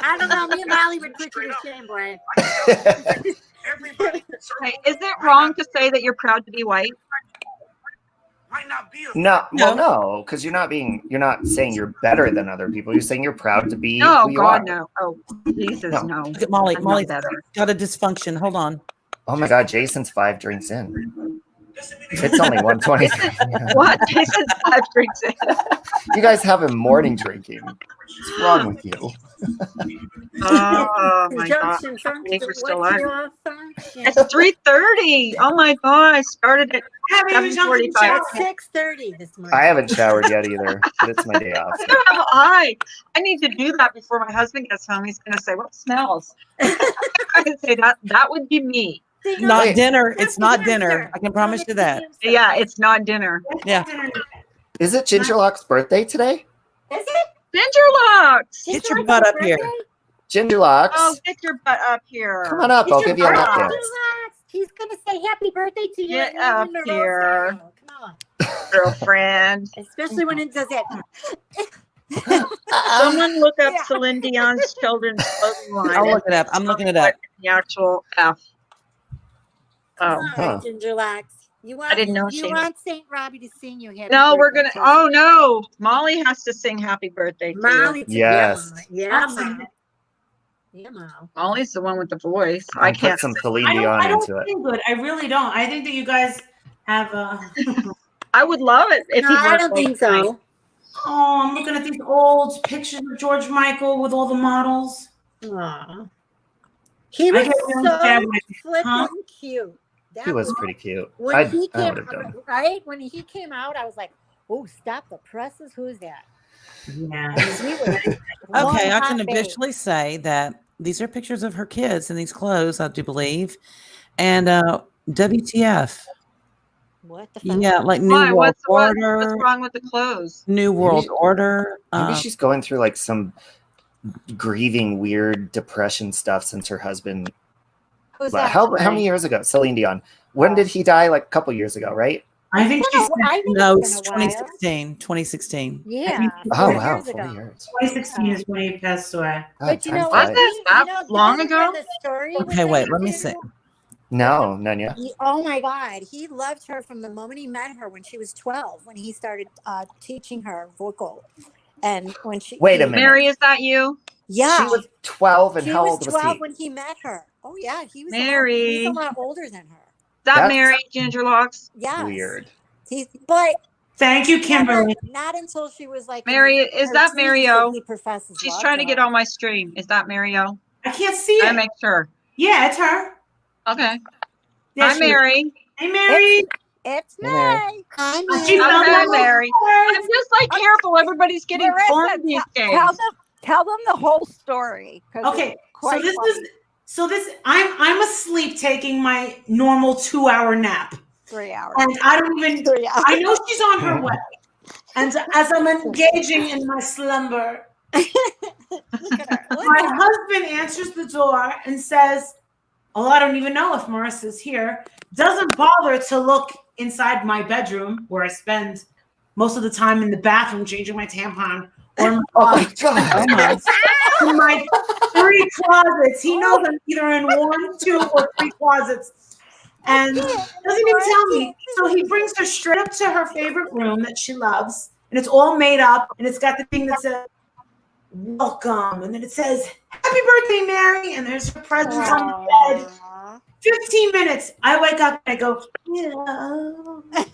I don't know. Me and Molly would put you to shame, boy. Hey, is it wrong to say that you're proud to be white? No, well, no, because you're not saying you're better than other people. You're saying you're proud to be No, who you God, are. no. Oh, Jesus, No. no. Look at Molly. I'm not Molly's better. got a dysfunction. Hold on. Oh my God, Jason's 5 drinks in. It's only 1:20. What? Jason's 5 drinks in. You guys have a morning drinking. What's wrong with you? Oh my God. Conjunction, I can't believe we're still what's on. your function? It's 3:30. Oh my God. I started at Haven't even jumped in the 7:45. shower. It's 6:30 this morning. I haven't showered yet either, but it's my day off. So have I. I need to do that before my husband gets home. He's going to say, "What smells?" I can say that would be me. See, no, Not Wait. dinner. that's It's the not hamster. dinner. I can promise you that. Hamster. Yeah, it's not dinner. Yeah. Is it Gingerlock's birthday today? Is it? Gingerlocks. Did Get you your like butt his up here. birthday? Gingerlocks. Oh, get your butt up here. Come on up. Get I'll your give you a butt lap up. dance. Relax. He's gonna say happy birthday to you. Get and up in the here. roast. Come on. Girlfriend. Especially when it does it. Someone look up Yeah. Celine Dion's children's clothing line. I'll look it up. I'm looking it up. The actual F. Oh. All Huh. right, Ginger Locks. You want? didn't know You she- want Saint Robbie to sing you happy No, we're birthday gonna. to Oh no, Molly has to sing "Happy Birthday" too. Molly. To Yes. Yeah, Mom. Yeah, Mom. Molly's the one with the voice. I'll I put can't. some Celine I Dion don't into it. feel good. I really don't. I think that you guys have I would love it if No, you. I don't think so. Oh, I'm looking at these old pictures of George Michael with all the models. Aw. He I was get really sad so when flippin' Huh? cute. That He was pretty cute. When I he would came have done. right when he came out, I was like, "Oh, stop the presses! Who's that?" Yeah. He was Okay, one I hot can babe. officially say that these are pictures of her kids in these clothes, I do believe. And WTF. What the fuck? Yeah, like New Why? World What's Order. wrong with the clothes? New World Order. Maybe she's going through like some grieving, weird depression stuff since her husband. Who's But that? how many years ago? Celine Dion. When did he die? Like a couple years ago, right? I think she's I think No, it's it's been a while. 2016. 2016. Yeah. Oh 4 wow, years 4 ago. years. 2016 is when he passed away. God, But you time know flies. what? Was it that long did you hear ago? the story with Okay, him? wait, let me see. No, none yet. Oh my God, he loved her from the moment he met her when she was 12. When he started teaching her vocal, and when she Wait a minute. Mary, is that you? Yeah, She was 12, and she how was old was 12 he? when he met her. Oh yeah, he was Mary. he's a lot older than her. Is that That's Mary Gingerlocks? Yes. Weird. But Thank you, never, Kimberly. not until she was like Mary, in is her that teens Mary did O? he profess his She's love trying to get her. on my stream. Is that Mary O? I can't see I it. make sure. Yeah, it's her. Okay. There Hi, she is. Mary. Hey, Mary. It's Hey, Mary. May. Hi, She's May. not Okay, that Mary. I'm just like, careful. Everybody's getting Larissa, formed these days. tell them the whole story. 'Cause Okay, it's quite funny. I'm asleep taking my normal 2-hour nap. 3 hours. And I don't even 3 hours. I know she's on her way. And as I'm engaging in my slumber, my husband answers the door and says, "Oh, I don't even know if Marissa's here." Doesn't bother to look inside my bedroom where I spend most of the time in the bathroom changing my tampon or in my 3 closets. He knows I'm either in 1, 2, or 3 closets. And doesn't even tell me. So he brings her straight up to her favorite room that she loves. And it's all made up. And it's got the thing that says, "Welcome." And then it says, "Happy birthday, Mary." And there's her presents on the bed. 15 minutes. I wake up and I go, "Hello." And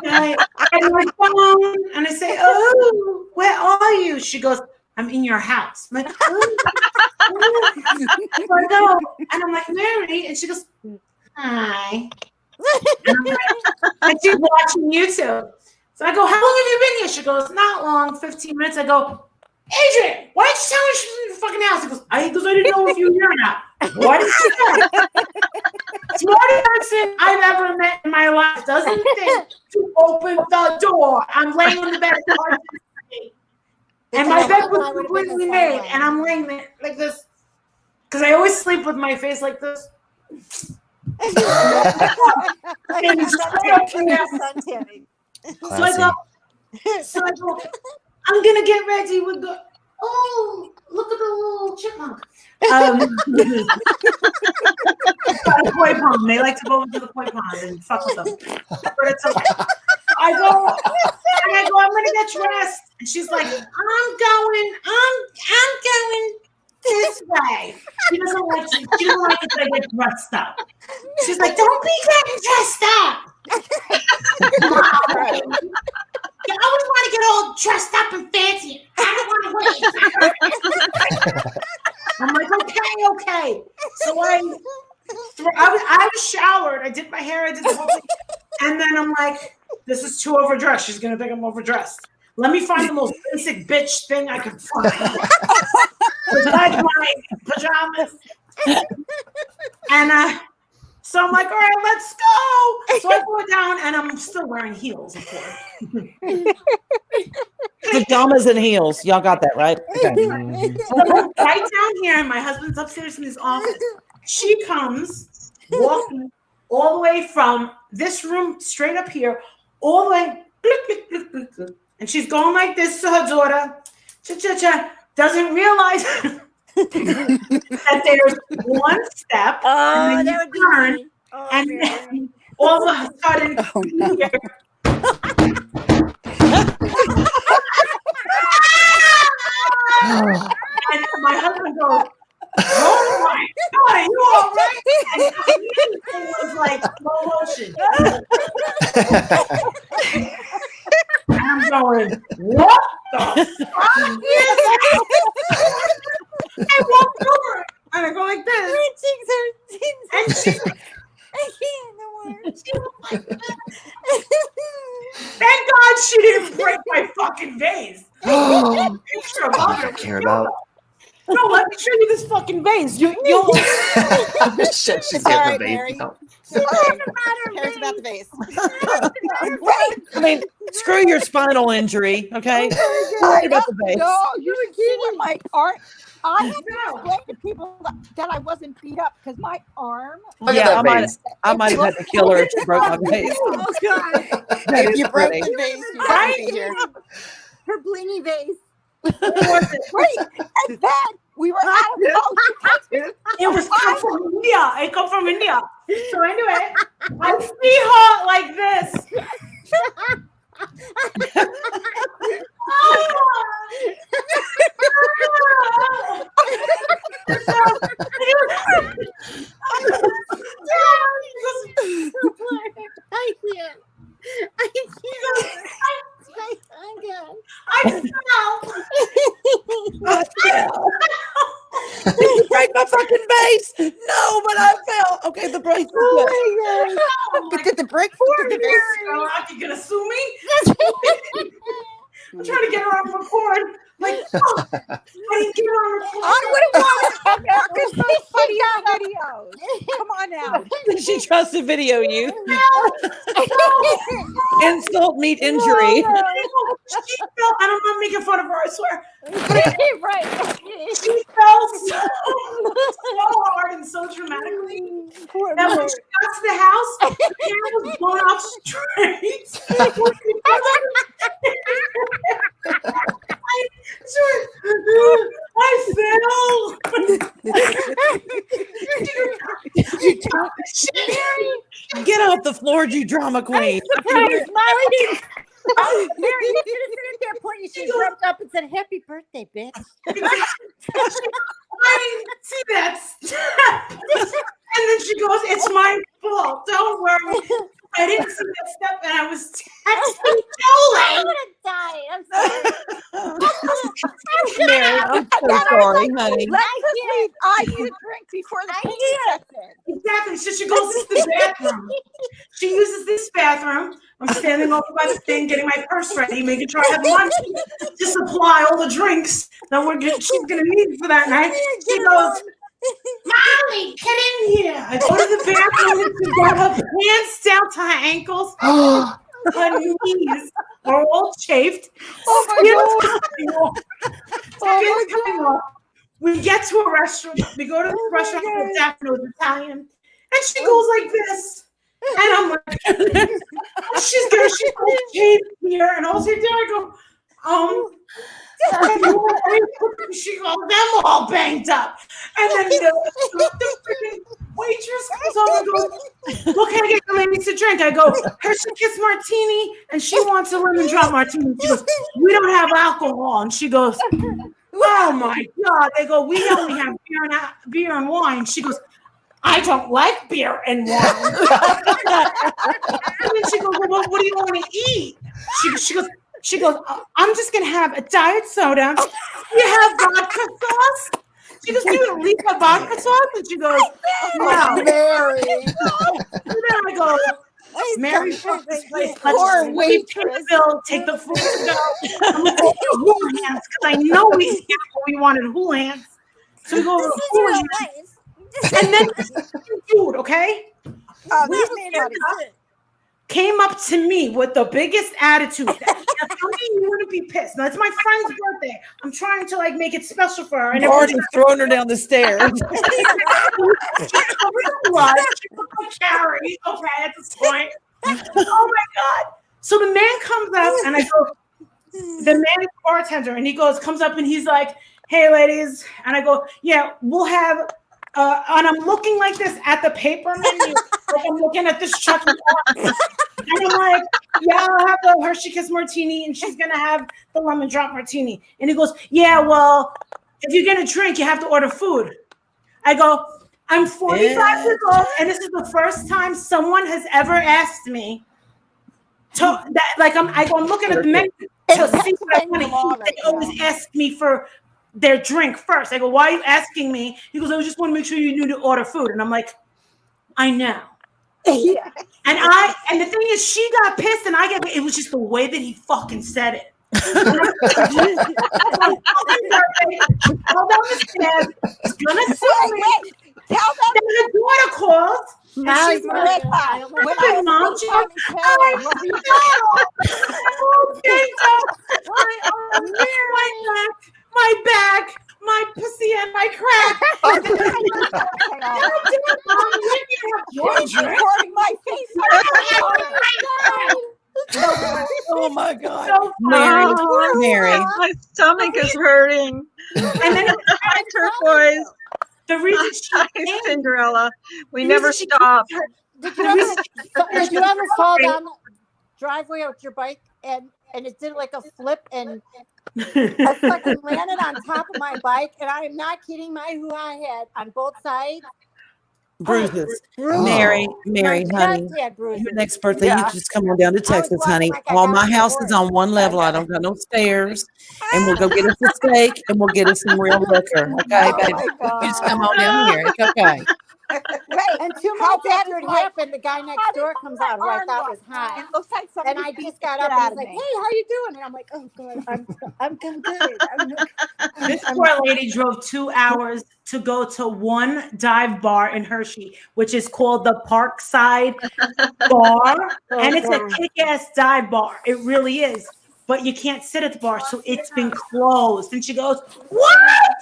I have my phone and I say, "Oh, where are you?" She goes, "I'm in your house." I'm like, "Oh." So I go, and I'm like, "Mary," and she goes, "Hi." And she's watching YouTube. So I go, "How long have you been here?" She goes, "Not long, 15 minutes." I go, "Adrian, why didn't you tell me she's in the fucking house?" He goes, I didn't know if you were here or not." What did she say? Smartest person I've ever met in my life doesn't think to open the door. I'm laying on the bed. And my bed was completely made, and I'm laying there like this. Because I always sleep with my face like this. And straight up to me. So I go, "I'm gonna get ready with the, oh, look at the little chipmunk." The koi pond. They like to go into the koi pond and fuck with them. But it's okay. I go, "I'm gonna get dressed." And she's like, I'm going this way. She doesn't like it that I get dressed up. She's like, "Don't be getting dressed up." You always want to get all dressed up and fancy. I don't want to wait. I'm like, okay. So I was showered. I did my hair. I did the whole thing. And then I'm like, this is too overdressed. She's going to think I'm overdressed. Let me find the most basic bitch thing I can find. Besides my pajamas. And so I'm like, all right, let's go. So I go down and I'm still wearing heels, of course. Pajamas and heels. Y'all got that, right? Okay. So right down here, and my husband's upstairs in his office. She comes walking all the way from this room straight up here, all the way, and she's going like this to her daughter. Cha-cha-cha. Doesn't realize that there's one step, and then you turn, and then all of a sudden, and my husband goes, "Oh my God, are you all right?" And it was like slow motion. And I'm going, "What the fuck is that?" I walk over and I go like this. And she's like, thank God she didn't break my fucking vase. I don't care about. No, let me show you this fucking vase. You'll Shit, she's All getting right, the Mary. baby. Cares about the vase. I mean, screw your spinal injury, okay? Worry about the base. No, you were kidding. My arm. I have to explain to people that I wasn't beat up because my arm. Look at Yeah, that I might have had to kill her if she broke my vase. Oh God! That If is you broke pretty. the vase, you wouldn't be here. Her blingy vase. Wait, and then we were out of college. It was come from India. It come from India. So anyway, I see her like this. Break my fucking base. No, but I fell. Okay, the brace is good. my God. But did the break for You're gonna sue me? I'm trying to get her on record. Like, oh, I didn't get her on record. I would have wanted to because those funny videos. Come on now. She tries to video you. Insult meet injury. She fell. I don't know, making fun of her, I swear. Right. She fell so hard and so dramatically that when she got to the house, her hair was blown out straight. I fell. Get off the floor, you drama queen. Mary, you should have sitting there pointing. She jumped up and said, "Happy birthday, bitch." I didn't see that step. And then she goes, "It's my fault. Don't worry. I didn't see that step, and I was texting I Jolie." would have died. I'm sorry. Mary, I'm so sorry, honey. I need a drink before the pain sets in. Exactly. So she goes to the bathroom. She uses this bathroom. I'm standing over by the thing, getting my purse ready, making sure I have lunch to supply all the drinks that she's gonna need for that night. She goes, "Molly, get in here." I go to the bathroom and she got her pants down to her ankles. Her knees are all chafed. Coming off. We get to a restaurant. We go to the restaurant with Daphne's Italian. And she goes like this. And I'm like, she's shaved here. And all she did, I go, she goes, them all banged up. And then the freaking waitress comes over and goes, "What can I get the ladies to drink?" I go, "Hershey Kiss Martini," and she wants a lemon drop martini. She goes, "We don't have alcohol." And she goes, "Oh my God." They go, "We only have beer and wine." She goes, "I don't like beer and wine." And then she goes, "Well, what do you want to eat?" She goes, "I'm just gonna have a diet soda. You have vodka sauce?" She goes, "Do you at least have vodka sauce?" And she goes, "No." Mary. And then I go, "Mary, fuck this place. Poor Let's waitress. take the food to go." I'm going to go to Houlihan's because I know we didn't get what we wanted at Houlihan's. So we go over to Houlihan's. And then this dude, okay? Came up to me with the biggest attitude. Now, tell me you wouldn't be pissed. Now, it's my friend's birthday. I'm trying to like make it special for her. And You've already thrown her down the stairs. Carrie, okay, at this point. Oh my God. So the man comes up and I go, the man is bartender, and he comes up and he's like, "Hey ladies." And I go, "Yeah, we'll have and I'm looking like this at the paper menu. Like I'm looking at this Chuck E. Cheese. And I'm like, "Yeah, I'll have the Hershey Kiss Martini, and she's gonna have the lemon drop martini." And he goes, "Yeah, well, if you're gonna drink, you have to order food." I go, "I'm 45 years old, and this is the first time someone has ever asked me to that. Like I'm looking at the menu to see what I want to eat. They always ask me for their drink first. I go, "Why are you asking me?" He goes, "I just want to make sure you knew to order food." And I'm like, "I know." Yeah. And the thing is, she got pissed, and it was just the way that he fucking said it. All down the stairs, gonna sue me. Tell them. Then the daughter calls. Now She's like, "Mom, she goes, my back, my pussy, and my crack." Recording my face. Oh my God. So Mary, Mary. My stomach is hurting. And then Hi, Turquoise. the reason she Hi, Cinderella. We the never reason she stop. Did you ever fall down the driveway with your bike and it did like a flip and I fucking landed on top of my bike, and I am not kidding, my hoo-ha head on both sides Bruises. Bruises. Mary, My honey. chest had bruises. Your next birthday, you Yeah. can just come on down to I was Texas, walking honey. like I All got my off the house is horse. on one level. I don't got no stairs. And we'll go get us a steak and we'll get us some real liquor. Okay, Oh baby. my You just come on down here. It's okay. Right. And 2 months after it happened, the guy next door comes out who I thought was hot. It looks like And I just got up and he's like, "Hey, how you doing?" And I'm like, "Oh God, I'm good." This poor lady drove 2 hours to go to one dive bar in Hershey, which is called the Parkside Bar. And it's a kick-ass dive bar. It really is. But you can't sit at the bar, so it's been closed. And she goes, "What?"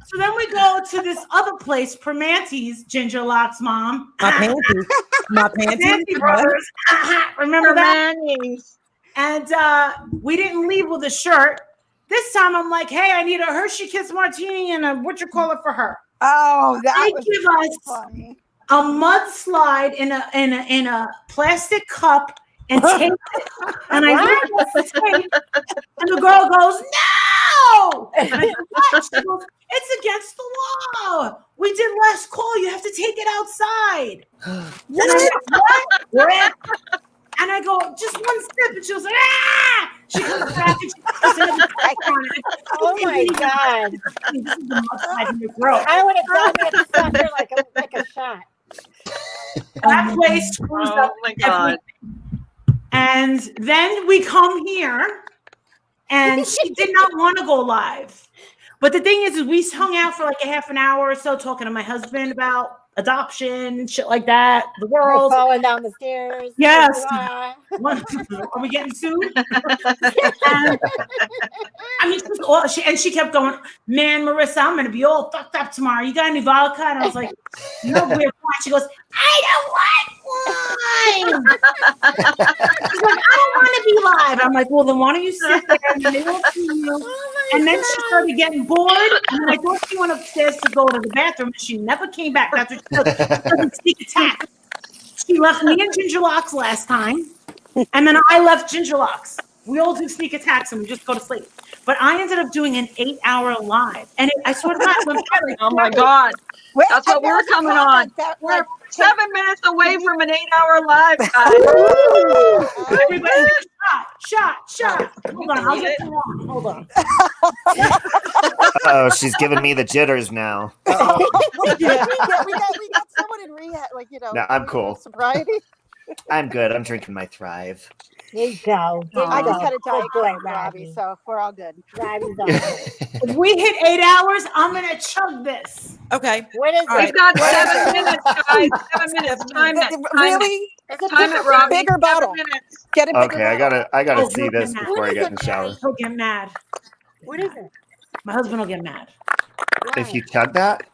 So then we go to this other place, Permante's, Ginger Locks' mom. My panties. My panties. Permanente Brothers. Remember that? And we didn't leave with a shirt. This time I'm like, "Hey, I need a Hershey Kiss Martini and a whatchamacallit for her." Oh, that they was give so us funny. a mudslide in a plastic cup and tape it. And I look at the tape, and the girl goes, "No!" And I go, "What?" She goes, "It's against the law. We did last call. You have to take it outside." And I'm like, "What?" And I go, "Just one sip." And she was like, "Ah!" She comes back and she puts another sip on it. Oh my God. This is the mudslide in your throat. I would have done it center like a shot. That place screws up everything. And then we come here, and she did not want to go live. But the thing is we hung out for like a half an hour or so talking to my husband about adoption, shit like that, the world. Falling down the stairs. Yes. Blah. Are we getting sued? And, I mean, she kept going, "Man, Marissa, I'm gonna be all fucked up tomorrow. You got any vodka?" And I was like, "No weird wine." She goes, "I don't want wine." She's like, "I don't want to be live." I'm like, "Well, then why don't you sit there and they will see you?" And then she started getting bored, and I thought she went upstairs to go to the bathroom, and she never came back. That's what she does. Sneak attack. She left me and Ginger Locks last time, and then I left Ginger Locks. We all do sneak attacks, and we just go to sleep. But I ended up doing an 8-hour live, and I sort of got like, Oh my God. That's what we're coming on. We're 7 minutes away from an 8-hour live, guys. Everybody, shot. Hold on, I'll get them on. Hold on. Oh, she's giving me the jitters now. we got someone in rehab, like, you know. No, I'm cool. Sobriety. I'm good. I'm drinking my Thrive. There you go. I just had a Good diet boy, Robbie, Robbie. so we're all good. Robbie's on. If we hit 8 hours, I'm gonna chug this. Okay. What is All it? right. We've got What is 7 it? minutes, guys. 7 minutes. Time it. Really? Time it, Robbie. Bigger 7 bottle. minutes. Get a bigger Okay, I gotta Oh, see he'll this get mad. before I get in the shower. He'll get mad. What is it? My husband will get mad. If you chug that,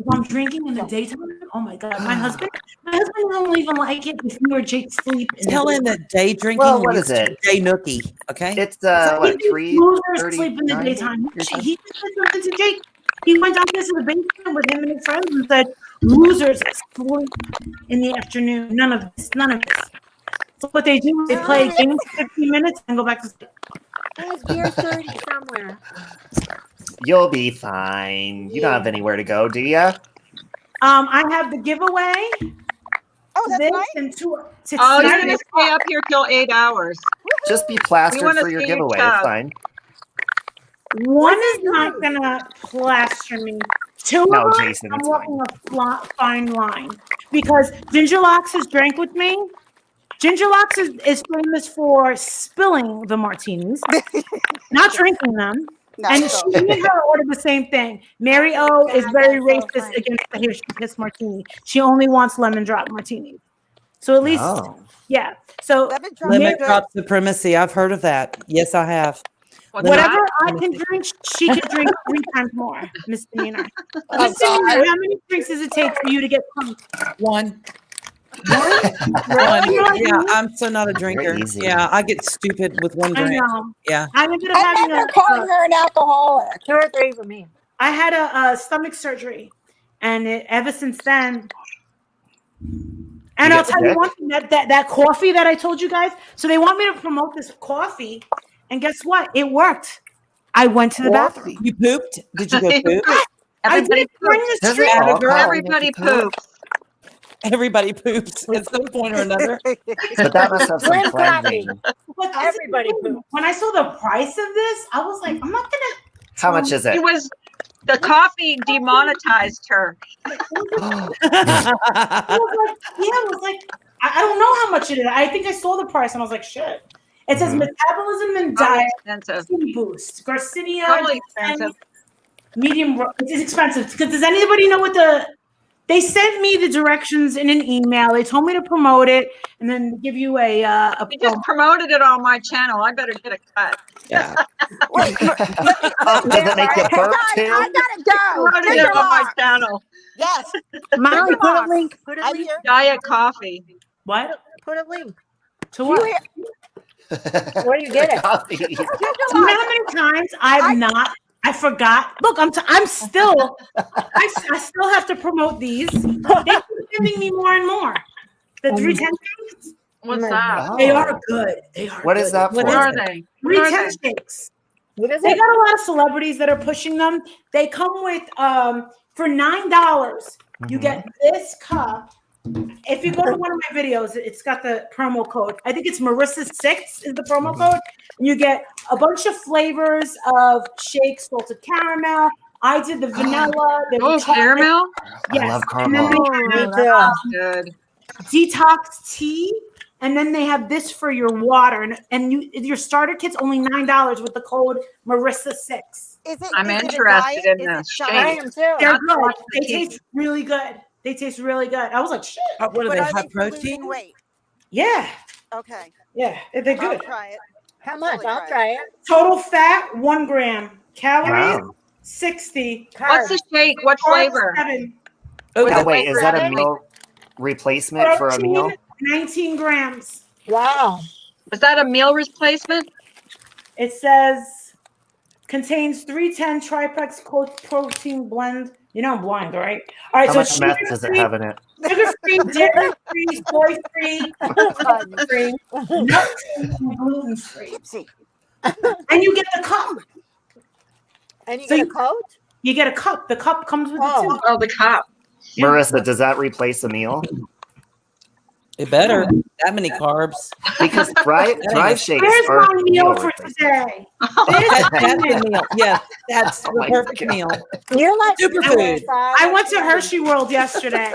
If I'm drinking in the daytime, oh my God, my husband won't even like it if you or Jake sleep. Tell him that day drinking Well, what leads is to it? day nookie. Okay. it's So what, he losers 3:30? sleep in the daytime. He just said something to Jake. He went downstairs to the basement with him and his friends and said, "Losers sleep in the afternoon. None of this. So what they do is they play games for 15 minutes and go back to sleep. There's beer 30 somewhere. You'll be fine. You don't have anywhere to go, do you? I have the giveaway. Oh, that's this nice. and to Oh, you're tonight. going to stay up here till 8 hours. Just be We plastered wanna for your see you giveaway. chug. It's fine. One is not gonna plaster me. Two No, of them, Jason, I'm it's walking a fine line because Ginger Locks has drank with me. Ginger Locks is famous for spilling the martinis, not drinking them. No, And so- she and her ordered the same thing. Mary O is very racist against the Hershey Kiss martini. She only wants lemon drop martinis. So at least, Oh. yeah. So Lemon drop supremacy. I've heard of that. Yes, I have. whatever I can drink, she can drink 3 times more, misdemeanor. Oh, Misdemeanor, how many drinks does it take for you to get drunk? One. Really? Yeah, I'm so not a drinker. easy. Yeah, I get stupid with one I drink. know. Yeah. I ended up And having then they're calling her an alcoholic. 2 or 3 for me. I had a stomach surgery, and ever since then. And You I'll get tell you sick? one thing, that coffee that I told you guys. So they want me to promote this coffee, And guess what? It worked. I went to the bathroom. You pooped? Did you go poop? Everybody poops. Does it all call Everybody if you poop? poops. Everybody poops at some point or another. But that must have some Glenn Clappy. cleansing. But Everybody poops. when I saw the price of this, I was like, I'm not gonna. How much is it? It was the coffee demonetized her. I was like, I don't know how much it is. I think I saw the price and I was like, shit. It says metabolism and Probably diet expensive. boost. Garcinia. Probably expensive. Medium. It is expensive. Because does anybody know what they sent me the directions in an email. They told me to promote it and then give you a You just promoted it on my channel. I better get a cut. Yeah. Does it make you burp too? I gotta go. Promoted Take it your on my mark. channel. Yes. Molly, Take put your a mark. link. I'm here. Diet coffee. What? Put a link. To You what? hear- Where do you get it? Coffee. Do you know how many times I forgot. Look, I'm still, I still have to promote these. They keep giving me more and more. The 310 shakes, What's that? they are good. They are. What is that What for? are they? What are 310 they? shakes. What is They it? got a lot of celebrities that are pushing them. They come with for $9. You get this cup. If you go to one of my videos, it's got the promo code. I think it's Marissa6 is the promo code. And you get a bunch of flavors of shakes, salted caramel. I did the vanilla. The Oh, chocolate. caramel? Yes. I love And then caramel. they Me have too. Good. detox tea. And then they have this for your water. And your starter kit's only $9 with the code Marissa6. Is it? I'm is it a interested diet? in Is this it shake. I am too. They're Not good. much They fatigue. taste really good. They taste really good. I was like, shit. What are But they? are High they for losing protein? weight? Yeah. Okay. Yeah. They're I'll good. try it. How much? Totally I'll try try it. Total fat, 1 gram. Calories, Wow. 60. What's the shake? What flavor? 7. Oh, Now that- wait, is that a Protein. meal replacement for a meal? Protein, 19 grams. Wow. Is that a meal replacement? It says contains 310 triplex protein blend. You know I'm blind, right? All right, How so much meth does it have in it? sugar-free, dairy-free, soy-free, gluten-free, nut-free, and gluten-free. Tipsy. And you get the cup. And you So get a you- coat? You get a cup. The cup comes with Oh. the two. Oh, the cup. Marissa, does that replace a meal? It better. That many carbs. Because Thrive shakes Where's are my meal for replacement. today? That's the meal. Yeah, that's Oh the my perfect God. meal. You're like Superfood. I went to Hershey World yesterday.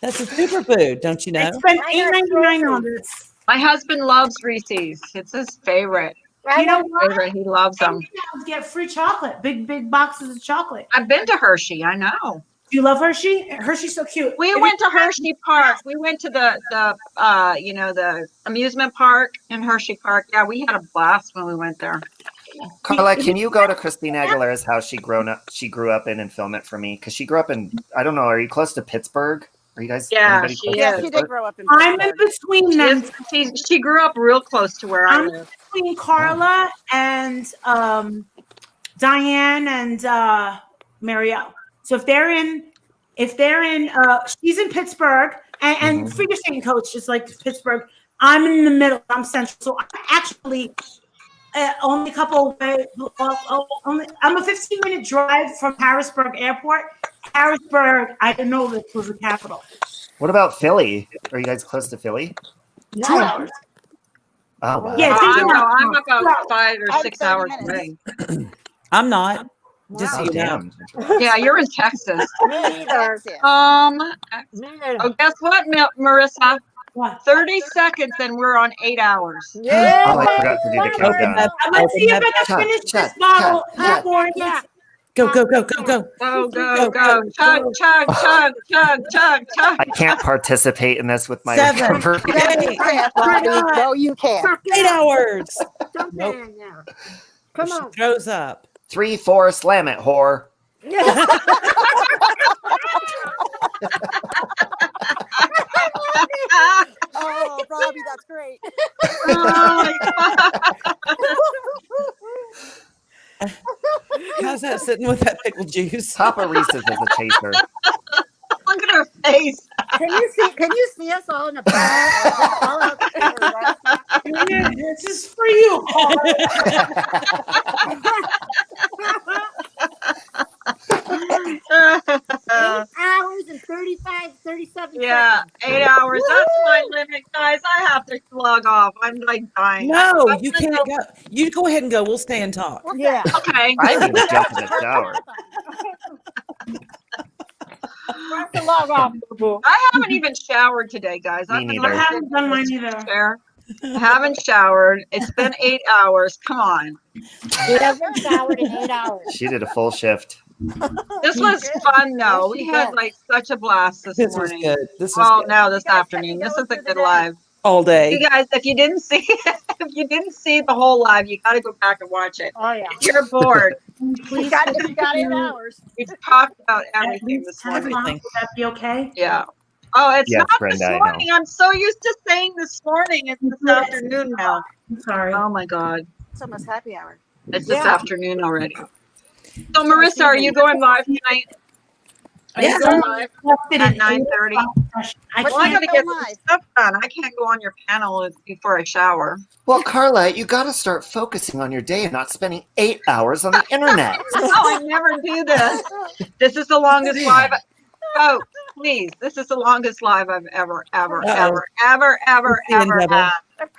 That's a superfood, don't you I know? spent I got $8.99 on this. My husband loves Reese's. It's his favorite. You know what? Favorite. He loves them. And you get free chocolate, big boxes of chocolate. I've been to Hershey. I know. Do you love Hershey? Hershey's so cute. We If went you- to Hershey Park. We went to the amusement park in Hershey Park. Yeah, we had a blast when we went there. Carla, can you go to Christina Aguilera's house she grew up in and film it for me? Because she grew up in, I don't know, are you close to Pittsburgh? Are you guys? Yeah, anybody she close to is. Yes, you did Pittsburgh? grow up in I'm in Pittsburgh. between them. She grew up real close to where I I'm live. between Carla and Diane and Marielle. So if they're in, she's in Pittsburgh, and figure skating coach is like Pittsburgh. I'm in the middle. I'm central. So I'm actually only a couple. I'm a 15-minute drive from Harrisburg Airport. Harrisburg, I didn't know this was the capital. What about Philly? Are you guys close to Philly? 2 hours. Oh, wow. Yeah, I think know. about I'm it. about 5 or I'm 6 30 hours minutes. away. I'm not. Just so Oh, you know. damn. Yeah, you're in Texas. Me neither. Me neither. Oh, guess what, Marissa? What? 30 seconds and we're on 8 hours. Yeah. Oh, I forgot to do the Open countdown. up. I'm gonna see if I can Chug, finish chug, this bottle chug, before Yeah. Go. Go, go, go. Chug, chug, chug, chug, chug, chug. I can't participate in this with my 7, recovery. 8, Yeah, Bobby. No, you can't. 8 hours. Nope. Come She on. throws up. 3, 4, slam it, whore. Oh, Bobby, that's great. How's that sitting with that pickle juice? Papa Reese's is a chaser. Look at her face. Can you see us all in a ball? All out there, right? This is for you. 8 hours and 37 Yeah, seconds. 8 hours. That's my limit, guys. I have to slug off. I'm like dying. No, I'm you gonna can't go. You go ahead and go. We'll stay and talk. Yeah. Okay. I need to jump in the shower. Wants to log off, boo-boo. I haven't even showered today, guys. Me I've been neither. I haven't done mine either. chair. I haven't showered. It's been 8 hours. Come on. We haven't showered in 8 hours. She did a full shift. This was fun, though. Yes, We she had did. like such a blast this This was morning. good. This was Well, good. no, this You guys afternoon. get This to is go a for good the day. live. All day. You guys, if you didn't see the whole live, you got to go back and watch it. Oh, yeah. If you're bored, We got 8 hours. we've talked about At everything least this 10 morning. o'clock. Would that be okay? Yeah. Oh, it's Yes, not Brenda, this I know. morning. I'm so used to saying this morning. It's this afternoon now. I'm sorry. Oh my God. It's almost happy hour. It's this Yeah. afternoon already. So Marissa, are you going live tonight? Are Yeah. you going live Left it at at 9:30? 8:00. I Well, I can't gotta go get some live? stuff done. I can't go on your panel before I shower. Well, Carla, you got to start focusing on your day and not spending 8 hours on the internet. No, I never do this. This is the longest live. Oh, please. This is the longest live I've ever Uh-oh. We're seeing double. had.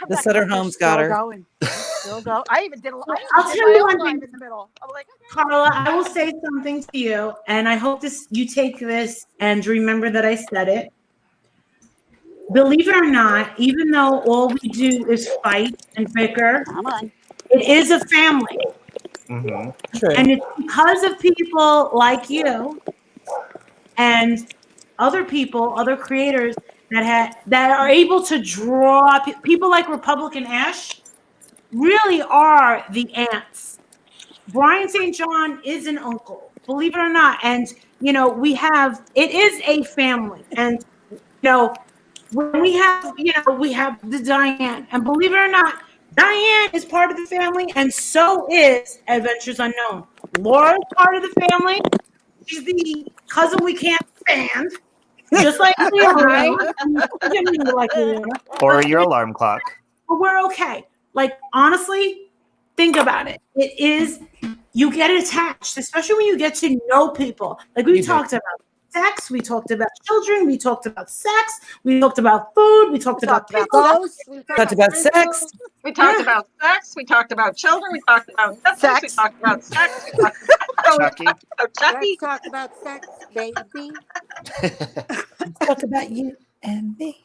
The Sutter Homes got her. Going. Still go. I even did a live. I'll I did tell my you own one live thing. in the middle. I'm like, Carla, I will say something to you, and I hope you take this and remember that I said it. Believe it or not, even though all we do is fight and bicker, come on. it is a family. Mm-hmm. True. And it's because of people like you and other people, other creators that are able to draw people like Republican Ash really are the ants. Brian St. John is an uncle, believe it or not. And, it is a family. And, when we have the Diane, and believe it or not, Diane is part of the family, and so is Adventures Unknown. Laura's part of the family. She's the cousin we can't stand, just like Leona. Like Leona. Or your alarm clock. But we're okay. Like, honestly, think about it. It is, you get attached, especially when you get to know people. Like we talked about sex, we talked about children, we talked about sex, we talked about food, we talked about people. Ghosts. We Talked about sex. We talked about sex. We talked about children. We talked about Netflix. We talked about sex. We talked Chucky. about Chucky. Let's talk about sex, baby. Talk about you and me.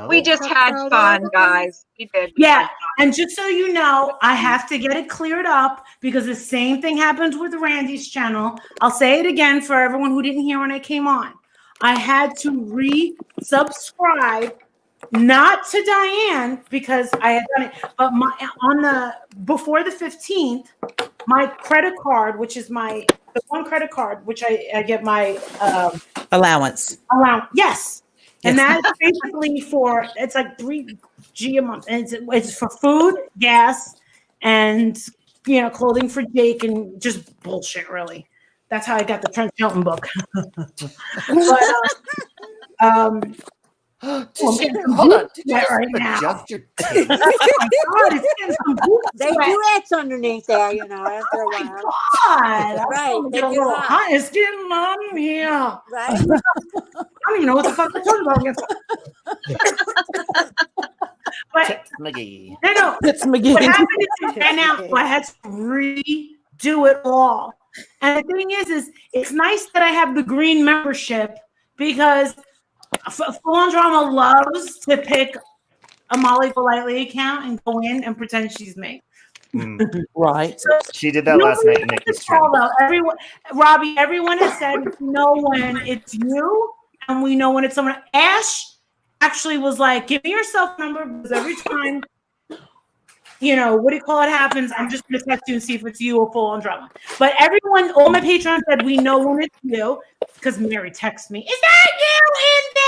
We just had fun, guys. We did. We Yeah, had fun. and just so you know, I have to get it cleared up because the same thing happened with Randy's channel. I'll say it again for everyone who didn't hear when I came on. I had to re-subscribe, not to Diane because I had done it, but before the 15th, my credit card, which is the one credit card, which I get my Allowance. yes. And that's basically it's like $3G a month. And it's for food, gas, and clothing for Jake and just bullshit, really. That's how I got the Trent Shelton book. Hold on. Did you just right now. adjust your Oh my God, it's getting some boot They sweat. do X underneath there, after a while. God, Right, It's they getting a do little hot. hot. It's getting on here. Right? I don't even know what the fuck I'm talking about. But McGee. no. It's What McGee. happened is, and now I had to redo it all. And the thing is it's nice that I have the green membership because Full On Drama loves to pick a Molly Golightly account and go in and pretend she's me. Right. So She did that last night in Nikki's call trend. out. Everyone has said we know when it's you and we know when it's someone. Ash actually was like, give me your cell number because every time happens, I'm just gonna text you and see if it's you or Full On Drama. But all my patrons said we know when it's you because Mary texts me, is that you in there?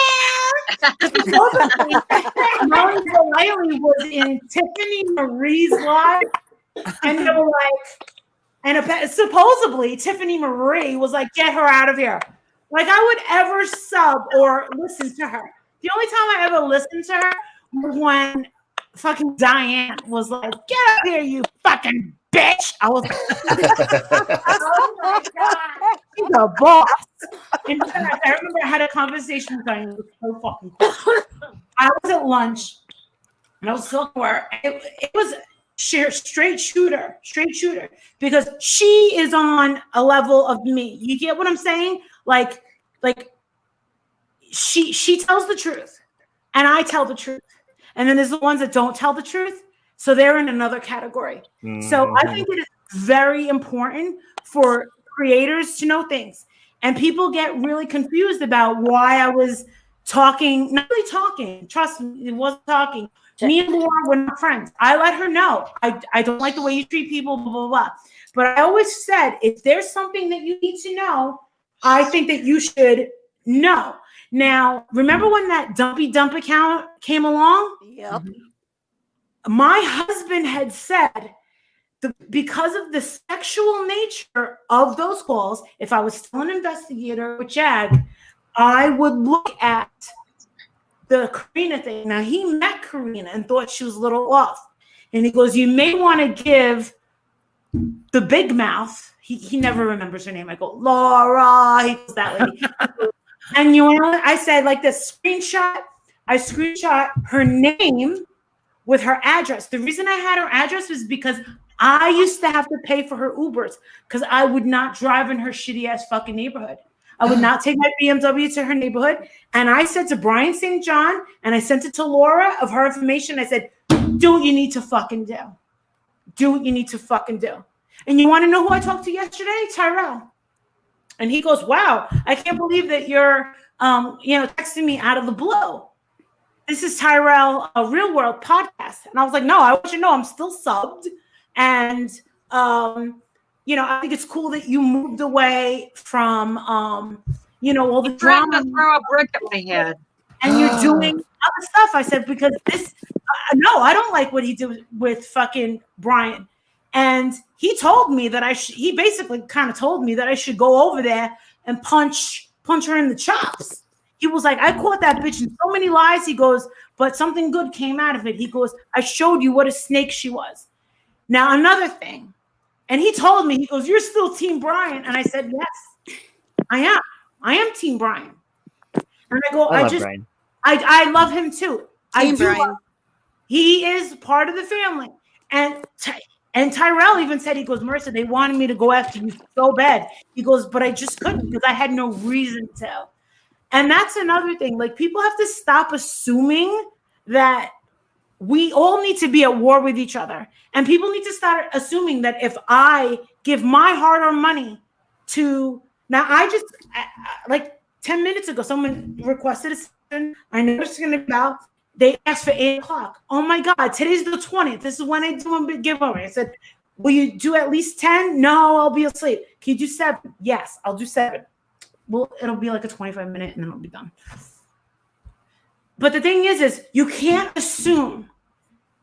Molly Golightly was in Tiffany Marie's live, and they were like, and supposedly Tiffany Marie was like, get her out of here. Like I would ever sub or listen to her. The only time I ever listened to her was when fucking Diane was like, "Get out here, you fucking bitch!" I was like, "Oh my god, she's a boss." In fact, I remember I had a conversation with Diane. It was so fucking cool. I was at lunch and I was talking to her. It was straight shooter, because she is on a level of me. You get what I'm saying? Like she tells the truth, and I tell the truth. And then there's the ones that don't tell the truth. So they're in another category. So I think it is very important for creators to know things. And people get really confused about why I was talking, not really talking. Trust me, it wasn't talking. Me and Laura were not friends. I let her know. I don't like the way you treat people, blah, blah, blah. But I always said, if there's something that you need to know, I think that you should know. Now, remember when that Dumpy Dump account came along? Yep. My husband had said, because of the sexual nature of those calls, if I was still an investigator with JAG, I would look at the Karina thing. Now, he met Karina and thought she was a little off. And he goes, you may want to give the big mouth. He never remembers her name. I go, Laura. He goes, that lady. And you know, I said, like this screenshot, I screenshot her name with her address. The reason I had her address was because I used to have to pay for her Ubers because I would not drive in her shitty ass fucking neighborhood. I would not take my BMW to her neighborhood. And I said to Brian St. John, and I sent it to Laura of her information. I said, do what you need to fucking do. Do what you need to fucking do. And you want to know who I talked to yesterday? Tyrell. And he goes, wow, I can't believe that you're, texting me out of the blue. This is Tyrell, a Real World podcast. And I was like, no, I want you to know I'm still subbed. And, I think it's cool that you moved away from, all the drama. Throw a brick at my head. And you're doing other stuff. I said, because no, I don't like what he did with fucking Brian. And he told me that he basically kind of told me that I should go over there and punch her in the chops. He was like, I caught that bitch in so many lies. He goes, but something good came out of it. He goes, I showed you what a snake she was. Now, another thing. And he told me, he goes, you're still Team Brian. And I said, yes, I am. I am Team Brian. And I go, I love him too. Team Brian. He is part of the family. And Tyrell even said, he goes, Marissa, they wanted me to go after you so bad. He goes, but I just couldn't because I had no reason to. And that's another thing. Like, people have to stop assuming that we all need to be at war with each other. And people need to start assuming that if I give my hard-earned money to, now like 10 minutes ago, someone requested a session. I know it's going to be out. They asked for 8 o'clock. Oh my God, today's the 20th. This is when I do a big giveaway. I said, will you do at least 10? No, I'll be asleep. Can you do 7? Yes, I'll do 7. Well, it'll be like a 25-minute and then it'll be done. But the thing is you can't assume.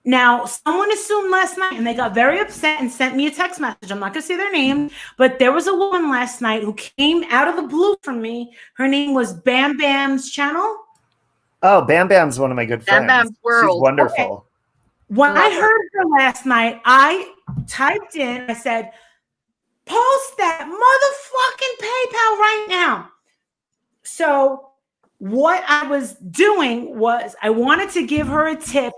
Now, someone assumed last night and they got very upset and sent me a text message. I'm not going to say their name, but there was a woman last night who came out of the blue from me. Her name was Bam Bam's channel. Oh, Bam Bam's one of my good friends. Bam Bam's World. She's wonderful. Okay. When I heard her last night, I typed in, I said, post that motherfucking PayPal right now. So what I was doing was I wanted to give her a tip.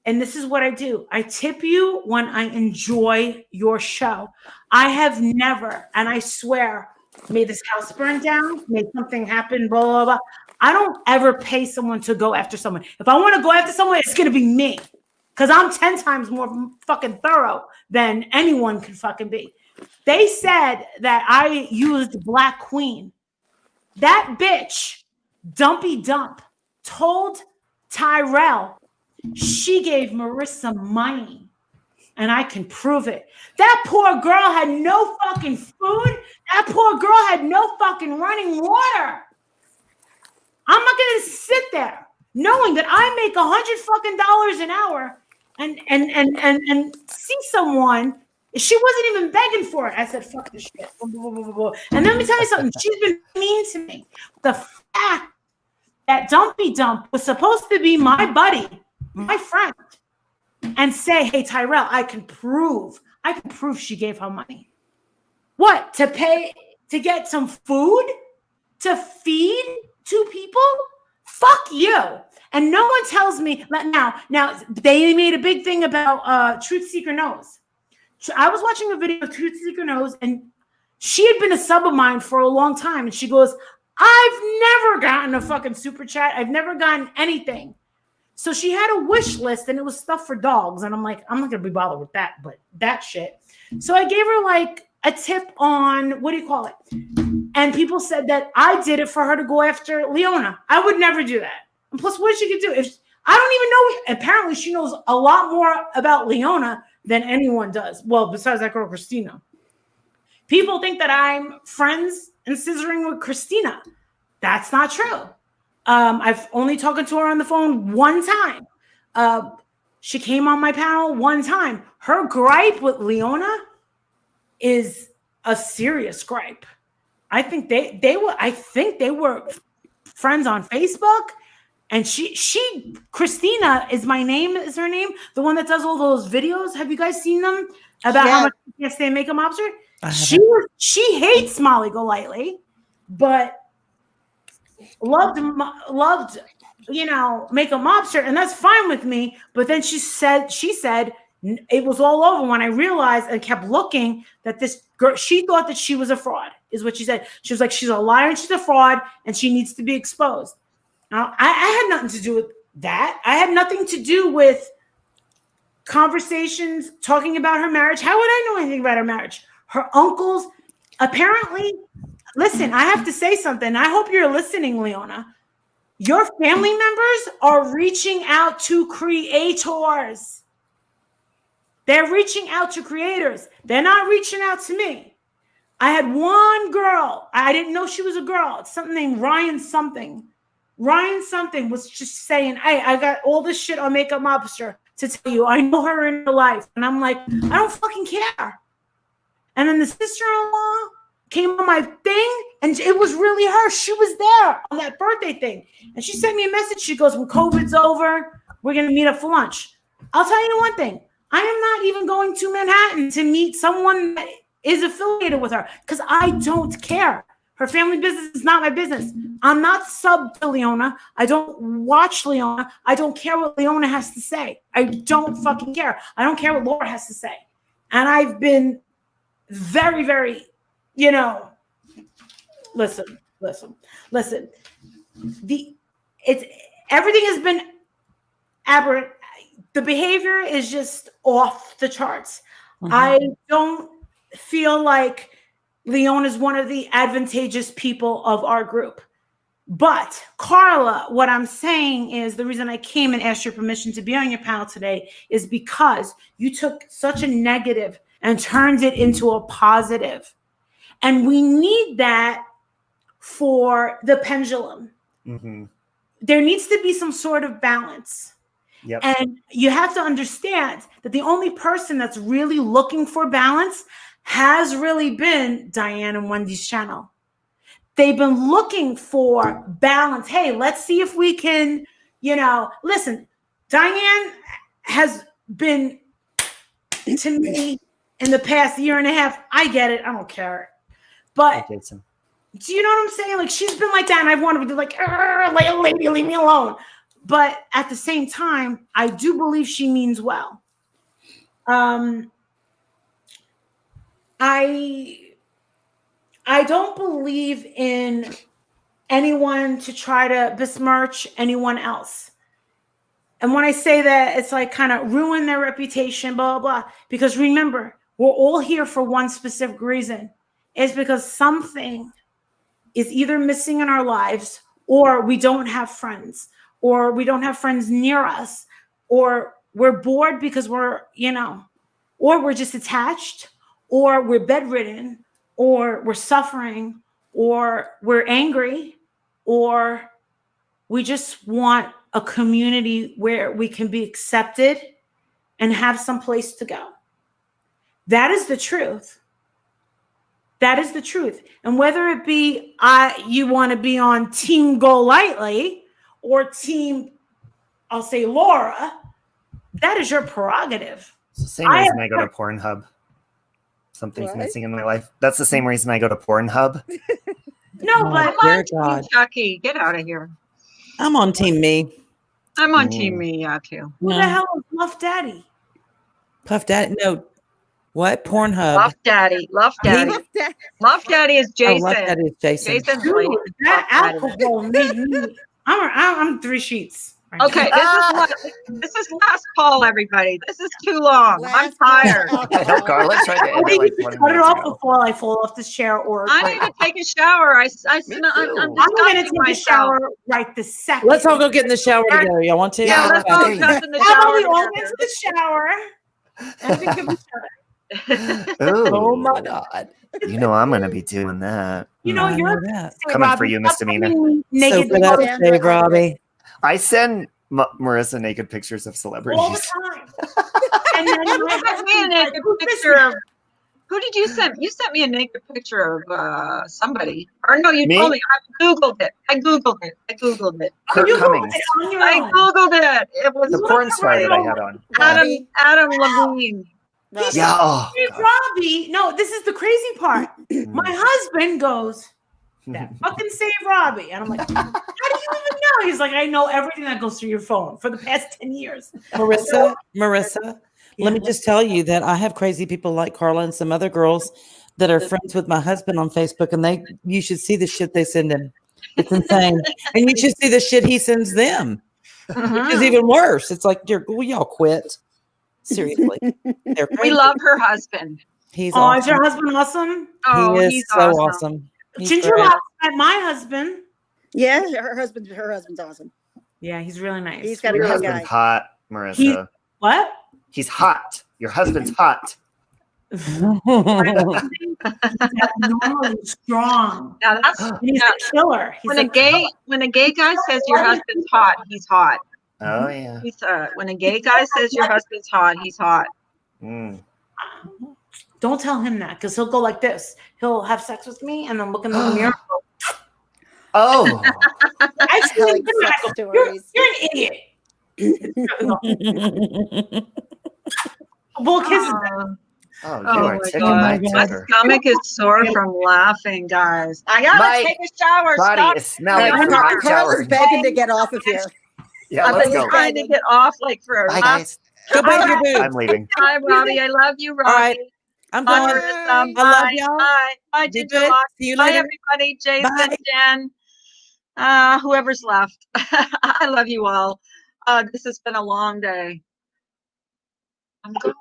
And this is what I do. I tip you when I enjoy your show. I have never, and I swear, made this house burn down, made something happen, blah, blah, blah. I don't ever pay someone to go after someone. If I want to go after someone, it's going to be me. Because I'm 10 times more fucking thorough than anyone can fucking be. They said that I used Black Queen. That bitch, Dumpy Dump, told Tyrell she gave Marissa money. And I can prove it. That poor girl had no fucking food. That poor girl had no fucking running water. I'm not going to sit there knowing that I make $100 an hour and see someone. She wasn't even begging for it. I said, fuck this shit. And let me tell you something. She's been mean to me. The fact that Dumpy Dump was supposed to be my buddy my friend and say, hey, Tyrell, I can prove she gave her money. What? To get some food? To feed 2 people? Fuck you. And no one tells me now they made a big thing about Truth Seeker Knows. I was watching a video of Truth Seeker Knows, and she had been a sub of mine for a long time. And she goes, I've never gotten a fucking super chat. I've never gotten anything. So she had a wish list, and it was stuff for dogs. And I'm like, I'm not going to be bothered with that, but that shit. So I gave her like a tip on, what do you call it? And people said that I did it for her to go after Leona. I would never do that. And plus, what she could do? If I don't even know, apparently she knows a lot more about Leona than anyone does. Well, besides that girl, Christina. People think that I'm friends and scissoring with Christina. That's not true. I've only talked to her on the phone one time. She came on my panel one time. Her gripe with Leona is a serious gripe. I think they were friends on Facebook, and Christina is her name, the one that does all those videos. Have you guys seen them about how much you can't stay makeup mobster? She hates Molly Golightly, but loved makeup mobster, and that's fine with me. But then she said it was all over when I realized and kept looking that this girl, she thought that she was a fraud, is what she said. She was like, she's a liar and she's a fraud and she needs to be exposed. Now, I had nothing to do with that. I had nothing to do with conversations talking about her marriage. How would I know anything about her marriage? Her uncles, apparently, listen, I have to say something. I hope you're listening, Leona. Your family members are reaching out to creators. They're reaching out to creators. They're not reaching out to me. I had one girl. I didn't know she was a girl. It's something named Ryan something. Ryan something was just saying, hey, I got all this shit on Makeup Mobster to tell you. I know her in real life. And I'm like, I don't fucking care. And then the sister-in-law came on my thing, and it was really her. She was there on that birthday thing. And she sent me a message. She goes, when COVID's over, we're going to meet up for lunch. I'll tell you one thing. I am not even going to Manhattan to meet someone that is affiliated with her because I don't care. Her family business is not my business. I'm not sub to Leona. I don't watch Leona. I don't care what Leona has to say. I don't fucking care. I don't care what Laura has to say. And I've been very, very, listen. Everything has been aberrant. The behavior is just off the charts. Mm-hmm. I don't feel like Leona is one of the advantageous people of our group. But Carla, what I'm saying is the reason I came and asked your permission to be on your panel today is because you took such a negative and turned it into a positive. And we need that for the pendulum. Mm-hmm. There needs to be some sort of balance. Yep. And you have to understand that the only person that's really looking for balance has really been Diane and Wendy's channel. They've been looking for balance. Hey, let's see if we can, listen, Diane has been to me in the past year and a half. I get it. I don't care. But do you know what I'm saying? Like, she's been like that, and I've wanted to be like lady, leave me alone. But at the same time, I do believe she means well. I don't believe in anyone to try to besmirch anyone else. And when I say that, it's like kind of ruin their reputation, blah, blah, blah. Because remember, we're all here for one specific reason. It's because something is either missing in our lives, or we don't have friends, or we don't have friends near us, or we're bored because we're, or we're just attached, or we're bedridden, or we're suffering, or we're angry, or we just want a community where we can be accepted and have some place to go. That is the truth. That is the truth. And whether it be you want to be on Team Golightly or Team, I'll say Laura, That is your prerogative. It's the same I reason have- I go to Pornhub. Something's What? missing in my life. That's the same reason I go to Pornhub. No, Oh, but Come dear on, God. Team Chucky, get out of here. I'm on team me. I'm on Ooh. Team Me, yeah, too. who the No. hell is Muff Daddy? Puff Daddy. No. What? Pornhub. Love Daddy, Love Daddy. Love that. Love Daddy is Oh, Jason. Love Daddy is Jason. Jason's Dude, late. that Love Daddy. alcohol made me. I'm 3 sheets. right now. Okay, this is last call, everybody. This is too long. I'm Last tired. call I know Carla tried to I end it think like you 20 should cut it minutes off ago. before I fall off this chair or. I need to take a shower. I'm too. I'm I'm gonna disgusting take a myself. shower right this second. Let's all go get in the shower together. Y'all want to? Yeah, let's all Okay. jump in the How about shower we all together. into the shower and think of each other? Ooh, Oh my God. You know I'm gonna be doing that. You know, I you're know that. Coming for you, misdemeanor. So naked for that, pictures. Dave Robbie. I send Marissa naked pictures of all the celebrities. time. And then You my sent me a husband's like, naked "Who's this picture now?" of who did you send? You sent me a naked picture of somebody. Or no, you Me? told me. I Googled it. I Googled it. Kurt You Cummings, Googled it on your I own. Googled it. It was the porn star that I had on. Adam Levine. Robbie. Yeah. Oh, Hey, God. Robbie, no, this is the crazy part. My husband goes, that fucking save Robbie. And I'm like, how do you even know? He's like, I know everything that goes through your phone for the past 10 years. Marissa, let me just tell you that I have crazy people like Carla and some other girls that are friends with my husband on Facebook, and you should see the shit they send him. It's insane. And you should see the shit he sends them. Which is even worse. It's like, will y'all quit? Seriously. They're We crazy. love her husband. He's Oh, awesome. is your husband awesome? Oh, He is he's so awesome. awesome. He's Ginger great. Locke met my husband. Yeah, her husband's awesome. Yeah, he's really nice. He's got a Your good husband's guy. hot, Marissa. He- What? He's hot. Your husband's hot. He's abnormally strong. Now that's He's now, a killer. He's when a gay guy says your husband's hot, he's hot. Oh yeah. He's when a gay guy says your husband's hot, he's hot. Mm. Don't tell him that because he'll go like this. He'll have sex with me and then look in the mirror. Oh. I've seen him Telling do it. sex I go, stories. You're an idiot. Well, kisses. Oh, you Oh are my taking God. my My temper. stomach is sore from laughing, guys. I gotta My take a shower. Body Stop. is smelling I'm from not- hot Carla's showering. begging to get off of here. Yeah, I've let's been go. trying to get off like for a Bye, last. guys. Go bathe your I'm boobs. leaving. Hi, Robbie. I love you, Robbie. All right. I'm Bye, going. Marissa. I love Bye. y'all. Bye. Bye, Be Ginger good. Locke. See you Bye, later. everybody. Jason, Bye. Jen, whoever's left. I love you all. This has been a long day. I'm going.